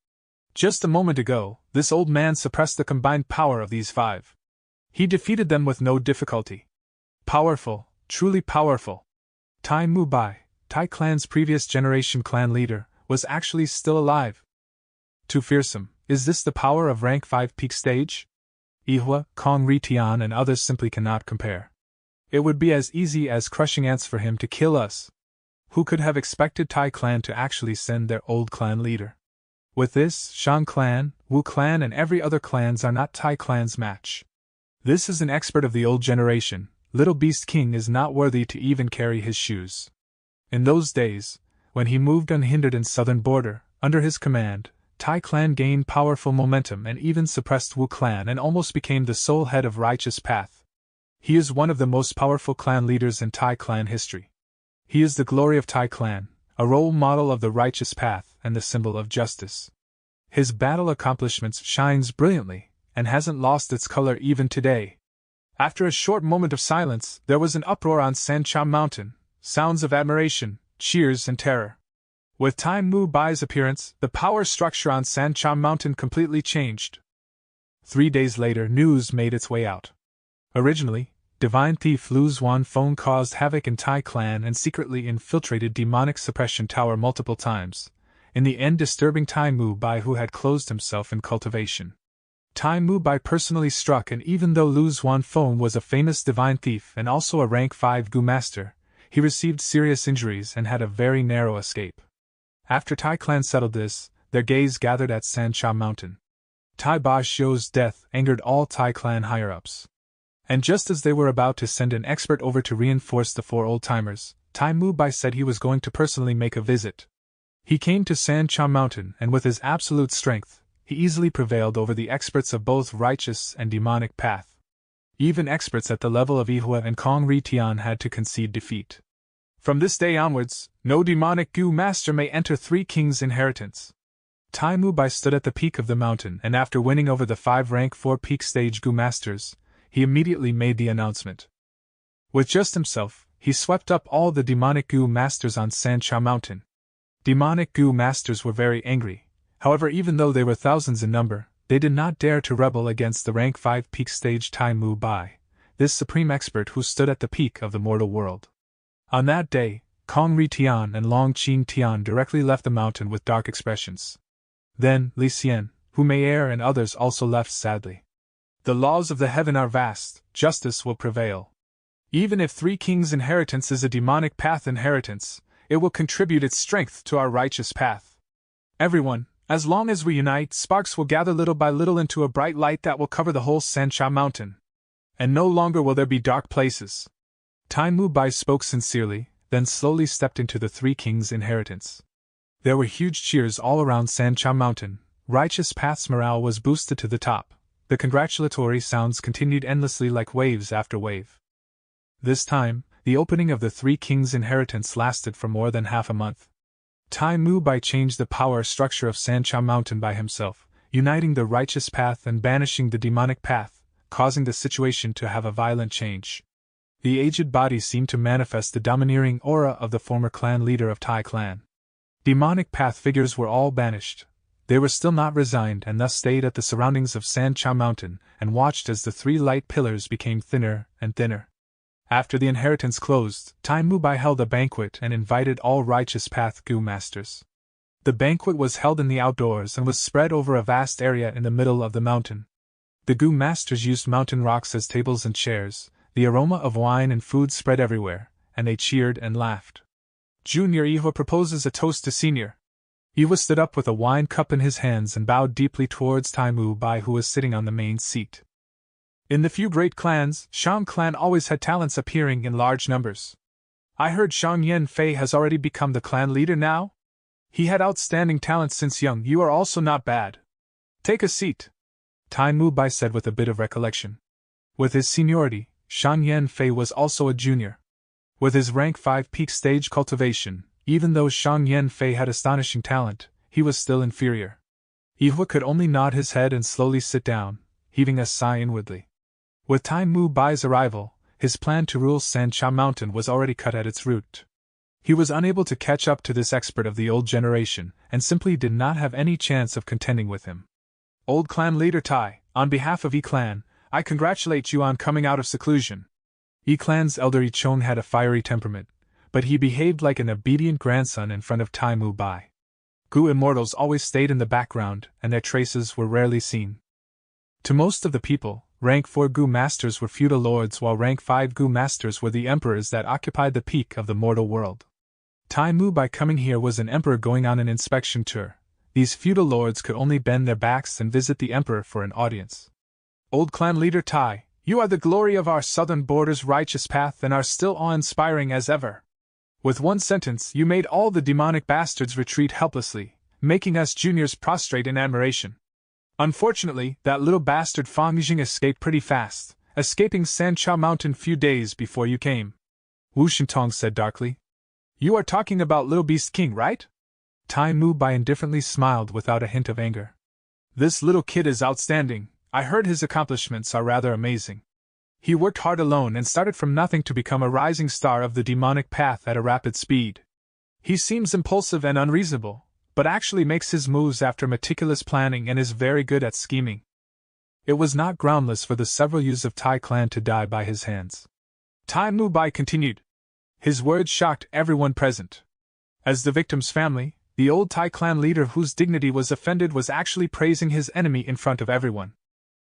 Just a moment ago, this old man suppressed the combined power of these 5. He defeated them with no difficulty. Powerful, truly powerful. Tai Mu Bai, Tai clan's previous generation clan leader, was actually still alive. Too fearsome. Is this the power of rank 5 peak stage? Ihua, Kong Ri Tian and others simply cannot compare. It would be as easy as crushing ants for him to kill us. Who could have expected Tai clan to actually send their old clan leader? With this, Shang clan, Wu clan and every other clans are not Tai clan's match. This is an expert of the old generation. Little Beast King is not worthy to even carry his shoes. In those days, when he moved unhindered in southern border, under his command, Tai clan gained powerful momentum and even suppressed Wu clan and almost became the sole head of righteous path. He is one of the most powerful clan leaders in Tai clan history. He is the glory of Tai clan, a role model of the righteous path and the symbol of justice. His battle accomplishments shines brilliantly, and hasn't lost its color even today. After a short moment of silence, there was an uproar on Sancha Mountain, sounds of admiration, cheers and terror. With Tai Mu Bai's appearance, the power structure on Sancha Mountain completely changed. 3 days later, news made its way out. Originally, divine thief Lu Xuanfeng caused havoc in Tai clan and secretly infiltrated demonic suppression tower multiple times, in the end disturbing Tai Mu Bai, who had closed himself in cultivation. Tai Mu Bai personally struck, and even though Lu Xuanfeng was a famous divine thief and also a rank 5 Gu master, he received serious injuries and had a very narrow escape. After Tai clan settled this, their gaze gathered at Sancha Mountain. Tai Ba Xiu's death angered all Tai clan higher-ups. And just as they were about to send an expert over to reinforce the 4 old-timers, Tai Mu Bai said he was going to personally make a visit. He came to Sancha Mountain, and with his absolute strength, he easily prevailed over the experts of both righteous and demonic path. Even experts at the level of Ihua and Kong Ri Tian had to concede defeat. From this day onwards, no demonic Gu master may enter 3 kings' inheritance. Tai Mu Bai stood at the peak of the mountain, and after winning over the 5 rank 4 peak stage Gu masters, he immediately made the announcement. With just himself, he swept up all the demonic Gu masters on Sancha Mountain. Demonic Gu masters were very angry. However, even though they were thousands in number, they did not dare to rebel against the rank 5 peak stage Tai Mu Bai, this supreme expert who stood at the peak of the mortal world. On that day, Kong Ri Tian and Long Qing Tian directly left the mountain with dark expressions. Then, Li Xian, Hu Mei'er and others also left sadly. The laws of the heaven are vast, justice will prevail. Even if 3 kings' inheritance is a demonic path inheritance, it will contribute its strength to our righteous path. Everyone, as long as we unite, sparks will gather little by little into a bright light that will cover the whole Sancha Mountain. And no longer will there be dark places. Tai Mu Bai spoke sincerely, then slowly stepped into the 3 kings' inheritance. There were huge cheers all around Sancha Mountain. Righteous Path's morale was boosted to the top. The congratulatory sounds continued endlessly like waves after wave. This time, the opening of the 3 kings' inheritance lasted for more than half a month. Tai Mu Bai changed the power structure of Sancha Mountain by himself, uniting the righteous path and banishing the demonic path, causing the situation to have a violent change. The aged body seemed to manifest the domineering aura of the former clan leader of Tai clan. Demonic path figures were all banished. They were still not resigned and thus stayed at the surroundings of Sancha Mountain and watched as the 3 light pillars became thinner and thinner. After the inheritance closed, Tai Mu Bai held a banquet and invited all righteous path Gu masters. The banquet was held in the outdoors and was spread over a vast area in the middle of the mountain. The Gu masters used mountain rocks as tables and chairs. The aroma of wine and food spread everywhere, and they cheered and laughed. Junior Ihua proposes a toast to Senior. Ihua stood up with a wine cup in his hands and bowed deeply towards Tai Mu Bai, who was sitting on the main seat. In the few great clans, Shang clan always had talents appearing in large numbers. I heard Shang Yan Fei has already become the clan leader now? He had outstanding talents since young. You are also not bad. Take a seat, Tai Mu Bai said with a bit of recollection. With his seniority, Shang Yan Fei was also a junior. With his rank 5 peak stage cultivation, even though Shang Yan Fei had astonishing talent, he was still inferior. Yihui could only nod his head and slowly sit down, heaving a sigh inwardly. With Tai Mu Bai's arrival, his plan to rule Sancha Mountain was already cut at its root. He was unable to catch up to this expert of the old generation, and simply did not have any chance of contending with him. Old clan leader Tai, on behalf of Yi-clan, I congratulate you on coming out of seclusion. Yi-clan's elder Yi-chong had a fiery temperament, but he behaved like an obedient grandson in front of Tai Mu Bai. Gu immortals always stayed in the background, and their traces were rarely seen. To most of the people, rank 4 Gu masters were feudal lords, while rank 5 Gu masters were the emperors that occupied the peak of the mortal world. Tai Mu Bai coming here was an emperor going on an inspection tour. These feudal lords could only bend their backs and visit the emperor for an audience. Old clan leader Tai, you are the glory of our southern border's righteous path and are still awe-inspiring as ever. With one sentence, you made all the demonic bastards retreat helplessly, making us juniors prostrate in admiration. Unfortunately, that little bastard Fang Jing escaped pretty fast, escaping Sancha Mountain few days before you came. Wu Shintong said darkly. You are talking about Little Beast King, right? Tai Mu Bai indifferently smiled without a hint of anger. This little kid is outstanding. I heard his accomplishments are rather amazing. He worked hard alone and started from nothing to become a rising star of the demonic path at a rapid speed. He seems impulsive and unreasonable, but actually makes his moves after meticulous planning and is very good at scheming. It was not groundless for the several youths of Tai clan to die by his hands. Tai Mu Bai continued. His words shocked everyone present. As the victim's family, the old Tai clan leader whose dignity was offended was actually praising his enemy in front of everyone.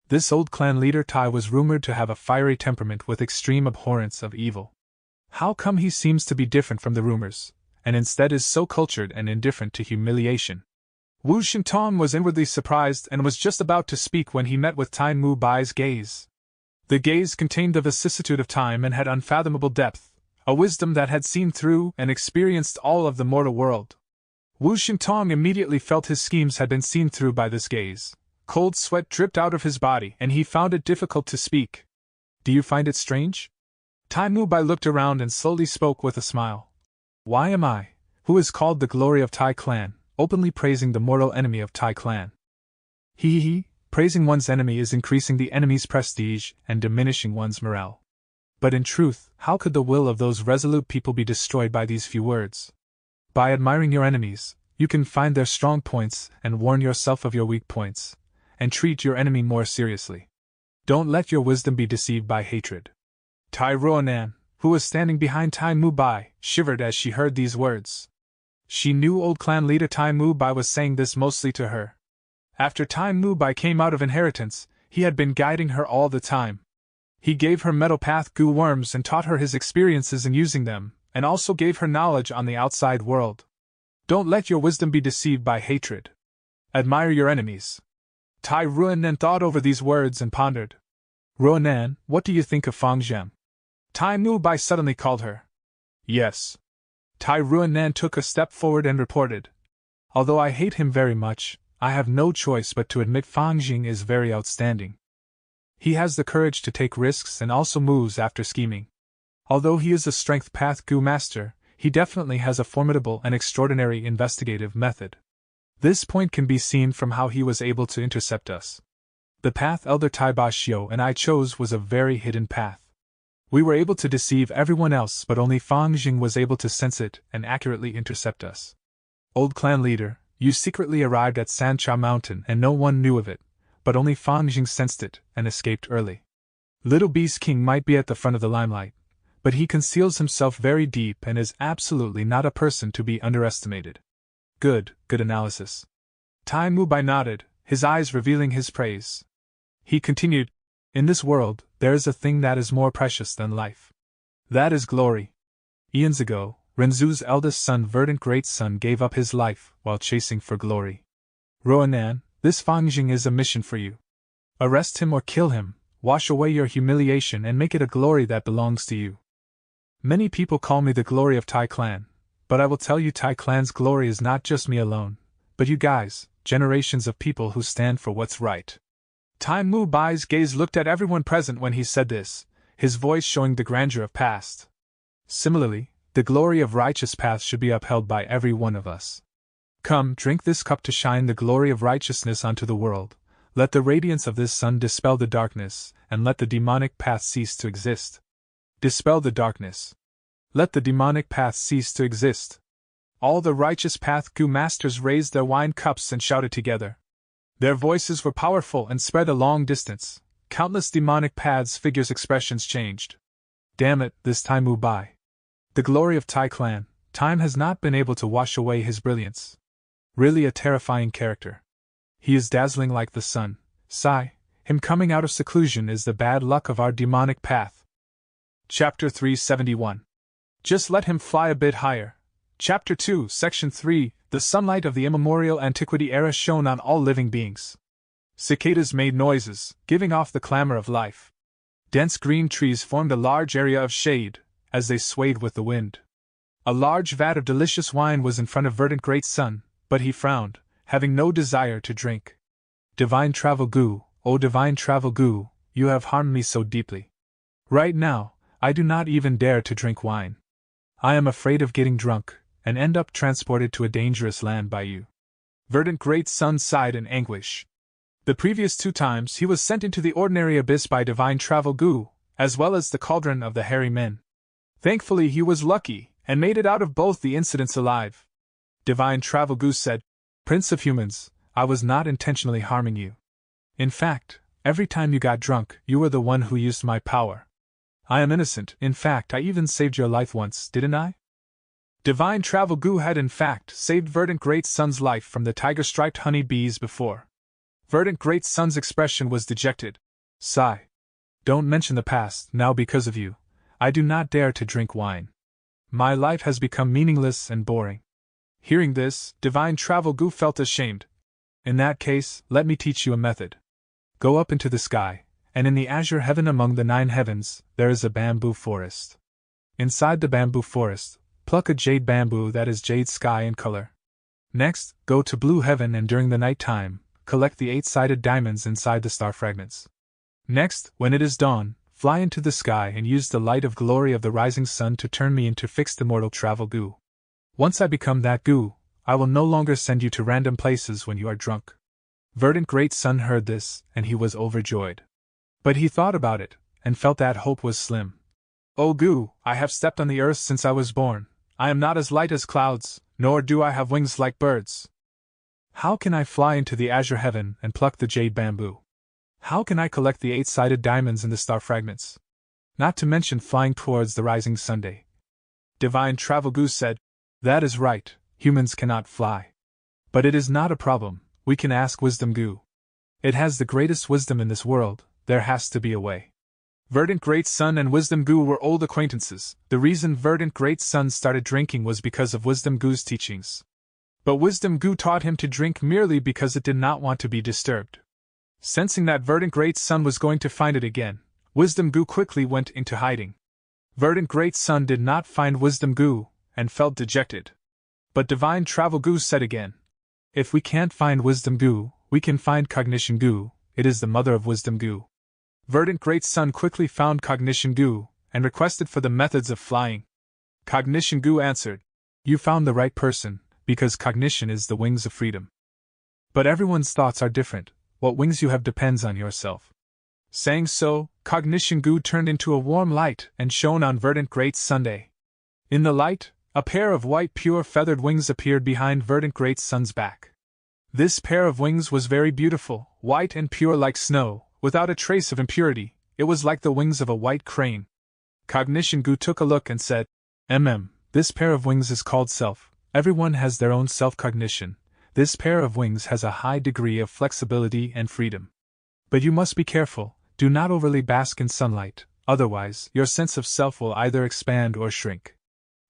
This old clan leader Tai was rumored to have a fiery temperament with extreme abhorrence of evil. How come he seems to be different from the rumors, and instead is so cultured and indifferent to humiliation? Wu Shintong was inwardly surprised and was just about to speak when he met with Tai Mu Bai's gaze. The gaze contained the vicissitude of time and had unfathomable depth, a wisdom that had seen through and experienced all of the mortal world. Wu Shintong immediately felt his schemes had been seen through by this gaze. Cold sweat dripped out of his body and he found it difficult to speak. Do you find it strange? Tai Mu Bai looked around and slowly spoke with a smile. Why am I, who is called the glory of Tai clan, openly praising the mortal enemy of Tai clan? Praising one's enemy is increasing the enemy's prestige and diminishing one's morale. But in truth, how could the will of those resolute people be destroyed by these few words? By admiring your enemies, you can find their strong points and warn yourself of your weak points, and treat your enemy more seriously. Don't let your wisdom be deceived by hatred. Tai Ruonan, who was standing behind Tai Mu Bai, shivered as she heard these words. She knew old clan leader Tai Mu Bai was saying this mostly to her. After Tai Mu Bai came out of inheritance, he had been guiding her all the time. He gave her metal path Gu worms and taught her his experiences in using them, and also gave her knowledge on the outside world. Don't let your wisdom be deceived by hatred. Admire your enemies. Tai Ruonan thought over these words and pondered. Ruonan, what do you think of Fang Zhem? Tai Mu Bai suddenly called her. Yes. Tai Ruonan took a step forward and reported. Although I hate him very much, I have no choice but to admit Fang Jing is very outstanding. He has the courage to take risks and also moves after scheming. Although he is a strength path Gu master, he definitely has a formidable and extraordinary investigative method. This point can be seen from how he was able to intercept us. The path Elder Tai Ba Xiu and I chose was a very hidden path. We were able to deceive everyone else, but only Fang Jing was able to sense it and accurately intercept us. Old clan leader, you secretly arrived at Sancha Mountain and no one knew of it, but only Fang Jing sensed it and escaped early. Little Beast King might be at the front of the limelight, but he conceals himself very deep and is absolutely not a person to be underestimated. Good analysis. Tai Mu Bai nodded, his eyes revealing his praise. He continued, in this world, there is a thing that is more precious than life. That is glory. Eons ago, Renzu's eldest son Verdant Great Son gave up his life while chasing for glory. Ruonan, this Fang Jing is a mission for you. Arrest him or kill him, wash away your humiliation and make it a glory that belongs to you. Many people call me the glory of Tai clan, but I will tell you Tai clan's glory is not just me alone, but you guys, generations of people who stand for what's right. Tai Mu Bai's gaze looked at everyone present when he said this, his voice showing the grandeur of past. Similarly, the glory of righteous paths should be upheld by every one of us. Come, drink this cup to shine the glory of righteousness onto the world. Let the radiance of this sun dispel the darkness, and let the demonic path cease to exist. Dispel the darkness. Let the demonic path cease to exist. All the righteous path Gu masters raised their wine cups and shouted together. Their voices were powerful and spread a long distance. Countless demonic paths figures' expressions changed. Damn it, this Tai Mu Bai. The glory of Tai clan, time has not been able to wash away his brilliance. Really a terrifying character. He is dazzling like the sun. Sigh, him coming out of seclusion is the bad luck of our demonic path. Chapter 371. Just let him fly a bit higher. Chapter 2, Section 3, The sunlight of the immemorial antiquity era shone on all living beings. Cicadas made noises, giving off the clamor of life. Dense green trees formed a large area of shade, as they swayed with the wind. A large vat of delicious wine was in front of Verdant Great Sun, but he frowned, having no desire to drink. Divine Travel Gu, O Divine Travel Gu, you have harmed me so deeply. Right now, I do not even dare to drink wine. I am afraid of getting drunk, and end up transported to a dangerous land by you. Verdant Great Sun sighed in anguish. The previous 2 times he was sent into the ordinary abyss by Divine Travel Gu, as well as the cauldron of the hairy men. Thankfully he was lucky, and made it out of both the incidents alive. Divine Travel Gu said, Prince of Humans, I was not intentionally harming you. In fact, every time you got drunk, you were the one who used my power. I am innocent, in fact I even saved your life once, didn't I? Divine Travel Gu had in fact saved Verdant Great Sun's life from the tiger-striped honey bees before. Verdant Great Sun's expression was dejected. Sigh. Don't mention the past, now because of you, I do not dare to drink wine. My life has become meaningless and boring. Hearing this, Divine Travel Gu felt ashamed. In that case, let me teach you a method. Go up into the sky, and in the azure heaven among the 9 heavens, there is a bamboo forest. Inside the bamboo forest, pluck a jade bamboo that is jade sky in color. Next, go to blue heaven and during the night time, collect the 8-sided diamonds inside the star fragments. Next, when it is dawn, fly into the sky and use the light of glory of the rising sun to turn me into fixed immortal Travel Gu. Once I become that Gu, I will no longer send you to random places when you are drunk. Verdant Great Sun heard this, and he was overjoyed. But he thought about it, and felt that hope was slim. O Gu, I have stepped on the earth since I was born. I am not as light as clouds, nor do I have wings like birds. How can I fly into the azure heaven and pluck the jade bamboo? How can I collect the 8-sided diamonds in the star fragments? Not to mention flying towards the rising Sunday. Divine Travel Gu said, That is right, humans cannot fly. But it is not a problem, we can ask Wisdom Gu. It has the greatest wisdom in this world, there has to be a way. Verdant Great Sun and Wisdom Gu were old acquaintances. The reason Verdant Great Sun started drinking was because of Wisdom Gu's teachings. But Wisdom Gu taught him to drink merely because it did not want to be disturbed. Sensing that Verdant Great Sun was going to find it again, Wisdom Gu quickly went into hiding. Verdant Great Sun did not find Wisdom Gu, and felt dejected. But Divine Travel Gu said again, If we can't find Wisdom Gu, we can find Cognition Gu, it is the mother of Wisdom Gu. Verdant Great Sun quickly found Cognition Gu, and requested for the methods of flying. Cognition Gu answered, You found the right person, because cognition is the wings of freedom. But everyone's thoughts are different, what wings you have depends on yourself. Saying so, Cognition Gu turned into a warm light and shone on Verdant Great Sunday. In the light, a pair of white pure feathered wings appeared behind Verdant Great Sun's back. This pair of wings was very beautiful, white and pure like snow, without a trace of impurity, it was like the wings of a white crane. Cognition Gu took a look and said, This pair of wings is called self. Everyone has their own self-cognition. This pair of wings has a high degree of flexibility and freedom. But you must be careful, do not overly bask in sunlight, otherwise your sense of self will either expand or shrink.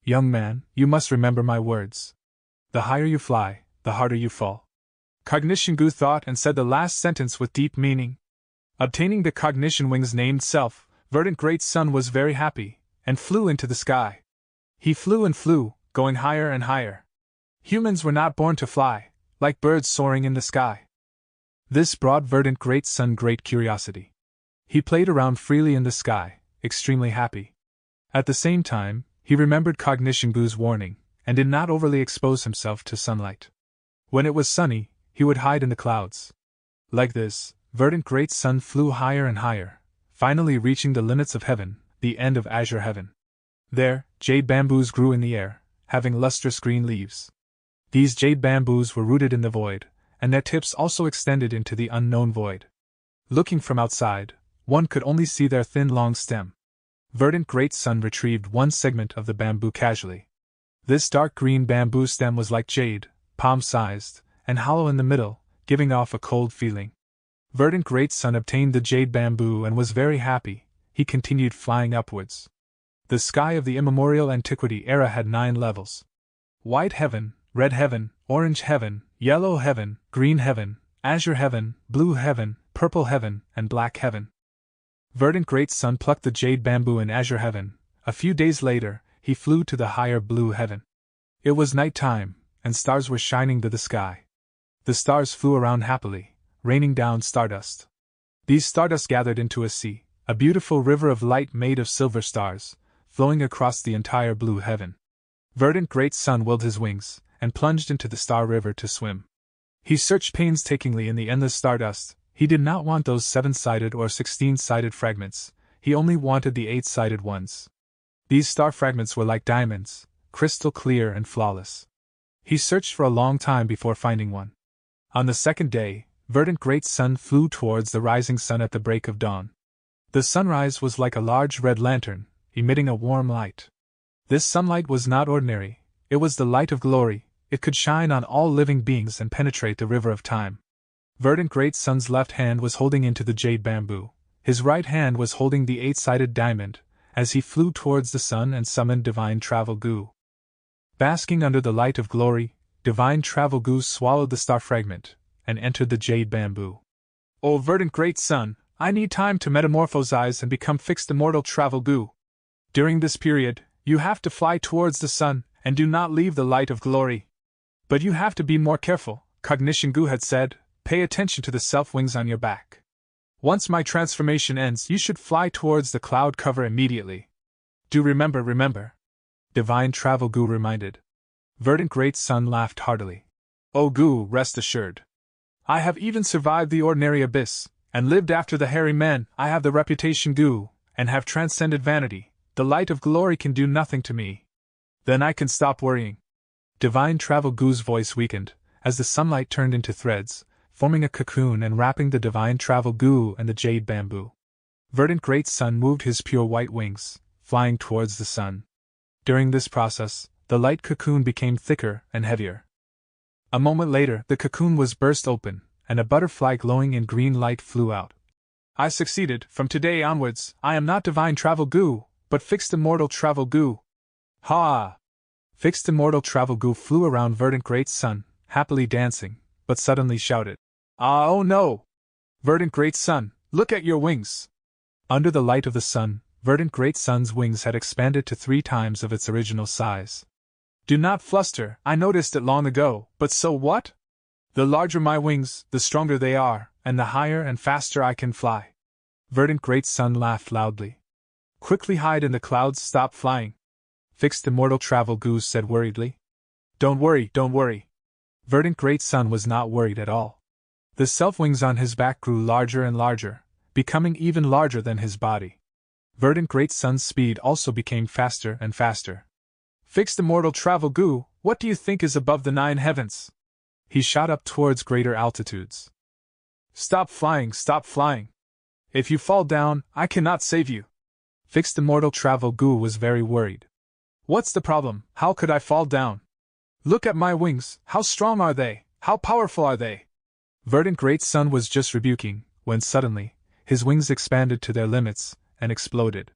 Young man, you must remember my words. The higher you fly, the harder you fall. Cognition Gu thought and said the last sentence with deep meaning. Obtaining the cognition wings named self, Verdant Great Sun was very happy, and flew into the sky. He flew and flew, going higher and higher. Humans were not born to fly, like birds soaring in the sky. This brought Verdant Great Sun great curiosity. He played around freely in the sky, extremely happy. At the same time, he remembered Cognition Gu's warning, and did not overly expose himself to sunlight. When it was sunny, he would hide in the clouds. Like this, Verdant Great Sun flew higher and higher, finally reaching the limits of heaven, the end of azure heaven. There, jade bamboos grew in the air, having lustrous green leaves. These jade bamboos were rooted in the void, and their tips also extended into the unknown void. Looking from outside, one could only see their thin long stem. Verdant Great Sun retrieved one segment of the bamboo casually. This dark green bamboo stem was like jade, palm-sized, and hollow in the middle, giving off a cold feeling. Verdant Great Sun obtained the jade bamboo and was very happy. He continued flying upwards. The sky of the immemorial antiquity era had 9 levels. White heaven, red heaven, orange heaven, yellow heaven, green heaven, azure heaven, blue heaven, purple heaven, and black heaven. Verdant Great Sun plucked the jade bamboo in azure heaven. A few days later, he flew to the higher blue heaven. It was night time, and stars were shining to the sky. The stars flew around happily, raining down stardust. These stardust gathered into a sea, a beautiful river of light made of silver stars, flowing across the entire blue heaven. Verdant Great Sun willed his wings, and plunged into the star river to swim. He searched painstakingly in the endless stardust. He did not want those 7-sided or 16-sided fragments, he only wanted the 8-sided ones. These star fragments were like diamonds, crystal clear and flawless. He searched for a long time before finding one. On the second day, Verdant Great Sun flew towards the rising sun at the break of dawn. The sunrise was like a large red lantern, emitting a warm light. This sunlight was not ordinary, it was the light of glory. It could shine on all living beings and penetrate the river of time. Verdant Great Sun's left hand was holding into the jade bamboo, his right hand was holding the 8-sided diamond, as he flew towards the sun and summoned Divine Travel Gu. Basking under the light of glory, Divine Travel Gu swallowed the star fragment, and entered the jade bamboo. "O Verdant Great Sun, I need time to metamorphosize and become fixed immortal Travel Gu. During this period, you have to fly towards the sun, and do not leave the light of glory. But you have to be more careful," Cognition Gu had said. "Pay attention to the self-wings on your back. Once my transformation ends, you should fly towards the cloud cover immediately. Do remember. Divine Travel Gu reminded. Verdant Great Sun laughed heartily. "Oh Gu, rest assured. I have even survived the ordinary abyss, and lived after the hairy men. I have the reputation Gu, and have transcended vanity. The light of glory can do nothing to me. Then I can stop worrying." Divine Travel Gu's voice weakened, as the sunlight turned into threads, forming a cocoon and wrapping the Divine Travel Gu and the jade bamboo. Verdant Great Sun moved his pure white wings, flying towards the sun. During this process, the light cocoon became thicker and heavier. A moment later, the cocoon was burst open, and a butterfly glowing in green light flew out. "I succeeded. From today onwards, I am not Divine Travel Gu, but Fixed Immortal Travel Gu. Ha!" Fixed Immortal Travel Gu flew around Verdant Great Sun, happily dancing, but suddenly shouted, "Ah, oh no! Verdant Great Sun, look at your wings!" Under the light of the sun, Verdant Great Sun's wings had expanded to 3 times of its original size. "Do not fluster, I noticed it long ago, but so what? The larger my wings, the stronger they are, and the higher and faster I can fly." Verdant Great Sun laughed loudly. "Quickly hide in the clouds, stop flying," Fixed Immortal Travel Gu said worriedly. Don't worry. Verdant Great Sun was not worried at all. The self-wings on his back grew larger and larger, becoming even larger than his body. Verdant Great Sun's speed also became faster and faster. "Fixed Immortal Travel Gu, what do you think is above the 9 heavens?" He shot up towards greater altitudes. Stop flying. If you fall down, I cannot save you." Fixed Immortal Travel Gu was very worried. "What's the problem? How could I fall down? Look at my wings, how strong are they? How powerful are they?" Verdant Great Sun was just rebuking, when suddenly, his wings expanded to their limits, and exploded.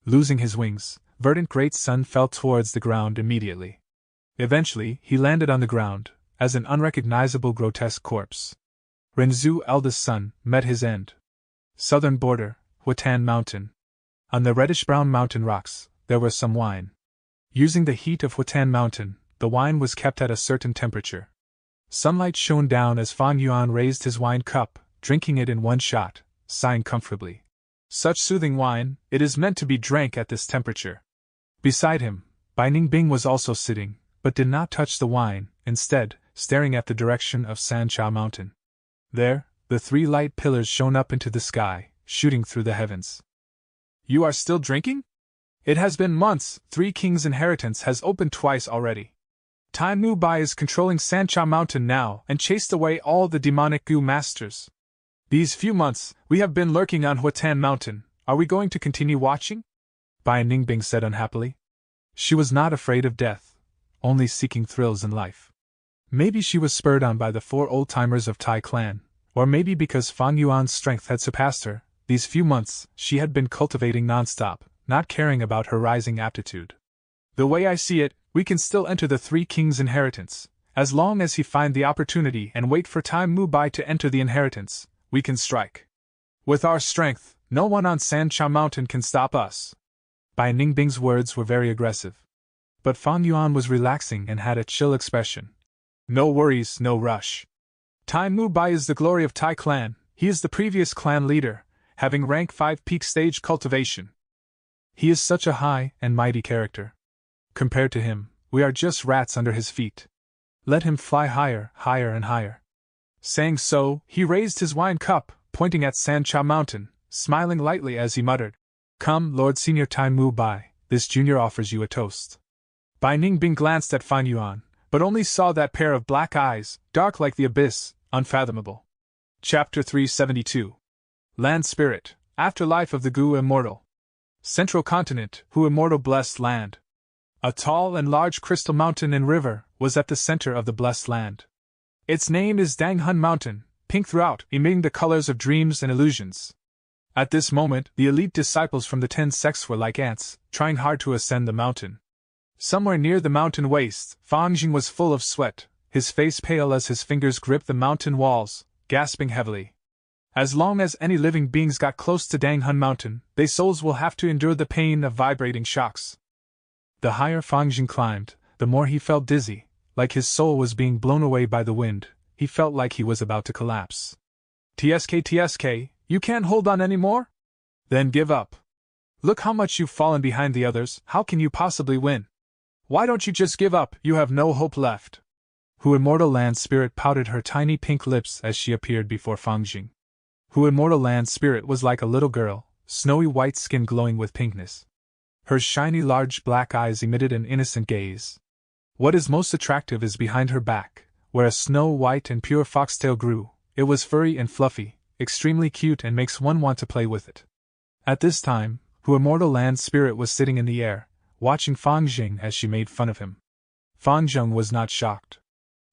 Losing his wings, Verdant Great Sun fell towards the ground immediately. Eventually, he landed on the ground, as an unrecognizable grotesque corpse. Renzu, eldest son, met his end. Southern border, Huatan Mountain. On the reddish-brown mountain rocks, there was some wine. Using the heat of Huatan Mountain, the wine was kept at a certain temperature. Sunlight shone down as Fang Yuan raised his wine cup, drinking it in one shot, sighing comfortably. Such soothing wine, it is meant to be drank at this temperature. Beside him, Bai Ningbing was also sitting, but did not touch the wine, instead, staring at the direction of Sancha Mountain. There, the three light pillars shone up into the sky, shooting through the heavens. You are still drinking? It has been months. 3 Kings' inheritance has opened twice already. Tai Mu Bai is controlling Sancha Mountain now and chased away all the demonic Gu masters. These few months, we have been lurking on Huatan Mountain. Are we going to continue watching? Bai Ningbing said unhappily. She was not afraid of death, only seeking thrills in life. Maybe she was spurred on by the 4 old-timers of Tai clan, or maybe because Fang Yuan's strength had surpassed her. These few months, she had been cultivating non-stop, not caring about her rising aptitude. The way I see it, we can still enter the 3 Kings' inheritance. As long as he find the opportunity and wait for Tai Mu Bai to enter the inheritance, we can strike. With our strength, no one on Sancha Mountain can stop us. Bai Ningbing's words were very aggressive. But Fang Yuan was relaxing and had a chill expression. No worries, no rush. Tai Mu Bai is the glory of Tai clan. He is the previous clan leader, having rank 5 peak stage cultivation. He is such a high and mighty character. Compared to him, we are just rats under his feet. Let him fly higher, higher and higher. Saying so, he raised his wine cup, pointing at Sancha Mountain, smiling lightly as he muttered, Come, Lord Senior Tai Mu Bai, this junior offers you a toast. Bai Ningbing glanced at Fang Yuan, but only saw that pair of black eyes, dark like the abyss, unfathomable. Chapter 372. Land Spirit, Afterlife of the Gu Immortal. Central Continent, Hu Immortal Blessed Land. A tall and large crystal mountain and river was at the center of the blessed land. Its name is Danghun Mountain, pink throughout, emitting the colors of dreams and illusions. At this moment, the elite disciples from the 10 sects were like ants, trying hard to ascend the mountain. Somewhere near the mountain waist, Fang Jing was full of sweat, his face pale as his fingers gripped the mountain walls, gasping heavily. As long as any living beings got close to Danghun Mountain, their souls will have to endure the pain of vibrating shocks. The higher Fang Jing climbed, the more he felt dizzy, like his soul was being blown away by the wind. He felt like he was about to collapse. TSK, you can't hold on anymore? Then give up. Look how much you've fallen behind the others, how can you possibly win? Why don't you just give up, you have no hope left. Hu Immortal Land Spirit pouted her tiny pink lips as she appeared before Fang Jing. Hu Immortal Land Spirit was like a little girl, snowy white skin glowing with pinkness. Her shiny large black eyes emitted an innocent gaze. What is most attractive is behind her back, where a snow-white and pure foxtail grew. It was furry and fluffy, extremely cute and makes one want to play with it. At this time, Hu Immortal Land Spirit was sitting in the air, watching Fang Jing as she made fun of him. Fang Jing was not shocked.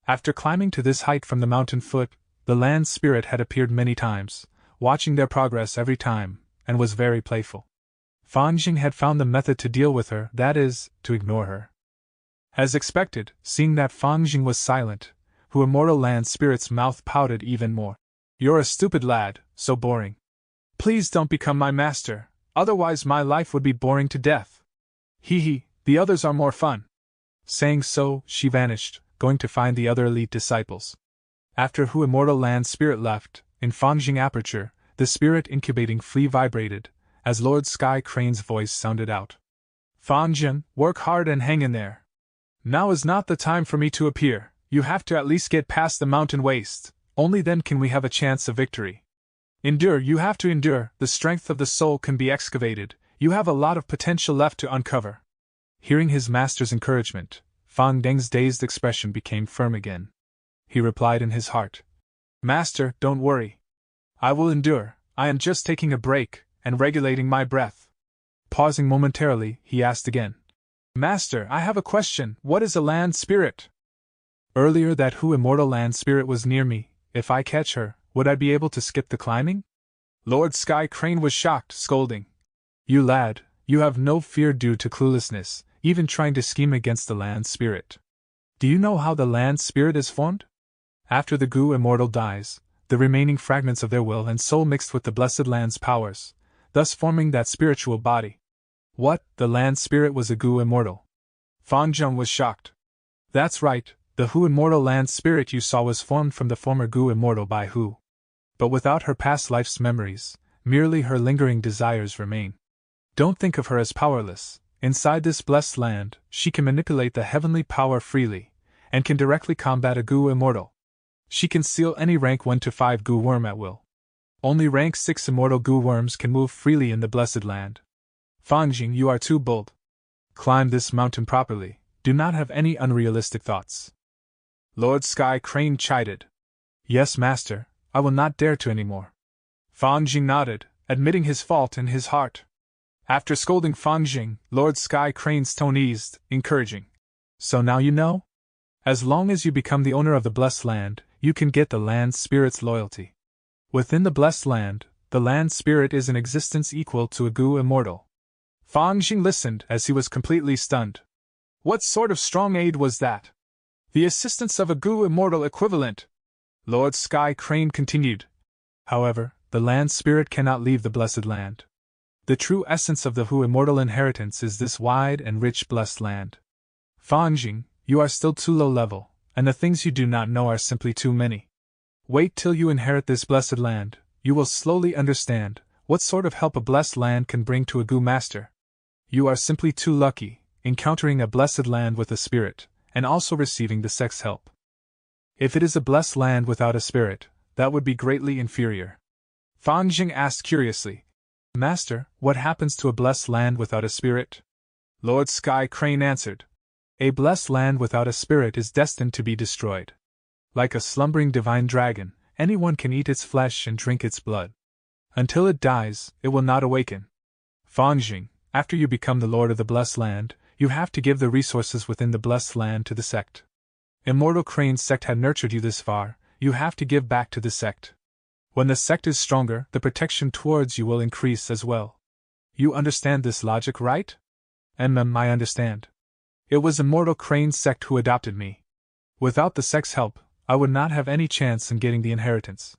After climbing to this height from the mountain foot, the Land Spirit had appeared many times, watching their progress every time, and was very playful. Fang Jing had found the method to deal with her, that is, to ignore her. As expected, seeing that Fang Jing was silent, Hu Immortal Land Spirit's mouth pouted even more. You're a stupid lad, so boring. Please don't become my master, otherwise my life would be boring to death. Hee, the others are more fun. Saying so, she vanished, going to find the other elite disciples. After Hu Immortal Land Spirit left, in Fang Jing aperture, the spirit incubating flea vibrated, as Lord Sky Crane's voice sounded out. Fang Jing, work hard and hang in there. Now is not the time for me to appear, you have to at least get past the mountain waste, only then can we have a chance of victory. Endure, you have to endure, the strength of the soul can be excavated, you have a lot of potential left to uncover. Hearing his master's encouragement, Fang Deng's dazed expression became firm again. He replied in his heart, Master, don't worry. I will endure, I am just taking a break, and regulating my breath. Pausing momentarily, he asked again, Master, I have a question, what is a land spirit? Earlier that Hu Immortal Land Spirit was near me, if I catch her, would I be able to skip the climbing? Lord Sky Crane was shocked, scolding. You lad, you have no fear due to cluelessness, even trying to scheme against the land spirit. Do you know how the land spirit is formed? After the Gu Immortal dies, the remaining fragments of their will and soul mixed with the blessed land's powers, thus forming that spiritual body. What, the land spirit was a Gu Immortal? Fang Jing was shocked. That's right, The Hu immortal land spirit you saw was formed from the former Gu immortal by Hu. But without her past life's memories, merely her lingering desires remain. Don't think of her as powerless. Inside this blessed land, she can manipulate the heavenly power freely, and can directly combat a Gu immortal. She can seal any rank 1 to 5 Gu worm at will. Only rank 6 immortal Gu worms can move freely in the blessed land. Fangjing, you are too bold. Climb this mountain properly, do not have any unrealistic thoughts. Lord Sky Crane chided. Yes, master, I will not dare to any more. Fangjing nodded, admitting his fault in his heart. After scolding Fangjing, Lord Sky Crane's tone eased, encouraging. So now you know? As long as you become the owner of the blessed land, you can get the land spirit's loyalty. Within the blessed land, the land spirit is in existence equal to a Gu immortal. Fangjing listened as he was completely stunned. What sort of strong aid was that? The assistance of a Gu immortal equivalent. Lord Sky Crane continued. However, the land spirit cannot leave the blessed land. The true essence of the Hu immortal inheritance is this wide and rich blessed land. Fangjing, you are still too low level, and the things you do not know are simply too many. Wait till you inherit this blessed land, you will slowly understand what sort of help a blessed land can bring to a Gu master. You are simply too lucky, encountering a blessed land with a spirit, and also receiving the sex help. If it is a blessed land without a spirit, that would be greatly inferior. Fangjing asked curiously, Master, what happens to a blessed land without a spirit? Lord Sky Crane answered. A blessed land without a spirit is destined to be destroyed. Like a slumbering divine dragon, anyone can eat its flesh and drink its blood. Until it dies, it will not awaken. Fangjing, after you become the lord of the blessed land, you have to give the resources within the blessed land to the sect. Immortal Crane's sect had nurtured you this far, you have to give back to the sect. When the sect is stronger, the protection towards you will increase as well. You understand this logic, right? I understand. It was Immortal Crane's sect who adopted me. Without the sect's help, I would not have any chance in getting the inheritance.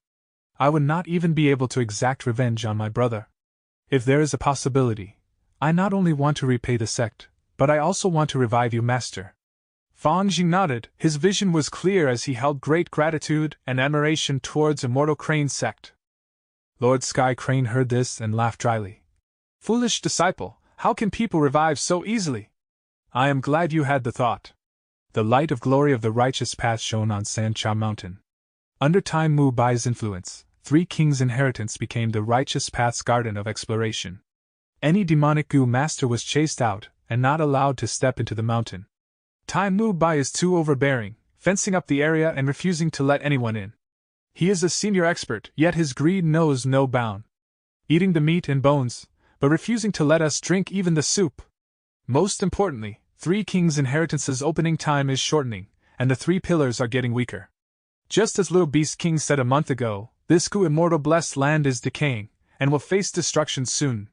I would not even be able to exact revenge on my brother. If there is a possibility, I not only want to repay the sect, but I also want to revive you, master. Fangjing nodded, his vision was clear as he held great gratitude and admiration towards Immortal Crane's sect. Lord Sky Crane heard this and laughed dryly. Foolish disciple, how can people revive so easily? I am glad you had the thought. The light of glory of the righteous path shone on Sancha Mountain. Under Time Mu Bai's influence, 3 kings' inheritance became the righteous path's garden of exploration. Any demonic Gu master was chased out and not allowed to step into the mountain. Time Mu Bai is too overbearing, fencing up the area and refusing to let anyone in. He is a senior expert, yet his greed knows no bound. Eating the meat and bones, but refusing to let us drink even the soup. Most importantly, 3 kings' inheritance's opening time is shortening, and the 3 pillars are getting weaker. Just as Little Beast King said a month ago, this Gu immortal blessed land is decaying, and will face destruction soon.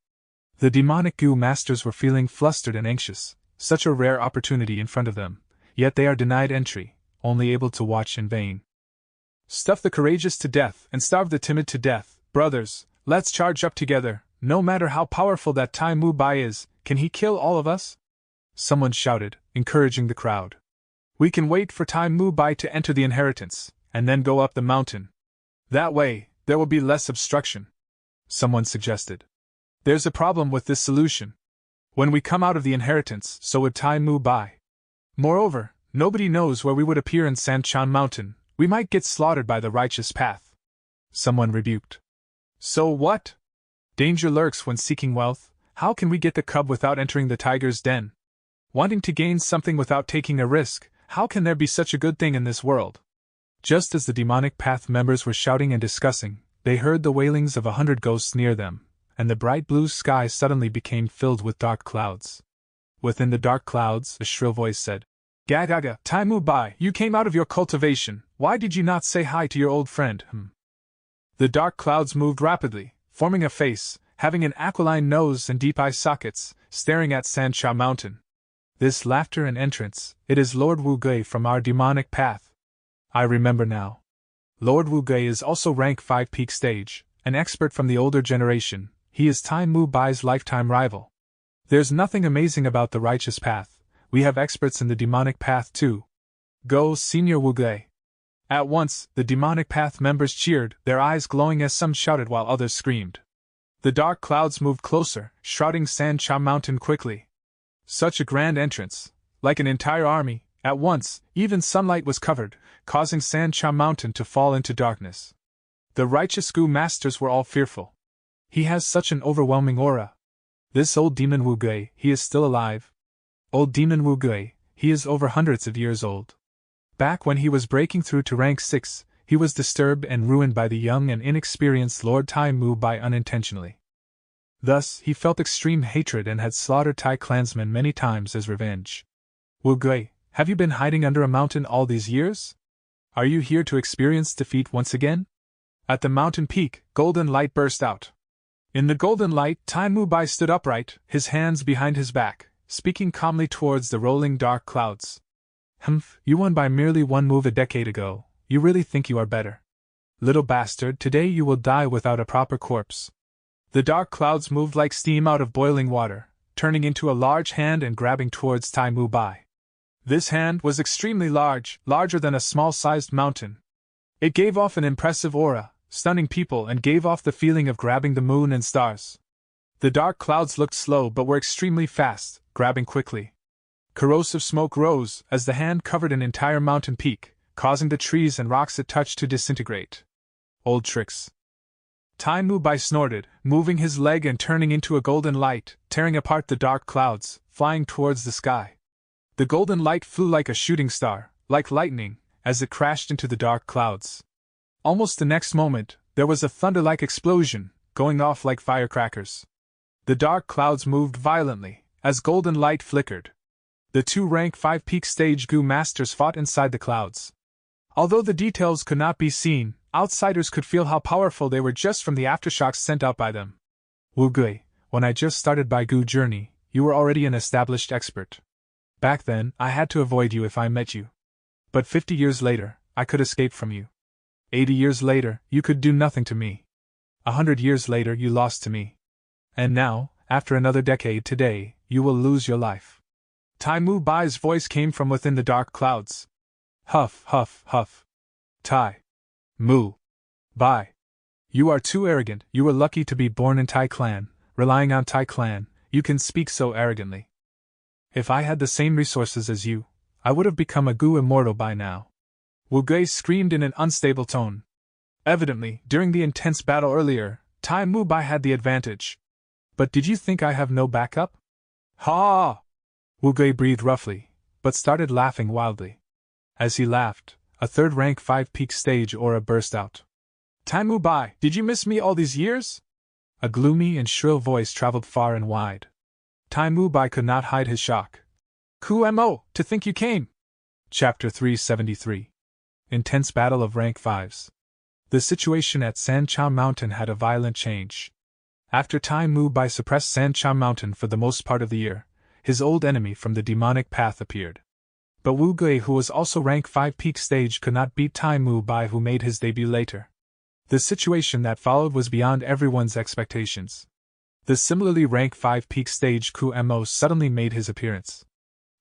The demonic Gu masters were feeling flustered and anxious. Such a rare opportunity in front of them, yet they are denied entry, only able to watch in vain. Stuff the courageous to death and starve the timid to death. Brothers, let's charge up together. No matter how powerful that Time Mu Bai is, can he kill all of us? Someone shouted, encouraging the crowd. We can wait for Time Mu Bai to enter the inheritance, and then go up the mountain. That way, there will be less obstruction. Someone suggested. There's a problem with this solution. When we come out of the inheritance, so would Time Mu Bai. Moreover, nobody knows where we would appear in Sanchan Mountain. We might get slaughtered by the righteous path. Someone rebuked. So what? Danger lurks when seeking wealth. How can we get the cub without entering the tiger's den? Wanting to gain something without taking a risk, how can there be such a good thing in this world? Just as the demonic path members were shouting and discussing, they heard the wailings of 100 ghosts near them, and the bright blue sky suddenly became filled with dark clouds. Within the dark clouds, a shrill voice said, Gagaga, Time Mu Bai, you came out of your cultivation, why did you not say hi to your old friend? The dark clouds moved rapidly, forming a face, having an aquiline nose and deep eye sockets, staring at Sancha Mountain. This laughter and entrance, it is Lord Wu Gui from our demonic path. I remember now. Lord Wu Gui is also rank 5 peak stage, an expert from the older generation. He is Time Mu Bai's lifetime rival. There's nothing amazing about the righteous path, we have experts in the demonic path too. Go, Senior Wuge! At once, the demonic path members cheered, their eyes glowing as some shouted while others screamed. The dark clouds moved closer, shrouding Sancha Mountain quickly. Such a grand entrance, like an entire army, at once, even sunlight was covered, causing Sancha Mountain to fall into darkness. The righteous Gu masters were all fearful. He has such an overwhelming aura. This old demon Wuge, he is still alive. Old demon Wuge, he is over hundreds of years old. Back when he was breaking through to rank 6, he was disturbed and ruined by the young and inexperienced Lord Tai Mu Bai unintentionally. Thus, he felt extreme hatred and had slaughtered Tai clansmen many times as revenge. Wuge, have you been hiding under a mountain all these years? Are you here to experience defeat once again? At the mountain peak, golden light burst out. In the golden light, Tai Mu Bai stood upright, his hands behind his back, speaking calmly towards the rolling dark clouds. You won by merely one move a decade ago. You really think you are better? Little bastard, today you will die without a proper corpse. The dark clouds moved like steam out of boiling water, turning into a large hand and grabbing towards Tai Mu Bai. This hand was extremely large, larger than a small-sized mountain. It gave off an impressive aura, stunning people and gave off the feeling of grabbing the moon and stars. The dark clouds looked slow but were extremely fast, grabbing quickly. Corrosive smoke rose as the hand covered an entire mountain peak, causing the trees and rocks it touched to disintegrate. Old tricks. Tai Mu Bai snorted, moving his leg and turning into a golden light, tearing apart the dark clouds, flying towards the sky. The golden light flew like a shooting star, like lightning, as it crashed into the dark clouds. Almost the next moment, there was a thunder-like explosion, going off like firecrackers. The dark clouds moved violently, as golden light flickered. The two rank 5 peak stage Gu masters fought inside the clouds. Although the details could not be seen, outsiders could feel how powerful they were just from the aftershocks sent out by them. Wu Gui, when I just started my Gu journey, you were already an established expert. Back then, I had to avoid you if I met you. But 50 years later, I could escape from you. 80 years later, you could do nothing to me. 100 years later, you lost to me. And now, after another decade today, you will lose your life. Tai Mu Bai's voice came from within the dark clouds. Huff, huff, huff. Tai Mu Bai. You are too arrogant. You were lucky to be born in Tai clan, relying on Tai clan. You can speak so arrogantly. If I had the same resources as you, I would have become a Gu immortal by now. Wu Gui screamed in an unstable tone. Evidently, during the intense battle earlier, Tai Mu Bai had the advantage. But did you think I have no backup? Ha! Wu Gui breathed roughly, but started laughing wildly. As he laughed, a third rank 5 peak stage aura burst out. Tai Mu Bai, did you miss me all these years? A gloomy and shrill voice traveled far and wide. Tai Mu Bai could not hide his shock. Mo, to think you came! Chapter 373. Intense Battle of Rank 5s. The situation at Sancha Mountain had a violent change. After Tai Mu Bai suppressed Sancha Mountain for the most part of the year, his old enemy from the demonic path appeared. But Wu Gui, who was also rank 5 peak stage, could not beat Tai Mu Bai, who made his debut later. The situation that followed was beyond everyone's expectations. The similarly rank 5 peak stage Mo suddenly made his appearance.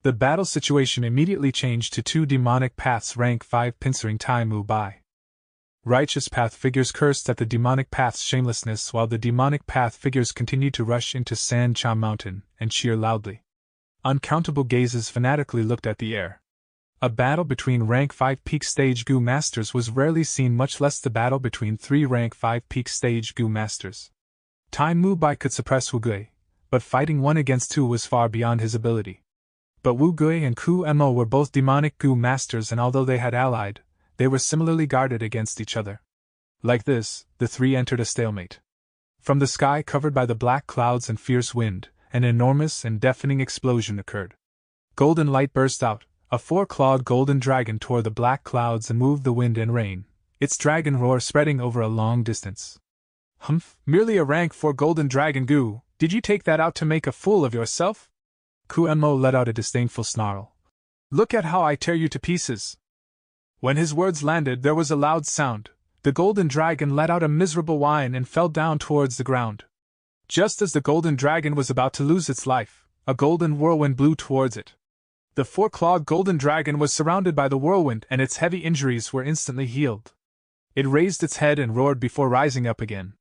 The battle situation immediately changed to two demonic paths rank 5 pincering Tai Mu Bai. Righteous path figures cursed at the demonic path's shamelessness, while the demonic path figures continued to rush into Sancha Mountain and cheer loudly. Uncountable gazes fanatically looked at the air. A battle between rank 5 peak stage Gu masters was rarely seen, much less the battle between 3 rank 5 peak stage Gu masters. Tai Mu Bai could suppress Wu Gui, but fighting 1 against 2 was far beyond his ability. But Wu Gui and Mo were both demonic Gu masters, and although they had allied, they were similarly guarded against each other. Like this, the three entered a stalemate. From the sky covered by the black clouds and fierce wind, an enormous and deafening explosion occurred. Golden light burst out. A 4-clawed golden dragon tore the black clouds and moved the wind and rain, its dragon roar spreading over a long distance. Merely a rank 4 golden dragon Gu, did you take that out to make a fool of yourself? Mo let out a disdainful snarl. Look at how I tear you to pieces. When his words landed, there was a loud sound. The golden dragon let out a miserable whine and fell down towards the ground. Just as the golden dragon was about to lose its life, a golden whirlwind blew towards it. The four-clawed golden dragon was surrounded by the whirlwind, and its heavy injuries were instantly healed. It raised its head and roared before rising up again.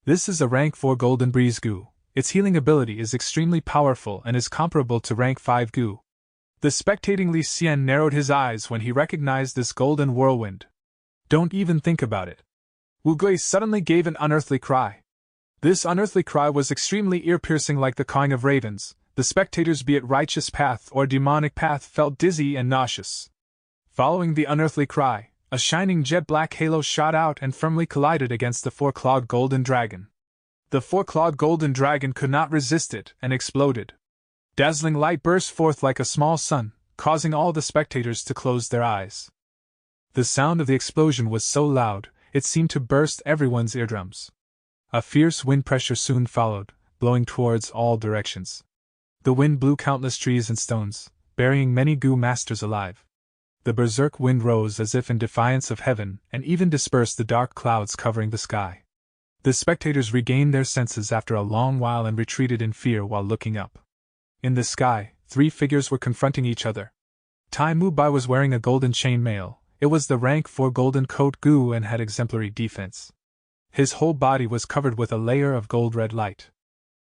This is a rank 4 golden breeze goo. Its healing ability is extremely powerful and is comparable to rank 5 goo. The spectating Li Xian narrowed his eyes when he recognized this golden whirlwind. Don't even think about it. Wu Gui suddenly gave an unearthly cry. This unearthly cry was extremely ear-piercing, like the cawing of ravens. The spectators, be it righteous path or demonic path, felt dizzy and nauseous. Following the unearthly cry, a shining jet-black halo shot out and firmly collided against the four-clawed golden dragon. The four-clawed golden dragon could not resist it and exploded. Dazzling light burst forth like a small sun, causing all the spectators to close their eyes. The sound of the explosion was so loud, it seemed to burst everyone's eardrums. A fierce wind pressure soon followed, blowing towards all directions. The wind blew countless trees and stones, burying many goo masters alive. The berserk wind rose as if in defiance of heaven and even dispersed the dark clouds covering the sky. The spectators regained their senses after a long while and retreated in fear while looking up. In the sky, 3 figures were confronting each other. Tai Mu Bai was wearing a golden chain mail. It was the rank 4 golden coat goo and had exemplary defense. His whole body was covered with a layer of gold-red light.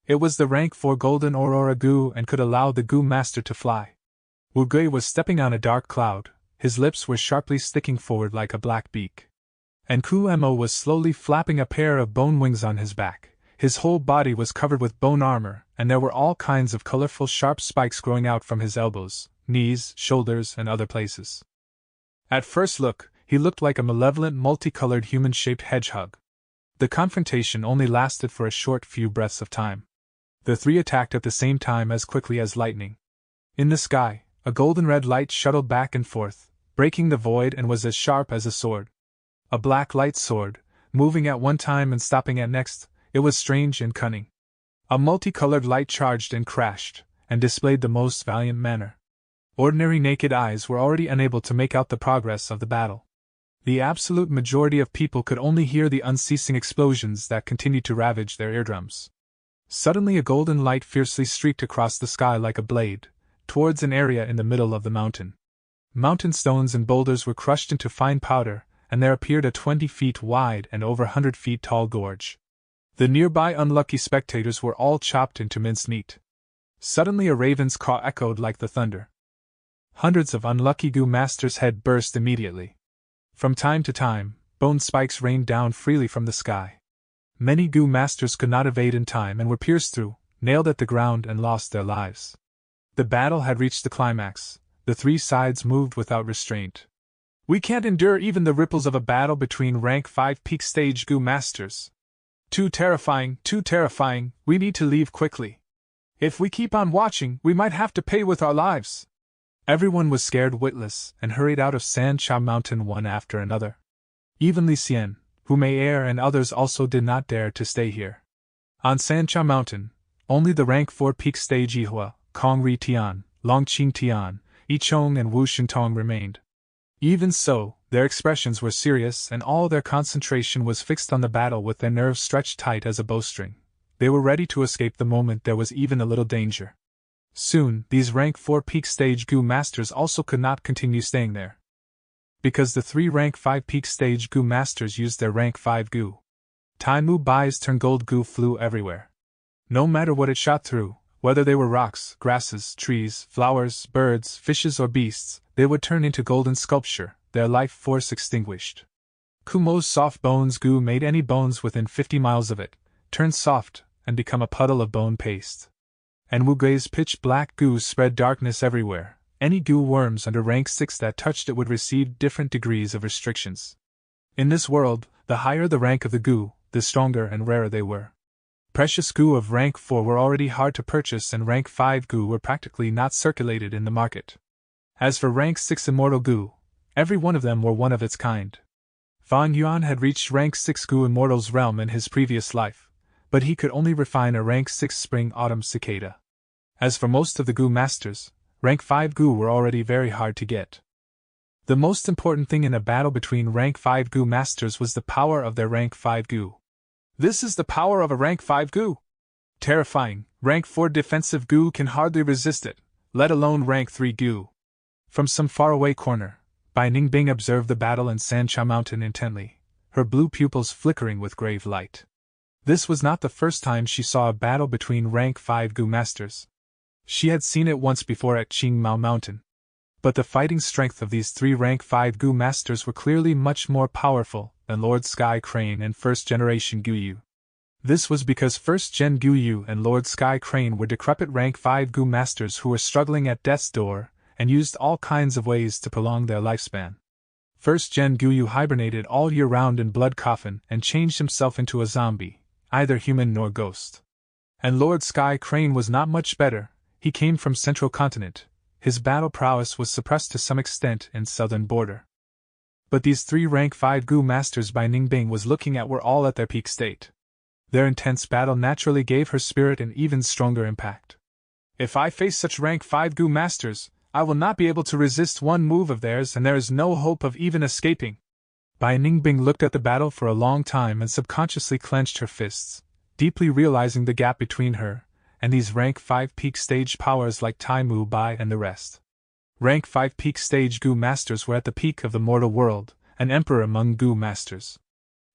It was the rank 4 golden aurora goo and could allow the goo master to fly. Wu Gui was stepping on a dark cloud. His lips were sharply sticking forward like a black beak. And Ku Mo was slowly flapping a pair of bone wings on his back. His whole body was covered with bone armor, and there were all kinds of colorful sharp spikes growing out from his elbows, knees, shoulders, and other places. At first look, he looked like a malevolent, multicolored human-shaped hedgehog. The confrontation only lasted for a short few breaths of time. The 3 attacked at the same time as quickly as lightning. In the sky, a golden-red light shuttled back and forth, breaking the void, and was as sharp as a sword. A black light sword, moving at one time and stopping at next. It was strange and cunning. A multicolored light charged and crashed, and displayed the most valiant manner. Ordinary naked eyes were already unable to make out the progress of the battle. The absolute majority of people could only hear the unceasing explosions that continued to ravage their eardrums. Suddenly a golden light fiercely streaked across the sky like a blade, towards an area in the middle of the mountain. Mountain stones and boulders were crushed into fine powder, and there appeared a 20 feet wide and over 100 feet tall gorge. The nearby unlucky spectators were all chopped into mincemeat. Suddenly a raven's caw echoed like the thunder. Hundreds of unlucky goo masters' heads burst immediately. From time to time, bone spikes rained down freely from the sky. Many goo masters could not evade in time and were pierced through, nailed at the ground, and lost their lives. The battle had reached the climax. The 3 sides moved without restraint. We can't endure even the ripples of a battle between rank 5 peak stage goo masters. Too terrifying, we need to leave quickly. If we keep on watching, we might have to pay with our lives. Everyone was scared witless and hurried out of San Cha Mountain one after another. Even Li Xian, Hu Mei Er, and others also did not dare to stay here. On San Cha Mountain, only the rank 4 peak stage Yihua, Kong Ri Tian, Long Qing Tian, Yi Chong, and Wu Shintong remained. Even so, their expressions were serious and all their concentration was fixed on the battle, with their nerves stretched tight as a bowstring. They were ready to escape the moment there was even a little danger. Soon, these rank 4 peak stage goo masters also could not continue staying there. Because the 3 rank 5 peak stage goo masters used their rank 5 goo. Tai Mu Bai's turn gold goo flew everywhere. No matter what it shot through, whether they were rocks, grasses, trees, flowers, birds, fishes, or beasts, they would turn into golden sculpture, their life force extinguished. Kumo's soft bones goo made any bones within 50 miles of it turn soft and become a puddle of bone paste. And Wu Gui's pitch black goo spread darkness everywhere. Any goo worms under rank 6 that touched it would receive different degrees of restrictions. In this world, the higher the rank of the goo, the stronger and rarer they were. Precious goo of rank 4 were already hard to purchase, and rank 5 goo were practically not circulated in the market. As for rank 6 immortal goo, every one of them were one of its kind. Fang Yuan had reached rank 6 goo immortal's realm in his previous life, but he could only refine a rank 6 spring-autumn cicada. As for most of the goo masters, rank 5 goo were already very hard to get. The most important thing in a battle between rank 5 goo masters was the power of their rank 5 goo. This is the power of a rank 5 goo. Terrifying, rank 4 defensive goo can hardly resist it, let alone rank 3 goo. From some faraway corner, Bai Ningbing observed the battle in Sancha Mountain intently, her blue pupils flickering with grave light. This was not the first time she saw a battle between rank 5 Gu masters. She had seen it once before at Qingmao Mountain. But the fighting strength of these 3 rank 5 Gu masters were clearly much more powerful than Lord Sky Crane and first generation Guyu. This was because first gen Guyu and Lord Sky Crane were decrepit rank 5 Gu masters who were struggling at death's door and used all kinds of ways to prolong their lifespan. First gen Guyu hibernated all year round in Blood Coffin and changed himself into a zombie, either human nor ghost. And Lord Sky Crane was not much better. He came from Central Continent. His battle prowess was suppressed to some extent in Southern Border. But these 3 rank 5 Gu masters Bai Ningbing was looking at were all at their peak state. Their intense battle naturally gave her spirit an even stronger impact. If I face such rank 5 Gu masters, I will not be able to resist one move of theirs, and there is no hope of even escaping. Bai Ningbing looked at the battle for a long time and subconsciously clenched her fists, deeply realizing the gap between her and these rank 5 peak stage powers like Tai Mu Bai and the rest. Rank 5 peak stage Gu masters were at the peak of the mortal world, an emperor among Gu masters.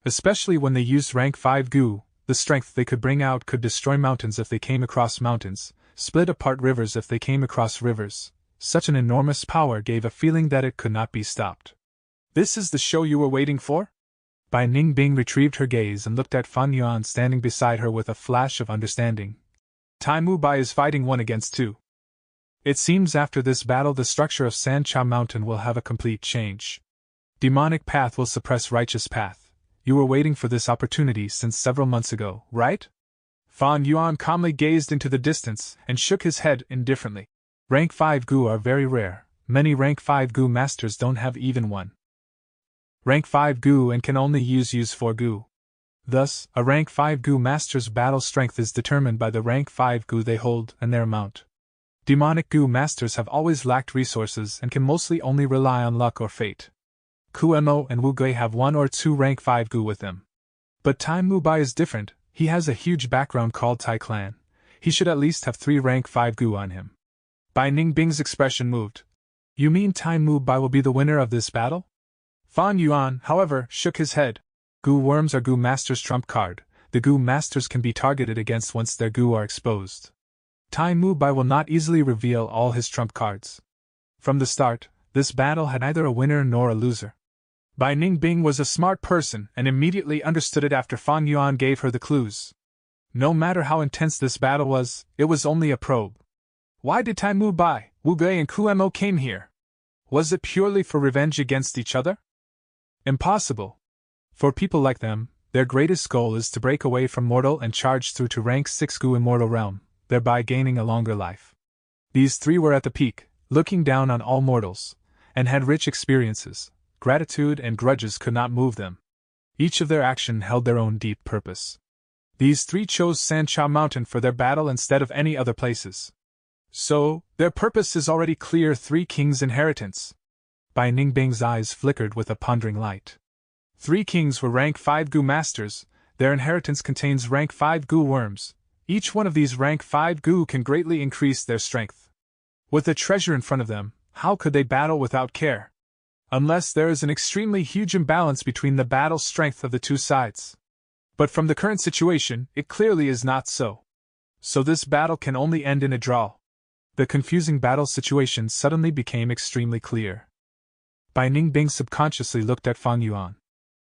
Especially when they used rank 5 Gu, the strength they could bring out could destroy mountains if they came across mountains, split apart rivers if they came across rivers. Such an enormous power gave a feeling that it could not be stopped. This is the show you were waiting for? Bai Ningbing retrieved her gaze and looked at Fan Yuan standing beside her with a flash of understanding. Tai Mu Bai is fighting 1 against 2. It seems after this battle the structure of Sancha Mountain will have a complete change. Demonic path will suppress righteous path. You were waiting for this opportunity since several months ago, right? Fan Yuan calmly gazed into the distance and shook his head indifferently. Rank 5 Gu are very rare. Many rank 5 Gu masters don't have even one. Rank 5 Gu and can only use 4 Gu. Thus, a rank 5 Gu master's battle strength is determined by the rank 5 Gu they hold and their amount. Demonic Gu masters have always lacked resources and can mostly only rely on luck or fate. Kuemo and Wu Gui have 1 or 2 rank 5 Gu with them. But Tai Mu Bai is different. He has a huge background called Tai Clan. He should at least have 3 rank 5 Gu on him. Bai Ningbing's expression moved. You mean Tai Mu Bai will be the winner of this battle? Fan Yuan, however, shook his head. Gu worms are Gu masters' trump card. The Gu masters can be targeted against once their Gu are exposed. Tai Mu Bai will not easily reveal all his trump cards. From the start, this battle had neither a winner nor a loser. Bai Ningbing was a smart person and immediately understood it after Fan Yuan gave her the clues. No matter how intense this battle was, it was only a probe. Why did Tai Mu Bai, Wu Gui and Kuemo came here? Was it purely for revenge against each other? Impossible. For people like them, their greatest goal is to break away from mortal and charge through to rank 6 Gu immortal realm, thereby gaining a longer life. These 3 were at the peak, looking down on all mortals, and had rich experiences. Gratitude and grudges could not move them. Each of their action held their own deep purpose. These 3 chose Sancha Mountain for their battle instead of any other places. So, their purpose is already clear: 3 kings' inheritance. Bai Ningbing's eyes flickered with a pondering light. 3 kings were rank 5 Gu masters. Their inheritance contains rank 5 Gu worms. Each one of these rank 5 Gu can greatly increase their strength. With the treasure in front of them, how could they battle without care? Unless there is an extremely huge imbalance between the battle strength of the 2 sides. But from the current situation, it clearly is not so. So this battle can only end in a draw. The confusing battle situation suddenly became extremely clear. Bai Ningbing subconsciously looked at Fan Yuan.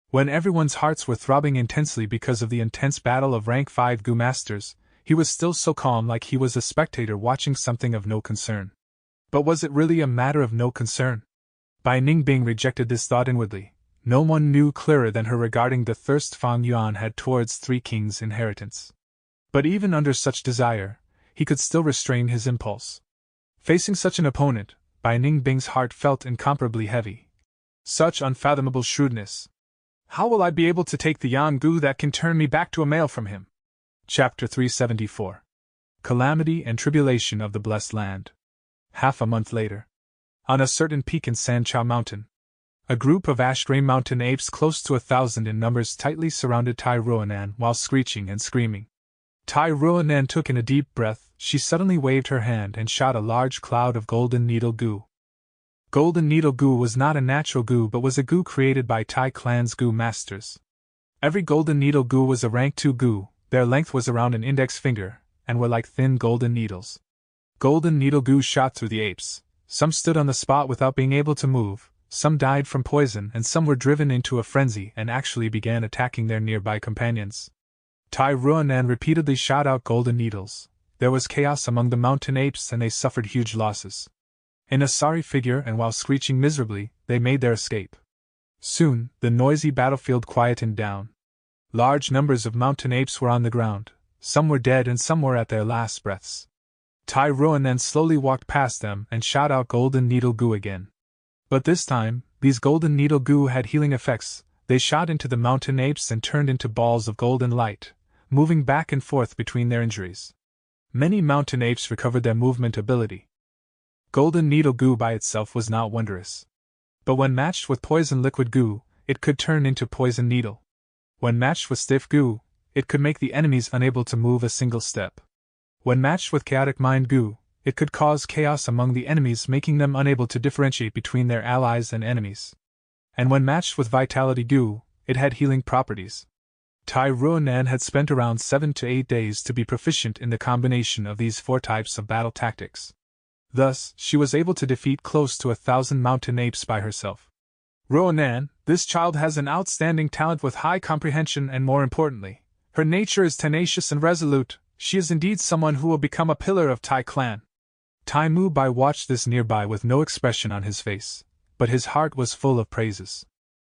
When everyone's hearts were throbbing intensely because of the intense battle of rank 5 Gu masters, he was still so calm, like he was a spectator watching something of no concern. But was it really a matter of no concern? Bai Ningbing rejected this thought inwardly. No one knew clearer than her regarding the thirst Fan Yuan had towards 3 kings' inheritance. But even under such desire, he could still restrain his impulse. Facing such an opponent, Bai Ningbing's heart felt incomparably heavy. Such unfathomable shrewdness. How will I be able to take the Yan Gu that can turn me back to a male from him? Chapter 374. Calamity and Tribulation of the Blessed Land. Half a month later. On a certain peak in Sancha Mountain, a group of ash-gray mountain apes close to 1,000 in numbers tightly surrounded Tai Ruanan while screeching and screaming. Tai Ruanan took in a deep breath. She suddenly waved her hand and shot a large cloud of golden needle goo. Golden Needle Goo was not a natural goo but was a goo created by Tai Clan's goo masters. Every Golden Needle Goo was a rank 2 goo, their length was around an index finger, and were like thin golden needles. Golden Needle Goo shot through the apes. Some stood on the spot without being able to move, some died from poison, and some were driven into a frenzy and actually began attacking their nearby companions. Tai Ruanan repeatedly shot out golden needles. There was chaos among the mountain apes and they suffered huge losses. In a sorry figure and while screeching miserably, they made their escape. Soon, the noisy battlefield quietened down. Large numbers of mountain apes were on the ground, some were dead and some were at their last breaths. Tai Ruanan slowly walked past them and shot out Golden Needle Goo again. But this time, these Golden Needle Goo had healing effects. They shot into the mountain apes and turned into balls of golden light, moving back and forth between their injuries. Many mountain apes recovered their movement ability. Golden Needle Goo by itself was not wondrous. But when matched with poison liquid goo, it could turn into poison needle. When matched with stiff goo, it could make the enemies unable to move a single step. When matched with chaotic mind goo, it could cause chaos among the enemies, making them unable to differentiate between their allies and enemies. And when matched with vitality goo, it had healing properties. Tai Ruanan had spent around 7 to 8 days to be proficient in the combination of these 4 types of battle tactics. Thus, she was able to defeat close to 1,000 mountain apes by herself. Ruanan, this child has an outstanding talent with high comprehension and more importantly, her nature is tenacious and resolute. She is indeed someone who will become a pillar of Tai Clan. Tai Mu Bai watched this nearby with no expression on his face, but his heart was full of praises.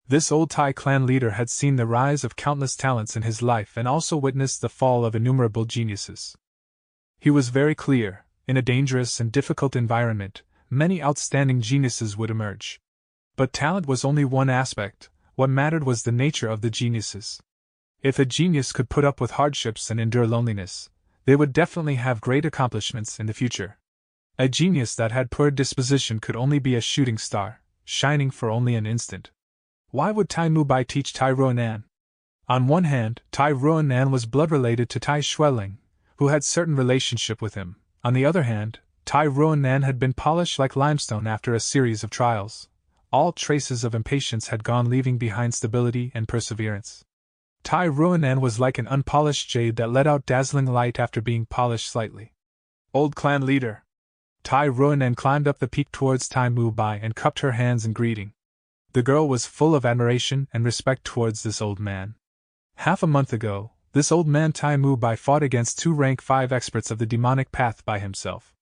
This old Tai Clan leader had seen the rise of countless talents in his life and also witnessed the fall of innumerable geniuses. He was very clear. In a dangerous and difficult environment, many outstanding geniuses would emerge. But talent was only one aspect, what mattered was the nature of the geniuses. If a genius could put up with hardships and endure loneliness, they would definitely have great accomplishments in the future. A genius that had poor disposition could only be a shooting star, shining for only an instant. Why would Tai Mu Bai teach Tai Ruanan? On one hand, Tai Ruanan was blood-related to Tai Xueling, who had certain relationship with him. On the other hand, Tai Ruanan had been polished like limestone after a series of trials. All traces of impatience had gone, leaving behind stability and perseverance. Tai Ruanan was like an unpolished jade that let out dazzling light after being polished slightly. Old clan leader. Tai Ruanan climbed up the peak towards Tai Mu Bai and cupped her hands in greeting. The girl was full of admiration and respect towards this old man. Half a month ago, this old man Tai Mu Bai fought against 2 rank 5 experts of the demonic path by himself.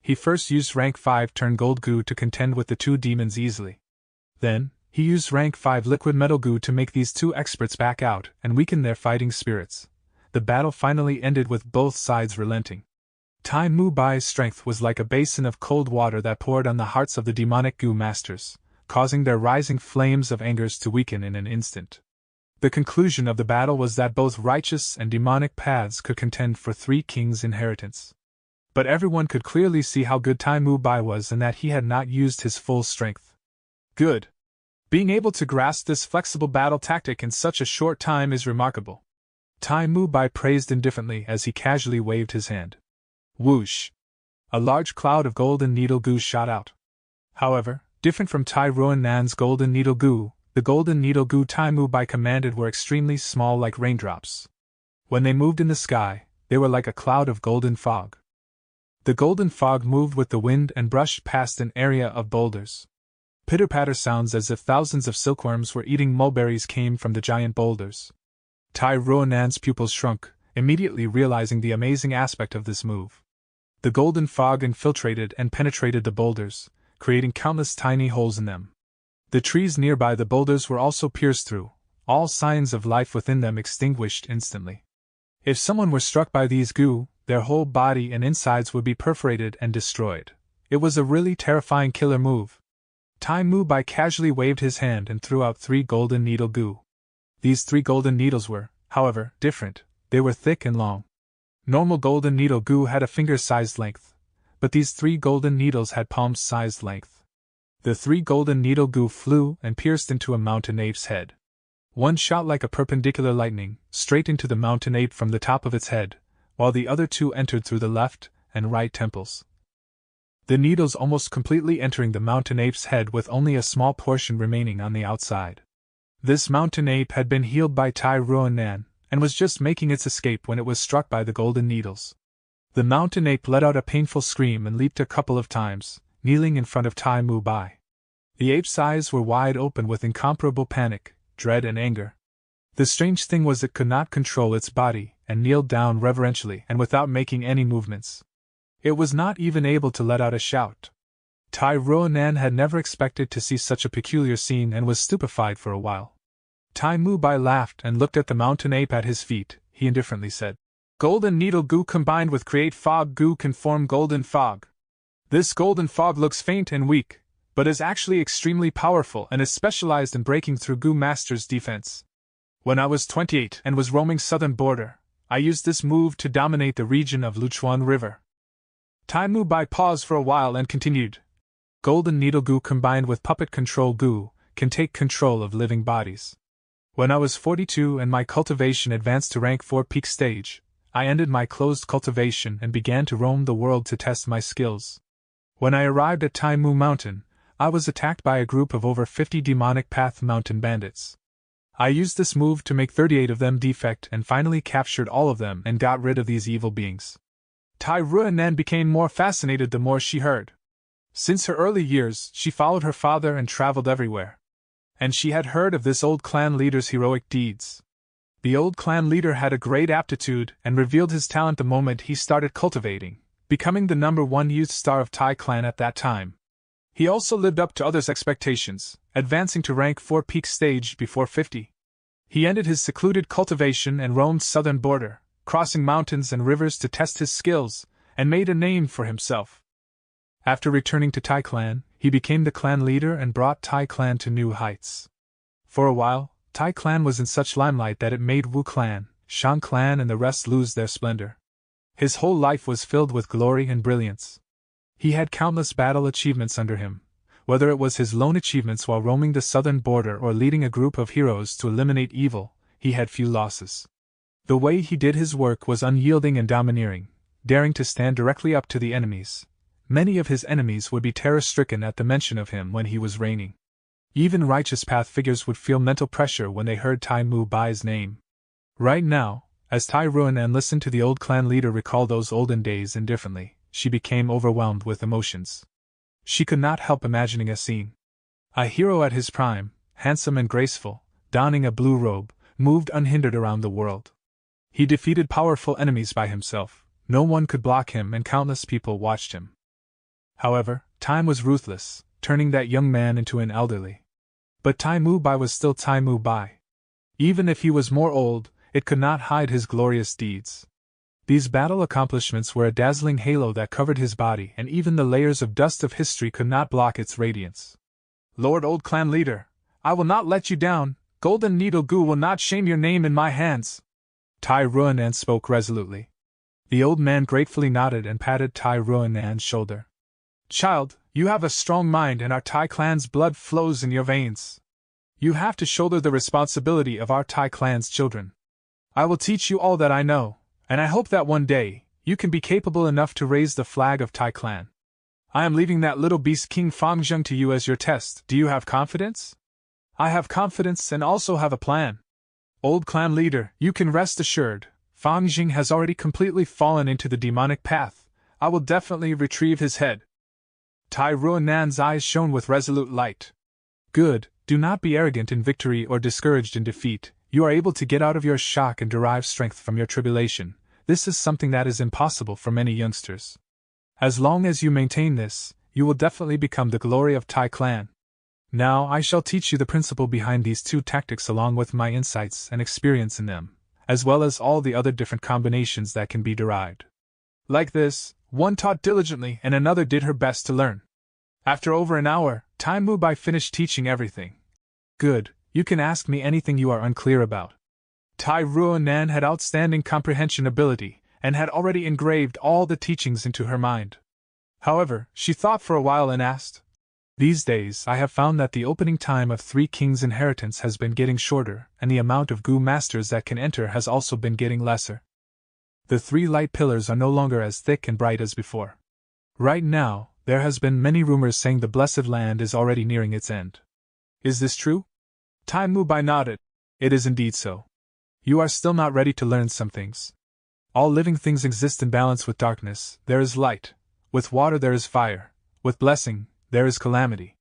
He first used rank 5 turn gold goo to contend with the 2 demons easily. Then, he used rank 5 liquid metal goo to make these 2 experts back out and weaken their fighting spirits. The battle finally ended with both sides relenting. Tai Mu Bai's strength was like a basin of cold water that poured on the hearts of the demonic goo masters, causing their rising flames of angers to weaken in an instant. The conclusion of the battle was that both righteous and demonic paths could contend for 3 kings' inheritance. But everyone could clearly see how good Tai Mu Bai was and that he had not used his full strength. Good. Being able to grasp this flexible battle tactic in such a short time is remarkable. Tai Mu Bai praised indifferently as he casually waved his hand. Whoosh! A large cloud of golden needle goo shot out. However, different from Tai Ruanan's golden needle goo, the golden needle goo Tai Mu Bai commanded were extremely small, like raindrops. When they moved in the sky, they were like a cloud of golden fog. The golden fog moved with the wind and brushed past an area of boulders. Pitter-patter sounds as if thousands of silkworms were eating mulberries came from the giant boulders. Tai Ruanan's pupils shrunk, immediately realizing the amazing aspect of this move. The golden fog infiltrated and penetrated the boulders, creating countless tiny holes in them. The trees nearby the boulders were also pierced through, all signs of life within them extinguished instantly. If someone were struck by these goo, their whole body and insides would be perforated and destroyed. It was a really terrifying killer move. Tai Mu Bai casually waved his hand and threw out 3 golden needle goo. These 3 golden needles were, however, different. They were thick and long. Normal golden needle goo had a finger-sized length, but these 3 golden needles had palm-sized length. The 3 golden needle goo flew and pierced into a mountain ape's head. One shot like a perpendicular lightning, straight into the mountain ape from the top of its head, while the other 2 entered through the left and right temples. the needles almost completely entering the mountain ape's head with only a small portion remaining on the outside. This mountain ape had been healed by Tai Ruonan, and was just making its escape when it was struck by the golden needles. The mountain ape let out a painful scream and leaped a couple of times, kneeling in front of Tai Mu Bai. The ape's eyes were wide open with incomparable panic, dread and anger. The strange thing was it could not control its body, and kneeled down reverentially and without making any movements. It was not even able to let out a shout. Tai Ruonan had never expected to see such a peculiar scene and was stupefied for a while. Tai Mu Bai laughed and looked at the mountain ape at his feet. He indifferently said, "Golden needle goo combined with create fog goo can form golden fog. This golden fog looks faint and weak, but is actually extremely powerful and is specialized in breaking through Goo Master's defense. When I was 28 and was roaming southern border, I used this move to dominate the region of Luchuan River." Tai Mu Bai paused for a while and continued, "Golden needle goo combined with puppet control goo can take control of living bodies. When I was 42 and my cultivation advanced to rank 4 peak stage, I ended my closed cultivation and began to roam the world to test my skills. When I arrived at Tai Mu Mountain, I was attacked by a group of over 50 demonic path mountain bandits. I used this move to make 38 of them defect and finally captured all of them and got rid of these evil beings." Tai Ruonan became more fascinated the more she heard. Since her early years, she followed her father and traveled everywhere. And she had heard of this old clan leader's heroic deeds. The old clan leader had a great aptitude and revealed his talent the moment he started cultivating, becoming the #1 youth star of Tai clan at that time. He also lived up to others' expectations, advancing to rank 4 peak stage before 50. He ended his secluded cultivation and roamed southern border, crossing mountains and rivers to test his skills, and made a name for himself. After returning to Tai clan, he became the clan leader and brought Tai clan to new heights. For a while, Tai clan was in such limelight that it made Wu clan, Shang clan and the rest lose their splendor. His whole life was filled with glory and brilliance. He had countless battle achievements under him, whether it was his lone achievements while roaming the southern border or leading a group of heroes to eliminate evil. He had few losses. The way he did his work was unyielding and domineering, daring to stand directly up to the enemies. Many of his enemies would be terror-stricken at the mention of him when he was reigning. Even righteous path figures would feel mental pressure when they heard Tai Mu Bai's name. Right now, as Tai Ruonan listened to the old clan leader recall those olden days indifferently, she became overwhelmed with emotions. She could not help imagining a scene. A hero at his prime, handsome and graceful, donning a blue robe, moved unhindered around the world. He defeated powerful enemies by himself, no one could block him and countless people watched him. However, time was ruthless, turning that young man into an elderly. But Tai Mu Bai was still Tai Mu Bai. Even if he was more old, it could not hide his glorious deeds. These battle accomplishments were a dazzling halo that covered his body, and even the layers of dust of history could not block its radiance. "Lord Old Clan Leader, I will not let you down. Golden Needle Goo will not shame your name in my hands." Tai Ruonan spoke resolutely. The old man gratefully nodded and patted Tai Ruonan's shoulder. "Child, you have a strong mind and our Tai clan's blood flows in your veins. You have to shoulder the responsibility of our Tai clan's children. I will teach you all that I know, and I hope that one day, you can be capable enough to raise the flag of Tai clan. I am leaving that little beast King Fangzheng to you as your test. Do you have confidence?" "I have confidence and also have a plan. Old clan leader, you can rest assured, Fangzheng has already completely fallen into the demonic path. I will definitely retrieve his head." Tai Ruonan's eyes shone with resolute light. "Good, do not be arrogant in victory or discouraged in defeat. You are able to get out of your shock and derive strength from your tribulation. This is something that is impossible for many youngsters. As long as you maintain this, you will definitely become the glory of Tai clan. Now I shall teach you the principle behind these two tactics along with my insights and experience in them, as well as all the other different combinations that can be derived." Like this, one taught diligently and another did her best to learn. After over an hour, Tai Mu Bai finished teaching everything. "Good, you can ask me anything you are unclear about." Tai Ruonan had outstanding comprehension ability, and had already engraved all the teachings into her mind. However, she thought for a while and asked, "These days I have found that the opening time of 3 Kings' inheritance has been getting shorter, and the amount of Goo Masters that can enter has also been getting lesser. The 3 light pillars are no longer as thick and bright as before. Right now, There has been many rumors saying the blessed land is already nearing its end. Is this true? Tai Mubai nodded. It is indeed so. You are still not ready to learn some things. All living things exist in balance with darkness. There is light. With water there is fire. With blessing, there is calamity.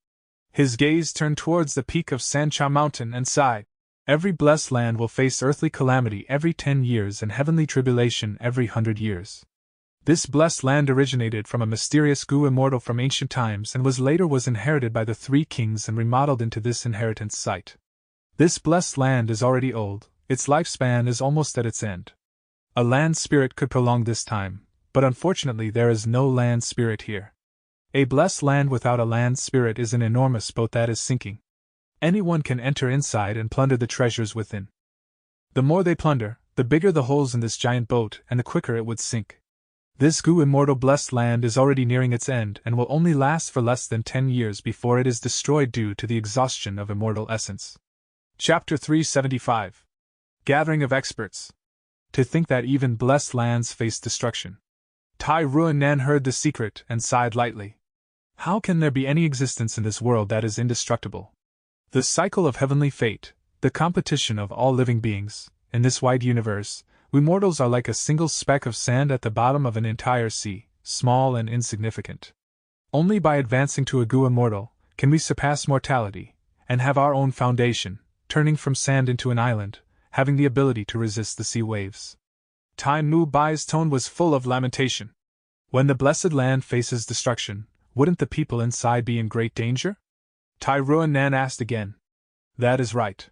His gaze turned towards the peak of Sancha Mountain and sighed. Every blessed land will face earthly calamity every 10 years and heavenly tribulation every 100 years. This blessed land originated from a mysterious Gu immortal from ancient times and was inherited by the 3 kings and remodeled into this inheritance site. This blessed land is already old, its lifespan is almost at its end. A land spirit could prolong this time, but unfortunately there is no land spirit here. A blessed land without a land spirit is an enormous boat that is sinking. Anyone can enter inside and plunder the treasures within. The more they plunder, the bigger the holes in this giant boat and the quicker it would sink. This Gu immortal blessed land is already nearing its end and will only last for less than 10 years before it is destroyed due to the exhaustion of immortal essence. Chapter 375. Gathering of Experts. To think that even blessed lands face destruction. Tai Ruanan heard the secret and sighed lightly. How can there be any existence in this world that is indestructible? The cycle of heavenly fate, the competition of all living beings, in this wide universe, we mortals are like a single speck of sand at the bottom of an entire sea, small and insignificant. Only by advancing to a Gu immortal can we surpass mortality, and have our own foundation, turning from sand into an island, having the ability to resist the sea waves. Tai Mu Bai's tone was full of lamentation. When the blessed land faces destruction, wouldn't the people inside be in great danger? Tai Ruanan asked again. That is right.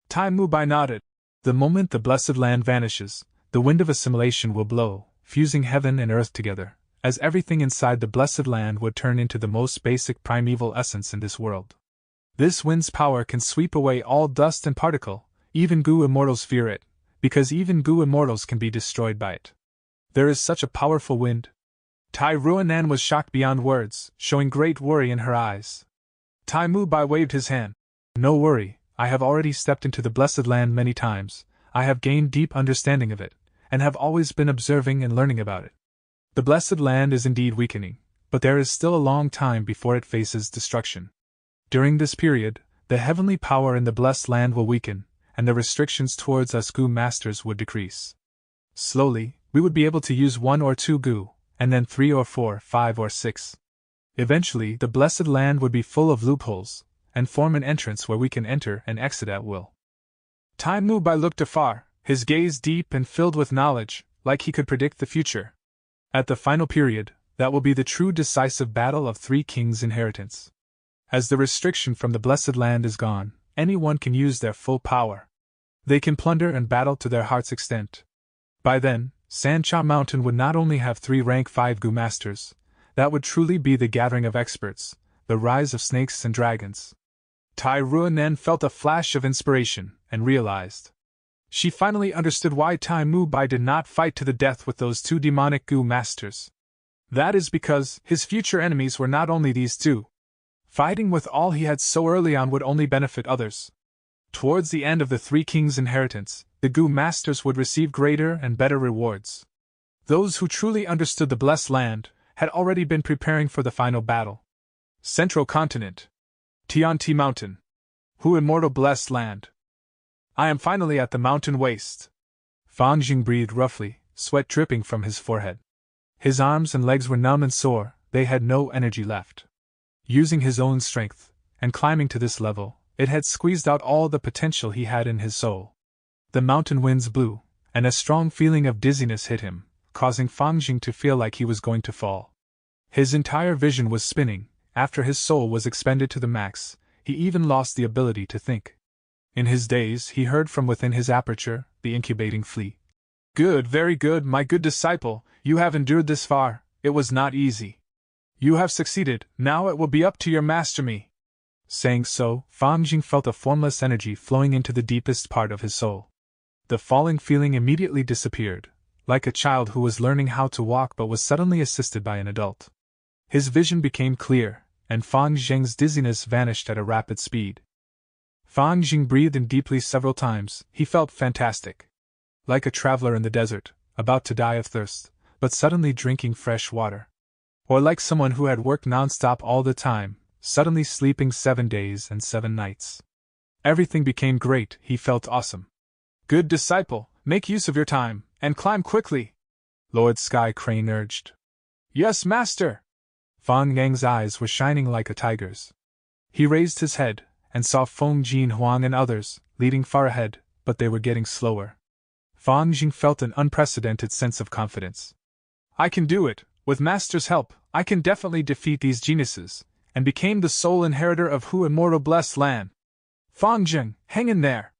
Tai Mu Bai nodded. The moment the blessed land vanishes, the wind of assimilation will blow, fusing heaven and earth together, as everything inside the blessed land would turn into the most basic primeval essence in this world. This wind's power can sweep away all dust and particle, even Gu immortals fear it, because even Gu immortals can be destroyed by it. There is such a powerful wind. Tai Ruanan was shocked beyond words, showing great worry in her eyes. Tai Mu Bai waved his hand. No worry, I have already stepped into the blessed land many times, I have gained deep understanding of it, and have always been observing and learning about it. The blessed land is indeed weakening, but there is still a long time before it faces destruction. During this period, the heavenly power in the blessed land will weaken, and the restrictions towards us Gu masters would decrease. Slowly, we would be able to use 1 or 2 Gu, and then 3 or 4, 5 or 6. Eventually, the blessed land would be full of loopholes, and form an entrance where we can enter and exit at will. Tai Mu Bai looked afar, his gaze deep and filled with knowledge, like he could predict the future. At the final period, that will be the true decisive battle of 3 kings' inheritance. As the restriction from the blessed land is gone, anyone can use their full power. They can plunder and battle to their heart's extent. By then, Sancha Mountain would not only have 3 rank 5 Gu masters, that would truly be the gathering of experts, the rise of snakes and dragons. Tai Ruanan felt a flash of inspiration, and realized. She finally understood why Tai Mu Bai did not fight to the death with those 2 demonic Gu masters. That is because his future enemies were not only these 2. Fighting with all he had so early on would only benefit others. Towards the end of the 3 kings' inheritance, the Gu masters would receive greater and better rewards. Those who truly understood the blessed land had already been preparing for the final battle. Central Continent. Tianti Mountain. Hu immortal blessed land. I am finally at the mountain waste. Fang Jing breathed roughly, sweat dripping from his forehead. His arms and legs were numb and sore, they had no energy left. Using his own strength, and climbing to this level, it had squeezed out all the potential he had in his soul. The mountain winds blew, and a strong feeling of dizziness hit him, causing Fang Jing to feel like he was going to fall. His entire vision was spinning. After his soul was expended to the max, he even lost the ability to think. In his daze, he heard from within his aperture, the incubating flea. Good, very good, my good disciple, you have endured this far, it was not easy. You have succeeded, now it will be up to your master me. Saying so, Fang Jing felt a formless energy flowing into the deepest part of his soul. The falling feeling immediately disappeared, like a child who was learning how to walk but was suddenly assisted by an adult. His vision became clear, and Fang Jing's dizziness vanished at a rapid speed. Fang Jing breathed in deeply several times, he felt fantastic. Like a traveler in the desert, about to die of thirst, but suddenly drinking fresh water. Or like someone who had worked non-stop all the time, suddenly sleeping 7 days and 7 nights. Everything became great, he felt awesome. Good disciple, make use of your time, and climb quickly, Lord Sky Crane urged. Yes, master! Fang Yang's eyes were shining like a tiger's. He raised his head, and saw Feng Jin Huang and others, leading far ahead, but they were getting slower. Fang Jing felt an unprecedented sense of confidence. I can do it, with master's help, I can definitely defeat these geniuses, and became the sole inheritor of Hu Immortal Blessed Land. Fang Jing, hang in there!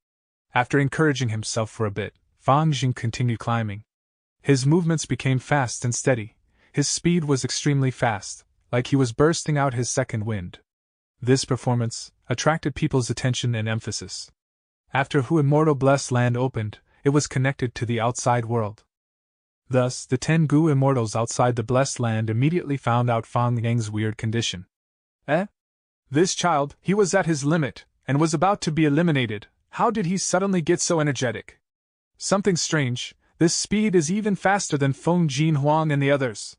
After encouraging himself for a bit, Fang Jing continued climbing. His movements became fast and steady. His speed was extremely fast, like he was bursting out his second wind. This performance attracted people's attention and emphasis. After Hu Immortal Blessed Land opened, it was connected to the outside world. Thus, the 10 Gu immortals outside the Blessed Land immediately found out Fang Yang's weird condition. This child, he was at his limit, and was about to be eliminated. How did he suddenly get so energetic? Something strange, this speed is even faster than Feng Jin Huang and the others.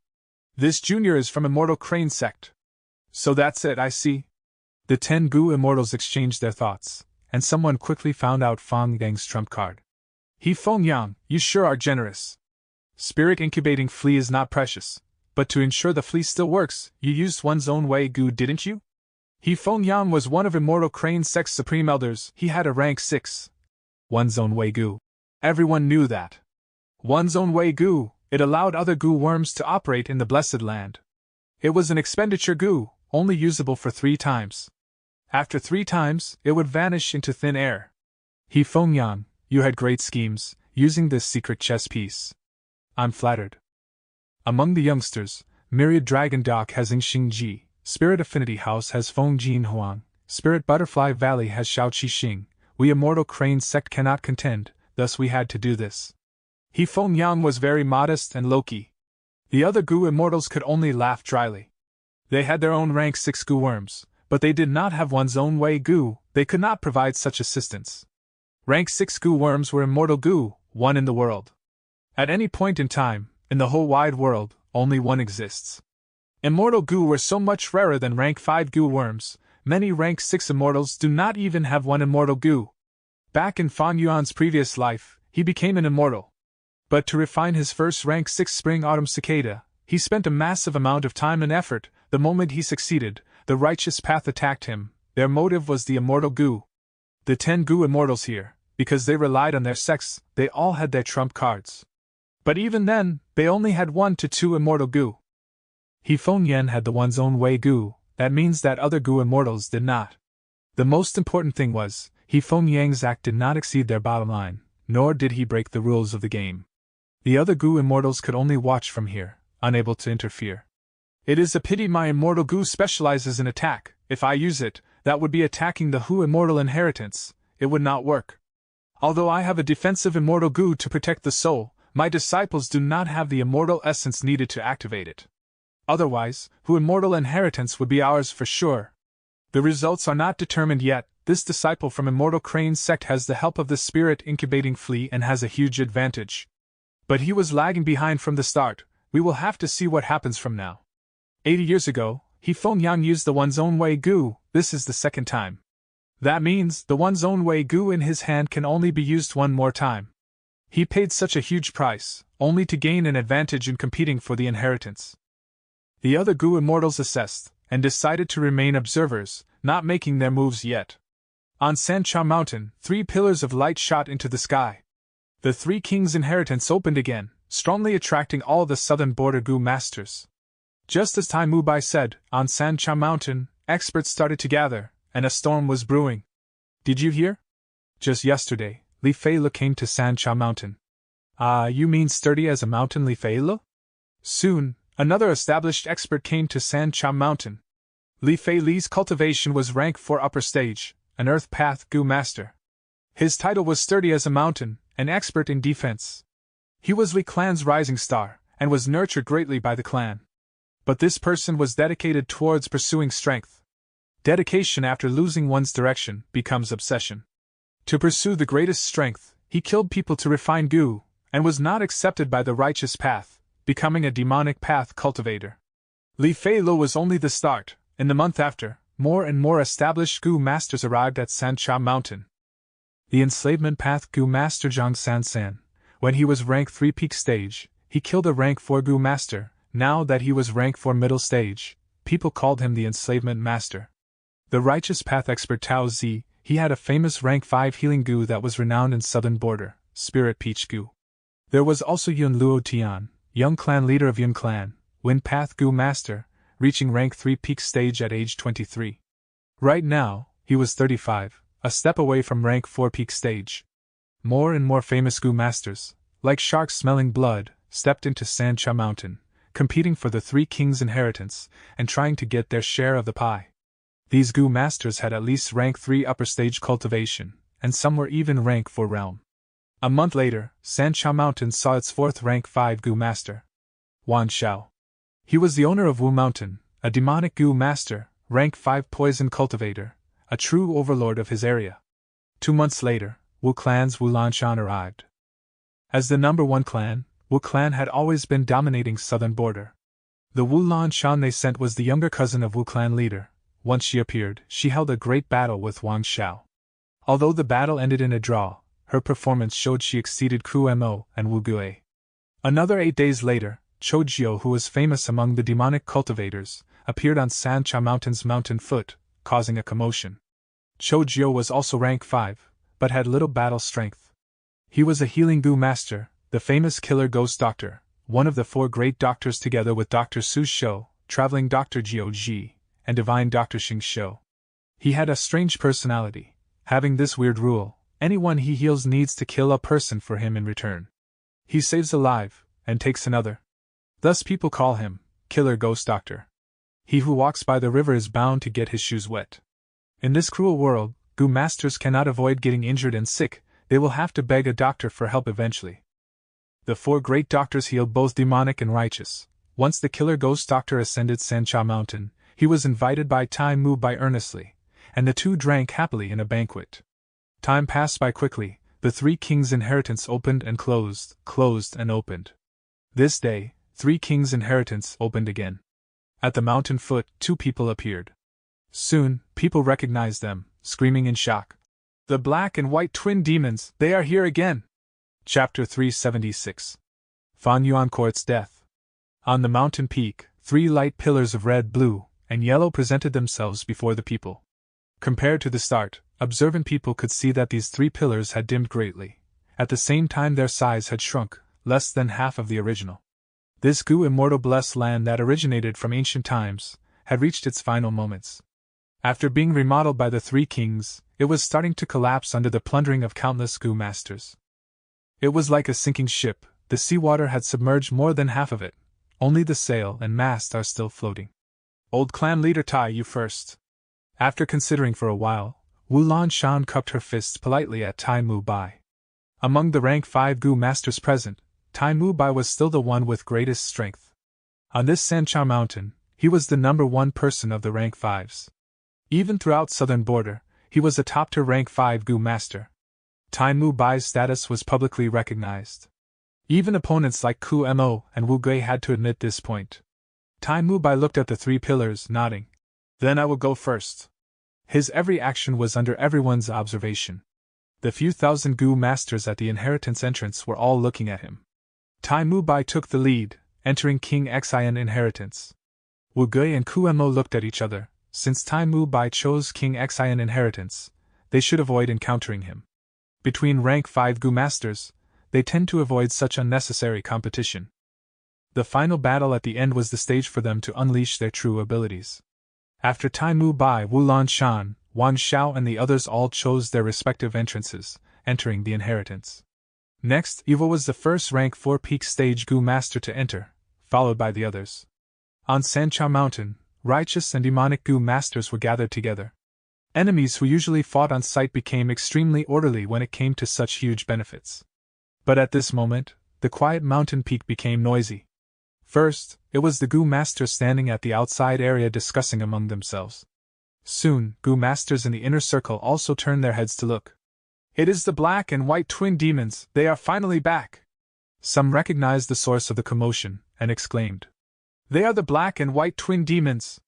This junior is from Immortal Crane sect. So that's it, I see. The 10 Gu immortals exchanged their thoughts, and someone quickly found out Fang Yang's trump card. He Feng Yang, you sure are generous. Spirit incubating flea is not precious, but to ensure the flea still works, you used one's own Wei Gu, didn't you? He Feng Yang was one of Immortal Crane sect's supreme elders, he had a rank 6. One's own Wei Gu. Everyone knew that. One's own Wei Gu, it allowed other Gu worms to operate in the Blessed Land. It was an expenditure Gu, only usable for 3 times. After 3 times, it would vanish into thin air. He Feng Yang, you had great schemes, using this secret chess piece. I'm flattered. Among the youngsters, Myriad Dragon Dock has Xing Ji, Spirit Affinity House has Feng Jin Huang, Spirit Butterfly Valley has Xiao Qi Xing. We Immortal Crane sect cannot contend, thus we had to do this. He Feng Yang was very modest and low-key. The other Gu immortals could only laugh dryly. They had their own rank 6 Gu worms, but they did not have one's own Wei Gu, they could not provide such assistance. Rank 6 Gu worms were Immortal Gu, one in the world. At any point in time, in the whole wide world, only one exists. Immortal Gu were so much rarer than rank 5 Gu worms, many rank 6 immortals do not even have one Immortal Gu. Back in Fan Yuan's previous life, he became an immortal. But to refine his first rank 6 Spring-Autumn Cicada, he spent a massive amount of time and effort. The moment he succeeded, the righteous path attacked him. Their motive was the Immortal Gu. The 10 Gu immortals here, because they relied on their sex, they all had their trump cards. But even then, they only had 1 to 2 Immortal Gu. He Feng Yan had the one's own Wei Gu, that means that other Gu immortals did not. The most important thing was, He Feng Yang's act did not exceed their bottom line, nor did he break the rules of the game. The other Gu immortals could only watch from here, unable to interfere. It is a pity my Immortal Gu specializes in attack. If I use it, that would be attacking the Hu Immortal Inheritance. It would not work. Although I have a defensive Immortal Gu to protect the soul, my disciples do not have the immortal essence needed to activate it. Otherwise, Hu Immortal Inheritance would be ours for sure. The results are not determined yet. This disciple from Immortal Crane sect has the help of the spirit incubating flea and has a huge advantage. But he was lagging behind from the start. We will have to see what happens from now. 80 years ago, He Feng Yang used the one's own Wei Gu. This is the second time. That means the one's own Wei Gu in his hand can only be used one more time. He paid such a huge price, only to gain an advantage in competing for the inheritance. The other Gu immortals assessed, and decided to remain observers, not making their moves yet. On Sancha Mountain, 3 pillars of light shot into the sky. The 3 kings' inheritance opened again, strongly attracting all the southern border Gu masters. Just as Tai Mubai said, on Sancha Mountain, experts started to gather, and a storm was brewing. Did you hear? Just yesterday, Li Fei came to Sancha Mountain. Ah, you mean sturdy as a mountain Li Fei? Soon, another established expert came to Sancha Mountain. Li Fei Li's cultivation was rank 4 upper stage, an earth path Gu master. His title was sturdy as a mountain, an expert in defense. He was Li clan's rising star, and was nurtured greatly by the clan. But this person was dedicated towards pursuing strength. Dedication after losing one's direction becomes obsession. To pursue the greatest strength, he killed people to refine Gu, and was not accepted by the righteous path, becoming a demonic path cultivator. Li Fei Lo was only the start. In the month after, more and more established Gu masters arrived at Sancha Mountain. The enslavement path Gu master Zhang San, when he was rank 3 peak stage, he killed a rank 4 Gu master. Now that he was rank 4 middle stage, people called him the enslavement master. The righteous path expert Tao Zi, he had a famous rank 5 healing Gu that was renowned in southern border, Spirit Peach Gu. There was also Yun Luo Tian, young clan leader of Yun clan, Wind Path Gu master, reaching rank 3 peak stage at age 23. Right now, he was 35, a step away from rank 4 peak stage. More and more famous Gu masters, like sharks smelling blood, stepped into Sancha Mountain, competing for the 3 kings' inheritance, and trying to get their share of the pie. These Gu masters had at least rank 3 upper stage cultivation, and some were even rank 4 realm. A month later, Sancha Mountain saw its 4th rank 5 Gu master, Wan Xiao. He was the owner of Wu Mountain, a demonic Gu master, rank 5 poison cultivator, a true overlord of his area. 2 months later, Wu clan's Wu Lanshan arrived. As the number 1 clan, Wu clan had always been dominating southern border. The Wu Lanshan they sent was the younger cousin of Wu clan leader. Once she appeared, she held a great battle with Wang Xiao. Although the battle ended in a draw, her performance showed she exceeded Ku Mo and Wu Gue. Another 8 days later, Chou Jiu, who was famous among the demonic cultivators, appeared on Sancha Mountain's mountain foot, causing a commotion. Chou Jiu was also rank 5, but had little battle strength. He was a healing Gu master, the famous killer ghost doctor, one of the 4 great doctors together with Dr. Su Shou, traveling Dr. Jiu Ji, and divine Dr. Xing Shou. He had a strange personality, having this weird rule: anyone he heals needs to kill a person for him in return. He saves alive, and takes another. Thus people call him Killer Ghost Doctor. He who walks by the river is bound to get his shoes wet. In this cruel world, Gu masters cannot avoid getting injured and sick, they will have to beg a doctor for help eventually. The 4 great doctors healed both demonic and righteous. Once the Killer Ghost Doctor ascended Sancha Mountain, he was invited by Tai Mu Bai earnestly, and the 2 drank happily in a banquet. Time passed by quickly, the 3 kings' inheritance opened and closed, closed and opened. This day, 3 kings' inheritance opened again. At the mountain foot, 2 people appeared. Soon, people recognized them, screaming in shock. The black and white twin demons, they are here again! Chapter 376. Fan Yuan Court's death. On the mountain peak, 3 light pillars of red, blue, and yellow presented themselves before the people. Compared to the start, observant people could see that these 3 pillars had dimmed greatly. At the same time their size had shrunk, less than half of the original. This Gu immortal blessed land that originated from ancient times had reached its final moments. After being remodeled by the 3 kings, it was starting to collapse under the plundering of countless Gu masters. It was like a sinking ship, the seawater had submerged more than half of it. Only the sail and mast are still floating. Old clan leader Tai, you first. After considering for a while, Wu Lanshan cupped her fists politely at Tai Mu Bai. Among the rank 5 Gu masters present, Tai Mu Bai was still the one with greatest strength. On this Sancha Mountain, he was the number 1 person of the rank 5s. Even throughout southern border, he was a top-tier rank 5 Gu master. Tai Mu Bai's status was publicly recognized. Even opponents like Ku Mo and Wu Gui had to admit this point. Tai Mu Bai looked at the 3 pillars, nodding. Then I will go first. His every action was under everyone's observation. The few thousand Gu masters at the inheritance entrance were all looking at him. Tai Mu Bai took the lead, entering King Xian inheritance. Wu Gui and Ku Mo looked at each other. Since Tai Mu Bai chose King Xian inheritance, they should avoid encountering him. Between rank 5 Gu masters, they tend to avoid such unnecessary competition. The final battle at the end was the stage for them to unleash their true abilities. After Tai Mu Bai, Wu Lanshan, Wang Xiao and the others all chose their respective entrances, entering the inheritance. Next, Evil was the first rank 4 peak stage Gu master to enter, followed by the others. On Sancha Mountain, righteous and demonic Gu masters were gathered together. Enemies who usually fought on sight became extremely orderly when it came to such huge benefits. But at this moment, the quiet mountain peak became noisy. First, it was the Gu masters standing at the outside area discussing among themselves. Soon, Gu masters in the inner circle also turned their heads to look. It is the black and white twin demons, they are finally back! Some recognized the source of the commotion, and exclaimed. They are the black and white twin demons.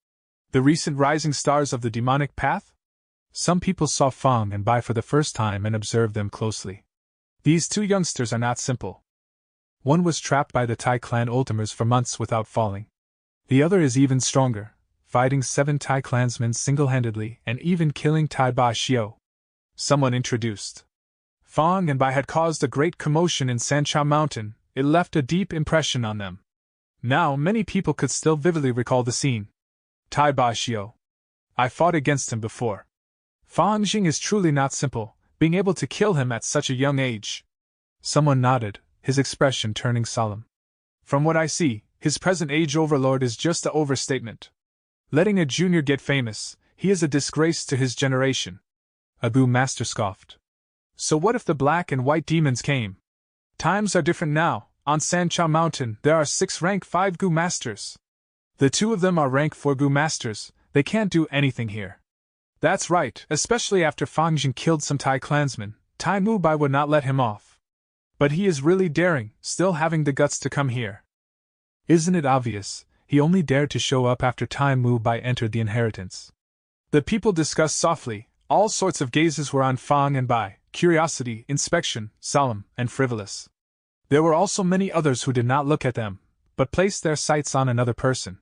The recent rising stars of the demonic path? Some people saw Fang and Bai for the first time and observed them closely. These two youngsters are not simple. One was trapped by the Tai clan ultimers for months without falling. The other is even stronger, fighting 7 Tai clansmen single-handedly and even killing Tai Ba Xiu. Someone introduced. Fang and Bai had caused a great commotion in Sancha Mountain. It left a deep impression on them. Now many people could still vividly recall the scene. Tai Ba Xiu. I fought against him before. Fang Jing is truly not simple, being able to kill him at such a young age. Someone nodded, his expression turning solemn. From what I see, his present age overlord is just an overstatement. Letting a junior get famous, he is a disgrace to his generation. A Gu master scoffed. So what if the black and white demons came? Times are different now. On Sancha Mountain, there are 6 rank 5 Gu masters. The 2 of them are rank 4 Gu masters. They can't do anything here. That's right, especially after Fang Jing killed some Tai clansmen. Tai Mu Bai would not let him off. But he is really daring, still having the guts to come here. Isn't it obvious? He only dared to show up after Tai Mu Bai entered the inheritance. The people discussed softly. All sorts of gazes were on Fang and Bai: curiosity, inspection, solemn, and frivolous. There were also many others who did not look at them, but placed their sights on another person.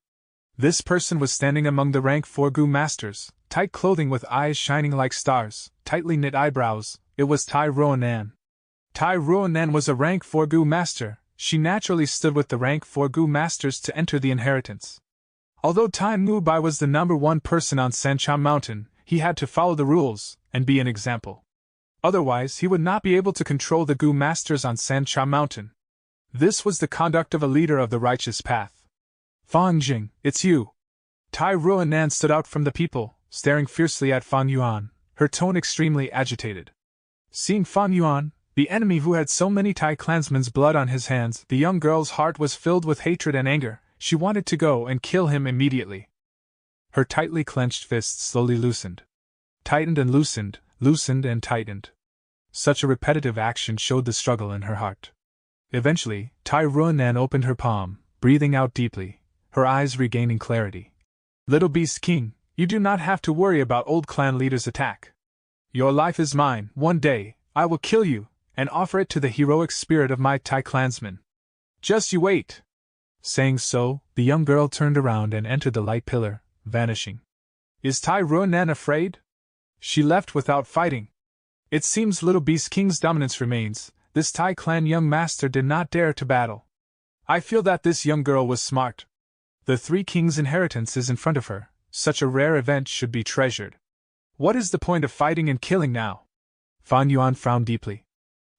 This person was standing among the rank 4 Gu masters, tight clothing with eyes shining like stars, tightly knit eyebrows. It was Tai Ruonan. Tai Ruonan was a rank 4 Gu master. She naturally stood with the rank 4 Gu masters to enter the inheritance. Although Tai Mu Bai was the number 1 person on Sancha Mountain, he had to follow the rules and be an example. Otherwise, he would not be able to control the Gu masters on Sancha Mountain. This was the conduct of a leader of the righteous path. Fang Jing, it's you. Tai Ruonan stood out from the people, staring fiercely at Fang Yuan, her tone extremely agitated. Seeing Fang Yuan, the enemy who had so many Tai clansmen's blood on his hands, the young girl's heart was filled with hatred and anger. She wanted to go and kill him immediately. Her tightly clenched fists slowly loosened. Tightened and loosened, loosened and tightened. Such a repetitive action showed the struggle in her heart. Eventually, Tai Ruonan opened her palm, breathing out deeply, her eyes regaining clarity. Little Beast King, you do not have to worry about old clan leader's attack. Your life is mine. One day, I will kill you, and offer it to the heroic spirit of my Tai clansmen. Just you wait. Saying so, the young girl turned around and entered the light pillar, vanishing. Is Tai Ruonan afraid? She left without fighting. It seems Little Beast King's dominance remains. This Tai clan young master did not dare to battle. I feel that this young girl was smart. The 3 kings' inheritance is in front of her. Such a rare event should be treasured. What is the point of fighting and killing now? Fang Yuan frowned deeply.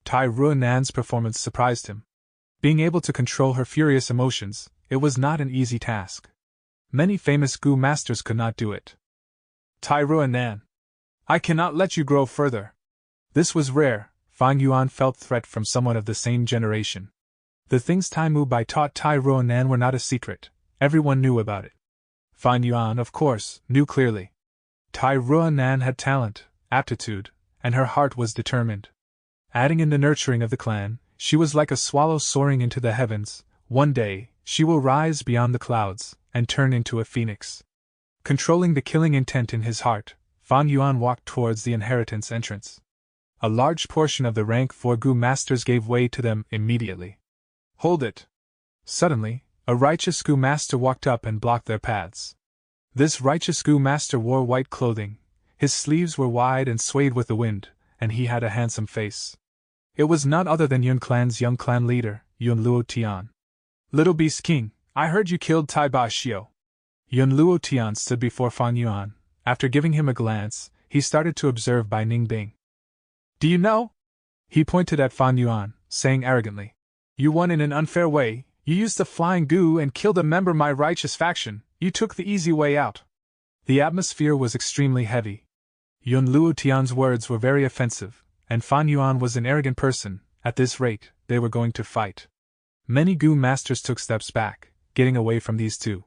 Tai Ruonan's performance surprised him. Being able to control her furious emotions, it was not an easy task. Many famous Gu masters could not do it. Tai Ruonan, I cannot let you grow further. This was rare. Fang Yuan felt threat from someone of the same generation. The things Tai Mu Bai taught Tai Ruonan were not a secret. Everyone knew about it. Fang Yuan, of course, knew clearly. Tai Ruonan had talent, aptitude, and her heart was determined. Adding in the nurturing of the clan, she was like a swallow soaring into the heavens. One day, she will rise beyond the clouds and turn into a phoenix. Controlling the killing intent in his heart, Fang Yuan walked towards the inheritance entrance. A large portion of the rank 4 Gu masters gave way to them immediately. Hold it! Suddenly, a righteous Gu master walked up and blocked their paths. This righteous Gu master wore white clothing, his sleeves were wide and swayed with the wind, and he had a handsome face. It was none other than Yun Clan's young clan leader, Yun Luo Tian. Little Beast King, I heard you killed Tai Ba Xiu. Yun Luo Tian stood before Fang Yuan. After giving him a glance, he started to observe Bai Ningbing. Do you know? He pointed at Fang Yuan, saying arrogantly. You won in an unfair way. You used the flying Gu and killed a member of my righteous faction. You took the easy way out. The atmosphere was extremely heavy. Yun Luo Tian's words were very offensive, and Fang Yuan was an arrogant person. At this rate, they were going to fight. Many Gu masters took steps back, getting away from these two.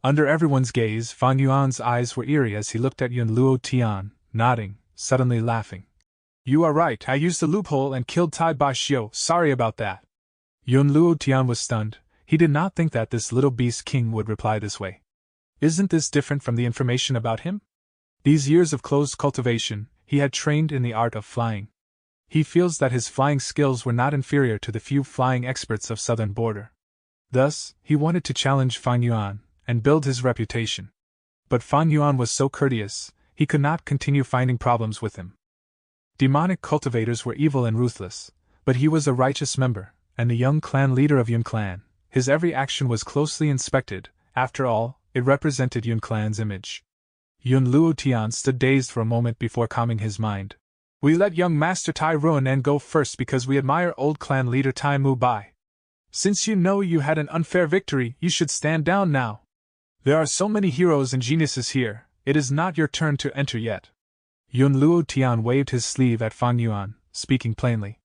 Under everyone's gaze, Fang Yuan's eyes were eerie as he looked at Yun Luo Tian, nodding, suddenly laughing. You are right, I used the loophole and killed Tai Ba Xiu, sorry about that. Yun Luo Tian was stunned. He did not think that this little beast king would reply this way. Isn't this different from the information about him? These years of closed cultivation, he had trained in the art of flying. He feels that his flying skills were not inferior to the few flying experts of southern border. Thus, he wanted to challenge Fan Yuan and build his reputation. But Fan Yuan was so courteous, he could not continue finding problems with him. Demonic cultivators were evil and ruthless, but he was a righteous member, and the young clan leader of Yun Clan. His every action was closely inspected. After all, it represented Yun Clan's image. Yun Luo Tian stood dazed for a moment before calming his mind. We let young Master Tai ruin and go first because we admire old clan leader Tai Mu Bai. Since you know you had an unfair victory, you should stand down now. There are so many heroes and geniuses here, it is not your turn to enter yet. Yun Luo Tian waved his sleeve at Fan Yuan, speaking plainly.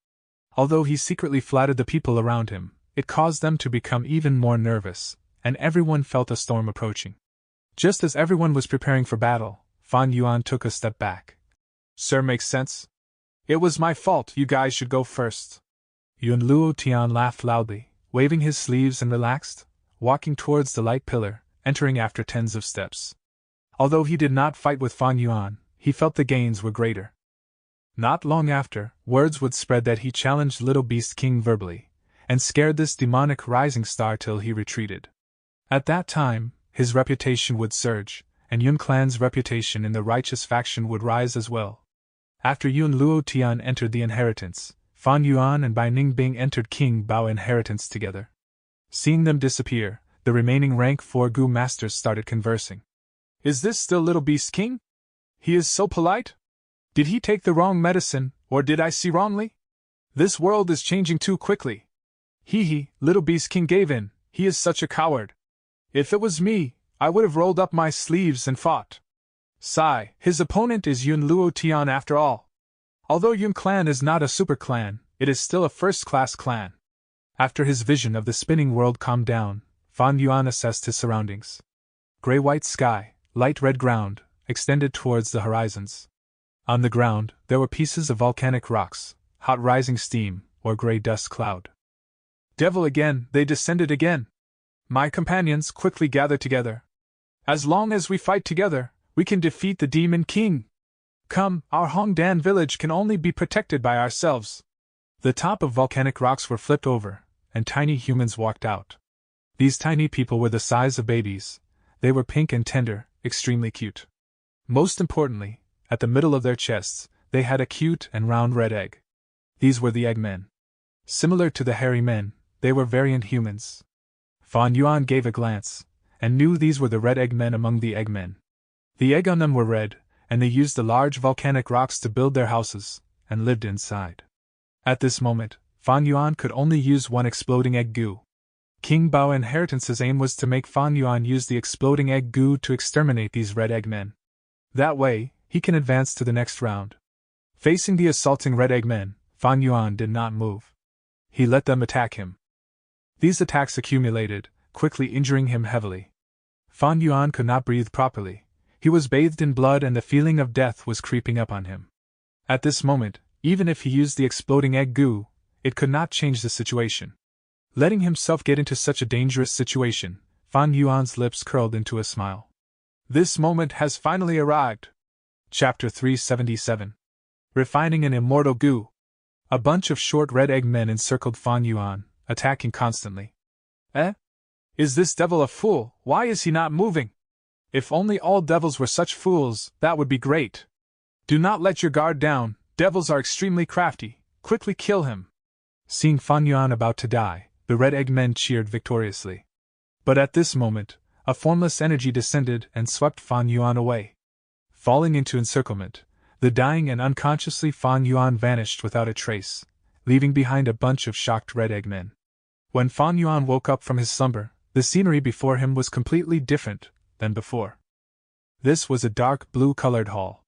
Although he secretly flattered the people around him, it caused them to become even more nervous, and everyone felt a storm approaching. Just as everyone was preparing for battle, Fan Yuan took a step back. Sir, makes sense? It was my fault, you guys should go first. Yun Luo Tian laughed loudly, waving his sleeves and relaxed, walking towards the light pillar, entering after tens of steps. Although he did not fight with Fan Yuan, he felt the gains were greater. Not long after, words would spread that he challenged Little Beast King verbally, and scared this demonic rising star till he retreated. At that time, his reputation would surge, and Yun Clan's reputation in the righteous faction would rise as well. After Yun Luo Tian entered the inheritance, Fan Yuan and Bai Ningbing entered King Bao inheritance together. Seeing them disappear, the remaining rank 4 Gu masters started conversing. Is this still Little Beast King? He is so polite? Did he take the wrong medicine, or did I see wrongly? This world is changing too quickly. Hee, Little Beast King gave in, he is such a coward. If it was me, I would have rolled up my sleeves and fought. Sigh, his opponent is Yun Luo Tian after all. Although Yun Clan is not a super clan, it is still a first-class clan. After his vision of the spinning world calmed down, Fan Yuan assessed his surroundings. Gray-white sky, light red ground, extended towards the horizons. On the ground, there were pieces of volcanic rocks, hot rising steam, or gray dust cloud. Devil again, they descended again. My companions quickly gathered together. As long as we fight together, we can defeat the Demon King. Come, our Hongdan village can only be protected by ourselves. The top of volcanic rocks were flipped over, and tiny humans walked out. These tiny people were the size of babies. They were pink and tender, extremely cute. Most importantly, at the middle of their chests, they had a cute and round red egg. These were the Eggmen. Similar to the hairy men, they were variant humans. Fan Yuan gave a glance, and knew these were the red Eggmen among the Eggmen. The egg on them were red, and they used the large volcanic rocks to build their houses, and lived inside. At this moment, Fan Yuan could only use one exploding egg goo. King Bao Inheritance's aim was to make Fan Yuan use the exploding egg goo to exterminate these red Eggmen. That way, he can advance to the next round. Facing the assaulting red Eggmen, Fan Yuan did not move. He let them attack him. These attacks accumulated, quickly injuring him heavily. Fan Yuan could not breathe properly. He was bathed in blood and the feeling of death was creeping up on him. At this moment, even if he used the exploding egg goo, it could not change the situation. Letting himself get into such a dangerous situation, Fan Yuan's lips curled into a smile. This moment has finally arrived. Chapter 377. Refining an Immortal Goo. A bunch of short red egg men encircled Fan Yuan, attacking constantly. Is this devil a fool? Why is he not moving? If only all devils were such fools, that would be great. Do not let your guard down, devils are extremely crafty, quickly kill him. Seeing Fan Yuan about to die, the red egg men cheered victoriously. But at this moment, a formless energy descended and swept Fan Yuan away. Falling into encirclement, the dying and unconsciously Fan Yuan vanished without a trace, leaving behind a bunch of shocked red egg men. When Fan Yuan woke up from his slumber, the scenery before him was completely different than before. This was a dark blue-colored hall.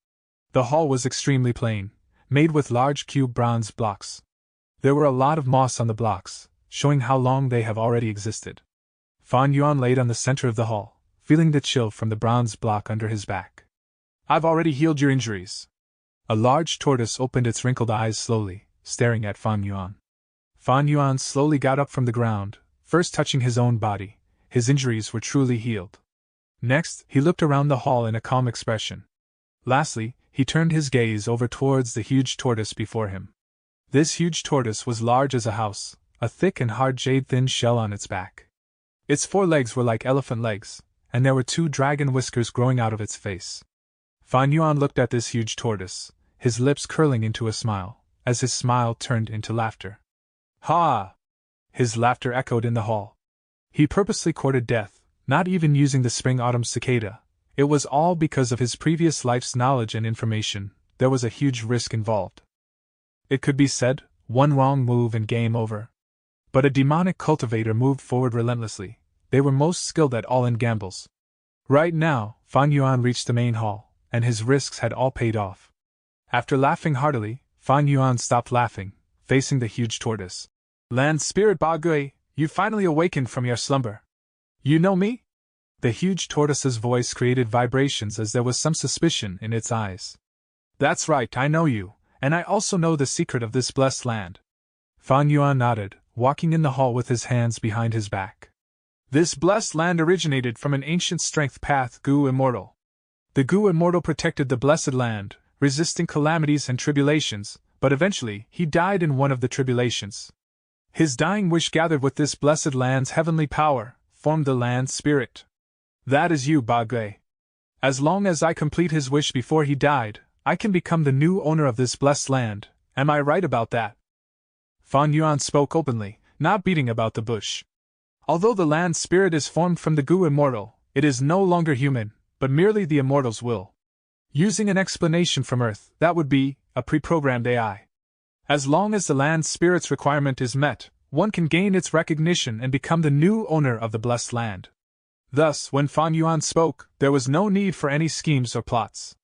The hall was extremely plain, made with large cube bronze blocks. There were a lot of moss on the blocks, showing how long they have already existed. Fan Yuan laid on the center of the hall, feeling the chill from the bronze block under his back. I've already healed your injuries. A large tortoise opened its wrinkled eyes slowly, staring at Fan Yuan. Fan Yuan slowly got up from the ground, first touching his own body. His injuries were truly healed. Next, he looked around the hall in a calm expression. Lastly, he turned his gaze over towards the huge tortoise before him. This huge tortoise was large as a house, a thick and hard jade-thin shell on its back. Its 4 legs were like elephant legs, and there were 2 dragon whiskers growing out of its face. Fan Yuan looked at this huge tortoise, his lips curling into a smile, as his smile turned into laughter. Ha! His laughter echoed in the hall. He purposely courted death, not even using the spring-autumn cicada. It was all because of his previous life's knowledge and information. There was a huge risk involved. It could be said, one wrong move and game over. But a demonic cultivator moved forward relentlessly. They were most skilled at all-in gambles. Right now, Fan Yuan reached the main hall, and his risks had all paid off. After laughing heartily, Fan Yuan stopped laughing, facing the huge tortoise. Land Spirit Ba Gui, you finally awakened from your slumber. You know me? The huge tortoise's voice created vibrations as there was some suspicion in its eyes. That's right, I know you, and I also know the secret of this blessed land. Fan Yuan nodded, walking in the hall with his hands behind his back. This blessed land originated from an ancient strength path, Gu Immortal. The Gu Immortal protected the blessed land, resisting calamities and tribulations, but eventually he died in one of the tribulations. His dying wish, gathered with this blessed land's heavenly power, formed the land spirit. That is you, Ba Gui. As long as I complete his wish before he died, I can become the new owner of this blessed land. Am I right about that? Fan Yuan spoke openly, not beating about the bush. Although the land spirit is formed from the Gu Immortal, it is no longer human, but merely the Immortal's will. Using an explanation from Earth, that would be a pre-programmed AI. As long as the land spirit's requirement is met, one can gain its recognition and become the new owner of the blessed land. Thus, when Fan Yuan spoke, there was no need for any schemes or plots.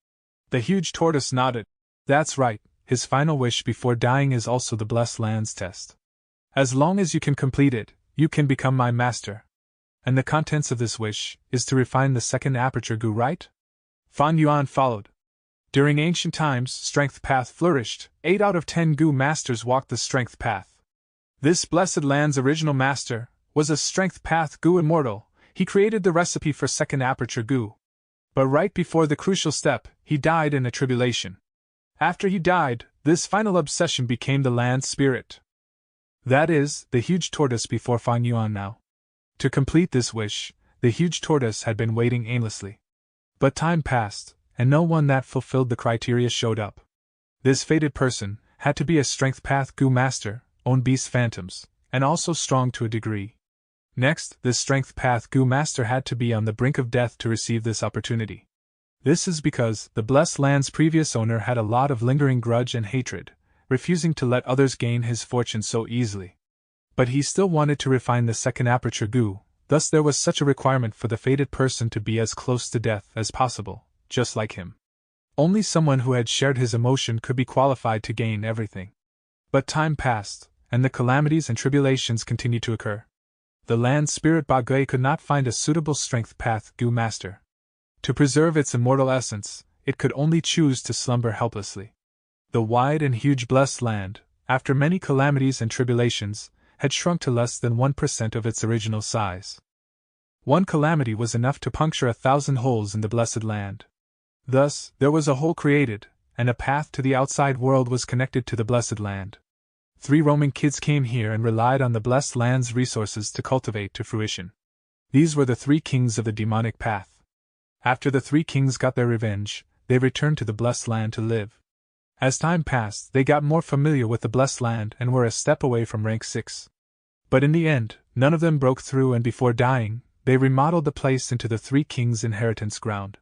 The huge tortoise nodded. That's right, his final wish before dying is also the blessed land's test. As long as you can complete it, you can become my master. And the contents of this wish is to refine the second aperture Gu, right? Fan Yuan followed. During ancient times, strength path flourished. 8 out of 10 Gu masters walked the strength path. This blessed land's original master was a strength path Gu Immortal. He created the recipe for second aperture Gu. But right before the crucial step, he died in a tribulation. After he died, this final obsession became the land spirit. That is, the huge tortoise before Fan Yuan now. To complete this wish, the huge tortoise had been waiting aimlessly. But time passed, and no one that fulfilled the criteria showed up. This fated person had to be a strength path Gu master, own beast phantoms, and also strong to a degree. Next, this strength path Gu master had to be on the brink of death to receive this opportunity. This is because the blessed land's previous owner had a lot of lingering grudge and hatred, refusing to let others gain his fortune so easily. But he still wanted to refine the second aperture Gu, thus there was such a requirement for the fated person to be as close to death as possible, just like him. Only someone who had shared his emotion could be qualified to gain everything. But time passed, and the calamities and tribulations continued to occur. The land spirit Ba Gui could not find a suitable strength path Gu master. To preserve its immortal essence, it could only choose to slumber helplessly. The wide and huge blessed land, after many calamities and tribulations, had shrunk to less than 1% of its original size. One calamity was enough to puncture 1,000 holes in the blessed land. Thus, there was a hole created, and a path to the outside world was connected to the blessed land. 3 roaming kids came here and relied on the blessed land's resources to cultivate to fruition. These were the 3 kings of the demonic path. After the 3 kings got their revenge, they returned to the blessed land to live. As time passed, they got more familiar with the blessed land and were a step away from rank 6. But in the end, none of them broke through, and before dying, they remodeled the place into the 3 kings' inheritance ground.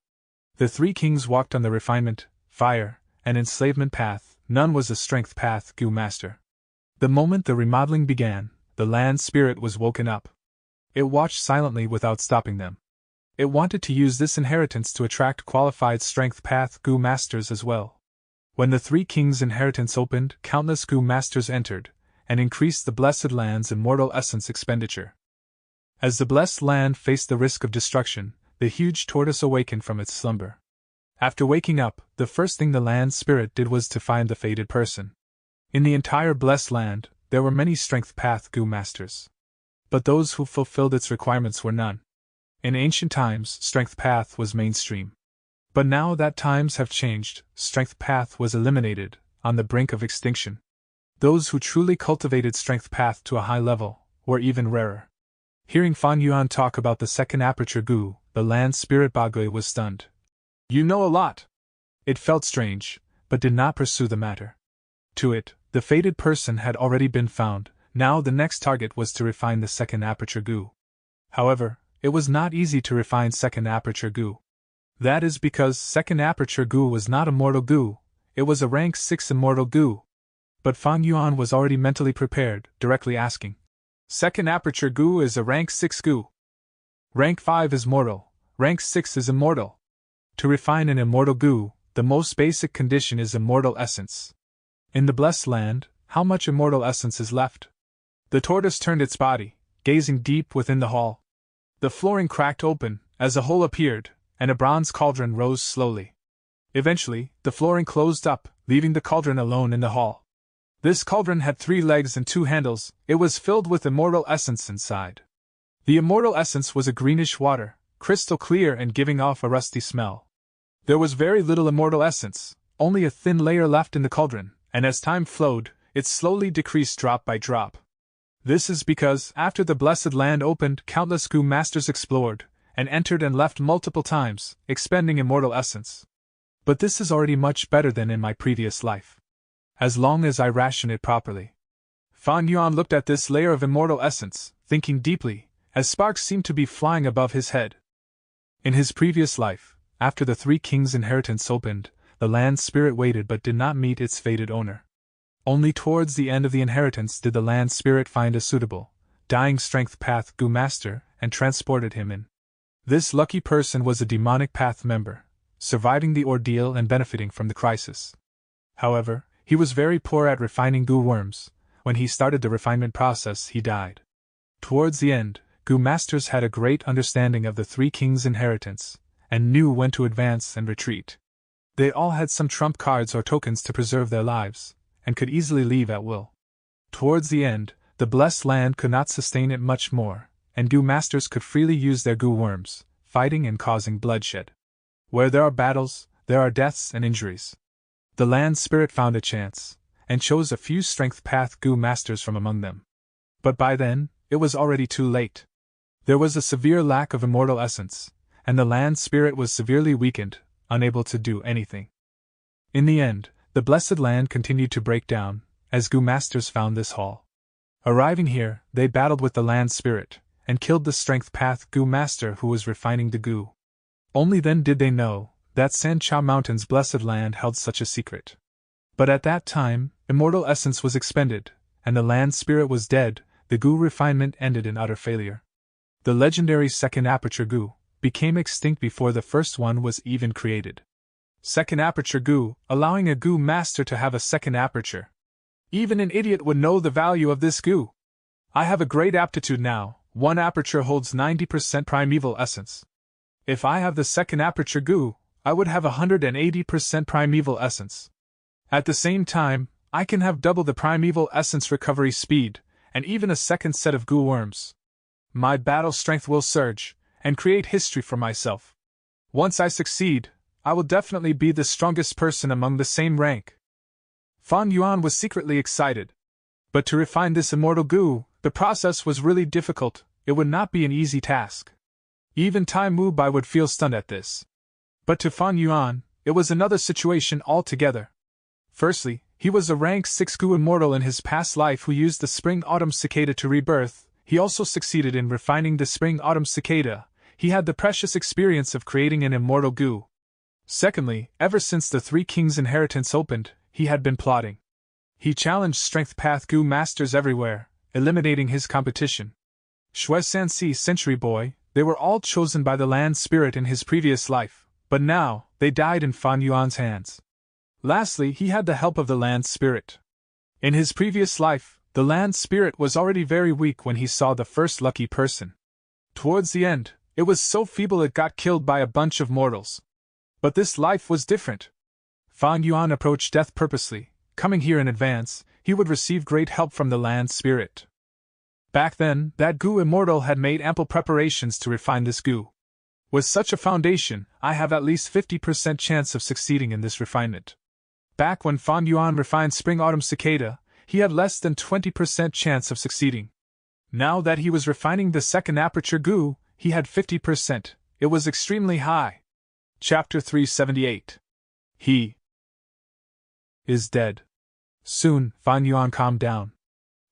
The 3 kings walked on the refinement, fire, and enslavement path. None was a strength path Gu master. The moment the remodeling began, the land spirit was woken up. It watched silently without stopping them. It wanted to use this inheritance to attract qualified strength path Gu masters as well. When the 3 kings' inheritance opened, countless Gu masters entered, and increased the blessed land's immortal essence expenditure. As the blessed land faced the risk of destruction, the huge tortoise awakened from its slumber. After waking up, the first thing the land spirit did was to find the fated person. In the entire blessed land, there were many strength path Gu masters. but those who fulfilled its requirements were none. In ancient times, Strength Path was mainstream. But now that times have changed, Strength Path was eliminated, on the brink of extinction. Those who truly cultivated Strength Path to a high level were even rarer. Hearing Fan Yuan talk about the second aperture Gu, the land spirit Bagui was stunned. You know a lot. It felt strange, but did not pursue the matter. To it, the fated person had already been found. Now the next target was to refine the second aperture Gu. However, it was not easy to refine second aperture Gu. That is because second aperture Gu was not a mortal Gu, it was a rank 6 immortal Gu. But Fan Yuan was already mentally prepared, directly asking. Second aperture Gu is a rank 6 Gu. Rank 5 is mortal, rank 6 is immortal. To refine an immortal Gu, the most basic condition is immortal essence. In the blessed land, how much immortal essence is left? The tortoise turned its body, gazing deep within the hall. The flooring cracked open, as a hole appeared, and a bronze cauldron rose slowly. Eventually, the flooring closed up, leaving the cauldron alone in the hall. This cauldron had 3 legs and 2 handles. It was filled with immortal essence inside. The immortal essence was a greenish water, crystal clear and giving off a rusty smell. There was very little immortal essence, only a thin layer left in the cauldron, and as time flowed, it slowly decreased drop by drop. This is because, after the blessed land opened, countless Gu masters explored, and entered and left multiple times, expending immortal essence. But this is already much better than in my previous life. As long as I ration it properly. Fan Yuan looked at this layer of immortal essence, thinking deeply, as sparks seemed to be flying above his head. In his previous life, after the 3 kings' inheritance opened, the land spirit waited but did not meet its fated owner. Only towards the end of the inheritance did the land spirit find a suitable, dying Strength Path Gu master, and transported him in. This lucky person was a demonic path member, surviving the ordeal and benefiting from the crisis. However, he was very poor at refining Gu worms. When he started the refinement process, he died. Towards the end, Gu masters had a great understanding of the 3 kings' inheritance, and knew when to advance and retreat. They all had some trump cards or tokens to preserve their lives, and could easily leave at will. Towards the end, the blessed land could not sustain it much more, and Gu masters could freely use their Gu worms, fighting and causing bloodshed. Where there are battles, there are deaths and injuries. The land spirit found a chance, and chose a few Strength Path Gu masters from among them. But by then, it was already too late. There was a severe lack of immortal essence, and the land spirit was severely weakened, unable to do anything. In the end, the blessed land continued to break down, as Gu masters found this hall. Arriving here, they battled with the land spirit, and killed the Strength Path Gu master who was refining the Gu. Only then did they know that Sancha Mountain's blessed land held such a secret. But at that time, immortal essence was expended, and the land spirit was dead. The Gu refinement ended in utter failure. The legendary second aperture Gu became extinct before the first one was even created. Second aperture Gu, allowing a Gu master to have a second aperture. Even an idiot would know the value of this Gu. I have a great aptitude now. 1 aperture holds 90% primeval essence. If I have the second aperture Gu, I would have 180% primeval essence. At the same time, I can have double the primeval essence recovery speed, and even a second set of Gu worms. My battle strength will surge, and create history for myself. Once I succeed, I will definitely be the strongest person among the same rank. Fan Yuan was secretly excited. But to refine this immortal Gu, the process was really difficult. It would not be an easy task. Even Tai Mu Bai would feel stunned at this. But to Fan Yuan, it was another situation altogether. Firstly, he was a rank 6 Gu immortal in his past life who used the Spring-Autumn Cicada to rebirth. He also succeeded in refining the Spring-Autumn Cicada. He had the precious experience of creating an immortal Gu. Secondly, ever since the 3 kings' inheritance opened, he had been plotting. He challenged Strength Path Gu masters everywhere, eliminating his competition. Shui Sanxi Century Boy, they were all chosen by the land spirit in his previous life, but now, they died in Fan Yuan's hands. Lastly, he had the help of the land spirit. In his previous life, the land spirit was already very weak when he saw the first lucky person. Towards the end, it was so feeble it got killed by a bunch of mortals. But this life was different. Fan Yuan approached death purposely. Coming here in advance, he would receive great help from the land spirit. Back then, that goo immortal had made ample preparations to refine this goo. With such a foundation, I have at least 50% chance of succeeding in this refinement. Back when Fan Yuan refined Spring-Autumn Cicada, he had less than 20% chance of succeeding. Now that he was refining the second aperture goo, he had 50%. It was extremely high. Chapter 378. He is dead. Soon, Fan Yuan calmed down.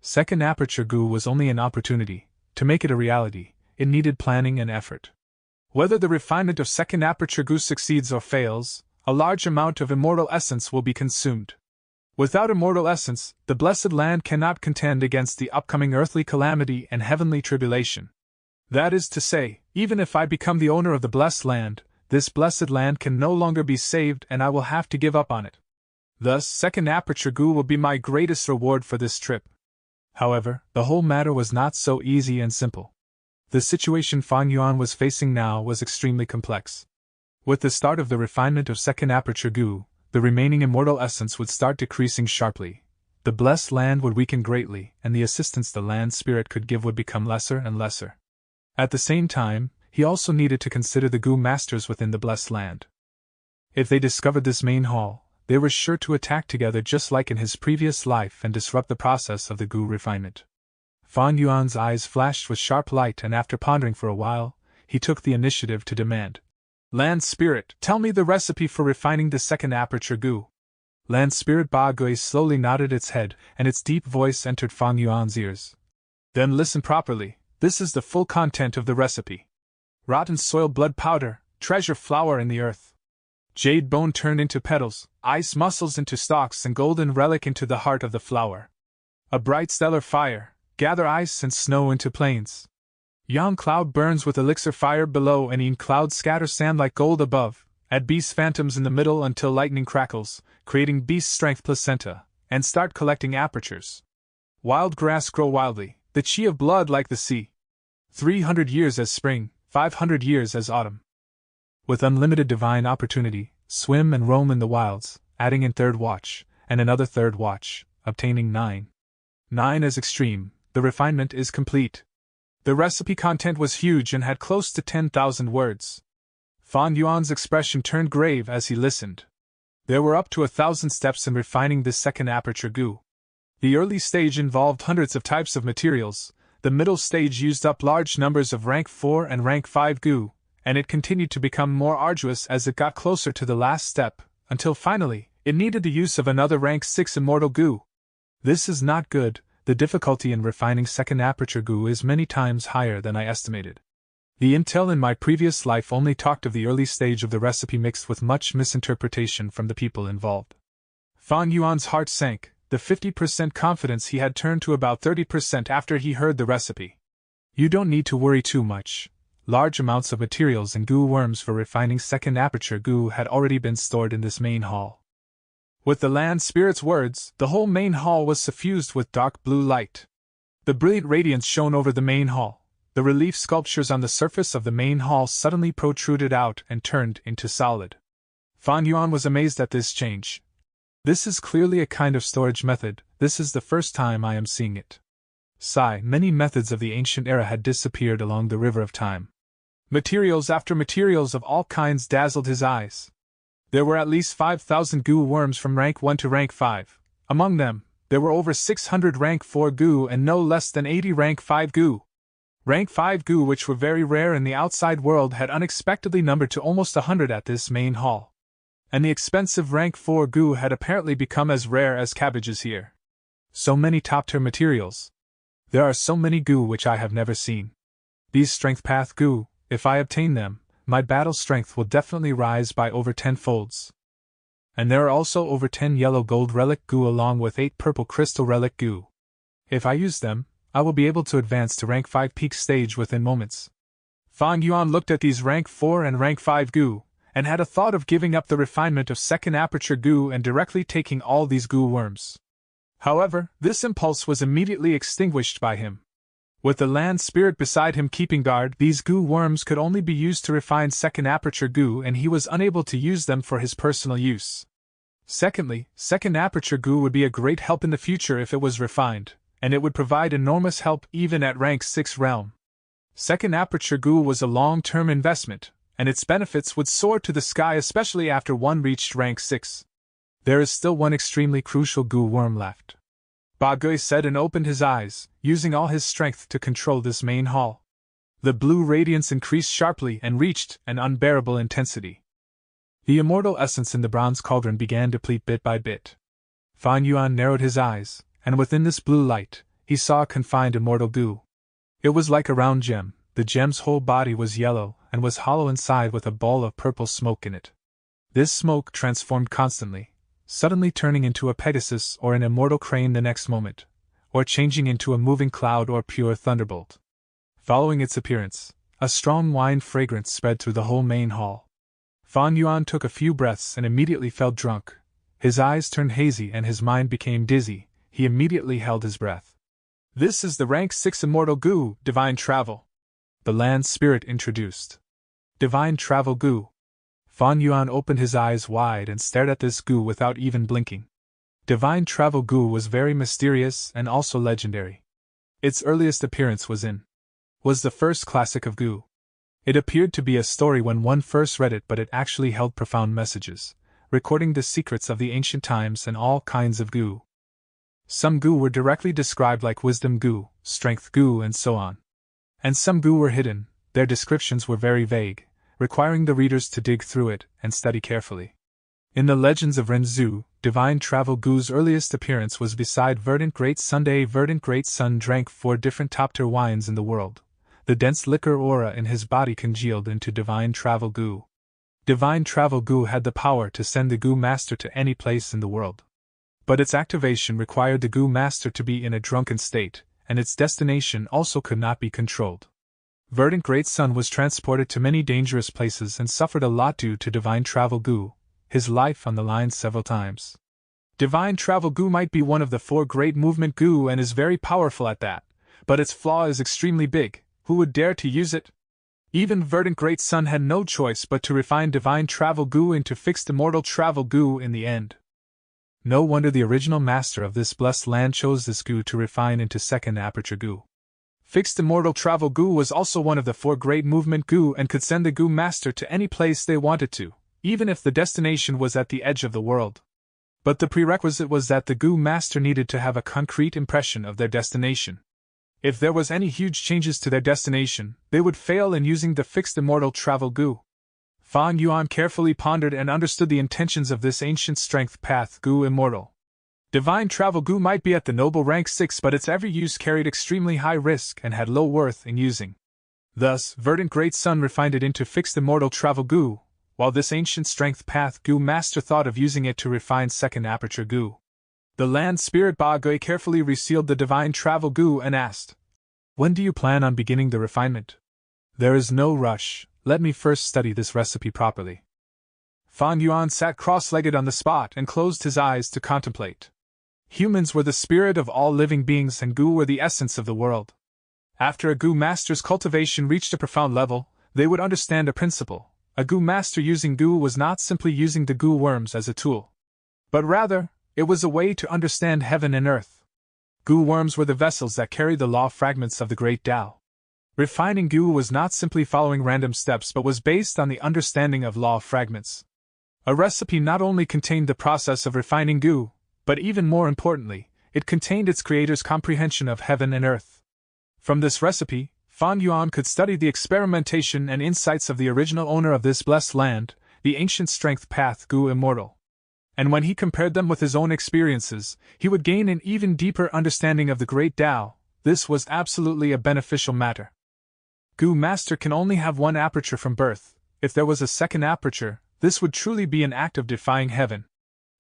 Second aperture goo was only an opportunity. To make it a reality, it needed planning and effort. Whether the refinement of second aperture goo succeeds or fails, a large amount of immortal essence will be consumed. Without immortal essence, the blessed land cannot contend against the upcoming earthly calamity and heavenly tribulation. That is to say, even if I become the owner of the blessed land, this blessed land can no longer be saved and I will have to give up on it. Thus, second aperture goo will be my greatest reward for this trip. However, the whole matter was not so easy and simple. The situation Fan Yuan was facing now was extremely complex. With the start of the refinement of second aperture goo, the remaining immortal essence would start decreasing sharply. The blessed land would weaken greatly, and the assistance the land spirit could give would become lesser and lesser. At the same time, he also needed to consider the goo masters within the blessed land. If they discovered this main hall, they were sure to attack together just like in his previous life and disrupt the process of the goo refinement. Fan Yuan's eyes flashed with sharp light, and after pondering for a while, he took the initiative to demand, "Land Spirit, tell me the recipe for refining the second aperture goo." Land Spirit Ba Gui slowly nodded its head, and its deep voice entered Fan Yuan's ears. "Then listen properly, this is the full content of the recipe. Rotten soil blood powder, treasure flower in the earth. Jade bone turned into petals, ice muscles into stalks, and golden relic into the heart of the flower. A bright stellar fire, gather ice and snow into plains. Yang cloud burns with elixir fire below, and Een cloud scatters sand like gold above. Add beast phantoms in the middle until lightning crackles, creating beast strength placenta, and start collecting apertures. Wild grass grow wildly, the chi of blood like the sea. 300 years as spring, 500 years as autumn. With unlimited divine opportunity, swim and roam in the wilds, adding in third watch, and another third watch, obtaining 9. 9 as extreme, the refinement is complete." The recipe content was huge and had close to 10,000 words. Fan Yuan's expression turned grave as he listened. There were up to 1,000 steps in refining this second aperture goo. The early stage involved hundreds of types of materials, the middle stage used up large numbers of rank 4 and rank 5 goo, and it continued to become more arduous as it got closer to the last step, until finally, it needed the use of another rank 6 immortal goo. This is not good. The difficulty in refining second aperture goo is many times higher than I estimated. The intel in my previous life only talked of the early stage of the recipe mixed with much misinterpretation from the people involved. Fan Yuan's heart sank. The 50% confidence he had turned to about 30% after he heard the recipe. You don't need to worry too much. Large amounts of materials and goo worms for refining second aperture goo had already been stored in this main hall. With the land spirit's words, the whole main hall was suffused with dark blue light. The brilliant radiance shone over the main hall. The relief sculptures on the surface of the main hall suddenly protruded out and turned into solid. Fan Yuan was amazed at this change. This is clearly a kind of storage method. This is the first time I am seeing it. Sigh, many methods of the ancient era had disappeared along the river of time. Materials after materials of all kinds dazzled his eyes. There were at least 5,000 goo worms from rank 1 to rank 5. Among them, there were over 600 rank 4 goo and no less than 80 rank 5 goo. Rank 5 goo, which were very rare in the outside world, had unexpectedly numbered to almost 100 at this main hall. And the expensive rank 4 goo had apparently become as rare as cabbages here. So many top-tier materials. There are so many goo which I have never seen. These strength path goo, if I obtain them, my battle strength will definitely rise by over 10 folds. And there are also over 10 yellow gold relic goo along with 8 purple crystal relic goo. If I use them, I will be able to advance to rank 5 peak stage within moments. Fan Yuan looked at these rank 4 and rank 5 goo, and had a thought of giving up the refinement of second aperture goo and directly taking all these goo worms. However, this impulse was immediately extinguished by him. With the land spirit beside him keeping guard, these goo worms could only be used to refine second aperture goo, and he was unable to use them for his personal use. Secondly, second aperture goo would be a great help in the future if it was refined, and it would provide enormous help even at rank 6 realm. Second aperture goo was a long-term investment, and its benefits would soar to the sky especially after one reached rank 6. There is still one extremely crucial goo worm left, Ba Gui said and opened his eyes, using all his strength to control this main hall. The blue radiance increased sharply and reached an unbearable intensity. The immortal essence in the bronze cauldron began to deplete bit by bit. Fan Yuan narrowed his eyes, and within this blue light, he saw a confined immortal goo. It was like a round gem. The gem's whole body was yellow and was hollow inside with a ball of purple smoke in it. This smoke transformed constantly, suddenly turning into a Pegasus or an immortal crane the next moment, or changing into a moving cloud or pure thunderbolt. Following its appearance, a strong wine fragrance spread through the whole main hall. Fan Yuan took a few breaths and immediately felt drunk. His eyes turned hazy and his mind became dizzy. He immediately held his breath. This is the rank 6 immortal goo, divine travel. The land spirit introduced. Divine travel goo. Fan Yuan opened his eyes wide and stared at this goo without even blinking. Divine travel goo was very mysterious and also legendary. Its earliest appearance was the first classic of goo. It appeared to be a story when one first read it, but it actually held profound messages, recording the secrets of the ancient times and all kinds of goo. Some goo were directly described like wisdom goo, strength goo, and so on. And some goo were hidden. Their descriptions were very vague, requiring the readers to dig through it and study carefully. In the legends of Renzu, divine travel goo's earliest appearance was beside Verdant Great Sun. Verdant Great Sun drank 4 different top-tier wines in the world. The dense liquor aura in his body congealed into divine travel goo. Divine travel goo had the power to send the goo master to any place in the world. But its activation required the goo master to be in a drunken state, and its destination also could not be controlled. Verdant Great Sun was transported to many dangerous places and suffered a lot due to divine travel goo, his life on the line several times. Divine travel goo might be one of the 4 great movement goo and is very powerful at that, but its flaw is extremely big. Who would dare to use it? Even Verdant Great Sun had no choice but to refine divine travel goo into fixed immortal travel goo in the end. No wonder the original master of this blessed land chose this goo to refine into second aperture goo. Fixed immortal travel goo was also one of the 4 great movement goo and could send the goo master to any place they wanted to, even if the destination was at the edge of the world. But the prerequisite was that the goo master needed to have a concrete impression of their destination. If there was any huge changes to their destination, they would fail in using the fixed immortal travel goo. Fan Yuan carefully pondered and understood the intentions of this ancient strength path goo immortal. Divine travel goo might be at the noble rank 6, but its every use carried extremely high risk and had low worth in using. Thus, Verdant Great Sun refined it into fixed immortal travel goo, while this ancient strength path goo master thought of using it to refine second aperture goo. The land spirit Ba Gui carefully resealed the divine travel goo and asked, "When do you plan on beginning the refinement?" "There is no rush. Let me first study this recipe properly." Fan Yuan sat cross-legged on the spot and closed his eyes to contemplate. Humans were the spirit of all living beings and goo were the essence of the world. After a goo master's cultivation reached a profound level, they would understand a principle. A goo master using goo was not simply using the goo worms as a tool, but rather, it was a way to understand heaven and earth. Goo worms were the vessels that carried the law fragments of the great Tao. Refining goo was not simply following random steps but was based on the understanding of law fragments. A recipe not only contained the process of refining goo, but even more importantly, it contained its creator's comprehension of heaven and earth. From this recipe, Fan Yuan could study the experimentation and insights of the original owner of this blessed land, the ancient strength path goo immortal. And when he compared them with his own experiences, he would gain an even deeper understanding of the great Tao. This was absolutely a beneficial matter. Goo master can only have one aperture from birth. If there was a second aperture, this would truly be an act of defying heaven.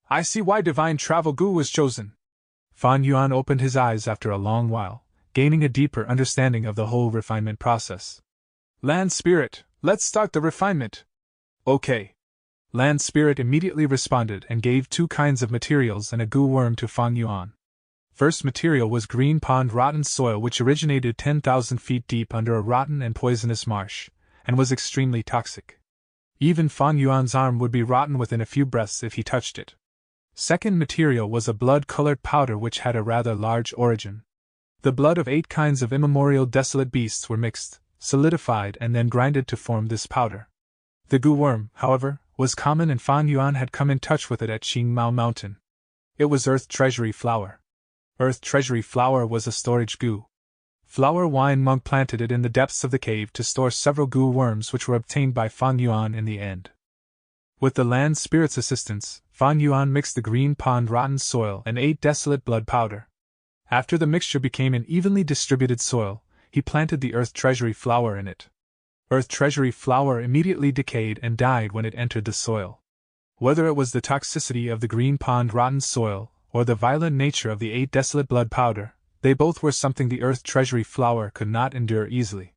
I see why divine travel goo was chosen. Fan Yuan opened his eyes after a long while, gaining a deeper understanding of the whole refinement process. Land spirit, let's start the refinement. Okay. Land spirit immediately responded and gave 2 kinds of materials and a goo worm to Fan Yuan. First material was green pond rotten soil which originated 10,000 feet deep under a rotten and poisonous marsh, and was extremely toxic. Even Fan Yuan's arm would be rotten within a few breaths if he touched it. Second material was a blood-colored powder which had a rather large origin. The blood of 8 kinds of immemorial desolate beasts were mixed, solidified, and then grinded to form this powder. The goo worm, however, was common, and Fan Yuan had come in touch with it at Qingmao Mountain. It was Earth Treasury Flower. Earth Treasury Flower was a storage goo. Flower Wine Monk planted it in the depths of the cave to store several goo worms which were obtained by Fan Yuan in the end. With the land spirit's assistance, Fan Yuan mixed the green pond rotten soil and 8 desolate blood powder. After the mixture became an evenly distributed soil, he planted the Earth Treasury Flower in it. Earth Treasury Flower immediately decayed and died when it entered the soil. Whether it was the toxicity of the green pond rotten soil, or the violent nature of the 8 desolate blood powder, they both were something the Earth Treasury Flower could not endure easily.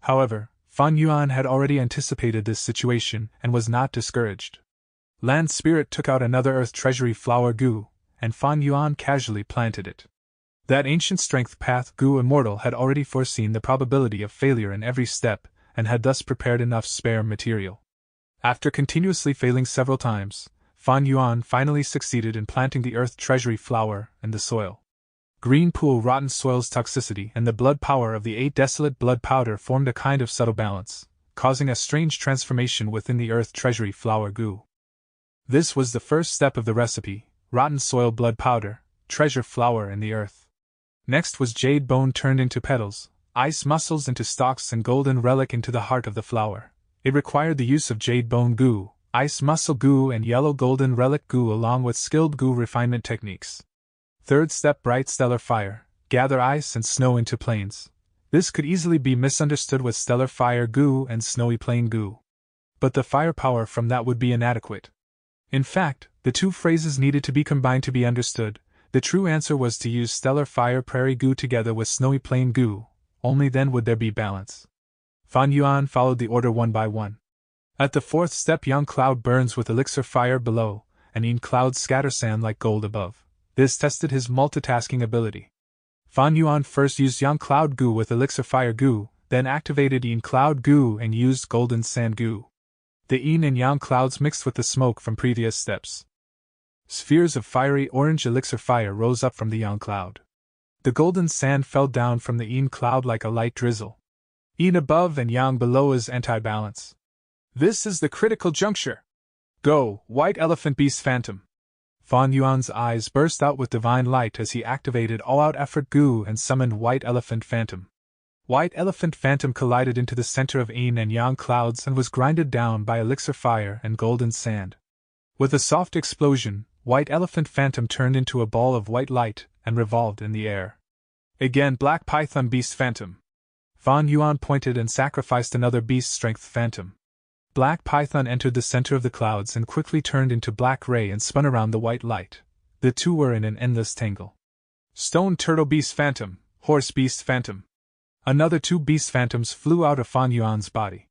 However, Fan Yuan had already anticipated this situation and was not discouraged. Land Spirit took out another Earth Treasury Flower goo, and Fan Yuan casually planted it. That ancient strength path goo immortal had already foreseen the probability of failure in every step, and had thus prepared enough spare material. After continuously failing several times, Fan Yuan finally succeeded in planting the Earth Treasury Flower in the soil. Green pool rotten soil's toxicity and the blood power of the 8 desolate blood powder formed a kind of subtle balance, causing a strange transformation within the Earth Treasury Flower goo. This was the first step of the recipe: rotten soil blood powder, treasure flower in the earth. Next was jade bone turned into petals, ice muscles into stalks, and golden relic into the heart of the flower. It required the use of jade bone goo, ice muscle goo, and yellow golden relic goo along with skilled goo refinement techniques. Third step: bright stellar fire, gather ice and snow into plains. This could easily be misunderstood with stellar fire goo and snowy plain goo. But the firepower from that would be inadequate. In fact, the two phrases needed to be combined to be understood. The true answer was to use stellar fire prairie goo together with snowy plain goo, only then would there be balance. Fan Yuan followed the order one by one. At the 4th step, young cloud burns with elixir fire below, and in clouds scatter sand like gold above. This tested his multitasking ability. Fan Yuan first used young cloud goo with elixir fire goo, then activated yin cloud goo and used golden sand goo. The yin and yang clouds mixed with the smoke from previous steps. Spheres of fiery orange elixir fire rose up from the yang cloud. The golden sand fell down from the yin cloud like a light drizzle. Yin above and yang below is anti-balance. This is the critical juncture. Go, White Elephant Beast Phantom. Fan Yuan's eyes burst out with divine light as he activated all-out effort goo and summoned White Elephant Phantom. White Elephant Phantom collided into the center of yin and yang clouds and was grinded down by elixir fire and golden sand. With a soft explosion, White Elephant Phantom turned into a ball of white light and revolved in the air. Again, Black Python Beast Phantom. Fan Yuan pointed and sacrificed another beast strength phantom. Black Python entered the center of the clouds and quickly turned into Black Ray and spun around the white light. The two were in an endless tangle. Stone Turtle Beast Phantom, Horse Beast Phantom. Another 2 beast phantoms flew out of Fan Yuan's body.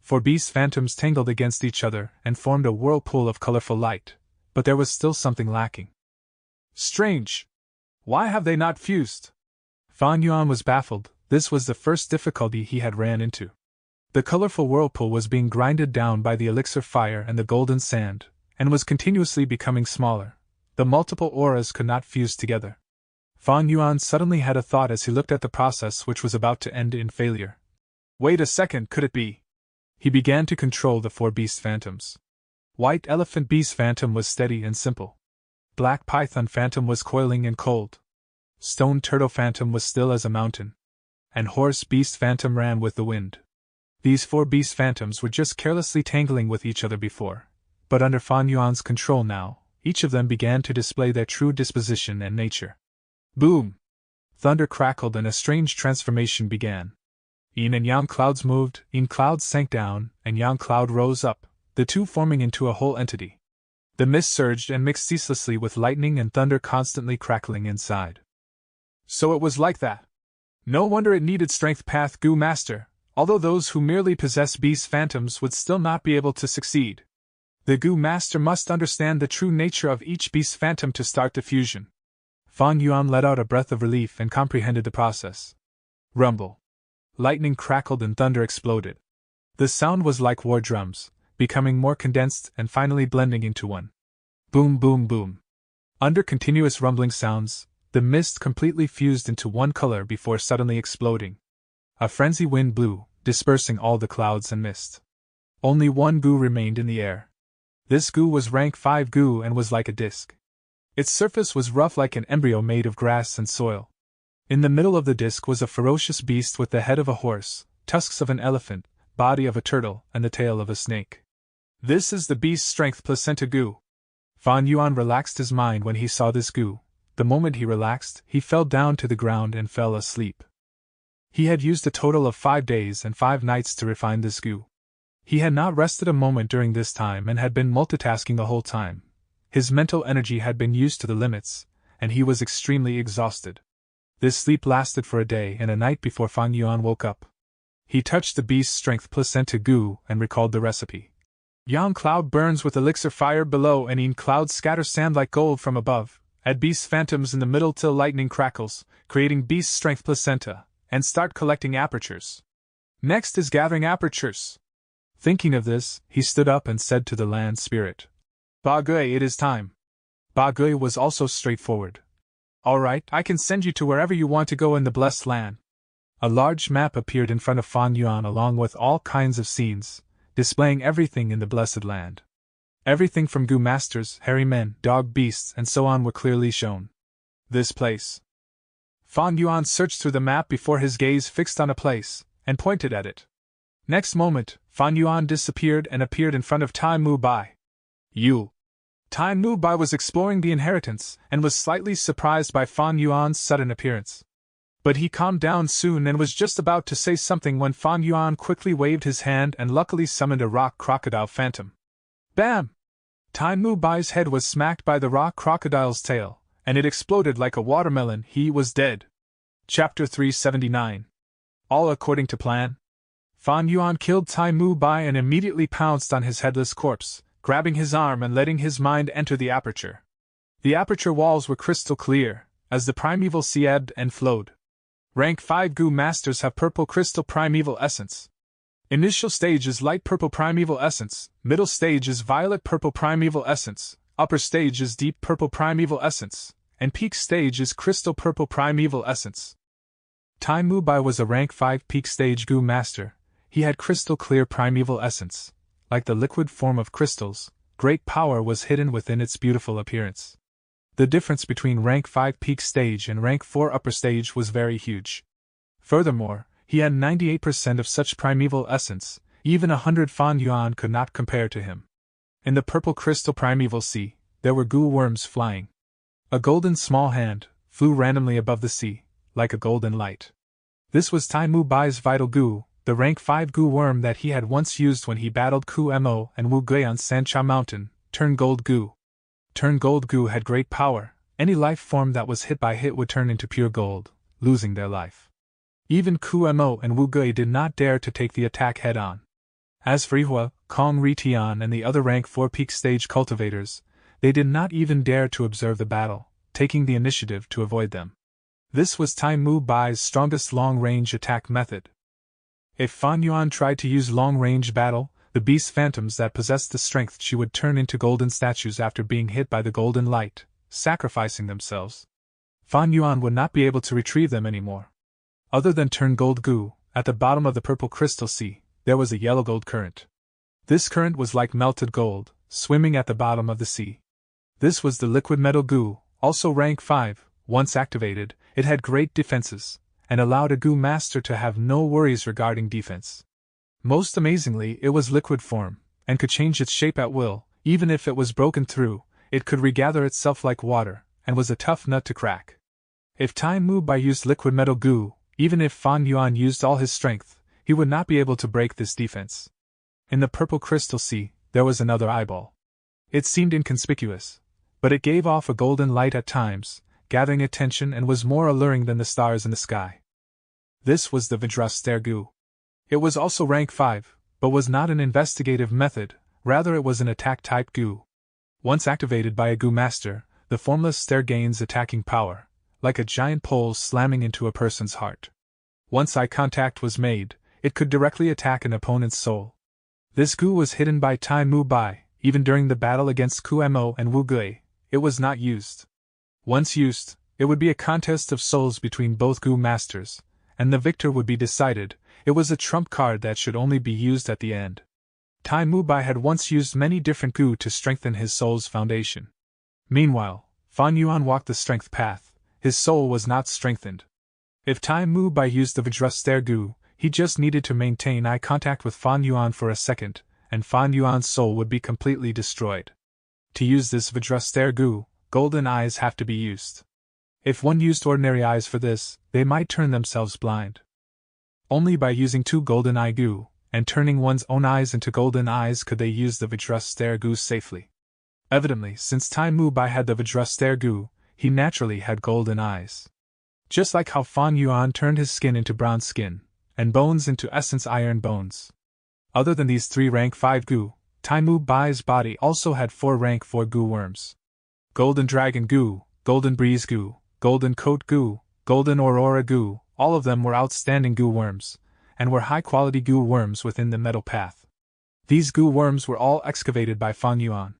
4 beast phantoms tangled against each other and formed a whirlpool of colorful light, but there was still something lacking. Strange! Why have they not fused? Fan Yuan was baffled. This was the first difficulty he had ran into. The colorful whirlpool was being grinded down by the elixir fire and the golden sand, and was continuously becoming smaller. The multiple auras could not fuse together. Fan Yuan suddenly had a thought as he looked at the process which was about to end in failure. Wait a second, could it be? He began to control the 4 beast phantoms. White Elephant Beast Phantom was steady and simple. Black Python Phantom was coiling and cold. Stone Turtle Phantom was still as a mountain. And Horse Beast Phantom ran with the wind. These 4 beast phantoms were just carelessly tangling with each other before, but under Fan Yuan's control now, each of them began to display their true disposition and nature. Boom! Thunder crackled and a strange transformation began. Yin and yang clouds moved, yin cloud sank down, and yang cloud rose up, the two forming into a whole entity. The mist surged and mixed ceaselessly with lightning and thunder constantly crackling inside. So it was like that. No wonder it needed Strength Path Goo Master, although those who merely possess beast phantoms would still not be able to succeed. The Goo Master must understand the true nature of each beast phantom to start the fusion. Fan Yuan let out a breath of relief and comprehended the process. Rumble. Lightning crackled and thunder exploded. The sound was like war drums, becoming more condensed and finally blending into one. Boom, boom, boom. Under continuous rumbling sounds, The mist completely fused into one color before suddenly exploding. A frenzy wind blew, dispersing all the clouds and mist. Only one goo remained in the air. This goo was rank 5 goo and was like a disc. Its surface was rough like an embryo made of grass and soil. In the middle of the disc was a ferocious beast with the head of a horse, tusks of an elephant, body of a turtle, and the tail of a snake. This is the beast's strength placenta goo. Fan Yuan relaxed his mind when he saw this goo. The moment he relaxed, he fell down to the ground and fell asleep. He had used a total of 5 days and 5 nights to refine this goo. He had not rested a moment during this time and had been multitasking the whole time. His mental energy had been used to the limits, and he was extremely exhausted. This sleep lasted for a day and a night before Fan Yuan woke up. He touched the beast's strength placenta goo and recalled the recipe. Yang cloud burns with elixir fire below and Yin cloud scatters sand like gold from above. Add beast phantoms in the middle till lightning crackles, creating beast strength placenta, and start collecting apertures. Next is gathering apertures. Thinking of this, he stood up and said to the land spirit, Ba Gui, it is time. Ba Gui was also straightforward. All right, I can send you to wherever you want to go in the blessed land. A large map appeared in front of Fan Yuan along with all kinds of scenes, displaying everything in the blessed land. Everything from goo masters, hairy men, dog beasts, and so on were clearly shown. This place. Fan Yuan searched through the map before his gaze fixed on a place, and pointed at it. Next moment, Fan Yuan disappeared and appeared in front of Tai Mu Bai. You. Tai Mu Bai was exploring the inheritance, and was slightly surprised by Fan Yuan's sudden appearance. But he calmed down soon and was just about to say something when Fan Yuan quickly waved his hand and luckily summoned a rock crocodile phantom. Bam! Tai Mu Bai's head was smacked by the rock crocodile's tail, and it exploded like a watermelon. He was dead. Chapter 379. All according to plan. Fan Yuan killed Tai Mu Bai and immediately pounced on his headless corpse, grabbing his arm and letting his mind enter the aperture. The aperture walls were crystal clear, as the primeval sea ebbed and flowed. Rank 5 goo masters have purple crystal primeval essence. Initial stage is light purple primeval essence, middle stage is violet purple primeval essence, upper stage is deep purple primeval essence, and peak stage is crystal purple primeval essence. Tai Mu Bai was a rank 5 peak stage goo master. He had crystal clear primeval essence. Like the liquid form of crystals, great power was hidden within its beautiful appearance. The difference between rank 5 peak stage and rank 4 upper stage was very huge. Furthermore, he had 98% of such primeval essence, even 100 Fan Yuan could not compare to him. In the purple crystal primeval sea, there were goo worms flying. A golden small hand flew randomly above the sea, like a golden light. This was Tai Mu Bai's vital goo, the rank 5 goo worm that he had once used when he battled Ku Mo and Wu Gui on Sancha Mountain, Turn Gold Goo. Turn Gold Goo had great power. Any life form that was hit by hit would turn into pure gold, losing their life. Even Ku Mo and Wu Gui did not dare to take the attack head-on. As for Ihua, Kong Ri Tian and the other rank 4 peak stage cultivators, they did not even dare to observe the battle, taking the initiative to avoid them. This was Tai Mu Bai's strongest long-range attack method. If Fan Yuan tried to use long-range battle, the beast phantoms that possessed the strength she would turn into golden statues after being hit by the golden light, sacrificing themselves. Fan Yuan would not be able to retrieve them anymore. Other than Turn Gold Goo, at the bottom of the purple crystal sea, there was a yellow gold current. This current was like melted gold, swimming at the bottom of the sea. This was the liquid metal goo, also rank 5. Once activated, it had great defenses, and allowed a goo master to have no worries regarding defense. Most amazingly, it was liquid form, and could change its shape at will. Even if it was broken through, it could regather itself like water, and was a tough nut to crack. If Tai Mu Bai used liquid metal goo, even if Fan Yuan used all his strength, he would not be able to break this defense. In the purple crystal sea, there was another eyeball. It seemed inconspicuous, but it gave off a golden light at times, gathering attention and was more alluring than the stars in the sky. This was the Vajraster goo. It was also rank 5, but was not an investigative method, rather it was an attack-type goo. Once activated by a goo master, the formless stare gains attacking power, like a giant pole slamming into a person's heart. Once eye contact was made, it could directly attack an opponent's soul. This goo was hidden by Tai Mu Bai. Even during the battle against Ku Mo and Wu Gui, it was not used. Once used, It would be a contest of souls between both Gu masters, and the victor would be decided. It was a trump card that should only be used at the end. Tai Mu Bai had once used many different Gu to strengthen his soul's foundation. Meanwhile, Fan Yuan walked the strength path. His soul was not strengthened. If Tai Mu Bai used the Vajrastare Gu, he just needed to maintain eye contact with Fan Yuan for a second, and Fan Yuan's soul would be completely destroyed. To use this Vajrastare Gu, golden eyes have to be used. If one used ordinary eyes for this, they might turn themselves blind. Only by using 2 golden eye Gu, and turning one's own eyes into golden eyes could they use the Vajrastare Gu safely. Evidently, since Tai Mu Bai had the Vajrastare Gu, he naturally had golden eyes. Just like how Fan Yuan turned his skin into brown skin, and bones into essence iron bones. Other than these 3 rank 5 Gu, Tai Mu Bai's body also had 4 rank 4 Gu worms. Golden Dragon Gu, Golden Breeze Gu, Golden Coat Gu, Golden Aurora Gu, all of them were outstanding Gu worms, and were high-quality Gu worms within the metal path. These Gu worms were all excavated by Fan Yuan.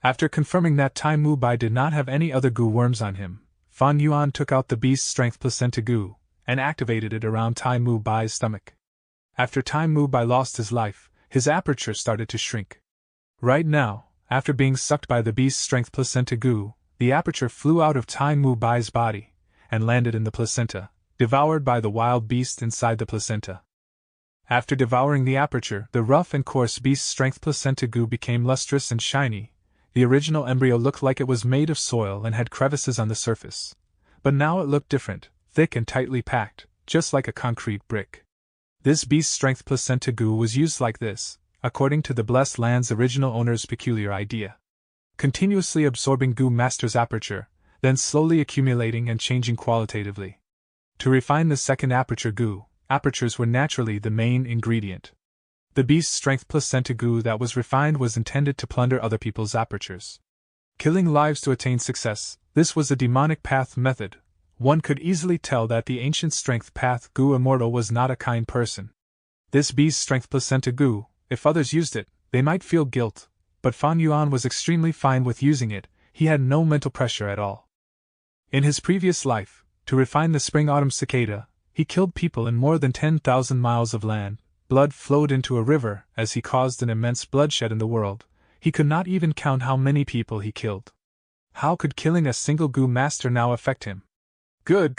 After confirming that Tai Mu Bai did not have any other Gu worms on him, Fan Yuan took out the Beast Strength Placenta Gu, and activated it around Tai Mu Bai's stomach. After Tai Mu Bai lost his life, his aperture started to shrink. Right now, after being sucked by the Beast Strength Placenta Gu, the aperture flew out of Tai Mu Bai's body, and landed in the placenta, devoured by the wild beast inside the placenta. After devouring the aperture, the rough and coarse Beast Strength Placenta Gu became lustrous and shiny. The original embryo looked like it was made of soil and had crevices on the surface. But now it looked different, thick and tightly packed, just like a concrete brick. This Beast Strength Placenta Gu was used like this, according to the Blessed Land's original owner's peculiar idea. Continuously absorbing Gu Master's aperture, then slowly accumulating and changing qualitatively. To refine the second aperture Gu, apertures were naturally the main ingredient. The Beast Strength Placenta Gu that was refined was intended to plunder other people's apertures. Killing lives to attain success, this was a demonic path method. One could easily tell that the ancient strength path Gu Immortal was not a kind person. This Beast Strength Placenta Gu, if others used it, they might feel guilt, but Fan Yuan was extremely fine with using it. He had no mental pressure at all. In his previous life, to refine the spring-autumn cicada, he killed people in more than 10,000 miles of land. Blood flowed into a river as he caused an immense bloodshed in the world. He could not even count how many people he killed. How could killing a single Gu Master now affect him? Good.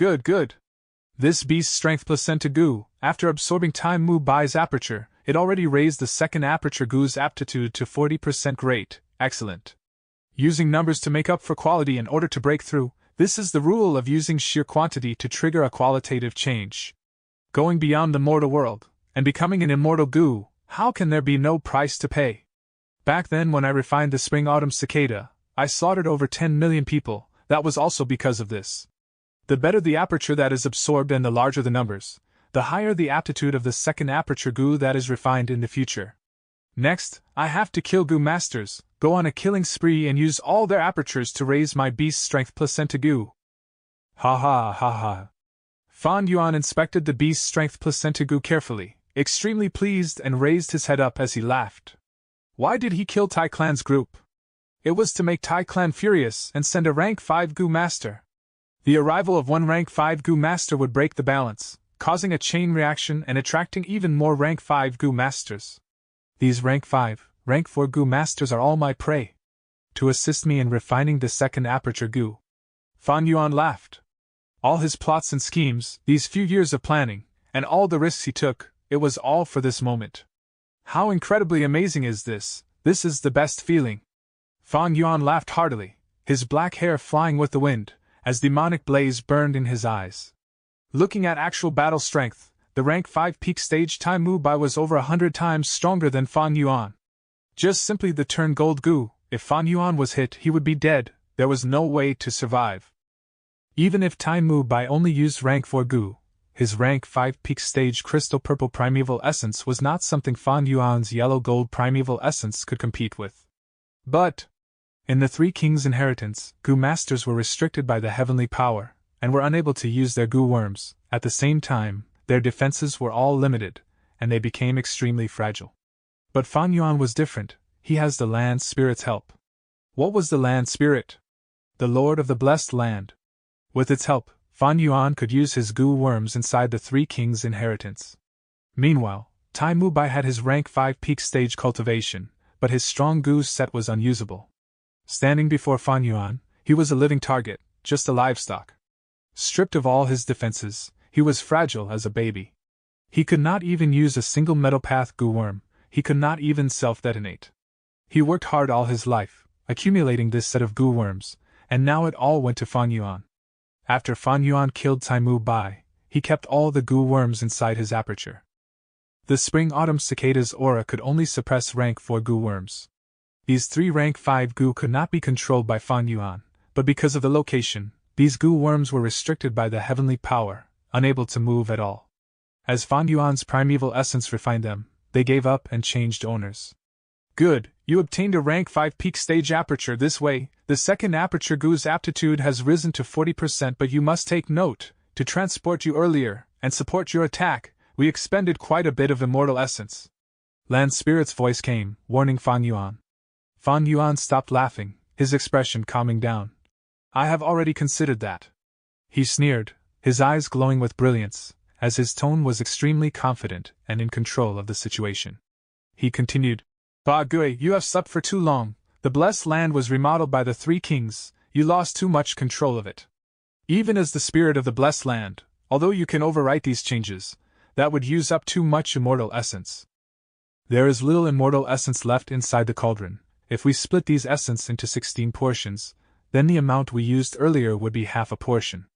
This Beast Strength Placenta Gu, after absorbing Tai Mu Bai's aperture, it already raised the second aperture Gu's aptitude to 40%. Great, excellent. Using numbers to make up for quality in order to break through, this is the rule of using sheer quantity to trigger a qualitative change. Going beyond the mortal world, and becoming an immortal Gu, how can there be no price to pay? Back then when I refined the spring-autumn cicada, I slaughtered over 10 million people. That was also because of this. The better the aperture that is absorbed and the larger the numbers, the higher the aptitude of the second aperture Gu that is refined in the future. Next, I have to kill Gu Masters, go on a killing spree and use all their apertures to raise my Beast Strength Placenta Gu. Ha. Fan Yuan inspected the Beast Strength Placenta Gu carefully, extremely pleased, and raised his head up as he laughed. Why did he kill Tai Clan's group? It was to make Tai Clan furious and send a rank 5 Gu Master. The arrival of one rank 5 Gu Master would break the balance, causing a chain reaction and attracting even more rank 5 Gu Masters. These rank 5, rank 4 Gu Masters are all my prey. To assist me in refining the second aperture Gu. Fan Yuan laughed. All his plots and schemes, these few years of planning, and all the risks he took, it was all for this moment. How incredibly amazing is this! This is the best feeling. Fan Yuan laughed heartily, his black hair flying with the wind, as demonic blaze burned in his eyes. Looking at actual battle strength, the rank 5 peak stage Tai Mu Bai was over 100 times stronger than Fan Yuan. Just simply the turn gold Gu, if Fan Yuan was hit he would be dead, there was no way to survive. Even if Tai Mu Bai only used rank 4 Gu, his rank 5 peak stage crystal purple primeval essence was not something Fan Yuan's yellow gold primeval essence could compete with. But in the Three Kings' inheritance, Gu Masters were restricted by the heavenly power, and were unable to use their Gu worms. At the same time, their defenses were all limited, and they became extremely fragile. But Fan Yuan was different, he has the land spirit's help. What was the land spirit? The Lord of the Blessed Land. With its help, Fan Yuan could use his goo worms inside the Three Kings' inheritance. Meanwhile, Tai Mu Bai had his rank 5 peak stage cultivation, but his strong goo set was unusable. Standing before Fan Yuan, he was a living target, just a livestock. Stripped of all his defenses, he was fragile as a baby. He could not even use a single metal path goo worm, he could not even self-detonate. He worked hard all his life, accumulating this set of goo worms, and now it all went to Fan Yuan. After Fan Yuan killed Tai Mu Bai, he kept all the goo worms inside his aperture. The spring-autumn cicada's aura could only suppress rank 4 goo worms. These 3 rank 5 goo could not be controlled by Fan Yuan, but because of the location, these goo worms were restricted by the heavenly power, unable to move at all. As Fan Yuan's primeval essence refined them, they gave up and changed owners. Good, you obtained a rank 5 peak stage aperture this way. The second aperture goo's aptitude has risen to 40%, but you must take note, to transport you earlier, and support your attack, we expended quite a bit of immortal essence. Land Spirit's voice came, warning Fan Yuan. Fan Yuan stopped laughing, his expression calming down. I have already considered that. He sneered, his eyes glowing with brilliance, as his tone was extremely confident and in control of the situation. He continued, Ba Gui, you have slept for too long. The blessed land was remodeled by the Three Kings, you lost too much control of it. Even as the spirit of the blessed land, although you can overwrite these changes, that would use up too much immortal essence. There is little immortal essence left inside the cauldron. If we split these essence into 16 portions, then the amount we used earlier would be half a portion.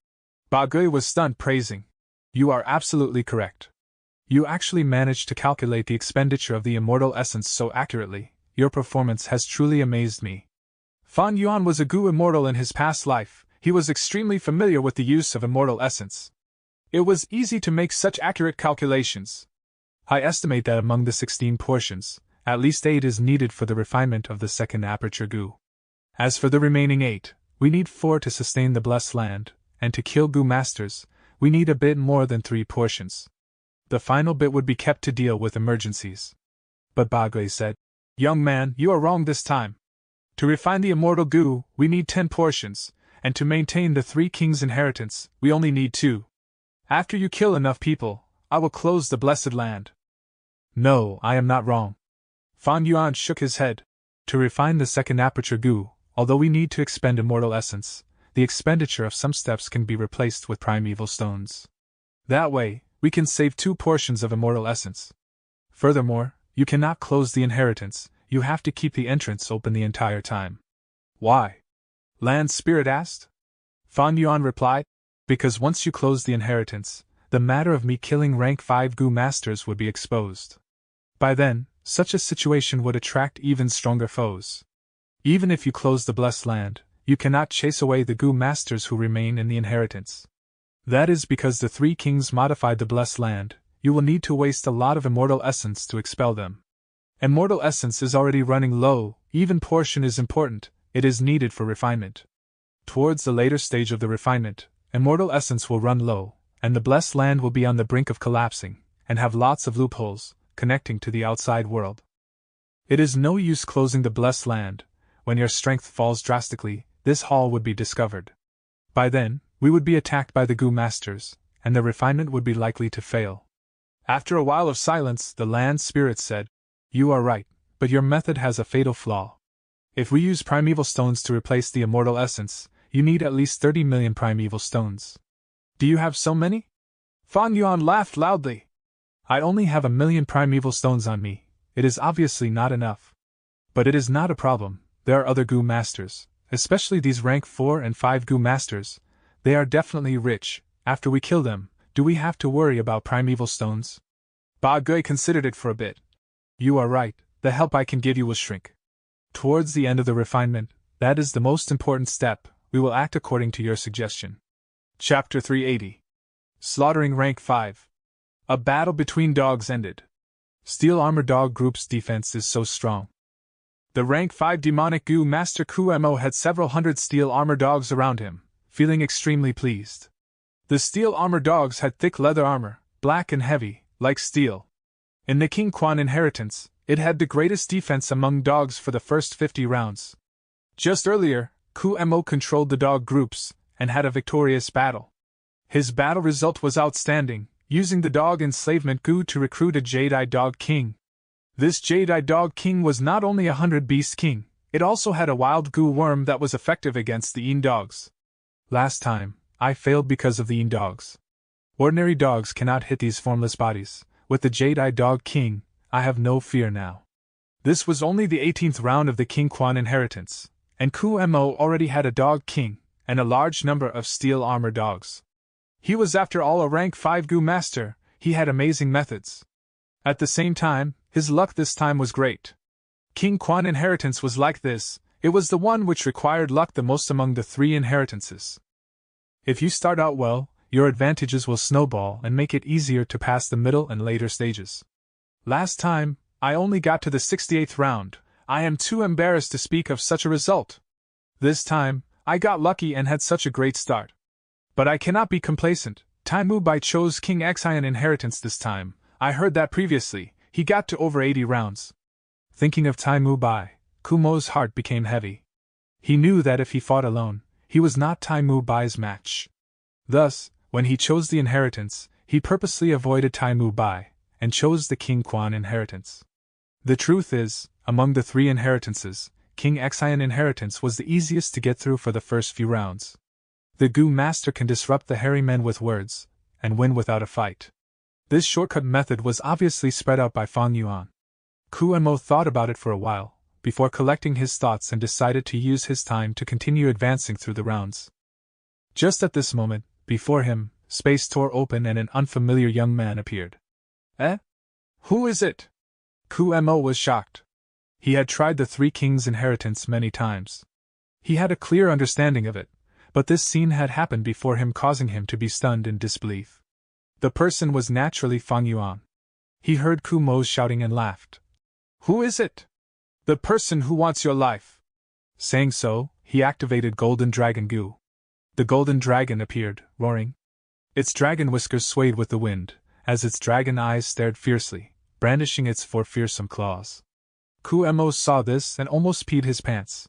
Ba Gui was stunned, praising. You are absolutely correct. You actually managed to calculate the expenditure of the immortal essence so accurately. Your performance has truly amazed me. Fan Yuan was a goo immortal in his past life. He was extremely familiar with the use of immortal essence. It was easy to make such accurate calculations. I estimate that among the 16 portions, at least 8 is needed for the refinement of the second aperture goo. As for the remaining 8, we need 4 to sustain the blessed land, and to kill goo masters, we need a bit more than 3 portions. The final bit would be kept to deal with emergencies. But Ba Gui said, Young man, you are wrong this time. To refine the immortal goo, we need 10 portions, and to maintain the Three Kings' inheritance, we only need 2. After you kill enough people, I will close the blessed land. No, I am not wrong. Fan Yuan shook his head. To refine the second aperture goo, although we need to expend immortal essence, the expenditure of some steps can be replaced with primeval stones. That way, we can save 2 portions of immortal essence. Furthermore, you cannot close the inheritance, you have to keep the entrance open the entire time. Why? Land Spirit asked. Fan Yuan replied, Because once you close the inheritance, the matter of me killing rank 5 goo masters would be exposed. By then, such a situation would attract even stronger foes. Even if you close the blessed land, you cannot chase away the goo masters who remain in the inheritance. That is because the Three Kings modified the blessed land. You will need to waste a lot of immortal essence to expel them. Immortal essence is already running low, even portion is important, it is needed for refinement. Towards the later stage of the refinement, immortal essence will run low, and the blessed land will be on the brink of collapsing, and have lots of loopholes, connecting to the outside world. It is no use closing the blessed land. When your strength falls drastically, this hall would be discovered. By then, we would be attacked by the goo masters, and the refinement would be likely to fail. After a while of silence, the land spirit said, You are right, but your method has a fatal flaw. If we use primeval stones to replace the immortal essence, you need at least 30 million primeval stones. Do you have so many? Fan Yuan laughed loudly. I only have 1 million primeval stones on me. It is obviously not enough. But it is not a problem. There are other goo masters, especially these rank 4 and 5 goo masters. They are definitely rich. After we kill them, do we have to worry about primeval stones? Ba Gui considered it for a bit. You are right, the help I can give you will shrink. Towards the end of the refinement, that is the most important step, we will act according to your suggestion. Chapter 380. Slaughtering Rank 5. A battle between dogs ended. Steel Armor Dog Group's defense is so strong. The Rank 5 demonic goo master Kumo had several hundred steel armor dogs around him, feeling extremely pleased. The steel armor dogs had thick leather armor, black and heavy, like steel. In the King Quan inheritance, it had the greatest defense among dogs for the first 50 rounds. Just earlier, Kumo controlled the dog groups, and had a victorious battle. His battle result was outstanding, using the dog enslavement goo to recruit a Jedi Dog King. This Jedi Dog King was not only a 100-beast king, it also had a wild goo worm that was effective against the Een dogs. Last time, I failed because of the Een dogs. Ordinary dogs cannot hit these formless bodies. With the Jedi Dog King, I have no fear now. This was only the 18th round of the King Quan inheritance, and Kumo already had a Dog King, and a large number of steel armor dogs. He was after all a rank 5 goo master. He had amazing methods. At the same time, his luck this time was great. King Quan inheritance was like this, it was the one which required luck the most among the 3 inheritances. If you start out well, your advantages will snowball and make it easier to pass the middle and later stages. Last time, I only got to the 68th round. I am too embarrassed to speak of such a result. This time, I got lucky and had such a great start. But I cannot be complacent. Taimu Bai chose King Xian inheritance this time. I heard that previously, he got to over 80 rounds. Thinking of Taimu Bai, Kumo's heart became heavy. He knew that if he fought alone, he was not Taimu Bai's match. Thus, when he chose the inheritance, he purposely avoided Taimu Bai, and chose the King Quan inheritance. The truth is, among the 3 inheritances, King Xian inheritance was the easiest to get through for the first few rounds. The Goo Master can disrupt the hairy men with words, and win without a fight. This shortcut method was obviously spread out by Fang Yuan. Kumo thought about it for a while, before collecting his thoughts and decided to use his time to continue advancing through the rounds. Just at this moment, before him, space tore open and an unfamiliar young man appeared. Eh? Who is it? Kumo was shocked. He had tried the 3 kings' inheritance many times. He had a clear understanding of it, but this scene had happened before him, causing him to be stunned in disbelief. The person was naturally Fang Yuan. He heard Kumo's shouting and laughed. Who is it? The person who wants your life. Saying so, he activated Golden Dragon Goo. The Golden Dragon appeared, roaring. Its dragon whiskers swayed with the wind, as its dragon eyes stared fiercely, brandishing its 4 fearsome claws. Kumo saw this and almost peed his pants.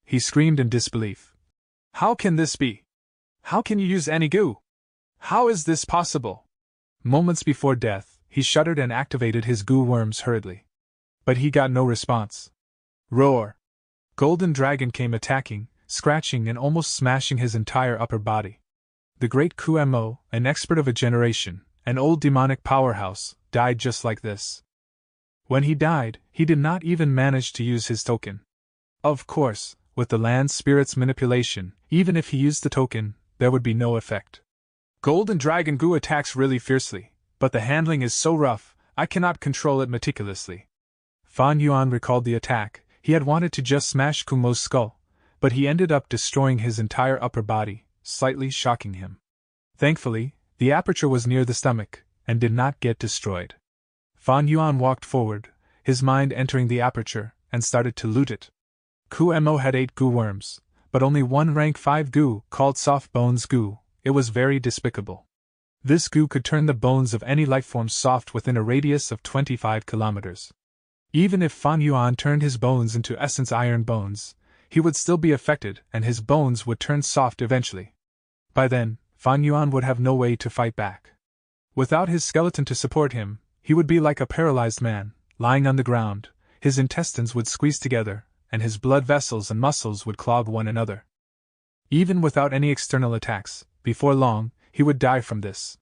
He screamed in disbelief. How can this be? How can you use any goo? How is this possible? Moments before death, he shuddered and activated his goo worms hurriedly. But he got no response. Roar! Golden Dragon came attacking, scratching and almost smashing his entire upper body. The great Kumo, an expert of a generation, an old demonic powerhouse, died just like this. When he died, he did not even manage to use his token. Of course, with the land spirit's manipulation, even if he used the token, there would be no effect. Golden Dragon Goo attacks really fiercely, but the handling is so rough, I cannot control it meticulously. Fan Yuan recalled the attack. He had wanted to just smash Kumo's skull, but he ended up destroying his entire upper body, slightly shocking him. Thankfully, the aperture was near the stomach, and did not get destroyed. Fan Yuan walked forward, his mind entering the aperture, and started to loot it. Kumo had 8 goo worms, but only 1 rank 5 goo, called Soft Bones Goo. It was very despicable. This goo could turn the bones of any lifeform soft within a radius of 25 kilometers. Even if Fan Yuan turned his bones into essence iron bones, he would still be affected and his bones would turn soft eventually. By then, Fan Yuan would have no way to fight back. Without his skeleton to support him, he would be like a paralyzed man, lying on the ground. His intestines would squeeze together, and his blood vessels and muscles would clog one another. Even without any external attacks, before long, he would die from this.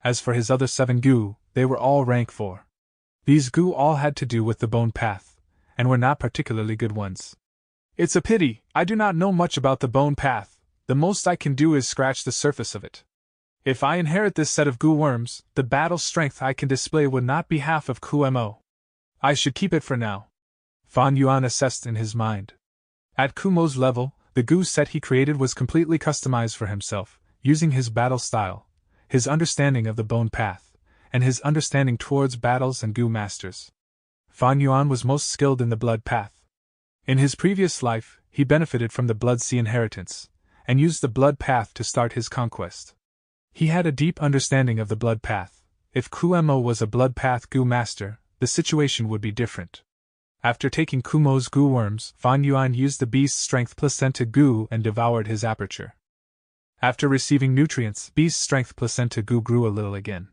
As for his other 7 goo, they were all rank 4. These goo all had to do with the bone path, and were not particularly good ones. It's a pity, I do not know much about the bone path. The most I can do is scratch the surface of it. If I inherit this set of goo worms, the battle strength I can display would not be half of Kumo. I should keep it for now. Fan Yuan assessed in his mind. At Kumo's level, the goo set he created was completely customized for himself, using his battle style, his understanding of the bone path, and his understanding towards battles and goo masters. Fan Yuan was most skilled in the blood path. In his previous life, he benefited from the Blood Sea inheritance, and used the blood path to start his conquest. He had a deep understanding of the blood path. If Kumo was a blood path goo master, the situation would be different. After taking Kumo's goo worms, Fan Yuan used the beast's strength placenta goo and devoured his aperture. After receiving nutrients, beast strength placenta goo grew a little again.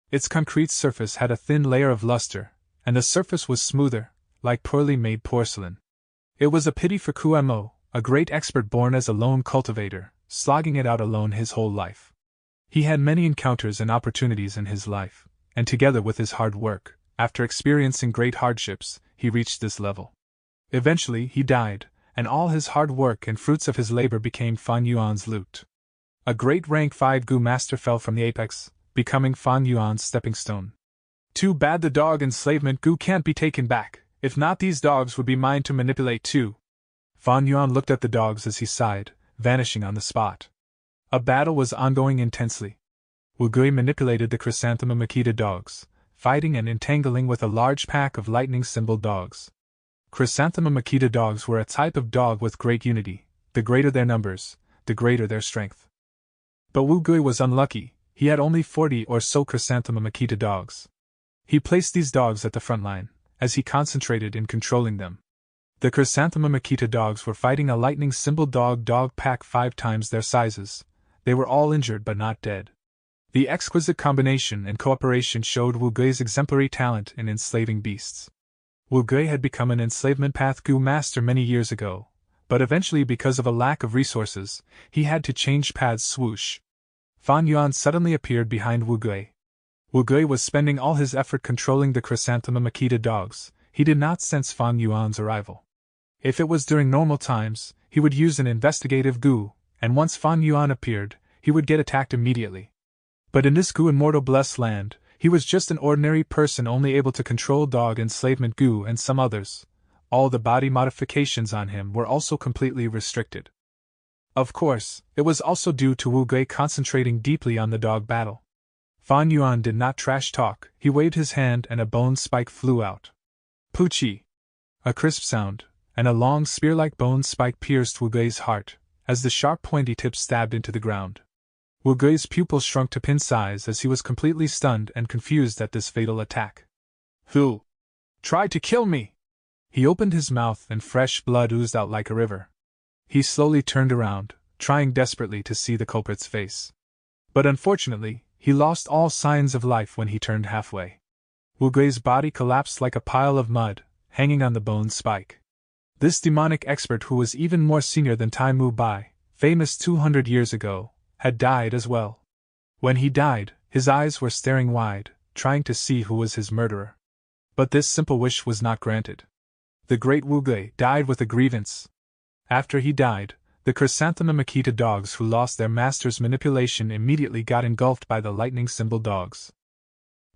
Its concrete surface had a thin layer of luster, and the surface was smoother, like poorly made porcelain. It was a pity for Kumo, a great expert born as a lone cultivator, slogging it out alone his whole life. He had many encounters and opportunities in his life, and together with his hard work, after experiencing great hardships, he reached this level. Eventually he died, and all his hard work and fruits of his labor became Fan Yuan's loot. A great rank 5 Gu master fell from the apex, becoming Fan Yuan's stepping stone. Too bad the dog enslavement Gu can't be taken back, if not these dogs would be mine to manipulate too. Fan Yuan looked at the dogs as he sighed, vanishing on the spot. A battle was ongoing intensely. Wu Gui manipulated the Chrysanthemum Makita dogs, fighting and entangling with a large pack of lightning symbol dogs. Chrysanthemum Makita dogs were a type of dog with great unity. The greater their numbers, the greater their strength. But Wu Gui was unlucky. He had only 40 or so Chrysanthemum Makita dogs. He placed these dogs at the front line, as he concentrated in controlling them. The Chrysanthemum Makita dogs were fighting a lightning symbol dog pack 5 times their sizes. They were all injured but not dead. The exquisite combination and cooperation showed Wu Gui's exemplary talent in enslaving beasts. Wu Gui had become an enslavement path Gu master many years ago, but eventually because of a lack of resources, he had to change paths. Swoosh. Fan Yuan suddenly appeared behind Wu Gui. Wu Gui was spending all his effort controlling the Chrysanthemum Makita dogs. He did not sense Fan Yuan's arrival. If it was during normal times, he would use an investigative Gu, and once Fan Yuan appeared, he would get attacked immediately. But in this Gu immortal blessed land, he was just an ordinary person only able to control dog enslavement Gu and some others. All the body modifications on him were also completely restricted. Of course, it was also due to Wu Gui concentrating deeply on the dog battle. Fan Yuan did not trash talk. He waved his hand and a bone spike flew out. Poochie! A crisp sound, and a long spear-like bone spike pierced Wu Gui's heart, as the sharp pointy tip stabbed into the ground. Wu Gui's pupils shrunk to pin size as he was completely stunned and confused at this fatal attack. Who tried to kill me? He opened his mouth and fresh blood oozed out like a river. He slowly turned around, trying desperately to see the culprit's face. But unfortunately, he lost all signs of life when he turned halfway. Wu Gui's body collapsed like a pile of mud, hanging on the bone spike. This demonic expert, who was even more senior than Tai Mu Bai, famous 200 years ago, had died as well. When he died, his eyes were staring wide, trying to see who was his murderer. But this simple wish was not granted. The great Wu Gui died with a grievance. After he died, the Chrysanthemum Makita dogs who lost their master's manipulation immediately got engulfed by the lightning symbol dogs.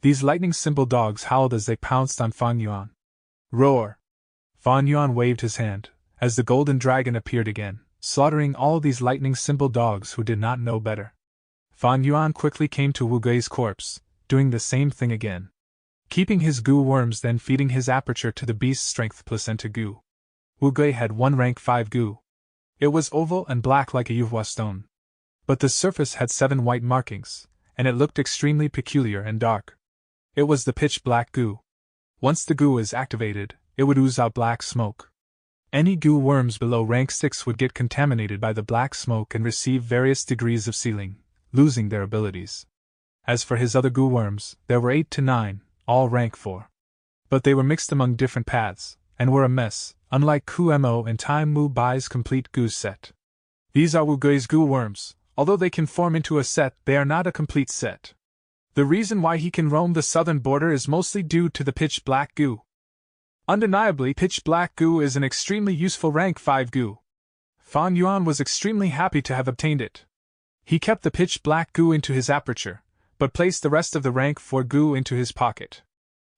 These lightning symbol dogs howled as they pounced on Fan Yuan. Roar! Fan Yuan waved his hand, as the golden dragon appeared again, slaughtering all these lightning symbol dogs who did not know better. Fan Yuan quickly came to Wu Gui's corpse, doing the same thing again. Keeping his Gu worms, then feeding his aperture to the beast's strength placenta Gu. Wu Gui had one rank 5 Gu. It was oval and black like a Yuhua stone. But the surface had 7 white markings, and it looked extremely peculiar and dark. It was the pitch black Gu. Once the Gu is activated, it would ooze out black smoke. Any Gu worms below rank 6 would get contaminated by the black smoke and receive various degrees of sealing, losing their abilities. As for his other Gu worms, there were 8 to 9, all rank 4. But they were mixed among different paths, and were a mess, unlike Kumo and Tai Mu Bai's complete Gu set. These are Wu Gui's Gu worms. Although they can form into a set, they are not a complete set. The reason why he can roam the southern border is mostly due to the pitch black Gu. Undeniably, pitch black Gu is an extremely useful rank 5 Gu. Fan Yuan was extremely happy to have obtained it. He kept the pitch black Gu into his aperture, but placed the rest of the rank 4 Gu into his pocket.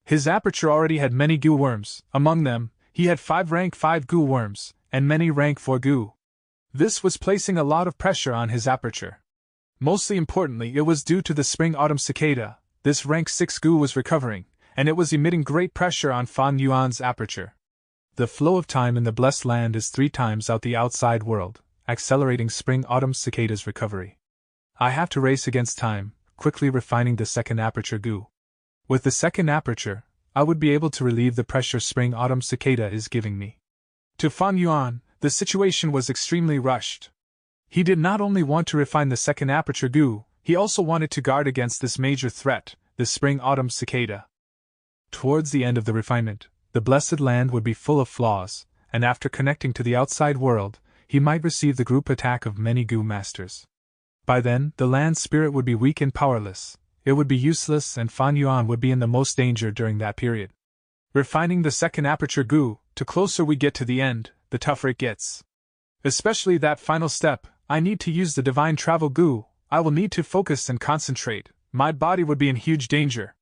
His aperture already had many Gu worms. Among them, he had 5 rank 5 Gu worms, and many rank 4 Gu. This was placing a lot of pressure on his aperture. Mostly importantly, it was due to the spring-autumn cicada. This rank 6 Gu was recovering, and it was emitting great pressure on Fan Yuan's aperture. The flow of time in the blessed land is 3 times out the outside world, accelerating spring-autumn cicada's recovery. I have to race against time, quickly refining the second aperture Gu. With the second aperture, I would be able to relieve the pressure spring-autumn cicada is giving me. To Fan Yuan, the situation was extremely rushed. He did not only want to refine the second aperture Gu, he also wanted to guard against this major threat, the spring-autumn cicada. Towards the end of the refinement, the blessed land would be full of flaws, and after connecting to the outside world, he might receive the group attack of many Gu masters. By then, the land spirit would be weak and powerless, it would be useless, and Fan Yuan would be in the most danger during that period. Refining the second aperture Gu, the closer we get to the end, the tougher it gets. Especially that final step, I need to use the divine travel Gu, I will need to focus and concentrate, my body would be in huge danger.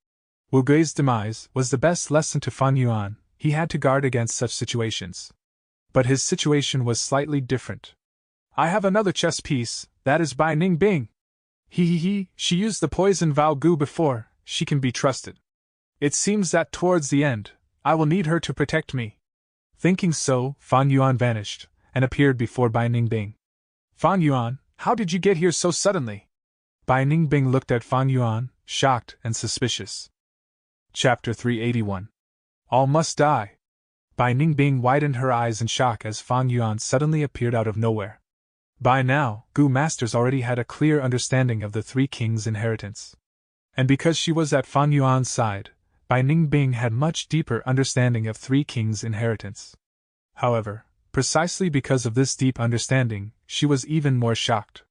Wu Gui's demise was the best lesson to Fan Yuan, he had to guard against such situations. But his situation was slightly different. I have another chess piece, that is by Ning Bing. She used the poison vow Gu before, she can be trusted. It seems that towards the end, I will need her to protect me. Thinking so, Fan Yuan vanished, and appeared before Bai Ningbing. Fan Yuan, how did you get here so suddenly? Bai Ningbing looked at Fan Yuan, shocked and suspicious. Chapter 381. All must die. Bai Ningbing widened her eyes in shock as Fan Yuan suddenly appeared out of nowhere. By now, Gu masters already had a clear understanding of the Three Kings' inheritance. And because she was at Fan Yuan's side, Bai Ningbing had much deeper understanding of Three Kings' inheritance. However, precisely because of this deep understanding, she was even more shocked.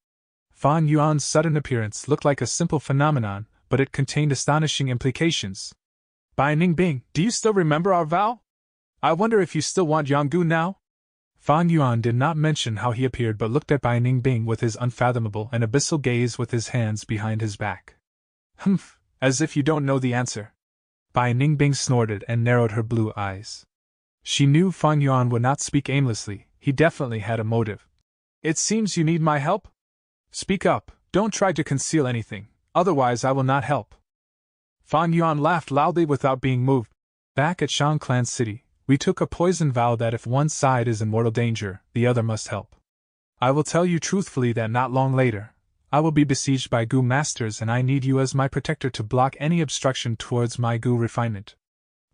Fan Yuan's sudden appearance looked like a simple phenomenon, but it contained astonishing implications. Bai Ningbing, do you still remember our vow? I wonder if you still want Yanggu now? Fan Yuan did not mention how he appeared but looked at Bai Ningbing with his unfathomable and abyssal gaze with his hands behind his back. Humph, as if you don't know the answer. Bai Ningbing snorted and narrowed her blue eyes. She knew Fan Yuan would not speak aimlessly, he definitely had a motive. It seems you need my help? Speak up, don't try to conceal anything, otherwise I will not help. Fan Yuan laughed loudly without being moved. Back at Shang Clan City, we took a poison vow that if one side is in mortal danger, the other must help. I will tell you truthfully that not long later, I will be besieged by Gu masters and I need you as my protector to block any obstruction towards my Gu refinement.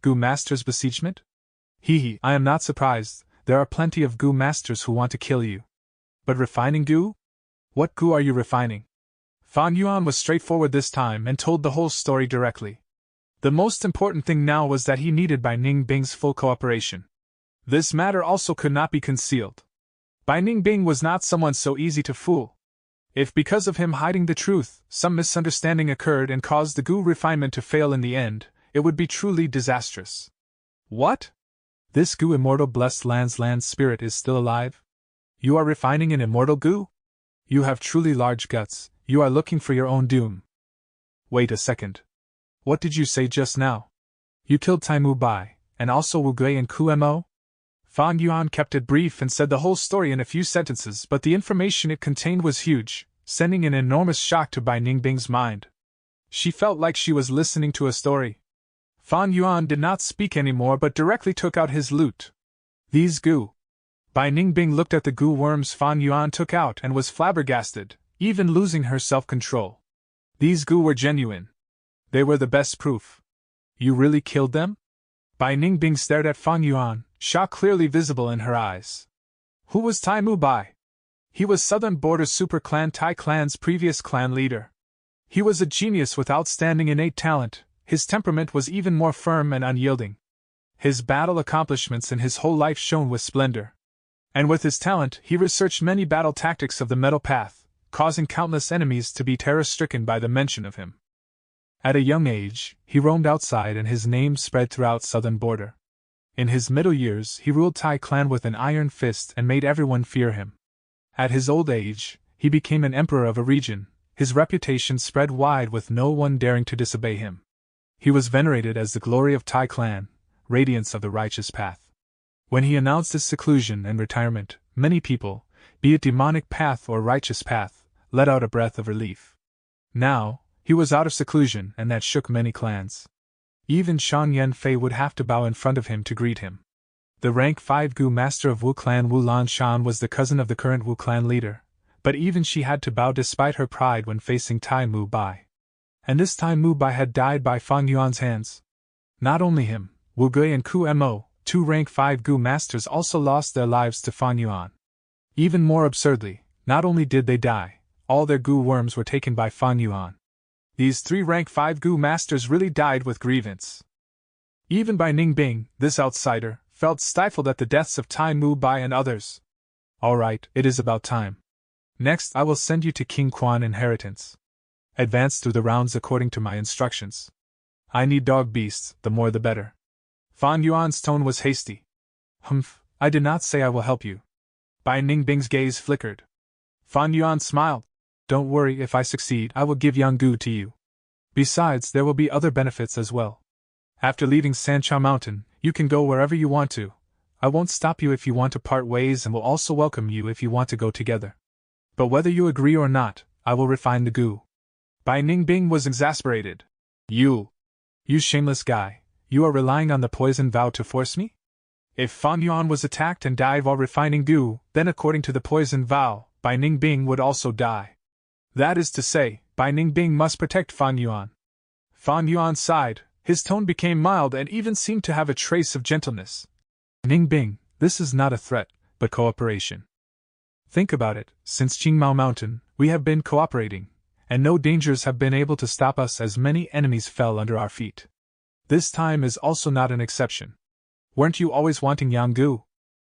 Gu masters' besiegement? I am not surprised, there are plenty of Gu masters who want to kill you. But refining Gu? What Gu are you refining? Fan Yuan was straightforward this time and told the whole story directly. The most important thing now was that he needed Bai Ningbing's full cooperation. This matter also could not be concealed. Bai Ningbing was not someone so easy to fool. If because of him hiding the truth, some misunderstanding occurred and caused the Gu refinement to fail in the end, it would be truly disastrous. What? This Gu immortal blessed land's land spirit is still alive? You are refining an immortal Gu? You have truly large guts, you are looking for your own doom. Wait a second. What did you say just now? You killed Taimu Bai, and also Wu Gui and Ku Mo? Fan Yuan kept it brief and said the whole story in a few sentences, but the information it contained was huge, sending an enormous shock to Bai Ningbing's mind. She felt like she was listening to a story. Fan Yuan did not speak anymore but directly took out his lute. These Gu. Bai Ningbing looked at the Gu worms Fan Yuan took out and was flabbergasted, even losing her self-control. These Gu were genuine. They were the best proof. You really killed them? Bai Ningbing stared at Fan Yuan, shock clearly visible in her eyes. Who was Taimu Bai? He was Southern Border Super Clan Tai Clan's previous clan leader. He was a genius with outstanding innate talent, his temperament was even more firm and unyielding. His battle accomplishments and his whole life shone with splendor. And with his talent, he researched many battle tactics of the metal path, causing countless enemies to be terror-stricken by the mention of him. At a young age, he roamed outside and his name spread throughout Southern Border. In his middle years, he ruled Tai Clan with an iron fist and made everyone fear him. At his old age, he became an emperor of a region, his reputation spread wide with no one daring to disobey him. He was venerated as the glory of Tai Clan, radiance of the righteous path. When he announced his seclusion and retirement, many people, be it demonic path or righteous path, let out a breath of relief. Now, he was out of seclusion and that shook many clans. Even Shan Yanfei would have to bow in front of him to greet him. The rank 5 Gu master of Wu Clan Wu Lan Shan was the cousin of the current Wu Clan leader, but even she had to bow despite her pride when facing Taimu Bai. And this Taimu Bai had died by Fan Yuan's hands. Not only him, Wu Gui and Ku Mo, 2 rank 5 Gu masters also lost their lives to Fan Yuan. Even more absurdly, Not only did they die, all their goo worms were taken by Fan Yuan. These 3 rank 5 goo masters really died with grievance. Even Bai Ningbing, this outsider, felt stifled at the deaths of Tai Mu Bai and others. Alright, it is about time. Next I will send you to King Quan Inheritance. Advance through the rounds according to my instructions. I need dog beasts, the more the better. Fan Yuan's tone was hasty. Humph, I did not say I will help you. Bai Ningbing's gaze flickered. Fan Yuan smiled. Don't worry, if I succeed, I will give Yanggu to you. Besides, there will be other benefits as well. After leaving Sancha Mountain, you can go wherever you want to. I won't stop you if you want to part ways and will also welcome you if you want to go together. But whether you agree or not, I will refine the goo. Bai Ningbing was exasperated. You shameless guy, you are relying on the poison vow to force me? If Fan Yuan was attacked and died while refining goo, then according to the poison vow, Bai Ningbing would also die. That is to say, Bai Ningbing must protect Fan Yuan. Fan Yuan sighed, his tone became mild and even seemed to have a trace of gentleness. Ningbing, this is not a threat, but cooperation. Think about it, since Qingmao Mountain, we have been cooperating, and no dangers have been able to stop us as many enemies fell under our feet. This time is also not an exception. Weren't you always wanting Yanggu?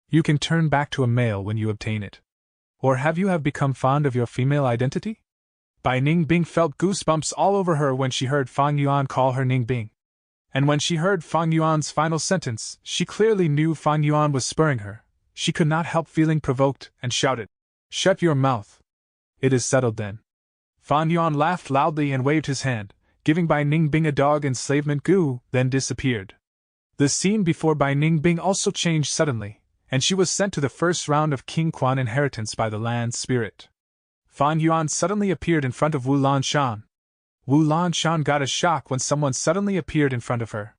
You can turn back to a male when you obtain it. Or have you become fond of your female identity? Bai Ningbing felt goosebumps all over her when she heard Fan Yuan call her Ningbing. And when she heard Fan Yuan's final sentence, she clearly knew Fan Yuan was spurring her. She could not help feeling provoked, and shouted, "Shut your mouth." It is settled then. Fan Yuan laughed loudly and waved his hand, giving Bai Ningbing a dog enslavement goo, then disappeared. The scene before Bai Ningbing also changed suddenly, and she was sent to the first round of King Quan Inheritance by the land spirit. Fan Yuan suddenly appeared in front of Wu Lanshan. Wu Lanshan got a shock when someone suddenly appeared in front of her.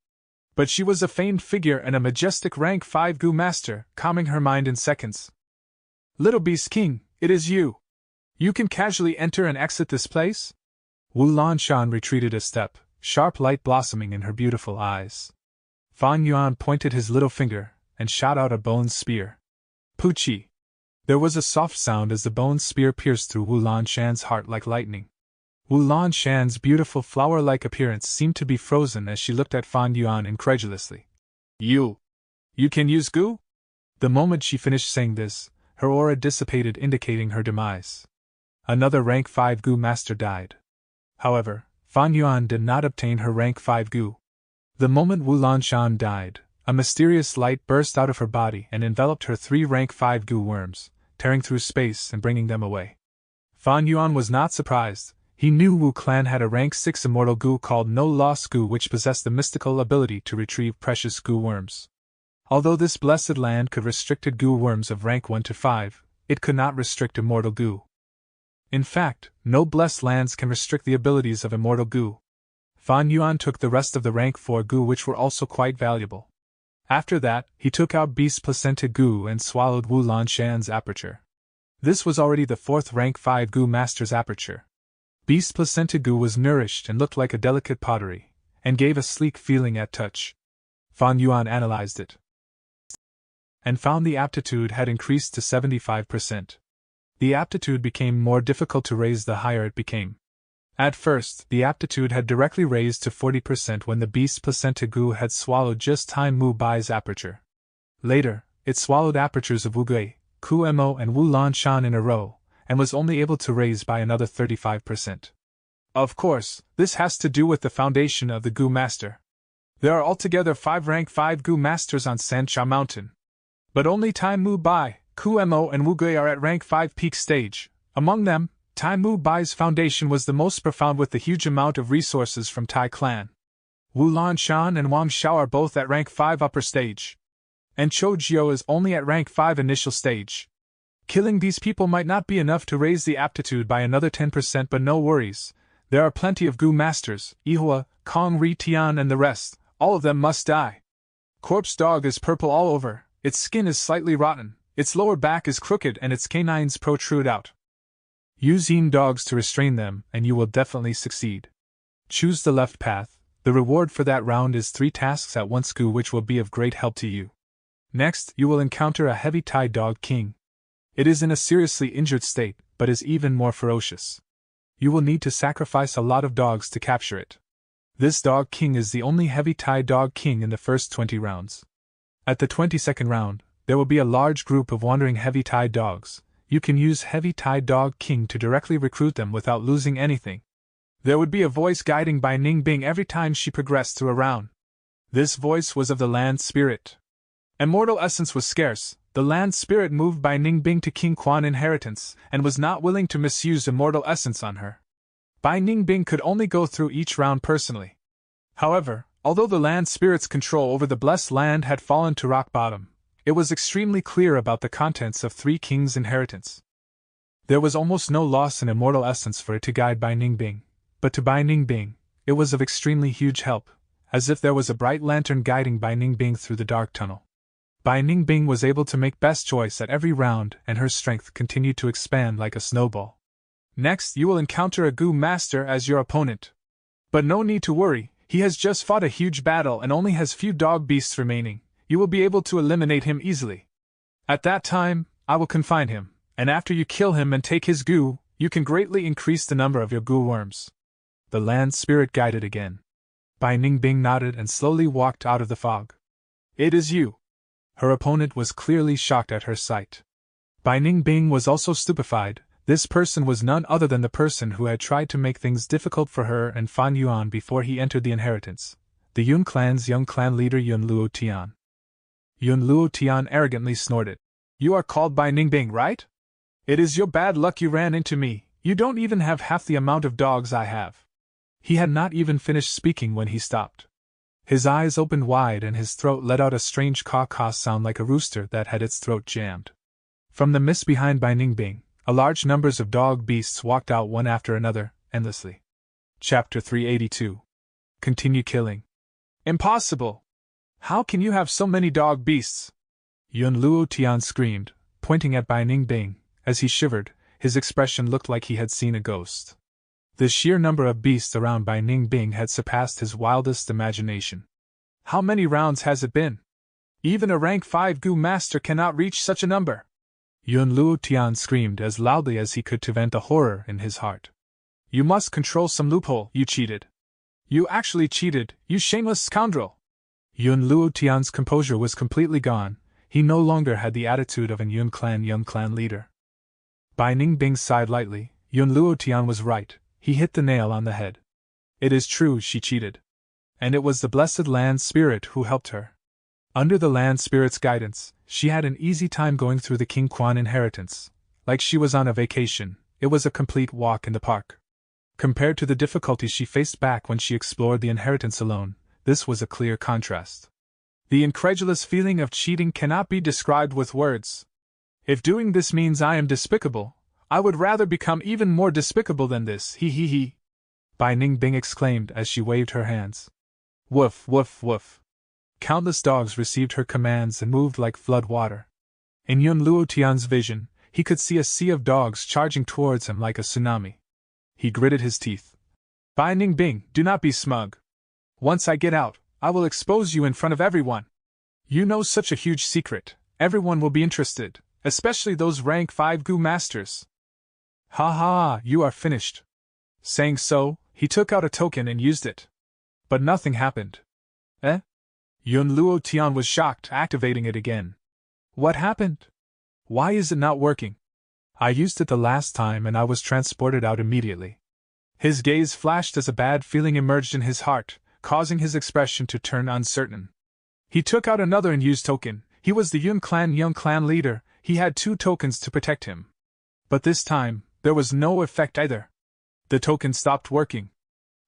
But she was a famed figure and a majestic rank 5 goo master, calming her mind in seconds. "Little Beast King, it is you. You can casually enter and exit this place?" Wu Lanshan retreated a step, sharp light blossoming in her beautiful eyes. Fan Yuan pointed his little finger, and shot out a bone spear. Poochie! There was a soft sound as the bone spear pierced through Wu Lanshan's heart like lightning. Wu Lanshan's beautiful flower-like appearance seemed to be frozen as she looked at Fan Yuan incredulously. You can use goo?" The moment she finished saying this, her aura dissipated, indicating her demise. Another rank 5 goo master died. However, Fan Yuan did not obtain her rank 5 goo. The moment Wu Lanshan died, a mysterious light burst out of her body and enveloped her 3 rank 5 goo worms, tearing through space and bringing them away. Fan Yuan was not surprised. He knew Wu Clan had a rank 6 immortal goo called No Loss Goo, which possessed the mystical ability to retrieve precious goo worms. Although this blessed land could restricted goo worms of rank 1 to 5, it could not restrict immortal goo. In fact, no blessed lands can restrict the abilities of immortal goo. Fan Yuan took the rest of the rank 4 goo, which were also quite valuable. After that, he took out Beast Placenta goo and swallowed Wu Lanshan's aperture. This was already the 4th rank 5 goo master's aperture. Beast Placenta goo was nourished and looked like a delicate pottery, and gave a sleek feeling at touch. Fan Yuan analyzed it, and found the aptitude had increased to 75%. The aptitude became more difficult to raise the higher it became. At first, the aptitude had directly raised to 40% when the Beast Placenta goo had swallowed just Tai Mu Bai's aperture. Later, it swallowed apertures of Wu Gui, Ku Mo and Wu Lanshan in a row, and was only able to raise by another 35%. Of course, this has to do with the foundation of the Goo Master. There are altogether 5 rank 5 Goo Masters on Sancha Mountain. But only Tai Mu Bai, Ku Mo and Wu Gui are at rank 5 peak stage. Among them, Tai Mu Bai's foundation was the most profound with the huge amount of resources from Tai Clan. Wu Lanshan and Wang Xiao are both at rank 5 upper stage. And Chou Jiu is only at rank 5 initial stage. Killing these people might not be enough to raise the aptitude by another 10%, but no worries. There are plenty of Goo Masters, Ihua, Kong Ri Tian and the rest, all of them must die. Corpse Dog is purple all over, its skin is slightly rotten, its lower back is crooked and its canines protrude out. Use Yin dogs to restrain them and you will definitely succeed. Choose the left path. The reward for that round is 3 tasks at once Goo, which will be of great help to you. Next, you will encounter a heavy Tai Dog King. It is in a seriously injured state, but is even more ferocious. You will need to sacrifice a lot of dogs to capture it. This Dog King is the only heavy-tie Dog King in the first 20 rounds. At the 22nd round, there will be a large group of wandering heavy-tie dogs. You can use heavy-tie Dog King to directly recruit them without losing anything. There would be a voice guiding Bai Ningbing every time she progressed through a round. This voice was of the land spirit. Immortal essence was scarce. The land spirit moved Bai Ningbing to King Quan inheritance, and was not willing to misuse immortal essence on her. Bai Ningbing could only go through each round personally. However, although the land spirit's control over the blessed land had fallen to rock bottom, it was extremely clear about the contents of Three Kings' inheritance. There was almost no loss in immortal essence for it to guide Bai Ningbing, but to Bai Ningbing, it was of extremely huge help, as if there was a bright lantern guiding Bai Ningbing through the dark tunnel. Bai Ningbing was able to make best choice at every round, and her strength continued to expand like a snowball. Next, you will encounter a Gu Master as your opponent. But no need to worry, he has just fought a huge battle and only has few dog beasts remaining. You will be able to eliminate him easily. At that time, I will confine him, and after you kill him and take his Gu, you can greatly increase the number of your Gu worms. The land spirit guided again. Bai Ningbing nodded and slowly walked out of the fog. It is you. Her opponent was clearly shocked at her sight. Bai Ningbing was also stupefied. This person was none other than the person who had tried to make things difficult for her and Fan Yuan before he entered the inheritance, the Yun clan's young clan leader Yun Luo Tian. Yun Luo Tian arrogantly snorted. You are called Bai Ningbing, right? It is your bad luck you ran into me. You don't even have half the amount of dogs I have. He had not even finished speaking when he stopped. His eyes opened wide and his throat let out a strange caw-caw sound like a rooster that had its throat jammed. From the mist behind Bai Ningbing, a large numbers of dog beasts walked out one after another, endlessly. Chapter 382. Continue killing. Impossible! How can you have so many dog beasts? Yun Luo Tian screamed, pointing at Bai Ningbing. As he shivered, his expression looked like he had seen a ghost. The sheer number of beasts around Bai Ningbing had surpassed his wildest imagination. How many rounds has it been? Even a rank 5 Gu master cannot reach such a number. Yun Luo Tian screamed as loudly as he could to vent the horror in his heart. You must control some loophole, you cheated. You actually cheated, you shameless scoundrel. Yun Luo Tian's composure was completely gone. He no longer had the attitude of an young clan leader. Bai Ningbing sighed lightly. Yun Luo Tian was right. He hit the nail on the head. It is true she cheated. And it was the blessed land spirit who helped her. Under the land spirit's guidance, she had an easy time going through the King Quan inheritance. Like she was on a vacation, it was a complete walk in the park. Compared to the difficulties she faced back when she explored the inheritance alone, this was a clear contrast. The incredulous feeling of cheating cannot be described with words. If doing this means I am despicable, I would rather become even more despicable than this, he. Bai Ningbing exclaimed as she waved her hands. Woof, woof, woof. Countless dogs received her commands and moved like flood water. In Yun Luo Tian's vision, he could see a sea of dogs charging towards him like a tsunami. He gritted his teeth. Bai Ningbing, do not be smug. Once I get out, I will expose you in front of everyone. You know such a huge secret, everyone will be interested, especially those rank 5 Gu masters. Ha ha, you are finished. Saying so, he took out a token and used it. But nothing happened. Eh? Yun Luo Tian was shocked, activating it again. What happened? Why is it not working? I used it the last time and I was transported out immediately. His gaze flashed as a bad feeling emerged in his heart, causing his expression to turn uncertain. He took out another and used token. He was the young clan leader. He had 2 tokens to protect him. But this time, there was no effect either. The token stopped working.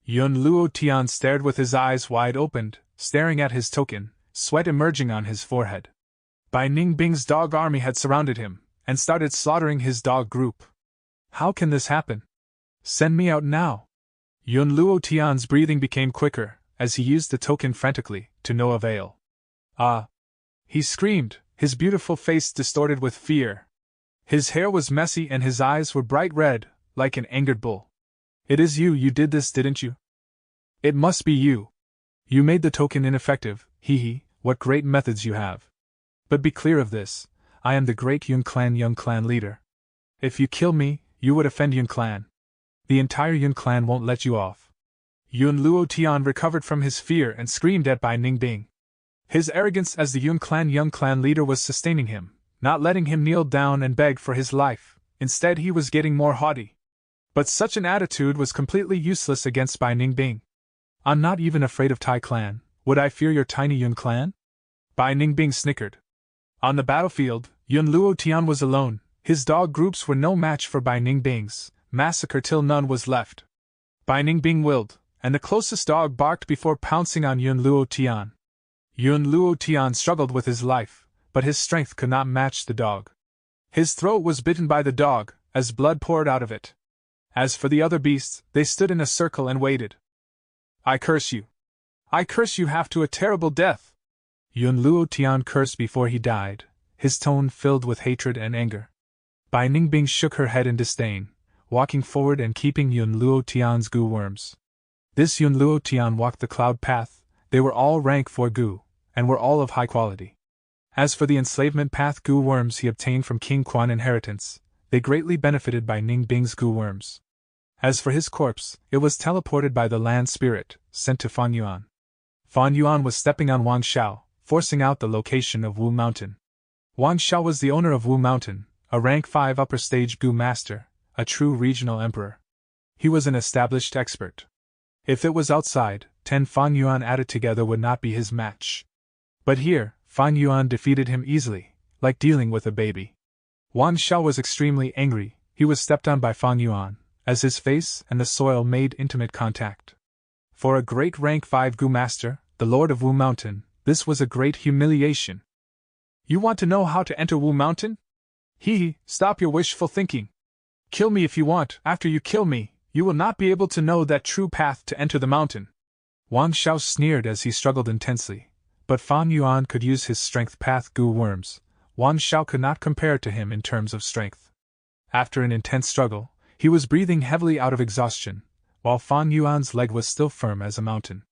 Yun Luo Tian stared with his eyes wide opened, staring at his token, sweat emerging on his forehead. Bai Ningbing's dog army had surrounded him, and started slaughtering his dog group. How can this happen? Send me out now. Yun Luo Tian's breathing became quicker, as he used the token frantically, to no avail. Ah! He screamed, his beautiful face distorted with fear. His hair was messy and his eyes were bright red, like an angered bull. It is you did this, didn't you? It must be you. You made the token ineffective, what great methods you have. But be clear of this, I am the great young clan leader. If you kill me, you would offend Yun clan. The entire Yun clan won't let you off. Yun Luo Tian recovered from his fear and screamed at Bai Ningbing. His arrogance as the Yun clan young clan leader was sustaining him, not letting him kneel down and beg for his life. Instead, he was getting more haughty. But such an attitude was completely useless against Bai Ningbing. I'm not even afraid of Tai clan. Would I fear your tiny Yun clan? Bai Ningbing snickered. On the battlefield, Yun Luo Tian was alone. His dog groups were no match for Bai Ningbing's massacre till none was left. Bai Ningbing willed, and the closest dog barked before pouncing on Yun Luo Tian. Yun Luo Tian struggled with his life, but his strength could not match the dog. His throat was bitten by the dog, as blood poured out of it. As for the other beasts, they stood in a circle and waited. I curse you! I curse you half to a terrible death! Yun Luo Tian cursed before he died, his tone filled with hatred and anger. Bai Ningbing shook her head in disdain, walking forward and keeping Yun Luo Tian's gu worms. This Yun Luo Tian walked the cloud path. They were all rank 4 gu, and were all of high quality. As for the enslavement path gu worms he obtained from King Quan inheritance, they greatly benefited by Ningbing's gu worms. As for his corpse, it was teleported by the land spirit, sent to Fan Yuan. Fan Yuan was stepping on Wang Xiao, forcing out the location of Wu Mountain. Wang Xiao was the owner of Wu Mountain, a rank 5 upper stage gu master, a true regional emperor. He was an established expert. If it was outside, 10 Fan Yuan added together would not be his match. But here, Fan Yuan defeated him easily, like dealing with a baby. Wang Xiao was extremely angry. He was stepped on by Fan Yuan, as his face and the soil made intimate contact. For a great rank 5 gu master, the lord of Wu Mountain, this was a great humiliation. You want to know how to enter Wu Mountain? Stop your wishful thinking. Kill me if you want. After you kill me, you will not be able to know that true path to enter the mountain. Wang Xiao sneered as he struggled intensely. But Fan Yuan could use his strength path gu worms. Wang Xiao could not compare to him in terms of strength. After an intense struggle, he was breathing heavily out of exhaustion, while Fan Yuan's leg was still firm as a mountain.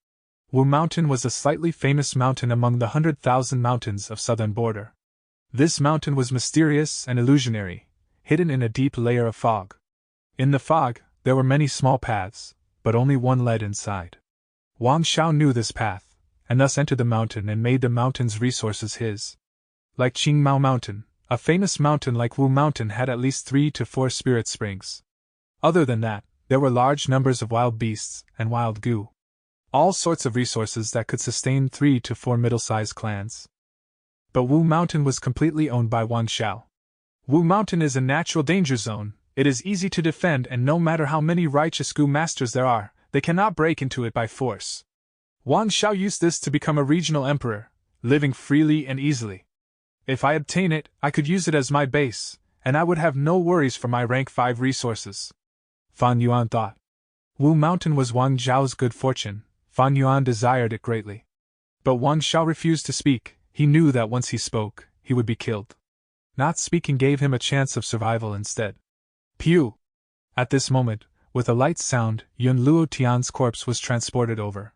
Wu Mountain was a slightly famous mountain among the 100,000 mountains of southern border. This mountain was mysterious and illusionary, hidden in a deep layer of fog. In the fog, there were many small paths, but only one led inside. Wang Xiao knew this path, and thus entered the mountain and made the mountain's resources his. Like Qingmao Mountain, a famous mountain like Wu Mountain had at least 3 to 4 spirit springs. Other than that, there were large numbers of wild beasts and wild gu. All sorts of resources that could sustain 3 to 4 middle-sized clans. But Wu Mountain was completely owned by Wang Xiao. Wu Mountain is a natural danger zone. It is easy to defend, and no matter how many righteous gu masters there are, they cannot break into it by force. Wang Xiao used this to become a regional emperor, living freely and easily. If I obtain it, I could use it as my base, and I would have no worries for my rank 5 resources. Fan Yuan thought. Wu Mountain was Wang Zhao's good fortune. Fan Yuan desired it greatly. But Wang Xiao refused to speak. He knew that once he spoke, he would be killed. Not speaking gave him a chance of survival instead. Pew! At this moment, with a light sound, Yun Luo Tian's corpse was transported over.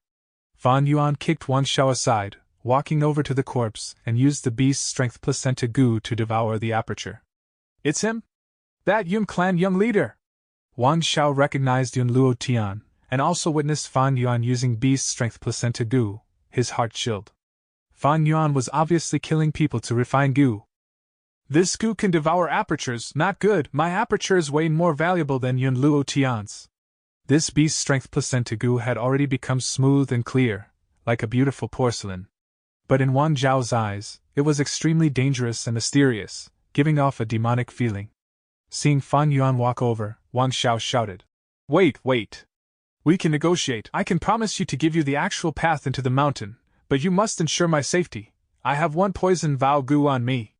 Fan Yuan kicked Wang Xiao aside, walking over to the corpse, and used the beast's strength placenta gu to devour the aperture. It's him? That Yun clan young leader! Wang Xiao recognized Yun Luo Tian, and also witnessed Fan Yuan using beast strength placenta gu. His heart chilled. Fan Yuan was obviously killing people to refine gu. This gu can devour apertures, not good. My aperture is way more valuable than Yun Luo Tian's. This beast strength placenta gu had already become smooth and clear, like a beautiful porcelain. But in Wang Zhao's eyes, it was extremely dangerous and mysterious, giving off a demonic feeling. Seeing Fan Yuan walk over, Wang Xiao shouted, Wait! We can negotiate. I can promise you to give you the actual path into the mountain, but you must ensure my safety. I have 1 poison vow gu on me.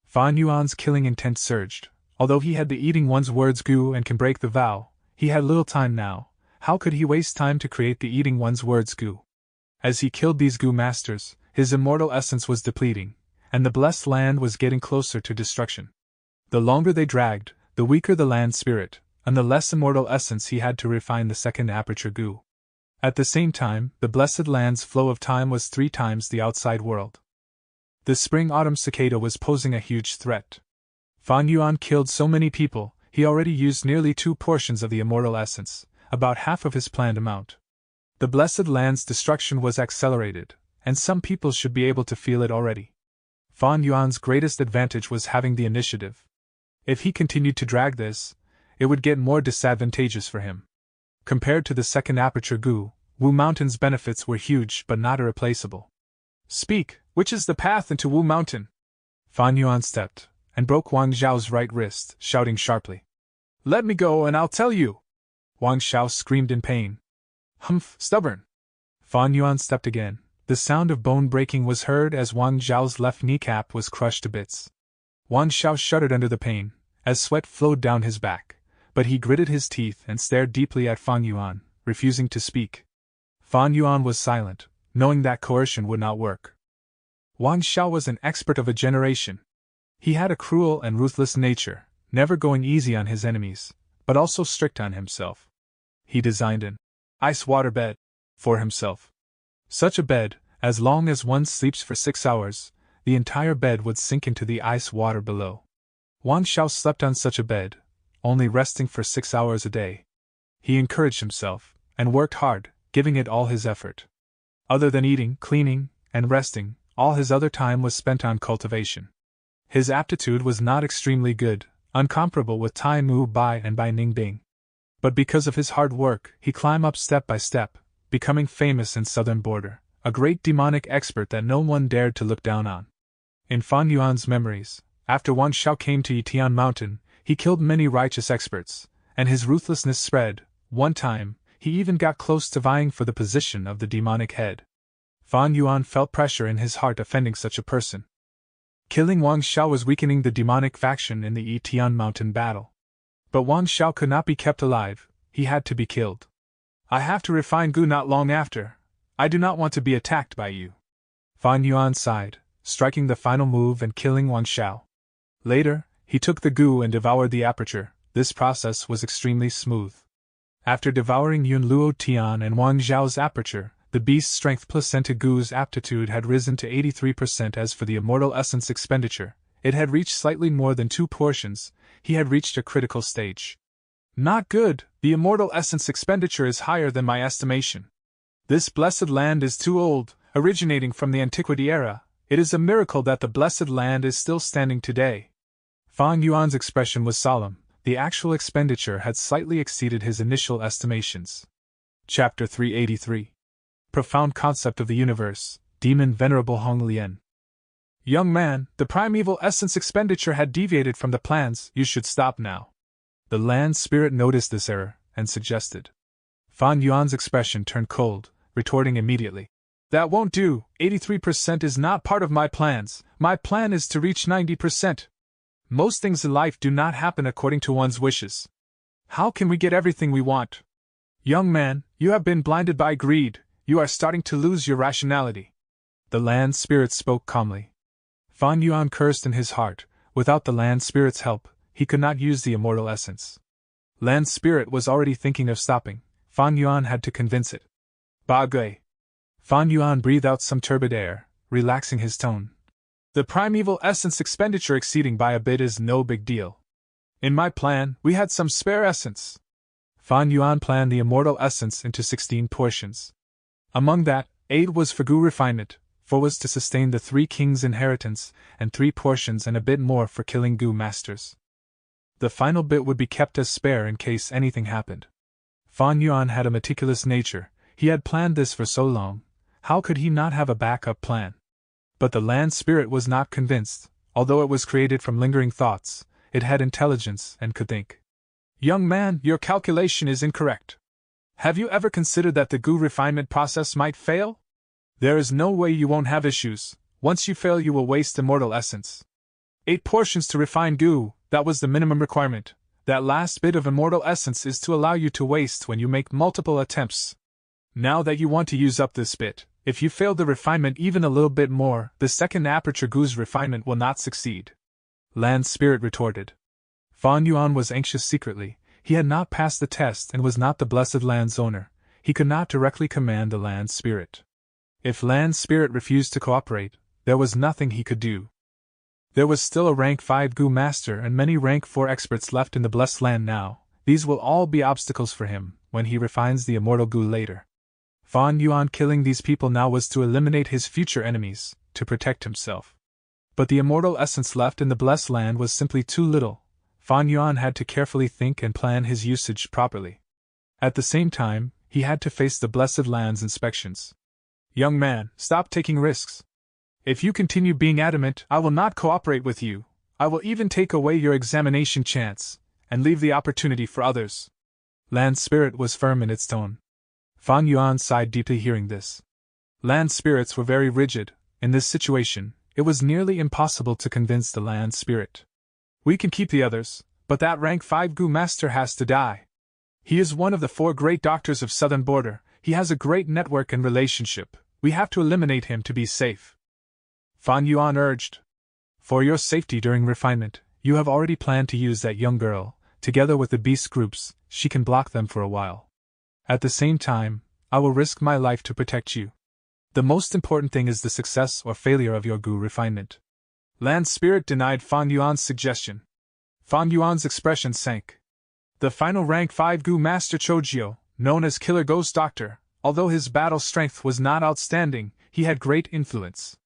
Fan Yuan's killing intent surged. Although he had the eating one's words gu and can break the vow, he had little time now. How could he waste time to create the eating one's words gu? As he killed these gu masters, his immortal essence was depleting, and the blessed land was getting closer to destruction. The longer they dragged, the weaker the land spirit, and the less immortal essence he had to refine the second aperture gu. At the same time, the blessed land's flow of time was 3 times the outside world. The spring-autumn cicada was posing a huge threat. Fan Yuan killed so many people, he already used nearly 2 portions of the immortal essence, about half of his planned amount. The blessed land's destruction was accelerated, and some people should be able to feel it already. Fan Yuan's greatest advantage was having the initiative. If he continued to drag this, it would get more disadvantageous for him. Compared to the second aperture Gu, Wu Mountain's benefits were huge but not irreplaceable. Speak, which is the path into Wu Mountain? Fan Yuan stepped, and broke Wang Zhao's right wrist, shouting sharply. Let me go and I'll tell you! Wang Zhao screamed in pain. Humph, stubborn! Fan Yuan stepped again. The sound of bone breaking was heard as Wang Zhao's left kneecap was crushed to bits. Wang Zhao shuddered under the pain, as sweat flowed down his back, but he gritted his teeth and stared deeply at Fan Yuan, refusing to speak. Fan Yuan was silent, knowing that coercion would not work. Wang Zhao was an expert of a generation. He had a cruel and ruthless nature, never going easy on his enemies, but also strict on himself. He designed an ice water bed for himself. Such a bed, as long as one sleeps for 6 hours, the entire bed would sink into the ice water below. Wang Zhao slept on such a bed, only resting for 6 hours a day. He encouraged himself, and worked hard, giving it all his effort. Other than eating, cleaning, and resting, all his other time was spent on cultivation. His aptitude was not extremely good, uncomparable with Tai Mu Bai and Bai Ningbing. But because of his hard work, he climbed up step by step, becoming famous in southern border, a great demonic expert that no one dared to look down on. In Fan Yuan's memories, after Wang Zhao came to Yitian Mountain, he killed many righteous experts, and his ruthlessness spread. One time, he even got close to vying for the position of the demonic head. Fan Yuan felt pressure in his heart offending such a person. Killing Wang Zhao was weakening the demonic faction in the Yitian Mountain battle. But Wang Zhao could not be kept alive, he had to be killed. I have to refine Gu not long after. I do not want to be attacked by you. Fan Yuan sighed, striking the final move and killing Wang Zhao. Later, he took the Gu and devoured the aperture. This process was extremely smooth. After devouring Yun Luo Tian and Wang Zhao's aperture, the beast's strength placenta Gu's aptitude had risen to 83%. As for the immortal essence expenditure, it had reached slightly more than 2 portions. He had reached a critical stage. Not good, the immortal essence expenditure is higher than my estimation. This blessed land is too old, originating from the antiquity era. It is a miracle that the blessed land is still standing today. Fan Yuan's expression was solemn. The actual expenditure had slightly exceeded his initial estimations. Chapter 383. Profound Concept of the Universe, Demon Venerable Hong Lian. Young man, the primeval essence expenditure had deviated from the plans. You should stop now. The land spirit noticed this error, and suggested. Fan Yuan's expression turned cold, retorting immediately. That won't do, 83% is not part of my plans. My plan is to reach 90%. Most things in life do not happen according to one's wishes. How can we get everything we want? Young man, you have been blinded by greed. You are starting to lose your rationality. The land spirit spoke calmly. Fan Yuan cursed in his heart. Without the land spirit's help, he could not use the immortal essence. Land spirit was already thinking of stopping. Fan Yuan had to convince it. Ba Gui. Fan Yuan breathed out some turbid air, relaxing his tone. The primeval essence expenditure exceeding by a bit is no big deal. In my plan, we had some spare essence. Fan Yuan planned the immortal essence into 16 portions. Among that, 8 was for Gu refinement, 4 was to sustain the 3 kings' inheritance, and 3 portions and a bit more for killing Gu masters. The final bit would be kept as spare in case anything happened. Fan Yuan had a meticulous nature. He had planned this for so long. How could he not have a backup plan? But the land spirit was not convinced. Although it was created from lingering thoughts, it had intelligence and could think. Young man, your calculation is incorrect. Have you ever considered that the Gu refinement process might fail? There is no way you won't have issues. Once you fail, you will waste immortal essence. 8 portions to refine Gu, that was the minimum requirement. That last bit of immortal essence is to allow you to waste when you make multiple attempts. Now that you want to use up this bit, if you fail the refinement even a little bit more, the second aperture Gu's refinement will not succeed. Land spirit retorted. Fan Yuan was anxious secretly. He had not passed the test and was not the blessed land's owner. He could not directly command the land spirit. If land spirit refused to cooperate, there was nothing he could do. There was still a rank 5 Gu Master and many rank 4 experts left in the Blessed Land now. These will all be obstacles for him when he refines the immortal Gu later. Fan Yuan killing these people now was to eliminate his future enemies, to protect himself. But the immortal essence left in the Blessed Land was simply too little. Fan Yuan had to carefully think and plan his usage properly. At the same time, he had to face the Blessed Land's inspections. Young man, stop taking risks. If you continue being adamant, I will not cooperate with you. I will even take away your examination chance, and leave the opportunity for others. Land Spirit was firm in its tone. Fan Yuan sighed deeply hearing this. Land spirits were very rigid. In this situation, it was nearly impossible to convince the Land Spirit. We can keep the others, but that rank 5 Gu Master has to die. He is one of the 4 great doctors of Southern Border. He has a great network and relationship. We have to eliminate him to be safe. Fan Yuan urged. For your safety during refinement, you have already planned to use that young girl. Together with the beast groups, she can block them for a while. At the same time, I will risk my life to protect you. The most important thing is the success or failure of your Gu refinement. Land Spirit denied Fan Yuan's suggestion. Fan Yuan's expression sank. The final rank 5 Gu Master Chojio, known as Killer Ghost Doctor, although his battle strength was not outstanding, he had great influence.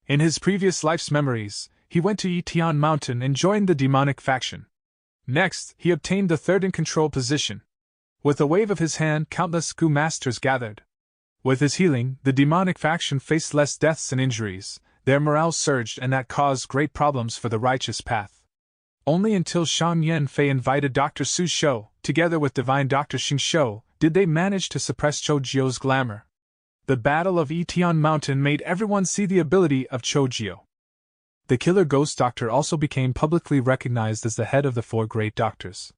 In his previous life's memories, he went to Yitian Mountain and joined the demonic faction. Next, he obtained the third in control position. With a wave of his hand, countless Gu Masters gathered. With his healing, the demonic faction faced less deaths and injuries, their morale surged and that caused great problems for the righteous path. Only until Shan Yanfei invited Dr. Su Shou, together with Divine Dr. Xing Shou, did they manage to suppress Chojio's glamour. The Battle of Yitian Mountain made everyone see the ability of Chojio. The Killer Ghost Doctor also became publicly recognized as the head of the 4 great doctors.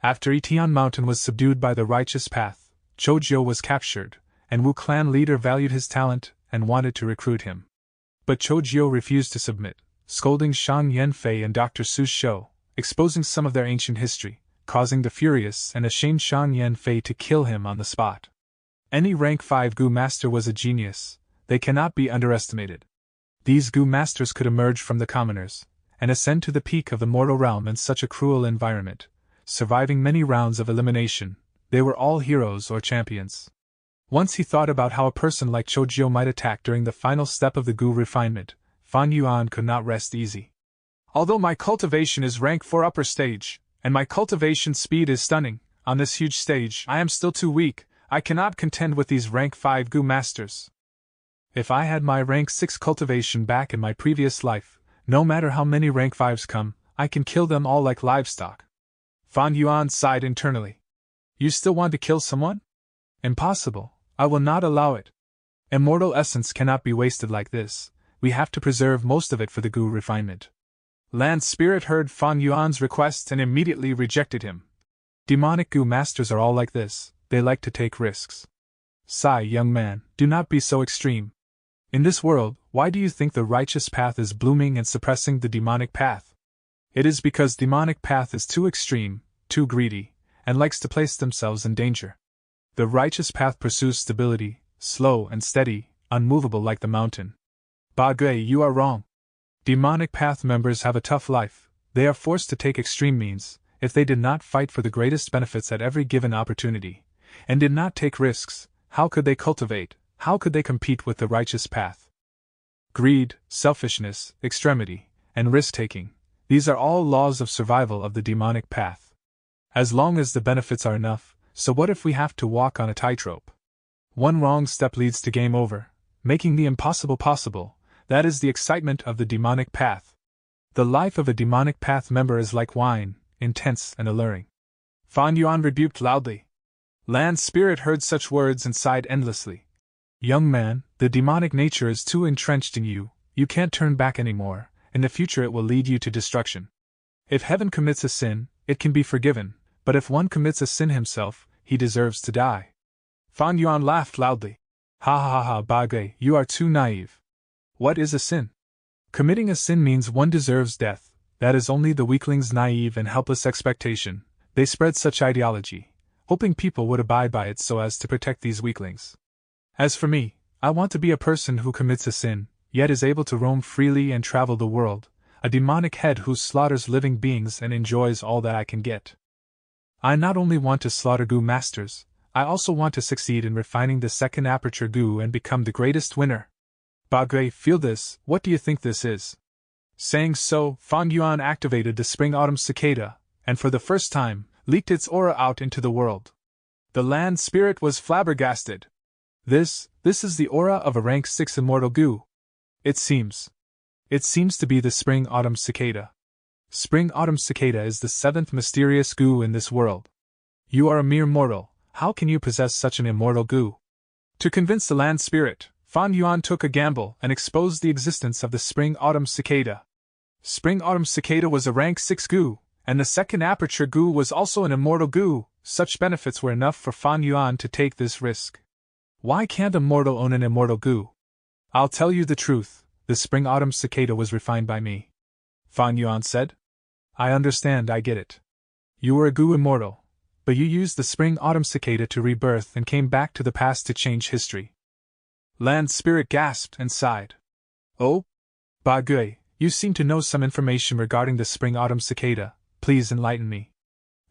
After Yitian Mountain was subdued by the righteous path, Chojio was captured, and Wu clan leader valued his talent and wanted to recruit him. But Chojio refused to submit, scolding Shan Yanfei and Dr. Su Shou, exposing some of their ancient history, causing the furious and ashamed Shan Yanfei to kill him on the spot. Any rank 5 Gu Master was a genius. They cannot be underestimated. These Gu Masters could emerge from the commoners, and ascend to the peak of the mortal realm in such a cruel environment, surviving many rounds of elimination. They were all heroes or champions. Once he thought about how a person like Chojio might attack during the final step of the Gu refinement, Fan Yuan could not rest easy. Although my cultivation is rank 4 upper stage, and my cultivation speed is stunning, on this huge stage I am still too weak. I cannot contend with these rank 5 Gu Masters. If I had my rank 6 cultivation back in my previous life, no matter how many rank 5s come, I can kill them all like livestock. Fan Yuan sighed internally. You still want to kill someone? Impossible. I will not allow it. Immortal essence cannot be wasted like this. We have to preserve most of it for the Gu refinement. Land Spirit heard Fan Yuan's request and immediately rejected him. Demonic Gu Masters are all like this. They like to take risks. Sigh, young man, do not be so extreme. In this world, why do you think the righteous path is blooming and suppressing the demonic path? It is because demonic path is too extreme, too greedy, and likes to place themselves in danger. The righteous path pursues stability, slow and steady, unmovable like the mountain. Ba Gui, you are wrong. Demonic path members have a tough life. They are forced to take extreme means. If they did not fight for the greatest benefits at every given opportunity, and did not take risks, how could they cultivate, how could they compete with the righteous path? Greed, selfishness, extremity, and risk-taking, these are all laws of survival of the demonic path. As long as the benefits are enough, so what if we have to walk on a tightrope? One wrong step leads to game over, making the impossible possible. That is the excitement of the demonic path. The life of a demonic path member is like wine, intense and alluring. Fan Yuan rebuked loudly. Land Spirit heard such words and sighed endlessly. Young man, the demonic nature is too entrenched in you. You can't turn back anymore. In the future it will lead you to destruction. If heaven commits a sin, it can be forgiven, but if one commits a sin himself, he deserves to die. Fan Yuan laughed loudly. Ha ha ha, Ba Gui, you are too naive. What is a sin? Committing a sin means one deserves death. That is only the weakling's naive and helpless expectation. They spread such ideology, hoping people would abide by it so as to protect these weaklings. As for me, I want to be a person who commits a sin, yet is able to roam freely and travel the world. a demonic head who slaughters living beings and enjoys all that I can get. I not only want to slaughter goo masters, I also want to succeed in refining the second aperture goo and become the greatest winner. Bagui, feel this, what do you think this is? Saying so, Fang Yuan activated the Spring Autumn Cicada, and for the first time, leaked its aura out into the world. The land spirit was flabbergasted. This is the aura of a rank 6 immortal goo. It seems to be the Spring Autumn Cicada. Spring Autumn Cicada is the 7th mysterious goo in this world. You are a mere mortal, how can you possess such an immortal goo? To convince the land spirit, Fan Yuan took a gamble and exposed the existence of the Spring Autumn Cicada. Spring Autumn Cicada was a rank 6 goo, and the second aperture goo was also an immortal goo. Such benefits were enough for Fan Yuan to take this risk. Why can't a mortal own an immortal goo? I'll tell you the truth, the Spring Autumn Cicada was refined by me. Fan Yuan said. I understand, I get it. You were a goo immortal, but you used the Spring Autumn Cicada to rebirth and came back to the past to change history. Land Spirit gasped and sighed. Oh? Bagui, you seem to know some information regarding the Spring Autumn Cicada, please enlighten me.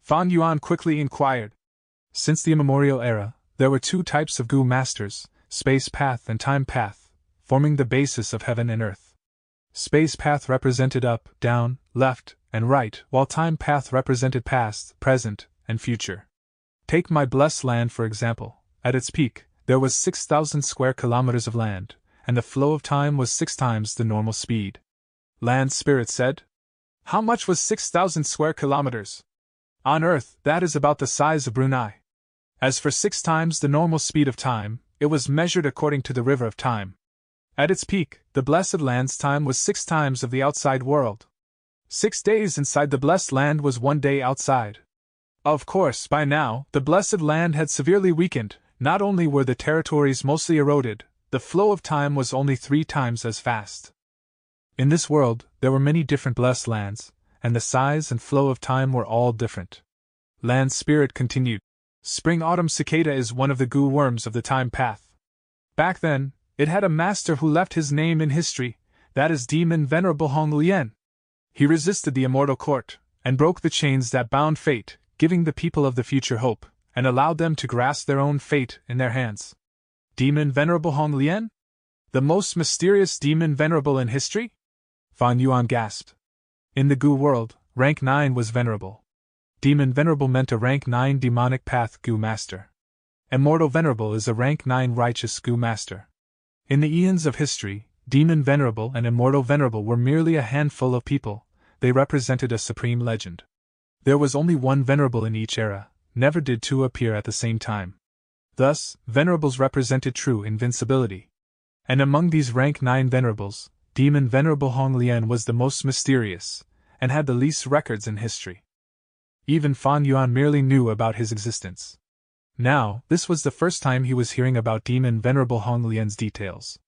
Fan Yuan quickly inquired. Since the immemorial era, there were 2 types of goo masters, Space Path and Time Path, forming the basis of heaven and earth. Space Path represented up, down, left, and right, while Time Path represented past, present, and future. Take my blessed land for example. At its peak, there was 6,000 square kilometers of land, and the flow of time was 6 times the normal speed. Land Spirit said. How much was 6,000 square kilometers? On Earth, that is about the size of Brunei. As for 6 times the normal speed of time, it was measured according to the river of time. At its peak, the blessed land's time was 6 times of the outside world. 6 days inside the blessed land was 1 day outside. Of course, by now, the blessed land had severely weakened. Not only were the territories mostly eroded, the flow of time was only 3 times as fast. In this world, there were many different blessed lands, and the size and flow of time were all different. Land Spirit continued. Spring Autumn Cicada is one of the goo worms of the Time Path. Back then, it had a master who left his name in history, that is Demon Venerable Hong Lian. He resisted the immortal court, and broke the chains that bound fate, giving the people of the future hope, and allowed them to grasp their own fate in their hands. Demon Venerable Hong Lian? The most mysterious demon venerable in history? Fan Yuan gasped. In the goo world, rank 9 was venerable. Demon Venerable meant a rank 9 demonic path goo master. Immortal Venerable is a rank 9 righteous goo master. In the eons of history, Demon Venerable and Immortal Venerable were merely a handful of people, they represented a supreme legend. There was only one Venerable in each era, never did 2 appear at the same time. Thus, Venerables represented true invincibility. And among these rank 9 Venerables, Demon Venerable Hong Lian was the most mysterious, and had the least records in history. Even Fan Yuan merely knew about his existence. Now, this was the first time he was hearing about Demon Venerable Hong Lian's details.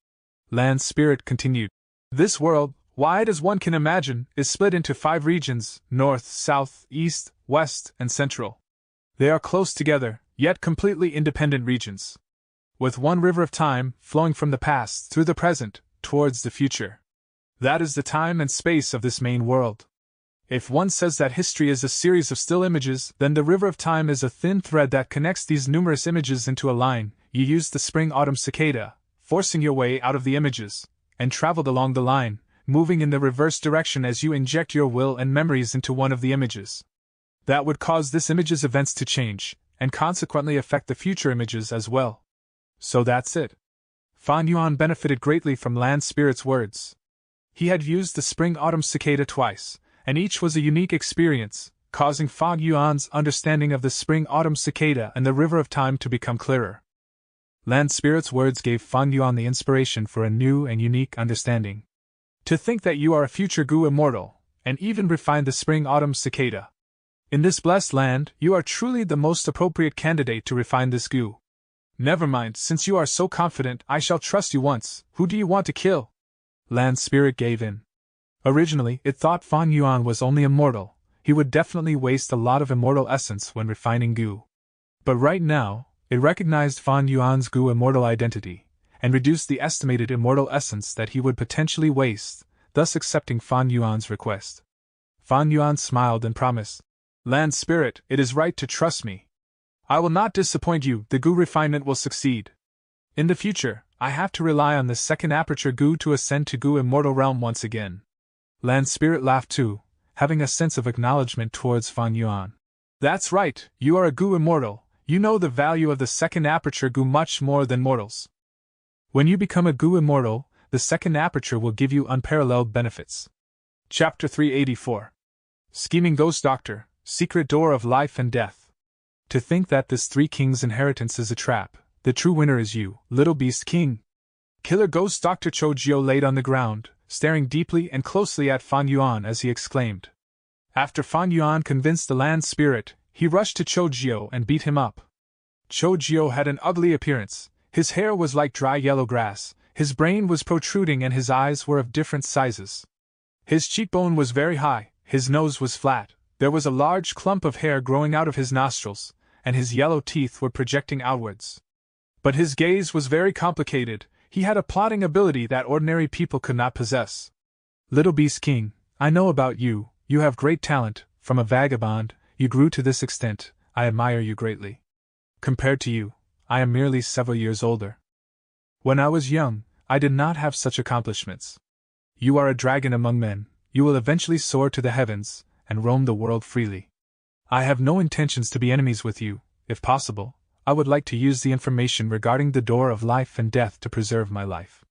Land Spirit continued. This world, wide as one can imagine, is split into 5 regions, north, south, east, west, and central. They are close together, yet completely independent regions. With one river of time flowing from the past through the present, towards the future. That is the time and space of this main world. If one says that history is a series of still images, then the river of time is a thin thread that connects these numerous images into a line. You use the Spring-Autumn Cicada, forcing your way out of the images, and traveled along the line, moving in the reverse direction as you inject your will and memories into one of the images. That would cause this image's events to change, and consequently affect the future images as well. So that's it. Fan Yuan benefited greatly from Land Spirit's words. He had used the Spring-Autumn Cicada twice, and each was a unique experience, causing Fan Yuan's understanding of the Spring-Autumn Cicada and the River of Time to become clearer. Land Spirit's words gave Fan Yuan the inspiration for a new and unique understanding. To think that you are a future goo immortal, and even refine the Spring-Autumn Cicada. In this blessed land, you are truly the most appropriate candidate to refine this goo. Never mind, since you are so confident, I shall trust you once. Who do you want to kill? Land Spirit gave in. Originally, it thought Fan Yuan was only immortal. He would definitely waste a lot of immortal essence when refining goo. But right now, it recognized Fan Yuan's goo immortal identity, and reduced the estimated immortal essence that he would potentially waste. thus accepting Fan Yuan's request. Fan Yuan smiled and promised, "Land Spirit, it is right to trust me. I will not disappoint you, the Gu refinement will succeed. In the future, I have to rely on the second aperture Gu to ascend to Gu Immortal Realm once again." Land Spirit laughed too, having a sense of acknowledgement towards Fan Yuan. "That's right, you are a Gu Immortal, you know the value of the second aperture Gu much more than mortals. When you become a Gu Immortal, the second aperture will give you unparalleled benefits." Chapter 384. Scheming Ghost Doctor, Secret Door of Life and Death. To think that this Three Kings inheritance is a trap, the true winner is you, Little Beast King. Killer Ghost Dr. Chojio laid on the ground, staring deeply and closely at Fan Yuan as he exclaimed. After Fan Yuan convinced the land spirit, he rushed to Chojio and beat him up. Chojio had an ugly appearance, his hair was like dry yellow grass, his brain was protruding and his eyes were of different sizes. His cheekbone was very high, his nose was flat, there was a large clump of hair growing out of his nostrils, and his yellow teeth were projecting outwards. But his gaze was very complicated, he had a plotting ability that ordinary people could not possess. "Little Beast King, I know about you, you have great talent, from a vagabond, you grew to this extent, I admire you greatly. Compared to you, I am merely several years older. When I was young, I did not have such accomplishments. You are a dragon among men, you will eventually soar to the heavens, and roam the world freely. I have no intentions to be enemies with you, if possible, I would like to use the information regarding the door of life and death to preserve my life."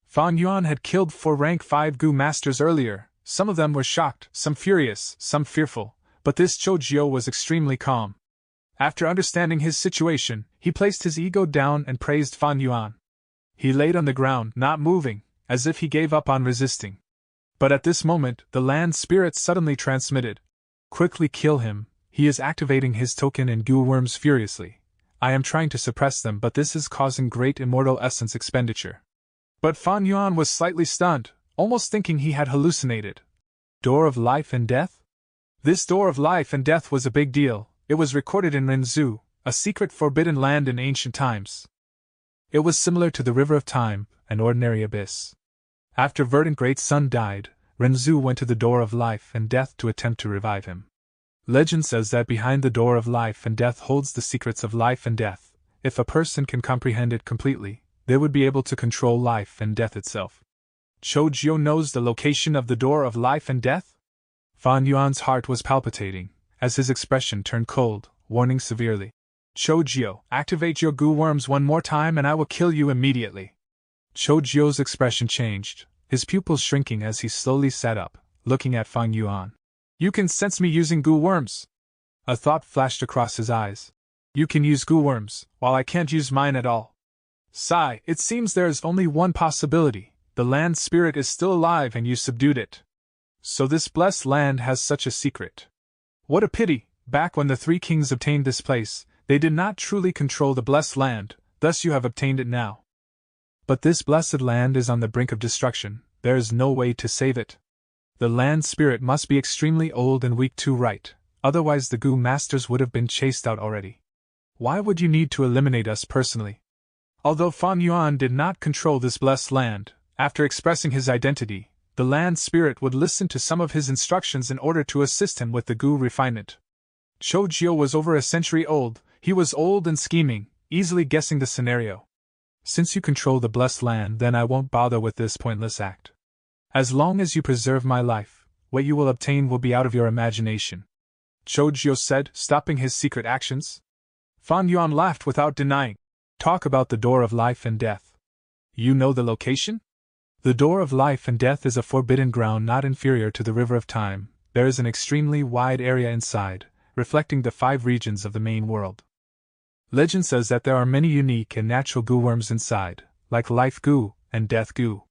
Fan Yuan had killed 4 rank 5 Gu masters earlier, some of them were shocked, some furious, some fearful, but this Chojio was extremely calm. After understanding his situation, he placed his ego down and praised Fan Yuan. He laid on the ground, not moving, as if he gave up on resisting. But at this moment, the land spirit suddenly transmitted, "Quickly kill him, he is activating his token in Gu worms furiously. I am trying to suppress them, but this is causing great immortal essence expenditure." But Fan Yuan was slightly stunned, almost thinking he had hallucinated. Door of Life and Death? This Door of Life and Death was a big deal, it was recorded in Renzu, a secret forbidden land in ancient times. It was similar to the River of Time, an ordinary abyss. After Verdant Great Sun died, Renzu went to the Door of Life and Death to attempt to revive him. Legend says that behind the Door of Life and Death holds the secrets of life and death. If a person can comprehend it completely, they would be able to control life and death itself. Chojio knows the location of the Door of Life and Death? Fan Yuan's heart was palpitating, as his expression turned cold, warning severely. "Chojio, activate your Gu worms one more time and I will kill you immediately." Chojio's expression changed, his pupils shrinking as he slowly sat up, looking at Fan Yuan. "You can sense me using Gu worms?" A thought flashed across his eyes. "You can use Gu worms, while I can't use mine at all. Sigh, it seems there is only one possibility, the land spirit is still alive and you subdued it. So this blessed land has such a secret. What a pity, back when the 3 kings obtained this place, they did not truly control the blessed land, thus you have obtained it now. But this blessed land is on the brink of destruction, there is no way to save it. The land spirit must be extremely old and weak to right, otherwise the Gu masters would have been chased out already. Why would you need to eliminate us personally?" Although Fan Yuan did not control this blessed land, after expressing his identity, the land spirit would listen to some of his instructions in order to assist him with the Gu refinement. Chojio was over a century old, he was old and scheming, easily guessing the scenario. "Since you control the blessed land, then I won't bother with this pointless act. As long as you preserve my life, what you will obtain will be out of your imagination," Chojio said, stopping his secret actions. Fan Yuan laughed without denying. "Talk about the Door of Life and Death. You know the location? The Door of Life and Death is a forbidden ground not inferior to the River of Time. There is an extremely wide area inside, reflecting the 5 regions of the main world. Legend says that there are many unique and natural Gu worms inside, like Life Gu and Death Gu."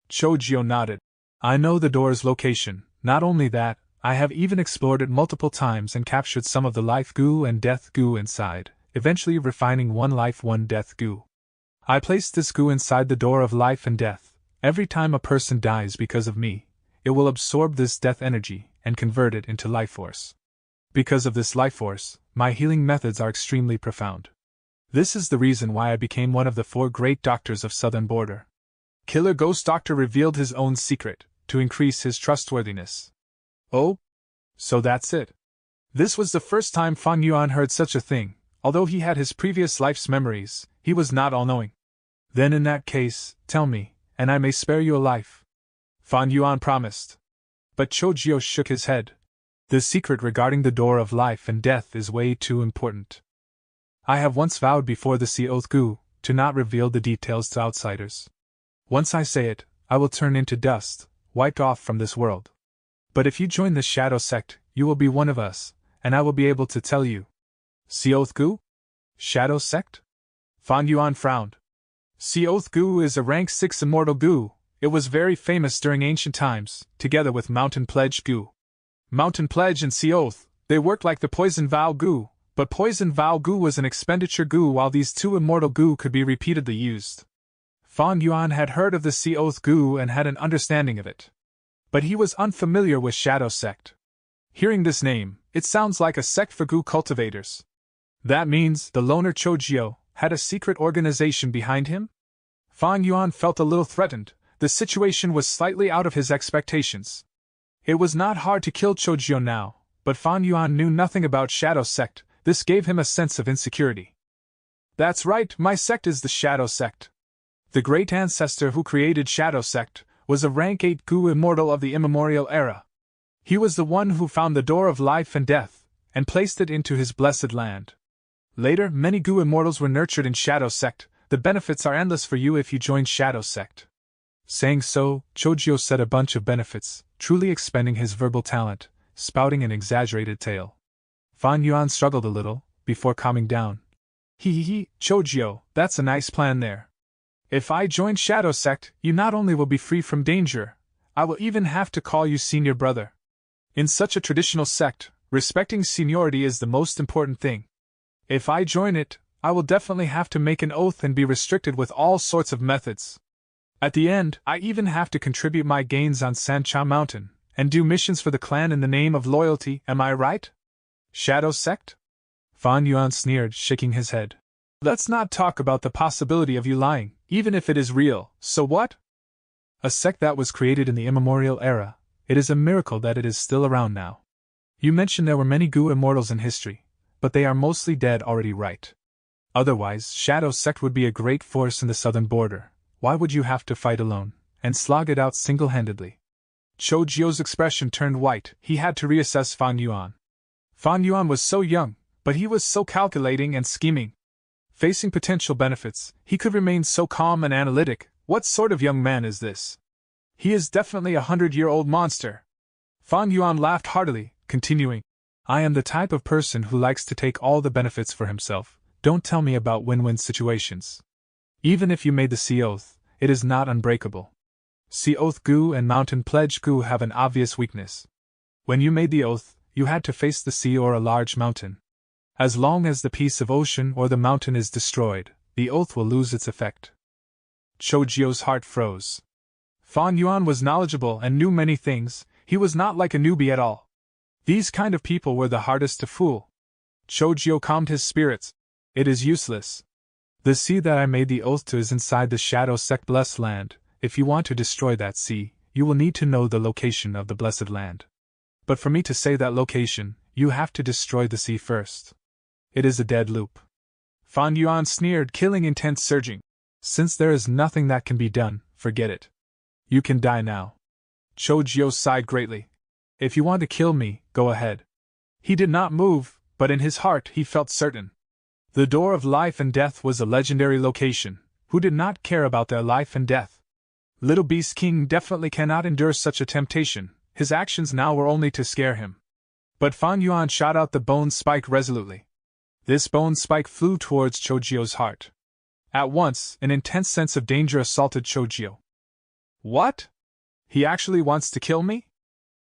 Chojio nodded. "I know the door's location, not only that, I have even explored it multiple times and captured some of the Life Gu and Death Gu inside, eventually refining one Life one Death Gu. I placed this Gu inside the Door of Life and Death. Every time a person dies because of me, it will absorb this death energy and convert it into life force. Because of this life force, my healing methods are extremely profound. This is the reason why I became one of the 4 great doctors of Southern Border." Killer Ghost Doctor revealed his own secret, to increase his trustworthiness. Oh? So that's it. This was the first time Fan Yuan heard such a thing. Although he had his previous life's memories, he was not all-knowing. Then in that case, tell me, and I may spare you a life. Fan Yuan promised. But Chojio shook his head. The secret regarding the door of life and death is way too important. I have once vowed before the Sea Oath Gu to not reveal the details to outsiders. Once I say it, I will turn into dust, wiped off from this world. But if you join the Shadow Sect, you will be one of us, and I will be able to tell you. Sea Oath Gu? Shadow Sect? Fan Yuan frowned. Sea Oath Gu is a rank 6 immortal Gu. It was very famous during ancient times, together with Mountain Pledge Gu. Mountain Pledge and Sea Oath, they worked like the Poison Vow Gu, but Poison Vow Gu was an expenditure Gu while these two immortal Gu could be repeatedly used. Fan Yuan had heard of the Sea Oath Gu and had an understanding of it. But he was unfamiliar with Shadow Sect. Hearing this name, it sounds like a sect for Gu cultivators. That means the loner Chojio had a secret organization behind him? Fan Yuan felt a little threatened. The situation was slightly out of his expectations. It was not hard to kill Chojio now, but Fan Yuan knew nothing about Shadow Sect. This gave him a sense of insecurity. That's right, my sect is the Shadow Sect. The great ancestor who created Shadow Sect was a rank 8 Gu immortal of the immemorial era. He was the one who found the door of life and death, and placed it into his blessed land. Later, many Gu immortals were nurtured in Shadow Sect. The benefits are endless for you if you join Shadow Sect. Saying so, Chojio said a bunch of benefits, truly expending his verbal talent, spouting an exaggerated tale. Fan Yuan struggled a little, before calming down. Chojio, that's a nice plan there. If I join Shadow Sect, you not only will be free from danger, I will even have to call you senior brother. In such a traditional sect, respecting seniority is the most important thing. If I join it, I will definitely have to make an oath and be restricted with all sorts of methods. At the end, I even have to contribute my gains on Sancha Mountain, and do missions for the clan in the name of loyalty, am I right? Shadow Sect? Fan Yuan sneered, shaking his head. Let's not talk about the possibility of you lying, even if it is real, so what? A sect that was created in the immemorial era, it is a miracle that it is still around now. You mentioned there were many Gu immortals in history, but they are mostly dead already, right? Otherwise, Shadow Sect would be a great force in the southern border. Why would you have to fight alone, and slog it out single-handedly? Chojio's expression turned white. He had to reassess Fan Yuan. Fan Yuan was so young, but he was so calculating and scheming. Facing potential benefits, he could remain so calm and analytic. What sort of young man is this? He is definitely a 100-year-old monster. Fan Yuan laughed heartily, continuing, I am the type of person who likes to take all the benefits for himself. Don't tell me about win-win situations. Even if you made the Sea Oath, it is not unbreakable. Sea Oath Gu and Mountain Pledge Gu have an obvious weakness. When you made the oath, you had to face the sea or a large mountain. As long as the piece of ocean or the mountain is destroyed, the oath will lose its effect. Chojio's heart froze. Fan Yuan was knowledgeable and knew many things. He was not like a newbie at all. These kind of people were the hardest to fool. Chojio calmed his spirits. It is useless. The sea that I made the oath to is inside the Shadow Sect blessed land. If you want to destroy that sea, you will need to know the location of the blessed land. But for me to say that location, you have to destroy the sea first. It is a dead loop. Fan Yuan sneered, killing intent surging. Since there is nothing that can be done, forget it. You can die now. Chojio sighed greatly. If you want to kill me, go ahead. He did not move, but in his heart he felt certain. The door of life and death was a legendary location. Who did not care about their life and death? Little Beast King definitely cannot endure such a temptation. His actions now were only to scare him. But Fan Yuan shot out the bone spike resolutely. This bone spike flew towards Chojio's heart. At once, an intense sense of danger assaulted Chojio. What? He actually wants to kill me?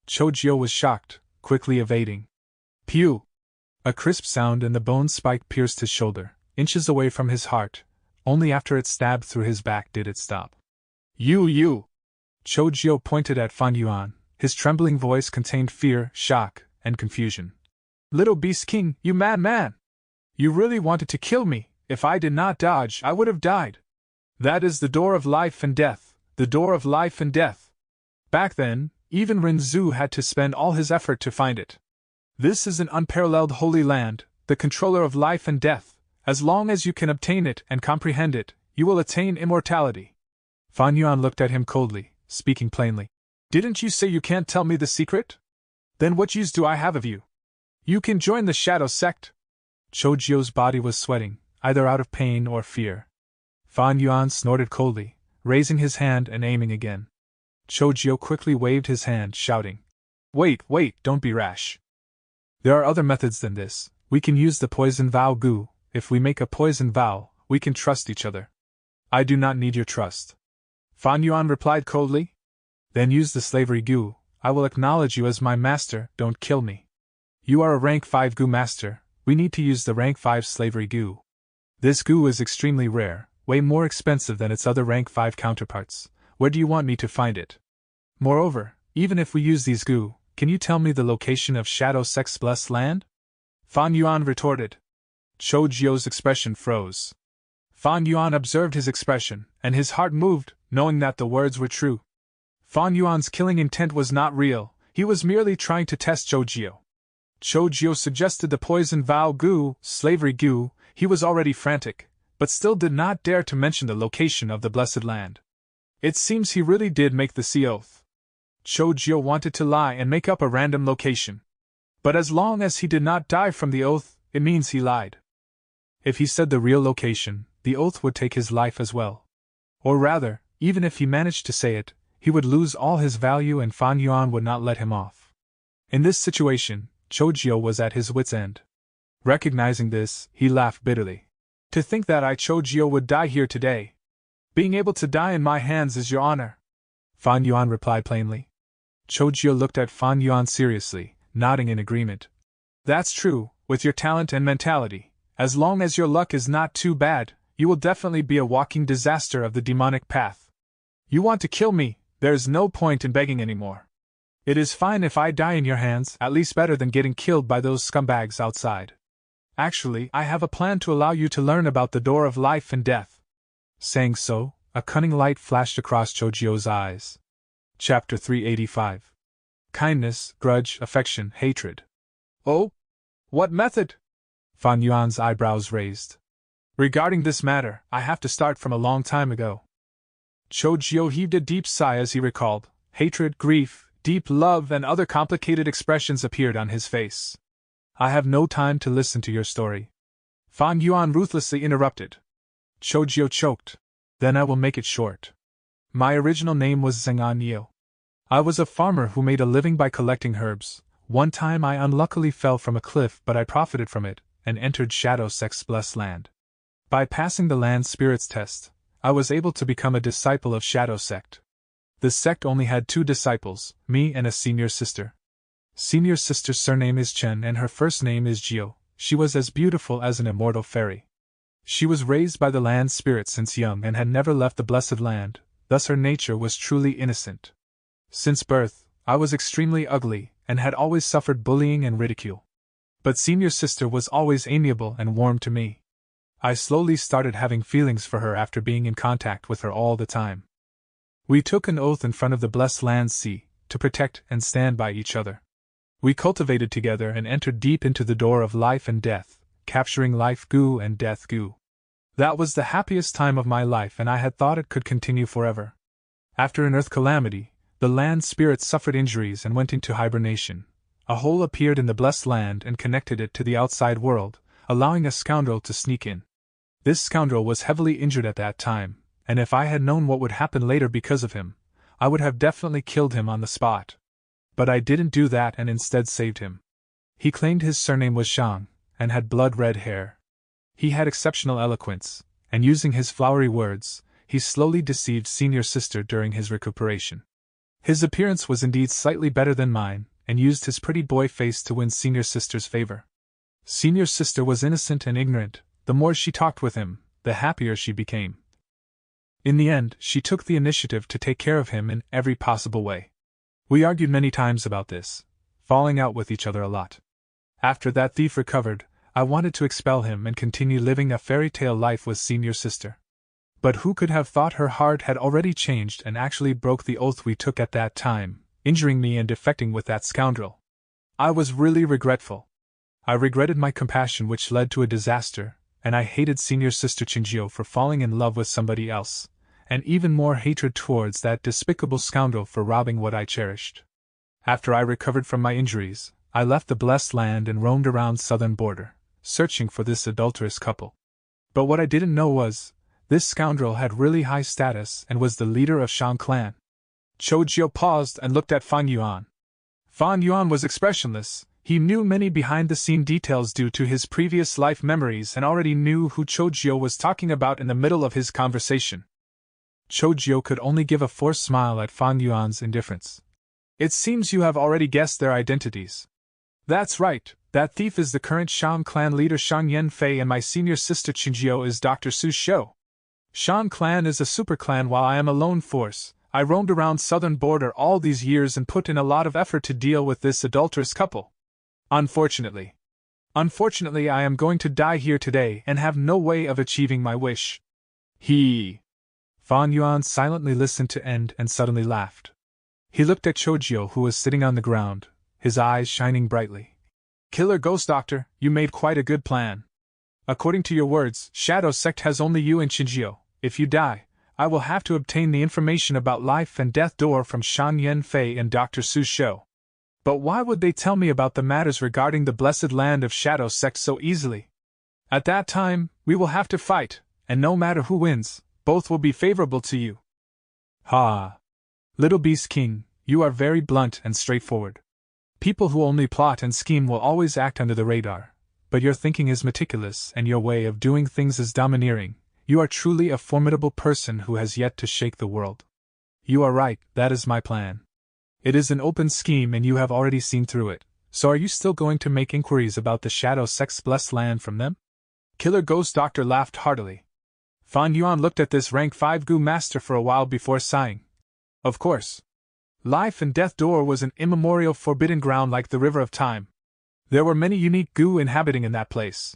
Chojio was shocked, quickly evading. Pew! A crisp sound and the bone spike pierced his shoulder, inches away from his heart. Only after it stabbed through his back did it stop. You! Chojio pointed at Fan Yuan. His trembling voice contained fear, shock, and confusion. Little Beast King, you madman! You really wanted to kill me. If I did not dodge, I would have died. That is the door of life and death, the door of life and death. Back then, even Rinzhu had to spend all his effort to find it. This is an unparalleled holy land, the controller of life and death. As long as you can obtain it and comprehend it, you will attain immortality. Fan Yuan looked at him coldly, speaking plainly. Didn't you say you can't tell me the secret? Then what use do I have of you? You can join the Shadow Sect. Chojio's body was sweating, either out of pain or fear. Fan Yuan snorted coldly, raising his hand and aiming again. Chojio quickly waved his hand, shouting, Wait, don't be rash. There are other methods than this. We can use the poison vow gu. If we make a poison vow, we can trust each other. I do not need your trust. Fan Yuan replied coldly. Then use the slavery gu. I will acknowledge you as my master, don't kill me. You are a rank 5 gu master, we need to use the rank 5 slavery gu. This gu is extremely rare, way more expensive than its other rank 5 counterparts. Where do you want me to find it? Moreover, even if we use these gu, can you tell me the location of Shadow Sect's blessed land? Fan Yuan retorted. Chojio's expression froze. Fan Yuan observed his expression, and his heart moved, knowing that the words were true. Fan Yuan's killing intent was not real, he was merely trying to test Chojio. Chojio suggested the poison vow gu, slavery gu. He was already frantic, but still did not dare to mention the location of the blessed land. It seems he really did make the sea oath. Chojio wanted to lie and make up a random location. But as long as he did not die from the oath, it means he lied. If he said the real location, the oath would take his life as well. Or rather, even if he managed to say it, he would lose all his value and Fan Yuan would not let him off. In this situation, Chojio was at his wit's end. Recognizing this, he laughed bitterly. To think that I, Chojio, would die here today. Being able to die in my hands is your honor. Fan Yuan replied plainly. Chojio looked at Fan Yuan seriously, nodding in agreement. That's true, with your talent and mentality. As long as your luck is not too bad, you will definitely be a walking disaster of the demonic path. You want to kill me, there is no point in begging anymore. It is fine if I die in your hands, at least better than getting killed by those scumbags outside. Actually, I have a plan to allow you to learn about the door of life and death. Saying so, a cunning light flashed across Chojio's eyes. Chapter 385. Kindness, grudge, affection, hatred. Oh? What method? Fan Yuan's eyebrows raised. Regarding this matter, I have to start from a long time ago. Chojio heaved a deep sigh as he recalled. Hatred, grief, deep love, and other complicated expressions appeared on his face. I have no time to listen to your story. Fan Yuan ruthlessly interrupted. Chojio choked. Then I will make it short. My original name was Zhengan Yeo. I was a farmer who made a living by collecting herbs. One time I unluckily fell from a cliff, but I profited from it and entered Shadow Sect's blessed land. By passing the land spirits test, I was able to become a disciple of Shadow Sect. The sect only had 2 disciples, me and a senior sister. Senior sister's surname is Chen and her first name is Jiu. She was as beautiful as an immortal fairy. She was raised by the land spirit since young and had never left the blessed land, thus her nature was truly innocent. Since birth, I was extremely ugly and had always suffered bullying and ridicule. But senior sister was always amiable and warm to me. I slowly started having feelings for her after being in contact with her all the time. We took an oath in front of the blessed land sea, to protect and stand by each other. We cultivated together and entered deep into the door of life and death, capturing life gu and death gu. That was the happiest time of my life and I had thought it could continue forever. After an earth calamity, the land spirit suffered injuries and went into hibernation. A hole appeared in the blessed land and connected it to the outside world, allowing a scoundrel to sneak in. This scoundrel was heavily injured at that time, and if I had known what would happen later because of him, I would have definitely killed him on the spot. But I didn't do that and instead saved him. He claimed his surname was Shang, and had blood-red hair. He had exceptional eloquence, and using his flowery words, he slowly deceived senior sister during his recuperation. His appearance was indeed slightly better than mine, and used his pretty boy face to win senior sister's favor. Senior sister was innocent and ignorant. The more she talked with him, the happier she became. In the end, she took the initiative to take care of him in every possible way. We argued many times about this, falling out with each other a lot. After that thief recovered, I wanted to expel him and continue living a fairy tale life with senior sister. But who could have thought her heart had already changed and actually broke the oath we took at that time, injuring me and defecting with that scoundrel? I was really regretful. I regretted my compassion which led to a disaster, and I hated Senior Sister Chinjio for falling in love with somebody else, and even more hatred towards that despicable scoundrel for robbing what I cherished. After I recovered from my injuries, I left the blessed land and roamed around southern border, searching for this adulterous couple. But what I didn't know was, this scoundrel had really high status and was the leader of Shan clan. Chojio paused and looked at Fan Yuan. Fan Yuan was expressionless. He knew many behind-the-scene details due to his previous life memories and already knew who Chojio was talking about in the middle of his conversation. Chojio could only give a forced smile at Fan Yuan's indifference. It seems you have already guessed their identities. That's right, that thief is the current Shan clan leader Shan Yanfei and my senior sister Chinjio is Dr. Su Shou. Shan clan is a super clan while I am a lone force. I roamed around southern border all these years and put in a lot of effort to deal with this adulterous couple. Unfortunately, I am going to die here today and have no way of achieving my wish. Fan Yuan silently listened to end and suddenly laughed. He looked at Chojio who was sitting on the ground, his eyes shining brightly. Killer Ghost Doctor, you made quite a good plan. According to your words, Shadow Sect has only you and Chinjio. If you die, I will have to obtain the information about life and death door from Shan Yanfei and Dr. Su Shou. But why would they tell me about the matters regarding the blessed land of Shadow Sect so easily? At that time, we will have to fight, and no matter who wins, both will be favorable to you. Ha! Little Beast King, you are very blunt and straightforward. People who only plot and scheme will always act under the radar, but your thinking is meticulous and your way of doing things is domineering. You are truly a formidable person who has yet to shake the world. You are right, that is my plan. It is an open scheme and you have already seen through it, so are you still going to make inquiries about the Shadow Sect's blessed land from them? Killer Ghost Doctor laughed heartily. Fan Yuan looked at this rank 5 Gu master for a while before sighing. Of course. Life and Death Door was an immemorial forbidden ground like the River of Time. There were many unique Gu inhabiting in that place.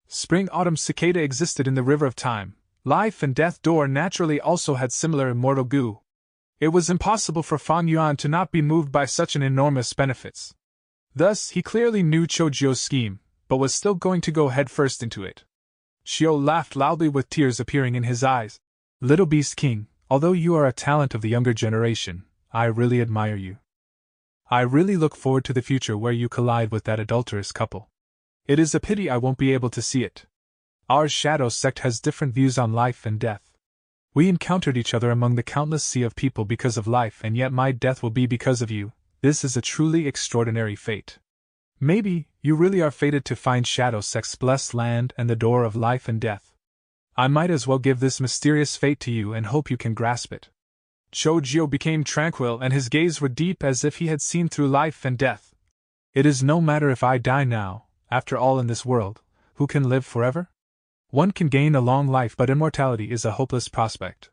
Spring-autumn cicada existed in the River of Time. Life and Death Door naturally also had similar immortal Gu. It was impossible for Fan Yuan to not be moved by such an enormous benefits. Thus, he clearly knew Chojio's scheme, but was still going to go headfirst into it. Xiao laughed loudly with tears appearing in his eyes. Little Beast King, although you are a talent of the younger generation, I really admire you. I really look forward to the future where you collide with that adulterous couple. It is a pity I won't be able to see it. Our Shadow Sect has different views on life and death. We encountered each other among the countless sea of people because of life, and yet my death will be because of you. This is a truly extraordinary fate. Maybe, you really are fated to find Shadow Sect's blessed land and the door of life and death. I might as well give this mysterious fate to you and hope you can grasp it. Chojio became tranquil and his gaze were deep as if he had seen through life and death. It is no matter if I die now, after all in this world, who can live forever? One can gain a long life, but immortality is a hopeless prospect.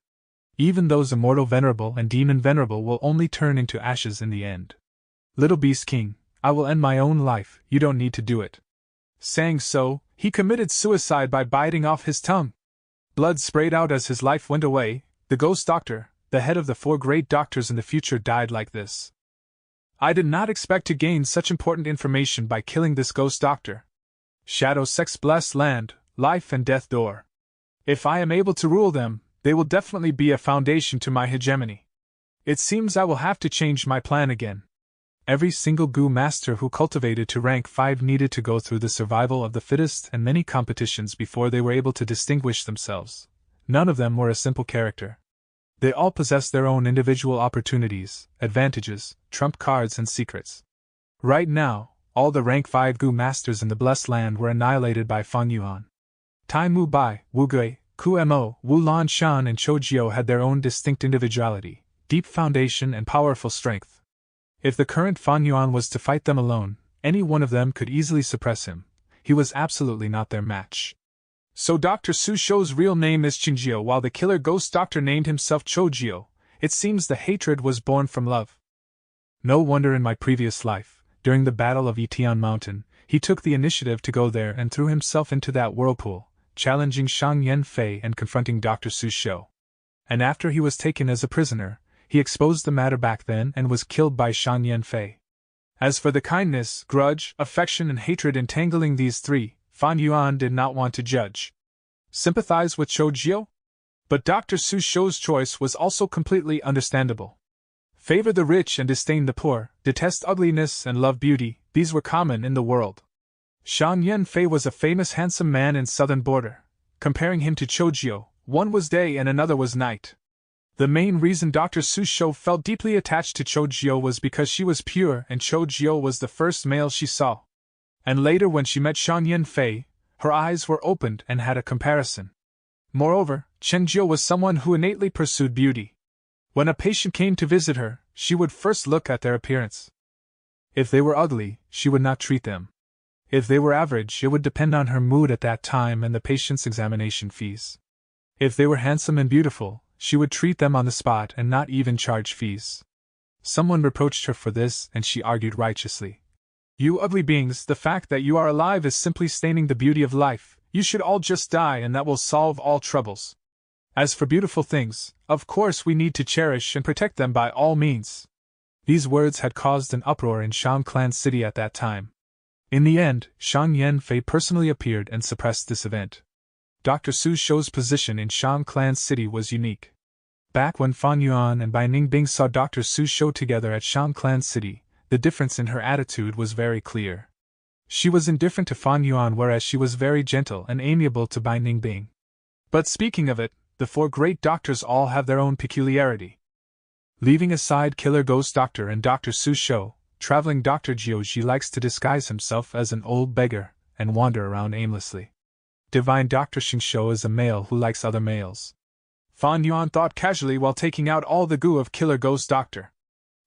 Even those immortal venerable and demon venerable will only turn into ashes in the end. Little Beast King, I will end my own life, you don't need to do it. Saying so, he committed suicide by biting off his tongue. Blood sprayed out as his life went away. The Ghost Doctor, the head of the 4 great doctors in the future, died like this. I did not expect to gain such important information by killing this Ghost Doctor. Shadow Sect's blessed land, life and death door. If I am able to rule them, they will definitely be a foundation to my hegemony. It seems I will have to change my plan again. Every single Gu master who cultivated to rank 5 needed to go through the survival of the fittest and many competitions before they were able to distinguish themselves. None of them were a simple character. They all possessed their own individual opportunities, advantages, trump cards and secrets. Right now, all the rank 5 Gu masters in the blessed land were annihilated by Fan Yuan. Tai Mu Bai, Wu Gui, Ku Mo, Wu Lan Shan and Chojio had their own distinct individuality, deep foundation and powerful strength. If the current Fan Yuan was to fight them alone, any one of them could easily suppress him. He was absolutely not their match. So Dr. Su Shou's real name is Chinjio, while the killer Ghost Doctor named himself Chojio. It seems the hatred was born from love. No wonder in my previous life, during the Battle of Itian Mountain, he took the initiative to go there and threw himself into that whirlpool, challenging Shang Yanfei and confronting Dr. Su Shou. And after he was taken as a prisoner, he exposed the matter back then and was killed by Shang Yanfei. As for the kindness, grudge, affection and hatred entangling these three, Fan Yuan did not want to judge. Sympathize with Chou Jiu? But Dr. Su Shou's choice was also completely understandable. Favor the rich and disdain the poor, detest ugliness and love beauty, these were common in the world. Shang Yanfei was a famous handsome man in southern border. Comparing him to Chou Jiu, one was day and another was night. The main reason Dr. Su Shou felt deeply attached to Chou Jiu was because she was pure and Chou Jiu was the first male she saw. And later when she met Shang Yanfei, her eyes were opened and had a comparison. Moreover, Chen Jiu was someone who innately pursued beauty. When a patient came to visit her, she would first look at their appearance. If they were ugly, she would not treat them. If they were average, it would depend on her mood at that time and the patient's examination fees. If they were handsome and beautiful, she would treat them on the spot and not even charge fees. Someone reproached her for this, and she argued righteously. You ugly beings, the fact that you are alive is simply staining the beauty of life. You should all just die and that will solve all troubles. As for beautiful things, of course we need to cherish and protect them by all means. These words had caused an uproar in Shang Clan City at that time. In the end, Shang Yanfei personally appeared and suppressed this event. Dr. Su Shou's position in Shang Clan City was unique. Back when Fan Yuan and Bai Ningbing saw Dr. Su Shou together at Shang Clan City, the difference in her attitude was very clear. She was indifferent to Fan Yuan, whereas she was very gentle and amiable to Bai Ningbing. But speaking of it, the four great doctors all have their own peculiarity. Leaving aside Killer Ghost Doctor and Dr. Su Shou, traveling Dr. Jiuji likes to disguise himself as an old beggar and wander around aimlessly. Divine Dr. Xingshou is a male who likes other males. Fan Yuan thought casually while taking out all the goo of Killer Ghost Doctor.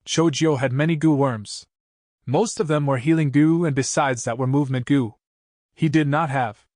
Chou Jiu had many goo worms. Most of them were healing goo and besides that were movement goo. He did not have.